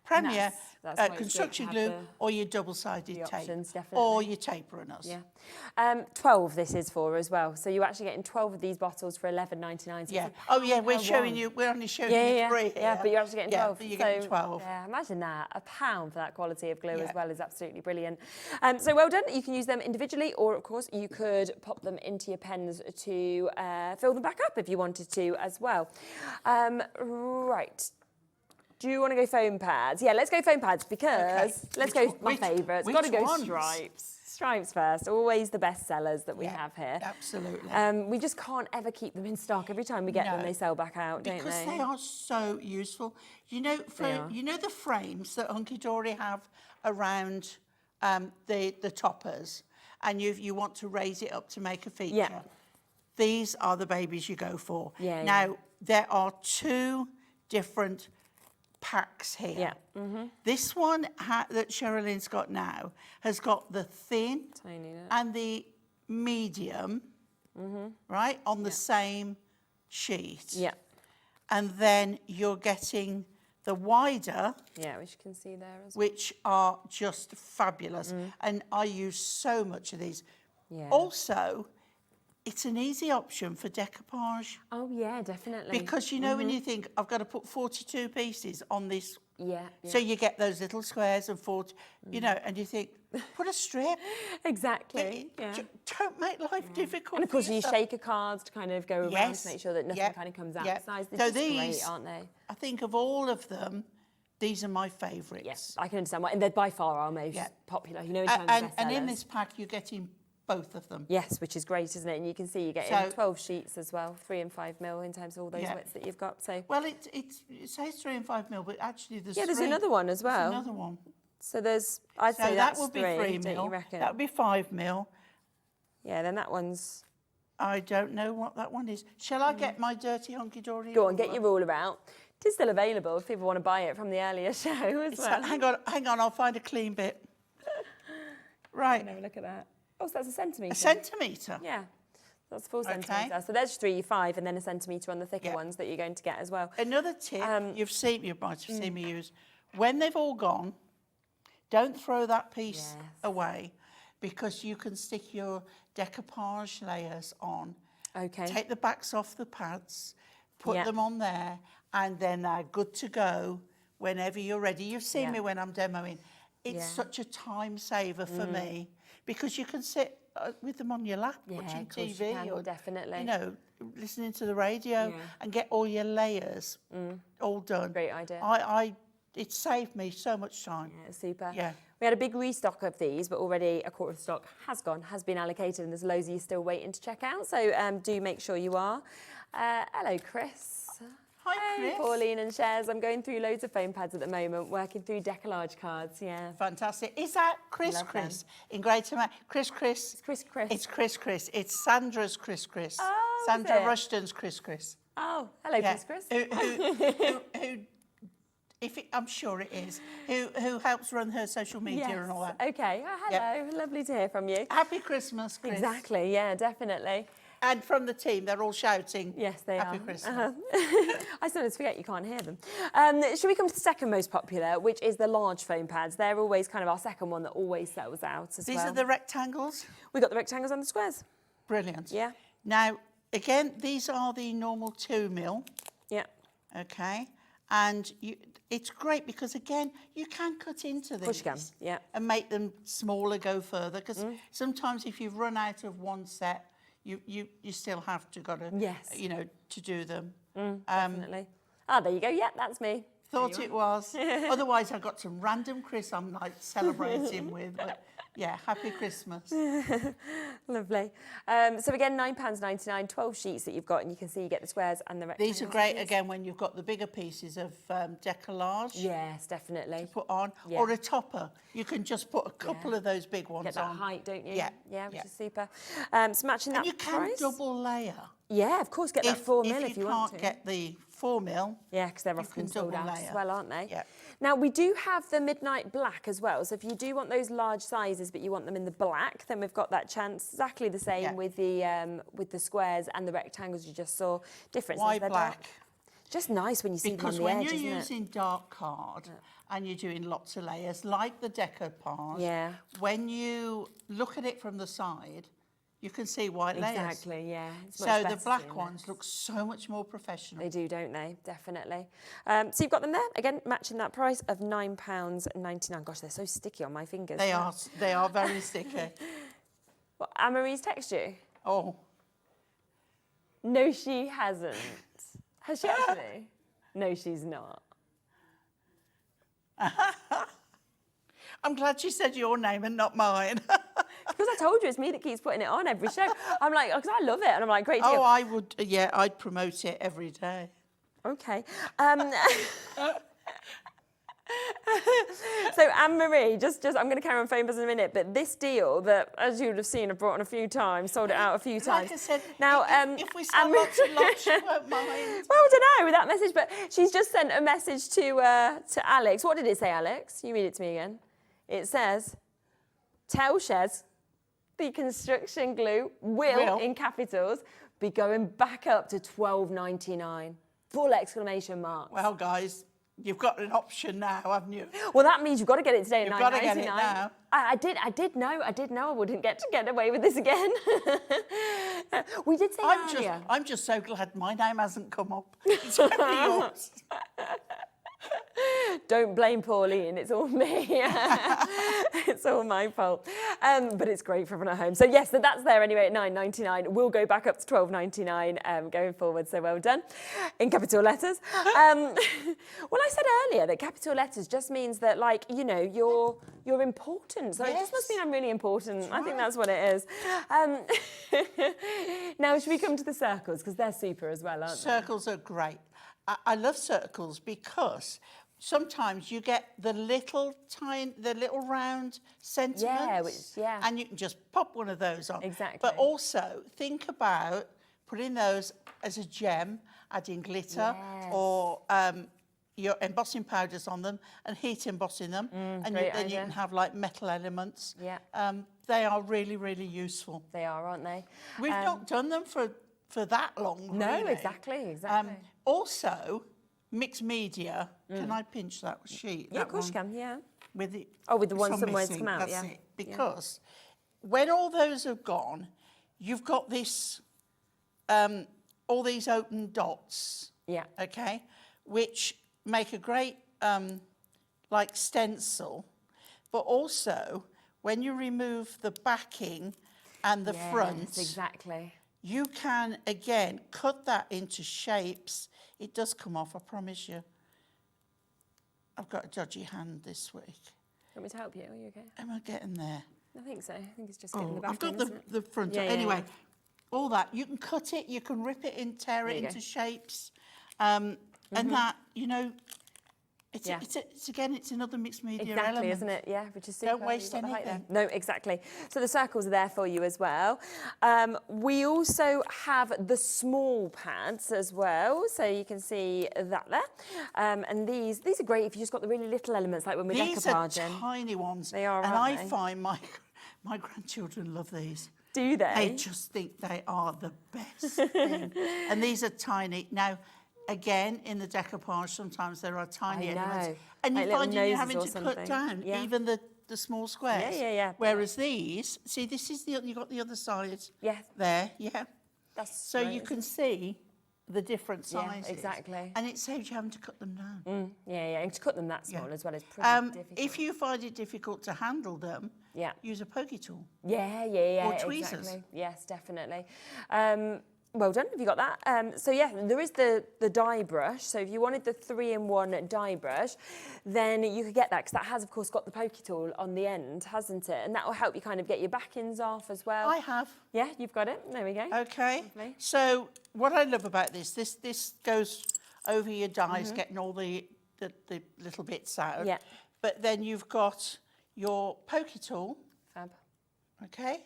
Premier that's why it's good construction to glue have or your double-sided the tape options, definitely. or your tape runners. Yeah. 12 this is for as well. So you're actually getting 12 of these bottles for $11.99. So Yeah. Oh yeah, we're only showing you 3 here. Yeah, but you're actually getting 12. Yeah, but you're getting So, 12. Yeah, imagine that. £1 for that quality of glue as well is absolutely brilliant. So well done. You can use them individually, or of course you could pop them into your pens to fill them back up if you wanted to as well. Right. Do you want to go foam pads? Yeah, let's go foam pads because let's go my favourites. Got to go stripes. Stripes first, always the best sellers that we have here. Absolutely. We just can't ever keep them in stock. Every time we get them, they sell back out, don't they? Because they are so useful. You know, you know the frames that Hunkydory have around the toppers, and you want to raise it up to make a feature. Yeah. These are the babies you go for. Yeah, now, there are 2 different packs here. Yeah. This one that Cheralene's got now has got the thin and the medium, right, on the same sheet. Yeah. And then you're getting the wider, which you can see there as well. which are just fabulous. And I use so much of these. Yeah. Also, it's an easy option for decoupage. Oh yeah, definitely. Because you know when you think, I've got to put 42 pieces on this. Yeah. So you get those little squares and 40, you know, and you think, put a strip. Exactly. Yeah. Don't make life difficult. And of course for you yourself. shaker cards to kind of go around to make sure that nothing kind of comes out of size. They're So just these, great, aren't they? I think of all of them, these are my favourites. Yes, I can understand why. And they're by far our most popular, you know, in terms of bestsellers. And in this pack, you're getting both of them. Yes, which is great, isn't it? And you can see you're getting 12 sheets as well, 3 and 5 mil in terms of all those widths that you've got. So well, it says 3 and 5 mil, but actually there's there's another one as well. There's another one. So there's, I'd say that that's would be 3 3 don't mil. you reckon? That would be 5 mil. Yeah, then that one's... I don't know what that one is. Shall I get my dirty Hunkydory? Go on, get your ruler out. It is still available if people want to buy it from the earlier show as well. Hang on, I'll find a clean bit. Right. Have a look at that. Oh, so that's a centimetre. A centimetre? Yeah. That's a full centimetre. So there's 3, 5, and then a centimetre on the thicker ones that you're going to get as well. Another tip you might have seen me use. When they've all gone, don't throw that piece away because you can stick your decoupage layers on. Okay. Take the backs off the pads, put them on there, and then they're good to go whenever you're ready. You've seen me when I'm demoing. It's such a time saver for me because you can sit with them on your lap watching TV or definitely, you know, listening to the radio and get all your layers all done. Great idea. It saved me so much time. Yeah, super. Yeah. We had a big restock of these, but already a quarter of the stock has been allocated, and there's loads of you still waiting to check out. So do make sure you are. Hello, Chris. Hi, Chris. Pauline and Shares. I'm going through loads of foam pads at the moment, working through decollage cards. Yeah. Fantastic. Is that Chris in Greater Manchester? Chris? It's Chris. It's Chris. It's Sandra's Chris. Oh, Sandra is it? Rushton's Chris. Oh, hello, Chris. I'm sure it is. Who helps run her social media and all that. Okay. Oh, hello. Lovely to hear from you. Happy Christmas, Chris. Exactly. Yeah, definitely. And from the team, they're all shouting. Yes, they Happy are. Christmas. I sometimes forget you can't hear them. Should we come to the second most popular, which is the large foam pads? They're always kind of our second one that always sells out as well. These are the rectangles? We've got the rectangles and the squares. Brilliant. Yeah. Now, again, these are the normal 2 mil. Yeah. Okay. And it's great because, again, you can cut into these. Push can, yeah. And make them smaller, go further. Because sometimes if you've run out of one set, you still have to you know, to do them. Definitely. There you go. Yeah, that's me. Thought it was. Otherwise, I got some random Chris I'm like celebrating with. But yeah, happy Christmas. Lovely. So again, £9.99, 12 sheets that you've got, and you can see you get the squares and the rectangles. These are great again when you've got the bigger pieces of decollage. Yes, definitely. To put on, Yeah. or a topper. You can just put a couple of those big ones Get that on. height, don't you? Yeah. Yeah, which yeah. is super. So matching And that you can price. double layer. Yeah, of course, get that 4 mil if you want to. If you can't get the 4 mil, yeah, because they're often can sold double out layer. as well, aren't they? Yeah. Now, we do have the midnight black as well. So if you do want those large sizes, but you want them in the black, then we've got that chance. Exactly the same with the squares and the rectangles you just saw. Difference. Why black? Just nice when you see because them on the when edge, you're isn't using dark card and you're doing lots of layers, like the decoupage, Yeah. when you look at it from the side, you can see white layers. Exactly, yeah. It's much So better the black seeing ones look so much more professional. They do, don't they? Definitely. So you've got them there. Again, matching that price of £9.99. Gosh, they're so sticky on my fingers. They are very sticky. What, Anne-Marie's text you? Oh. No, she hasn't. Has she actually? No, she's not. I'm glad she said your name and not mine. Because I told you it's me that keeps putting it on every show. I'm like, because I love it. And I'm like, great deal. Oh, I would, yeah, I'd promote it every day. Okay. So Anne-Marie, just I'm going to carry on phone buzz in a minute, but this deal that, as you would have seen, I've brought on a few times, sold it out a few times. Like I said, now, if we sell lots and lots, you won't mind. Well, I don't know with that message, but she's just sent a message to Alex. What did it say, Alex? You read it to me again. It says, tell Shez the construction glue will, in capitals, be going back up to $12.99. Full exclamation mark. Well, guys, you've got an option now, haven't you? Well, that means you've got to get it today at $9.99. You've got to get it now. I did know I wouldn't get away with this again. We did say earlier. I'm just so glad my name hasn't come up. It's only yours. Don't blame Pauline, it's all me. It's all my fault. But it's great for everyone at home. So yes, so that's there anyway at $9.99. We'll go back up to $12.99 going forward, so well done. In capital letters. Well, I said earlier that capital letters just means that, like, you know, you're important. So it just must mean I'm really important. I think that's what it is. Now, should we come to the circles? Because they're super as well, aren't they? Circles are great. I love circles because sometimes you get the little round sentiments. And you can just pop one of those on. Exactly. But also think about putting those as a gem, adding glitter or your embossing powders on them and heat embossing them. And then you can have like metal elements. Yeah. They are really, really useful. They are, aren't they? We've not done them for that long. No, really. exactly. Also, mixed media. Can I pinch that sheet? Yeah, of course you can. Yeah. With the with the ones somewhere to missing, come out. that's Yeah. it. Because when all those have gone, you've got this, all these open dots. Yeah. Okay, which make a great like stencil, but also when you remove the backing and the front. Exactly. You can, again, cut that into shapes. It does come off, I promise you. I've got a dodgy hand this week. Want me to help you? Are you okay? Am I getting there? I think so. I think it's just getting the back I've got in, isn't it? the front. Yeah, Anyway, all that. You can cut it, you can rip it in, tear it into shapes. And that, you know, it's again, it's another mixed media element. Isn't it? Yeah, which is super. Don't waste anything. No, exactly. So the circles are there for you as well. We also have the small pads as well, so you can see that there. And these are great if you just got the really little elements, like when we're decoupaging. These are tiny ones. They are, and aren't I they? find my grandchildren love these. Do they? They just think they are the best thing. And these are tiny. Now, again, in the decoupage, sometimes there are tiny elements. And like you little find you're noses having or to cut something. down even the small squares. Yeah. Whereas these, see, this is you got the other side. Yeah. There, yeah. That's so great, you can see the different sizes. Yeah, exactly. And it saves you having to cut them down. Yeah. And to cut them that small as well is pretty difficult. If you find it difficult to handle them, use a pokey tool. Yeah. Or tweezers. Exactly. Yes, definitely. Well done, have you got that? So yeah, there is the dye brush. So if you wanted the 3-in-1 dye brush, then you could get that, because that has, of course, got the pokey tool on the end, hasn't it? And that will help you kind of get your backings off as well. I have. Yeah, you've got it. There we go. Okay. Lovely. So what I love about this goes over your dies, getting all the little bits out. Yeah. But then you've got your pokey tool. Fab. Okay.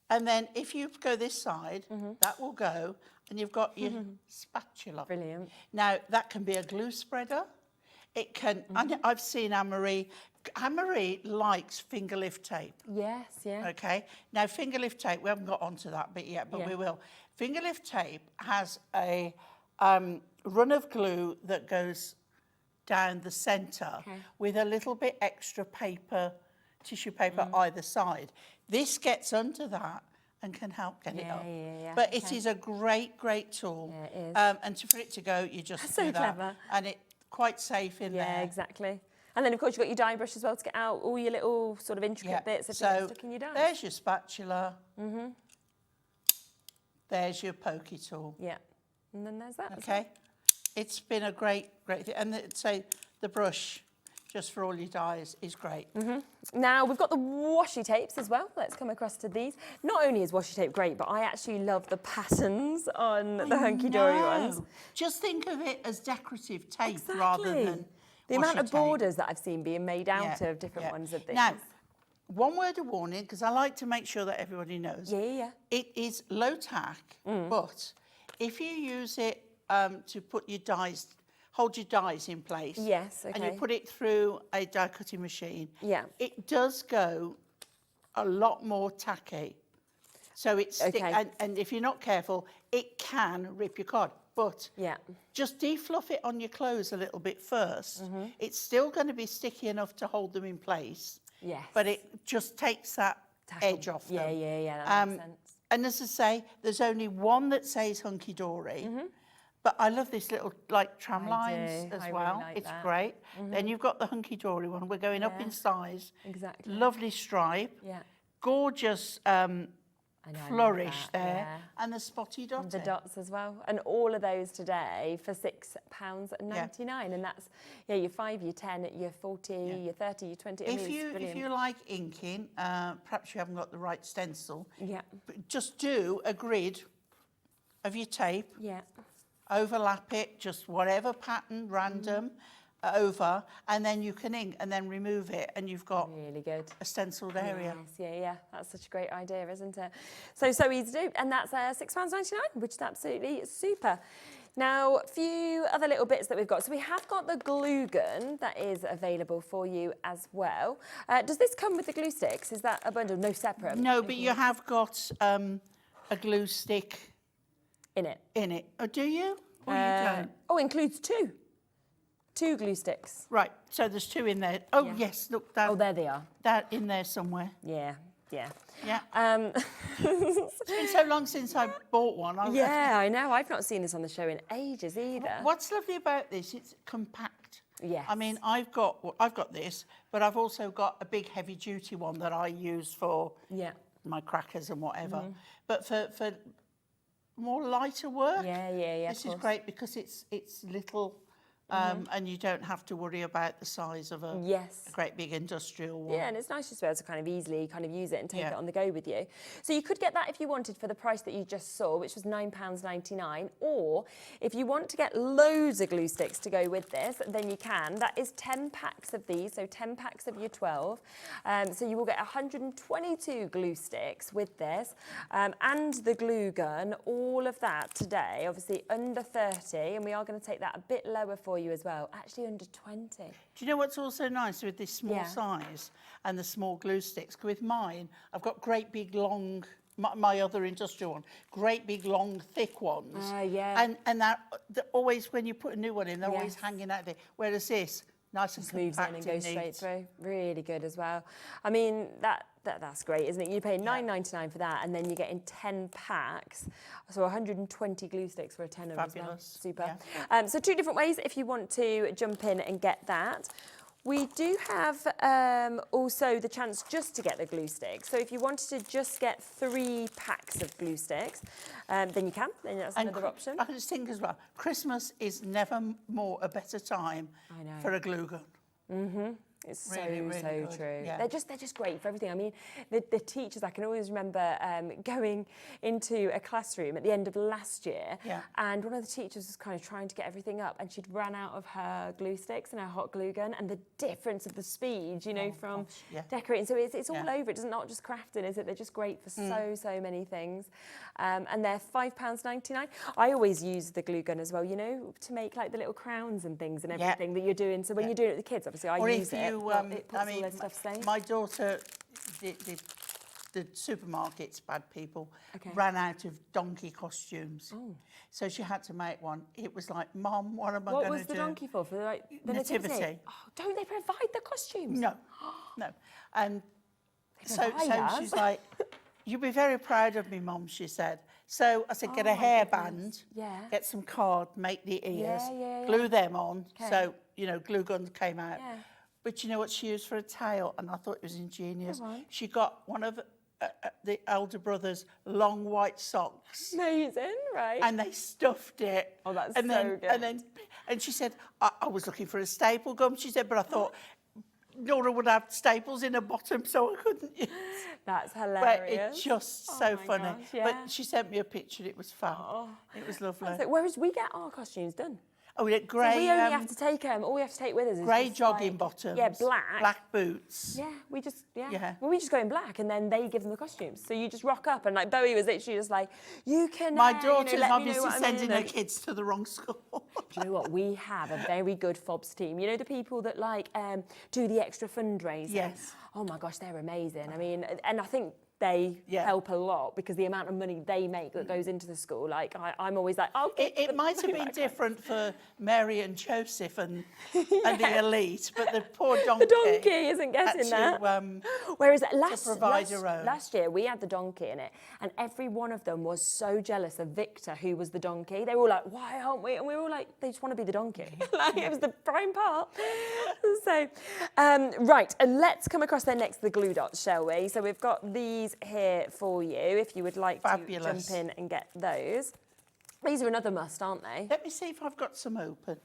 And then if you go this side, that will go, and you've got your spatula. Brilliant. Now, that can be a glue spreader. It can, and I've seen Anne-Marie likes finger lift tape. Yes, yeah. Okay. Now, finger lift tape, we haven't got onto that bit yet, but we will. Finger lift tape has a run of glue that goes down the centre with a little bit extra paper, tissue paper either side. This gets under that and can help get it up. But it is a great, great tool. Yeah, it is. And for it to go, you just do so that. clever. And it's quite safe in there. Yeah, exactly. And then, of course, you've got your dye brush as well to get out all your little sort of intricate bits if you're stuck in your dye. There's your spatula. There's your pokey tool. Yeah. And then there's that. Okay. It's been a great thing. And say the brush, just for all your dyes, is great. Now, we've got the washi tapes as well. Let's come across to these. Not only is washi tape great, but I actually love the patterns on the Hunkydory ones. Just think of it as decorative tape rather than the amount washi of borders that I've seen being made out of different ones of these. Now, one word of warning, because I like to make sure that everybody knows. It is low tack, but if you use it to put your dyes, hold your dyes in place. Yes, okay. And you put it through a die cutting machine. Yeah. It does go a lot more tacky. So it's and if you're not careful, it can rip your card. But just defluff it on your clothes a little bit first. It's still going to be sticky enough to hold them in place. Yes. But it just takes that edge off them. Yeah, that makes sense. And as I say, there's only one that says Hunkydory. But I love this little tram lines as well. Really like it's that. great. Then you've got the Hunkydory one. We're going up in size. Exactly. Lovely stripe. Yeah. Gorgeous flourish there. And the spotty dot. The dots as well. And all of those today for £6.99. And that's, your 5, your 10, your 40, your 30, your 20. If you like inking, perhaps you haven't got the right stencil. Yeah. Just do a grid of your tape. Yeah. Overlap it, just whatever pattern, random, over, and then you can ink and then remove it, and you've got really good a stenciled area. Yes, yeah. That's such a great idea, isn't it? So easy to do, and that's £6.99, which is absolutely super. Now, a few other little bits that we've got. So we have got the glue gun that is available for you as well. Does this come with the glue sticks? Is that a bundle? No, separate? No, but you have got a glue stick in it. Oh, do you? Or you don't? Oh, includes 2. 2 glue sticks. Right, so there's 2 in there. Oh, yes, look. That, there they are. They're in there somewhere. Yeah. It's been so long since I bought one. I know. I've not seen this on the show in ages either. What's lovely about this, it's compact. Yes. I mean, I've got this, but I've also got a big heavy-duty one that I use for my crackers and whatever. But for more lighter work, this is great because it's little. And you don't have to worry about the size of a great big industrial one. Yeah, and it's nice just to be able to kind of easily use it and take it on the go with you. So you could get that if you wanted for the price that you just saw, which was £9.99, or if you want to get loads of glue sticks to go with this, then you can. That is 10 packs of these, so 10 packs of your 12. So you will get 122 glue sticks with this, and the glue gun, all of that today, obviously under 30, and we are going to take that a bit lower for you as well, actually under 20. Do you know what's also nice with this small size and the small glue sticks? With mine, I've got great big long, my other industrial one, great big long thick ones. And that always, when you put a new one in, they're always hanging out there. Whereas this, nice and moves in and goes straight through. Really good as well. I mean, that's great, isn't it? You pay $9.99 for that, and then you're getting 10 packs, so 120 glue sticks for a tenner as well. Super. So 2 different ways if you want to jump in and get that. We do have also the chance just to get the glue sticks. So if you wanted to just get 3 packs of glue sticks, then you can. Then that's another option. I just think as well, Christmas is never more a better time for a glue gun. Mm-hmm. It's really, really so good. true. Yeah. They're just great for everything. I mean, the teachers, I can always remember going into a classroom at the end of last year, and one of the teachers was kind of trying to get everything up, and she'd run out of her glue sticks and her hot glue gun, and the difference of the speed, you know, from decorating. So it's all over. It's not just crafting, is it? They're just great for so many things. And they're £5.99. I always use the glue gun as well, you know, to make like the little crowns and things and everything that you're doing. So when you're doing it with the kids, obviously I use it. It puts all their stuff safe. My daughter, the supermarkets, bad people, ran out of donkey costumes. So she had to make one. It was like, Mum, what am I going to do? What was the donkey for? For like the nativity? Oh, don't they provide the costumes? No, no. And so she's like, you'll be very proud of me, Mum, she said. So I said, get a hairband, get some card, make the ears, glue them on. So, you know, glue guns came out. But you know what she used for a tail? And I thought it was ingenious. She got one of the elder brother's long white socks. Amazing, right? And they stuffed it. Oh, that's and so good. And she said, I was looking for a staple gum. She said, but I thought Nora would have staples in her bottom, so I couldn't use. That's hilarious. But it's just so funny. Gosh, But she sent me a picture. It was fun. It was lovely. Whereas we get our costumes done. Oh, we get grey. So we only have to take all we have to take with us is grey just jogging bottoms. Yeah, black. Black boots. Yeah, we just Well, we just go in black, and then they give them the costumes. So you just rock up, and like Bowie was literally just like, you can. My daughter's let obviously me know what sending I'm her in. kids to the wrong school. Do you know what? We have a very good FOBS team. You know the people that like do the extra fundraising. Yes. Oh my gosh, they're amazing. I mean, and I think they help a lot because the amount of money they make that goes into the school. Like I'm always like, oh, it might have been different for Mary and Joseph and the elite, but the poor donkey. The donkey isn't getting that. Whereas last year we had the donkey in it, and every one of them was so jealous of Victor, who was the donkey. They were all like, why aren't we? And we were all like, they just want to be the donkey. Like it was the prime part. So, right, and let's come across then next to the glue dots, shall we? So we've got these here for you if you would like to jump in and get those. These are another must, aren't they? Let me see if I've got some open.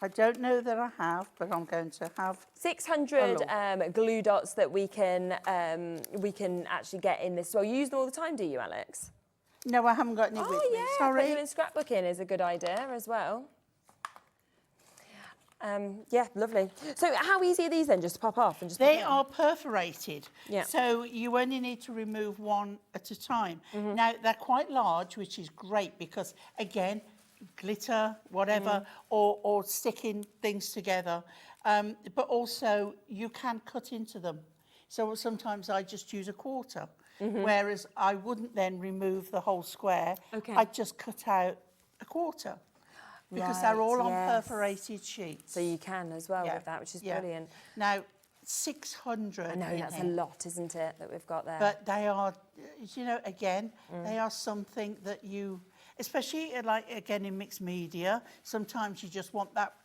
I don't know that I have, but I'm going to have 600 glue dots that we can actually get in this. Well, you use them all the time, do you, Alex? No, I haven't got any with me. Sorry. Putting them in scrapbooking is a good idea as well. Yeah, lovely. So how easy are these then, just to pop off? And just they are perforated, yeah. So you only need to remove one at a time. Now, they're quite large, which is great because, again, glitter, whatever, or sticking things together. But also, you can cut into them. So sometimes I just use a quarter, whereas I wouldn't then remove the whole square. I'd just cut out a quarter. Because they're all on perforated sheets. So you can as well with that, which is brilliant. Now, 600. I know, that's a lot, isn't it, that we've got there? But they are, you know, again, they are something that you, especially like, again, in mixed media, sometimes you just want that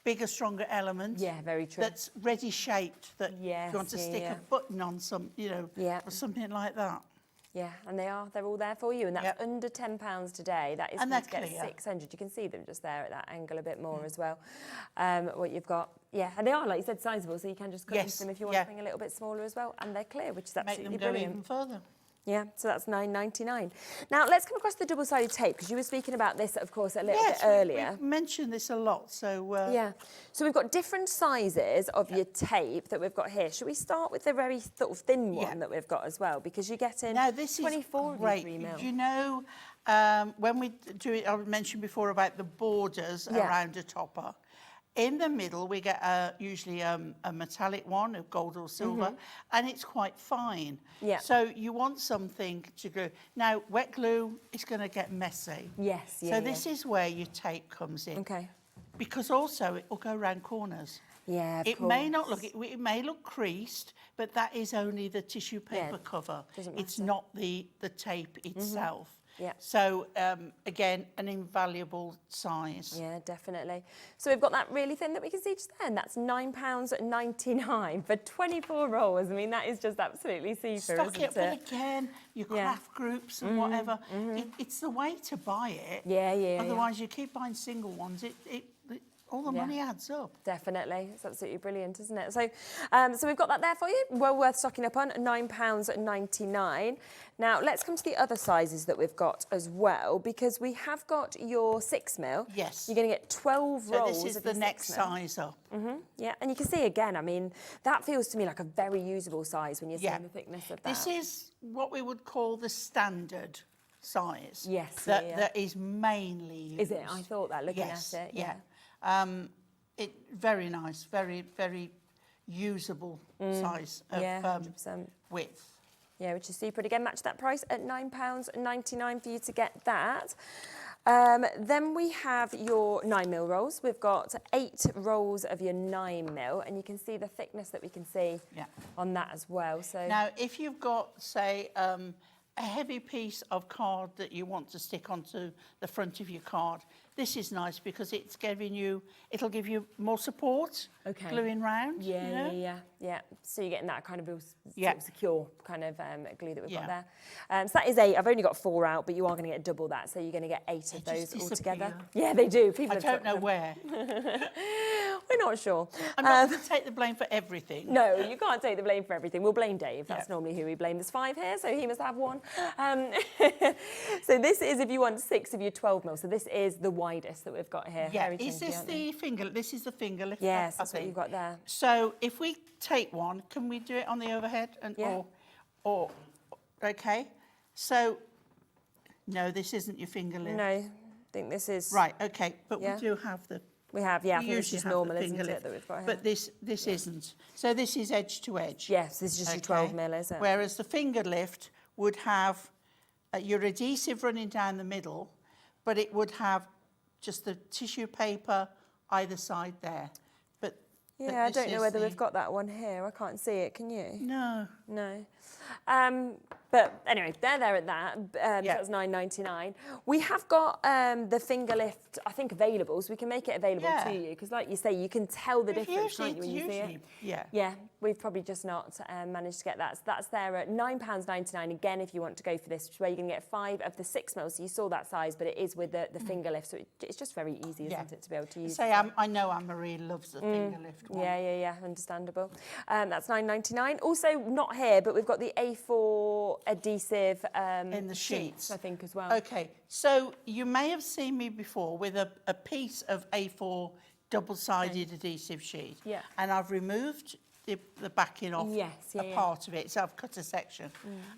bigger, stronger element. Yeah, very true. That's ready shaped, that you want to stick a button on some, you know, or something like that. Yeah, and they're all there for you, and that's under £10 today. That is and going to get clear. 600. You can see them just there at that angle a bit more as well. What you've got, and they are, like you said, sizable, so you can just cut into them if you want something a little bit smaller as well, and they're clear, which is absolutely brilliant. Make them go even further. Yeah, so that's £9.99. Now, let's come across the double-sided tape, because you were speaking about this, of course, a little bit earlier. We mentioned this a lot, so... Yeah, so we've got different sizes of your tape that we've got here. Should we start with the very sort of thin one that we've got as well? Because you're getting 24 is great. 3 mil. You know, when we do it, I mentioned before about the borders around a topper. In the middle, we get usually a metallic one of gold or silver, and it's quite fine. Yeah. So you want something to glue. Now, wet glue is going to get messy. Yes, So this is where your tape comes in. Okay. Because also it will go around corners. Yeah, of It course. may not look, it may look creased, but that is only the tissue paper cover. Doesn't It's matter. not the tape itself. Yeah. So again, an invaluable size. Yeah, definitely. So we've got that really thin that we can see just there, and that's £9.99 for 24 rolls. I mean, that is just absolutely see-through, Stock isn't it, but again, your craft groups and whatever, it's the way to buy it. Yeah. Otherwise, you keep buying single ones. All the money adds up. Definitely. It's absolutely brilliant, isn't it? So so we've got that there for you. Well worth stocking up on, £9.99. Now, let's come to the other sizes that we've got as well, because we have got your 6mm. Yes. You're going to get 12 rolls. So this is of the your next 6mm. size up. Yeah, and you can see again, I mean, that feels to me like a very usable size when you're seeing the thickness of that. This is what we would call the standard size. Yes, that is mainly used. Is it? I thought that, looking at it, yeah. Very nice, very usable size of 100%. width. Yeah, which is super. And again, match that price at £9.99 for you to get that. Then we have your 9mm rolls. We've got 8 rolls of your 9mm, and you can see the thickness that we can see on that as well. So now, if you've got, say, a heavy piece of card that you want to stick onto the front of your card, this is nice because it's giving you, it'll give you more support, gluing round. Yeah. So you're getting that kind of sort of secure kind of glue that we've got there. So that is 8. I've only got 4 out, but you are going to get double that. So you're going to get 8 of those altogether. Yeah, they do. People I don't know where. We're not sure. I'm not going to take the blame for everything. No, you can't take the blame for everything. We'll blame Dave. That's normally who we blame. There's 5 here, so he must have 1. So this is if you want 6 of your 12mm. So this is the widest that we've got here. Yeah, is this the finger? This is the finger lift. Yes, that's what you've got there. So if we take one, can we do it on the overhead? And or okay. So no, this isn't your finger lift. No, I think this is right. Okay, but we do have the. We have, yeah. I think usually it's just normal, isn't it, that we've got here? But this isn't. So this is edge to edge. Yes, this is just your 12mm, is it? Whereas the finger lift would have your adhesive running down the middle, but it would have just the tissue paper either side there. But yeah, I don't know whether we've got that one here. I can't see it. Can you? No. No. But anyway, they're there at that. So that's £9.99. We have got the finger lift, I think, available, so we can make it available to you. Because like you say, you can tell the difference, can't you, when you see it? Yeah, we've probably just not managed to get that. So that's there at £9.99. Again, if you want to go for this, which is where you're going to get 5 of the 6mm. So you saw that size, but it is with the finger lift. So it's just very easy, isn't it, to be able to use. I know Anne-Marie loves the finger lift one. Yeah, understandable. That's £9.99. Also, not here, but we've got the A4 adhesive in the sheets, I think, as well. Okay, so you may have seen me before with a piece of A4 double-sided adhesive sheet. Yeah. And I've removed the backing off a part of it, so I've cut a section.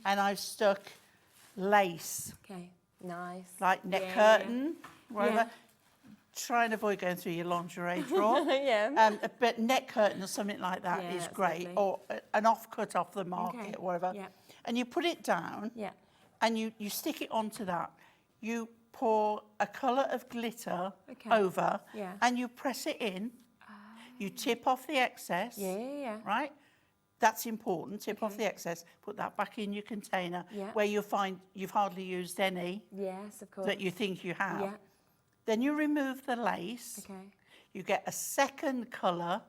And I've stuck lace. Okay, nice. Like neck curtain, whatever. Try and avoid going through your lingerie drawer. But neck curtain or something like that is great. Lovely. Or an offcut off the market, whatever. And you put it down and you stick it onto that. You pour a colour of glitter over and you press it in. You tip off the excess. Right? That's important. Tip off the excess. Put that back in your container where you'll find you've hardly used any that you think you have. Then you remove the lace. You get a second colour.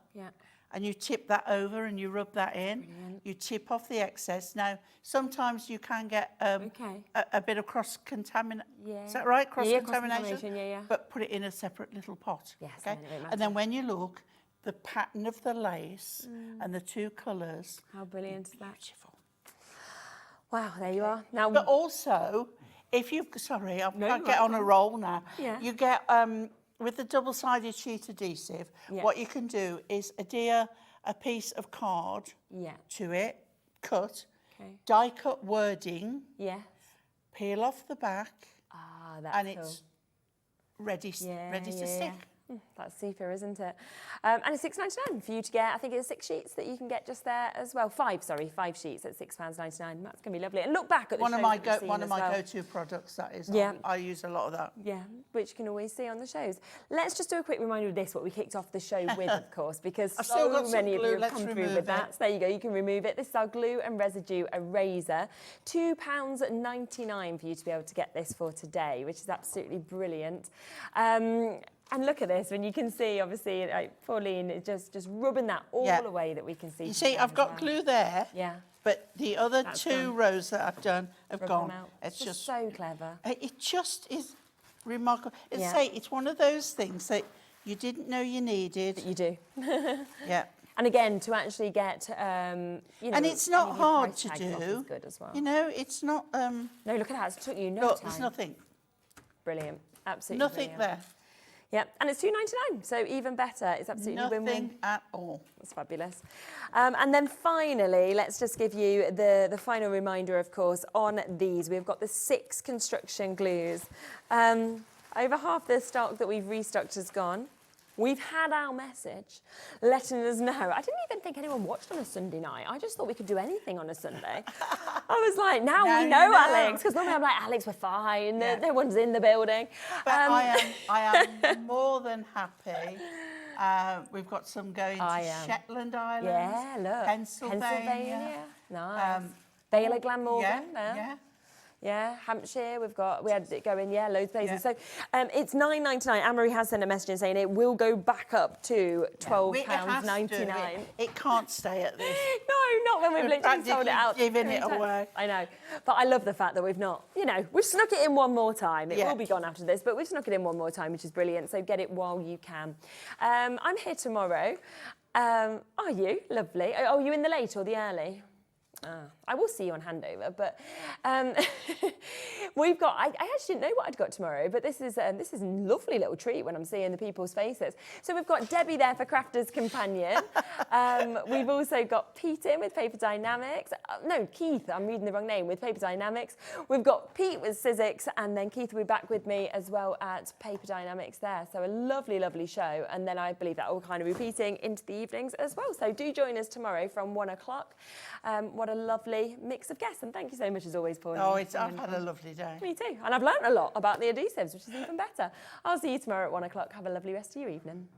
And you tip that over and you rub that in. Brilliant. You tip off the excess. Now, sometimes you can get a bit of cross-contamination. Is that right? Cross-contamination? But put it in a separate little pot. Okay? And then when you look, the pattern of the lace and the 2 colours. How brilliant is that? Beautiful. Wow, there you are. Now, but also, if you... Sorry, I'll get on a roll now. You get... with the double-sided sheet adhesive, what you can do is adhere a piece of card to it, cut, die-cut wording, peel off the back, and it's ready to stick. That's super, isn't it? And it's £6.99 for you to get. I think it's 6 sheets that you can get just there as well. 5 sheets at £6.99. That's going to be lovely. And look back at the one of shows my that you've one seen of as my well. go-to products. That is. Yeah. I use a lot of that. Yeah, which you can always see on the shows. Let's just do a quick reminder of this, what we kicked off the show with, of course, because I've still got so some many of glue. you have come through with that. So there you go, you can remove it. This is our glue and residue eraser. £2.99 for you to be able to get this for today, which is absolutely brilliant. And look at this, when you can see, obviously, Pauline is just rubbing that all away that we can see. You see, I've got glue there. Yeah. But the other That's 2 done. rows that I've done have Rub gone. them out. It's just so clever. It just is remarkable. Yeah. It's one of those things that you didn't know you needed. But you do. Yeah. And again, to actually get, you know, and it's not any of your hard price to tags off do. is good as well. You know, it's not. No, look at that. It took you no look, time. there's nothing. Brilliant. Absolutely Nothing brilliant. there. Yep, and it's £2.99, so even better. It's absolutely Nothing win-win. at all. That's fabulous. And then finally, let's just give you the final reminder, of course, on these. We've got the 6 construction glues. Over half the stock that we've restocked has gone. We've had our message letting us know. I didn't even think anyone watched on a Sunday night. I just thought we could do anything on a Sunday. I was like, now we know, Alex, because normally I'm like, Alex, we're fine. No one's in the building. But I am more than happy. We've got some going to Shetland Islands. Yeah, look. Pennsylvania. Nice. Baylor, Glamorgan. Yeah. Yeah, Hampshire, we had it going, loads of places. So it's £9.99. Anne-Marie has sent a message in saying it will go back up to £12.99. It can't stay at this. No, not when we've literally sold it out. Giving it away. I know. But I love the fact that we've not, we've snuck it in one more time. It will be gone after this, but we've snuck it in one more time, which is brilliant. So get it while you can. I'm here tomorrow. Are you? Lovely. Are you in the late or the early? I will see you on handover, but we've got. I actually didn't know what I'd got tomorrow, but this is a lovely little treat when I'm seeing the people's faces. So we've got Debbie there for Crafter's Companion. We've also got Pete in with Paper Dynamics. No, Keith. I'm reading the wrong name with Paper Dynamics. We've got Pete with Sizzix, and then Keith will be back with me as well at Paper Dynamics there. So a lovely, lovely show, and then I believe that will kind of repeating into the evenings as well. So do join us tomorrow from 1 o'clock. What a lovely mix of guests, and thank you so much as always, Pauline. Oh, I've had a lovely day. Me too, and I've learnt a lot about the adhesives, which is even better. I'll see you tomorrow at 1 o'clock. Have a lovely rest of your evening.